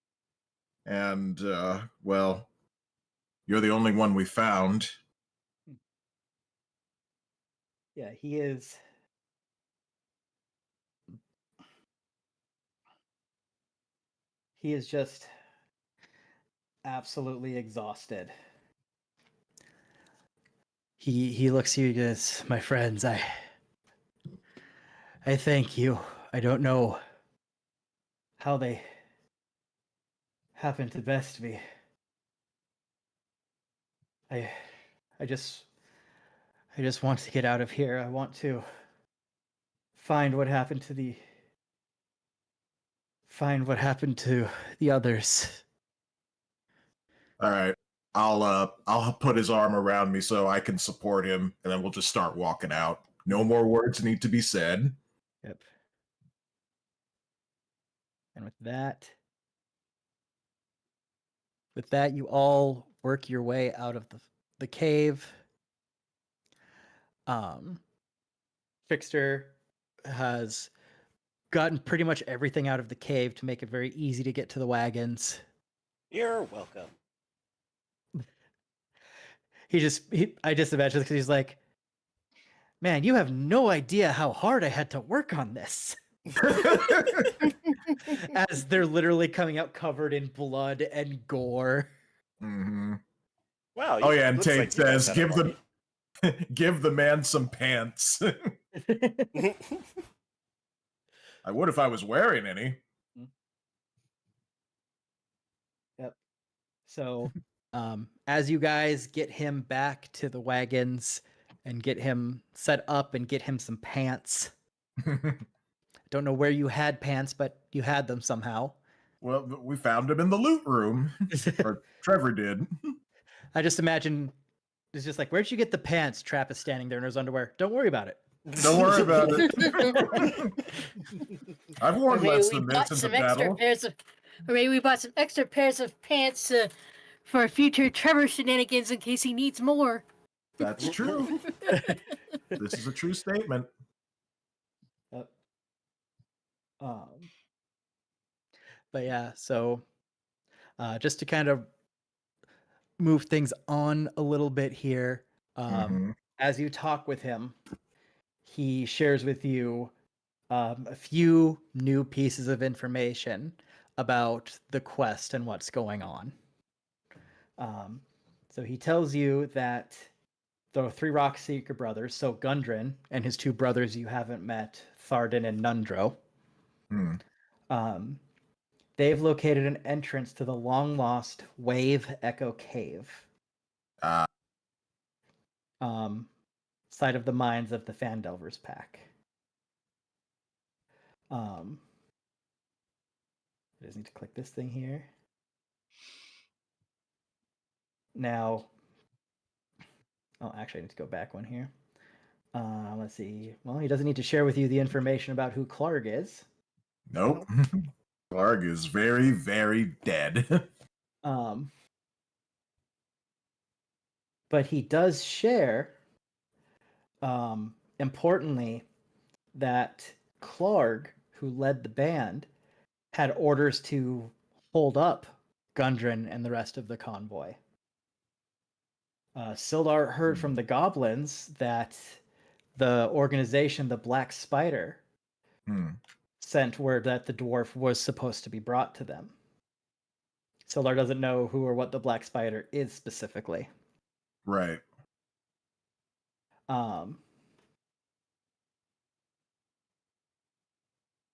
And, well, you're the only one we found. Yeah, he is. He is just absolutely exhausted. He looks at you and goes, "My friends, I thank you. I don't know how they happened to best me. I just want to get out of here. I want to find what happened to the others." All right. I'll put his arm around me so I can support him, and then we'll just start walking out. No more words need to be said. Yep. And with that, you all work your way out of the cave. Trickster has gotten pretty much everything out of the cave to make it very easy to get to the wagons. You're welcome. I just imagine because he's like, man, you have no idea how hard I had to work on this. As they're literally coming out covered in blood and gore. Mm-hmm. Wow. Oh yeah, and looks Tate like you guys says, had a party." give the man some pants. I would if I was wearing any. Yep. So, as you guys get him back to the wagons and get him set up and get him some pants. Don't know where you had pants, but you had them somehow. Well, we found him in the loot room. Or Trevor did. I just imagine it's just like, where'd you get the pants? Trap is standing there in his underwear. Don't worry about it. Don't worry about it. I've worn less than this in the battle. Or maybe we bought some extra pairs of pants for future Trevor shenanigans in case he needs more. That's true. This is a true statement. But yeah, so just to kind of move things on a little bit here, as you talk with him, he shares with you a few new pieces of information about the quest and what's going on. So he tells you that the three Rock Seeker brothers, so Gundren and his two brothers you haven't met, Tharden and Nundro, they've located an entrance to the long-lost Wave Echo Cave. Site of the mines of the Fandelver's Pack. I just need to click this thing here. Now, oh, actually, I need to go back one here. Let's see. Well, he doesn't need to share with you the information about who Clark is. Nope. Clark is very, very dead. But he does share, importantly, that Clark, who led the band, had orders to hold up Gundren and the rest of the convoy. Sildar heard from the goblins that the organization, the Black Spider, sent word that the dwarf was supposed to be brought to them. Sildar doesn't know who or what the Black Spider is specifically. Right.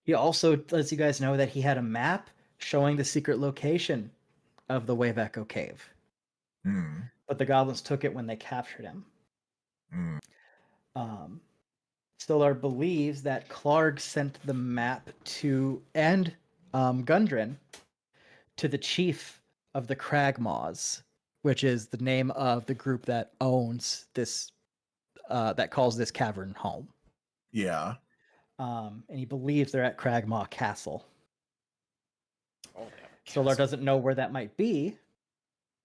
He also lets you guys know that he had a map showing the secret location of the Wave Echo Cave. But the goblins took it when they captured him. Sildar believes that Clark sent the map to Gundren to the chief of the Cragmaws, which is the name of the group that owns this, that calls this cavern home. Yeah. And he believes they're at Cragmaw Castle. Oh, Sildar doesn't know where that might be,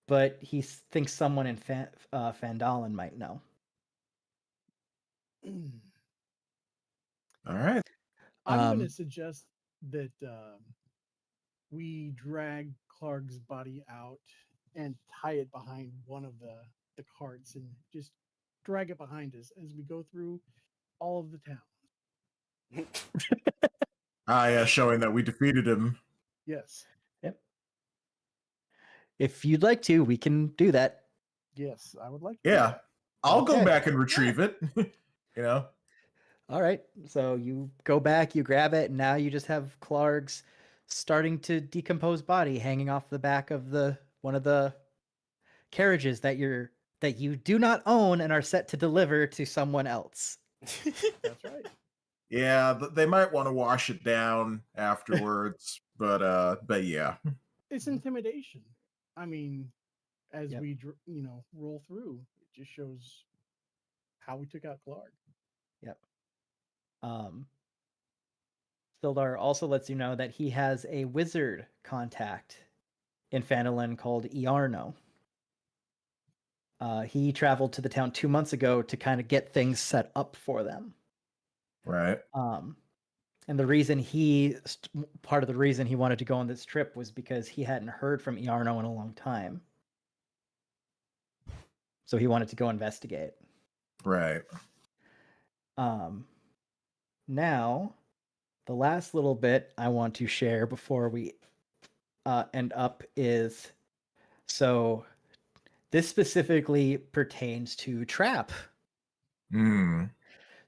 but he thinks someone in Fandalen might know. All right. I'm going to suggest that we drag Clark's body out and tie it behind one of the carts and just drag it behind us as we go through all of the town. Yeah, showing that we defeated him. Yes. Yep. If you'd like to, we can do that. Yes, I would like to. Yeah. I'll go Okay. back and retrieve it. All right. So you go back, you grab it, and now you just have Clark's starting to decompose body hanging off the back of one of the carriages that you do not own and are set to deliver to someone else. That's right. Yeah, they might want to wash it down afterwards, but yeah. It's intimidation. I mean, as we roll through, it just shows how we took out Clark. Yep. Sildar also lets you know that he has a wizard contact in Phandalin called Iarno. He traveled to the town 2 months ago to kind of get things set up for them. Right. And part of the reason he wanted to go on this trip was because he hadn't heard from Iarno in a long time. So he wanted to go investigate. Right. Now, the last little bit I want to share before we end up is, so this specifically pertains to Trap.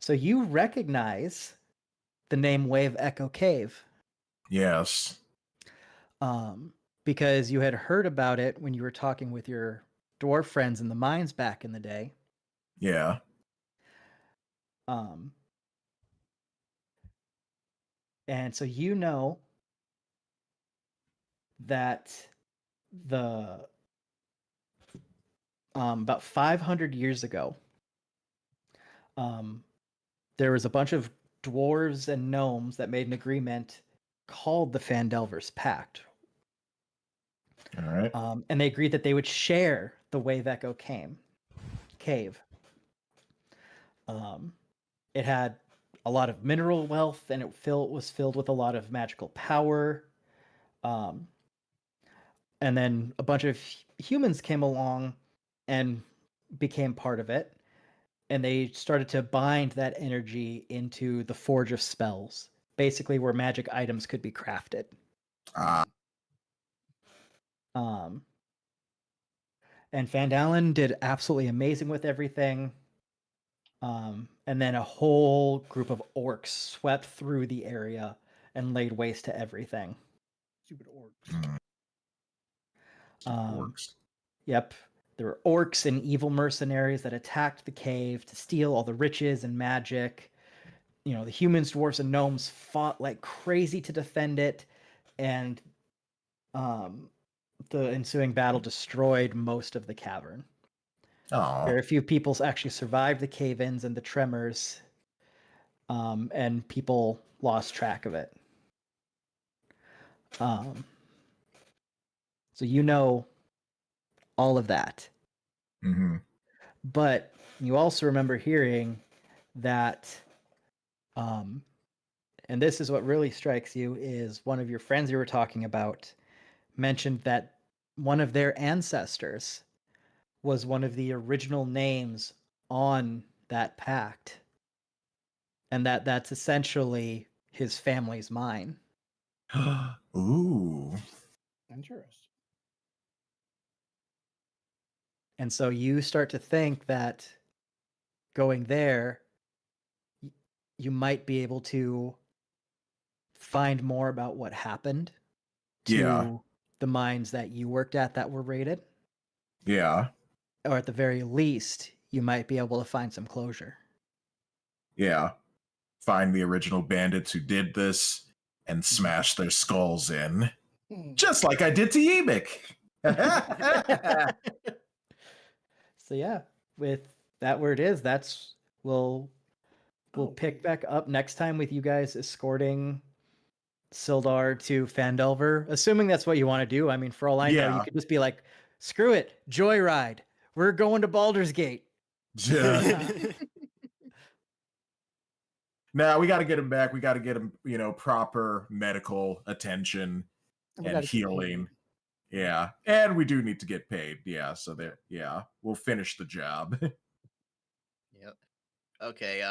So you recognize the name Wave Echo Cave. Yes. Because you had heard about it when you were talking with your dwarf friends in the mines back in the day. Yeah. And so you know that about 500 years ago, there was a bunch of dwarves and gnomes that made an agreement called the Fandelver's Pact. All right. And they agreed that they would share the Wave Echo Cave. It had a lot of mineral wealth, and it was filled with a lot of magical power. And then a bunch of humans came along and became part of it. And they started to bind that energy into the Forge of Spells, basically where magic items could be crafted. And Fandalen did absolutely amazing with everything. And then a whole group of orcs swept through the area and laid waste to everything. Stupid orcs. Orcs. Yep. There were orcs and evil mercenaries that attacked the cave to steal all the riches and magic. You know, the humans, dwarves, and gnomes fought like crazy to defend it, and the ensuing battle destroyed most of the cavern. Very few people actually survived the cave-ins and the tremors, and people lost track of it. So you know all of that. Mm-hmm. But you also remember hearing that, and this is what really strikes you, is one of your friends you were talking about mentioned that one of their ancestors was one of the original names on that pact, and that's essentially his family's mine. Ooh. Interesting. And so you start to think that going there, you might be able to find more about what happened to the mines that you worked at that were raided. Yeah. Or at the very least, you might be able to find some closure. Yeah. Find the original bandits who did this and smash their skulls in. Just like I did to Yebik. So yeah, with that where it is, we'll pick back up next time with you guys escorting Sildar to Fandelver, assuming that's what you want to do. I mean, for all I know, you could just be like, screw it, joyride. We're going to Baldur's Gate. Now we got to get him back. We got to get him, proper medical attention and healing. Yeah. And we do need to get paid. Yeah. So we'll finish the job. Yep. Okay.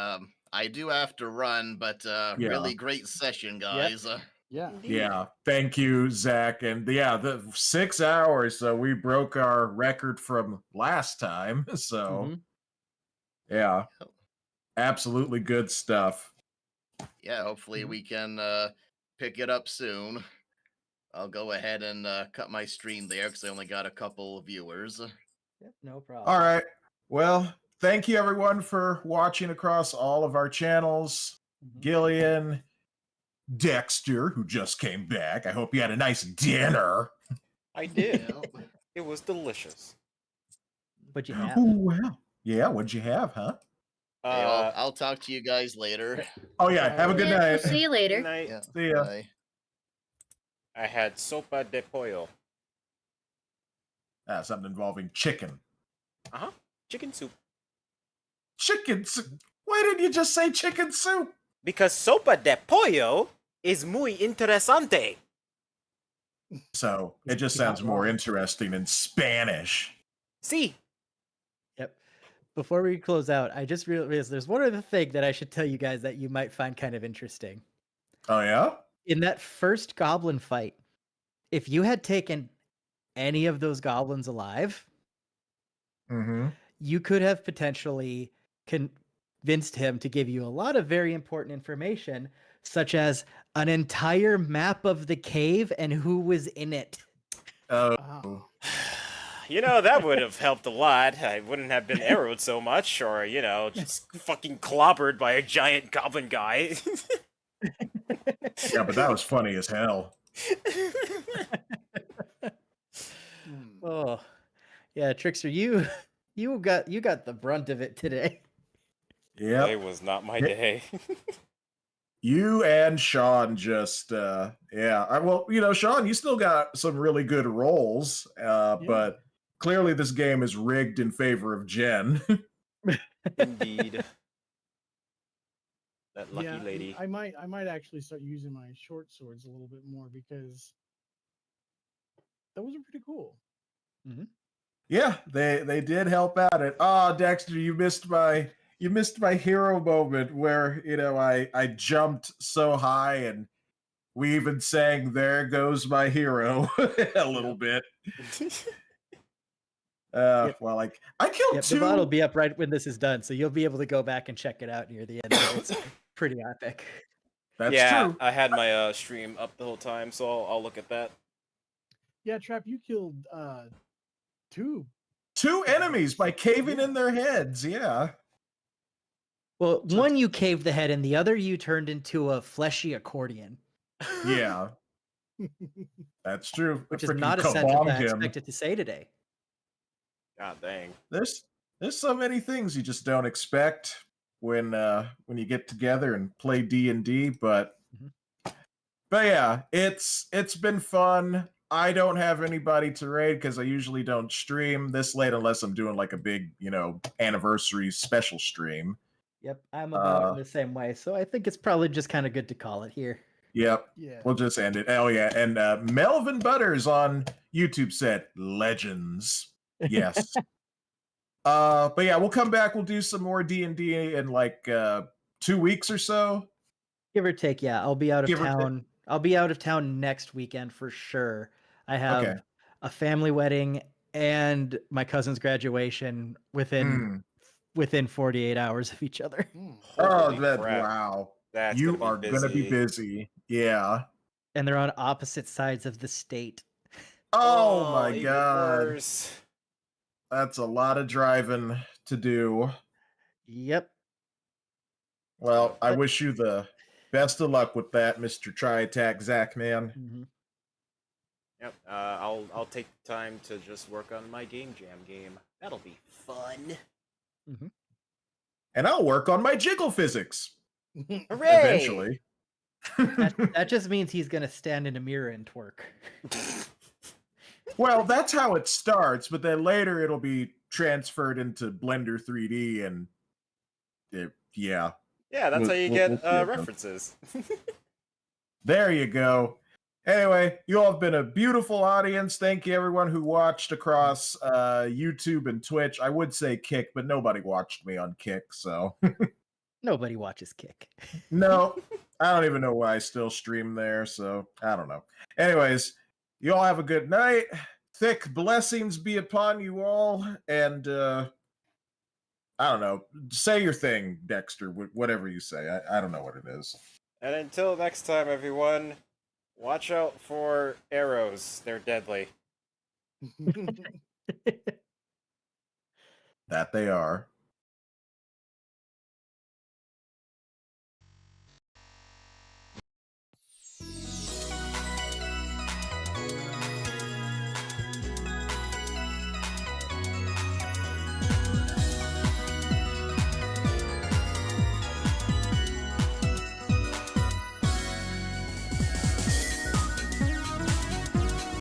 I do have to run, but really great session, guys. Yeah. Yeah. Thank you, Zach. And the 6 hours. So we broke our record from last time. So yeah. Absolutely good stuff. Yeah, hopefully we can pick it up soon. I'll go ahead and cut my stream there because I only got a couple viewers. Yep, no problem. All right. Well, thank you everyone for watching across all of our channels. Gillian, Dexter, who just came back. I hope you had a nice dinner. I did. It was delicious. What'd you have? Oh, wow. Yeah, what'd you have, huh? Okay, well, I'll talk to you guys later. Oh, yeah. Have a good night. We'll see you later. Good night. Yeah, See ya. bye. I had sopa de pollo. Something involving chicken. Uh-huh. Chicken soup. Chicken soup? Why didn't you just say chicken soup? Because sopa de pollo is muy interesante. So it just sounds more interesting in Spanish. See. Yep. Before we close out, I just realized there's one other thing that I should tell you guys that you might find kind of interesting. Oh, yeah? In that first goblin fight, if you had taken any of those goblins alive, you could have potentially convinced him to give you a lot of very important information, such as an entire map of the cave and who was in it. Oh. You know, that would have helped a lot. I wouldn't have been arrowed so much, or, you know, just fucking clobbered by a giant goblin guy. Yeah, but that was funny as hell. Oh, yeah, Trickster, you got the brunt of it today. Yeah, Today was not my day. You and Sean just, yeah. Well, you know, Sean, you still got some really good rolls, but clearly this game is rigged in favor of Jen. Indeed. That lucky lady. I might actually start using my short swords a little bit more because those are pretty cool. Yeah, they did help out. Dexter, you missed my hero moment where, you know, I jumped so high and we even sang "There Goes My Hero" a little bit. Well, like I killed two. The VOD will be up right when this is done, so you'll be able to go back and check it out near the end. It's pretty epic. That's yeah, true. I had my stream up the whole time, so I'll look at that. Yeah, Trap, you killed two enemies by caving in their heads. Yeah. Well, one you caved the head, and the other you turned into a fleshy accordion. Yeah, that's true. Which is not a sentence I him. expected to say today. God dang. There's so many things you just don't expect when you get together and play D&D, but yeah, it's been fun. I don't have anybody to raid because I usually don't stream this late unless I'm doing like a big, you know, anniversary special stream. Yep, I'm about in the same way, so I think it's probably just kind of good to call it here. Yep. Yeah. We'll just end it. Oh yeah, and Melvin Butters on YouTube said legends. Yes. But yeah, we'll come back. We'll do some more D&D in like 2 weeks or so. Give or take, yeah. I'll be out of Give or take. town. I'll be out of town next weekend for sure. I have a family wedding and my cousin's graduation within 48 hours of each other. Wow. That's you gonna be are going to be busy. Yeah. And they're on opposite sides of the state. Oh my god. Worse. That's a lot of driving to do. Yep. Well, I wish you the best of luck with that, Mr. Try Attack Zach, man. Yep. I'll take the time to just work on my game jam game. That'll be fun. And I'll work on my jiggle physics. Hooray! Eventually. that just means he's gonna stand in a mirror and twerk. Well, that's how it starts, but then later it'll be transferred into Blender 3D, and yeah. Yeah, that's how you get references. There you go. Anyway, you all have been a beautiful audience. Thank you, everyone who watched across YouTube and Twitch. I would say Kick, but nobody watched me on Kick, so. Nobody watches Kick. No, I don't even know why I still stream there, so I don't know. Anyways, you all have a good night. Thick blessings be upon you all, and I don't know. Say your thing, Dexter, whatever you say. I don't know what it is. And until next time, everyone, watch out for arrows. They're deadly. That they are.